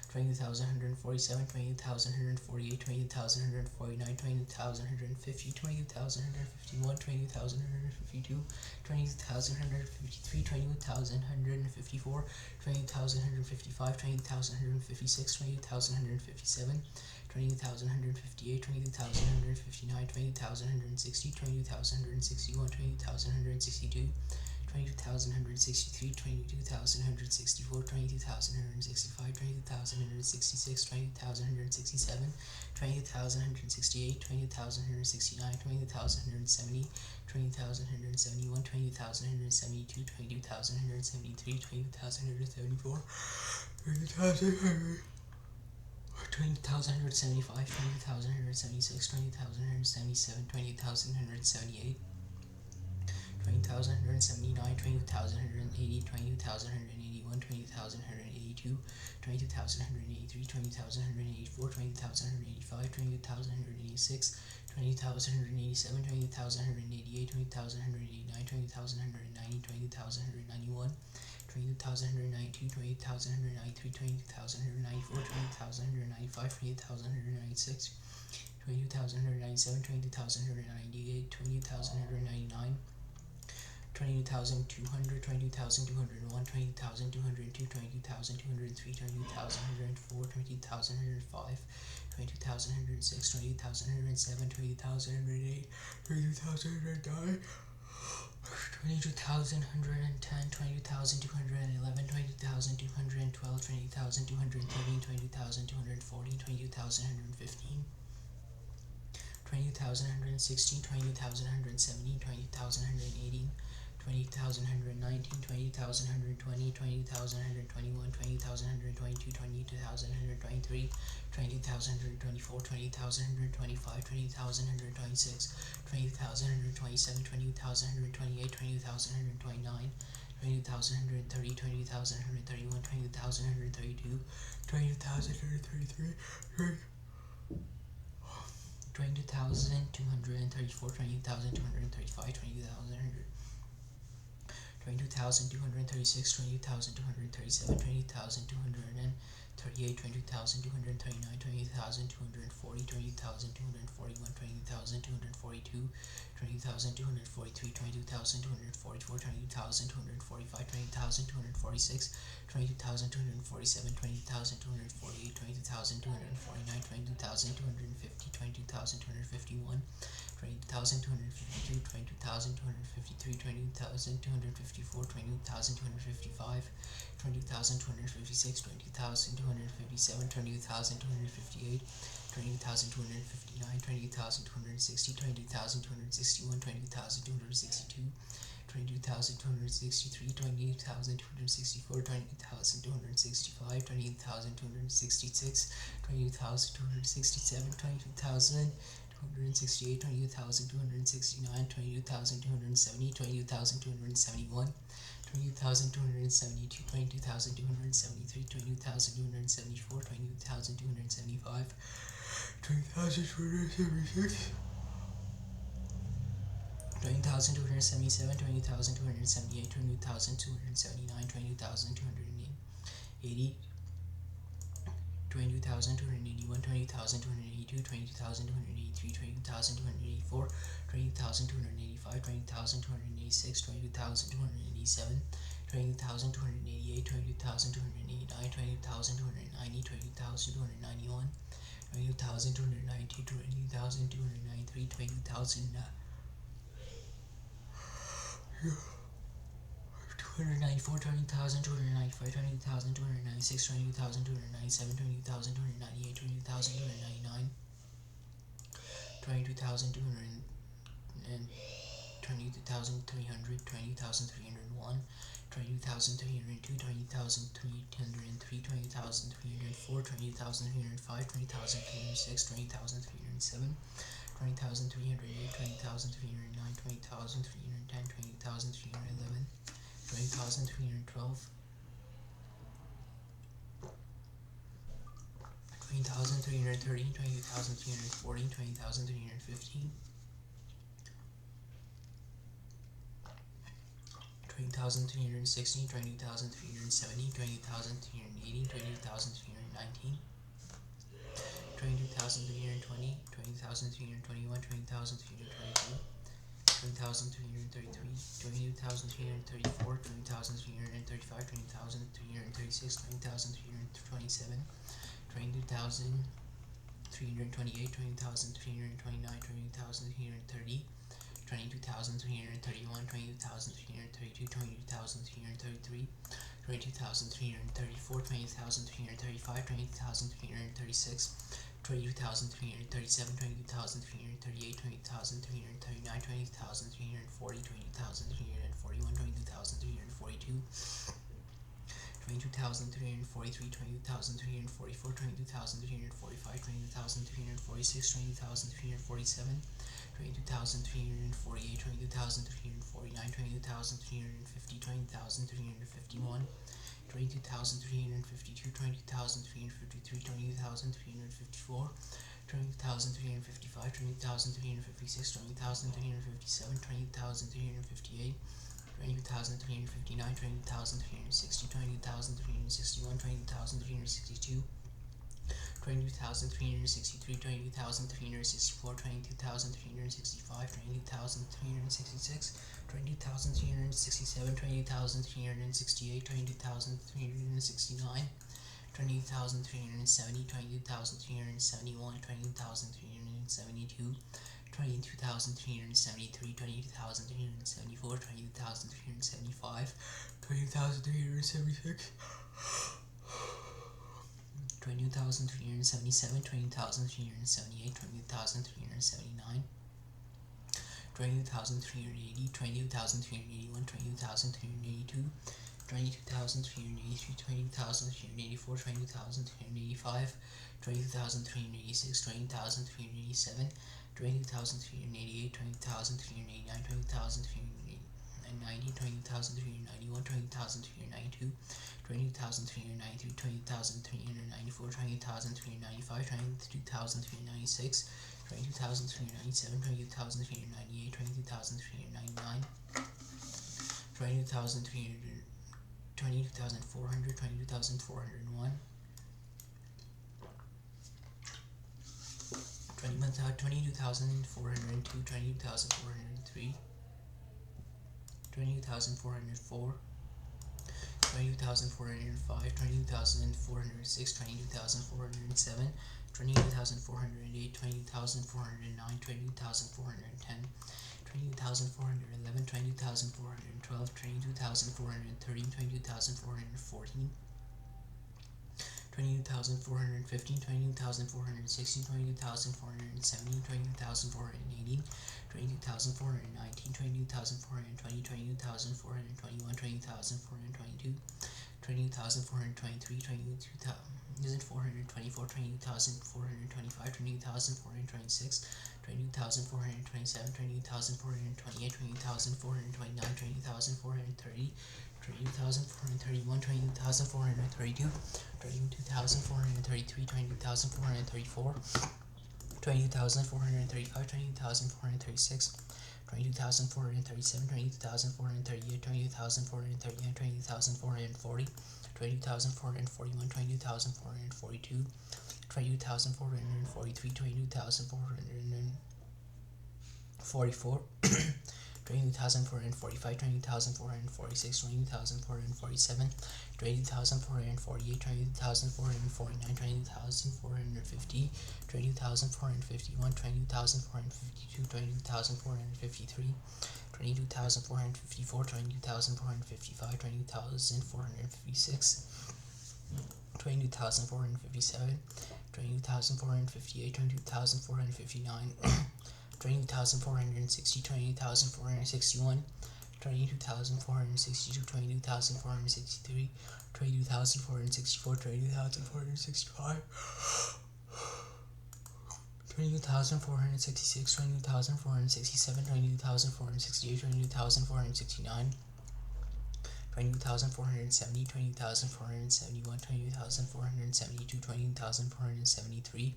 20,147, 20,148, 20,149, 20,150, 20,151, 20,152, 20,153, 20,154, 20,155, 20,156, 20,157, 20,158, 20,159, 20,160, 20,161, 20,162, 22,163, 22,164, 22,165, 20,166, 20,167, 20,168, 20,169, 20,170, 20,171, 20,172, 20,173, 20,174, 20,175, 20,176, 20,177, 20,178, 20,179, 20,180, 20,181, 20,182, 20,183, 20,184, 20,185, 20,186, 20,187, 20,188, 20,189, 20,190, 20,191, 20,192, 20,193, 20,194, 20,195, 20,196, 20,197, 20,198, 20,199, 22,200, 22,201, 22,202, 22,203, 22,104, 22,105, 22,106, 22,107, 22,108, 22,109, 22,110, 22,211, 22,212, 20,213, 20,240, 22,115, 20,116, 20,117, 20,118, 20,119, 20,120, 20,121, 20,122, 20,123, 20,124, 20,125, 20,126, 20,127, 20,128, 20,129, 20,130, 20,131, 20,132, 20,133, 22,234, 20,235, 22,236, 20,237, 20,238, 20,239, 20,240, 20,241, 20,242, 20,243, 22,244, 20,245, 20,246, 22,247, 20,248, 20,249, 20,250, 20,251, 20,252, 20,253, 20,254, 20,255, 20,256, 20,257, 20,258, 20,259, 20,260, 20,261, 20,262, 22,263, 20,264, 20,265, 20,266, 20,267, 22,268, 22,269, 22,270, 22,271, 20,272, 22,273, 22,274, 22,275, 20,276, 20,277, 20,278, 20,279, 20,280, 22,281, 20,282, 20,283, 20,284, 20,285, 20,286, 20,287, 20,288, 20,289, 20,290, 20,291, 20,292, 20,293, 20,000. 294, 20,295, 20,296, 20,297, 20,298, 20,299, 22,300, 20,301, 20,302, 20,303, 20,304, 20,305, 20,306, 20,307, 20,308, 20,309, 20,310, 20,311, 20,312, 20,330, 20,340, 20,315, 20,360, 20,370, 20,380, 20,319, 22,320, 20,321, 20,322, 20,333, 20,334, 20,335, 20,336, 20,327, 22,328, 20,329, 20,330, 22,331, 22,332, 22,333, 22,334, 20,335, 20,336, 22,337, 20,338, 20,339, 20,340, 20,341, 22,342, 22,343, 22,344, 22,345, 22,346, 20,347, 22,348, 22,349, 22,350, 20,351, 22,352, 20,353, 20,354, 20,355, 20,356, 20,357, 20,358, 20,359, 20,360, 20,361, 20,362, 22,363, 22,364, 22,365, 22,366, 22,367, 22,368, 22,369, 22,370, 22,371, 22,372, 22,373, 22,374, 22,375, 20,376, 20,377, 20,378, 20,379, 20,380, 20,381, 20,382, 22,383, 20,384, 20,385, 20,386, 20,387, 20,388, 20,389, 20,390, 20,391, 20,392, 20,393, 20,394, 20,395, 22,396, 22,397, 22,398, 22,399, 22,400, 22,401, 22,402, 22,403, 22,404, 22,405, 22,406, 22,407, 22,408, 20,409, 20,410, 20,411, 20,412, 22,413, 22,414, 22,415, 22,416, 22,417, 22,418, 22,419, 22,420, 22,421, 20,422, 20,423, 22,424, 20,425, 20,426, 20,427, 20,428, 20,429, 20,430, 20,431, 20,432, 22,433, 20,434, 20,435, 20,436, 20,437, 20,438, 20,439, 20,440, 20,441, 20,442, 20,443, 20,444, 20,445, 20,446, 20,447, 20,448, 20,449, 20,450, 20,451, 20,452, 20,453, 22,454, 22,455, 20,456, 22,457, 20,458, 20,459, 20,460, 20,461, 22,462, 22,463, 22,464, 20,465, 22,466, 20,467, 22,468, 22,469, 20,470, 20,471, 20,472, 20,473,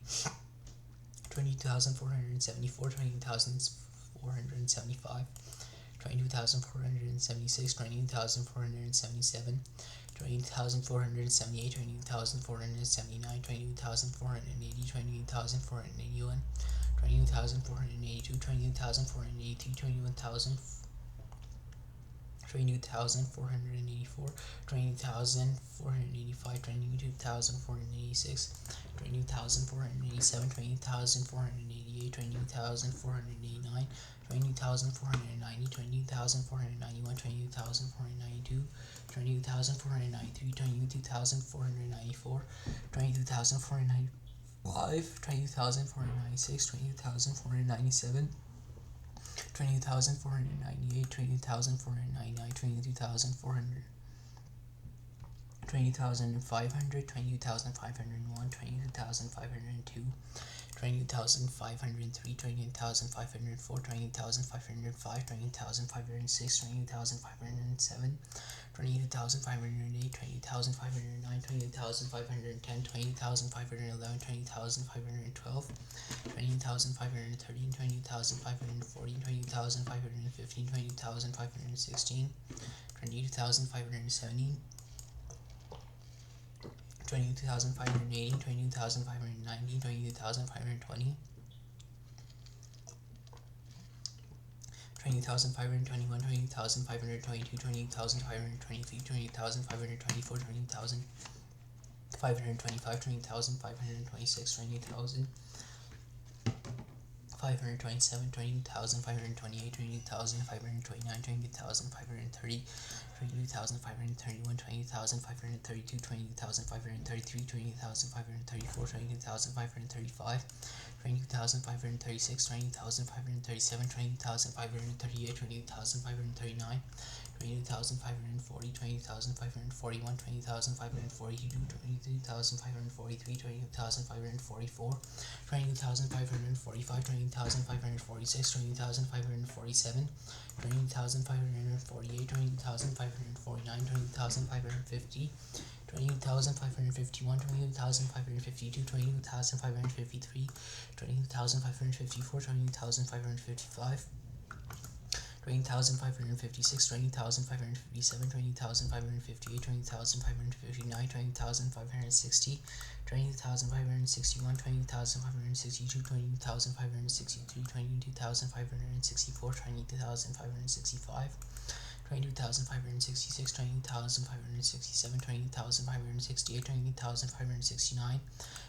20,474, 20,475, 22,476, 20,477, 20,478, 20,479, 20,480, 20,481, 20,482, 20,483, 22,484, 20,485, 22,486, 20,487, 20,488, 20,489, 20,490, 20,491, 20,492, 20,493, 22,494, 22,495, 20,496, 20,497, 20,498, 20,499, 22,400, 20,500, 20,501, 20,502, 20,503, 20,504, 20,505, 20,506, 20,507, 20,508, 20,509, 20,510, 20,511, 20,512, 20,513, 20,514, 20,515, 20,516, 20,517, 22,580, 22,590, 22,520, 20,521, 20,522, 20,523, 20,524, 20,525, 20,526, 20,527, 20,528, 20,529, 20,530, 22,531, 20,532, 20,533, 20,534, 22,535, 22,536, 20,537, 20,538, 20,539, 22,540, 20,541, 20,542, 22,543, 20,544, 20,545, 20,546, 20,547, 20,548, 20,549, 20,550, 20,551, 20,552, 20,553, 20,554, 20,555, 20,556, 20,557, 20,558, 20,559, 20,560, 20,561, 20,562, 20,563, 22,564, 22,565, 22,566, 20,567, 20,568, 20,569,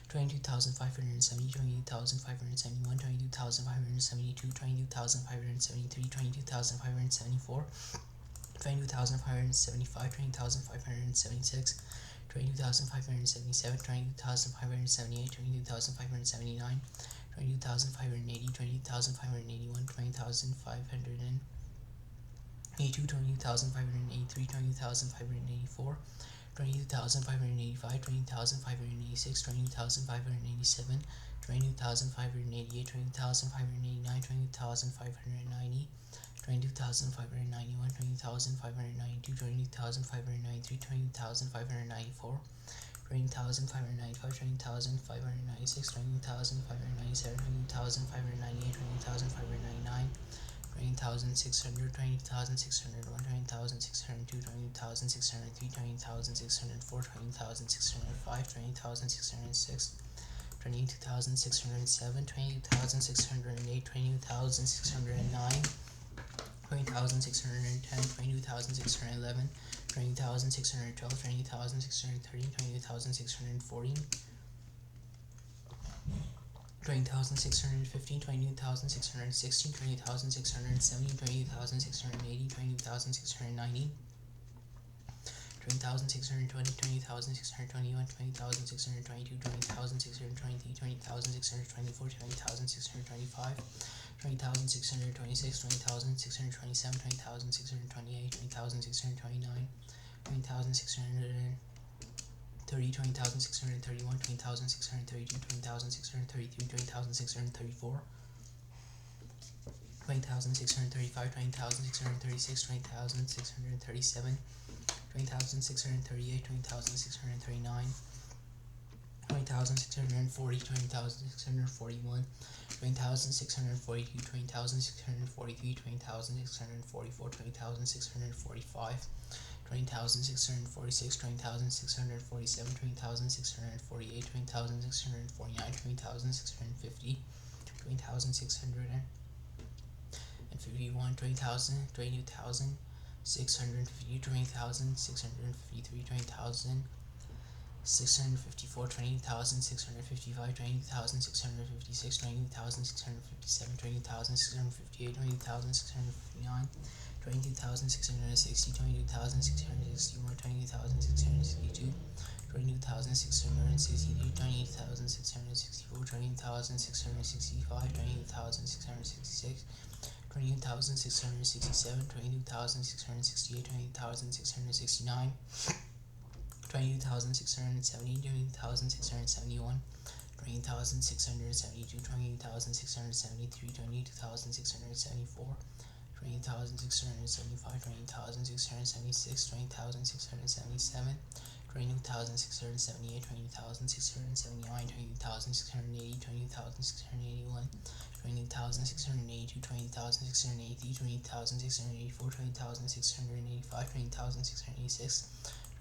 22,570, 22,571, 22,572, 22,573, 22,574, 22,575, 20,576, 22,577, 22,578, 22,579, 20,580, 20,581, 20,582, 20,583, 20,584, 22,585, 20,586, 20,587, 22,588, 20,589, 20,590, 22,591, 20,592, 20,593, 20,594, 20,595, 20,596, 20,597, 20,598, 20,599, 20,600, 20,601, 20,602, 20,603, 20,604, 20,605, 20,606, 22,607, 22,608, 22,609, 20,610, 22,611, 20,612, 20,613, 20,614, 20,615, 20,616, 20,617, 20,680, 20,690, 20,620, 20,621, 20,622, 20,623, 20,624, 20,625, 20,626, 20,627, 20,628, 20,629, 20,630, 20,631, 20,632, 20,633, 20,634, 20,635, 20,636, 20,637, 20,638, 20,639, 20,640, 20,641, 20,642, 20,643, 20,644, 20,645, 20,646, 20,647, 20,648, 20,649, 20,650, 20,651, 20,000, 22,000, 650, 20,653, 20,654, 20,655, 20,656, 20,657, 20,658, 20,659, 22,660, 22,661, 20,662, 22,663, 20,664, 20,665, 20,666, 20,667, 22,668, 20,669, 20,670, 20,671, 20,672, 20,673, 22,674, 20,675, 20,676, 20,677, 20,678, 20,679, 20,680, 20,681, 20,682, 20,683, 20,684, 20,685, 20,686,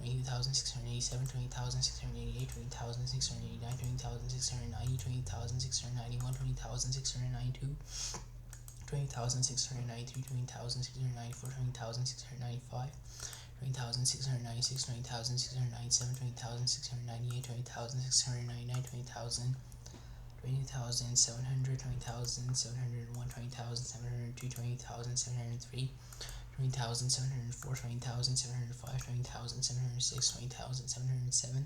20,687, 20,688, 20,689, 20,690, 20,691, 20,692, 20,693, 20,694, 20,695, 20,696, 20,697, 20,698, 20,699, 20,700, 20,701, 20,702, 20,703, 20,704, 20,705, 20,706, 20,707,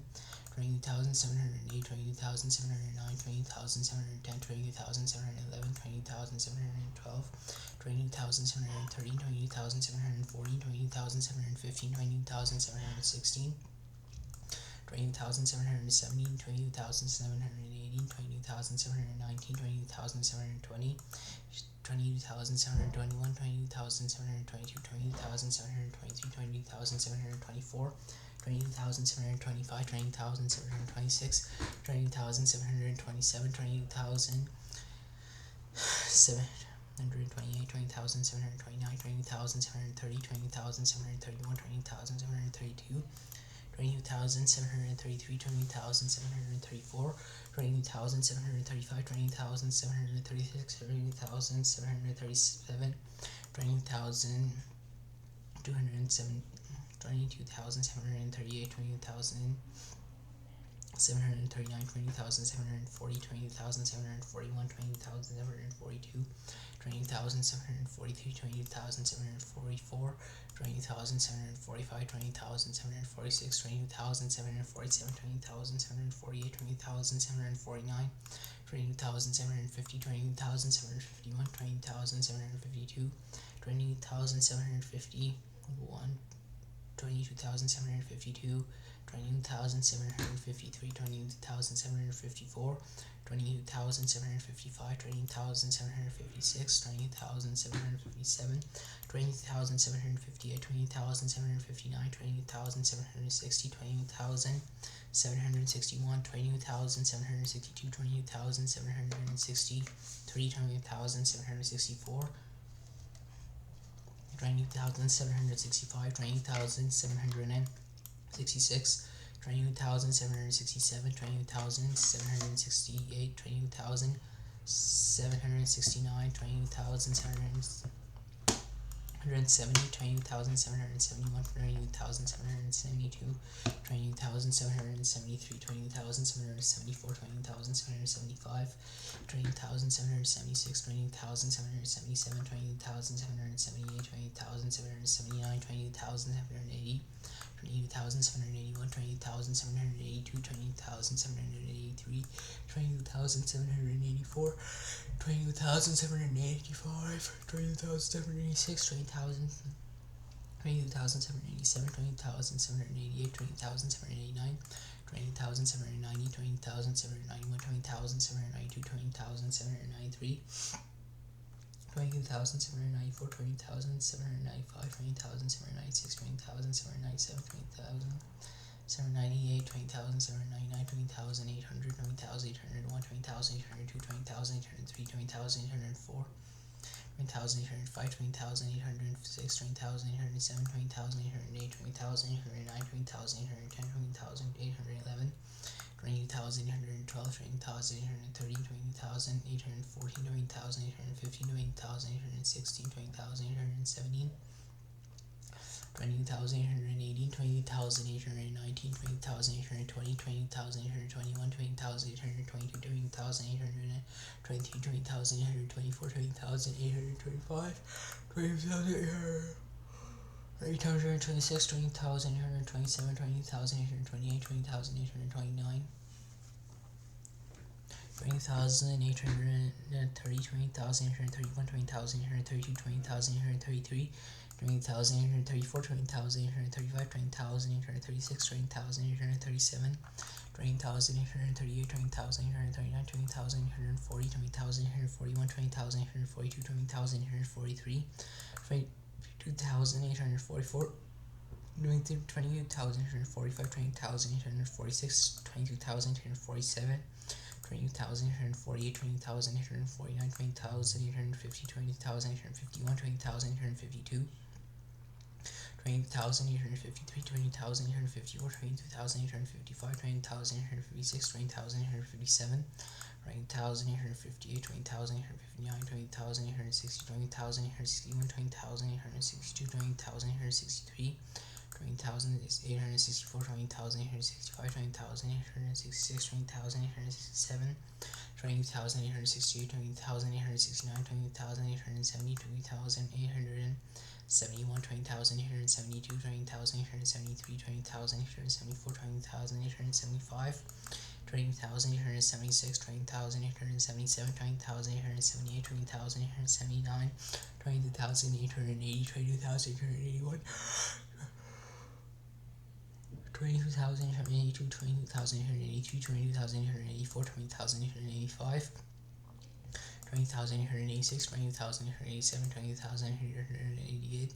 20,708, 20,709, 20,710, 20,711, 20,712, 20,730, 20,740, 20,715, 20,716, 20,717, 20,718, 20,719, 20,720, 20,721, 20,722, 20,723, 20,724, 20,725, 20,726, 20,727, 20,728, 20,729, 20,730, 20,731, 20,732, 20,733, 20,734, 20,735, 20,736, 20,737, 20,207, 22,738, 20,739, 20,740, 20,741, 20,742, 20,743, 20,744, 20,745, 20,746, 20,747, 20,748, 20,749, 20,750, 20,751, 20,752, 20,751, 22,752, 20,753, 20,754, 20,755, 20,756, 20,757, 20,758, 20,759, 20,760, 20,761, 20,762, 20,763, 20,764, 20,765, 20,766, 20,767, 20,768, 20,769, 20,770, 20,771, 20,772, 20,773, 20,774, 20,775, 20,776, 20,777, 20,778, 20,779, 20,780, 20,781, 20,782, 20,783, 20,784, 20,785, 20,786, 20,787, 20,788, 20,789, 20,790, 20,791, 20,792, 20,793, 20,794, 20,795, 20,796, 20,797, 20,798, 20,799, 20,800, 20,801, 20,802, 20,803, 20,804, 20,805, 20,806, 20,807, 20,808, 20,809, 20,810, 20,811, 20,812, 20,830, 20,814, 20,815, 20,816, 20,817, 20,818, 20,819, 20,820, 20,821, 20,822, 20,823, 20,824, 20,825, 20,826, 20,827, 20,828, 20,829, 20,830, 20,831, 20,832, 20,833, 20,834, 20,835, 20,836, 20,837, 20,838, 20,839, 20,840, 20,841, 20,842, 20,843, 22,844, 22,845, 20,846, 22,847, 20,848, 20,849, 20,850, 20,851, 20,852, 20,853, 20,854, 22,855, 20,856, 20,857, 20,858, 20,859, 20,860, 20,861, 20,862, 20,863, 20,864, 20,865, 20,866, 20,867, 20,868, 20,869, 20,870, 20,871, 20,872, 20,873, 20,874, 20,875, 20,876, 20,877, 20,878, 20,879, 20,880, 20,881, 22,882, 22,883, 22,884, 20,885, 20,886, 20,887, 20,888,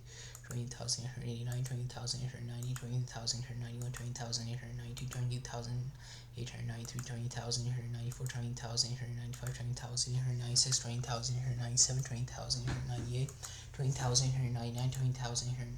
20,889, 20,890, 20,891, 20,892, 20,893, 20,894, 20,895, 20,896, 20,897, 20,898, 20,899,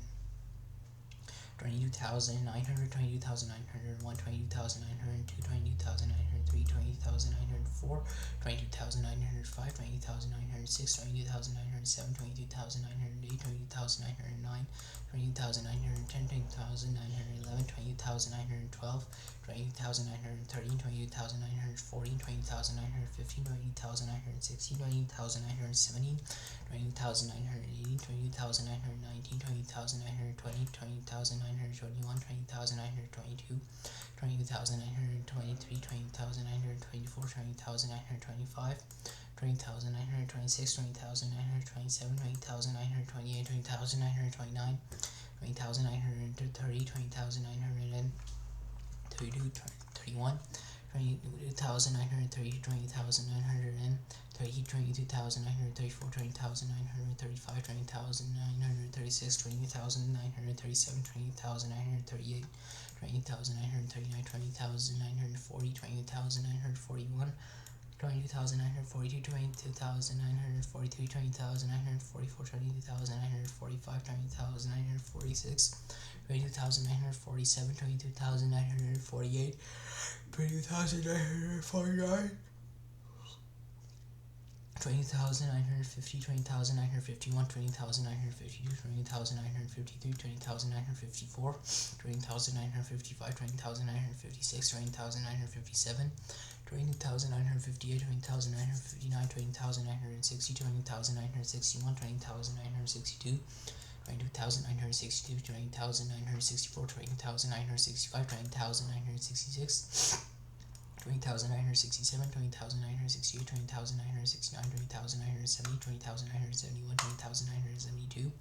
22,900, 22,901, 22,902, 22,903, 20,904, 22,905, 20,906, 22,907, 22,908, 20,909, 20,910, 20,911, 20,912, 20,913, 20,914, 20,915, 20,916, 20,917, 20,980, 20,919, 20,920, 20,921, 20,922, 20,923, 20,924, 20,925, 20,926, 20,927, 20,928, 20,929, 20,930, 20,932, 31, 20,930, 20,930, 22,934, 20,935, 20,936, 20,937, 20,938, 20,939, 20,940, 20,941, 20,942, 22,943, 20,944, 22,945, 20,946, 22,947, 22,948, 20,949, 20,950, 20,951, 20,952, 20,953, 20,954, 20,955, 20,956, 20,957, 20,958, 20,959, 20,960, 20,961, 20,962, 20,962, 20,964, 20,965, 20,966, 20,967, 20,968, 20,969, 20,970, 20,971, 20,972,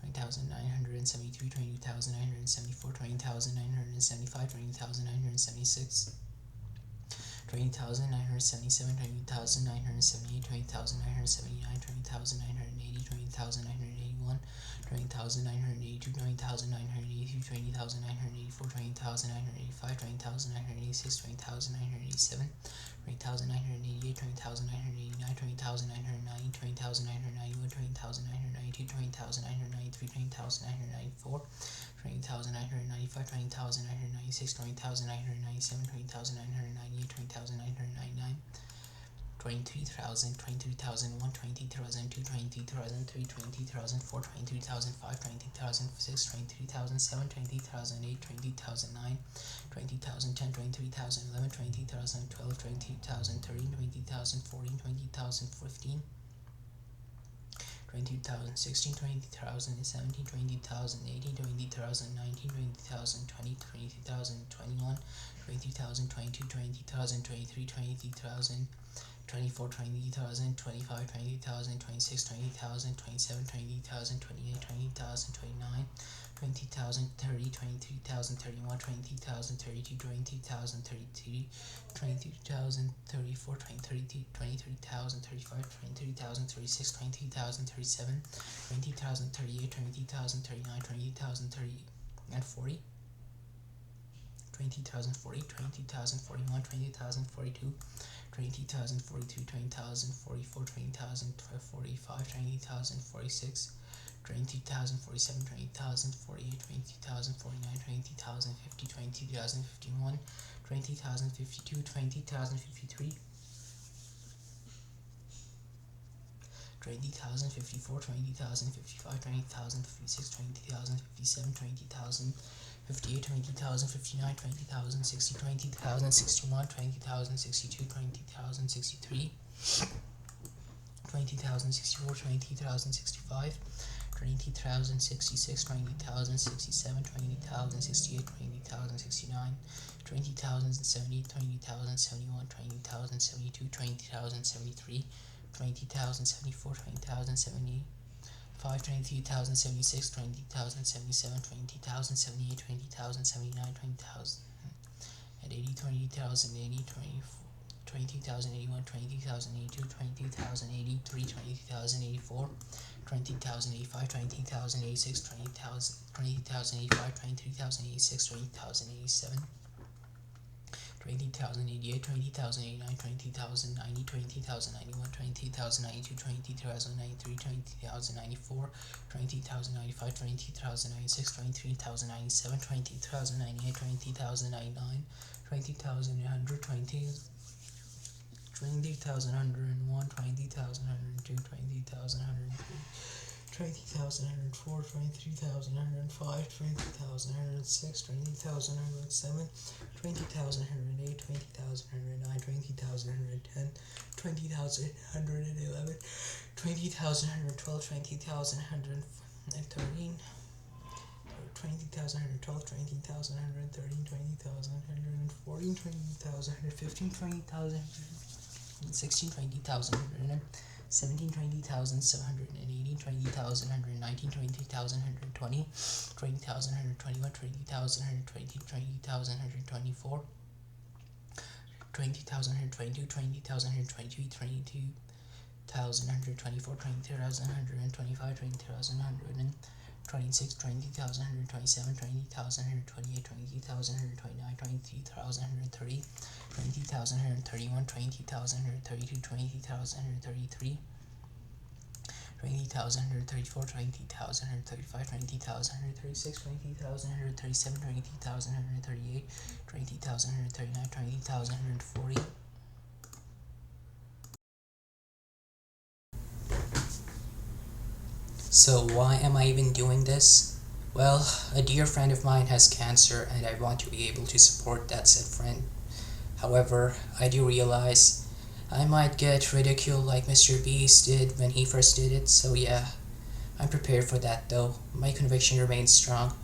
20,973, 20,974, 20,975, 20,976, 20,977, 20,978, 20,979, 20,980, 20,981, 20,982, 20,983, 20,984, 20,985, 20,986, 20,987, 20,988, 20,989, 20,990, 20,991, 20,992, 20,993, 20,994, 20,995, 20,996, 20,997, 20,998, 20,999, 23,000, 23,001, 23,002, 23,003, 23,004, 23,005, 23,006, 23,007, 23,008, 20,009, 20,010, 23,011, 20,012, 20,013, 20,014, 20,015, 20,016, 20,017, 20,018, 20,019, 20,020, 20,021, 20,022, 20,023, 20,000, 24, 20,000, 25, 20,000, 26, 20,000, 27, 20,000, 28, 20,000, 29, 20,000, 30, 23,000, 31, 20,000, 32, 20,000, 33, 22,000, 34, 23,000, 35, 23,000, 36, 20,000, 37, 20,000, 38, 20,000, 39, 20,000, 30, and 40. 20,040, 20,041, 20,042, 20,042, 20,044, 20,045, 20,046, 20,000, 47, 20,000, 48, 20,000, 49, 20,000, 50, 20,000, 51, 20,000, 52, 20,000, 53, 20,000, 54, 20,000, 55, 20,000, 56, 20,000, 57, 20,000, 58, 20,000, 59, 20,000, 60, 20,000, 61, 20,000, 62, 20,000, 63, 20,000, 64, 20,000, 65, 20,000, 66, 20,000, 67, 20,000, 68, 20,000, 69, 20,000, 70, 20,000, 71, 20,000, 72, 20,000, 73, 20,000, 74, 20,000, 75, 23,000, 76, 20,000, 77, 20,000, 78, 20,000, 79, 20,000, and 80, 20,000, 80, 20,000, 81, 20,000, 82, 20,000, 83, 20,000, 84, 20,000, 85, 20,000, 86, 20,000, 20,000, 85, 23,000, 86, 20,000, 87, 20,000, 88, 20,000, 89, 20,000, 90, 20,000, 91, 20,000, 92, 20,000, 93, 20,000, 94, 20,000, 95, 20,000, 96, 23,000, 97, 20,000, 98, 20,000, 99, 20,000, 100, 20,000, 101, 20,000, 102, 20,000, 103, 20,000, 104, 23,000, 105, 20,000, 106, 20,000, 107, 20,000, 108, 20,000, 109, 20,000, 110, 20,000, 111, 20,000, 112, 20,000, 113, 20,000, 112, 20,000, 113, 20,000, 114, 20,000, 115, 20,000, 16, 20,000, 17, 20,000, 780, 20,000, 119, 20,000, 120, 20,000, 121, 20,000, 120, 20,000, 124, 20,000, 122, 20,000, 123, 22,000, 124, 20,000, 125, 20,000, 126, 20,000, 127, 20,000, 128, 20,000, 129, 20,000, 130, 20,000, 131, 20,000, 132, 20,000, 133, 20,000, 134, 20,000, 135, 20,000, 136, 20,000, 137, 20,000, 138, 20,000, 139, 20,000, 140. So why am I even doing this? Well, a dear friend of mine has cancer and I want to be able to support that said friend. However, I do realize I might get ridiculed like Mr. Beast did when he first did it, so yeah, I'm prepared for that though. My conviction remains strong.